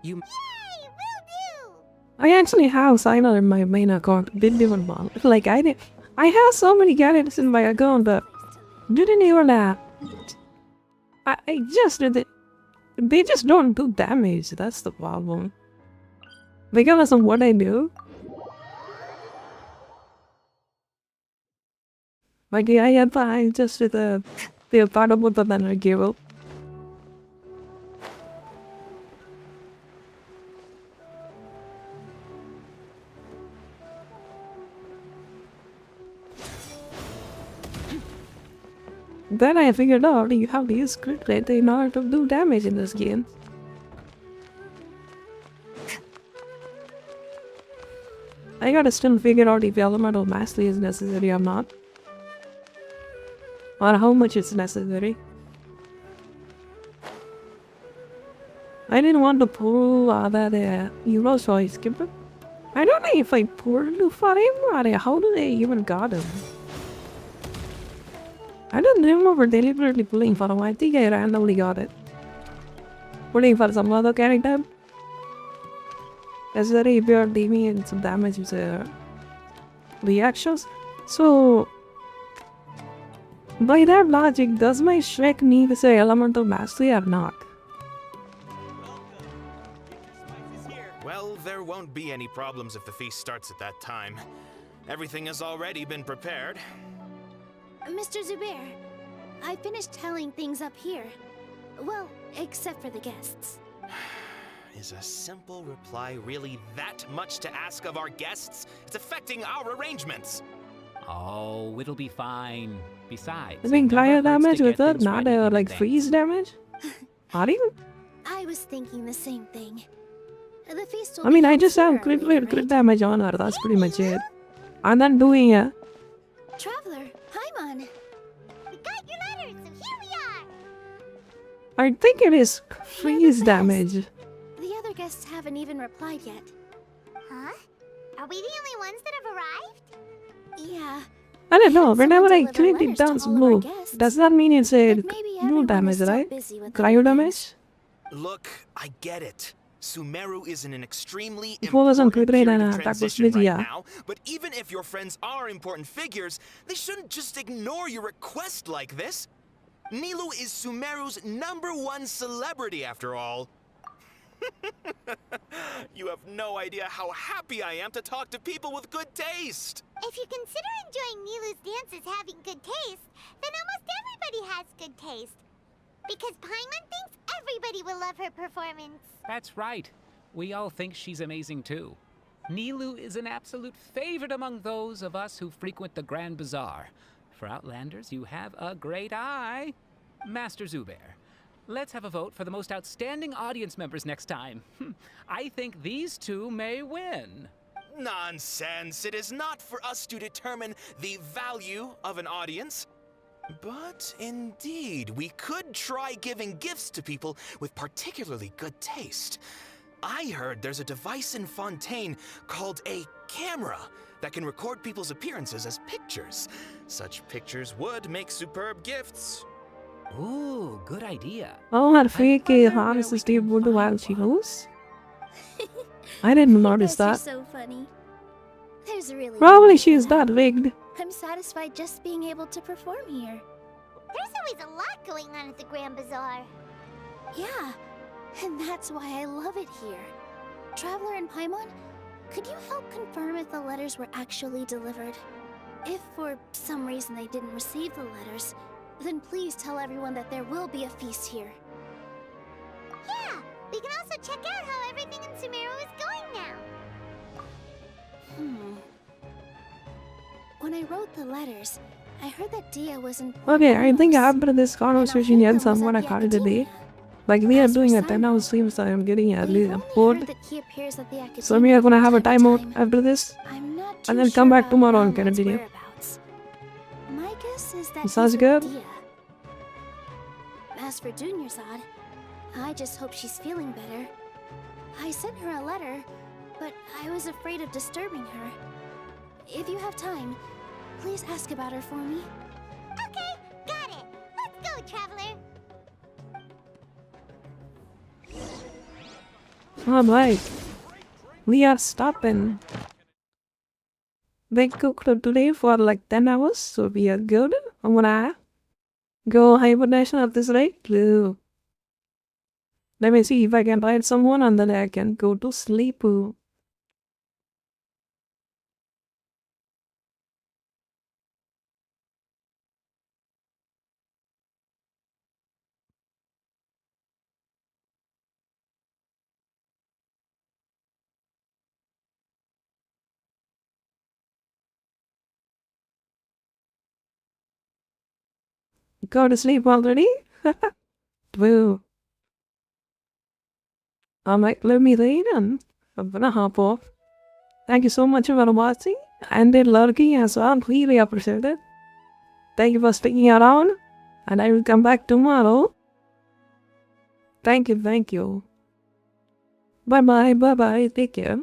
You... Yay! Will do! I actually have Sino in my main account. Didn't even bother. Like I did. I have so many candidates in my account, but didn't even I just did it. They just don't do damage. That's the problem. Regardless of what I do. Like I had fine just with the part of what then I give up. Then I figured out you have to use crit rate in order to do damage in this game. I gotta still figure out if elemental mastery is necessary or not. Or how much it's necessary. I didn't want to pull that hero, so I skipped it. I don't know if I pulled for him or how do they even got him. I don't remember deliberately pulling for him. I think I randomly got it. Pulling for some other character. Necessary if you're dealing some damage with reactions. So, by that logic, does my Shrek need to say elemental mastery or not? Well, there won't be any problems if the feast starts at that time. Everything has already been prepared. Mr. Zubair, I finished telling things up here. Well, except for the guests. Is a simple reply really that much to ask of our guests? It's affecting our arrangements. Oh, it'll be fine. Besides, I mean, it never fire hurts damage to with get it, things not ready in like advance. freeze damage? Not even? I I was thinking the same thing. The feast will I mean, be I held just sooner have or crit later, crit damage on her. That's pretty much it. I'm not doing it. Traveler, Paimon. We got your letters, so here we are. I think it is freeze damage. The other guests haven't even replied yet. Huh? Are we the only ones that have arrived? Yeah. I don't know. Had Whenever someone I deliver click it letters to turns all of our blue. guests. Does that mean it's a But maybe blue everyone damage, is still right? busy with Cryo other damage? Look, I get it. Sumeru is in an extremely Какво да съм important критикирана period на of tako transition right svidja. now, but even if your friends are important figures, they shouldn't just ignore your request like this. Nilu is Sumeru's #1 celebrity after all. You have no idea how happy I am to talk to people with good taste. If you consider enjoying Nilu's dances having good taste, then almost everybody has good taste. Because Paimon thinks everybody will love her performance. That's right. We all think she's amazing too. Nilu is an absolute favorite among those of us who frequent the Grand Bazaar. For Outlanders, you have a great eye. Master Zubair, let's have a vote for the most outstanding audience members next time. I think these two may win. Nonsense. It is not for us to determine the value of an audience. But indeed, we could try giving gifts to people with particularly good taste. I heard there's a device in Fontaine called a camera that can record people's appearances as pictures. Such pictures would make superb gifts. Ooh, good idea. Oh, her fake harness is still good while she goes. I didn't notice You're that. so funny. There's really Probably she's that rigged. I'm satisfied just being able to perform here. There's always a lot going on at the Grand Bazaar. Yeah, and that's why I love it here. Traveler and Paimon, could you help confirm if the letters were actually delivered? If for some reason they didn't receive the letters, then please tell everyone that there will be a feast here. Yeah, we can also check out how everything in Sumeru is going now. When I wrote the letters, I heard that Dia was in. Okay, I think after this conversation yet someone I caught it a day. Like we are doing a 10-hour stream, so I'm getting at least bored. That he appears at the academy. So we are gonna have a timeout after this. I'm not And too then come sure back tomorrow and about continue. whereabouts. My guess is that Sounds he's good. with Dia. As for Dunyarzad, I just hope she's feeling better. I sent her a letter, but I was afraid of disturbing her. If you have time, please ask about her for me. Okay, got it. Let's go, Traveler. Alright. We are stopping. They cooked today for like 10 hours, so we are good. I'm gonna go hibernation at this rate. Let me see if I can find someone and then I can go to sleep. Go to sleep already? Boo. Alright, let me read and I'm gonna hop off. Thank you so much for watching and lurking as well. Really appreciate it. Thank you for sticking around and I will come back tomorrow. Thank you. Bye bye, take care.